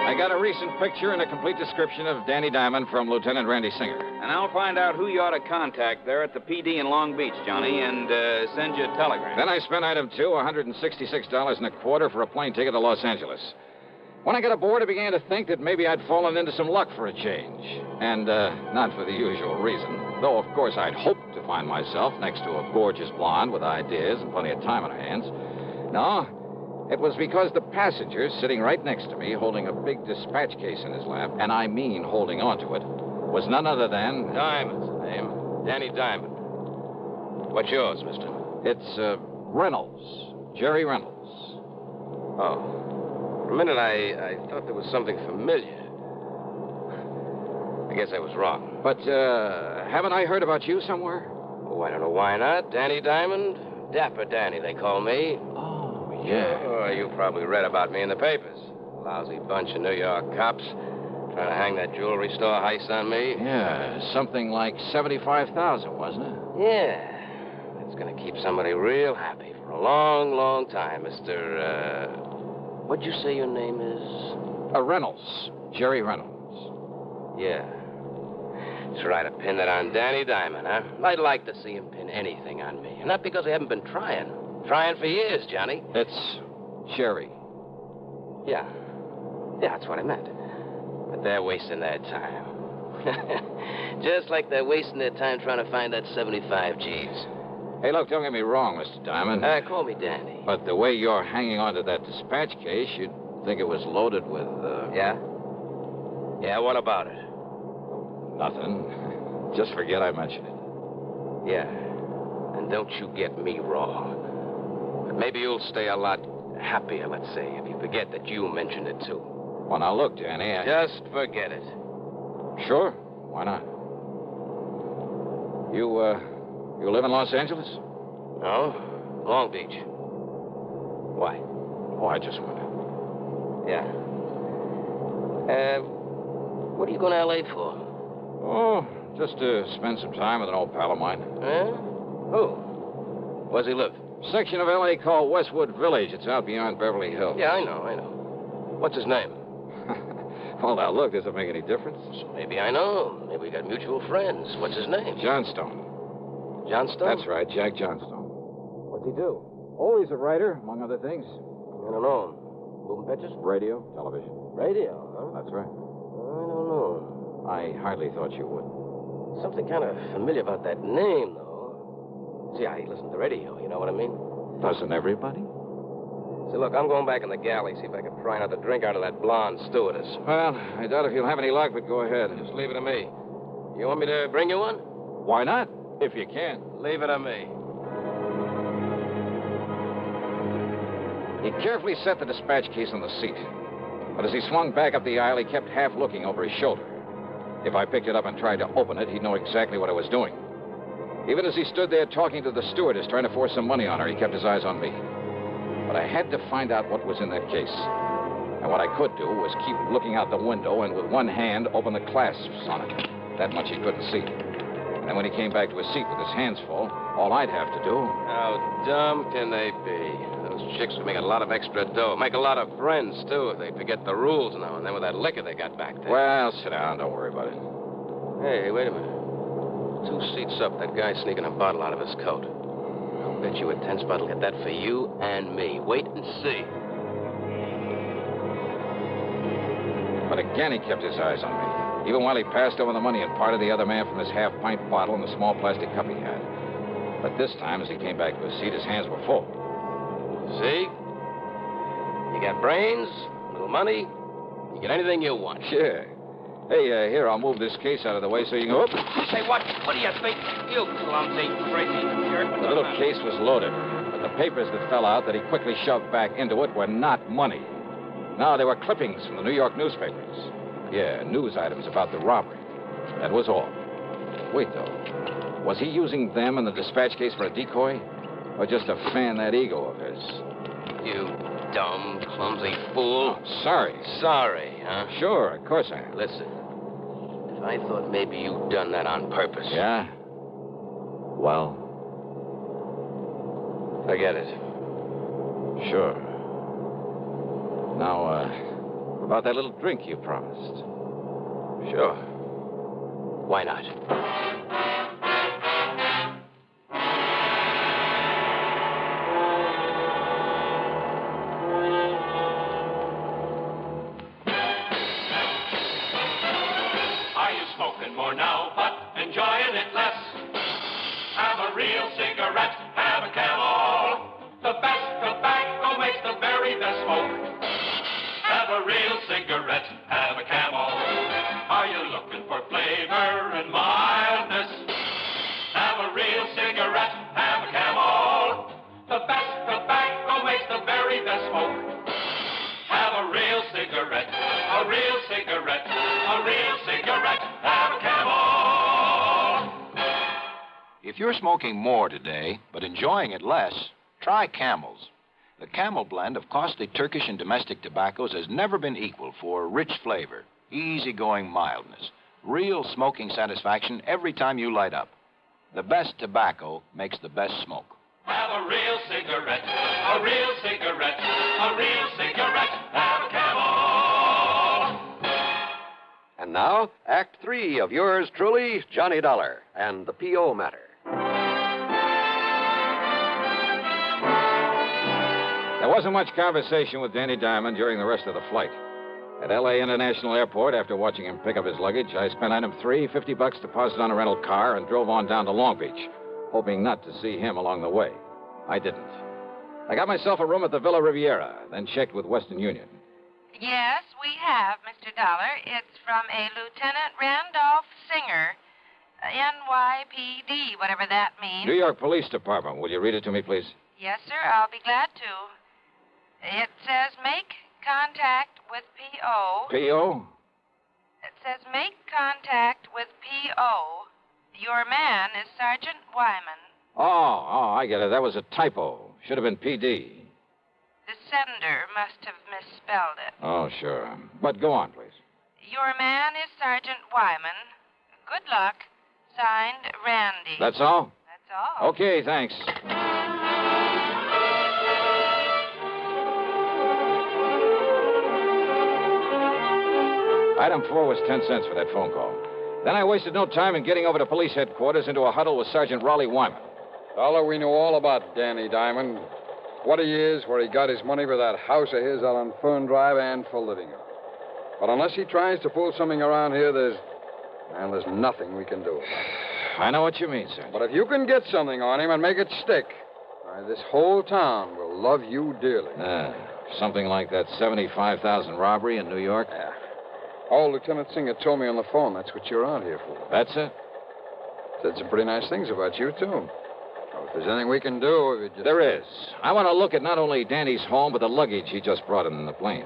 I got a recent picture and a complete description of Danny Diamond from Lieutenant Randy Singer. And I'll find out who you ought to contact there at the PD in Long Beach, Johnny, and send you a telegram. Then I spent item 2, $166.25 for a plane ticket to Los Angeles. When I got aboard, I began to think that maybe I'd fallen into some luck for a change. And not for the usual reason. Though, of course, I'd hoped to find myself next to a gorgeous blonde with ideas and plenty of time on her hands. No, it was because the passenger sitting right next to me, holding a big dispatch case in his lap, and I mean holding onto it, was none other than... Diamond's the name. Danny Diamond. What's yours, mister? It's Reynolds. Jerry Reynolds. Oh. For a minute, I thought there was something familiar. I guess I was wrong. But, haven't I heard about you somewhere? Oh, I don't know why not. Danny Diamond? Dapper Danny, they call me. Oh, yeah. Oh, you probably read about me in the papers. Lousy bunch of New York cops trying to hang that jewelry store heist on me. Yeah, something like $75,000, wasn't it? Yeah. It's going to keep somebody real happy for a long, long time, Mr., what'd you say your name is? Reynolds. Jerry Reynolds. Yeah. Try to pin it on Danny Diamond, huh? I'd like to see him pin anything on me. And not because I haven't been trying. Trying for years, Johnny. It's Jerry. Yeah. Yeah, that's what I meant. But they're wasting their time. Just like they're wasting their time trying to find that 75 G's. Hey, look, don't get me wrong, Mr. Diamond. Call me Danny. But the way you're hanging on to that dispatch case, you'd think it was loaded with, Yeah? Yeah, what about it? Nothing. Just forget I mentioned it. Yeah. And don't you get me wrong. But maybe you'll stay a lot happier, let's say, if you forget that you mentioned it, too. Well, now, look, Danny, Just forget it. Sure. Why not? You live in Los Angeles? No. Long Beach. Why? Oh, I just wondered. Yeah. What are you going to L.A. for? Oh, just to spend some time with an old pal of mine. Huh? Who? Where's he live? Section of L.A. called Westwood Village. It's out beyond Beverly Hills. Yeah, I know. What's his name? Well, now, look, does it make any difference? So maybe I know. Maybe we got mutual friends. What's his name? Johnstone. Johnstone? That's right, Jack Johnstone. What's he do? Oh, he's a writer, among other things. I don't know. Moving pictures? Radio, television. Radio, huh? That's right. I don't know. I hardly thought you would. Something kind of familiar about that name, though. See, I listen to radio, you know what I mean? Doesn't everybody? See, look, I'm going back in the galley, see if I can pry another drink out of that blonde stewardess. Well, I doubt if you'll have any luck, but go ahead. Just leave it to me. You want me to bring you one? Why not? If you can. Leave it to me. He carefully set the dispatch case on the seat. But as he swung back up the aisle, he kept half looking over his shoulder. If I picked it up and tried to open it, he'd know exactly what I was doing. Even as he stood there talking to the stewardess, trying to force some money on her, he kept his eyes on me. But I had to find out what was in that case. And what I could do was keep looking out the window and with one hand open the clasps on it. That much he couldn't see. And then when he came back to his seat with his hands full, all I'd have to do... How dumb can they be? Those chicks would make a lot of extra dough. Make a lot of friends, too, if they forget the rules now and then with that liquor they got back there. Well, sit down. Don't worry about it. Hey, wait a minute. 2 seats up, that guy sneaking a bottle out of his coat. bet you a 10 spot will get that for you and me. Wait and see. But again, he kept his eyes on me, even while he passed over the money and parted the other man from his half-pint bottle and the small plastic cup he had. But this time, as he came back to his seat, his hands were full. See? You got brains, a little money, you get anything you want. Yeah. Hey, here, I'll move this case out of the way so you can go up. Say, what do you think? You clumsy, crazy jerk. The little case was loaded, but the papers that fell out that he quickly shoved back into it were not money. No, they were clippings from the New York newspapers. Yeah, news items about the robbery. That was all. Wait, though. Was he using them in the dispatch case for a decoy? Or just to fan that ego of his? You dumb, clumsy fool. Oh, sorry. Sorry, huh? Sure, of course I am. Listen, if I thought maybe you'd done that on purpose. Yeah? Well... Forget it. Sure. Now, about that little drink you promised. Sure. Why not? Are you smoking more now, but enjoying it less? Have a real cigarette, have a Camel. The best tobacco makes the very best smoke. Have a real cigarette, have a Camel. Are you looking for flavor and mildness? Have a real cigarette, have a Camel. The best tobacco makes the very best smoke. Have a real cigarette, a real cigarette, a real cigarette, have a Camel. If you're smoking more today, but enjoying it less, try Camels. The Camel blend of costly Turkish and domestic tobaccos has never been equal for rich flavor, easygoing mildness, real smoking satisfaction every time you light up. The best tobacco makes the best smoke. Have a real cigarette, a real cigarette, a real cigarette, have a Camel. And now, Act 3 of yours truly, Johnny Dollar, and the P.O. matter. There wasn't much conversation with Danny Diamond during the rest of the flight. At L.A. International Airport, after watching him pick up his luggage, I spent item 3, $50 deposit on a rental car, and drove on down to Long Beach, hoping not to see him along the way. I didn't. I got myself a room at the Villa Riviera, then checked with Western Union. Yes, we have, Mr. Dollar. It's from a Lieutenant Randolph Singer, NYPD, whatever that means. New York Police Department. Will you read it to me, please? Yes, sir, I'll be glad to. It says make contact with P.O. P.O.? It says make contact with P.O. Your man is Sergeant Wyman. Oh, I get it. That was a typo. Should have been P.D. The sender must have misspelled it. Oh, sure. But go on, please. Your man is Sergeant Wyman. Good luck. Signed, Randy. That's all? That's all. Okay, thanks. Item 4 was 10 cents for that phone call. Then I wasted no time in getting over to police headquarters into a huddle with Sergeant Raleigh Wyman. Dollar, we know all about Danny Diamond. What he is, where he got his money for that house of his out on Fern Drive and for living it. But unless he tries to pull something around here, there's nothing we can do about it. I know what you mean, sir. But if you can get something on him and make it stick, this whole town will love you dearly. Something like that 75,000 robbery in New York? Yeah. Oh, Lieutenant Singer told me on the phone that's what you're out here for. That's it? Said some pretty nice things about you, too. Well, if there's anything we can do, if you just... There is. I want to look at not only Danny's home, but the luggage he just brought in the plane.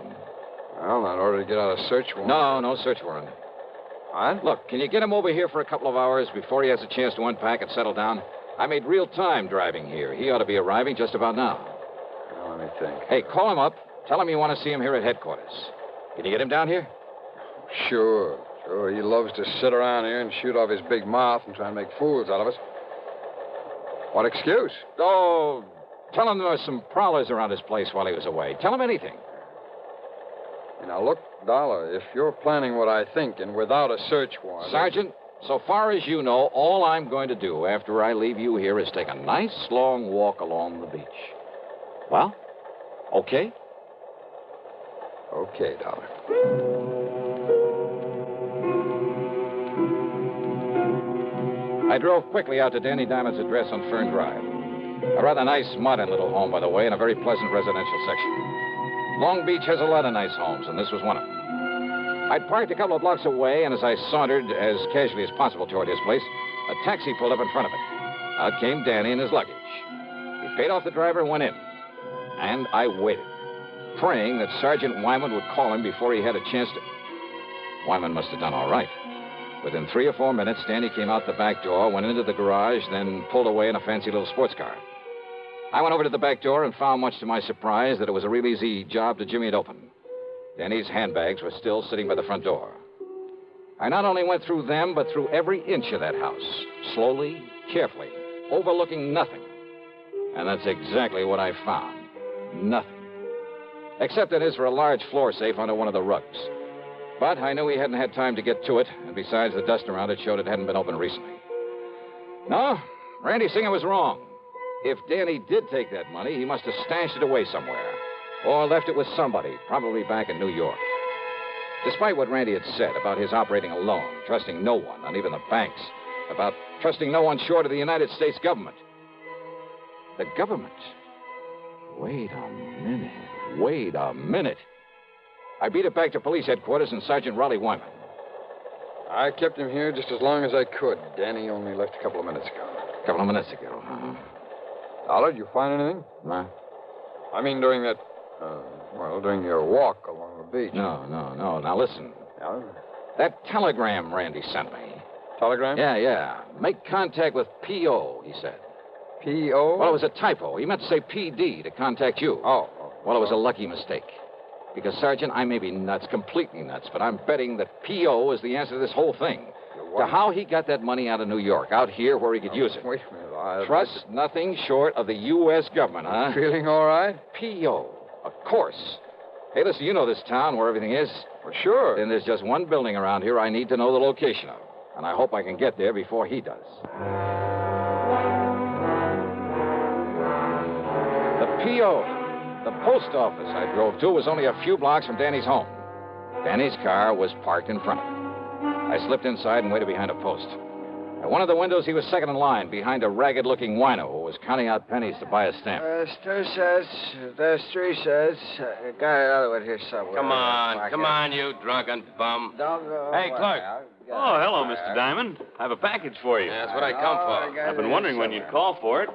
Well, in order to get out a search warrant. No search warrant. What? Look, can you get him over here for a couple of hours before he has a chance to unpack and settle down? I made real time driving here. He ought to be arriving just about now. Well, let me think. Hey, call him up. Tell him you want to see him here at headquarters. Can you get him down here? Sure. He loves to sit around here and shoot off his big mouth and try and make fools out of us. What excuse? Oh, tell him there were some prowlers around his place while he was away. Tell him anything. Now, look, Dollar, if you're planning what I think and without a search warrant... Sergeant, So far as you know, all I'm going to do after I leave you here is take a nice long walk along the beach. Well, okay? Okay, Dollar. I drove quickly out to Danny Diamond's address on Fern Drive. A rather nice, modern little home, by the way, in a very pleasant residential section. Long Beach has a lot of nice homes, and this was one of them. I'd parked a couple of blocks away, and as I sauntered as casually as possible toward his place, a taxi pulled up in front of it. Out came Danny and his luggage. He paid off the driver and went in. And I waited, praying that Sergeant Wyman would call him before he had a chance to... Wyman must have done all right. Within 3 or 4 minutes, Danny came out the back door, went into the garage, then pulled away in a fancy little sports car. I went over to the back door and found, much to my surprise, that it was a real easy job to jimmy it open. Danny's handbags were still sitting by the front door. I not only went through them, but through every inch of that house, slowly, carefully, overlooking nothing. And that's exactly what I found. Nothing. Except that is for a large floor safe under one of the rugs. But I knew he hadn't had time to get to it, and besides, the dust around it showed it hadn't been opened recently. No, Randy Singer was wrong. If Danny did take that money, he must have stashed it away somewhere. Or left it with somebody, probably back in New York. Despite what Randy had said about his operating alone, trusting no one, not even the banks, about trusting no one short of the United States government. The government? Wait a minute. I beat it back to police headquarters and Sergeant Raleigh Wyman. I kept him here just as long as I could. Danny only left a couple of minutes ago. A couple of minutes ago, huh? Dollar, did you find anything? Huh? I mean, during that, during your walk along the beach. No. Now, listen. Yeah? That telegram Randy sent me. Telegram? Yeah. Make contact with P.O., he said. P.O.? Well, it was a typo. He meant to say P.D. to contact you. Oh. Well, it was a lucky mistake. Because, Sergeant, I may be nuts, completely nuts, but I'm betting that P.O. is the answer to this whole thing. To how he got that money out of New York, out here where he could use it. Wait a minute. Trust nothing short of the U.S. government, huh? Feeling all right? P.O. Of course. Hey, listen, you know this town where everything is. Well, sure. Then there's just one building around here I need to know the location of. And I hope I can get there before he does. The P.O., the post office I drove to, was only a few blocks from Danny's home. Danny's car was parked in front of it. I slipped inside and waited behind a post. At one of the windows, he was second in line, behind a ragged-looking wino who was counting out pennies to buy a stamp. There's 2 cents. There's 3 cents. Got another one here somewhere. Come on, you drunken bum. Don't go. Hey, Clark. Oh, hello, Mr. Diamond. I have a package for you. Yeah, that's what I come for. I've been wondering when you'd call for it.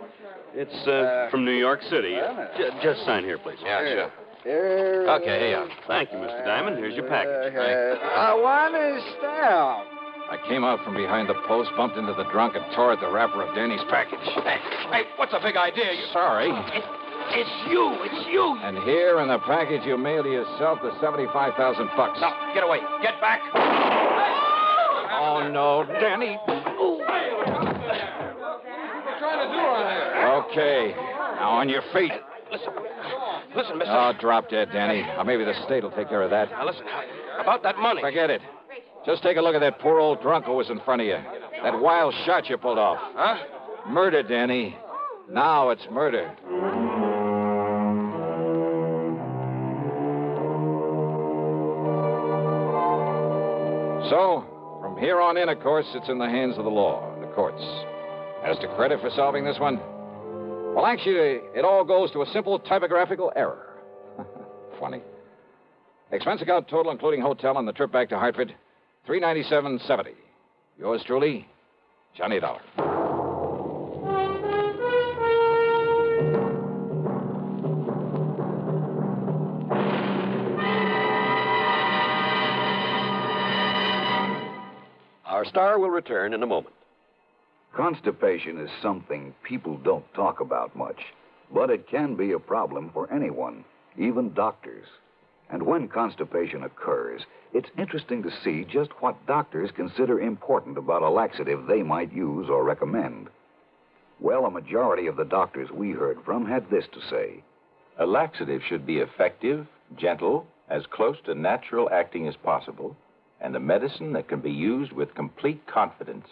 It's from New York City. Just sign here, please. Yeah, sure. Here. Okay, here you are. Thank you, Mr. Diamond. Here's your package. I want a stamp. I came out from behind the post, bumped into the drunk, and tore at the wrapper of Danny's package. Hey, what's the big idea? Sorry. It's you. And here in the package, you mail to yourself the $75,000. No, get away. Get back. Oh, no, Danny. What are you trying to do around here? Okay. Now, on your feet. Listen, mister. Oh, drop dead, Danny. Or maybe the state will take care of that. Now, listen, about that money. Forget it. Just take a look at that poor old drunk who was in front of you. That wild shot you pulled off. Huh? Murder, Danny. Now it's murder. So, from here on in, of course, it's in the hands of the law, the courts. As to credit for solving this one, well, actually, it all goes to a simple typographical error. Funny. Expense account total, including hotel and the trip back to Hartford, $397.70. Yours truly, Johnny Dollar. Our star will return in a moment. Constipation is something people don't talk about much, but it can be a problem for anyone, even doctors. And when constipation occurs, it's interesting to see just what doctors consider important about a laxative they might use or recommend. Well, a majority of the doctors we heard from had this to say. A laxative should be effective, gentle, as close to natural acting as possible, and a medicine that can be used with complete confidence.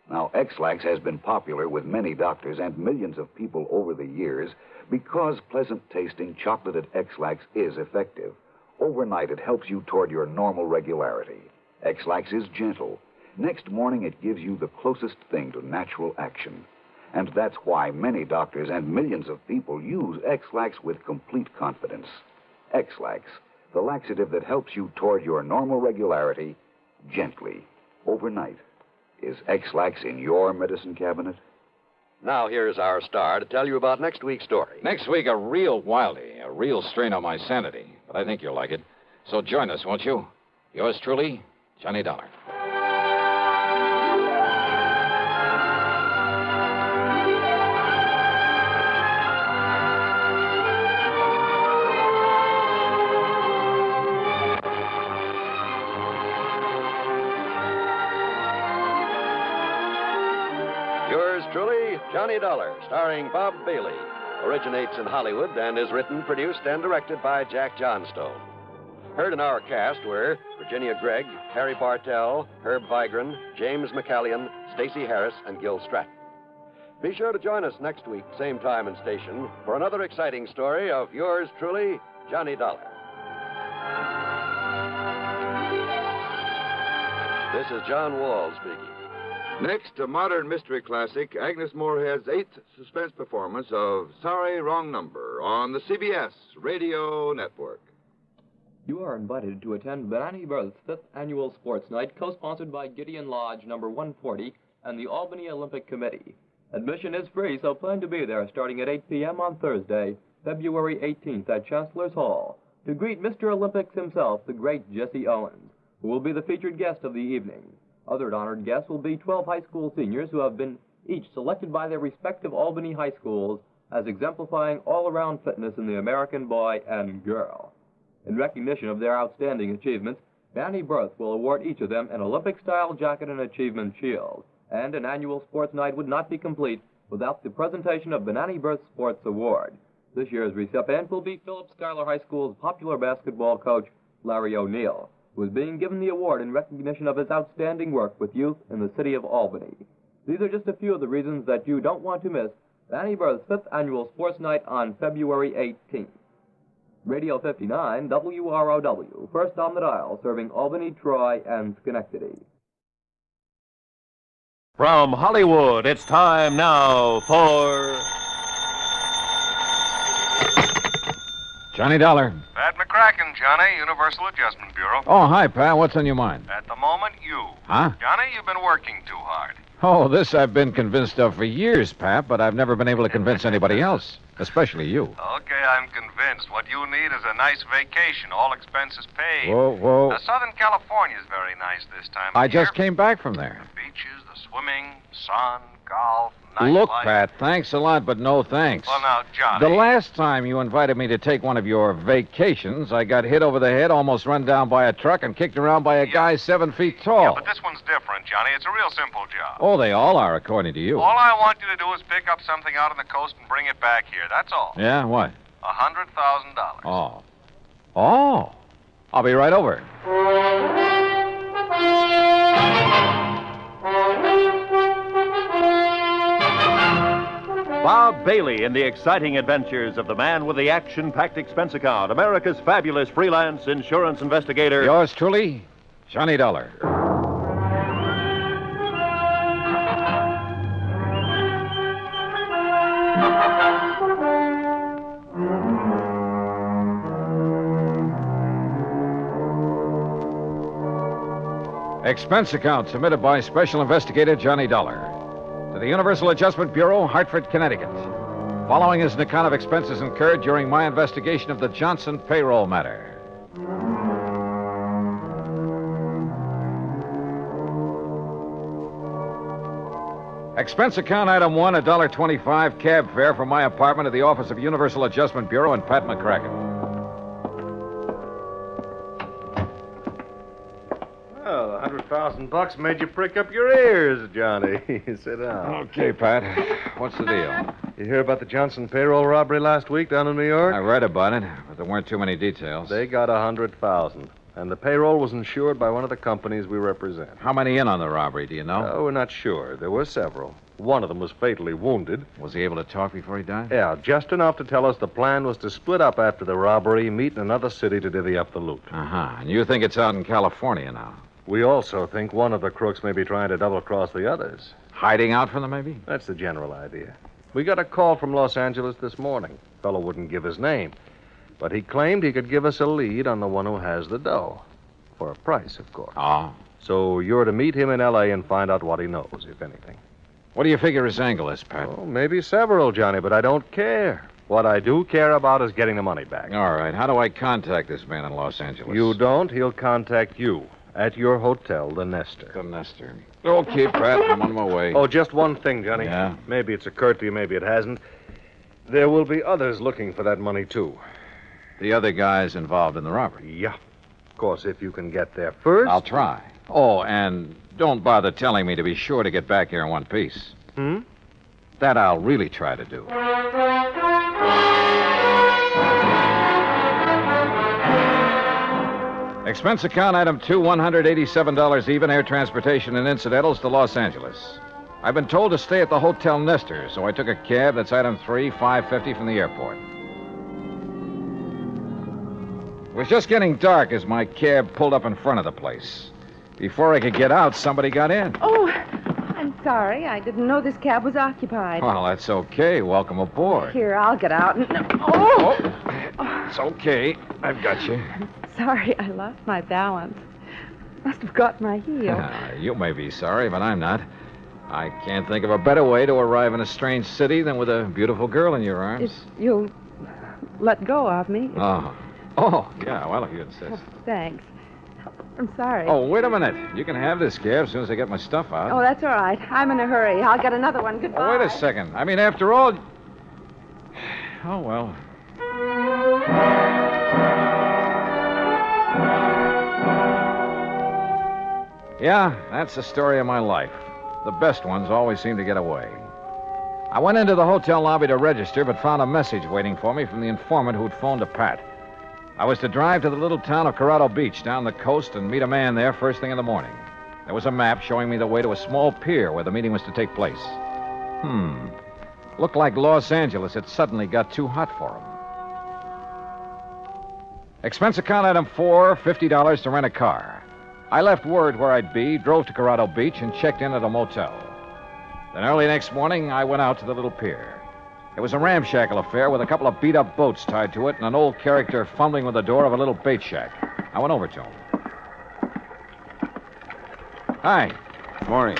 Now, X-Lax has been popular with many doctors and millions of people over the years because pleasant-tasting chocolated X-Lax is effective. Overnight, it helps you toward your normal regularity. X-Lax is gentle. Next morning, it gives you the closest thing to natural action. And that's why many doctors and millions of people use X-Lax with complete confidence. X-Lax, the laxative that helps you toward your normal regularity gently, overnight. Is X-Lax in your medicine cabinet? Now here's our star to tell you about next week's story. Next week, a real wildie, a real strain on my sanity. But I think you'll like it. So join us, won't you? Yours truly, Johnny Dollar. Truly, Johnny Dollar, starring Bob Bailey, originates in Hollywood and is written, produced, and directed by Jack Johnstone. Heard in our cast were Virginia Gregg, Harry Bartell, Herb Vigran, James McCallion, Stacey Harris, and Gil Stratton. Be sure to join us next week, same time and station, for another exciting story of yours truly, Johnny Dollar. This is John Wall speaking. Next, a modern mystery classic, Agnes Moorehead's 8th suspense performance of Sorry, Wrong Number on the CBS Radio Network. You are invited to attend Banani Berth's 5th Annual Sports Night, co-sponsored by Gideon Lodge number 140 and the Albany Olympic Committee. Admission is free, so plan to be there starting at 8 p.m. on Thursday, February 18th at Chancellor's Hall, to greet Mr. Olympics himself, the great Jesse Owens, who will be the featured guest of the evening. Other honored guests will be 12 high school seniors who have been each selected by their respective Albany high schools as exemplifying all-around fitness in the American boy and girl. In recognition of their outstanding achievements, Banani Berth will award each of them an Olympic-style jacket and achievement shield, and an annual sports night would not be complete without the presentation of Banani Berth Sports Award. This year's recipient will be Phillips Schuyler High School's popular basketball coach, Larry O'Neill, who is being given the award in recognition of his outstanding work with youth in the city of Albany. These are just a few of the reasons that you don't want to miss Banani Berth's 5th Annual Sports Night on February 18th. Radio 59, WROW, first on the dial, serving Albany, Troy, and Schenectady. From Hollywood, it's time now for... Johnny Dollar. Pat McCracken, Johnny, Universal Adjustment Bureau. Oh, hi, Pat. What's on your mind? At the moment, you. Huh? Johnny, you've been working too hard. Oh, this I've been convinced of for years, Pat, but I've never been able to convince anybody else, especially you. Okay, I'm convinced. What you need is a nice vacation, all expenses paid. Whoa. Now, Southern California's very nice this time of I year. just came back from there. The beaches, the swimming, sun, golf, Look, nightlife. Pat, thanks a lot, but no thanks. Well, now, Johnny. The last time you invited me to take one of your vacations, I got hit over the head, almost run down by a truck, and kicked around by a guy 7 feet tall. Yeah, but this one's different, Johnny. It's a real simple job. Oh, they all are, according to you. All I want you to do is pick up something out on the coast and bring it back here. That's all. Yeah, what? $100,000. Oh. I'll be right over. Bob Bailey in the exciting adventures of the man with the action-packed expense account, America's fabulous freelance insurance investigator. Yours truly, Johnny Dollar. Expense account submitted by Special Investigator Johnny Dollar to the Universal Adjustment Bureau, Hartford, Connecticut. Following is an account of expenses incurred during my investigation of the Johnson payroll matter. Expense account item 1, $1.25 cab fare from my apartment to the office of Universal Adjustment Bureau and Pat McCracken. Well, $100,000 made you prick up your ears, Johnny. Sit down. Okay, Pat. What's the deal? You hear about the Johnson payroll robbery last week down in New York? I read about it, but there weren't too many details. They got $100,000. And the payroll was insured by one of the companies we represent. How many in on the robbery, do you know? Oh, we're not sure. There were several. One of them was fatally wounded. Was he able to talk before he died? Yeah, just enough to tell us the plan was to split up after the robbery, meet in another city to divvy up the loot. Uh-huh. And you think it's out in California now? We also think one of the crooks may be trying to double-cross the others. Hiding out from them, maybe? That's the general idea. We got a call from Los Angeles this morning. Fellow wouldn't give his name, but he claimed he could give us a lead on the one who has the dough. For a price, of course. Oh. So you're to meet him in L.A. and find out what he knows, if anything. What do you figure his angle is, Pat? Oh, maybe several, Johnny, but I don't care. What I do care about is getting the money back. All right. How do I contact this man in Los Angeles? You don't, he'll contact you at your hotel, the Nestor. The Nestor. Okay, Pat, I'm on my way. Oh, just one thing, Johnny. Yeah? Maybe it's occurred to you, maybe it hasn't. There will be others looking for that money, too. The other guys involved in the robbery? Yeah. Of course, if you can get there first. I'll try. Oh, and don't bother telling me to be sure to get back here in one piece. That I'll really try to do. Expense account item 2, $187 even, air transportation and incidentals to Los Angeles. I've been told to stay at the Hotel Nestor, so I took a cab that's item 3, $550 from the airport. It was just getting dark as my cab pulled up in front of the place. Before I could get out, somebody got in. Oh, I'm sorry. I didn't know this cab was occupied. Well, that's okay. Welcome aboard. Here, I'll get out and... Oh! It's okay. I've got you. Sorry, I lost my balance. Must have got my heel. You may be sorry, but I'm not. I can't think of a better way to arrive in a strange city than with a beautiful girl in your arms. If you'll let go of me. Oh, yeah, well, if you insist. Thanks. I'm sorry. Oh, wait a minute. You can have this cab as soon as I get my stuff out. Oh, that's all right. I'm in a hurry. I'll get another one. Goodbye. Oh, wait a second. I mean, after all... Oh, well. Yeah, that's the story of my life. The best ones always seem to get away. I went into the hotel lobby to register, but found a message waiting for me from the informant who'd phoned to Pat. I was to drive to the little town of Corrado Beach down the coast and meet a man there first thing in the morning. There was a map showing me the way to a small pier where the meeting was to take place. Looked like Los Angeles had suddenly got too hot for him. Expense account item 4, $50 to rent a car. I left word where I'd be, drove to Corrado Beach, and checked in at a motel. Then early next morning, I went out to the little pier. It was a ramshackle affair with a couple of beat-up boats tied to it and an old character fumbling with the door of a little bait shack. I went over to him. Hi. Morning.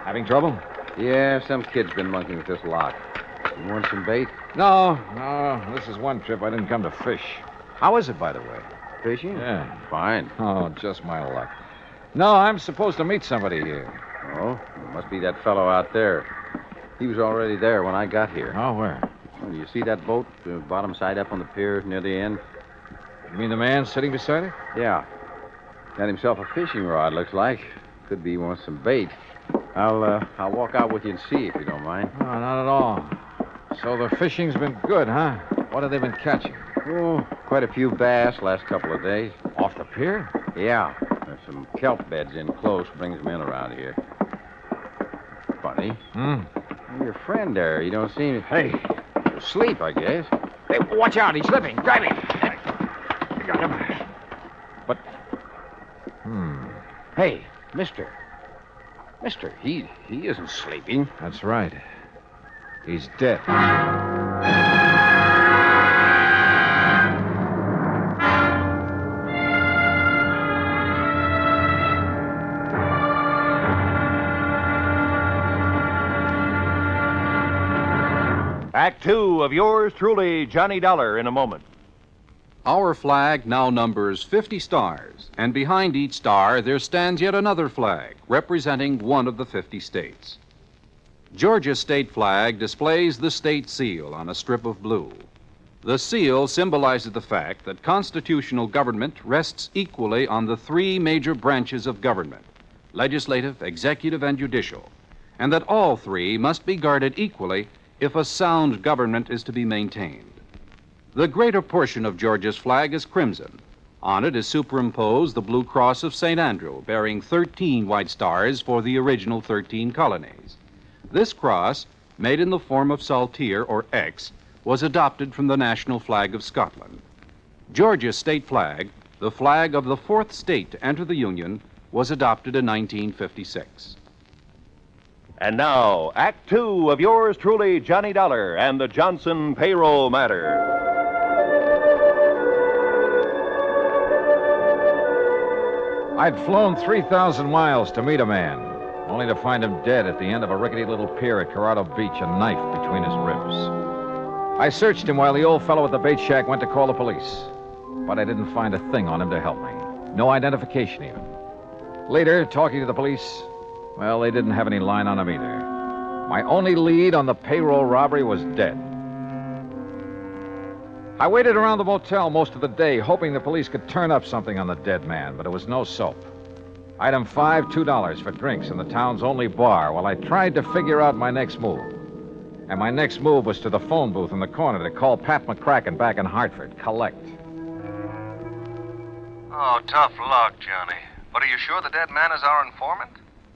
Having trouble? Yeah, some kid's been monkeying with this lock. You want some bait? No. This is one trip I didn't come to fish. How is it, by the way? Fishing? Yeah. Fine. Oh, just my luck. No, I'm supposed to meet somebody here. Oh, it must be that fellow out there. He was already there when I got here. Oh, where? Oh, you see that boat, the bottom side up on the pier near the end? You mean the man sitting beside it? Yeah. Got himself a fishing rod, looks like. Could be he wants some bait. I'll walk out with you and see if you don't mind. No, not at all. So the fishing's been good, huh? What have they been catching? Oh, quite a few bass last couple of days. Off the pier? Yeah. There's some kelp beds in close, brings them in around here. Funny. Your friend there, you don't seem... Hey. Asleep, I guess. Hey, watch out, he's slipping. Grab him. I got him. But... Hey, mister. Mister, he isn't sleeping. That's right. He's dead. Act 2 of yours truly, Johnny Dollar, in a moment. Our flag now numbers 50 stars, and behind each star there stands yet another flag representing one of the 50 states. Georgia's state flag displays the state seal on a strip of blue. The seal symbolizes the fact that constitutional government rests equally on the three major branches of government, legislative, executive, and judicial, and that all three must be guarded equally if a sound government is to be maintained. The greater portion of Georgia's flag is crimson, On it is superimposed the blue cross of St. Andrew, bearing 13 white stars for the original 13 colonies. This cross, made in the form of saltire, or X, was adopted from the national flag of Scotland. Georgia's state flag, the flag of the fourth state to enter the Union, was adopted in 1956. And now, Act Two of yours truly, Johnny Dollar and the Johnson Payroll Matter. I'd flown 3,000 miles to meet a man, only to find him dead at the end of a rickety little pier at Corrado Beach, a knife between his ribs. I searched him while the old fellow at the bait shack went to call the police, but I didn't find a thing on him to help me. No identification, even. Later, talking to the police, well, they didn't have any line on him either. My only lead on the payroll robbery was dead. I waited around the motel most of the day, hoping the police could turn up something on the dead man, but it was no soap. Item 5, $2 for drinks in the town's only bar while I tried to figure out my next move. And my next move was to the phone booth in the corner to call Pat McCracken back in Hartford. Collect. Oh, tough luck, Johnny. But are you sure the dead man is our informant?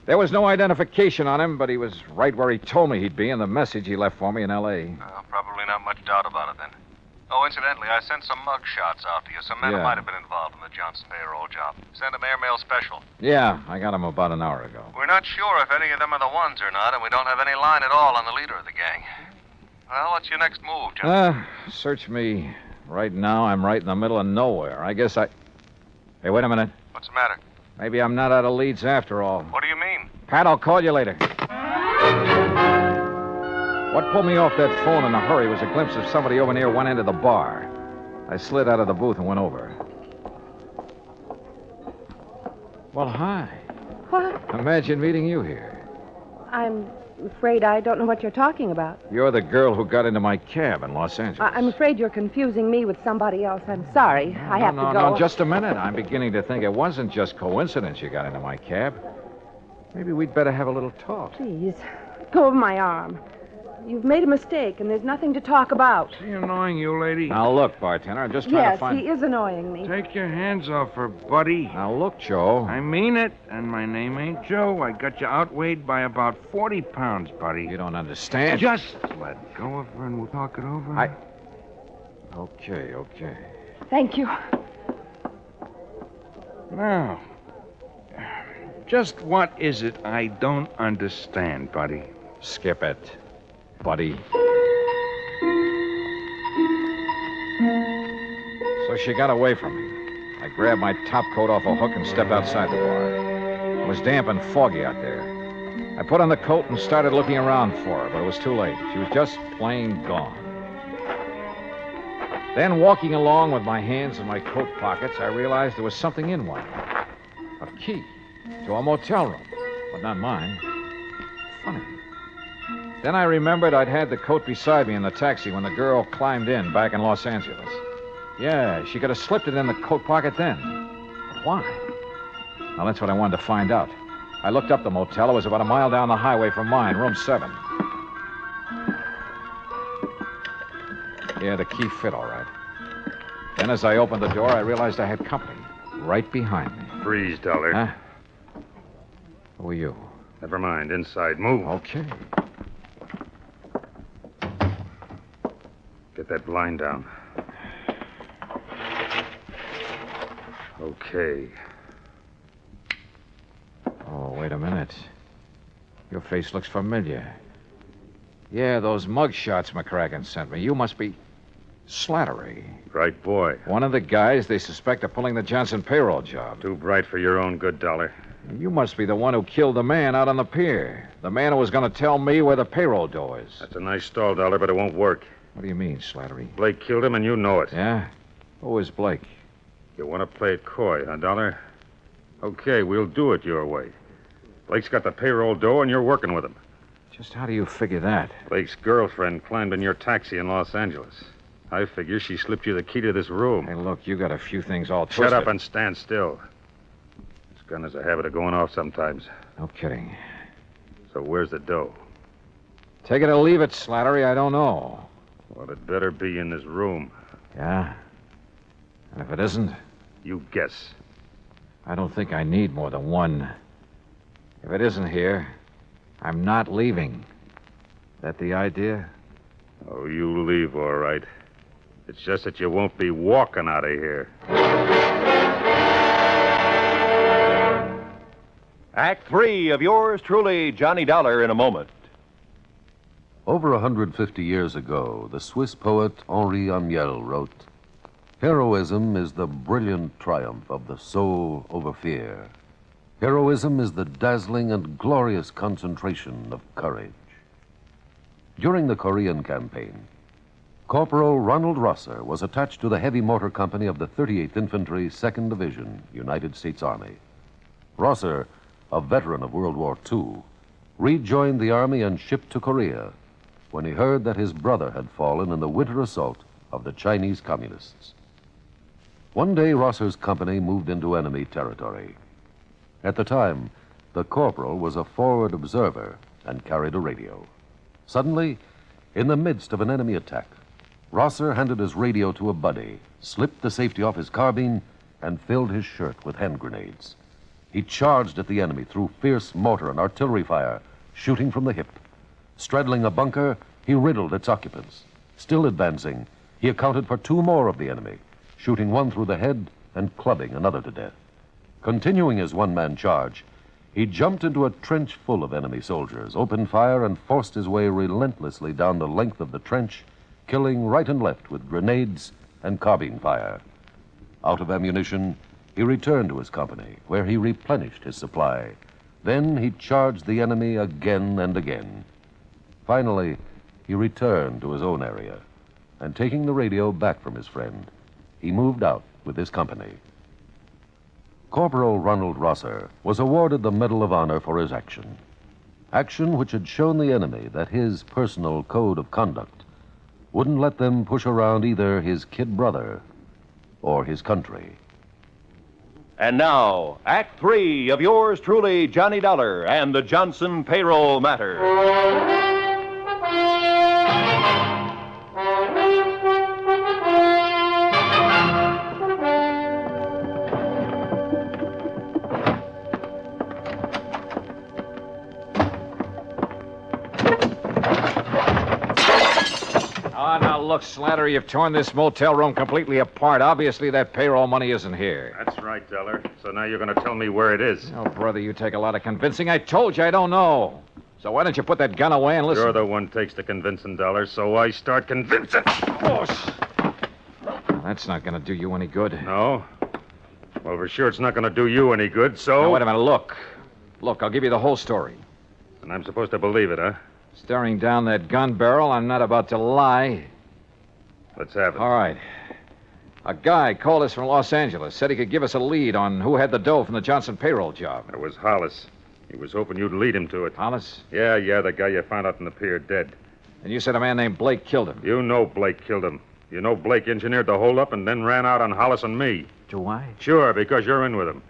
There was no identification on him, but he was right where he told me he'd be in the message he left for me in L.A. Probably not much doubt about it, then. Oh, incidentally, I sent some mug shots out to you. Some men who Yeah. might have been involved in the Johnson payroll job. Send them airmail special. Yeah, I got him about an hour ago. We're not sure if any of them are the ones or not, and we don't have any line at all on the leader of the gang. Well, what's your next move, Johnny? Search me. Right now, I'm right in the middle of nowhere. I guess I... Hey, wait a minute. What's the matter? Maybe I'm not out of leads after all. What do you mean? Pat, I'll call you later. What pulled me off that phone in a hurry was a glimpse of somebody over near one end of the bar. I slid out of the booth and went over. Well, hi. What? Imagine meeting you here. I'm afraid I don't know what you're talking about. You're the girl who got into my cab in Los Angeles. I'm afraid you're confusing me with somebody else. I'm sorry. I have to go. No, just a minute. I'm beginning to think it wasn't just coincidence you got into my cab. Maybe we'd better have a little talk. Please, let go of my arm. You've made a mistake, and there's nothing to talk about. Is he annoying you, lady? Now, look, bartender, I'm just trying to Yes, find... he is annoying me. Take your hands off her, buddy. Now, look, Joe. I mean it, and my name ain't Joe. I got you outweighed by about 40 pounds, buddy. You don't understand. Just let go of her and we'll talk it over. Okay. Thank you. Now, just what is it I don't understand, buddy? Skip it, buddy. So she got away from me. I grabbed my top coat off a hook and stepped outside the bar. It was damp and foggy out there. I put on the coat and started looking around for her, but it was too late. She was just plain gone. Then, walking along with my hands in my coat pockets, I realized there was something in one. A key to a motel room, but not mine. Funny. Then I remembered I'd had the coat beside me in the taxi when the girl climbed in back in Los Angeles. Yeah, she could have slipped it in the coat pocket then. But why? Now, that's what I wanted to find out. I looked up the motel. It was about a mile down the highway from mine, room 7. Yeah, the key fit all right. Then as I opened the door, I realized I had company right behind me. Freeze, Dollar. Huh? Who are you? Never mind. Inside. Move. Okay. Get that blind down. Okay. Oh, wait a minute. Your face looks familiar. Yeah, those mug shots McCracken sent me. You must be Slattery. Right boy. One of the guys they suspect of pulling the Johnson payroll job. Too bright for your own good, Dollar. You must be the one who killed the man out on the pier. The man who was going to tell me where the payroll door is. That's a nice stall, Dollar, but it won't work. What do you mean, Slattery? Blake killed him, and you know it. Yeah? Who is Blake? You want to play it coy, huh, Dollar? Okay, we'll do it your way. Blake's got the payroll door, and you're working with him. Just how do you figure that? Blake's girlfriend climbed in your taxi in Los Angeles. I figure she slipped you the key to this room. Hey, look, you got a few things all twisted. Shut up and stand still. This gun has a habit of going off sometimes. No kidding. So where's the dough? Take it or leave it, Slattery. I don't know. Well, it better be in this room. Yeah? And if it isn't? You guess. I don't think I need more than one. If it isn't here, I'm not leaving. That the idea? Oh, you leave, all right. It's just that you won't be walking out of here. Act 3 of yours truly, Johnny Dollar, in a moment. Over 150 years ago, the Swiss poet Henri Amiel wrote, "Heroism is the brilliant triumph of the soul over fear. Heroism is the dazzling and glorious concentration of courage." During the Korean campaign, Corporal Ronald Rosser was attached to the heavy mortar company of the 38th Infantry, 2nd Division, United States Army. Rosser, a veteran of World War II, rejoined the Army and shipped to Korea when he heard that his brother had fallen in the winter assault of the Chinese Communists. One day, Rosser's company moved into enemy territory. At the time, the corporal was a forward observer and carried a radio. Suddenly, in the midst of an enemy attack, Rosser handed his radio to a buddy, slipped the safety off his carbine, and filled his shirt with hand grenades. He charged at the enemy through fierce mortar and artillery fire, shooting from the hip. Straddling a bunker, he riddled its occupants. Still advancing, he accounted for 2 more of the enemy, shooting one through the head and clubbing another to death. Continuing his one-man charge, he jumped into a trench full of enemy soldiers, opened fire, and forced his way relentlessly down the length of the trench, killing right and left with grenades and carbine fire. Out of ammunition, he returned to his company, where he replenished his supply. Then he charged the enemy again and again. Finally, he returned to his own area, and taking the radio back from his friend, he moved out with his company. Corporal Ronald Rosser was awarded the Medal of Honor for his action. Action which had shown the enemy that his personal code of conduct wouldn't let them push around either his kid brother or his country. And now, Act 3 of yours truly, Johnny Dollar, and the Johnson payroll matter. Look, Slattery, you've torn this motel room completely apart. Obviously, that payroll money isn't here. That's right, Dollar. So now you're going to tell me where it is. Oh, brother, you take a lot of convincing. I told you I don't know. So why don't you put that gun away and listen? You're the one takes the convincing, Dollar, so I start convincing. Oh, that's not going to do you any good. No? Well, for sure it's not going to do you any good, so... Now, wait a minute. Look, I'll give you the whole story. And I'm supposed to believe it, huh? Staring down that gun barrel, I'm not about to lie. Let's have it. All right. A guy called us from Los Angeles, said he could give us a lead on who had the dough from the Johnson payroll job. It was Hollis. He was hoping you'd lead him to it. Hollis? Yeah, the guy you found out in the pier dead. And you said a man named Blake killed him. You know Blake killed him. You know Blake engineered the holdup and then ran out on Hollis and me. Do I? Sure, because you're in with him.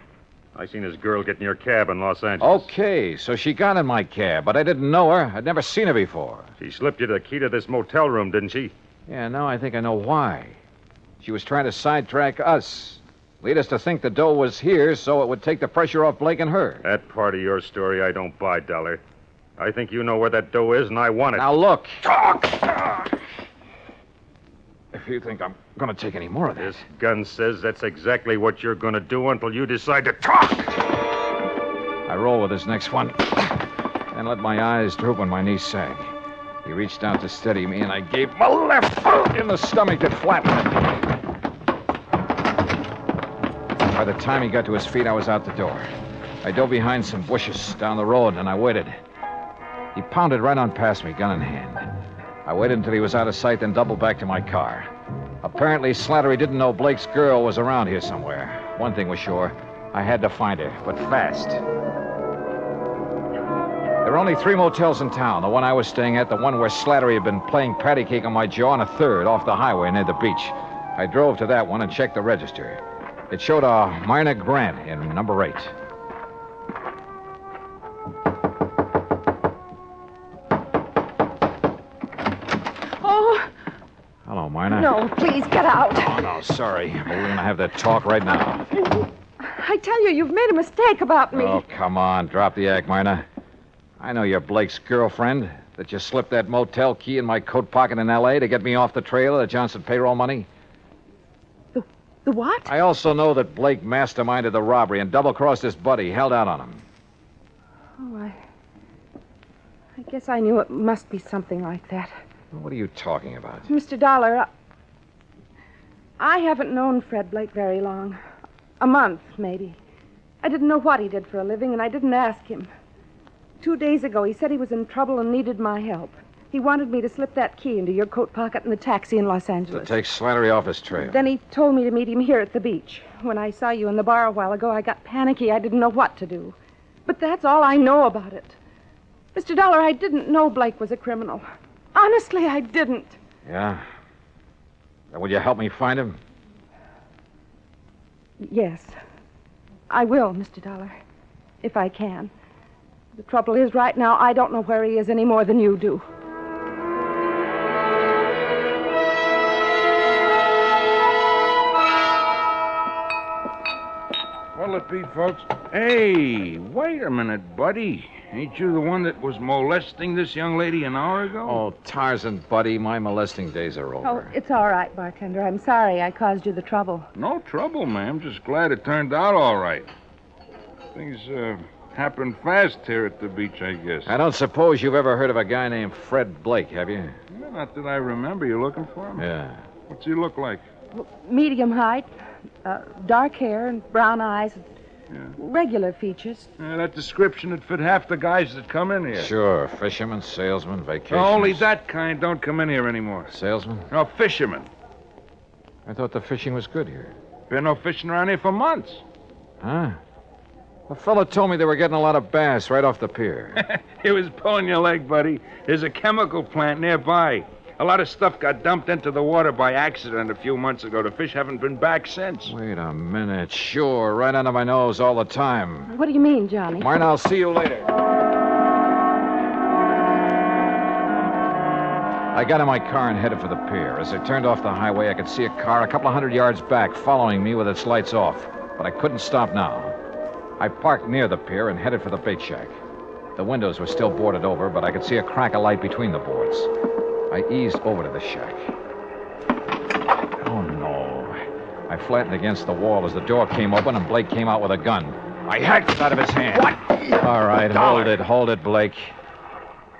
I seen his girl get in your cab in Los Angeles. Okay, so she got in my cab, but I didn't know her. I'd never seen her before. She slipped you the key to this motel room, didn't she? Yeah, now I think I know why. She was trying to sidetrack us. Lead us to think the dough was here so it would take the pressure off Blake and her. That part of your story I don't buy, Dollar. I think you know where that dough is, and I want it. Now, look. Talk! If you think I'm going to take any more of this. This gun says that's exactly what you're going to do until you decide to talk. I roll with this next one and let my eyes droop when my knees sag. He reached out to steady me, and I gave him a left hook in the stomach that flattened him. By the time he got to his feet, I was out the door. I dove behind some bushes down the road, and I waited. He pounded right on past me, gun in hand. I waited until he was out of sight, then doubled back to my car. Apparently, Slattery didn't know Blake's girl was around here somewhere. One thing was sure. I had to find her, but fast. There were only 3 motels in town. The one I was staying at, the one where Slattery had been playing patty cake on my jaw, and a third off the highway near the beach. I drove to that one and checked the register. It showed a Myrna Grant in number 8. Oh. Hello, Myrna. No, please. please get out. Oh, no, sorry. We're going to have that talk right now. I tell you, you've made a mistake about me. Oh, come on. Drop the act, Myrna. I know you're Blake's girlfriend, that you slipped that motel key in my coat pocket in L.A. to get me off the trail of the Johnson payroll money. The what? I also know that Blake masterminded the robbery and double-crossed his buddy, held out on him. Oh, I guess I knew it must be something like that. What are you talking about? Mr. Dollar, I haven't known Fred Blake very long. A month, maybe. I didn't know what he did for a living, and I didn't ask him. 2 days ago, he said he was in trouble and needed my help. He wanted me to slip that key into your coat pocket in the taxi in Los Angeles. To take Slattery off his trail. Then he told me to meet him here at the beach. When I saw you in the bar a while ago, I got panicky. I didn't know what to do. But that's all I know about it. Mr. Dollar, I didn't know Blake was a criminal. Honestly, I didn't. Yeah? Now, will you help me find him? Yes. I will, Mr. Dollar. If I can. The trouble is, right now, I don't know where he is any more than you do. What'll it be, folks? Hey, wait a minute, buddy. Ain't you the one that was molesting this young lady an hour ago? Oh, Tarzan, buddy, my molesting days are over. Oh, it's all right, bartender. I'm sorry I caused you the trouble. No trouble, ma'am. Just glad it turned out all right. Things, happen fast here at the beach, I guess. I don't suppose you've ever heard of a guy named Fred Blake, have you? Well, not that I remember. You looking for him? Yeah. What's he look like? Medium height, dark hair and brown eyes. Regular features. That description would fit half the guys that come in here. Sure. Fisherman, salesman, vacation. Only that kind don't come in here anymore. Salesman? No, fishermen. I thought the fishing was good here. Been no fishing around here for months. Huh? A fella told me they were getting a lot of bass right off the pier. He was pulling your leg, buddy. There's a chemical plant nearby. A lot of stuff got dumped into the water by accident a few months ago. The fish haven't been back since. Wait a minute. Sure, right under my nose all the time. What do you mean, Johnny? Martin, I'll see you later. I got in my car and headed for the pier. As I turned off the highway, I could see a car a couple of 100 yards back following me with its lights off. But I couldn't stop now. I parked near the pier and headed for the bait shack. The windows were still boarded over, but I could see a crack of light between the boards. I eased over to the shack. Oh, no. I flattened against the wall as the door came open and Blake came out with a gun. I hacked it out of his hand. What? All right, hold it, Blake.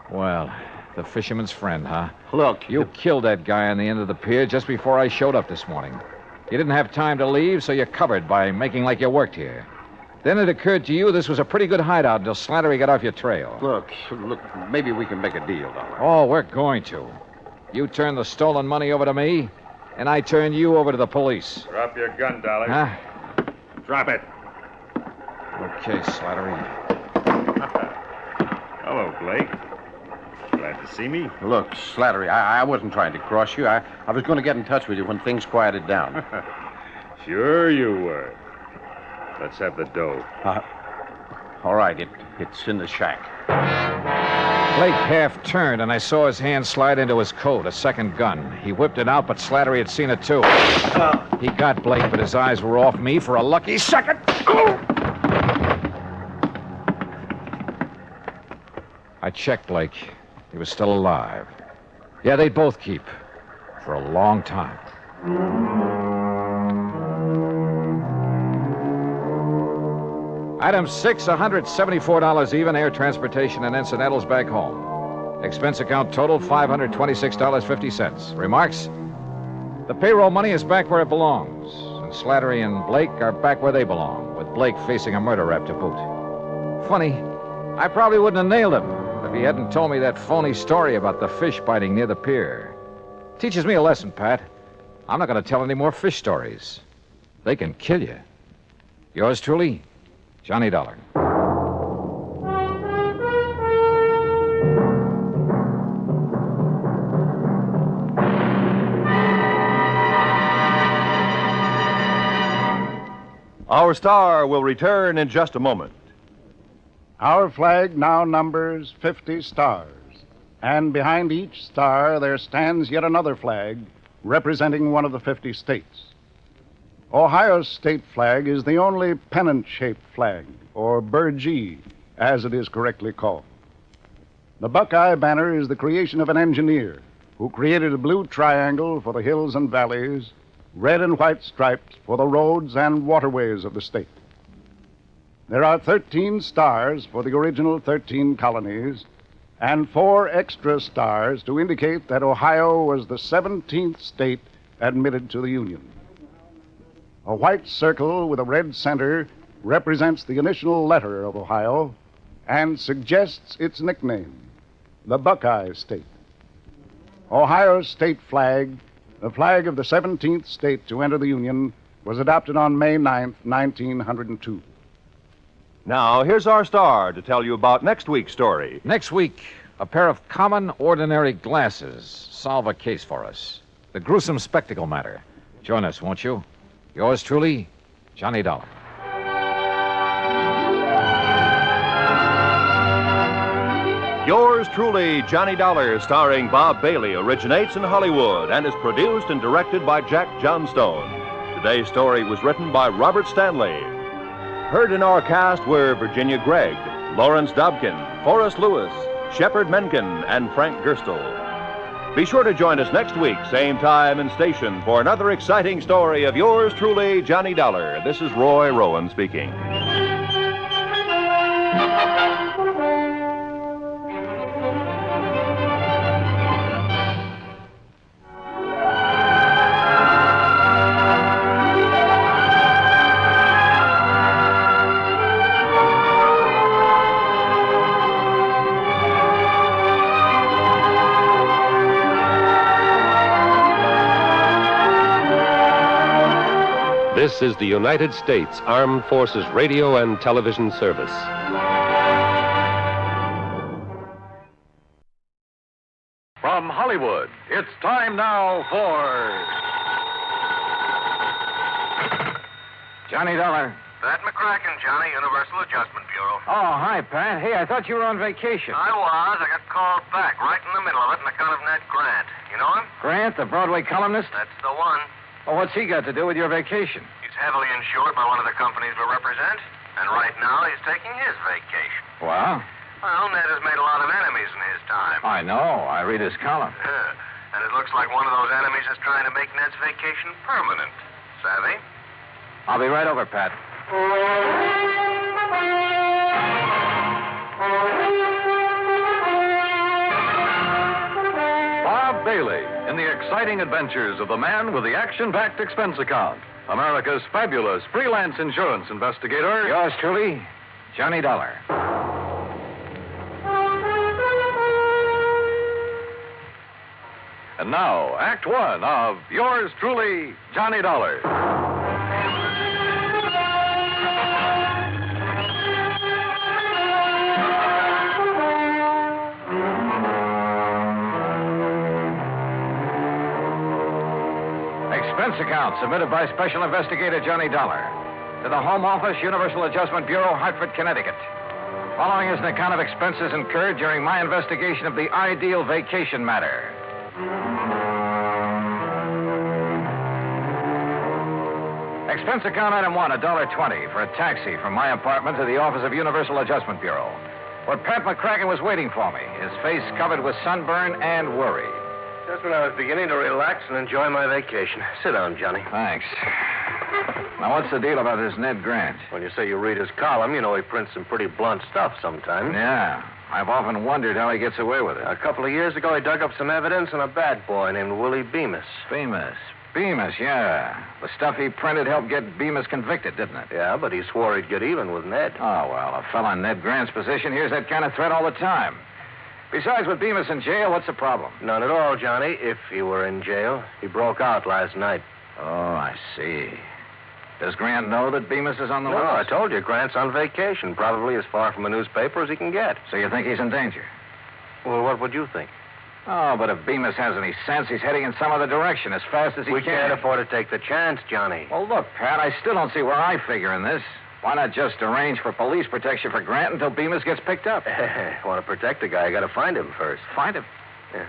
Well, the fisherman's friend, huh? Look. You killed that guy on the end of the pier just before I showed up this morning. You didn't have time to leave, so you covered by making like you worked here. Then it occurred to you this was a pretty good hideout until Slattery got off your trail. Look, maybe we can make a deal, Dollar. Oh, we're going to. You turn the stolen money over to me, and I turn you over to the police. Drop your gun, Dollar. Huh? Drop it. Okay, Slattery. Hello, Blake. Glad to see me. Look, Slattery, I wasn't trying to cross you. I was going to get in touch with you when things quieted down. Sure you were. Let's have the dough. All right, it's in the shack. Blake half turned, and I saw his hand slide into his coat, a second gun. He whipped it out, but Slattery had seen it, too. He got Blake, but his eyes were off me for a lucky second. I checked Blake. He was still alive. Yeah, they'd both keep. For a long time. Item 6, $174 even, air transportation and incidentals back home. Expense account total, $526.50. Remarks? The payroll money is back where it belongs, and Slattery and Blake are back where they belong, with Blake facing a murder rap to boot. Funny, I probably wouldn't have nailed him if he hadn't told me that phony story about the fish biting near the pier. Teaches me a lesson, Pat. I'm not going to tell any more fish stories. They can kill you. Yours truly, Johnny Dollar. Our star will return in just a moment. Our flag now numbers 50 stars, and behind each star there stands yet another flag representing one of the 50 states. Ohio's state flag is the only pennant-shaped flag, or burgee, as it is correctly called. The Buckeye banner is the creation of an engineer who created a blue triangle for the hills and valleys, red and white stripes for the roads and waterways of the state. There are 13 stars for the original 13 colonies and 4 extra stars to indicate that Ohio was the 17th state admitted to the Union. A white circle with a red center represents the initial letter of Ohio and suggests its nickname, the Buckeye State. Ohio's state flag, the flag of the 17th state to enter the Union, was adopted on May 9th, 1902. Now, here's our star to tell you about next week's story. Next week, a pair of common, ordinary glasses solve a case for us. The gruesome spectacle matter. Join us, won't you? Yours truly, Johnny Dollar. Yours truly, Johnny Dollar, starring Bob Bailey, originates in Hollywood and is produced and directed by Jack Johnstone. Today's story was written by Robert Stanley. Heard in our cast were Virginia Gregg, Lawrence Dobkin, Forrest Lewis, Shepard Menken, and Frank Gerstle. Be sure to join us next week, same time and station, for another exciting story of yours truly, Johnny Dollar. This is Roy Rowan speaking. This is the United States Armed Forces Radio and Television Service. From Hollywood, it's time now for... Johnny Dollar. Pat McCracken, Johnny, Universal Adjustment Bureau. Oh, hi, Pat. Hey, I thought you were on vacation. I was. I got called back right in the middle of it on account of Ned Grant. You know him? Grant, the Broadway columnist? That's the one. Well, what's he got to do with your vacation? He's heavily insured by one of the companies we represent, and right now he's taking his vacation. Well? Well, Ned has made a lot of enemies in his time. I know. I read his column. And it looks like one of those enemies is trying to make Ned's vacation permanent. Savvy? I'll be right over, Pat. Bob Bailey in the exciting adventures of the man with the action-packed expense account, America's fabulous freelance insurance investigator. Yours truly, Johnny Dollar. And now, Act One of yours truly, Johnny Dollar. Expense account submitted by Special Investigator Johnny Dollar to the Home Office, Universal Adjustment Bureau, Hartford, Connecticut. Following is an account of expenses incurred during my investigation of the ideal vacation matter. Expense account item 1, $1.20 for a taxi from my apartment to the office of Universal Adjustment Bureau, where Pat McCracken was waiting for me, his face covered with sunburn and worry. Just when I was beginning to relax and enjoy my vacation. Sit down, Johnny. Thanks. Now, what's the deal about this Ned Grant? When you say you read his column, you know he prints some pretty blunt stuff sometimes. Yeah. I've often wondered how he gets away with it. A couple of years ago, he dug up some evidence on a bad boy named Willie Bemis. Bemis, yeah. The stuff he printed helped get Bemis convicted, didn't it? Yeah, but he swore he'd get even with Ned. Oh, well, a fella in Ned Grant's position hears that kind of threat all the time. Besides, with Bemis in jail, what's the problem? None at all, Johnny, if he were in jail. He broke out last night. Oh, I see. Does Grant know that Bemis is on the No, loose? I told you, Grant's on vacation, probably as far from a newspaper as he can get. So you think he's in danger? Well, what would you think? Oh, but if Bemis has any sense, he's heading in some other direction as fast as he We can. can't afford to take the chance, Johnny. Well, look, Pat, I still don't see where I figure in this. Why not just arrange for police protection for Grant until Bemis gets picked up? Want to protect the guy, you got to find him first. Find him? Yeah.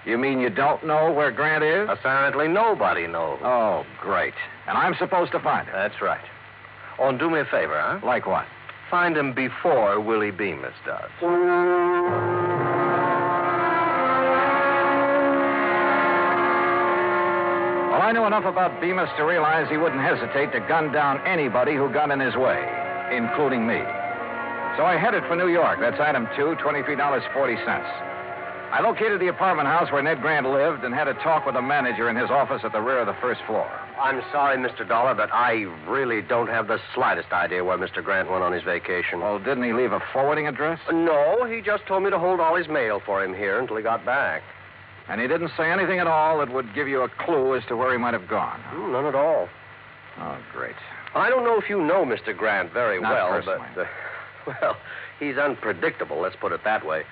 You mean you don't know where Grant is? Apparently nobody knows. Oh, great. And I'm supposed to find him? That's right. Oh, and do me a favor, huh? Like what? Find him before Willie Bemis does. Well, I knew enough about Bemis to realize he wouldn't hesitate to gun down anybody who got in his way, including me. So I headed for New York. That's item 2, $23.40. I located the apartment house where Ned Grant lived and had a talk with the manager in his office at the rear of the first floor. I'm sorry, Mr. Dollar, but I really don't have the slightest idea where Mr. Grant went on his vacation. Well, didn't he leave a forwarding address? No, he just told me to hold all his mail for him here until he got back. And he didn't say anything at all that would give you a clue as to where he might have gone? None at all. Oh, great. I don't know if you know Mr. Grant very Not well, personally. but, well, he's unpredictable, let's put it that way.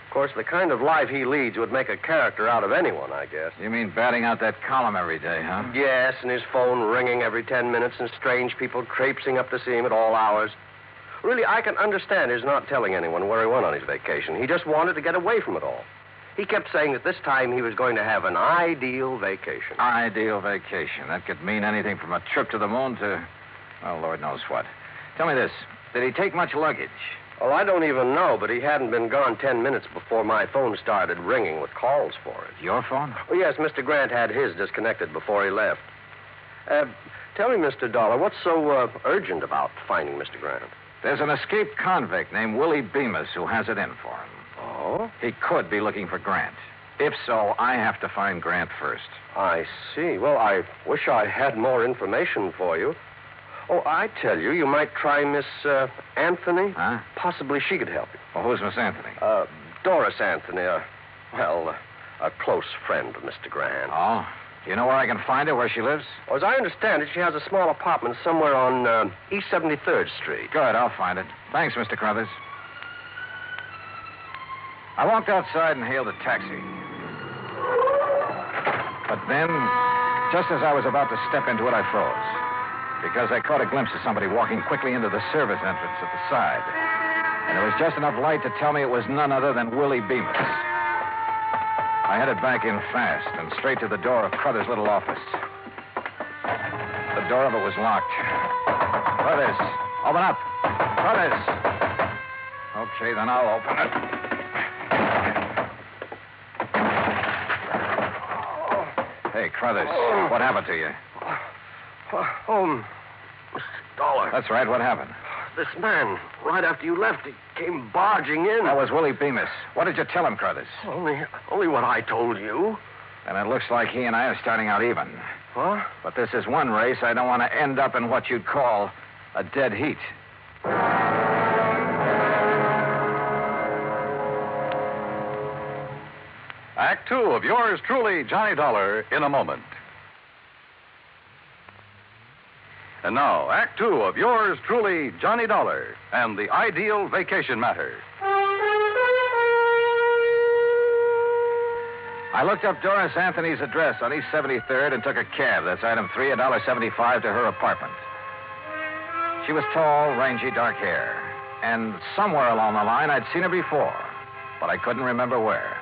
Of course, the kind of life he leads would make a character out of anyone, I guess. You mean batting out that column every day, huh? Yes, and his phone ringing every 10 minutes and strange people traipsing up to see him at all hours. Really, I can understand his not telling anyone where he went on his vacation. He just wanted to get away from it all. He kept saying that this time he was going to have an ideal vacation. Ideal vacation. That could mean anything from a trip to the moon to, well, Lord knows what. Tell me this. Did he take much luggage? Oh, I don't even know, but he hadn't been gone 10 minutes before my phone started ringing with calls for it. Your phone? Oh, yes, Mr. Grant had his disconnected before he left. Tell me, Mr. Dollar, what's so urgent about finding Mr. Grant? There's an escaped convict named Willie Bemis who has it in for him. Oh? He could be looking for Grant. If so, I have to find Grant first. I see. Well, I wish I had more information for you. Oh, I tell you, you might try Miss Anthony. Huh? Possibly she could help you. Well, who's Miss Anthony? Doris Anthony, a close friend of Mr. Grant. Oh? You know where I can find her, where she lives? Well, as I understand it, she has a small apartment somewhere on East 73rd Street. Good, I'll find it. Thanks, Mr. Crothers. I walked outside and hailed a taxi. But then, just as I was about to step into it, I froze. Because I caught a glimpse of somebody walking quickly into the service entrance at the side. And there was just enough light to tell me it was none other than Willie Bemis. I headed back in fast and straight to the door of Crothers' little office. The door of it was locked. Crothers, open up. Crothers. Okay, then I'll open it. Hey, Crothers, what happened to you? Oh, Mr. Dollar. That's right, what happened? This man, right after you left, he came barging in. That was Willie Bemis. What did you tell him, Crothers? Only what I told you. And it looks like he and I are starting out even. Huh? But this is one race I don't want to end up in what you'd call a dead heat. Act 2 of yours truly, Johnny Dollar, in a moment. And now, Act 2 of yours truly, Johnny Dollar, and the ideal vacation matter. I looked up Doris Anthony's address on East 73rd and took a cab. That's item 3, $1.75 to her apartment. She was tall, rangy, dark hair. And somewhere along the line, I'd seen her before, but I couldn't remember where.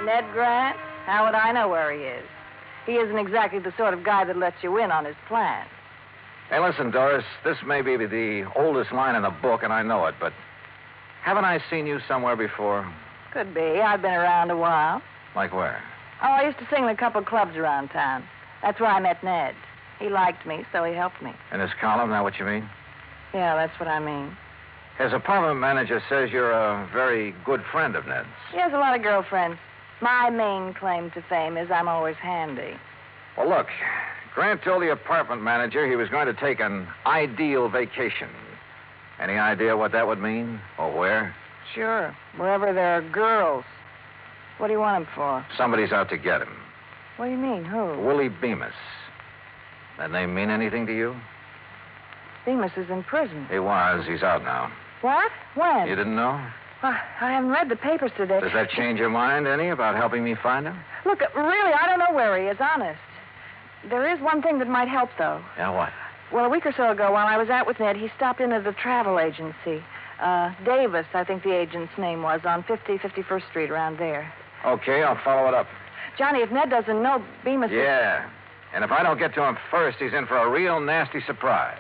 Ned Grant? How would I know where he is? He isn't exactly the sort of guy that lets you in on his plans. Hey, listen, Doris, this may be the oldest line in the book, and I know it, but haven't I seen you somewhere before? Could be. I've been around a while. Like where? Oh, I used to sing in a couple of clubs around town. That's where I met Ned. He liked me, so he helped me. In his column, that what you mean? Yeah, that's what I mean. His apartment manager says you're a very good friend of Ned's. He has a lot of girlfriends. My main claim to fame is I'm always handy. Well, look, Grant told the apartment manager he was going to take an ideal vacation. Any idea what that would mean? Or where? Sure. Wherever there are girls. What do you want him for? Somebody's out to get him. What do you mean? Who? Willie Bemis. That name mean anything to you? Bemis is in prison. He was. He's out now. What? When? You didn't know? I haven't read the papers today. Does that change your mind any about helping me find him? Look, really, I don't know where he is, honest. There is one thing that might help, though. Yeah, what? Well, a week or so ago, while I was out with Ned, he stopped in at the travel agency. Davis, I think the agent's name was, on 51st Street, around there. Okay, I'll follow it up. Johnny, if Ned doesn't know, Bemis... Yeah. And if I don't get to him first, he's in for a real nasty surprise.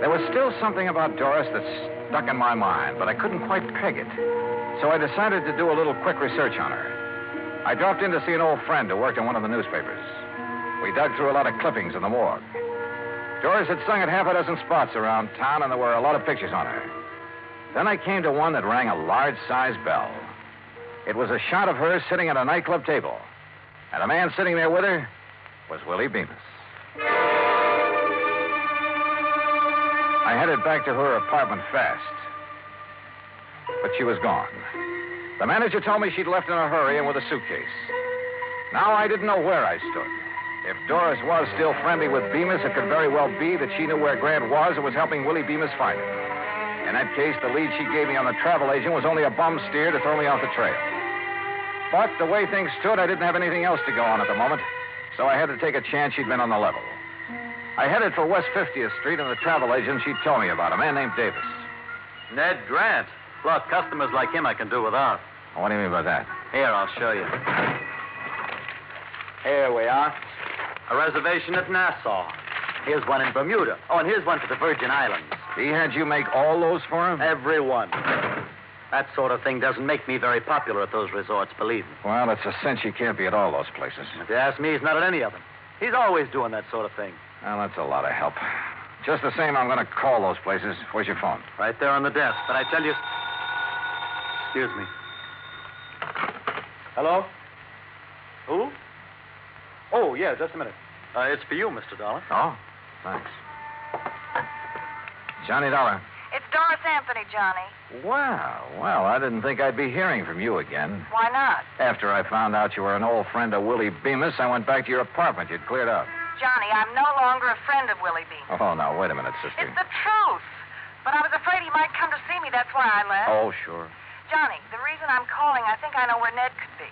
There was still something about Doris that stuck in my mind, but I couldn't quite peg it. So I decided to do a little quick research on her. I dropped in to see an old friend who worked in one of the newspapers. We dug through a lot of clippings in the morgue. Doris had sung at half a dozen spots around town, and there were a lot of pictures on her. Then I came to one that rang a large-sized bell. It was a shot of her sitting at a nightclub table. And the man sitting there with her was Willie Bemis. I headed back to her apartment fast. But she was gone. The manager told me she'd left in a hurry and with a suitcase. Now I didn't know where I stood. If Doris was still friendly with Bemis, it could very well be that she knew where Grant was and was helping Willie Bemis find him. In that case, the lead she gave me on the travel agent was only a bum steer to throw me off the trail. But the way things stood, I didn't have anything else to go on at the moment, so I had to take a chance she'd been on the level. I headed for West 50th Street, and the travel agent she told me about, a man named Davis. Ned Grant. Look, customers like him I can do without. What do you mean by that? Here, I'll show you. Here we are. A reservation at Nassau. Here's one in Bermuda. Oh, and here's one for the Virgin Islands. He had you make all those for him? Every one. That sort of thing doesn't make me very popular at those resorts, believe me. Well, it's a cinch he can't be at all those places. If you ask me, he's not at any of them. He's always doing that sort of thing. Well, that's a lot of help. Just the same, I'm going to call those places. Where's your phone? Right there on the desk. But I tell you... Excuse me. Hello? Who? Oh, yeah, just a minute. It's for you, Mr. Dollar. Oh, thanks. Johnny Dollar. It's Doris Anthony, Johnny. Well, I didn't think I'd be hearing from you again. Why not? After I found out you were an old friend of Willie Bemis, I went back to your apartment. You'd cleared out. Johnny, I'm no longer a friend of Willie Bemis. Oh, now, wait a minute, sister. It's the truth. But I was afraid he might come to see me. That's why I left. Oh, sure. Johnny, the reason I'm calling, I think I know where Ned could be.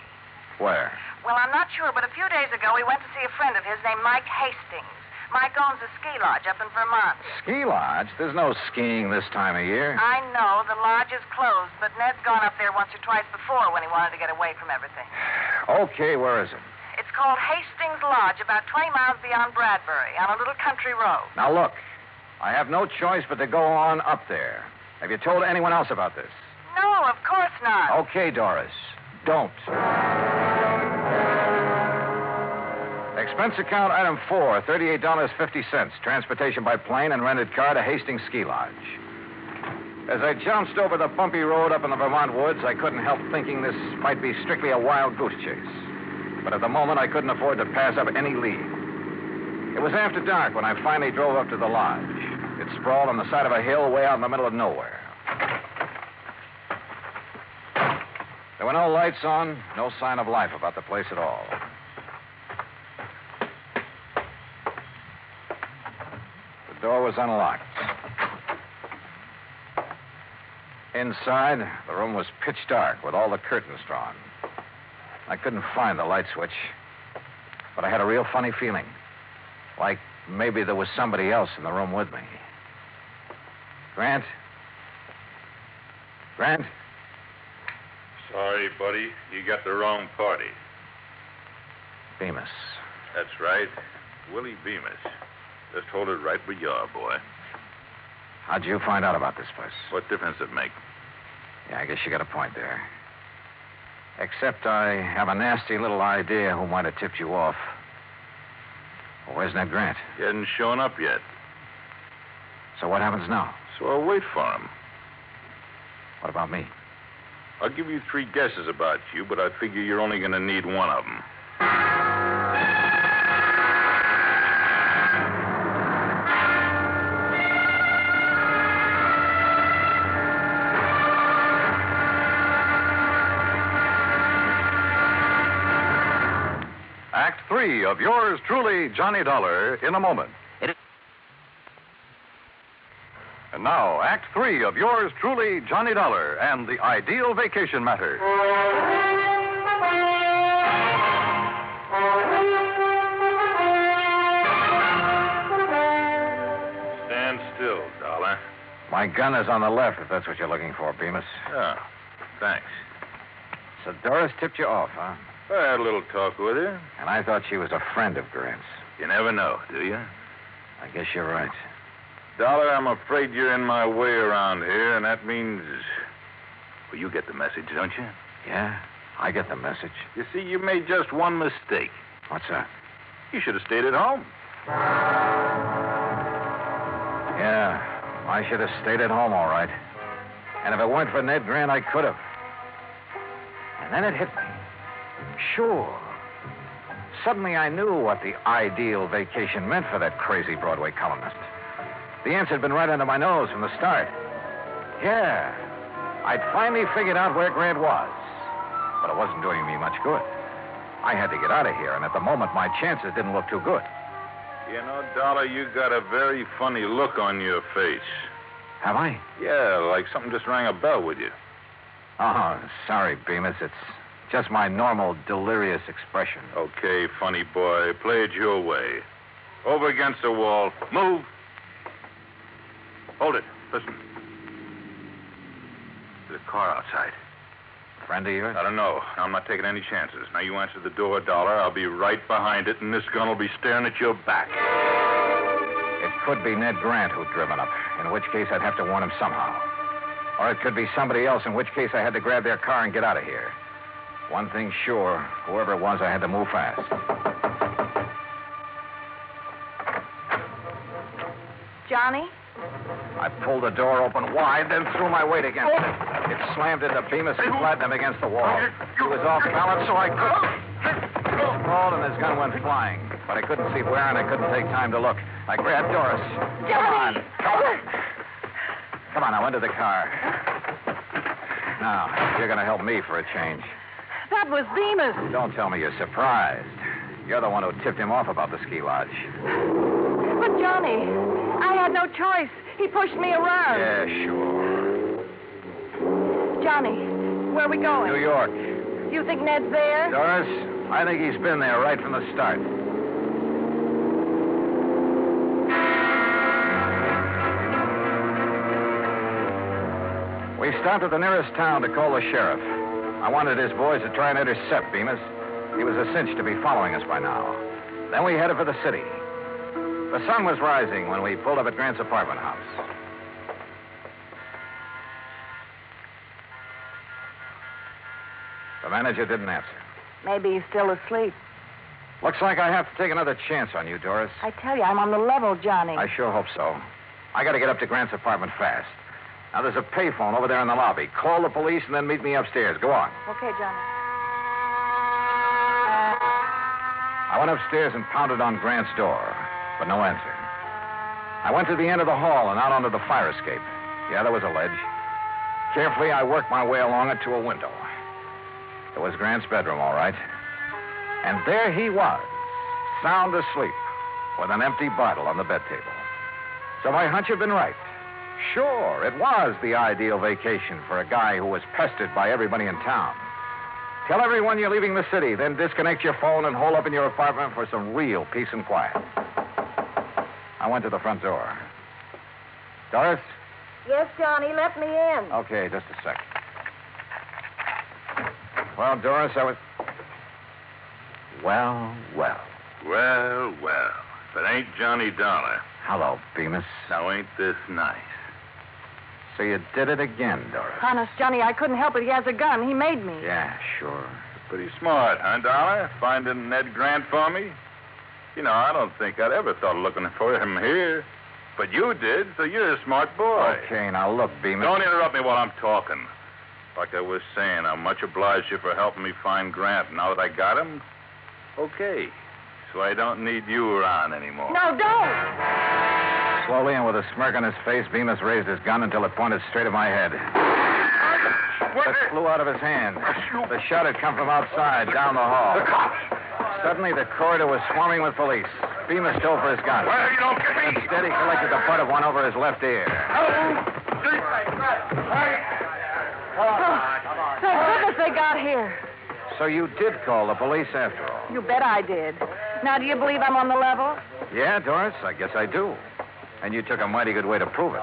Where? Well, I'm not sure, but a few days ago he went to see a friend of his named Mike Hastings. Mike owns a ski lodge up in Vermont. Ski lodge? There's no skiing this time of year. I know. The lodge is closed, but Ned's gone up there once or twice before when he wanted to get away from everything. Okay, where is it? It's called Hastings Lodge, about 20 miles beyond Bradbury, on a little country road. Now, look, I have no choice but to go on up there. Have you told anyone else about this? No, of course not. Okay, Doris. Don't. Expense account item 4, $38.50. Transportation by plane and rented car to Hastings Ski Lodge. As I jounced over the bumpy road up in the Vermont woods, I couldn't help thinking this might be strictly a wild goose chase. But at the moment, I couldn't afford to pass up any lead. It was after dark when I finally drove up to the lodge. It sprawled on the side of a hill way out in the middle of nowhere. There were no lights on, no sign of life about the place at all. The door was unlocked. Inside, the room was pitch dark with all the curtains drawn. I couldn't find the light switch, but I had a real funny feeling. Like maybe there was somebody else in the room with me. Grant? Grant? Sorry, buddy. You got the wrong party. Bemis. That's right. Willie Bemis. Just hold it right where you are, boy. How'd you find out about this place? What difference does it make? Yeah, I guess you got a point there. Except I have a nasty little idea who might have tipped you off. Well, where's Ned Grant? He hasn't shown up yet. So what happens now? So I'll wait for him. What about me? I'll give you 3 guesses about you, but I figure you're only going to need one of them. Act 3 of yours truly, Johnny Dollar, in a moment. And now, Act 3 of yours truly, Johnny Dollar, and the ideal vacation matter. Stand still, Dollar. My My gun is on the left, if that's what you're looking for, Bemis. Oh, thanks. So Doris tipped you off, huh? I had a little talk with her. And I thought she was a friend of Grant's. You never know, do you? I guess you're right. Dollar, I'm afraid you're in my way around here, and that means... Well, you get the message, don't you? Yeah, I get the message. You see, you made just one mistake. What's that? You should have stayed at home. Yeah, I should have stayed at home, all right. And if it weren't for Ned Grant, I could have. And then it hit me. Sure. Suddenly I knew what the ideal vacation meant for that crazy Broadway columnist. The answer had been right under my nose from the start. Yeah, I'd finally figured out where Grant was. But it wasn't doing me much good. I had to get out of here, and at the moment, my chances didn't look too good. You know, Dollar, you got a very funny look on your face. Have I? Yeah, like something just rang a bell with you. Oh, sorry, Bemis. It's just my normal delirious expression. Okay, funny boy. Play it your way. Over against the wall. Move. Hold it. Listen. There's a car outside. Friend of yours? I don't know. I'm not taking any chances. Now, you answer the door, Dollar. I'll be right behind it, and this gun will be staring at your back. It could be Ned Grant who'd driven up, in which case I'd have to warn him somehow. Or it could be somebody else, in which case I had to grab their car and get out of here. One thing sure, whoever it was, I had to move fast. Johnny? I pulled the door open wide, then threw my weight against it. It slammed into Bemis and flattened him against the wall. He was off balance, so I couldn't. He sprawled and his gun went flying. But I couldn't see where, and I couldn't take time to look. I grabbed Doris. Johnny! Come on, I went to the car. Now, you're going to help me for a change. That was Bemis. Don't tell me you're surprised. You're the one who tipped him off about the ski lodge. But, Johnny, I had no choice. He pushed me around. Yeah, sure. Johnny, where are we going? New York. You think Ned's there? Doris, I think he's been there right from the start. We stopped at the nearest town to call the sheriff. I wanted his boys to try and intercept Bemis. He was a cinch to be following us by now. Then we headed for the city. The sun was rising when we pulled up at Grant's apartment house. The manager didn't answer. Maybe he's still asleep. Looks like I have to take another chance on you, Doris. I tell you, I'm on the level, Johnny. I sure hope so. I got to get up to Grant's apartment fast. Now, there's a payphone over there in the lobby. Call the police and then meet me upstairs. Go on. Okay, Johnny. I went upstairs and pounded on Grant's door, but no answer. I went to the end of the hall and out onto the fire escape. Yeah, there was a ledge. Carefully, I worked my way along it to a window. It was Grant's bedroom, all right. And there he was, sound asleep, with an empty bottle on the bed table. So my hunch had been right. Sure, it was the ideal vacation for a guy who was pestered by everybody in town. Tell everyone you're leaving the city, then disconnect your phone and hole up in your apartment for some real peace and quiet. I went to the front door. Doris? Yes, Johnny, let me in. Okay, just a sec. Well, Doris, I was... Well. Well. If it ain't Johnny Dollar. Hello, Bemis. Now, ain't this nice? So you did it again, Doris. Honest, Johnny, I couldn't help it. He has a gun. He made me. Yeah, sure. Pretty smart, huh, Dollar? Finding Ned Grant for me? You know, I don't think I'd ever thought of looking for him here. But you did, so you're a smart boy. Okay, now look, Bemis. Don't interrupt me while I'm talking. Like I was saying, I'm much obliged to you for helping me find Grant. Now that I got him, okay. So I don't need you around anymore. No, don't! Slowly and with a smirk on his face, Bemis raised his gun until it pointed straight at my head. It flew out of his hand. The shot had come from outside, down the hall. The cops! Suddenly, the corridor was swarming with police. Bemis dove for his gun. Well, you don't get me! Instead, he collected the butt of one over his left ear. Thank goodness they got here. So you did call the police after all? You bet I did. Now, do you believe I'm on the level? Yeah, Doris, I guess I do. And you took a mighty good way to prove it.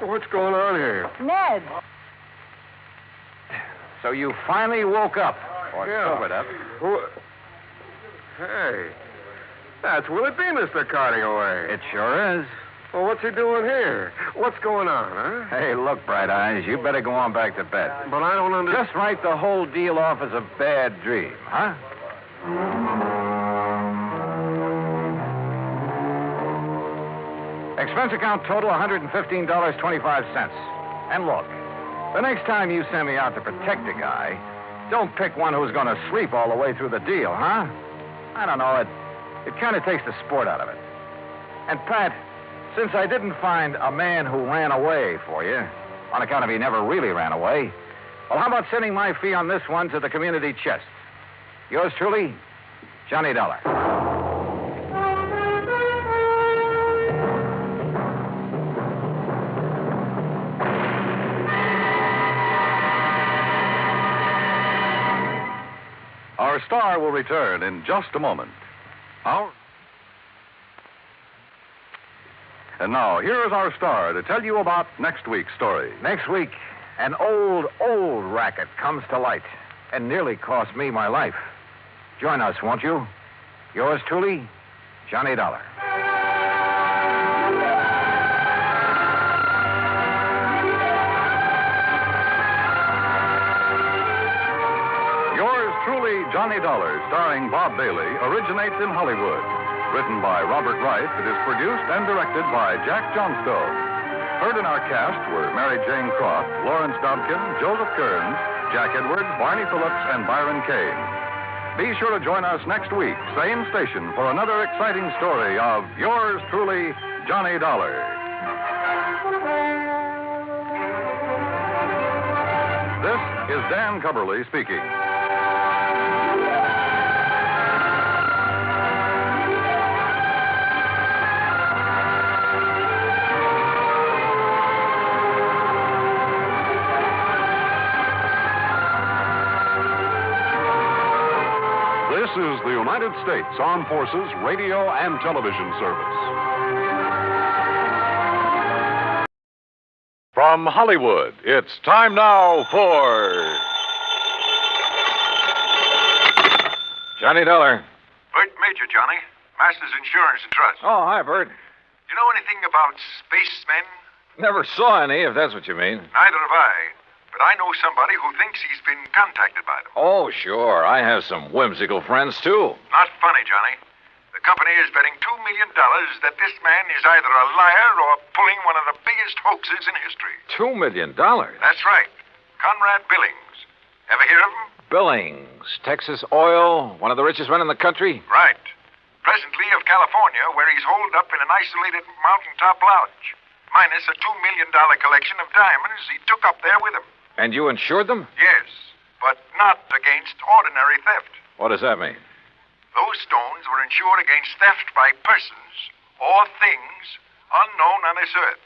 What's going on here? Ned. So you finally woke up. Or sobered up. Hey, that's Willie Bemis they're carting away. It sure is. Well, what's he doing here? What's going on, huh? Hey, look, Bright Eyes, you better go on back to bed. But I don't understand. Just write the whole deal off as a bad dream, huh? Expense account total $115.25. And look, the next time you send me out to protect a guy, don't pick one who's going to sleep all the way through the deal, huh? I don't know, it kind of takes the sport out of it. And Pat, since I didn't find a man who ran away for you, on account of he never really ran away, well, how about sending my fee on this one to the community chest? Yours truly, Johnny Dollar. Our star will return in just a moment. And now, here is our star to tell you about next week's story. Next week, an old racket comes to light and nearly cost me my life. Join us, won't you? Yours truly, Johnny Dollar. Yours truly, Johnny Dollar, starring Bob Bailey, originates in Hollywood. Written by Robert Wright, it is produced and directed by Jack Johnstone. Heard in our cast were Mary Jane Croft, Lawrence Dobkin, Joseph Kearns, Jack Edwards, Barney Phillips, and Byron Kane. Be sure to join us next week, same station, for another exciting story of yours truly, Johnny Dollar. This is Dan Cubberly speaking. This is the United States Armed Forces Radio and Television Service. From Hollywood, it's time now for Johnny Dollar. Bert Major, Johnny. Masters Insurance and Trust. Oh, hi, Bert. You know anything about spacemen? Never saw any, if that's what you mean. Neither have I. But I know somebody who thinks he's been contacted by them. Oh, sure. I have some whimsical friends, too. Not funny, Johnny. The company is betting $2 million that this man is either a liar or pulling one of the biggest hoaxes in history. $2 million? That's right. Conrad Billings. Ever hear of him? Billings, Texas Oil, one of the richest men in the country? Right. Presently of California, where he's holed up in an isolated mountaintop lodge, minus a $2 million collection of diamonds he took up there with him. And you insured them? Yes, but not against ordinary theft. What does that mean? Those stones were insured against theft by persons or things unknown on this earth.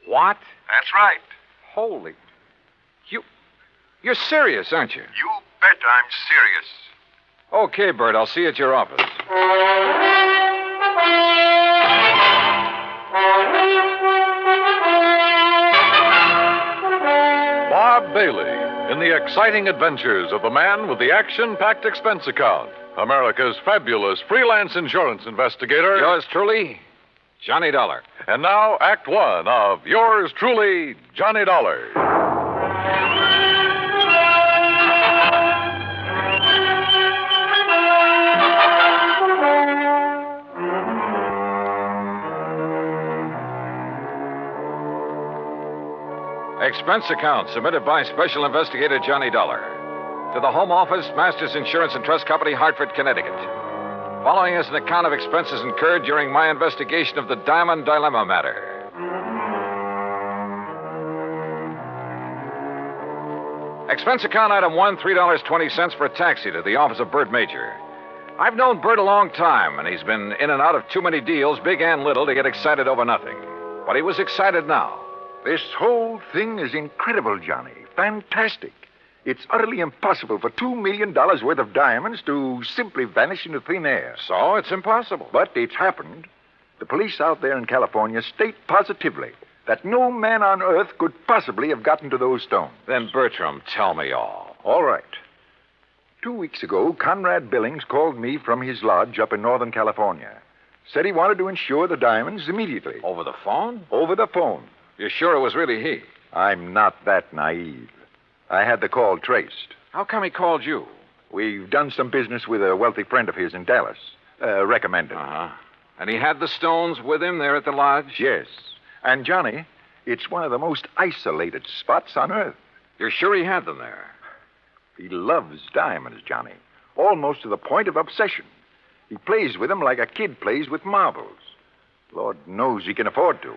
What? That's right. Holy... You're serious, aren't you? You bet I'm serious. Okay, Bert, I'll see you at your office. Bob Bailey in the exciting adventures of the man with the action-packed expense account, America's fabulous freelance insurance investigator. Yours truly, Johnny Dollar. And now, Act One of yours truly, Johnny Dollar. Expense account submitted by Special Investigator Johnny Dollar to the Home Office, Masters Insurance and Trust Company, Hartford, Connecticut. Following is an account of expenses incurred during my investigation of the Diamond Dilemma matter. Expense account item 1, $3.20 for a taxi to the office of Bert Major. I've known Bert a long time, and he's been in and out of too many deals, big and little, to get excited over nothing. But he was excited now. This whole thing is incredible, Johnny. Fantastic. It's utterly impossible for $2 million worth of diamonds to simply vanish into thin air. So it's impossible. But it's happened. The police out there in California state positively that no man on earth could possibly have gotten to those stones. Then, Bertram, tell me all. All right. 2 weeks ago, Conrad Billings called me from his lodge up in Northern California. Said he wanted to insure the diamonds immediately. Over the phone? Over the phone. You're sure it was really he? I'm not that naive. I had the call traced. How come he called you? We've done some business with a wealthy friend of his in Dallas. Recommended. Uh-huh. And he had the stones with him there at the lodge? Yes. And, Johnny, it's one of the most isolated spots on Earth. You're sure he had them there? He loves diamonds, Johnny. Almost to the point of obsession. He plays with them like a kid plays with marbles. Lord knows he can afford to.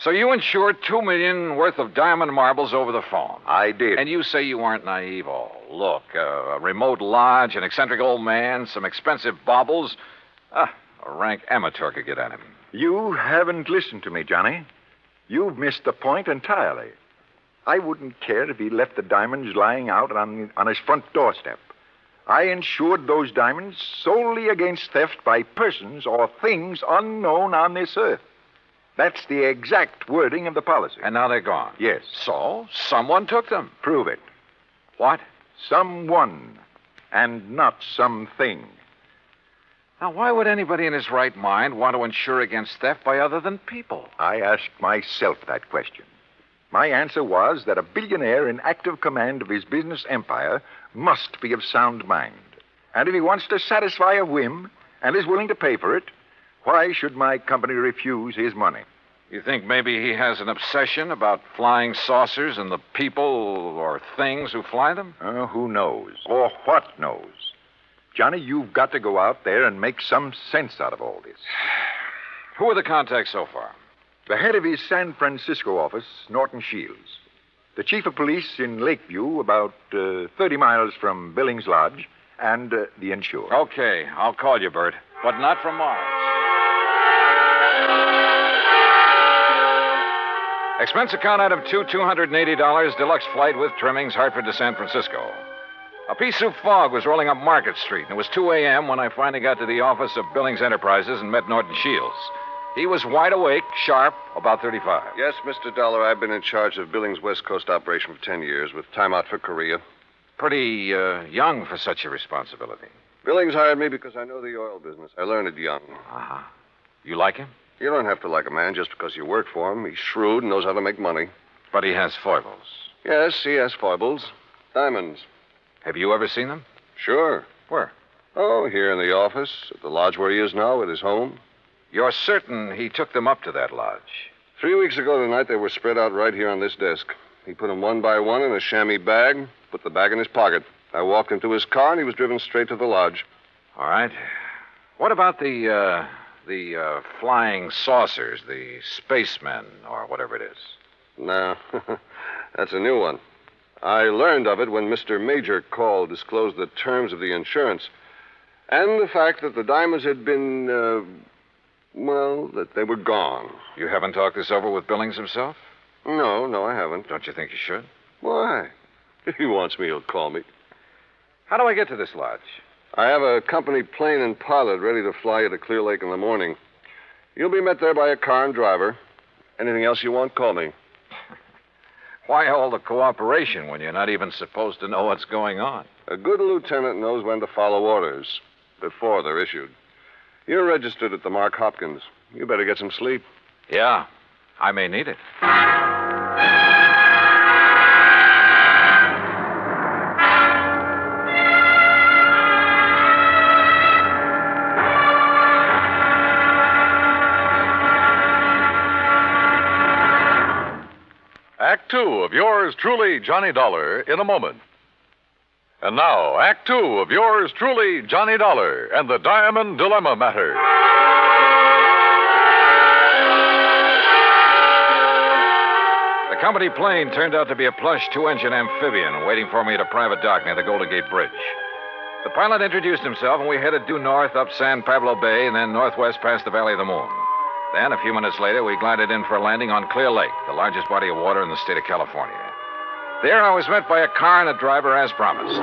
So you insured $2 million worth of diamond marbles over the phone? I did. And you say you aren't naive. Oh, look, a remote lodge, an eccentric old man, some expensive baubles. A rank amateur could get at him. You haven't listened to me, Johnny. You've missed the point entirely. I wouldn't care if he left the diamonds lying out on his front doorstep. I insured those diamonds solely against theft by persons or things unknown on this earth. That's the exact wording of the policy. And now they're gone? Yes. So, someone took them? Prove it. What? Someone, and not something. Now, why would anybody in his right mind want to insure against theft by other than people? I asked myself that question. My answer was that a billionaire in active command of his business empire must be of sound mind. And if he wants to satisfy a whim and is willing to pay for it, why should my company refuse his money? You think maybe he has an obsession about flying saucers and the people or things who fly them? Who knows? Or what knows? Johnny, you've got to go out there and make some sense out of all this. Who are the contacts so far? The head of his San Francisco office, Norton Shields. The chief of police in Lakeview, about 30 miles from Billings Lodge, and the insured. Okay, I'll call you, Bert, but not from Mars. Expense account item $280, deluxe flight with trimmings, Hartford to San Francisco. A piece of fog was rolling up Market Street, and it was 2 a.m. when I finally got to the office of Billings Enterprises and met Norton Shields. He was wide awake, sharp, about 35. Yes, Mr. Dollar, I've been in charge of Billings' West Coast operation for 10 years, with time out for Korea. Pretty young for such a responsibility. Billings hired me because I know the oil business. I learned it young. Uh-huh. You like him? You don't have to like a man just because you work for him. He's shrewd and knows how to make money. But he has foibles. Yes, he has foibles. Diamonds. Have you ever seen them? Sure. Where? Oh, here in the office, at the lodge where he is now, at his home. You're certain he took them up to that lodge? 3 weeks ago tonight, they were spread out right here on this desk. He put them one by one in a chamois bag, put the bag in his pocket. I walked him to his car, and he was driven straight to the lodge. All right. What about the flying saucers, the spacemen, or whatever it is? No, that's a new one. I learned of it when Mr. Major Call disclosed the terms of the insurance. And the fact that the diamonds had been, that they were gone. You haven't talked this over with Billings himself? No, I haven't. Don't you think you should? Why? If he wants me, he'll call me. How do I get to this lodge? I have a company plane and pilot ready to fly you to Clear Lake in the morning. You'll be met there by a car and driver. Anything else you want, call me. Why all the cooperation when you're not even supposed to know what's going on? A good lieutenant knows when to follow orders before they're issued. You're registered at the Mark Hopkins. You better get some sleep. Yeah, I may need it. Act Two of yours truly, Johnny Dollar, in a moment. And now, Act Two of yours truly, Johnny Dollar, and the Diamond Dilemma Matter. The company plane turned out to be a plush two-engine amphibian waiting for me at a private dock near the Golden Gate Bridge. The pilot introduced himself, and we headed due north up San Pablo Bay and then northwest past the Valley of the Moon. Then, a few minutes later, we glided in for a landing on Clear Lake, the largest body of water in the state of California. There, I was met by a car and a driver as promised.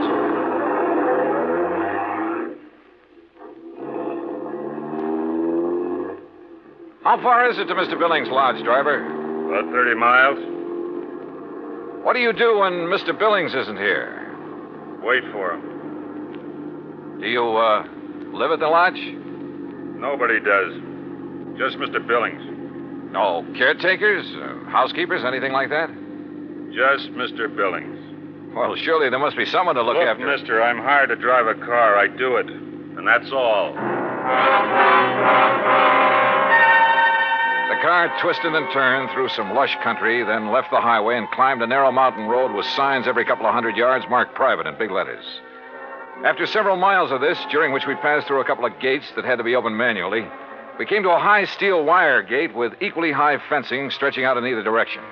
How far is it to Mr. Billings' lodge, driver? About 30 miles. What do you do when Mr. Billings isn't here? Wait for him. Do you, live at the lodge? Nobody does. Just Mr. Billings. No caretakers, housekeepers, anything like that? Just Mr. Billings. Well, surely there must be someone to look after. Mister, I'm hired to drive a car. I do it. And that's all. The car twisted and turned through some lush country, then left the highway and climbed a narrow mountain road with signs every couple of 100 yards marked private in big letters. After several miles of this, during which we passed through a couple of gates that had to be opened manually, we came to a high steel wire gate with equally high fencing stretching out in either direction.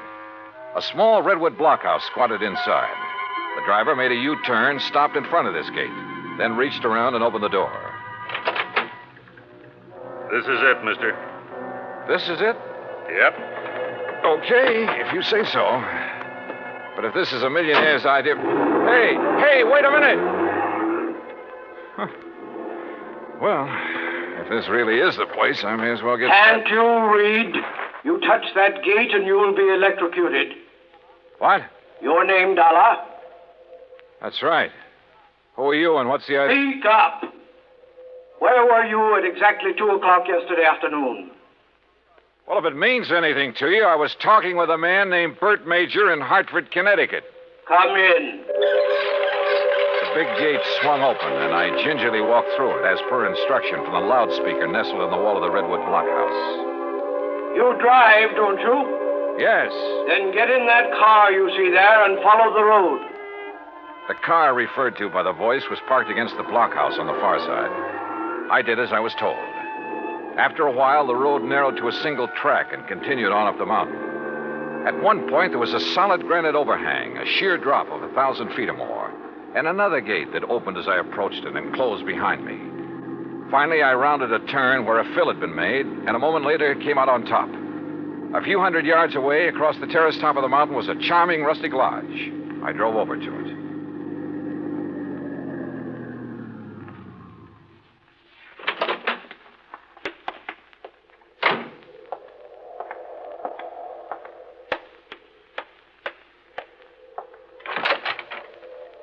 A small redwood blockhouse squatted inside. The driver made a U-turn, stopped in front of this gate, then reached around and opened the door. This is it, mister. This is it? Yep. Okay, if you say so. But if this is a millionaire's idea... Hey, wait a minute! Huh. Well, if this really is the place, I may as well get... Can't you read? You touch that gate and you will be electrocuted. What? Your name, Dollar? That's right. Who are you and what's the idea? Speak up. Where were you at exactly 2 o'clock yesterday afternoon? Well, if it means anything to you, I was talking with a man named Bert Major in Hartford, Connecticut. Come in. The big gate swung open, and I gingerly walked through it, as per instruction from the loudspeaker nestled in the wall of the redwood blockhouse. You drive, don't you? Yes. Then get in that car you see there and follow the road. The car referred to by the voice was parked against the blockhouse on the far side. I did as I was told. After a while, the road narrowed to a single track and continued on up the mountain. At one point, there was a solid granite overhang, a sheer drop of 1,000 feet or more, and another gate that opened as I approached it and closed behind me. Finally, I rounded a turn where a fill had been made, and a moment later, it came out on top. A few hundred yards away, across the terrace top of the mountain, was a charming rustic lodge. I drove over to it.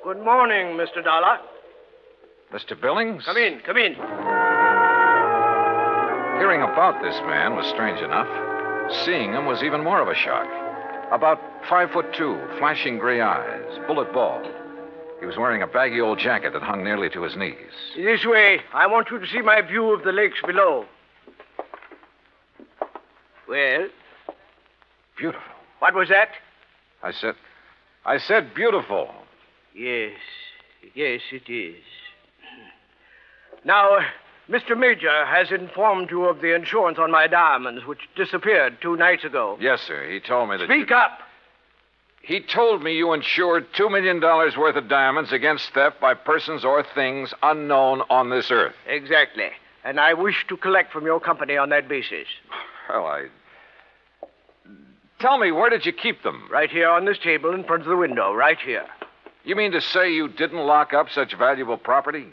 Good morning, Mr. Dollar. Mr. Billings? Come in. Hearing about this man was strange enough. Seeing him was even more of a shock. About 5'2", flashing gray eyes, bullet bald. He was wearing a baggy old jacket that hung nearly to his knees. This way. I want you to see my view of the lakes below. Well? Beautiful. What was that? I said beautiful. Yes, it is. Now, Mr. Major has informed you of the insurance on my diamonds, which disappeared 2 nights ago. Yes, sir. He told me that. Speak up. He told me you insured $2 million worth of diamonds against theft by persons or things unknown on this earth. Exactly. And I wish to collect from your company on that basis. Well, Tell me, where did you keep them? Right here on this table in front of the window, right here. You mean to say you didn't lock up such valuable property?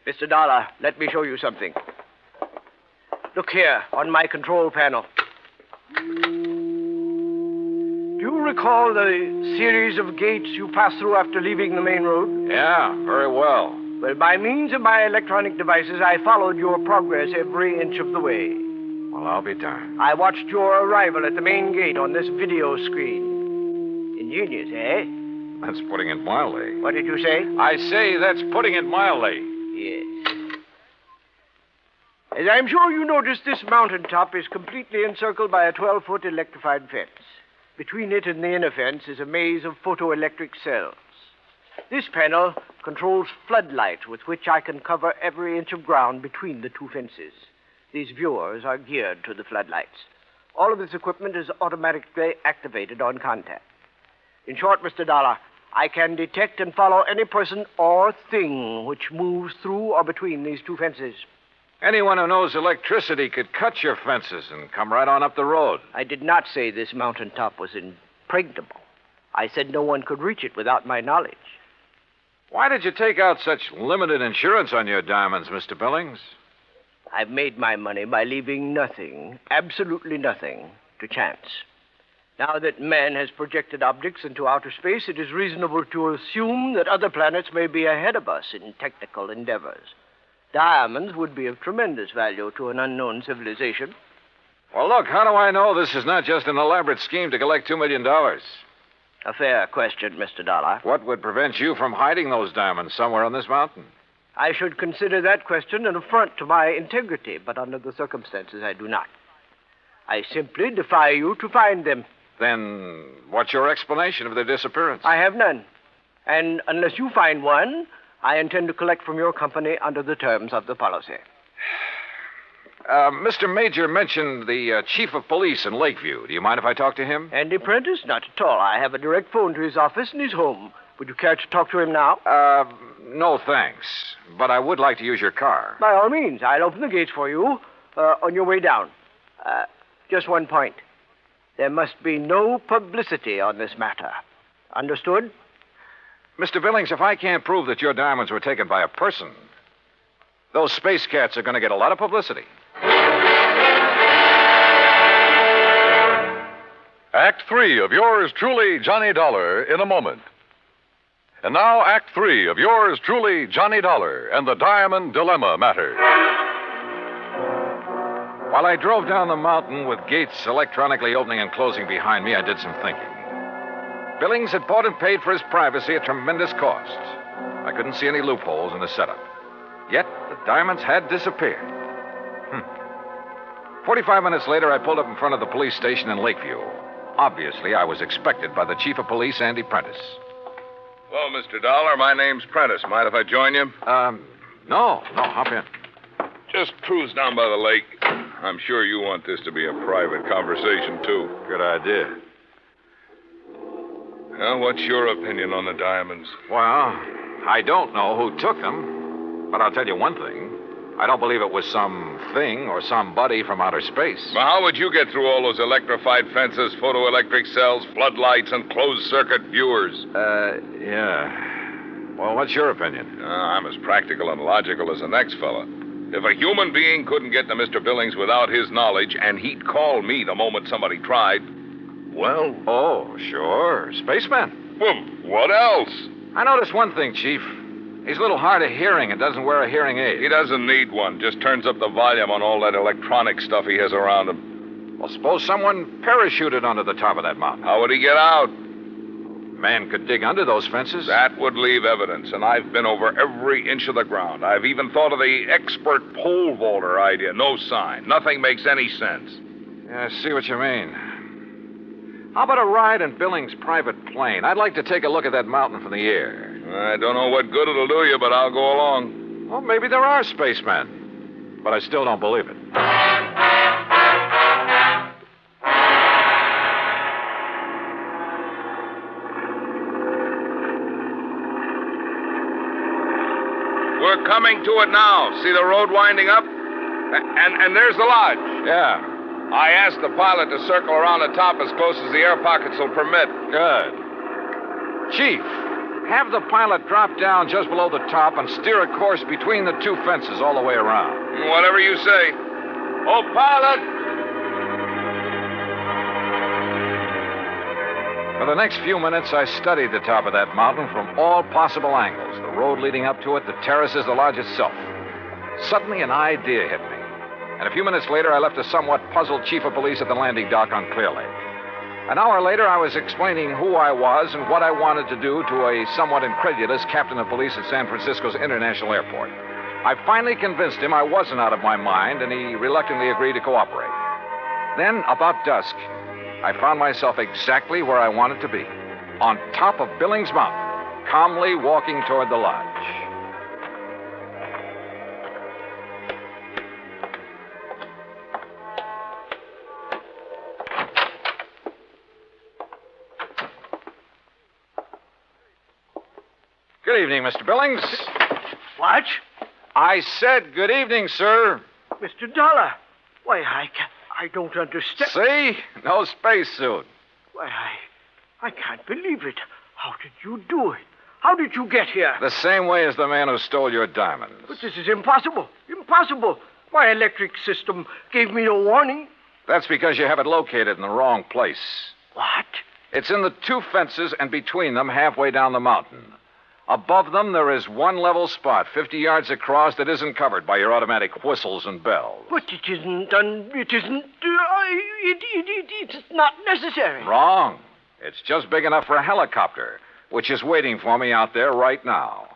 Mr. Dollar, let me show you something. Look here, on my control panel. Do you recall the series of gates you passed through after leaving the main road? Yeah, very well. Well, by means of my electronic devices, I followed your progress every inch of the way. Well, I'll be darned. I watched your arrival at the main gate on this video screen. Ingenious, eh? That's putting it mildly. What did you say? I say that's putting it mildly. Yes. As I'm sure you noticed, this mountaintop is completely encircled by a 12-foot electrified fence. Between it and the inner fence is a maze of photoelectric cells. This panel controls floodlights with which I can cover every inch of ground between the 2 fences. These viewers are geared to the floodlights. All of this equipment is automatically activated on contact. In short, Mr. Dollar, I can detect and follow any person or thing which moves through or between these 2 fences. Anyone who knows electricity could cut your fences and come right on up the road. I did not say this mountaintop was impregnable. I said no one could reach it without my knowledge. Why did you take out such limited insurance on your diamonds, Mr. Billings? I've made my money by leaving nothing, absolutely nothing, to chance. Now that man has projected objects into outer space, it is reasonable to assume that other planets may be ahead of us in technical endeavors. Diamonds would be of tremendous value to an unknown civilization. Well, look, how do I know this is not just an elaborate scheme to collect $2 million? A fair question, Mr. Dollar. What would prevent you from hiding those diamonds somewhere on this mountain? I should consider that question an affront to my integrity, but under the circumstances, I do not. I simply defy you to find them. Then what's your explanation of their disappearance? I have none. And unless you find one, I intend to collect from your company under the terms of the policy. Mr. Major mentioned the chief of police in Lakeview. Do you mind if I talk to him? Andy Prentice? Not at all. I have a direct phone to his office and he's home. Would you care to talk to him now? No, thanks. But I would like to use your car. By all means. I'll open the gates for you on your way down. Just one point. There must be no publicity on this matter. Understood? Mr. Billings, if I can't prove that your diamonds were taken by a person, those space cats are going to get a lot of publicity. Act 3 of yours truly, Johnny Dollar, in a moment. And now, Act 3 of yours truly, Johnny Dollar, and the Diamond Dilemma matter. While I drove down the mountain with gates electronically opening and closing behind me, I did some thinking. Billings had bought and paid for his privacy at tremendous cost. I couldn't see any loopholes in the setup. Yet, the diamonds had disappeared. 45 minutes later, I pulled up in front of the police station in Lakeview. Obviously, I was expected by the chief of police, Andy Prentice. Hello, Mr. Dollar. My name's Prentice. Mind if I join you? No, hop in. Just cruise down by the lake. I'm sure you want this to be a private conversation, too. Good idea. Well, what's your opinion on the diamonds? Well, I don't know who took them, but I'll tell you one thing. I don't believe it was some thing or somebody from outer space. Well, how would you get through all those electrified fences, photoelectric cells, floodlights, and closed-circuit viewers? Yeah. Well, what's your opinion? I'm as practical and logical as the next fella. If a human being couldn't get to Mr. Billings without his knowledge, and he'd call me the moment somebody tried, well... Oh, sure. Spaceman. Well, what else? I noticed one thing, Chief. He's a little hard of hearing and doesn't wear a hearing aid. He doesn't need one. Just turns up the volume on all that electronic stuff he has around him. Well, suppose someone parachuted onto the top of that mountain. How would he get out? Man could dig under those fences. That would leave evidence, and I've been over every inch of the ground. I've even thought of the expert pole vaulter idea. No sign. Nothing makes any sense. Yeah, I see what you mean. How about a ride in Billings' private plane? I'd like to take a look at that mountain from the air. I don't know what good it'll do you, but I'll go along. Well, maybe there are spacemen. But I still don't believe it. We're coming to it now. See the road winding up? And there's the lodge. Yeah. I asked the pilot to circle around the top as close as the air pockets will permit. Good. Chief, have the pilot drop down just below the top and steer a course between the two fences all the way around. Whatever you say. Oh, pilot! For the next few minutes, I studied the top of that mountain from all possible angles. The road leading up to it, the terraces, the lodge itself. Suddenly, an idea hit me. And a few minutes later, I left a somewhat puzzled chief of police at the landing dock on Clear Lake. An hour later, I was explaining who I was and what I wanted to do to a somewhat incredulous captain of police at San Francisco's International Airport. I finally convinced him I wasn't out of my mind, and he reluctantly agreed to cooperate. Then, about dusk, I found myself exactly where I wanted to be, on top of Billings Mountain, calmly walking toward the lodge. Good evening, Mr. Billings. What? I said good evening, sir. Mr. Dollar. Why, I don't understand. See? No spacesuit. Why, I can't believe it. How did you do it? How did you get here? The same way as the man who stole your diamonds. But this is impossible. Impossible. My electric system gave me no warning. That's because you have it located in the wrong place. What? It's in the two fences and between them halfway down the mountain. Above them, there is one level spot 50 yards across that isn't covered by your automatic whistles and bells. But it isn't, it's not necessary. Wrong. It's just big enough for a helicopter, which is waiting for me out there right now.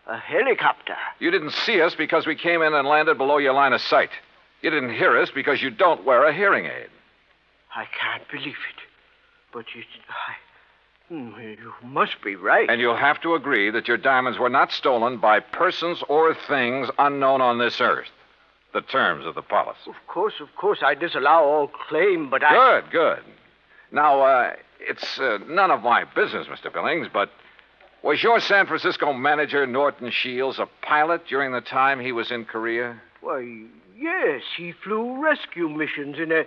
A helicopter? You didn't see us because we came in and landed below your line of sight. You didn't hear us because you don't wear a hearing aid. I can't believe it. But you must be right. And you'll have to agree that your diamonds were not stolen by persons or things unknown on this earth. The terms of the policy. Of course, I disallow all claim, but Good. Now, it's none of my business, Mr. Billings, but was your San Francisco manager, Norton Shields, a pilot during the time he was in Korea? Why, yes, he flew rescue missions in a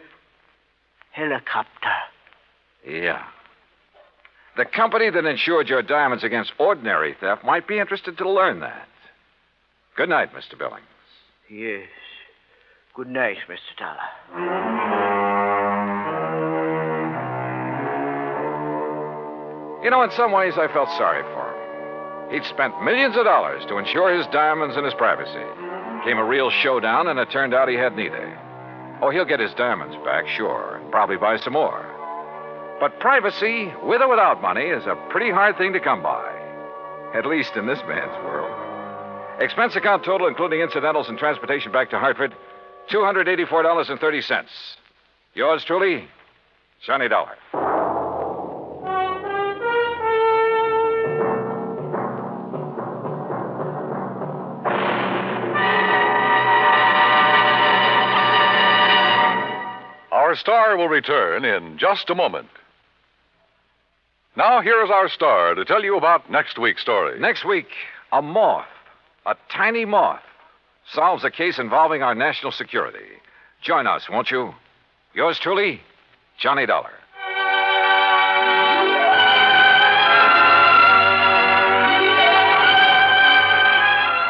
helicopter. Yeah. The company that insured your diamonds against ordinary theft might be interested to learn that. Good night, Mr. Billings. Yes. Good night, Mr. Dollar. You know, in some ways, I felt sorry for him. He'd spent millions of dollars to insure his diamonds and his privacy. Came a real showdown, and it turned out he had neither. Oh, he'll get his diamonds back, sure, and probably buy some more. But privacy, with or without money, is a pretty hard thing to come by. At least in this man's world. Expense account total, including incidentals and transportation back to Hartford, $284.30. Yours truly, Johnny Dollar. Our star will return in just a moment. Now, here is our star to tell you about next week's story. Next week, a moth, a tiny moth, solves a case involving our national security. Join us, won't you? Yours truly, Johnny Dollar.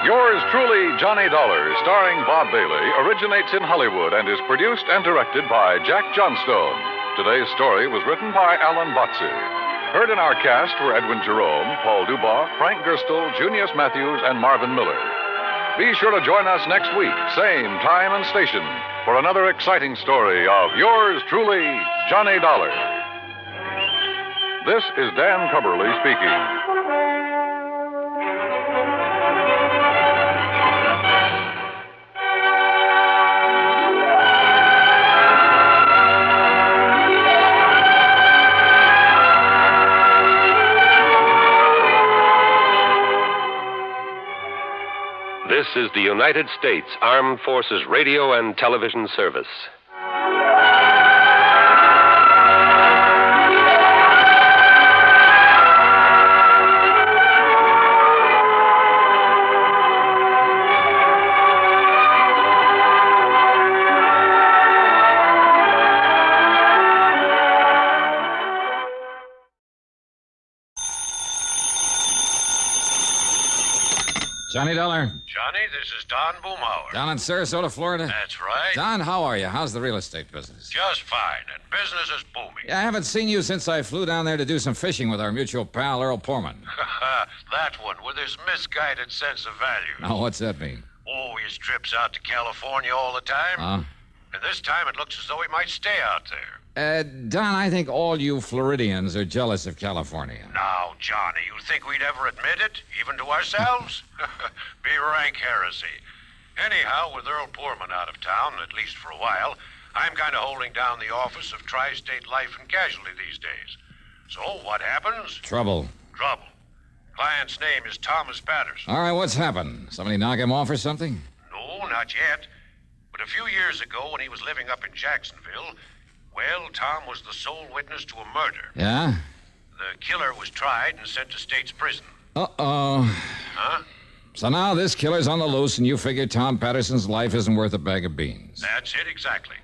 Yours truly, Johnny Dollar, starring Bob Bailey, originates in Hollywood and is produced and directed by Jack Johnstone. Today's story was written by Alan Botsey. Heard in our cast were Edwin Jerome, Paul Dubois, Frank Gerstle, Junius Matthews, and Marvin Miller. Be sure to join us next week, same time and station, for another exciting story of yours truly, Johnny Dollar. This is Dan Cubberly speaking. This is the United States Armed Forces Radio and Television Service. Johnny Dollar. Johnny, this is Don Boomhauer. Down in Sarasota, Florida? That's right. Don, how are you? How's the real estate business? Just fine, and business is booming. Yeah, I haven't seen you since I flew down there to do some fishing with our mutual pal, Earl Poorman. That one with his misguided sense of value. Now, what's that mean? Oh, his trips out to California all the time. Huh? And this time it looks as though he might stay out there. Don, I think all you Floridians are jealous of California. Now, Johnny, you think we'd ever admit it, even to ourselves? Be rank heresy. Anyhow, with Earl Poorman out of town, at least for a while, I'm kind of holding down the office of Tri-State Life and Casualty these days. So what happens? Trouble. Trouble. Client's name is Thomas Patterson. All right, what's happened? Somebody knock him off or something? No, not yet. But a few years ago, when he was living up in Jacksonville, well, Tom was the sole witness to a murder. Yeah? The killer was tried and sent to state's prison. Uh-oh. Huh? So now this killer's on the loose, and you figure Tom Patterson's life isn't worth a bag of beans. That's it, exactly.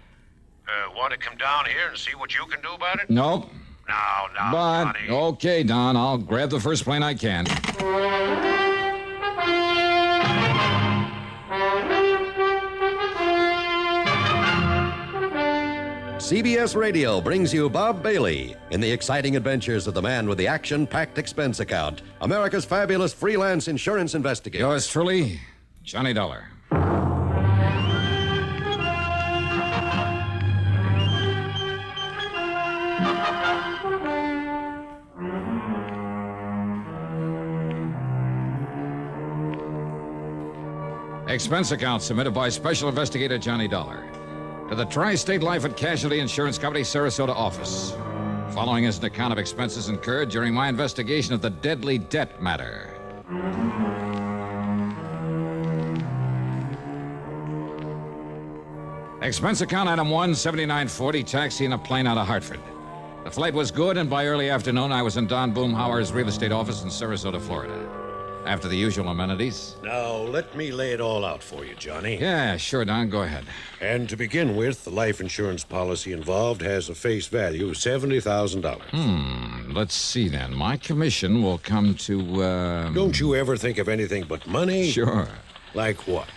Want to come down here and see what you can do about it? Nope. Now, But, Johnny. okay, Don, I'll grab the first plane I can. CBS Radio brings you Bob Bailey in the exciting adventures of the man with the action-packed expense account, America's fabulous freelance insurance investigator. Yours truly, Johnny Dollar. Expense account submitted by Special Investigator Johnny Dollar to the Tri-State Life and Casualty Insurance Company, Sarasota office. Following is an account of expenses incurred during my investigation of the deadly debt matter. Expense account item 1, 7940, taxi in a plane out of Hartford. The flight was good, and by early afternoon, I was in Don Boomhauer's real estate office in Sarasota, Florida. After the usual amenities. Now, let me lay it all out for you, Johnny. Yeah, sure, Don. Go ahead. And to begin with, the life insurance policy involved has a face value of $70,000. Let's see, then. My commission will come to, Don't you ever think of anything but money? Sure. Like what?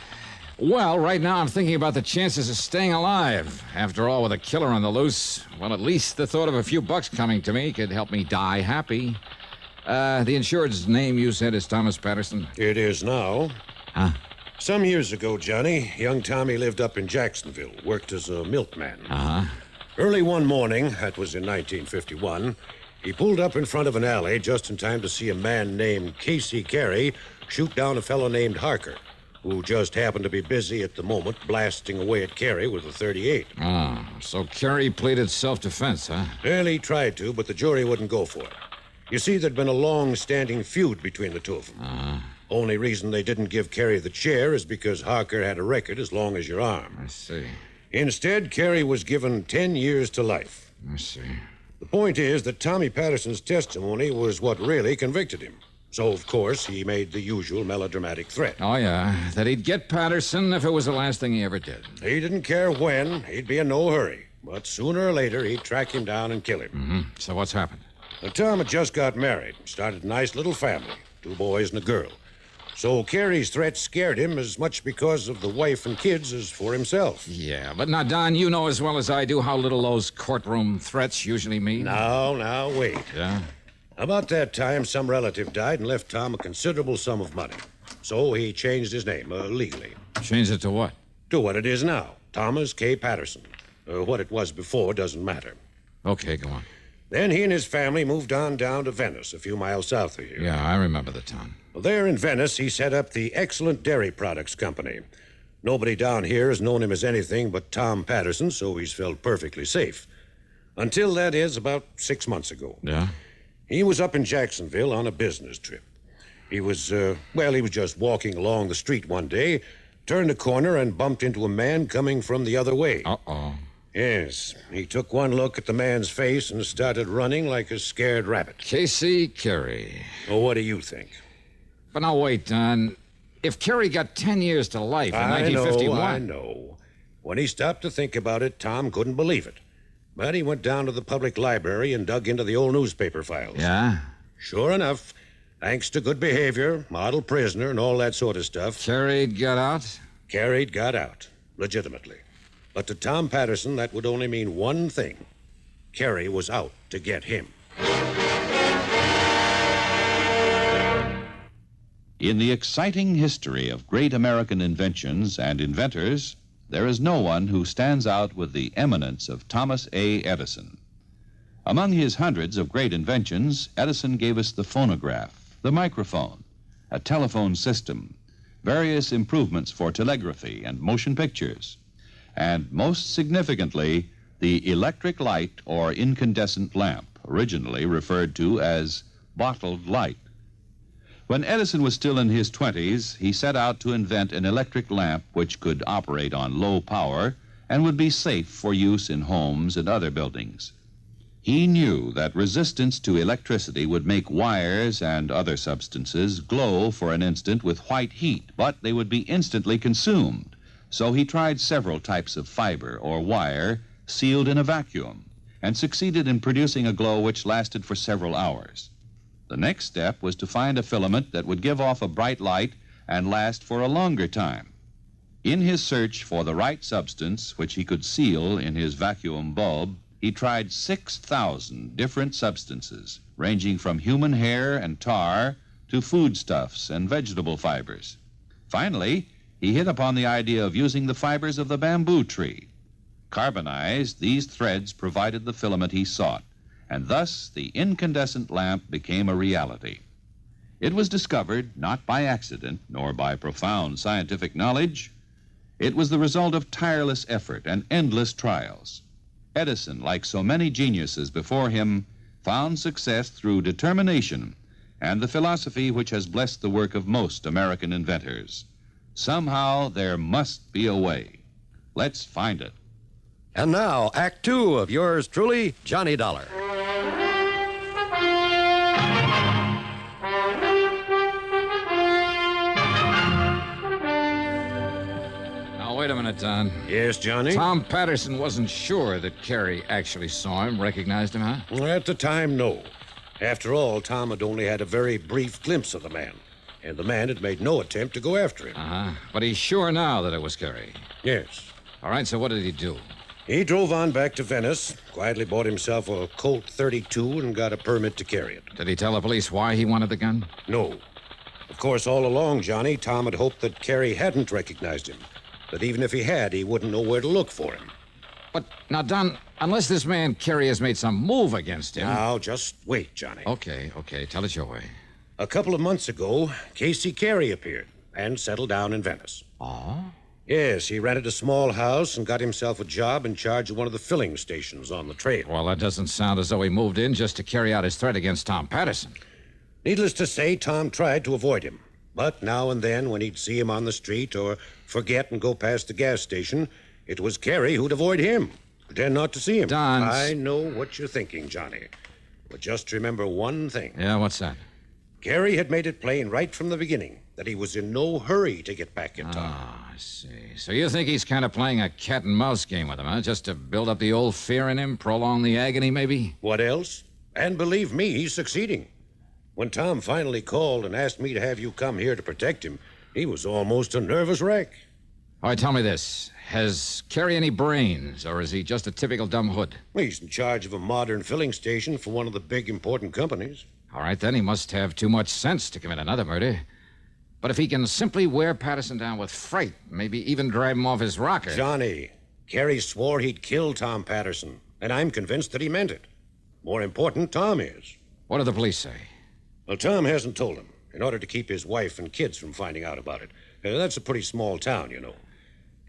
Well, right now I'm thinking about the chances of staying alive. After all, with a killer on the loose, well, at least the thought of a few bucks coming to me could help me die happy. The insured's name you said is Thomas Patterson? It is now. Huh? Some years ago, Johnny, young Tommy lived up in Jacksonville, worked as a milkman. Uh-huh. Early one morning, that was in 1951, he pulled up in front of an alley just in time to see a man named Casey Carey shoot down a fellow named Harker, who just happened to be busy at the moment blasting away at Carey with a .38. Oh, so Carey pleaded self-defense, huh? Well, he tried to, but the jury wouldn't go for it. You see, there'd been a long-standing feud between the two of them. Uh-huh. Only reason they didn't give Carey the chair is because Harker had a record as long as your arm. I see. Instead, Carey was given 10 years to life. I see. The point is that Tommy Patterson's testimony was what really convicted him. So, of course, he made the usual melodramatic threat. Oh, yeah, that he'd get Patterson if it was the last thing he ever did. He didn't care when. He'd be in no hurry. But sooner or later, he'd track him down and kill him. Mm-hmm. So what's happened? Now, Tom had just got married, started a nice little family, 2 boys and a girl. So Carey's threat scared him as much because of the wife and kids as for himself. Yeah, but now, Don, you know as well as I do how little those courtroom threats usually mean. Now, wait. Yeah? About that time, some relative died and left Tom a considerable sum of money. So he changed his name, legally. Changed it to what? To what it is now, Thomas K. Patterson. What it was before doesn't matter. Okay, go on. Then he and his family moved on down to Venice, a few miles south of here. Yeah, I remember the town. Well, there in Venice, he set up the Excellent Dairy Products Company. Nobody down here has known him as anything but Tom Patterson, so he's felt perfectly safe. Until, that is, about 6 months ago. Yeah? He was up in Jacksonville on a business trip. He was just walking along the street one day, turned a corner and bumped into a man coming from the other way. Uh-oh. Yes, he took one look at the man's face and started running like a scared rabbit. Casey Carey. Well, what do you think? But now, wait, Don. If Carey got 10 years to life in 1951... I know. When he stopped to think about it, Tom couldn't believe it. But he went down to the public library and dug into the old newspaper files. Yeah? Sure enough, thanks to good behavior, model prisoner, and all that sort of stuff... Carey got out? Carey got out, legitimately. But to Tom Patterson, that would only mean one thing. Carey was out to get him. In the exciting history of great American inventions and inventors, there is no one who stands out with the eminence of Thomas A. Edison. Among his hundreds of great inventions, Edison gave us the phonograph, the microphone, a telephone system, various improvements for telegraphy and motion pictures, and most significantly, the electric light or incandescent lamp, originally referred to as bottled light. When Edison was still in his 20s, he set out to invent an electric lamp which could operate on low power and would be safe for use in homes and other buildings. He knew that resistance to electricity would make wires and other substances glow for an instant with white heat, but they would be instantly consumed. So he tried several types of fiber or wire sealed in a vacuum and succeeded in producing a glow which lasted for several hours. The next step was to find a filament that would give off a bright light and last for a longer time. In his search for the right substance which he could seal in his vacuum bulb, he tried 6,000 different substances, ranging from human hair and tar to foodstuffs and vegetable fibers. Finally, he hit upon the idea of using the fibers of the bamboo tree. Carbonized, these threads provided the filament he sought, and thus the incandescent lamp became a reality. It was discovered not by accident nor by profound scientific knowledge. It was the result of tireless effort and endless trials. Edison, like so many geniuses before him, found success through determination and the philosophy which has blessed the work of most American inventors. Somehow there must be a way. Let's find it. And now, Act Two of yours truly, Johnny Dollar. Wait a minute, Don. Yes, Johnny? Tom Patterson wasn't sure that Carey actually saw him, recognized him, huh? Well, at the time, no. After all, Tom had only had a very brief glimpse of the man, and the man had made no attempt to go after him. Uh-huh. But he's sure now that it was Carey. Yes. All right, so what did he do? He drove on back to Venice, quietly bought himself a Colt 32 and got a permit to carry it. Did he tell the police why he wanted the gun? No. Of course, all along, Johnny, Tom had hoped that Carey hadn't recognized him. That even if he had, he wouldn't know where to look for him. But, now, Don, unless this man Carey has made some move against him... Now, just wait, Johnny. Okay. Tell it your way. A couple of months ago, Casey Carey appeared and settled down in Venice. Oh? Yes, he rented a small house and got himself a job in charge of one of the filling stations on the trail. Well, that doesn't sound as though he moved in just to carry out his threat against Tom Patterson. Needless to say, Tom tried to avoid him. But now and then, when he'd see him on the street or forget and go past the gas station, it was Carey who'd avoid him, pretend not to see him. Don... I know what you're thinking, Johnny. But just remember one thing. Yeah, what's that? Carey had made it plain right from the beginning that he was in no hurry to get back in Tom. Ah, I see. So you think he's kind of playing a cat-and-mouse game with him, huh? Just to build up the old fear in him, prolong the agony, maybe? What else? And believe me, he's succeeding. When Tom finally called and asked me to have you come here to protect him, he was almost a nervous wreck. All right, tell me this. Has Carey any brains, or is he just a typical dumb hood? He's in charge of a modern filling station for one of the big important companies. All right, then he must have too much sense to commit another murder. But if he can simply wear Patterson down with fright, maybe even drive him off his rocker... Johnny, Carey swore he'd kill Tom Patterson, and I'm convinced that he meant it. More important, Tom is. What do the police say? Well, Tom hasn't told him, in order to keep his wife and kids from finding out about it. That's a pretty small town, you know.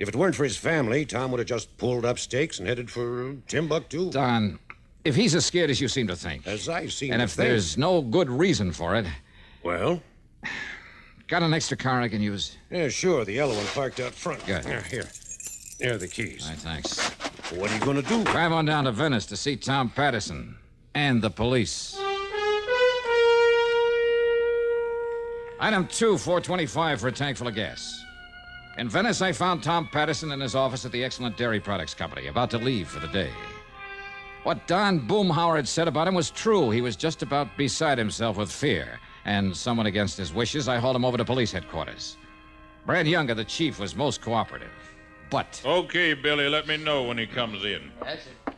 If it weren't for his family, Tom would have just pulled up stakes and headed for Timbuktu. Don, if he's as scared as you seem to think... As I seem and to if think... there's no good reason for it... Well? Got an extra car I can use? Yeah, sure. The yellow one parked out front. Good. Here. There are the keys. All right, thanks. What are you going to do? Drive on down to Venice to see Tom Patterson and the police. Item 2, $4.25 for a tank full of gas. In Venice, I found Tom Patterson in his office at the Excellent Dairy Products Company, about to leave for the day. What Don Boomhauer had said about him was true. He was just about beside himself with fear. And someone against his wishes, I hauled him over to police headquarters. Brad Younger, the chief, was most cooperative. But... Okay, Billy, let me know when he comes in. Yes, sir.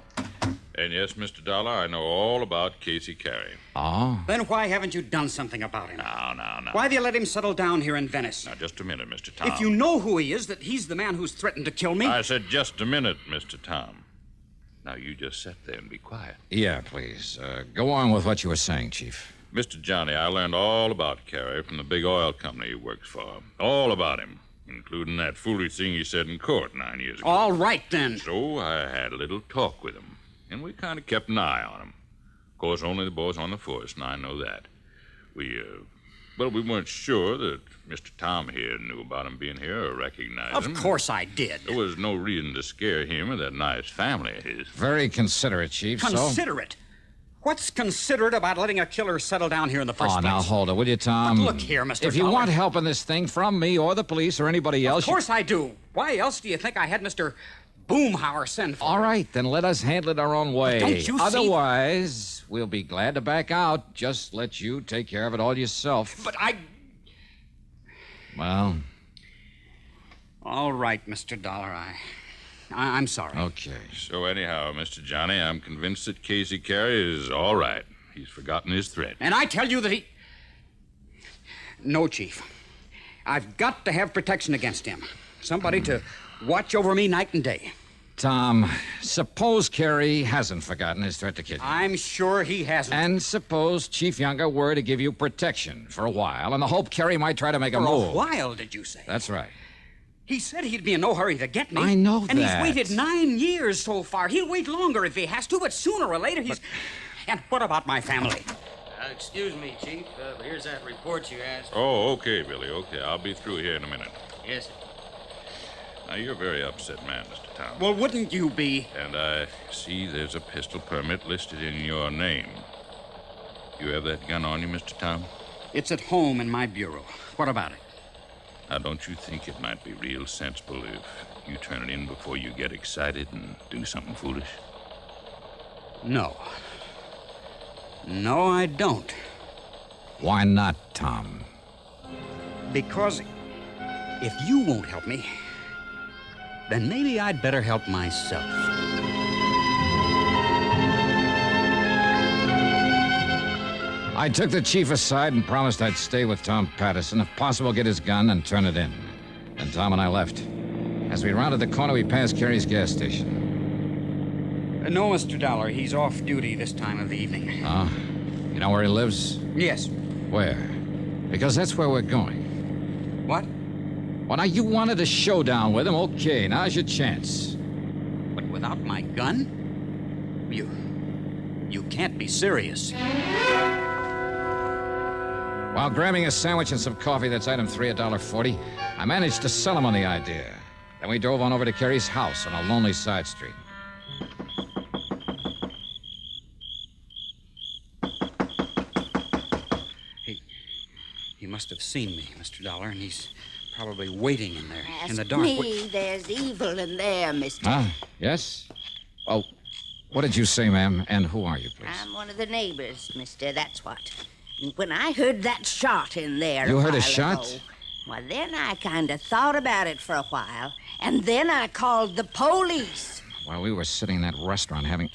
And yes, Mr. Dollar, I know all about Casey Carey. Oh? Then why haven't you done something about him? Now. Why have you let him settle down here in Venice? Now, just a minute, Mr. Tom. If you know who he is, that he's the man who's threatened to kill me... I said just a minute, Mr. Tom. Now, you just sit there and be quiet. Yeah, please. Go on with what you were saying, Chief. Mr. Johnny, I learned all about Carey from the big oil company he works for. All about him, including that foolish thing he said in court 9 years ago. All right, then. So I had a little talk with him, and we kind of kept an eye on him. Of course, only the boys on the force, and I know that. We weren't sure that Mr. Tom here knew about him being here or recognized him. Of course I did. There was no reason to scare him or that nice family of his. Very considerate, Chief. Considerate? What's considerate about letting a killer settle down here in the first place? Now, hold it, will you, Tom? But look here, Mr. If you Dollar. want help in this thing from me or the police or anybody else... Of course I do. Why else do you think I had Mr. Boomhauer send for All me? right, then let us handle it our own way. But don't you see... Otherwise, we'll be glad to back out. Just let you take care of it all yourself. But I... Well, All right, Mr. Dollar. I'm sorry. Okay. So anyhow, Mr. Johnny, I'm convinced that Casey Carey is all right. He's forgotten his threat. And I tell you that he... No, Chief. I've got to have protection against him. Somebody to watch over me night and day. Tom, suppose Carey hasn't forgotten his threat to kill you. I'm sure he hasn't. And suppose Chief Younger were to give you protection for a while in the hope Carey might try to make a move. For a while, did you say? That's right. He said he'd be in no hurry to get me. I know and that. And he's waited 9 years so far. He'll wait longer if he has to, but sooner or later he's... And what about my family? Excuse me, Chief. Here's that report you asked. Oh, okay, Billy, okay. I'll be through here in a minute. Yes, sir. Now, you're a very upset man, Mr. Tom. Well, wouldn't you be? And I see there's a pistol permit listed in your name. You have that gun on you, Mr. Tom? It's at home in my bureau. What about it? Now, don't you think it might be real sensible if you turn it in before you get excited and do something foolish? No. No, I don't. Why not, Tom? Because if you won't help me, then maybe I'd better help myself. I took the chief aside and promised I'd stay with Tom Patterson, if possible get his gun and turn it in. Then Tom and I left. As we rounded the corner, we passed Carey's gas station. No, Mr. Dollar. He's off duty this time of the evening. Oh? You know where he lives? Yes. Where? Because that's where we're going. What? Well, now, you wanted a showdown with him. Okay, now's your chance. But without my gun? You can't be serious. While grabbing a sandwich and some coffee, that's item 3, $1.40, I managed to sell him on the idea. Then we drove on over to Carey's house on a lonely side street. He must have seen me, Mr. Dollar, and he's probably waiting in there in the Ask dark. me, there's evil in there, mister. Ah, yes? Oh, what did you say, ma'am? And who are you, please? I'm one of the neighbors, mister, that's what. And when I heard that shot in there You heard a while shot? ago, well, then I kind of thought about it for a while, and then I called the police. While we were sitting in that restaurant having...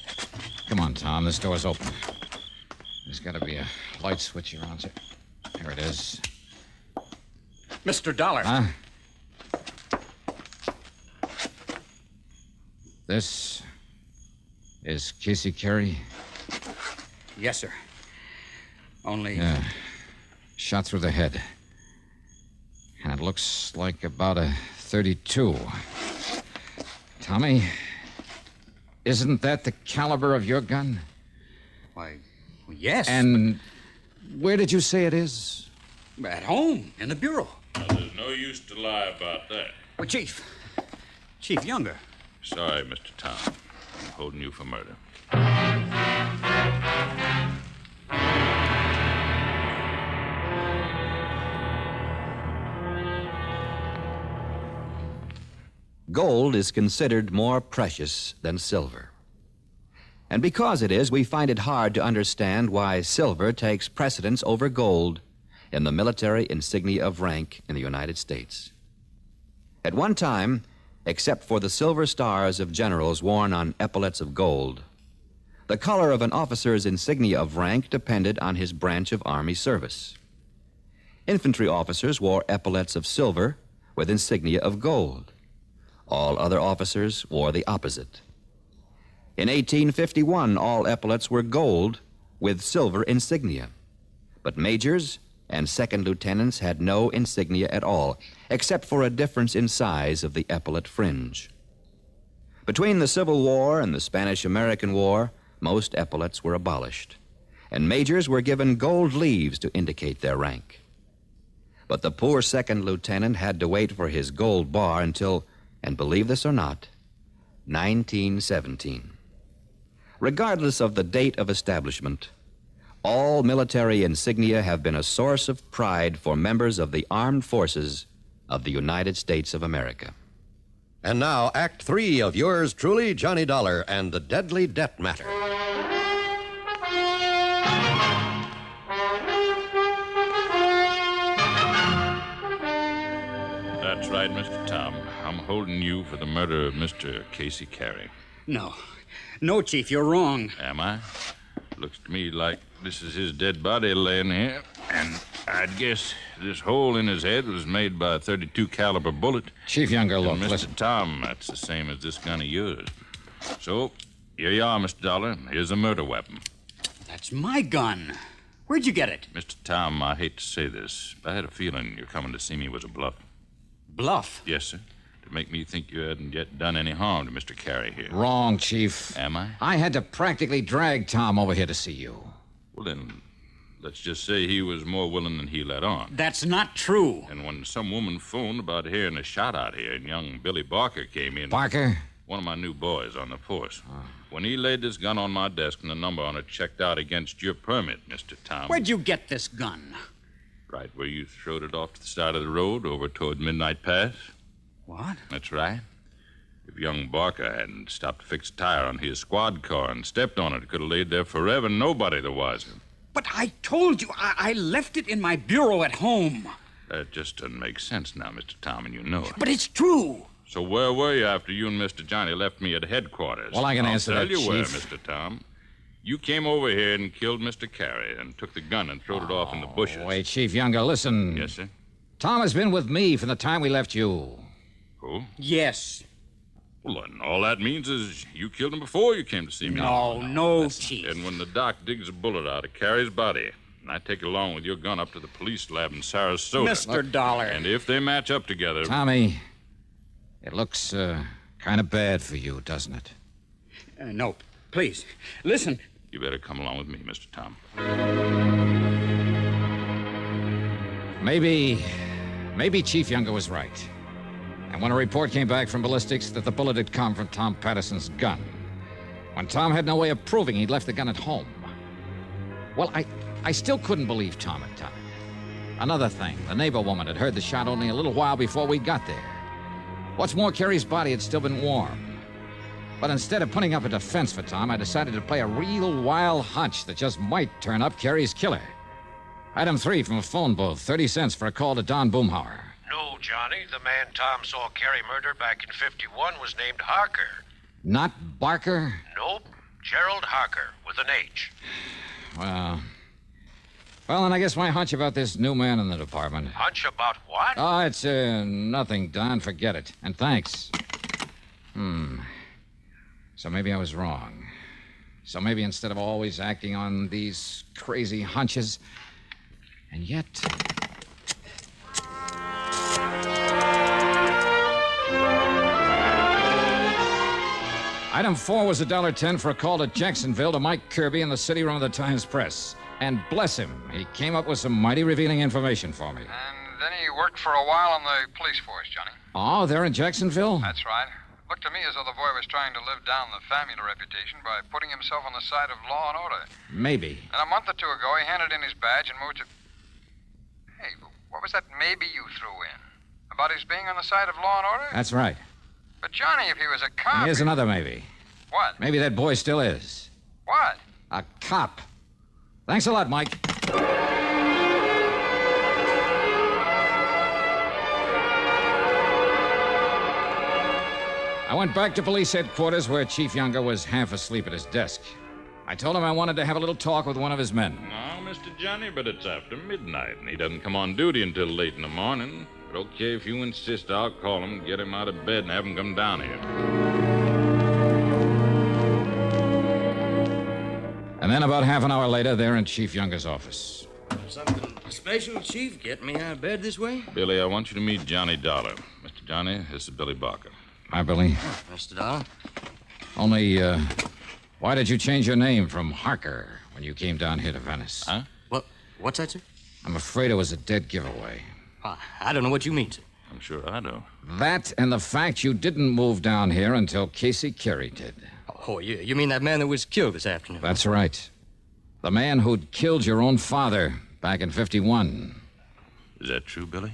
Come on, Tom, this door's open. There's got to be a light switch around here. Here it is. Mr. Dollar. Huh? This is Casey Carey? Yes, sir. Only... Yeah. Shot through the head. And it looks like about a 32. Tommy, isn't that the caliber of your gun? Why, yes. And where did you say it is? At home, in the bureau. Now, there's no use to lie about that. Well, Chief Younger. Sorry, Mr. Tom. I'm holding you for murder. Gold is considered more precious than silver. And because it is, we find it hard to understand why silver takes precedence over gold in the military insignia of rank in the United States. At one time, except for the silver stars of generals worn on epaulets of gold, the color of an officer's insignia of rank depended on his branch of Army service. Infantry officers wore epaulets of silver with insignia of gold. All other officers wore the opposite. In 1851, all epaulets were gold with silver insignia. But majors and second lieutenants had no insignia at all, except for a difference in size of the epaulet fringe. Between the Civil War and the Spanish-American War, most epaulets were abolished, and majors were given gold leaves to indicate their rank. But the poor second lieutenant had to wait for his gold bar until, and believe this or not, 1917. Regardless of the date of establishment, all military insignia have been a source of pride for members of the armed forces of the United States of America. And now, Act 3 of yours truly, Johnny Dollar, and the Deadly Debt Matter. That's right, Mr. Tom. holding you for the murder of Mr. Casey Carey. No. No, Chief, you're wrong. Am I? Looks to me like this is his dead body laying here, and I'd guess this hole in his head was made by a .32 caliber bullet. Chief Younger, look, And Mr. listen. Tom, that's the same as this gun of yours. So, here you are, Mr. Dollar. Here's a murder weapon. That's my gun. Where'd you get it? Mr. Tom, I hate to say this, but I had a feeling your coming to see me was a bluff. Bluff? Yes, sir. To make me think you hadn't yet done any harm to Mr. Carey here. Wrong, Chief. Am I? I had to practically drag Tom over here to see you. Well, then, let's just say he was more willing than he let on. That's not true. And when some woman phoned about hearing a shot out here, and young Billy Barker came in... Barker? One of my new boys on the force. When he laid this gun on my desk and the number on it checked out against your permit, Mr. Tom... Where'd you get this gun? Right where you throwed it off to the side of the road over toward Midnight Pass. What? That's right. If young Barker hadn't stopped to fix a tire on his squad car and stepped on it, it could have laid there forever, nobody the wiser. But I told you, I left it in my bureau at home. That just doesn't make sense now, Mr. Tom, and you know it. But it's true. So where were you after you and Mr. Johnny left me at headquarters? Well, I can answer that, I'll tell you where, Chief. Mr. Tom. You came over here and killed Mr. Carey and took the gun and threw it off in the bushes. Wait, Chief Younger, listen. Yes, sir? Tom has been with me from the time we left you. Who? Yes. Well, then all that means is you killed him before you came to see me. No, Chief. And when the doc digs a bullet out of Carey's body, and I take it along with your gun up to the police lab in Sarasota... Mr. Dollar. And if they match up together... Tommy, it looks kind of bad for you, doesn't it? No, please. Listen. You better come along with me, Mr. Tom. Maybe Chief Younger was right. And when a report came back from ballistics that the bullet had come from Tom Patterson's gun, when Tom had no way of proving he'd left the gun at home, well, I still couldn't believe Tom had done it. Another thing, the neighbor woman had heard the shot only a little while before we got there. What's more, Carey's body had still been warm. But instead of putting up a defense for Tom, I decided to play a real wild hunch that just might turn up Carey's killer. Item 3 from a phone booth, 30 cents for a call to Don Boomhauer. No, Johnny. The man Tom saw Carey murdered back in 51 was named Harker. Not Barker? Nope. Gerald Harker, with an H. Well, and I guess my hunch about this new man in the department. Hunch about what? Oh, it's nothing, Don. Forget it. And thanks. So maybe I was wrong. So maybe instead of always acting on these crazy hunches, and yet... Item 4 was $1.10 for a call to Jacksonville to Mike Kirby in the city room of the Times-Press. And bless him, he came up with some mighty revealing information for me. And then he worked for a while on the police force, Johnny. Oh, they're in Jacksonville? That's right. Looked to me as though the boy was trying to live down the family reputation by putting himself on the side of law and order. Maybe. And a month or two ago, he handed in his badge and moved to... Hey, what was that maybe you threw in? About his being on the side of law and order? That's right. But, Johnny, if he was a cop... Here's another maybe. What? Maybe that boy still is. What? A cop. Thanks a lot, Mike. I went back to police headquarters where Chief Younger was half asleep at his desk. I told him I wanted to have a little talk with one of his men. No, Mr. Johnny, but it's after midnight, and he doesn't come on duty until late in the morning. But okay, if you insist, I'll call him, get him out of bed, and have him come down here. And then about half an hour later, they're in Chief Younger's office. Something special, Chief? Get me out of bed this way? Billy, I want you to meet Johnny Dollar. Mr. Johnny, this is Billy Barker. Hi, Billy. Mr. Dollar. Only, why did you change your name from Harker when you came down here to Venice? Huh? What's that, sir? I'm afraid it was a dead giveaway. I don't know what you mean, sir. I'm sure I do. That and the fact you didn't move down here until Casey Carey did. Oh, you mean that man that was killed this afternoon? That's right. The man who'd killed your own father back in 51. Is that true, Billy?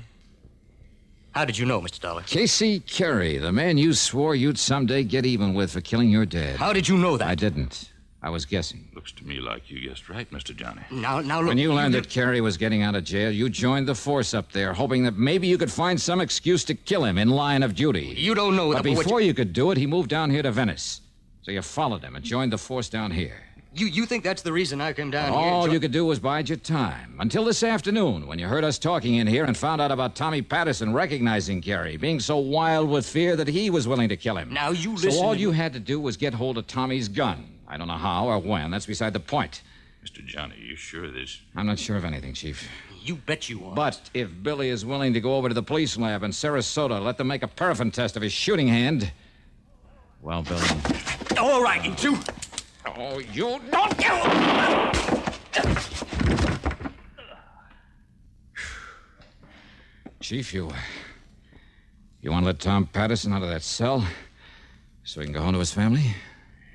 How did you know, Mr. Dollar? Casey Carey, the man you swore you'd someday get even with for killing your dad. How did you know that? I didn't. I was guessing. Looks to me like you guessed right, Mr. Johnny. Now, look... When you learned that Carey was getting out of jail, you joined the force up there, hoping that maybe you could find some excuse to kill him in line of duty. You don't know But that... before you could do it, he moved down here to Venice. So you followed him and joined the force down here. You think that's the reason I came down here? All you could do was bide your time. Until this afternoon, when you heard us talking in here and found out about Tommy Patterson recognizing Carey, being so wild with fear that he was willing to kill him. Now, you listen... So all you had to do was get hold of Tommy's gun. I don't know how or when. That's beside the point. Mr. Johnny, you sure of this? I'm not sure of anything, Chief. You bet you are. But if Billy is willing to go over to the police lab in Sarasota, let them make a paraffin test of his shooting hand. Well, Billy... All right, you two. Oh, you don't kill! Chief, you want to let Tom Patterson out of that cell so he can go home to his family?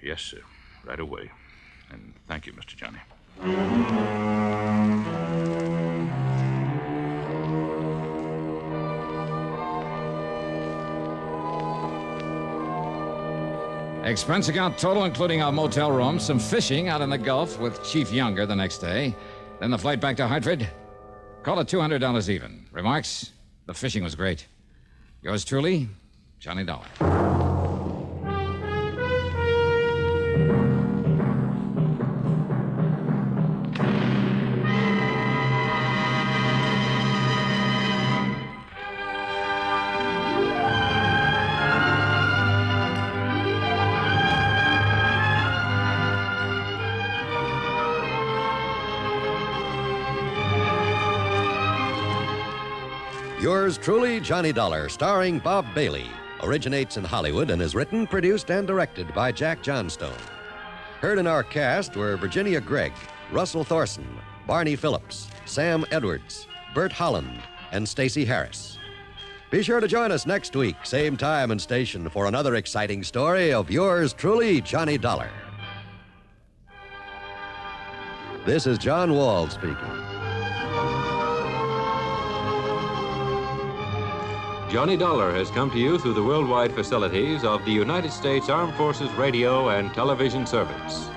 Yes, sir. Right away. And thank you, Mr. Johnny. Expense account total, including our motel room, some fishing out in the Gulf with Chief Younger the next day, then the flight back to Hartford. Call it $200 even. Remarks? The fishing was great. Yours truly, Johnny Dollar. Yours truly, Johnny Dollar, starring Bob Bailey, originates in Hollywood and is written, produced, and directed by Jack Johnstone. Heard in our cast were Virginia Gregg, Russell Thorson, Barney Phillips, Sam Edwards, Bert Holland, and Stacey Harris. Be sure to join us next week, same time and station, for another exciting story of yours truly, Johnny Dollar. This is John Wald speaking. Johnny Dollar has come to you through the worldwide facilities of the United States Armed Forces Radio and Television Service.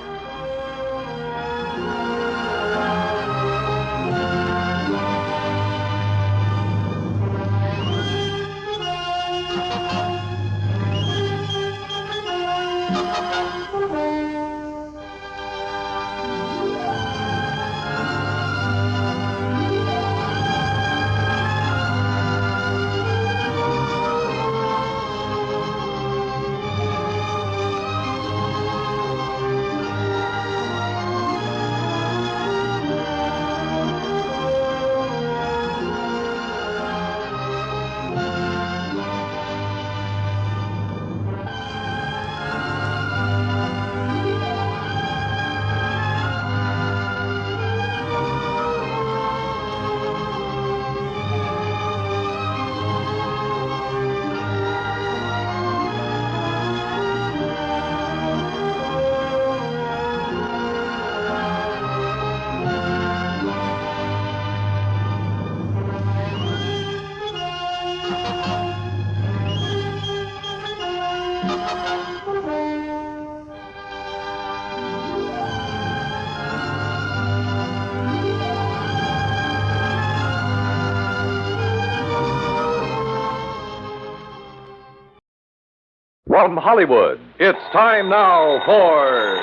From Hollywood, it's time now for...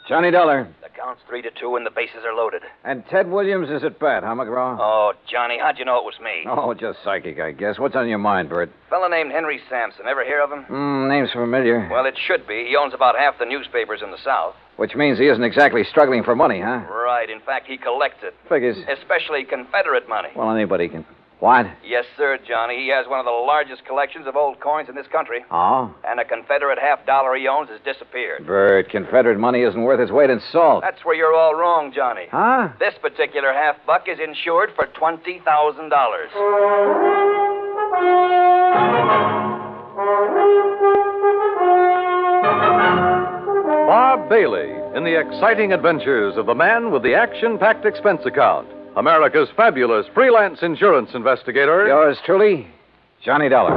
Johnny Dollar. The count's 3-2 and the bases are loaded. And Ted Williams is at bat, huh, McGraw? Oh, Johnny, how'd you know it was me? Oh, just psychic, I guess. What's on your mind, Bert? Fella named Henry Sampson. Ever hear of him? Name's familiar. Well, it should be. He owns about half the newspapers in the South. Which means he isn't exactly struggling for money, huh? Right. In fact, he collects it. Figures. Especially Confederate money. Well, anybody can. What? Yes, sir, Johnny. He has one of the largest collections of old coins in this country. Oh? And a Confederate $50 he owns has disappeared. Bert, Confederate money isn't worth its weight in salt. That's where you're all wrong, Johnny. Huh? This particular $50 is insured for $20,000. Bob Bailey in the exciting adventures of the man with the action-packed expense account. America's fabulous freelance insurance investigator. Yours truly, Johnny Dollar.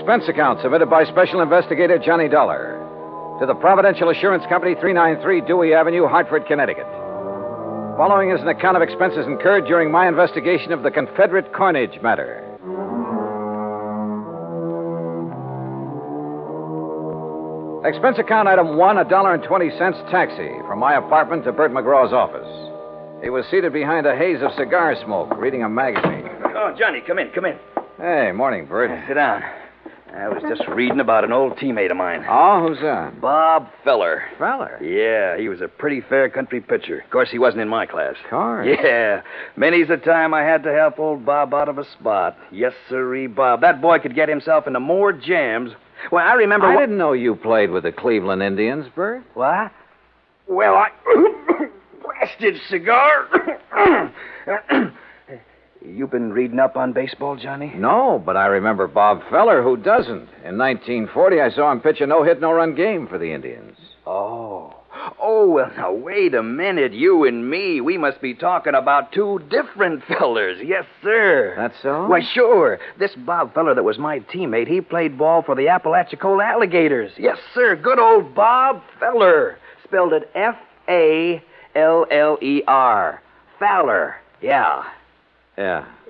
expense account submitted by Special Investigator Johnny Dollar to the Providential Assurance Company, 393 Dewey Avenue, Hartford, Connecticut. Following is an account of expenses incurred during my investigation of the Confederate Coinage matter. Expense account item 1, $1.20 taxi from my apartment to Bert McGraw's office. He was seated behind a haze of cigar smoke, reading a magazine. Oh, Johnny, come in. Hey, morning, Bert. Sit down. I was just reading about an old teammate of mine. Oh, who's that? Bob Feller. Feller? Yeah, he was a pretty fair country pitcher. Of course, he wasn't in my class. Course. Yeah. Many's the time I had to help old Bob out of a spot. Yes, sirree, Bob. That boy could get himself into more jams. Well, I remember... I didn't know you played with the Cleveland Indians, Bert. What? Well, I... Blasted cigar! You been reading up on baseball, Johnny? No, but I remember Bob Feller. Who doesn't? In 1940, I saw him pitch a no-hit, no-run game for the Indians. Oh, well, now, wait a minute. You and me, we must be talking about two different fellers. Yes, sir. That's so? Why, sure. This Bob Feller that was my teammate, he played ball for the Apalachicola Alligators. Yes, sir. Good old Bob Feller. Spelled it Faller. Fowler. Yeah.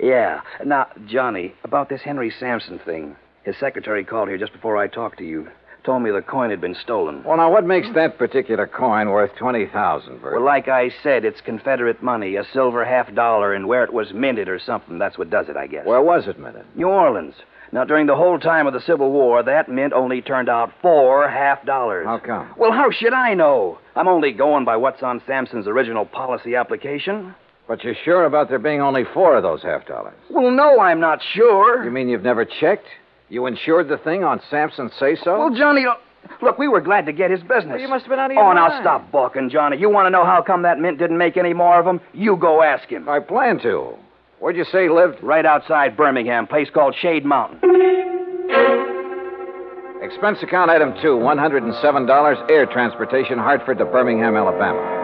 Yeah. Now, Johnny, about this Henry Sampson thing. His secretary called here just before I talked to you. Told me the coin had been stolen. Well, now, what makes that particular coin worth $20,000, Bert? Well, like I said, it's Confederate money, a silver $50, and where it was minted or something, that's what does it, I guess. Where was it minted? New Orleans. Now, during the whole time of the Civil War, that mint only turned out 4 $50. How come? Well, how should I know? I'm only going by what's on Sampson's original policy application. But you're sure about there being only 4 of those $50? Well, no, I'm not sure. You mean you've never checked? You insured the thing on Sampson's say-so? Well, Johnny, look, we were glad to get his business. Well, you must have been out of your mind. mind. Now stop balking, Johnny. You want to know how come that mint didn't make any more of them? You go ask him. I plan to. Where'd you say he lived? Right outside Birmingham, place called Shade Mountain. Expense account item 2, $107, air transportation, Hartford to Birmingham, Alabama.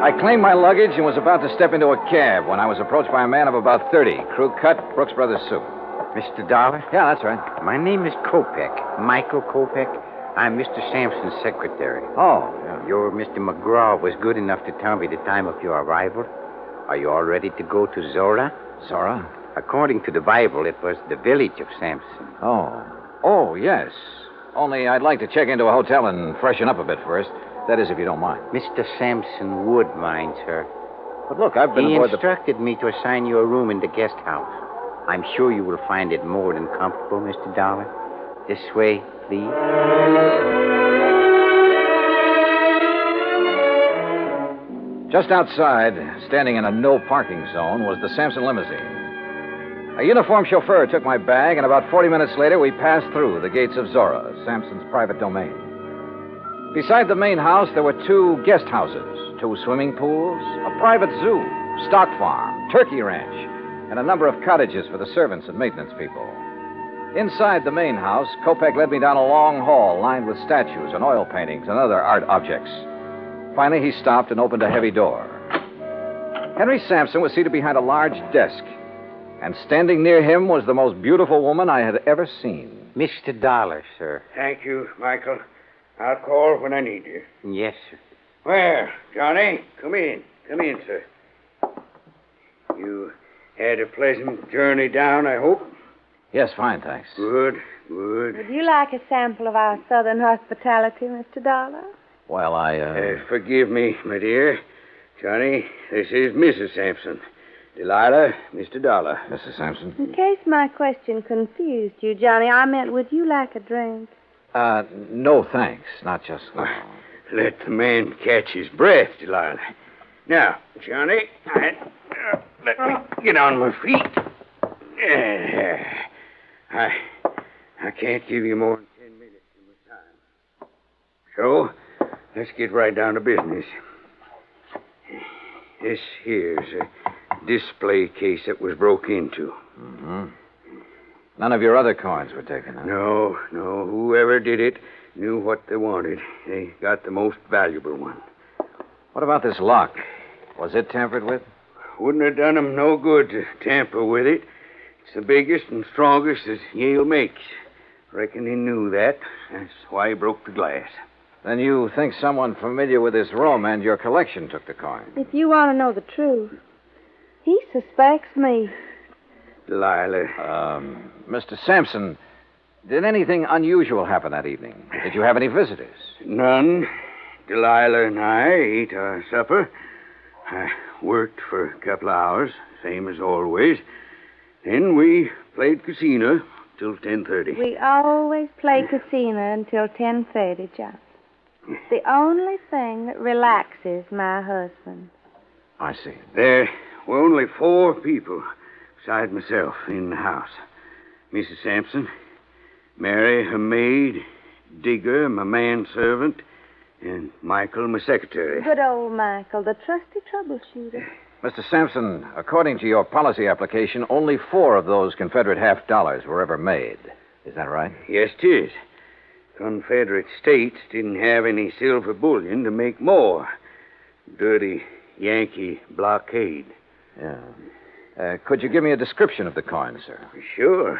I claimed my luggage and was about to step into a cab when I was approached by a man of about 30, crew cut, Brooks Brothers suit. Mr. Dollar? Yeah, that's right. My name is Kopek, Michael Kopek. I'm Mr. Sampson's secretary. Oh, yeah. Your Mr. McGraw was good enough to tell me the time of your arrival. Are you all ready to go to Zorah? Zorah? According to the Bible, it was the village of Sampson. Oh, yes. Only I'd like to check into a hotel and freshen up a bit first. That is, if you don't mind. Mr. Sampson would mind, sir. But look, I've been He aboard instructed me to assign you a room in the guest house. I'm sure you will find it more than comfortable, Mr. Dollar. This way, please. Just outside, standing in a no-parking zone, was the Sampson limousine. A uniformed chauffeur took my bag, and about 40 minutes later, we passed through the gates of Zorah, Sampson's private domain. Beside the main house, there were 2 guest houses, 2 swimming pools, a private zoo, stock farm, turkey ranch, and a number of cottages for the servants and maintenance people. Inside the main house, Kopek led me down a long hall lined with statues and oil paintings and other art objects. Finally, he stopped and opened a heavy door. Henry Sampson was seated behind a large desk, and standing near him was the most beautiful woman I had ever seen. Mr. Dollar, sir. Thank you, Michael. I'll call when I need you. Yes, sir. Well, Johnny, come in. Come in, sir. You had a pleasant journey down, I hope? Yes, fine, thanks. Good. Would you like a sample of our southern hospitality, Mr. Dollar? Well, Forgive me, my dear. Johnny, this is Mrs. Sampson. Delilah, Mr. Dollar. Mrs. Sampson? In case my question confused you, Johnny, I meant, would you like a drink? No, thanks. Not just now. Let the man catch his breath, Delilah. Now, Johnny, let me get on my feet. I can't give you more than 10 minutes of my time. So, let's get right down to business. This here's a display case that was broke into. Mm-hmm. None of your other coins were taken, huh? No. Whoever did it knew what they wanted. They got the most valuable one. What about this lock? Was it tampered with? Wouldn't have done them no good to tamper with it. It's the biggest and strongest that Yale makes. Reckon he knew that. That's why he broke the glass. Then you think someone familiar with this room and your collection took the coin? If you want to know the truth, he suspects me. Delilah. Mr. Sampson, did anything unusual happen that evening? Did you have any visitors? None. Delilah and I ate our supper. I worked for a couple of hours, same as always. Then we played casino till 10:30. We always play casino until 10:30, John. It's the only thing that relaxes my husband. I see. There were only 4 people besides myself in the house. Mrs. Sampson, Mary, her maid, Digger, my manservant, and Michael, my secretary. Good old Michael, the trusty troubleshooter. Mr. Sampson, according to your policy application, only 4 of those Confederate $half were ever made. Is that right? Yes, 'tis. Confederate states didn't have any silver bullion to make more. Dirty Yankee blockade. Yeah. Could you give me a description of the coin, sir? Sure.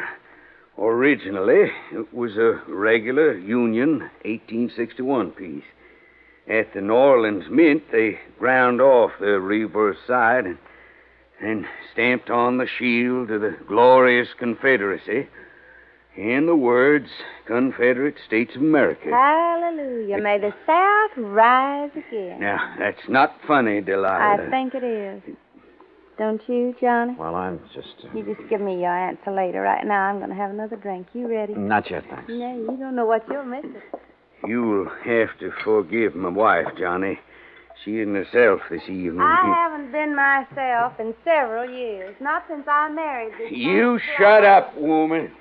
Originally, it was a regular Union 1861 piece. At the New Orleans Mint, they ground off the reverse side and stamped on the shield of the glorious Confederacy and the words Confederate States of America. Hallelujah. May the South rise again. Now, that's not funny, Delilah. I think it is. Don't you, Johnny? Well, I'm just... You just give me your answer later. Right now, I'm going to have another drink. You ready? Not yet, thanks. No, you don't know what you're missing. You'll have to forgive my wife, Johnny. She isn't herself this evening. I haven't been myself in several years. Not since I married this man. You shut up, woman.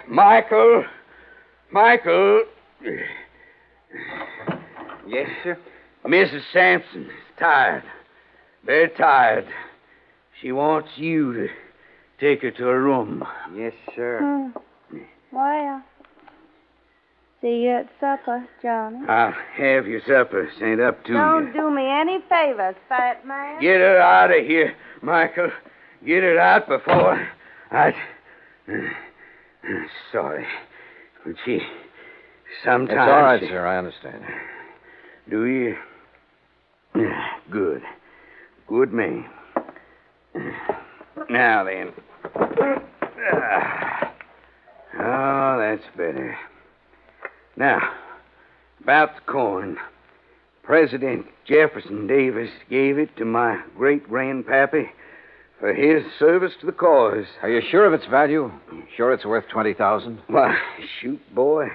Michael. Yes, sir? Mrs. Sampson is tired. Very tired. She wants you to take her to her room. Yes, sir. Well, see you at supper, Johnny. I'll have your supper sent up to you. Don't do me any favors, fat man. Get her out of here, Michael. Get her out before Sorry. But she sometimes... It's all right, sir. I understand. Do you? Good. Good man. Now then. Oh, that's better. Now, about the coin. President Jefferson Davis gave it to my great-grandpappy for his service to the cause. Are you sure of its value? Sure it's worth $20,000? Why, shoot, boy.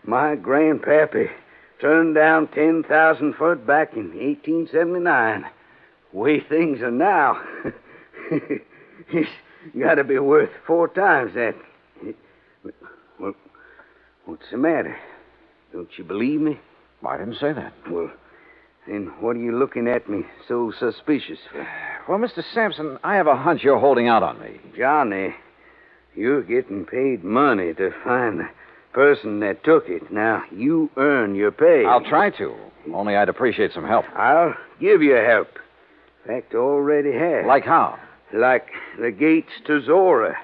My grandpappy turned down 10,000 for it back in 1879. The way things are now, it's got to be worth 4 times that. Well, what's the matter? Don't you believe me? I didn't say that. Well, then what are you looking at me so suspicious for? Well, Mr. Sampson, I have a hunch you're holding out on me. Johnny, you're getting paid money to find the person that took it. Now, you earn your pay. I'll try to. Only I'd appreciate some help. I'll give you help. In fact, already have. Like how? Like the gates to Zora.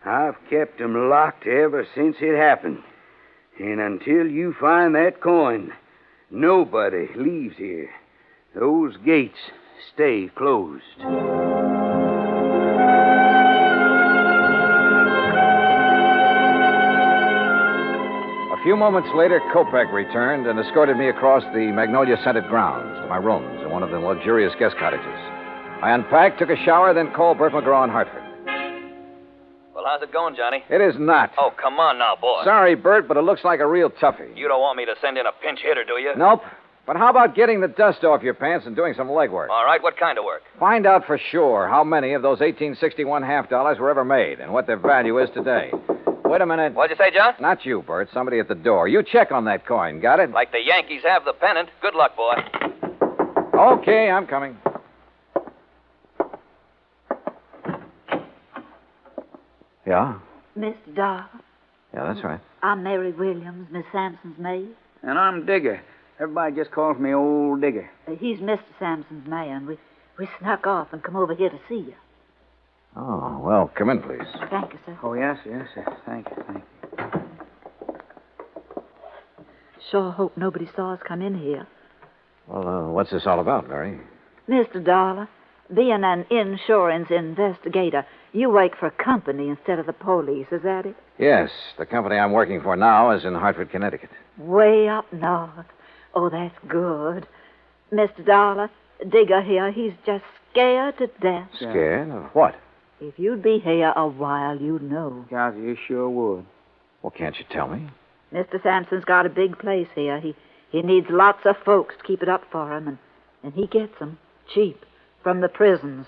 I've kept them locked ever since it happened. And until you find that coin, nobody leaves here. Those gates stay closed. A few moments later, Kopek returned and escorted me across the magnolia-scented grounds to my rooms in one of the luxurious guest cottages. I unpacked, took a shower, then called Bert McGraw in Hartford. Well, how's it going, Johnny? It is not. Oh, come on now, boy. Sorry, Bert, but it looks like a real toughie. You don't want me to send in a pinch hitter, do you? Nope. But how about getting the dust off your pants and doing some legwork? All right, what kind of work? Find out for sure how many of those 1861 $half were ever made and what their value is today. Wait a minute. What'd you say, John? Not you, Bert. Somebody at the door. You check on that coin. Got it? Like the Yankees have the pennant. Good luck, boy. Okay, I'm coming. Yeah? Mr. Dollar. Yeah, that's right. I'm Mary Williams, Miss Sampson's maid. And I'm Digger. Everybody just calls me Old Digger. He's Mr. Sampson's man. We snuck off and come over here to see you. Oh, well, come in, please. Thank you, sir. Oh, yes, sir. Thank you. Sure hope nobody saw us come in here. Well, what's this all about, Mary? Mr. Dollar, being an insurance investigator, you work for a company instead of the police, is that it? Yes, the company I'm working for now is in Hartford, Connecticut. Way up north. Oh, that's good. Mr. Dollar, Digger here, he's just scared to death. Scared of what? If you'd be here a while, you'd know. Yes, you sure would. Well, can't you tell me? Mr. Sampson's got a big place here. He needs lots of folks to keep it up for him, and he gets them cheap from the prisons.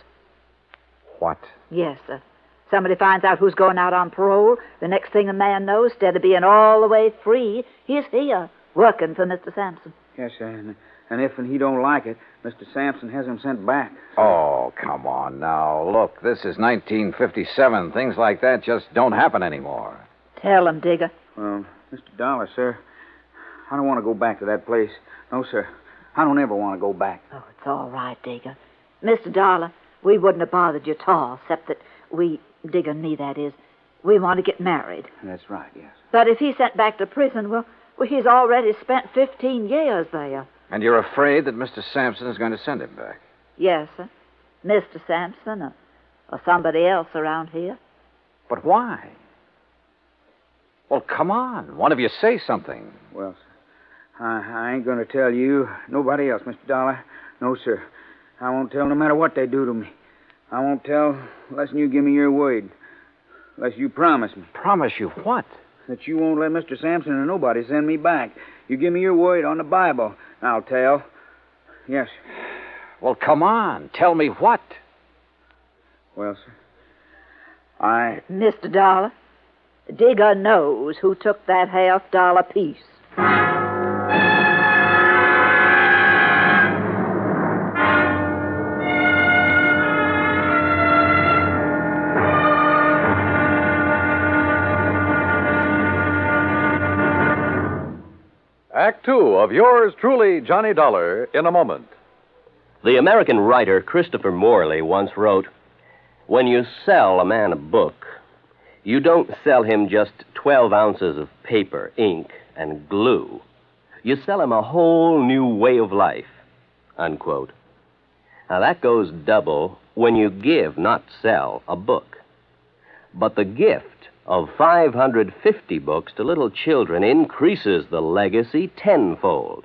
What? Yes, sir. Somebody finds out who's going out on parole. The next thing a man knows, instead of being all the way free, he's here, working for Mr. Sampson. Yes, sir. And if he don't like it, Mr. Sampson has him sent back. Oh, come on now. Look, this is 1957. Things like that just don't happen anymore. Tell him, Digger. Well, Mr. Dollar, sir, I don't want to go back to that place. No, sir. I don't ever want to go back. Oh, it's all right, Digger. Mr. Dollar, we wouldn't have bothered you at all, except that Digger and me, that is, we want to get married. That's right, yes. But if he's sent back to prison, well, he's already spent 15 years there. And you're afraid that Mr. Sampson is going to send him back? Yes, sir. Mr. Sampson or somebody else around here. But why? Well, come on. One of you say something. Well, sir, I ain't going to tell you, nobody else, Mr. Dollar. No, sir. I won't tell no matter what they do to me. I won't tell unless you give me your word. Unless you promise me. Promise you what? That you won't let Mr. Sampson or nobody send me back. You give me your word on the Bible. I'll tell. Yes. Well, come on. Tell me what? Well, sir, Mr. Dollar, Digger knows who took that $50 piece. Act Two of yours truly, Johnny Dollar, in a moment. The American writer Christopher Morley once wrote, "When you sell a man a book, you don't sell him just 12 ounces of paper, ink, and glue. You sell him a whole new way of life," unquote. Now, that goes double when you give, not sell, a book. But the gift of 550 books to little children increases the legacy tenfold.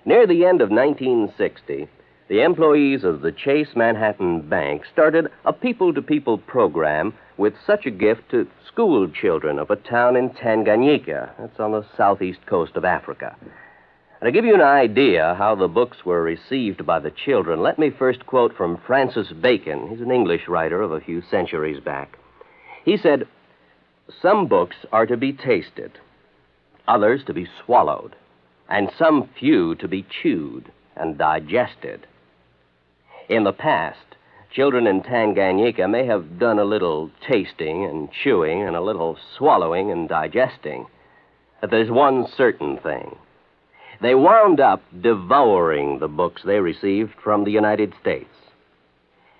Near the end of 1960, the employees of the Chase Manhattan Bank started a people-to-people program with such a gift to school children of a town in Tanganyika. That's on the southeast coast of Africa. And to give you an idea how the books were received by the children, let me first quote from Francis Bacon. He's an English writer of a few centuries back. He said, "Some books are to be tasted, others to be swallowed, and some few to be chewed and digested." In the past, children in Tanganyika may have done a little tasting and chewing and a little swallowing and digesting. But there's one certain thing. They wound up devouring the books they received from the United States.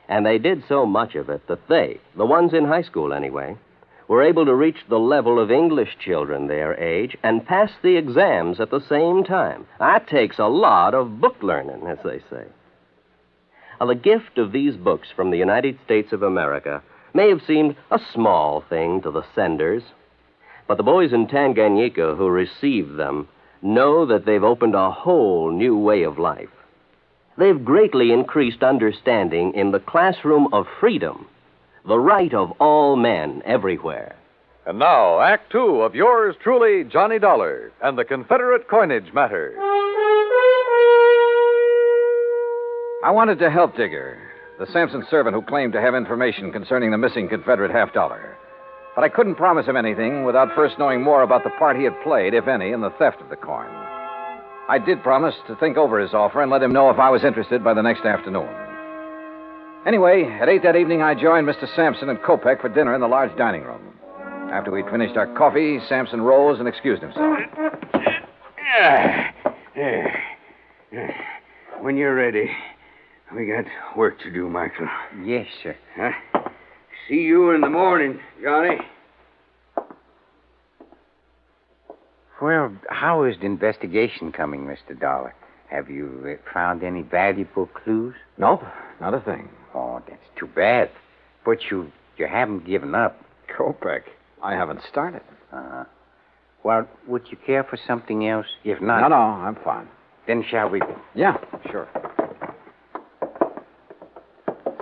And they did so much of it that they, the ones in high school anyway, were able to reach the level of English children their age and pass the exams at the same time. That takes a lot of book learning, as they say. Now, the gift of these books from the United States of America may have seemed a small thing to the senders, but the boys in Tanganyika who received them know that they've opened a whole new way of life. They've greatly increased understanding in the classroom of freedom, the right of all men everywhere. And now, Act Two of yours truly, Johnny Dollar, and the Confederate coinage matter. I wanted to help Digger, the Sampson servant who claimed to have information concerning the missing Confederate $50. But I couldn't promise him anything without first knowing more about the part he had played, if any, in the theft of the coin. I did promise to think over his offer and let him know if I was interested by the next afternoon. Anyway, at 8 that evening, I joined Mr. Sampson and Kopek for dinner in the large dining room. After we'd finished our coffee, Sampson rose and excused himself. When you're ready, we got work to do, Michael. Yes, sir. Huh? See you in the morning, Johnny. Well, how is the investigation coming, Mr. Dollar? Have you found any valuable clues? Nope, not a thing. Oh, that's too bad. But you haven't given up. Kopek, I haven't started. Well, would you care for something else? If not... No, I'm fine. Then shall we... Yeah, sure.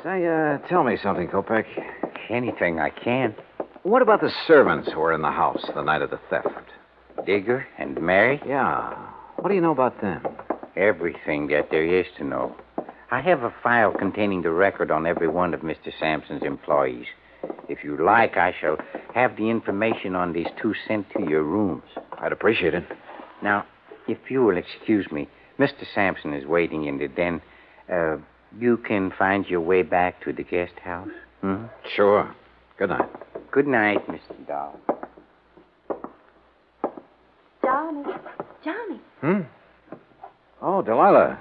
Say, tell me something, Kopek. Anything I can. What about the servants who were in the house the night of the theft? Digger and Mary? Yeah. What do you know about them? Everything that there is to know. I have a file containing the record on every one of Mr. Sampson's employees. If you like, I shall have the information on these two sent to your rooms. I'd appreciate it. Now, if you will excuse me, Mr. Sampson is waiting in the den. You can find your way back to the guest house? Hmm? Sure. Good night. Good night, Mr. Dollar. Johnny. Oh, Delilah.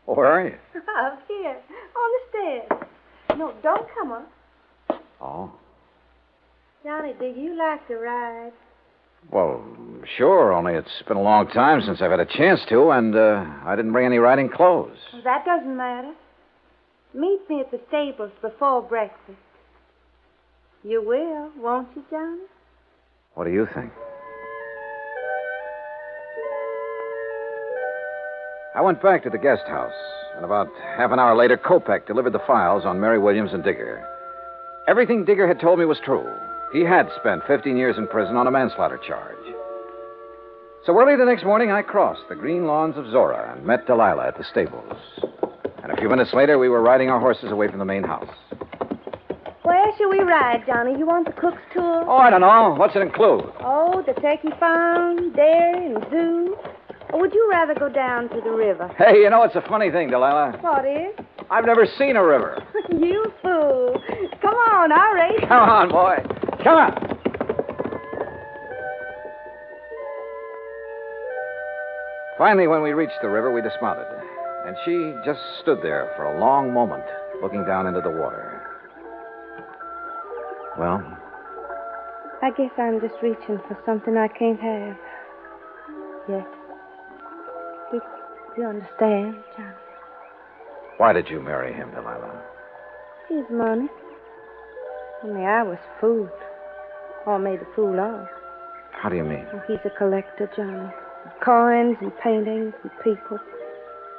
Oh, where are you? Up here, on the stairs. No, don't come up. Oh. Johnny, do you like to ride? Well, sure, only it's been a long time since I've had a chance to, and I didn't bring any riding clothes. Well, that doesn't matter. Meet me at the stables before breakfast. You will, won't you, Johnny? What do you think? I went back to the guest house, and about half an hour later, Kopek delivered the files on Mary Williams and Digger. Everything Digger had told me was true. He had spent 15 years in prison on a manslaughter charge. So early the next morning, I crossed the green lawns of Zora and met Delilah at the stables. And a few minutes later, we were riding our horses away from the main house. Where shall we ride, Johnny? You want the cook's tour? Oh, I don't know. What's it include? Oh, the turkey farm, dairy, and zoo. Or would you rather go down to the river? Hey, you know, it's a funny thing, Delilah. What is? I've never seen a river. You fool. Come on, I'll race. Come on, boy. Come on. Finally, when we reached the river, we dismounted. And she just stood there for a long moment, looking down into the water. Well? I guess I'm just reaching for something I can't have yet. You understand, Johnny? Why did you marry him, Delilah? His money. Only I was fooled. Or made a fool of. How do you mean? Well, he's a collector, Johnny. Coins and paintings and people.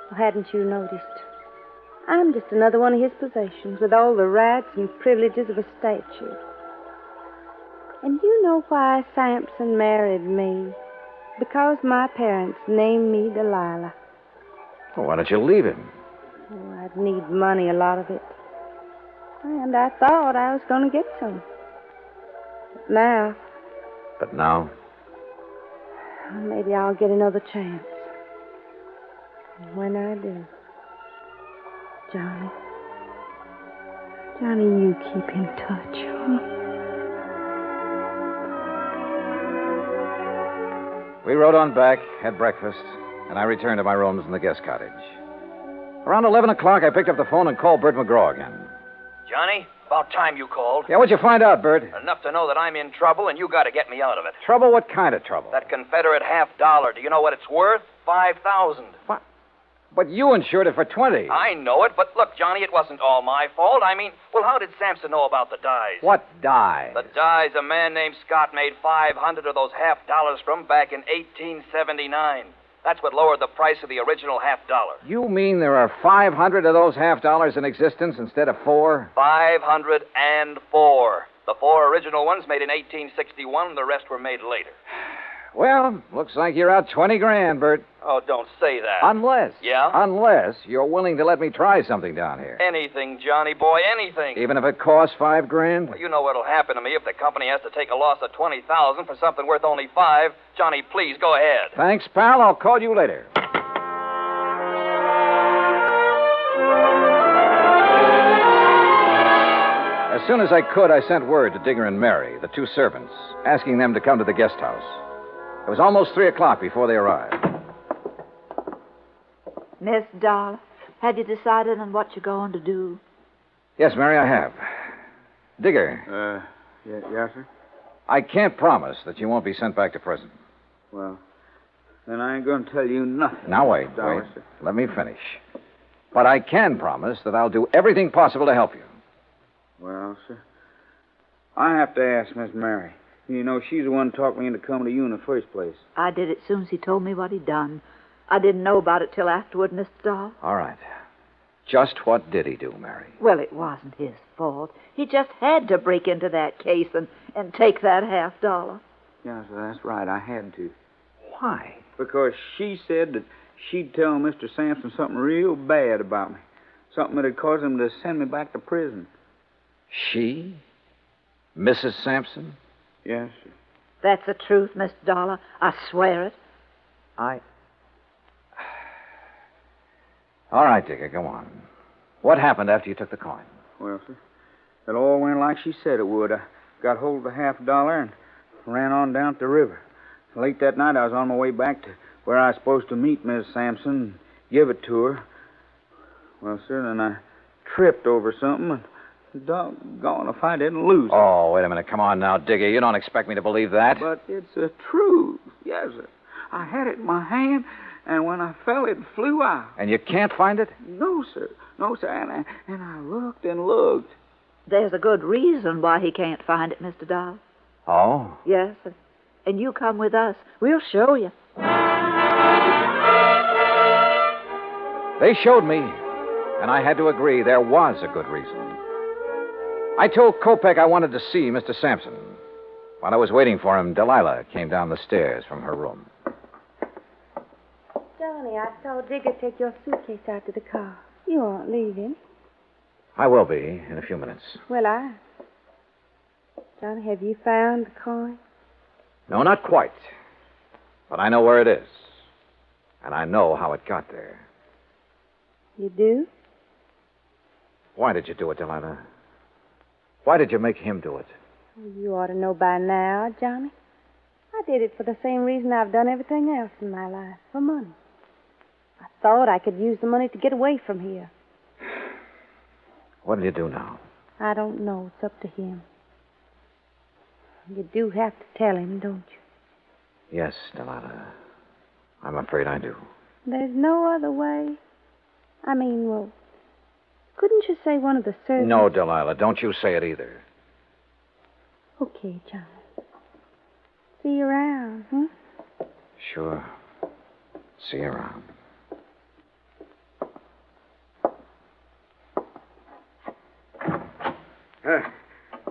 Well, hadn't you noticed? I'm just another one of his possessions with all the rights and privileges of a statue. And you know why Sampson married me? Because my parents named me Delilah. Well, why don't you leave him? Oh, I'd need money, a lot of it. And I thought I was going to get some. But now, maybe I'll get another chance. And when I do, Johnny, you keep in touch, huh? We rode on back, had breakfast, and I returned to my rooms in the guest cottage. Around 11 o'clock, I picked up the phone and called Bert McGraw again. Johnny, about time you called. Yeah, what'd you find out, Bert? Enough to know that I'm in trouble, and you got to get me out of it. Trouble? What kind of trouble? That Confederate $50. Do you know what it's worth? $5,000. What? But you insured it for 20. I know it, but look, Johnny, it wasn't all my fault. I mean, well, how did Sampson know about the dies? What dies? The dies a man named Scott made 500 of those $50 from back in 1879. That's what lowered the price of the original $50. You mean there are 500 of those $50 in existence instead of 4? 504. The 4 original ones made in 1861, the rest were made later. Well, looks like you're out 20 grand, Bert. Oh, don't say that. Unless. Yeah? Unless you're willing to let me try something down here. Anything, Johnny boy, anything. Even if it costs $5 grand? Well, you know what'll happen to me if the company has to take a loss of $20,000 for something worth only $5. Johnny, please, go ahead. Thanks, pal. I'll call you later. As soon as I could, I sent word to Digger and Mary, the 2 servants, asking them to come to the guest house. It was almost 3 o'clock before they arrived. Miss Dollar, have you decided on what you're going to do? Yes, Mary, I have. Digger. Yes, sir? I can't promise that you won't be sent back to prison. Well, then I ain't going to tell you nothing. Now, wait. Sir. Let me finish. But I can promise that I'll do everything possible to help you. Well, sir, I have to ask Miss Mary. You know, she's the one who talked me into coming to you in the first place. I did it soon as he told me what he'd done. I didn't know about it till afterward, Mr. Dahl. All right. Just what did he do, Mary? Well, it wasn't his fault. He just had to break into that case and take that $50. Yeah, sir, that's right. I had to. Why? Because she said that she'd tell Mr. Sampson something real bad about me. Something that'd cause him to send me back to prison. She? Mrs. Sampson? Yes, sir. That's the truth, Mr. Dollar. I swear it. All right, Digger, go on. What happened after you took the coin? Well, sir, it all went like she said it would. I got hold of the $50 and ran on down to the river. Late that night, I was on my way back to where I was supposed to meet Miss Sampson and give it to her. Well, sir, then I tripped over something, and doggone if I didn't lose it. Oh, wait a minute. Come on now, Digger. You don't expect me to believe that. But it's the truth. Yes, sir. I had it in my hand, and when I fell, it flew out. And you can't find it? No, sir. No, sir. And I looked and looked. There's a good reason why he can't find it, Mr. Dahl. Oh? Yes, and you come with us. We'll show you. They showed me, and I had to agree there was a good reason. I told Kopek I wanted to see Mr. Sampson. While I was waiting for him, Delilah came down the stairs from her room. Johnny, I saw Digger take your suitcase out to the car. You aren't leaving. I will be in a few minutes. Well, Johnny, have you found the coin? No, not quite. But I know where it is. And I know how it got there. You do? Why did you do it, Delilah? Why did you make him do it? You ought to know by now, Johnny. I did it for the same reason I've done everything else in my life, for money. I thought I could use the money to get away from here. What'll you do now? I don't know. It's up to him. You do have to tell him, don't you? Yes, Delilah. I'm afraid I do. There's no other way. I mean, well, couldn't you say one of the servants? No, Delilah, don't you say it either. Okay, Johnny. See you around, huh? Sure. See you around.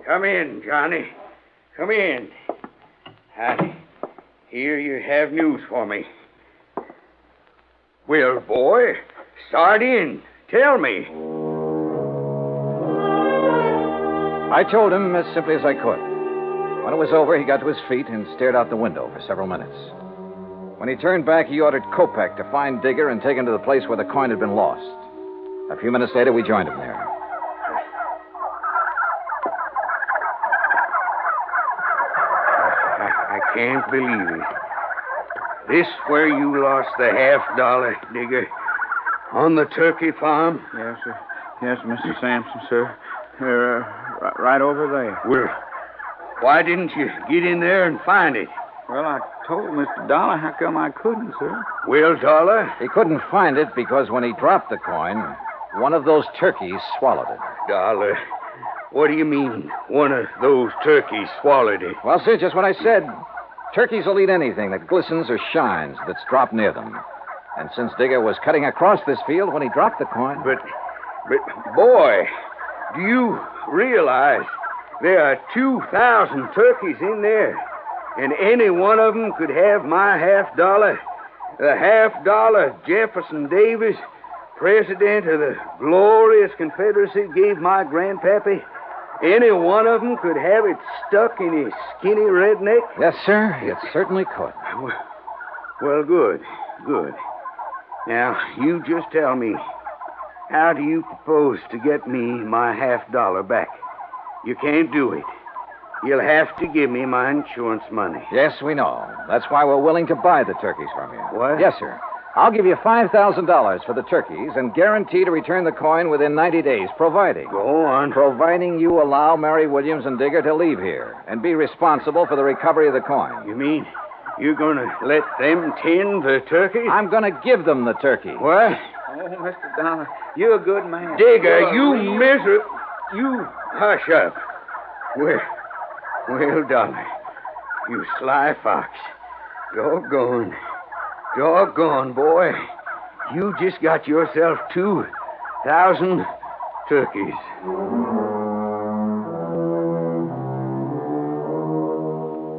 Come in, Johnny. Come in. I hear you have news for me. Well, boy, start in. Tell me. I told him as simply as I could. When it was over, he got to his feet and stared out the window for several minutes. When he turned back, he ordered Kopek to find Digger and take him to the place where the coin had been lost. A few minutes later, we joined him there. I can't believe it. This where you lost the $50, Digger? On the turkey farm? Yes, sir. Yes, Mr. Sampson, sir. Right over there. Well, why didn't you get in there and find it? Well, I told Mr. Dollar how come I couldn't, sir. Well, Dollar? He couldn't find it because when he dropped the coin, one of those turkeys swallowed it. Dollar, what do you mean, one of those turkeys swallowed it? Well, sir, just what I said. Turkeys will eat anything that glistens or shines that's dropped near them. And since Digger was cutting across this field when he dropped the coin... But, boy, do you realize there are 2,000 turkeys in there, and any one of them could have my $50? The $50 Jefferson Davis, president of the glorious Confederacy, gave my grandpappy. Any one of them could have it stuck in his skinny red neck? Yes, sir, it certainly could. Well, good. Now, you just tell me, how do you propose to get me my $50 back? You can't do it. You'll have to give me my insurance money. Yes, we know. That's why we're willing to buy the turkeys from you. What? Yes, sir. I'll give you $5,000 for the turkeys and guarantee to return the coin within 90 days, providing... Go on. Providing you allow Mary Williams and Digger to leave here and be responsible for the recovery of the coin. You mean You gonna let them tend the turkeys? I'm going to give them the turkey. What? Oh, Mr. Dollar, you're a good man. Digger, you miserable... You hush up. Well, Dollar, you sly fox. Doggone, boy. You just got yourself 2,000 turkeys.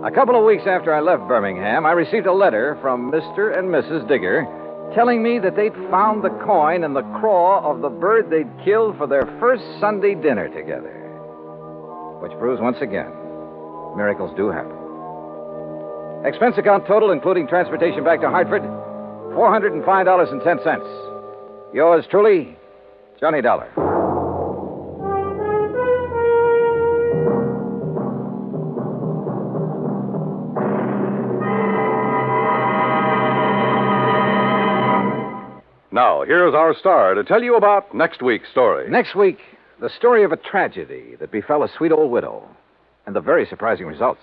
A couple of weeks after I left Birmingham, I received a letter from Mr. and Mrs. Digger telling me that they'd found the coin in the craw of the bird they'd killed for their first Sunday dinner together. Which proves once again, miracles do happen. Expense account total, including transportation back to Hartford, $405.10. Yours truly, Johnny Dollar. Now, here's our star to tell you about next week's story. Next week, the story of a tragedy that befell a sweet old widow, and the very surprising results.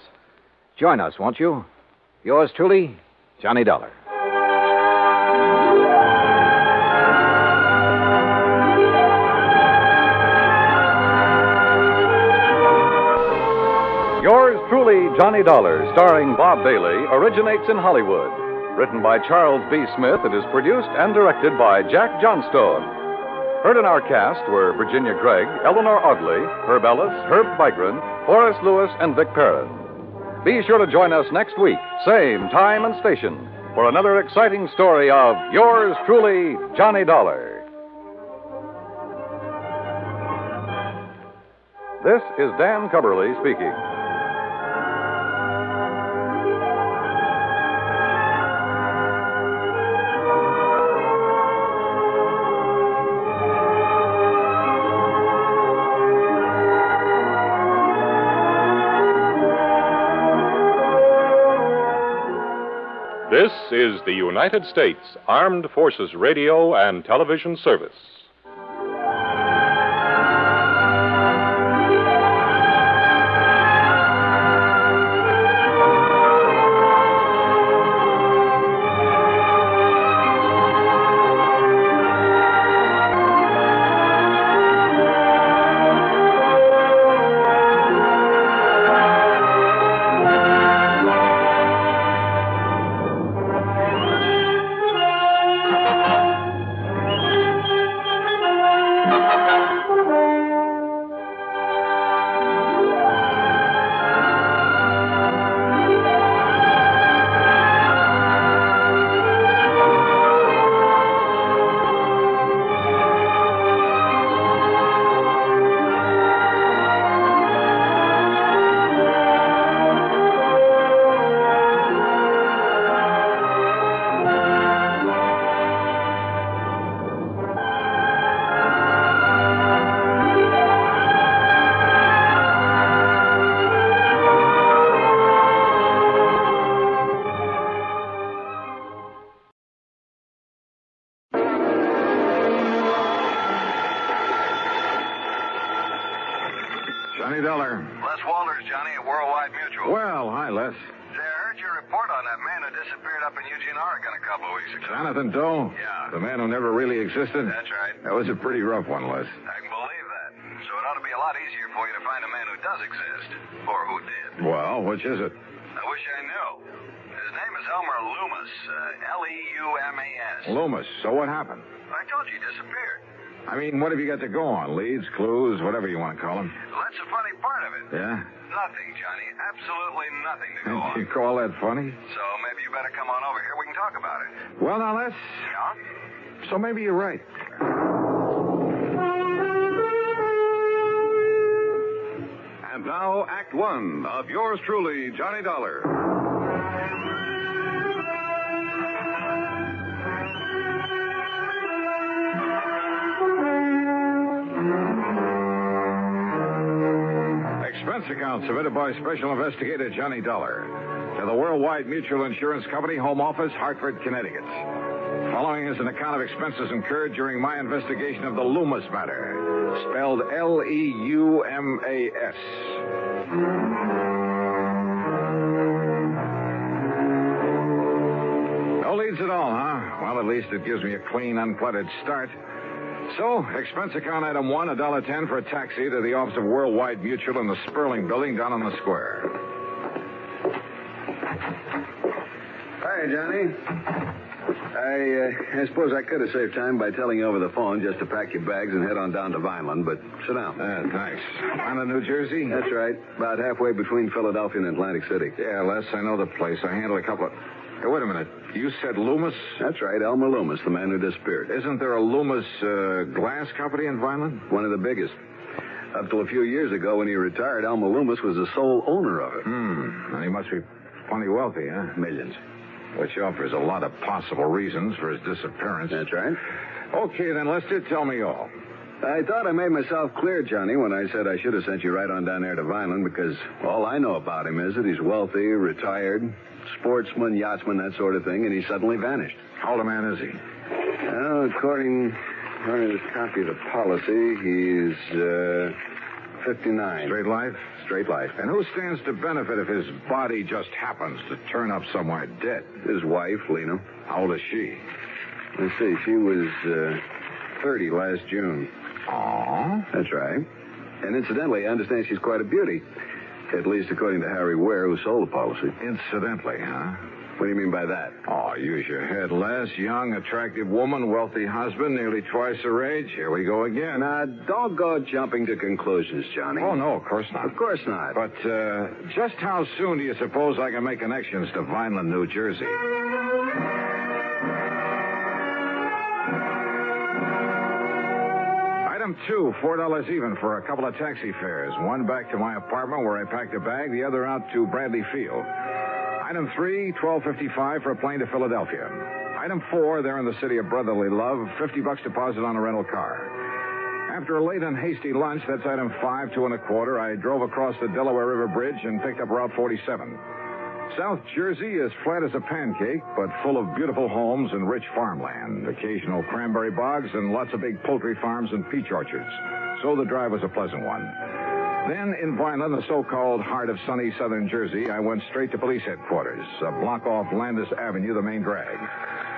Join us, won't you? Yours truly, Johnny Dollar. Yours truly, Johnny Dollar, starring Bob Bailey, originates in Hollywood. Written by Charles B. Smith, it is produced and directed by Jack Johnstone. Heard in our cast were Virginia Gregg, Eleanor Audley, Herb Ellis, Herb Vigran, Horace Lewis, and Vic Perrin. Be sure to join us next week, same time and station, for another exciting story of Yours truly, Johnny Dollar. This is Dan Cubberly speaking. This is the United States Armed Forces Radio and Television Service. Johnny Dollar. Les Walters, Johnny, at Worldwide Mutual. Well, hi, Les. Say, I heard your report on that man who disappeared up in Eugene, Oregon a couple of weeks ago. Jonathan Doe? Yeah. The man who never really existed? That's right. That was a pretty rough one, Les. I can believe that. So it ought to be a lot easier for you to find a man who does exist. Or who did. Well, which is it? I wish I knew. His name is Elmer Leumas. Leumas. Loomis. So what happened? I told you he disappeared. I mean, what have you got to go on? Leads, clues, whatever you want to call them. Well, that's the funny part of it. Yeah? Nothing, Johnny. Absolutely nothing to go on. You call that funny? So maybe you better come on over here. We can talk about it. Well, now, Les. Yeah? So maybe you're right. And now, Act One of Yours Truly, Johnny Dollar. Expense account submitted by Special Investigator Johnny Dollar to the Worldwide Mutual Insurance Company, Home Office, Hartford, Connecticut. Following is an account of expenses incurred during my investigation of the Leumas matter, spelled Leumas. No leads at all, huh? Well, at least it gives me a clean, uncluttered start. So, expense account item 1, $1.10 for a taxi to the office of Worldwide Mutual in the Sperling Building down on the square. Hi, Johnny. I suppose I could have saved time by telling you over the phone just to pack your bags and head on down to Vineland, but sit down. Thanks. Vineland, New Jersey? That's right. About halfway between Philadelphia and Atlantic City. Yeah, Les, I know the place. I handled a couple of... Hey, wait a minute. You said Leumas? That's right, Elmer Leumas, the man who disappeared. Isn't there a Leumas glass company in Vineland? One of the biggest. Up till a few years ago when he retired, Elmer Leumas was the sole owner of it. And he must be plenty wealthy, huh? Millions. Which offers a lot of possible reasons for his disappearance. That's right. Okay, then, Lester, tell me all. I thought I made myself clear, Johnny, when I said I should have sent you right on down there to Vineland, because all I know about him is that he's wealthy, retired, sportsman, yachtsman, that sort of thing, and he suddenly vanished. How old a man is he? Well, according to this copy of the policy, he's 59. Straight life? Straight life. And who stands to benefit if his body just happens to turn up somewhere dead? His wife, Lena. How old is she? Let's see, she was 30 last June. Aw. That's right. And incidentally, I understand she's quite a beauty. At least according to Harry Ware, who sold the policy. Incidentally, huh? What do you mean by that? Oh, use your head, Les. Young, attractive woman, wealthy husband, nearly twice her age. Here we go again. Now, don't go jumping to conclusions, Johnny. Oh, no, of course not. Of course not. But just how soon do you suppose I can make connections to Vineland, New Jersey? Item 2, $4 even for a couple of taxi fares. One back to my apartment where I packed a bag, the other out to Bradley Field. Item 3, $12.55 for a plane to Philadelphia. Item 4, there in the city of brotherly love, $50 deposit on a rental car. After a late and hasty lunch, that's item 5, $2.25, I drove across the Delaware River Bridge and picked up Route 47. South Jersey is flat as a pancake, but full of beautiful homes and rich farmland, occasional cranberry bogs, and lots of big poultry farms and peach orchards. So the drive was a pleasant one. Then, in Vineland, the so-called heart of sunny southern Jersey, I went straight to police headquarters, a block off Landis Avenue, the main drag.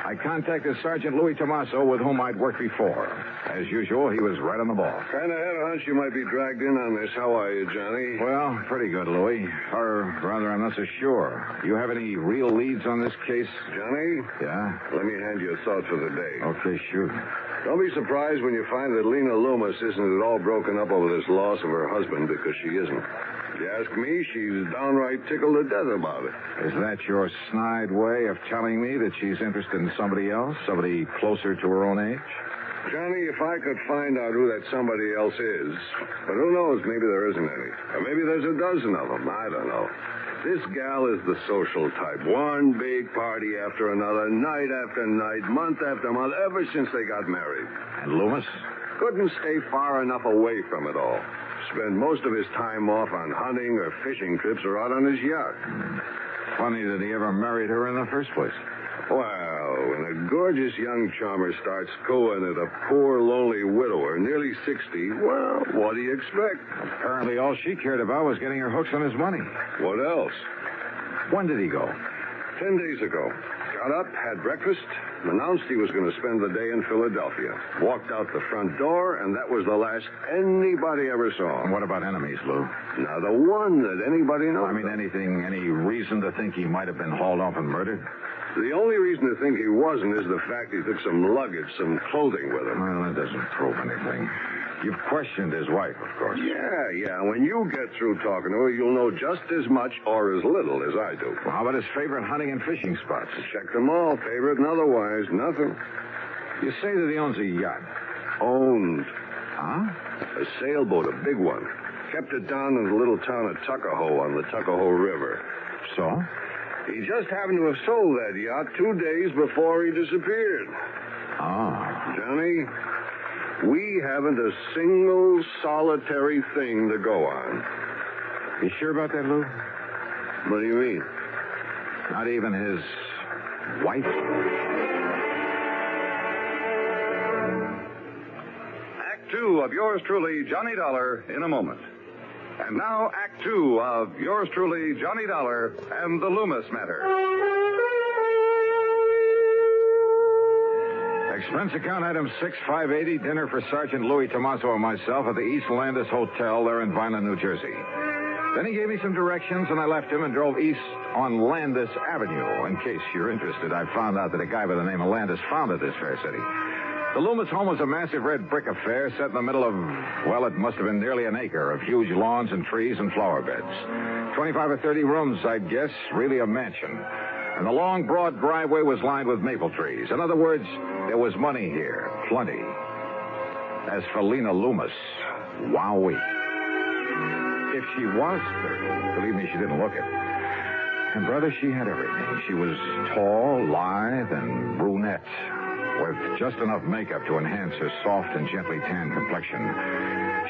I contacted Sergeant Louis Tomaso, with whom I'd worked before. As usual, he was right on the ball. Kind of had a hunch you might be dragged in on this. How are you, Johnny? Well, pretty good, Louis. Or rather, I'm not so sure. You have any real leads on this case? Johnny? Yeah? Let me hand you a thought for the day. Okay, shoot. Don't be surprised when you find that Lena Leumas isn't at all broken up over this loss of her husband, because she isn't. If you ask me, she's downright tickled to death about it. Is that your snide way of telling me that she's interested in somebody else? Somebody closer to her own age? Johnny, if I could find out who that somebody else is, but who knows, maybe there isn't any. Or maybe there's a dozen of them. I don't know. This gal is the social type. One big party after another, night after night, month after month, ever since they got married. And Leumas? Couldn't stay far enough away from it all. Spend most of his time off on hunting or fishing trips or out on his yacht. Funny that he ever married her in the first place. Well, when a gorgeous young charmer starts cooing at a poor, lonely widower, nearly 60, well, what do you expect? Apparently all she cared about was getting her hooks on his money. What else? When did he go? 10 days ago. Got up, had breakfast, announced he was going to spend the day in Philadelphia. Walked out the front door, and that was the last anybody ever saw. And what about enemies, Lou? Now, the one that anybody knows. I mean, any reason to think he might have been hauled off and murdered? The only reason to think he wasn't is the fact he took some luggage, some clothing with him. Well, that doesn't prove anything. You've questioned his wife, of course. Yeah. When you get through talking to her, you'll know just as much or as little as I do. Well, how about his favorite hunting and fishing spots? Check them all, favorite and otherwise. Nothing. You say that he owns a yacht. Owned. Huh? A sailboat, a big one. Kept it down in the little town of Tuckahoe on the Tuckahoe River. So? He just happened to have sold that yacht 2 days before he disappeared. Oh. Johnny, we haven't a single solitary thing to go on. You sure about that, Lou? What do you mean? Not even his wife? Act 2 of yours truly, Johnny Dollar, in a moment. And now, Act 2 of yours truly, Johnny Dollar, and the Loomis matter. Expense account item 6580, dinner for Sergeant Louis Tomaso and myself at the East Landis Hotel there in Vineland, New Jersey. Then he gave me some directions, and I left him and drove east on Landis Avenue. In case you're interested, I found out that a guy by the name of Landis founded this fair city. The Leumas home was a massive red brick affair set in the middle of, well, it must have been nearly an acre of huge lawns and trees and flower beds. 25 or 30 rooms, I'd guess, really a mansion. And the long, broad driveway was lined with maple trees. In other words, there was money here, plenty. As for Lena Leumas, wowee. If she was 30, believe me, she didn't look it. And, brother, she had everything. She was tall, lithe, and brunette, with just enough makeup to enhance her soft and gently tanned complexion.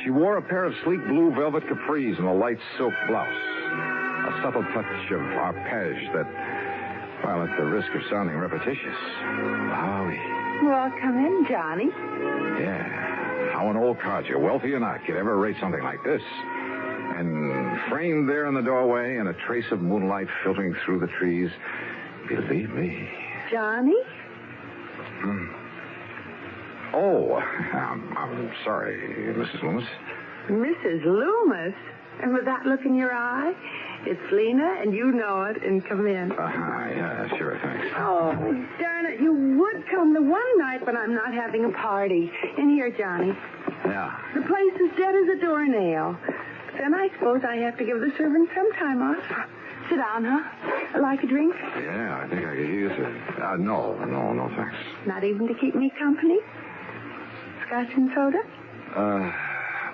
She wore a pair of sleek blue velvet capris and a light silk blouse. A subtle touch of arpege that, well, at the risk of sounding repetitious. Wowie. Well, come in, Johnny. Yeah. How an old codger, wealthy or not, could ever rate something like this. And framed there in the doorway and a trace of moonlight filtering through the trees, believe me. Johnny? Oh, I'm sorry, Mrs. Leumas. Mrs. Leumas? And with that look in your eye? It's Lena, and you know it, and come in. Yeah, sure, thanks. Oh, darn it, you would come the one night when I'm not having a party. In here, Johnny. Yeah. The place is dead as a doornail. Then I suppose I have to give the servants some time off. Sit down, huh? Like a drink? Yeah, I think I could use it. No, thanks. Not even to keep me company? Scotch and soda?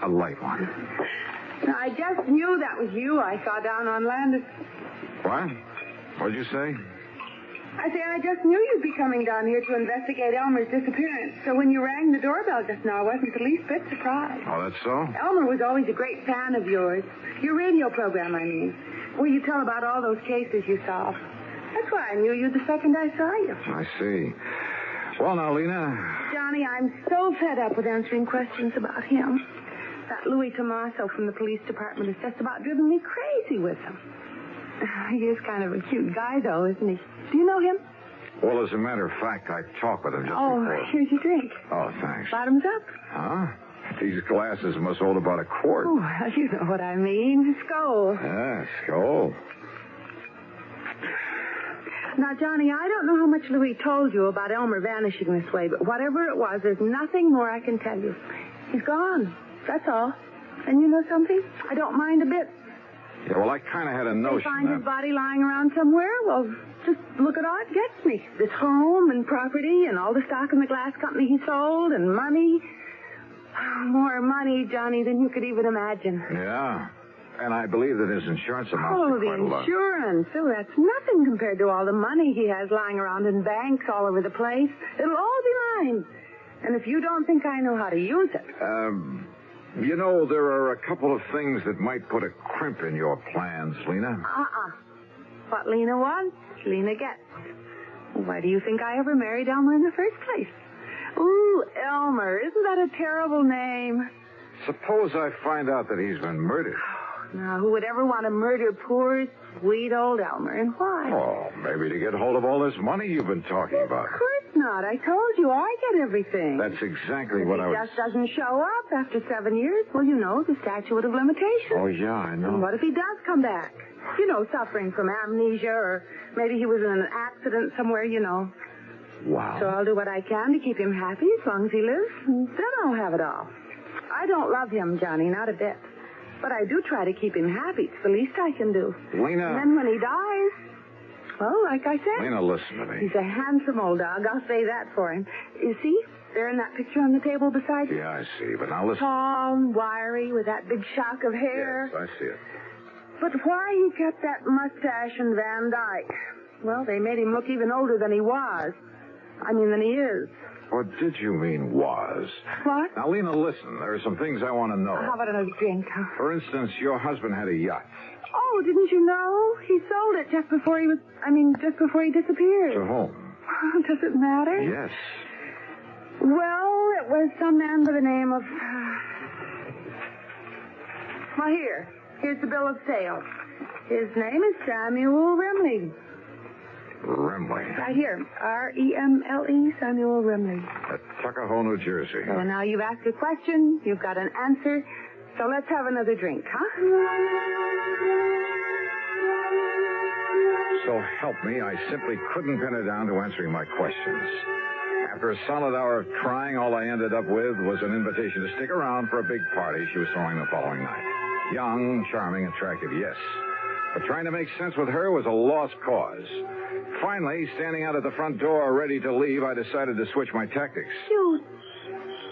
A light one. Now, I just knew that was you I saw down on Landis. What? What'd you say? I say I just knew you'd be coming down here to investigate Elmer's disappearance. So when you rang the doorbell just now, I wasn't the least bit surprised. Oh, that's so? Elmer was always a great fan of yours. Your radio program, I mean. Where you tell about all those cases you solve. That's why I knew you the second I saw you. I see. Well, now, Lena. Johnny, I'm so fed up with answering questions about him. That Louis Tomaso from the police department has just about driven me crazy with him. He is kind of a cute guy, though, isn't he? Do you know him? Well, as a matter of fact, I talked with him just before. Here's your drink. Oh, thanks. Bottoms up. Huh? These glasses must hold about a quart. Oh, well, you know what I mean. Skull. Yeah, skull. Now, Johnny, I don't know how much Louis told you about Elmer vanishing this way, but whatever it was, there's nothing more I can tell you. He's gone. That's all. And you know something? I don't mind a bit. Yeah, well, I kind of had a notion. They find his body lying around somewhere? Well, just look at all it gets me. This home and property and all the stock in the glass company he sold and money. More money, Johnny, than you could even imagine. Yeah. And I believe that his insurance amounts to quite a lot. Oh, the insurance. Oh, that's nothing compared to all the money he has lying around in banks all over the place. It'll all be mine. And if you don't think I know how to use it... You know, there are a couple of things that might put a crimp in your plans, Lena. What Lena wants, Lena gets. Why do you think I ever married Elmer in the first place? Ooh, Elmer. Isn't that a terrible name? Suppose I find out that he's been murdered. Now, who would ever want to murder poor, sweet old Elmer, and why? Oh, maybe to get hold of all this money you've been talking about. Of course not. I told you I get everything. That's exactly what I was... If he just doesn't show up after 7 years, well, you know, the statute of limitations. Oh, yeah, I know. And what if he does come back? You know, suffering from amnesia, or maybe he was in an accident somewhere, you know. Wow. So I'll do what I can to keep him happy as long as he lives, and then I'll have it all. I don't love him, Johnny, not a bit. But I do try to keep him happy. It's the least I can do. Lena... And then when he dies, well, like I said... Lena, listen to me. He's a handsome old dog. I'll say that for him. You see? There in that picture on the table beside you. Yeah, I see. But now listen... Tall and wiry with that big shock of hair. Yes, I see it. But why he kept that mustache and Van Dyke? Well, they made him look even older than he was. I mean, than he is. What did you mean, was? What? Now, Lena, listen. There are some things I want to know. How about another drink? For instance, your husband had a yacht. Oh, didn't you know? He sold it just before he disappeared. To whom? Does it matter? Yes. Well, it was some man by the name of... Well, here's the bill of sale. His name is Samuel Remley. Remley. Right here. R-E-M-L-E, Samuel Remley. At Tuckahoe, New Jersey. So now you've asked a question, you've got an answer, so let's have another drink, huh? So help me, I simply couldn't pin her down to answering my questions. After a solid hour of trying, all I ended up with was an invitation to stick around for a big party she was throwing the following night. Young, charming, attractive, yes. But trying to make sense with her was a lost cause. Finally, standing out at the front door ready to leave, I decided to switch my tactics.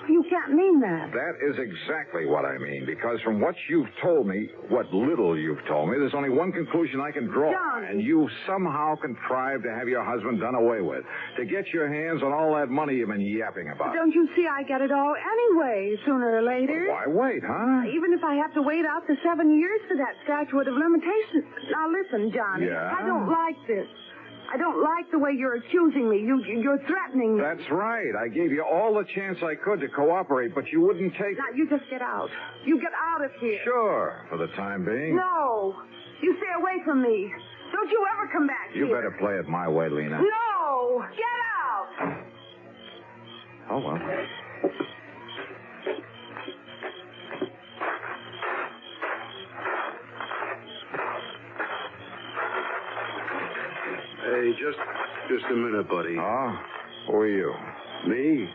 You can't mean that. That is exactly what I mean, because from what you've told me, what little you've told me, there's only one conclusion I can draw. John. And you've somehow contrived to have your husband done away with, to get your hands on all that money you've been yapping about. Don't you see I get it all anyway, sooner or later? Why wait, huh? Even if I have to wait out the 7 years for that statute of limitations. Now listen, Johnny. Yeah? I don't like this. I don't like the way you're accusing me. You're threatening me. That's right. I gave you all the chance I could to cooperate, but you wouldn't take... Now, you just get out. You get out of here. Sure, for the time being. No. You stay away from me. Don't you ever come back You here. better play it my way, Lena. No. Get out. Oh, well. Hey, just a minute, buddy. Oh? Who are you? Me?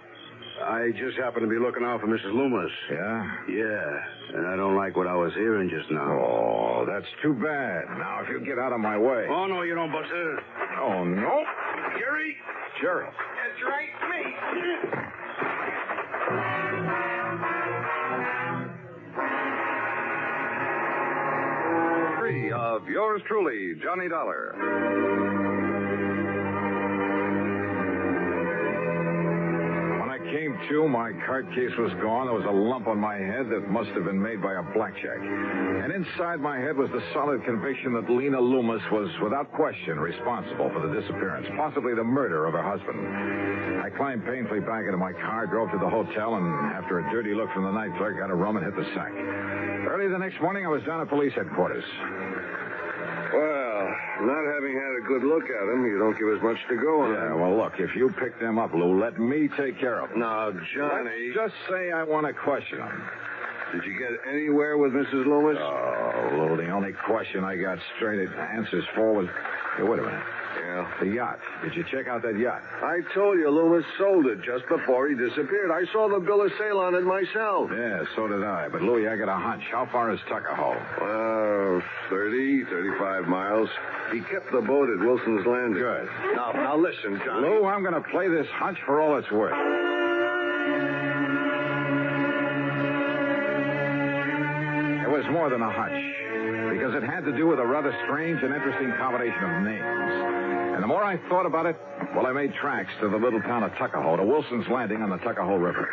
I just happened to be looking out for Mrs. Leumas. Yeah? Yeah, and I don't like what I was hearing just now. Oh, that's too bad. Now, if you get out of my way. Oh, no, you don't, Buster. Oh, no. Jerry? Jerry. That's right, me. Three of yours truly, Johnny Dollar. Came to, my card case was gone. There was a lump on my head that must have been made by a blackjack. And inside my head was the solid conviction that Lena Leumas was, without question, responsible for the disappearance, possibly the murder of her husband. I climbed painfully back into my car, drove to the hotel, and after a dirty look from the night clerk, got a room and hit the sack. Early the next morning, I was down at police headquarters. Well, not having had a good look at him, you don't give us much to go on. Yeah, well, look, if you pick them up, Lou, let me take care of them. Now, Johnny... Let's just say I want to question them. Did you get anywhere with Mrs. Leumas? Oh, Lou, the only question I got straight answers for was... Hey, wait a minute. Yeah? The yacht. Did you check out that yacht? I told you Leumas sold it just before he disappeared. I saw the bill of sale on it myself. Yeah, so did I. But, Louie, I got a hunch. How far is Tuckahoe? 35 miles. He kept the boat at Wilson's Landing. Good. Now listen, Johnny. Lou, I'm going to play this hunch for all it's worth. It was more than a hunch, because it had to do with a rather strange and interesting combination of names. And the more I thought about it, well, I made tracks to the little town of Tuckahoe, to Wilson's Landing on the Tuckahoe River.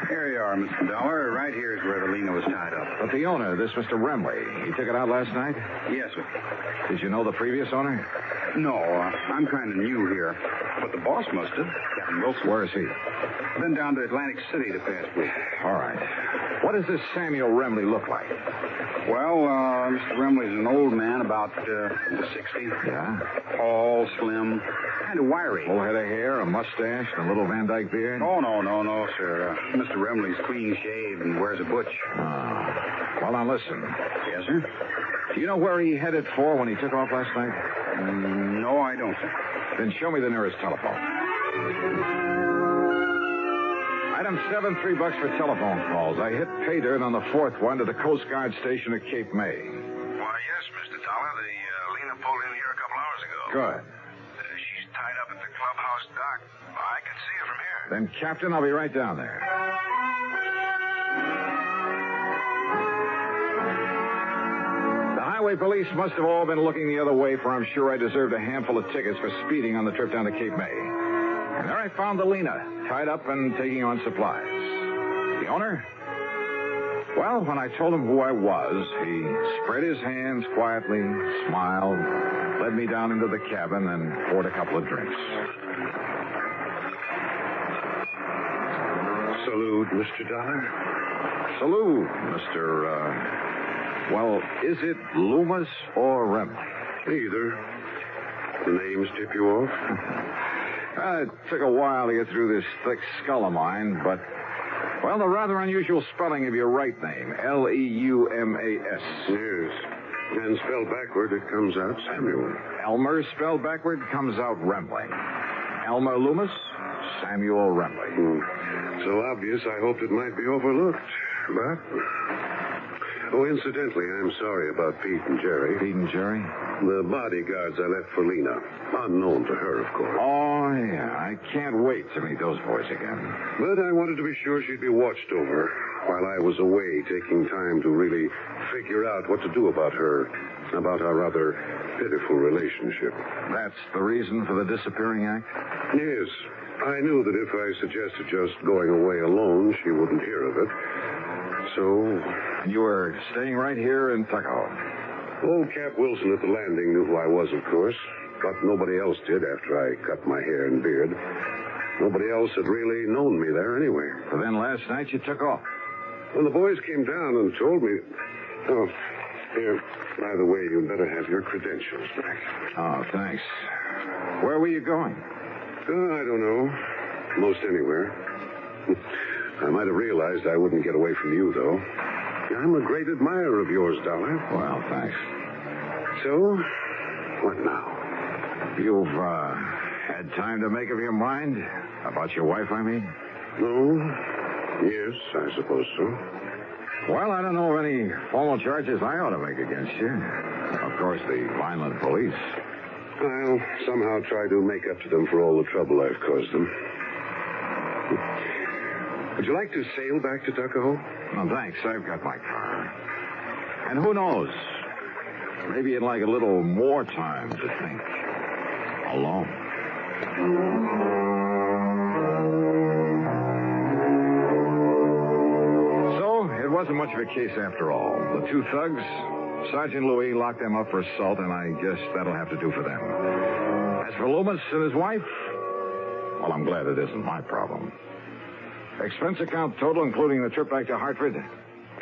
Here you are, Mr. Dollar. Right here is where the Lena was tied up. But the owner, this Mr. Remley, he took it out last night? Yes, sir. Did you know the previous owner? No, I'm kind of new here. But the boss must have. Captain Wilson. Where is he? Been down to Atlantic City the past week. All right. What does this Samuel Remley look like? Well, Mr. Remley's an old man, about in the 60s. Yeah? Tall, slim, kind of wiry. Full head of hair, a mustache, and a little Van Dyke beard? Oh, no, sir. Mr. Remley's clean shaved and wears a butch. Well, now listen. Yes, sir? Do you know where he headed for when he took off last night? No, I don't, sir. Then show me the nearest telephone. Item 7, $3 for telephone calls. I hit pay dirt on the fourth one to the Coast Guard station at Cape May. Why, yes, Mr. Dollar. The Lena pulled in here a couple hours ago. Good. She's tied up at the clubhouse dock. I can see her from here. Then, Captain, I'll be right down there. The highway police must have all been looking the other way, for I'm sure I deserved a handful of tickets for speeding on the trip down to Cape May. And there I found the Lena, tied up and taking on supplies. The owner? Well, when I told him who I was, he spread his hands quietly, smiled, led me down into the cabin, and poured a couple of drinks. Salute, Mr. Dollar. Salute, Mr. Well, is it Leumas or Remley? Neither. The names tip you off? It took a while to get through this thick skull of mine, but, well, the rather unusual spelling of your right name, Leumas. Yes. And spelled backward, it comes out Samuel. Elmer, spelled backward, comes out Rembling. Elmer Leumas, Samuel Rembling. So obvious, I hoped it might be overlooked. But... Oh, incidentally, I'm sorry about Pete and Jerry. Pete and Jerry? The bodyguards I left for Lena. Unknown to her, of course. Oh, yeah. I can't wait to meet those boys again. But I wanted to be sure she'd be watched over while I was away, taking time to really figure out what to do about her, about our rather pitiful relationship. That's the reason for the disappearing act? Yes. I knew that if I suggested just going away alone, she wouldn't hear of it. So... And you were staying right here in Tuckahoe? Old Cap Wilson at the landing knew who I was, of course. But nobody else did after I cut my hair and beard. Nobody else had really known me there anyway. So then last night you took off? When the boys came down and told me... Oh, here, by the way, you'd better have your credentials back. Oh, thanks. Where were you going? I don't know. Most anywhere. I might have realized I wouldn't get away from you, though. I'm a great admirer of yours, Dollar. Well, thanks. So, what now? You've, had time to make up your mind? About your wife, I mean? No. Yes, I suppose so. Well, I don't know of any formal charges I ought to make against you. Of course, the violent police. I'll somehow try to make up to them for all the trouble I've caused them. Would you like to sail back to Tuckahoe? No, thanks. I've got my car. And who knows? Maybe you'd like a little more time to think. Alone. So, it wasn't much of a case after all. The two thugs, Sergeant Louis locked them up for assault, and I guess that'll have to do for them. As for Leumas and his wife, well, I'm glad it isn't my problem. Expense account total, including the trip back to Hartford,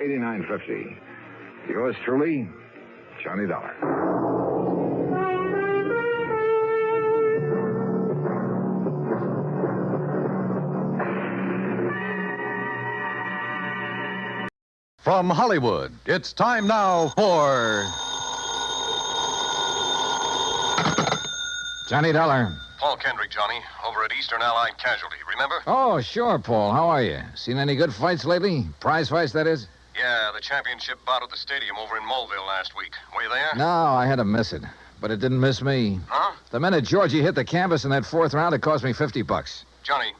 $89.50. Yours truly, Johnny Dollar. From Hollywood, it's time now for... Johnny Dollar. Paul Kendrick, Johnny, over at Eastern Allied Casualty, remember? Oh, sure, Paul. How are you? Seen any good fights lately? Prize fights, that is? Yeah, the championship bout at the stadium over in Mulville last week. Were you there? No, I had to miss it. But it didn't miss me. Huh? The minute Georgie hit the canvas in that fourth round, it cost me $50. Johnny,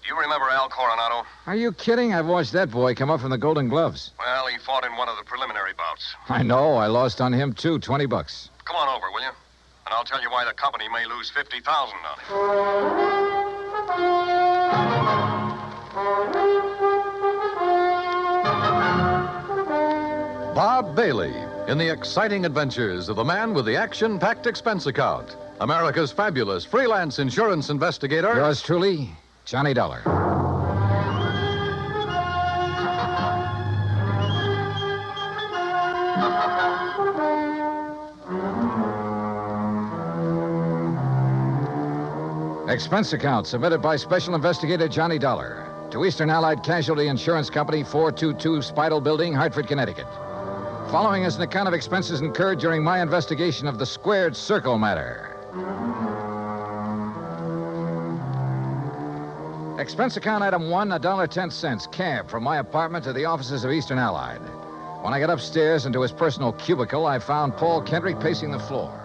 do you remember Al Coronado? Are you kidding? I've watched that boy come up from the Golden Gloves. Well, he fought in one of the preliminary bouts. I know. I lost on him, too. $20. Come on over, will you? And I'll tell you why the company may lose $50,000 on it. Bob Bailey in the exciting adventures of the man with the action-packed expense account. America's fabulous freelance insurance investigator. Yours truly, Johnny Dollar. Expense account submitted by Special Investigator Johnny Dollar to Eastern Allied Casualty Insurance Company, 422 Spidal Building, Hartford, Connecticut. Following is an account of expenses incurred during my investigation of the Squared Circle matter. Expense account item 1, $1.10, cab from my apartment to the offices of Eastern Allied. When I got upstairs into his personal cubicle, I found Paul Kendrick pacing the floor.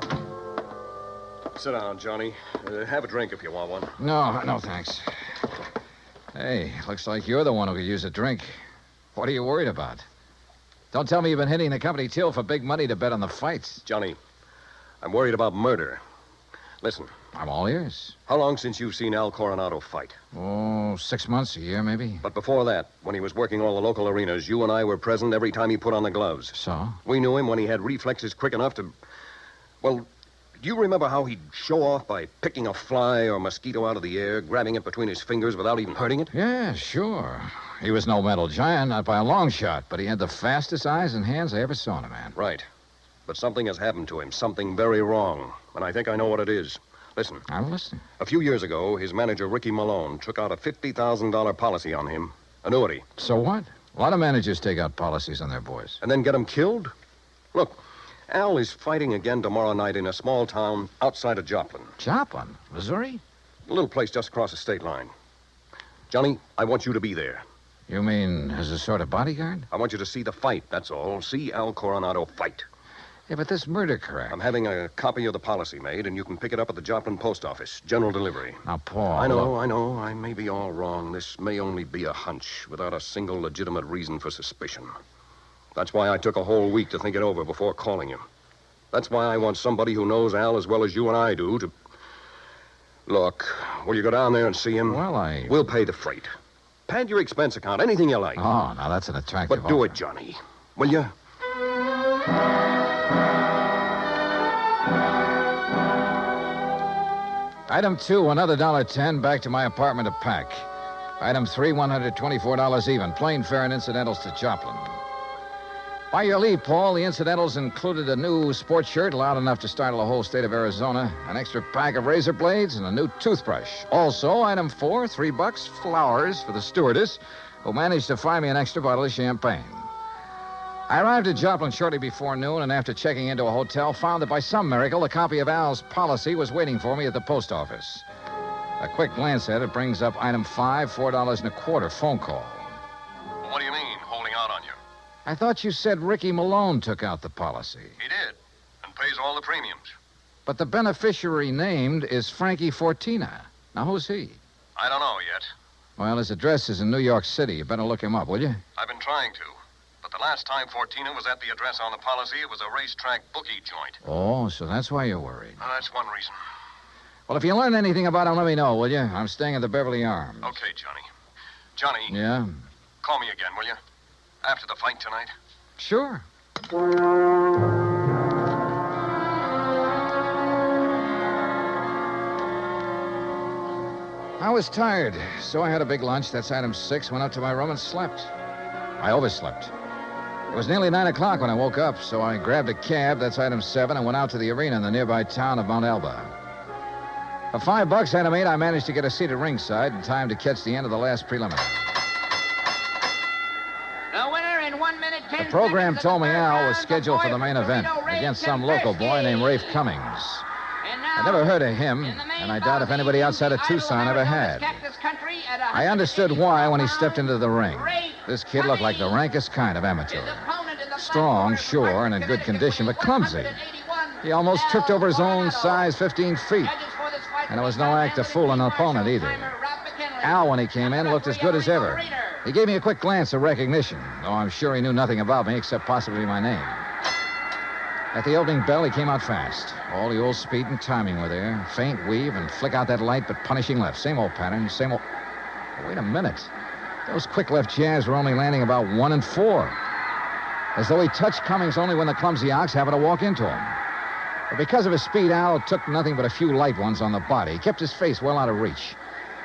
Sit down, Johnny. Have a drink if you want one. No, thanks. Hey, looks like you're the one who could use a drink. What are you worried about? Don't tell me you've been hitting the company till for big money to bet on the fights. Johnny, I'm worried about murder. Listen. I'm all ears. How long since you've seen Al Coronado fight? Oh, 6 months, a year, maybe. But before that, when he was working all the local arenas, you and I were present every time he put on the gloves. So? We knew him when he had reflexes quick enough to... Well, do you remember how he'd show off by picking a fly or mosquito out of the air, grabbing it between his fingers without even hurting it? Yeah, sure. He was no mental giant, not by a long shot, but he had the fastest eyes and hands I ever saw in a man. Right. But something has happened to him, something very wrong. And I think I know what it is. Listen. I'm listening. A few years ago, his manager, Ricky Malone, took out a $50,000 policy on him. Annuity. So what? A lot of managers take out policies on their boys. And then get him killed? Look, Al is fighting again tomorrow night in a small town outside of Joplin. Joplin? Missouri? A little place just across the state line. Johnny, I want you to be there. You mean as a sort of bodyguard? I want you to see the fight, that's all. See Al Coronado fight. Yeah, but this murder crack. I'm having a copy of the policy made, and you can pick it up at the Joplin post office. General delivery. Now, Paul... I know. I may be all wrong. This may only be a hunch, without a single legitimate reason for suspicion. That's why I took a whole week to think it over before calling you. That's why I want somebody who knows Al as well as you and I do to... Look, will you go down there and see him? Well, We'll pay the freight. Pad your expense account, anything you like. Oh, now that's an attractive But do offer. it, Johnny. Will you? Item 2, another $1.10 back to my apartment to pack. Item 3, $124 even. Plane fare and incidentals to Joplin. By your leave, Paul, the incidentals included a new sports shirt loud enough to startle the whole state of Arizona, an extra pack of razor blades, and a new toothbrush. Also, item 4, $3, flowers for the stewardess, who managed to find me an extra bottle of champagne. I arrived at Joplin shortly before noon, and after checking into a hotel, found that by some miracle, a copy of Al's policy was waiting for me at the post office. A quick glance at it brings up item 5, $4.25 phone call. Well, what do you mean, holding out on you? I thought you said Ricky Malone took out the policy. He did, and pays all the premiums. But the beneficiary named is Frankie Fortina. Now, who's he? I don't know yet. Well, his address is in New York City. You better look him up, will you? I've been trying to. But the last time Fortina was at the address on the policy, it was a racetrack bookie joint. Oh, so that's why you're worried. That's one reason. Well, if you learn anything about him, let me know, will you? I'm staying at the Beverly Arms. Okay, Johnny. Johnny. Yeah? Call me again, will you? After the fight tonight. Sure. I was tired, so I had a big lunch. That's item 6. Went up to my room and slept. I overslept. It was nearly 9 o'clock when I woke up, so I grabbed a cab, that's item 7, and went out to the arena in the nearby town of Mount Elba. For $5, item 8, I managed to get a seat at ringside in time to catch the end of the last preliminary. The winner in 1 minute, 10 The program seconds told me of the Al was third scheduled for the main event against some local boy named Rafe Cummings. I never heard of him, and I doubt if anybody outside of Tucson ever had. I understood why when he stepped into the ring. This kid looked like the rankest kind of amateur. Strong, sure, and in good condition, but clumsy. He almost tripped over his own size 15 feet. And it was no act of fooling an opponent either. Al, when he came in, looked as good as ever. He gave me a quick glance of recognition, though I'm sure he knew nothing about me except possibly my name. At the opening bell, he came out fast. All the old speed and timing were there. Faint weave and flick out that light, but punishing left. Same old pattern, same old... Oh, wait a minute. Those quick left jabs were only landing about 1 and 4. As though he touched Cummings only when the clumsy ox happened to walk into him. But because of his speed, Al took nothing but a few light ones on the body. He kept his face well out of reach.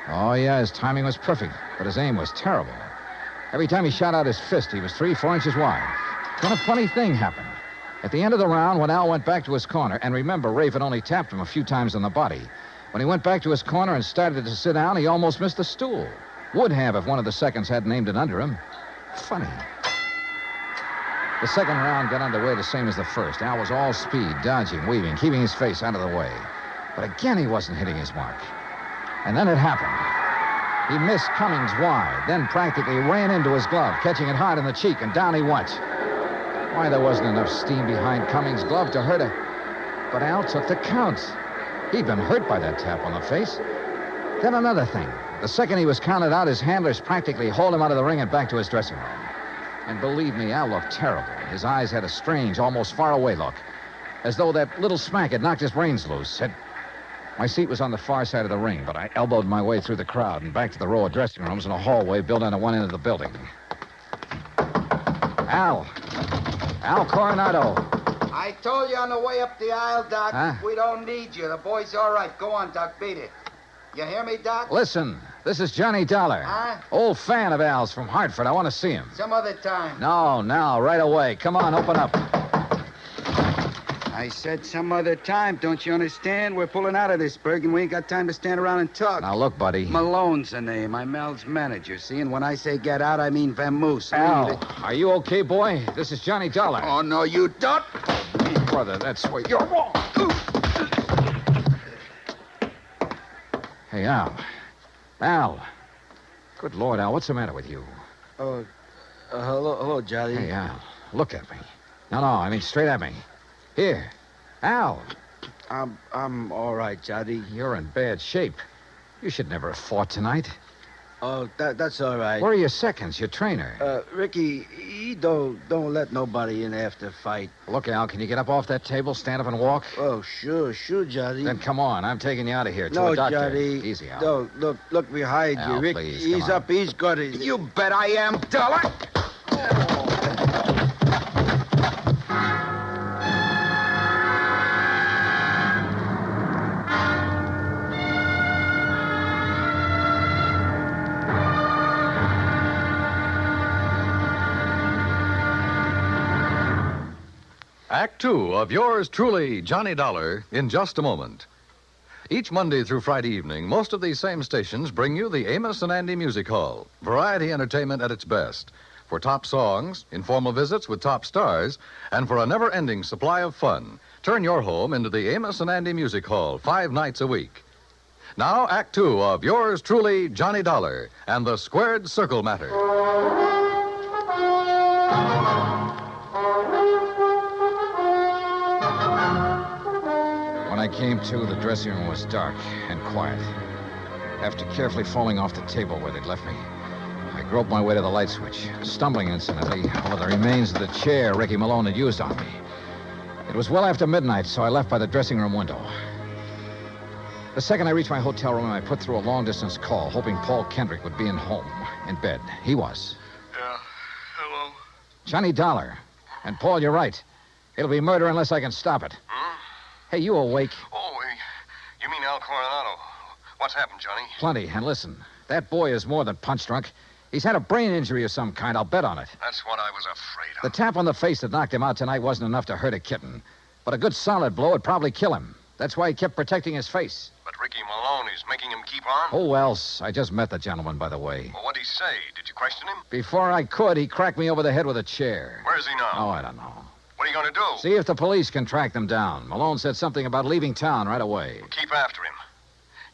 Oh, yeah, his timing was perfect, but his aim was terrible. Every time he shot out his fist, he was 3-4 inches wide. Then a funny thing happened. At the end of the round, when Al went back to his corner, and remember, Rafe had only tapped him a few times on the body. When he went back to his corner and started to sit down, he almost missed the stool. Would have if one of the seconds hadn't aimed it under him. Funny. The second round got underway the same as the first. Al was all speed, dodging, weaving, keeping his face out of the way. But again, he wasn't hitting his mark. And then it happened. He missed Cummings wide, then practically ran into his glove, catching it hard in the cheek, and down he went. Why, there wasn't enough steam behind Cummings' glove to hurt her. But Al took the count. He'd been hurt by that tap on the face. Then another thing. The second he was counted out, his handlers practically hauled him out of the ring and back to his dressing room. And believe me, Al looked terrible. His eyes had a strange, almost far-away look, as though that little smack had knocked his brains loose. My seat was on the far side of the ring, but I elbowed my way through the crowd and back to the row of dressing rooms in a hallway built onto one end of the building. Al Coronado. I told you on the way up the aisle, Doc. Huh? We don't need you. The boy's all right. Go on, Doc. Beat it. You hear me, Doc? Listen, this is Johnny Dollar. Huh? Old fan of Al's from Hartford. I want to see him. Some other time. No, now, right away. Come on, open up. I said some other time, don't you understand? We're pulling out of this, Berg, and we ain't got time to stand around and talk. Now, look, buddy. Malone's the name. I'm Al's manager, see? And when I say get out, I mean vamoose. Al, are you okay, boy? This is Johnny Dollar. Oh, no, you don't. Brother, that's where you're wrong. Hey, Al. Al. Good Lord, Al, what's the matter with you? Hello, Johnny. Hey, Al, look at me. No, I mean straight at me. Here. Al. I'm all right, Johnny. You're in bad shape. You should never have fought tonight. Oh, that's all right. Where are your seconds, your trainer? Ricky, he don't let nobody in after fight. Look, Al, can you get up off that table, stand up and walk? Oh, sure, Johnny. Then come on, I'm taking you out of here to no, a doctor. Johnny. Easy, Al. No, look behind Al, you, Rick. please, He's up, he's good. You bet I am, Dollar. Act Two of yours truly, Johnny Dollar, in just a moment. Each Monday through Friday evening, most of these same stations bring you the Amos and Andy Music Hall. Variety entertainment at its best. For top songs, informal visits with top stars, and for a never-ending supply of fun. Turn your home into the Amos and Andy Music Hall 5 nights a week. Now, Act Two of yours truly, Johnny Dollar, and the Squared Circle Matter. When I came to, the dressing room was dark and quiet. After carefully falling off the table where they'd left me, I groped my way to the light switch, stumbling incidentally over the remains of the chair Ricky Malone had used on me. It was well after midnight, so I left by the dressing room window. The second I reached my hotel room, I put through a long-distance call, hoping Paul Kendrick would be in bed. He was. Yeah, hello? Johnny Dollar. And, Paul, you're right. It'll be murder unless I can stop it. Hey, you awake? Oh, you mean Al Coronado. What's happened, Johnny? Plenty. And listen, that boy is more than punch-drunk. He's had a brain injury of some kind. I'll bet on it. That's what I was afraid of. The tap on the face that knocked him out tonight wasn't enough to hurt a kitten. But a good solid blow would probably kill him. That's why he kept protecting his face. But Ricky Malone is making him keep on? Who else? I just met the gentleman, by the way. Well, what'd he say? Did you question him? Before I could, he cracked me over the head with a chair. Where is he now? Oh, I don't know. What are you going to do? See if the police can track them down. Malone said something about leaving town right away. Well, keep after him.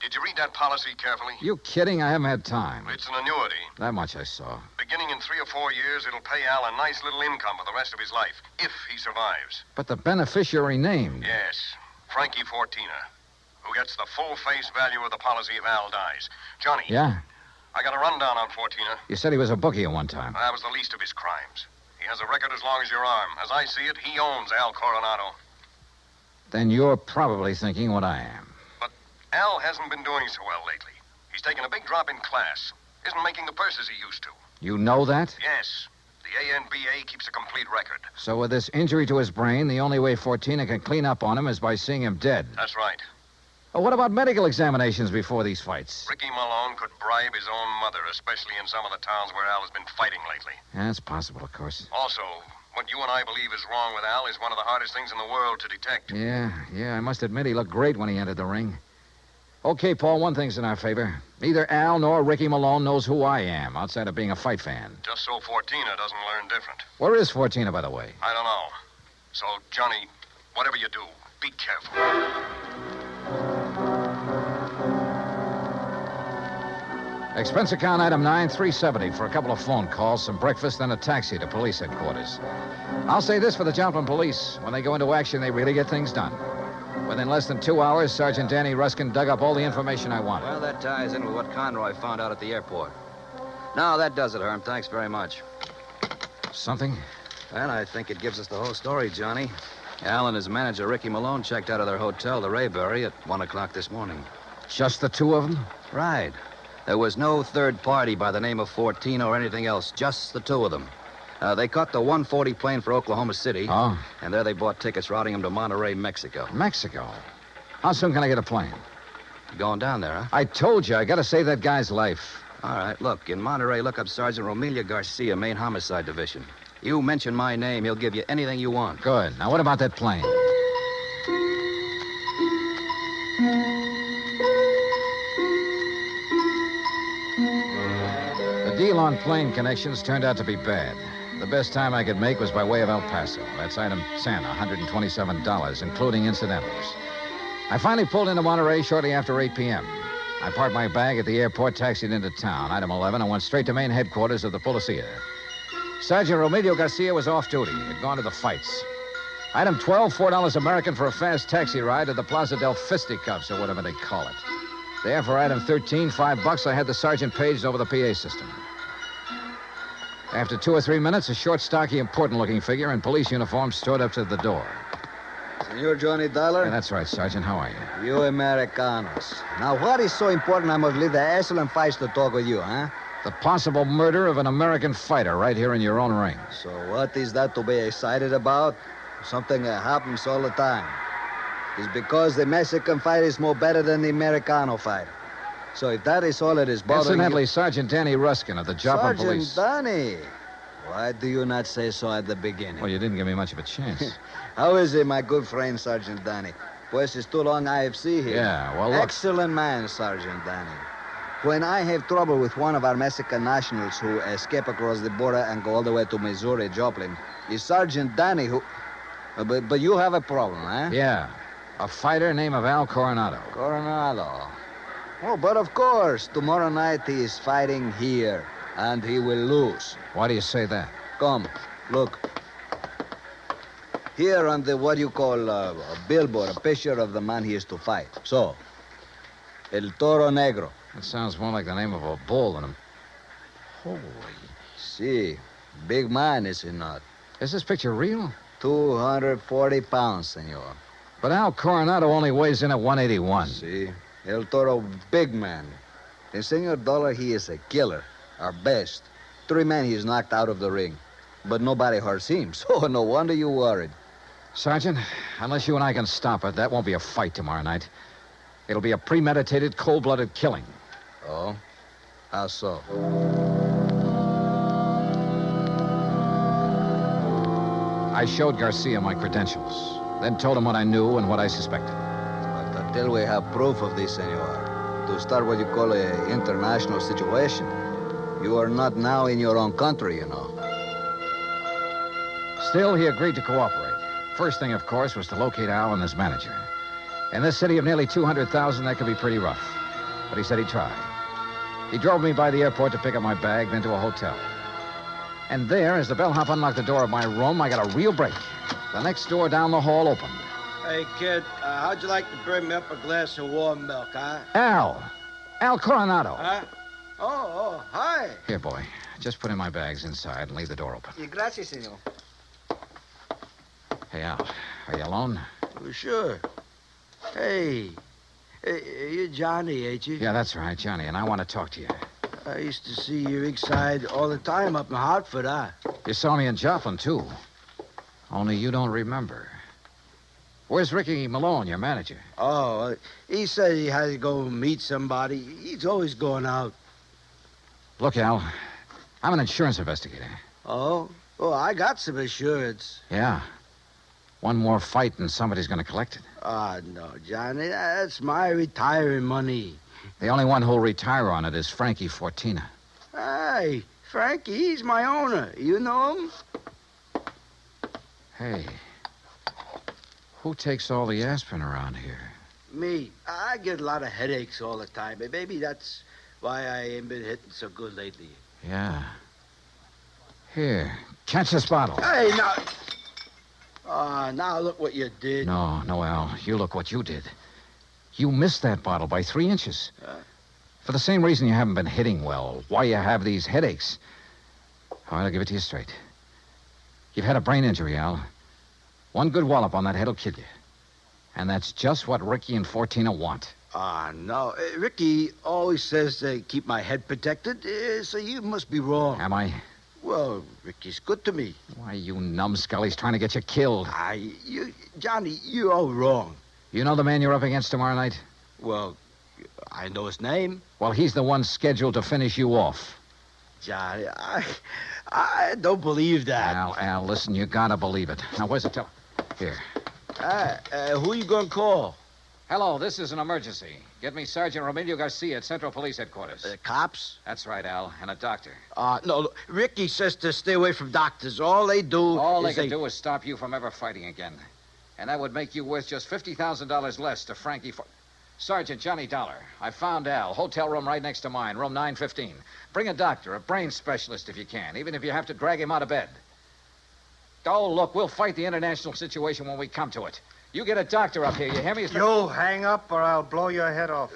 Did you read that policy carefully? You kidding? I haven't had time. It's an annuity. That much I saw. Beginning in 3 or 4 years, it'll pay Al a nice little income for the rest of his life, if he survives. But the beneficiary named. Yes, Frankie Fortina, who gets the full face value of the policy if Al dies. Johnny. Yeah? I got a rundown on Fortina. You said he was a bookie at one time. That was the least of his crimes. He has a record as long as your arm. As I see it, he owns Al Coronado. Then you're probably thinking what I am. But Al hasn't been doing so well lately. He's taken a big drop in class. Isn't making the purses he used to. You know that? Yes. The ANBA keeps a complete record. So with this injury to his brain, the only way Fortina can clean up on him is by seeing him dead. That's right. Well, what about medical examinations before these fights? Ricky Malone could bribe his own mother, especially in some of the towns where Al has been fighting lately. Yeah, that's possible, of course. Also, what you and I believe is wrong with Al is one of the hardest things in the world to detect. Yeah, I must admit he looked great when he entered the ring. Okay, Paul, one thing's in our favor. Neither Al nor Ricky Malone knows who I am, outside of being a fight fan. Just so Fortina doesn't learn different. Where is Fortina, by the way? I don't know. So, Johnny, whatever you do, be careful. Expense account item 9370 for a couple of phone calls, some breakfast, then a taxi to police headquarters. I'll say this for the Joplin police. When they go into action, they really get things done. Within less than 2 hours, Sergeant Danny Ruskin dug up all the information I wanted. Well, that ties in with what Conroy found out at the airport. No, that does it, Herm. Thanks very much. Something? Well, I think it gives us the whole story, Johnny. Al and his manager, Ricky Malone, checked out of their hotel, the Rayberry, at 1 o'clock this morning. Just the two of them? Right. There was no third party by the name of Fortina or anything else, just the two of them. They caught the 140 plane for Oklahoma City. Oh. And there they bought tickets routing them to Monterey, Mexico. Mexico? How soon can I get a plane? Going down there, huh? I told you, I gotta save that guy's life. All right, look, in Monterey, look up Sergeant Romelia Garcia, Main Homicide Division. You mention my name, he'll give you anything you want. Good. Now, what about that plane? The deal on plane connections turned out to be bad. The best time I could make was by way of El Paso. That's item 10, $127, including incidentals. I finally pulled into Monterey shortly after 8 p.m. I parked my bag at the airport, taxied into town, item 11, and went straight to main headquarters of the Policia. Sergeant Romelio Garcia was off duty. Had gone to the fights. Item 12, $4 American for a fast taxi ride to the Plaza del Fisticuffs, or whatever they call it. There, for item 13, $5, I had the sergeant paged over the PA system. After 2 or 3 minutes, a short, stocky, important-looking figure in police uniform strode up to the door. Senor Johnny Dollar? Yeah, that's right, Sergeant. How are you? You Americanos. Now, what is so important I must leave the excellent fights to talk with you, huh? The possible murder of an American fighter right here in your own ring. So what is that to be excited about? Something that happens all the time. It's because the Mexican fight is more better than the Americano fight. So if that is all it is bothering Incidentally, Sergeant Danny Ruskin of the Joplin Police. Sergeant Danny? Why do you not say so at the beginning? Well, you didn't give me much of a chance. How is it, my good friend, Sergeant Danny? Pues it's too long IFC here. Yeah, well, look. Excellent man, Sergeant Danny. When I have trouble with one of our Mexican nationals who escape across the border and go all the way to Missouri, Joplin, it's Sergeant Danny who... But you have a problem, huh? Yeah. A fighter named Al Coronado. Coronado. Oh, but of course, tomorrow night he is fighting here, and he will lose. Why do you say that? Come, look. Here on the, what you call, a billboard, a picture of the man he is to fight. So, El Toro Negro. That sounds more like the name of a bull than a... Holy... See, big man, is he not? Is this picture real? 240 pounds, senor. But Al Coronado only weighs in at 181. See? El Toro, big man. And Senor Dollar, he is a killer. Our best. 3 men he's knocked out of the ring. But nobody hurts him, so no wonder you're worried. Sergeant, unless you and I can stop it, that won't be a fight tomorrow night. It'll be a premeditated, cold-blooded killing. Oh? How so? I showed Garcia my credentials, then told him what I knew and what I suspected. But until we have proof of this, senor, to start what you call an international situation, you are not now in your own country, you know. Still, he agreed to cooperate. First thing, of course, was to locate Al and his manager. In this city of nearly 200,000, that could be pretty rough. But he said he'd try. He drove me by the airport to pick up my bag, then to a hotel. And there, as the bellhop unlocked the door of my room, I got a real break. The next door down the hall opened. Hey, kid, how'd you like to bring me up a glass of warm milk, huh? Al Coronado. Huh? Oh, hi. Here, boy. Just put in my bags inside and leave the door open. Gracias, senor. Hey, Al, are you alone? Oh, sure. Hey, you're Johnny, ain't you? Yeah, that's right, Johnny, and I want to talk to you. I used to see you ringside all the time up in Hartford, huh? You saw me in Joplin, too. Only you don't remember. Where's Ricky Malone, your manager? Oh, he said he had to go meet somebody. He's always going out. Look, Al, I'm an insurance investigator. Oh, I got some insurance. Yeah. One more fight and somebody's going to collect it. No, Johnny, that's my retiring money. The only one who'll retire on it is Frankie Fortina. Hey, Frankie, he's my owner. You know him? Hey, who takes all the aspirin around here? Me. I get a lot of headaches all the time. Maybe that's why I ain't been hitting so good lately. Yeah. Here, catch this bottle. Hey, now... now look what you did. No, Al. You look what you did. You missed that bottle by 3 inches. For the same reason you haven't been hitting well. Why you have these headaches. All right, I'll give it to you straight. You've had a brain injury, Al. One good wallop on that head will kill you. And that's just what Ricky and Fortina want. No. Ricky always says to keep my head protected, so you must be wrong. Am I? Well, Ricky's good to me. Why, you numbskull, he's trying to get you killed. Johnny, you're all wrong. You know the man you're up against tomorrow night? Well, I know his name. Well, he's the one scheduled to finish you off. Johnny, I don't believe that. Al, listen, you gotta believe it. Now, where's the Here. Who you gonna call? Hello, this is an emergency. Get me Sergeant Romilio Garcia at Central Police Headquarters. Cops? That's right, Al. And a doctor. No, Ricky says to stay away from doctors. All they do All is they can do is stop you from ever fighting again. And that would make you worth just $50,000 less to Frankie for... Sergeant Johnny Dollar, I found Al. Hotel room right next to mine, room 915. Bring a doctor, a brain specialist if you can, even if you have to drag him out of bed. Oh, look, we'll fight the international situation when we come to it. You get a doctor up here, you hear me? You hang up or I'll blow your head off.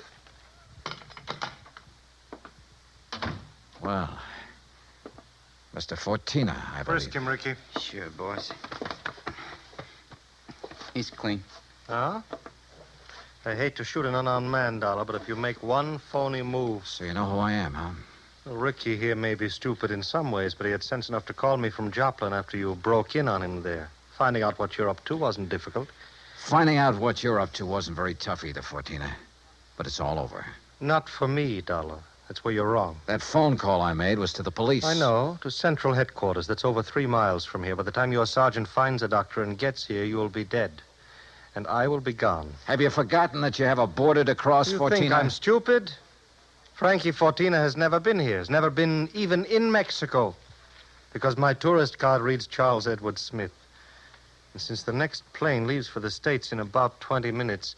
Well, Mr. Fortina, I believe. Frisk him, Ricky. Sure, boss. He's clean. Huh? I hate to shoot an unarmed man, Dollar, but if you make one phony move... So you know who I am, huh? Well, Ricky here may be stupid in some ways, but he had sense enough to call me from Joplin after you broke in on him there. Finding out what you're up to wasn't difficult. Finding out what you're up to wasn't very tough either, Fortina. But it's all over. Not for me, Dollar. That's where you're wrong. That phone call I made was to the police. I know, to Central Headquarters. That's over 3 miles from here. By the time your sergeant finds a doctor and gets here, you'll be dead. And I will be gone. Have you forgotten that you have a border to cross, You Fortina? think I'm stupid? Frankie Fortina has never been here. Has never been even in Mexico. Because my tourist card reads Charles Edward Smith. And since the next plane leaves for the States in about 20 minutes,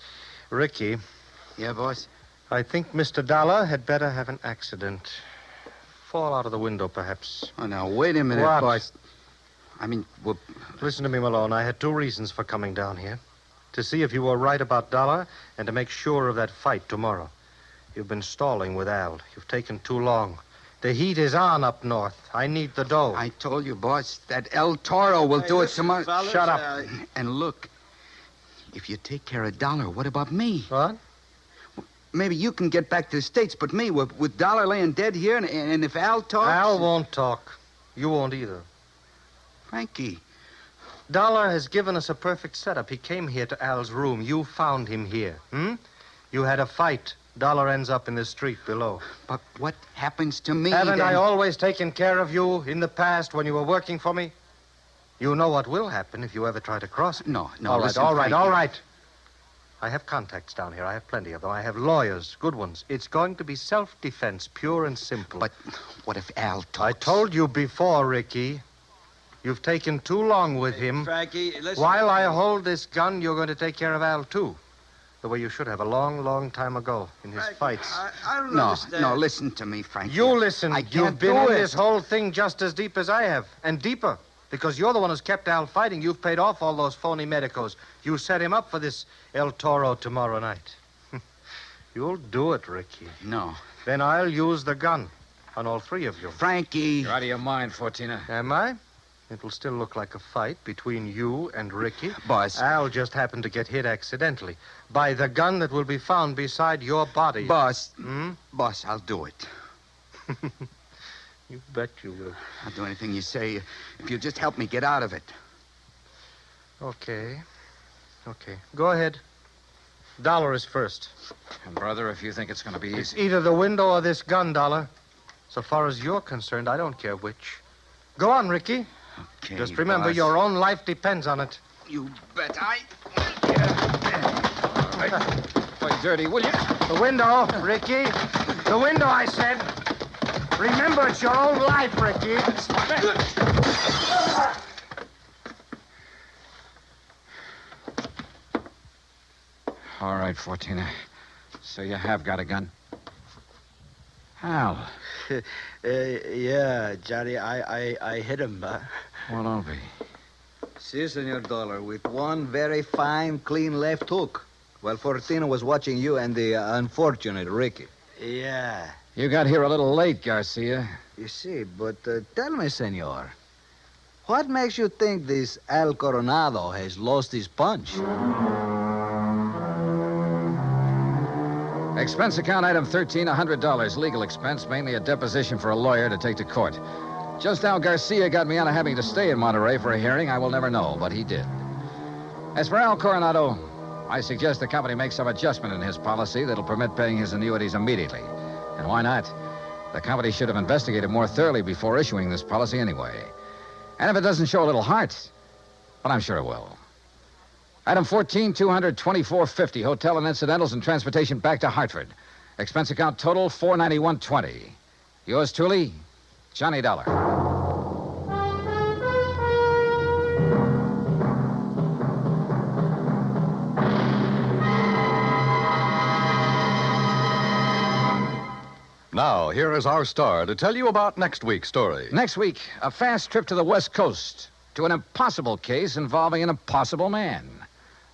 Ricky... Yeah, boss? I think Mr. Dollar had better have an accident. Fall out of the window, perhaps. Oh, now, wait a minute, What? boss. I mean, well... Listen to me, Malone. I had 2 reasons for coming down here. To see if you were right about Dollar and to make sure of that fight tomorrow. You've been stalling with Al. You've taken too long. The heat is on up north. I need the dough. I told you, boss, that El Toro will do it tomorrow. fellas, Shut up. And look, if you take care of Dollar, what about me? What? Maybe you can get back to the States, but me, with Dollar laying dead here, and if Al talks... Al won't talk. You won't either. Frankie. Dollar has given us a perfect setup. He came here to Al's room. You found him here. You had a fight. Dollar ends up in the street below. But what happens to me? Haven't then? I always taken care of you in the past when you were working for me? You know what will happen if you ever try to cross me. No, All right, listen, all right, Frankie. all right. I have contacts down here. I have plenty of them. I have lawyers, good ones. It's going to be self-defense, pure and simple. But what if Al talks? I told you before, Ricky. You've taken too long with him. Frankie, listen. While I hold this gun, you're going to take care of Al, too. The way you should have a long, long time ago in his fights. I don't No, understand. no, listen to me, Frankie. You listen. I You've can't been do in it. this whole thing just as deep as I have, and deeper. Because you're the one who's kept Al fighting. You've paid off all those phony medicos. You set him up for this El Toro tomorrow night. You'll do it, Ricky. No. Then I'll use the gun on all 3 of you. Frankie. You're out of your mind, Fortina. Am I? It'll still look like a fight between you and Ricky. Boss. Al just happened to get hit accidentally by the gun that will be found beside your body. Boss. Boss, I'll do it. You bet you will. I'll do anything you say if you just help me get out of it. Okay. Go ahead. Dollar is first. And, brother, if you think it's going to be It's easy... either the window or this gun, Dollar. So far as you're concerned, I don't care which. Go on, Ricky. Okay, Just remember, boss. your own life depends on it. You bet Play dirty, will you? The window, Ricky. The window, I said. Remember, it's your own life, Ricky. All right, Fortina. So you have got a gun? Al. Yeah, Johnny, I hit him. Well, don't be. Si, Senor Dollar, with one very fine, clean left hook. While Fortina was watching you and the unfortunate Ricky. Yeah. You got here a little late, Garcia. You see, but tell me, Senor, what makes you think this Al Coronado has lost his punch? Expense account item 13, $100. Legal expense, mainly a deposition for a lawyer to take to court. Just how Garcia got me out of having to stay in Monterey for a hearing, I will never know, but he did. As for Al Coronado, I suggest the company make some adjustment in his policy that'll permit paying his annuities immediately. And why not? The company should have investigated more thoroughly before issuing this policy anyway. And if it doesn't show a little heart, well, I'm sure it will. Item 14, $224.50. Hotel and incidentals and transportation back to Hartford. Expense account total, $491.20. Yours truly, Johnny Dollar. Now, here is our star to tell you about next week's story. Next week, a fast trip to the West Coast to an impossible case involving an impossible man.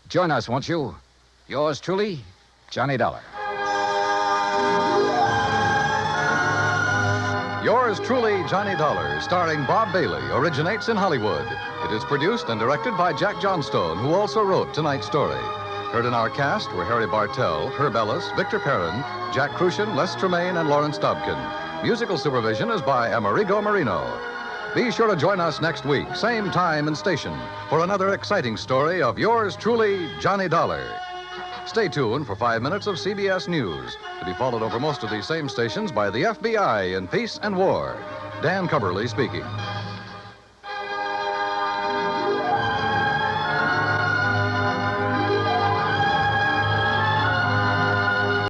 Join us, won't you? Yours truly, Johnny Dollar. Yours truly, Johnny Dollar, starring Bob Bailey, originates in Hollywood. It is produced and directed by Jack Johnstone, who also wrote tonight's story. Heard in our cast were Harry Bartell, Herb Ellis, Victor Perrin, Jack Crucian, Les Tremaine, and Lawrence Dobkin. Musical supervision is by Amerigo Marino. Be sure to join us next week, same time and station, for another exciting story of yours truly, Johnny Dollar. Stay tuned for 5 minutes of CBS News, to be followed over most of these same stations by the FBI in Peace and War. Dan Cubberly speaking.